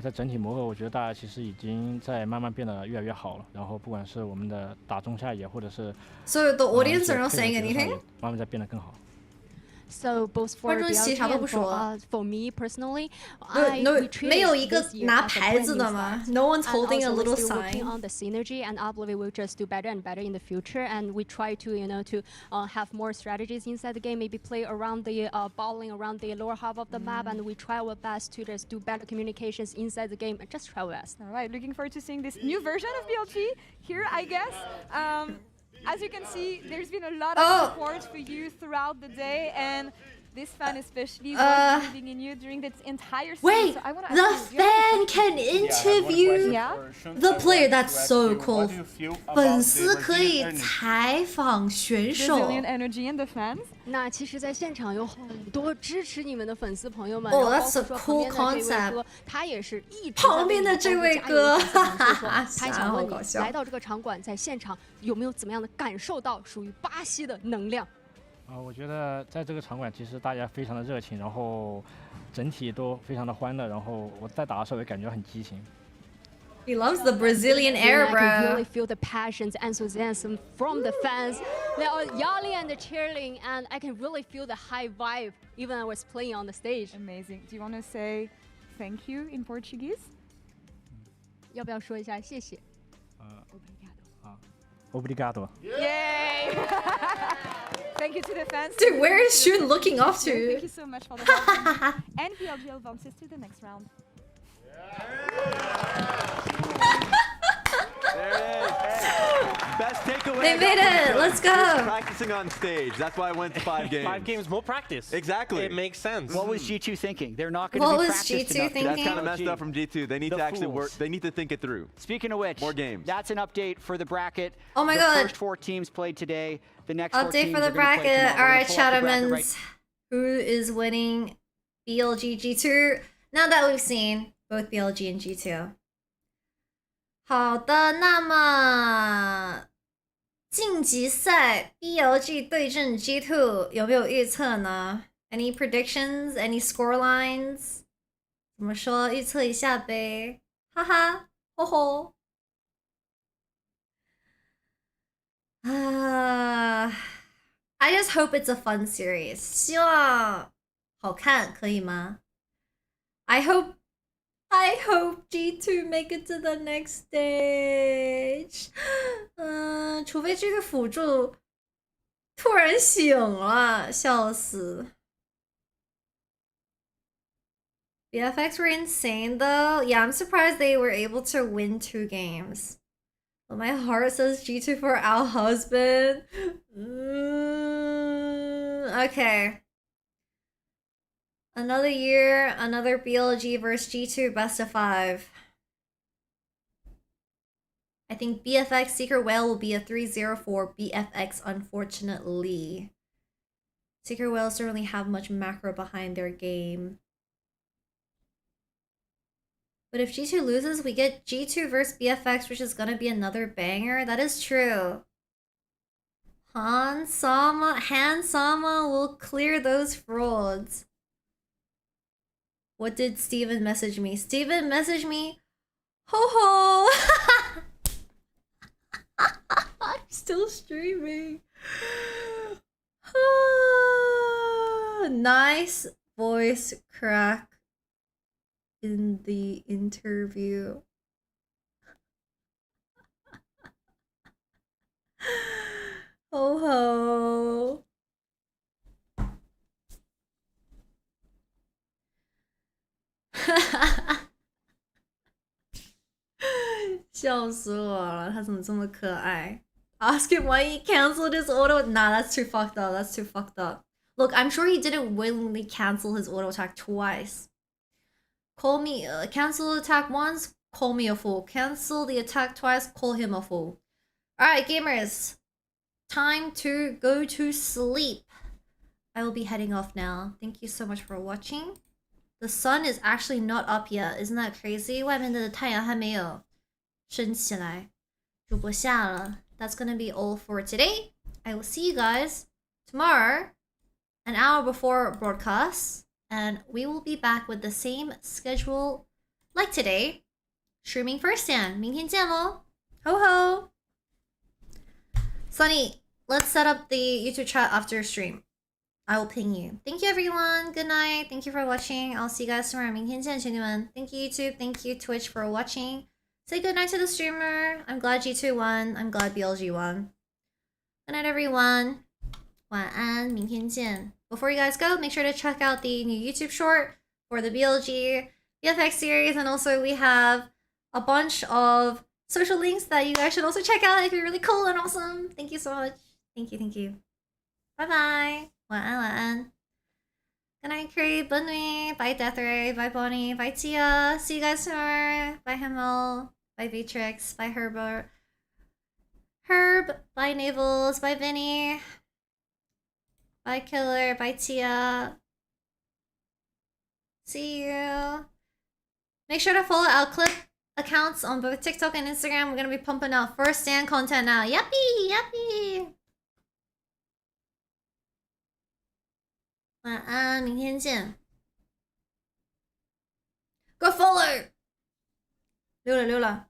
在整体磨合，我觉得大家其实已经在慢慢变得越来越好了。然后不管是我们的打中下野，或者是 So the audience are not saying anything. 慢慢在变得更好。 So both for BLG and for me personally, we 没有一个拿牌子的吗？ No one's holding a little sign. Working on the synergy, and I believe we'll just do better and better in the future. And we try to, you know, to have more strategies inside the game. Maybe play around the balling around the lower half of the map, and we try our best to just do better communications inside the game. And just try our best. All right, looking forward to seeing this new version of BLG here, I guess. As you can see, there's been a lot of support for you throughout the day, and this fan especially was believing in you during this entire season. Wait, so I wanna the ask you, fan can interview the player. That's so cool. 粉丝可以采访选手。 Brazilian energy and the fans. 那其实，在现场有很多支持你们的粉丝朋友们。 Oh, that's a cool concept. 他也是一直旁边的这位哥，他想问你，好笑。来到这个场馆，在现场有没有怎么样的感受到属于巴西的能量？ 我觉得在这个场馆，其实大家非常的热情，然后整体都非常的欢乐，然后我在打的时候也感觉很激情。 He loves the Brazilian air, bro. I can really feel the passions and enthusiasm from the fans. They are yelling and cheering, and I can really feel the high vibe even I was playing on the stage. Amazing. Do you want to say thank you in Portuguese? 要不要说一下谢谢？ Obrigado. Yay! Thank you to the fans. Dude, where is Shun looking off to? Thank you so much for the help. And BLG advances to the next round. Best takeaway. They made it. Let's go. Practicing on stage. That's why I went to 5 games. 5 games, more practice. Exactly. It makes sense. What was G2 thinking? They're not going What to be was practiced G2 enough. thinking? That's kind of messed up from G2. They need to actually fools. work. They need to think it through. Speaking of which, more games. That's an update for the bracket. Oh my the God. First 4 teams played today. The next 4 Update teams for the are gonna play bracket. tomorrow. All We're right, gonna pull up the bracket Chattermans. Who is winning BLG G2? Now that we've seen both BLG and G2. 好的，那么晋级赛 BLG 对阵 G2 有没有预测呢？ Any predictions? Any score lines? 怎么说？预测一下呗，哈哈，吼吼。I just hope it's a fun series. 希望好看，可以吗？ I hope G2 make it to the next stage. 除非这个辅助突然醒了，笑死。BFX were insane though. Yeah, I'm surprised they were able to win 2 games. But my heart says G2 for our husband. Okay. Another year, another BLG versus G2 best of 5. I think BFX Secret Whale will be a 3-0 for BFX, unfortunately. Secret Whales don't really have much macro behind their game. But if G2 loses, we get G2 versus BFX, which is gonna be another banger. That is true. Han Sama will clear those frauds. What did Steven message me? Steven messaged me, ho ho! I'm still streaming. Nice voice crack in the interview. Ho ho. Ask him why he canceled his auto. Nah, that's too fucked up. That's too fucked up. Look, I'm sure he didn't willingly cancel his auto attack twice. Call me, cancel the attack once, call me a fool. Cancel the attack twice, call him a fool. Alright, gamers. Time to go to sleep. I will be heading off now. Thank you so much for watching. The sun is actually not up yet. Isn't that crazy? 外面的太阳还没有升起来。主播下了。That's gonna be all for today. I will see you guys tomorrow, an hour before broadcast, and we will be back with the same schedule like today. Streaming first and 明天见咯. Ho ho! Sunny, let's set up the YouTube chat after stream. I will ping you. Thank you everyone. Good night. Thank you for watching. I'll see you guys tomorrow. 明天见，兄弟们. Thank you YouTube. Thank you Twitch for watching. Say good night to the streamer. I'm glad G2 won. I'm glad BLG won. Good night everyone. 晚安，明天见. Before you guys go, make sure to check out the new YouTube short for the BLG BFX series, and also we have a bunch of social links that you guys should also check out if you're really cool and awesome. Thank you so much. Thank you. Bye bye. 晚安，晚安. Good night, Cree. Bonne nuit. Bye, Deathray. Bye, Bonnie. Bye, Tia. See you guys tomorrow. Bye, Himmel. Bye, Beatrix. Bye, Herb. Bye, Navels. Bye, Vinny. Bye, Killer. Bye, Tia. See you. Make sure to follow our clip accounts on both TikTok and Instagram. We're going to be pumping out first stand content now. Yuppie! 晚安，明天见。Go follow! 溜了。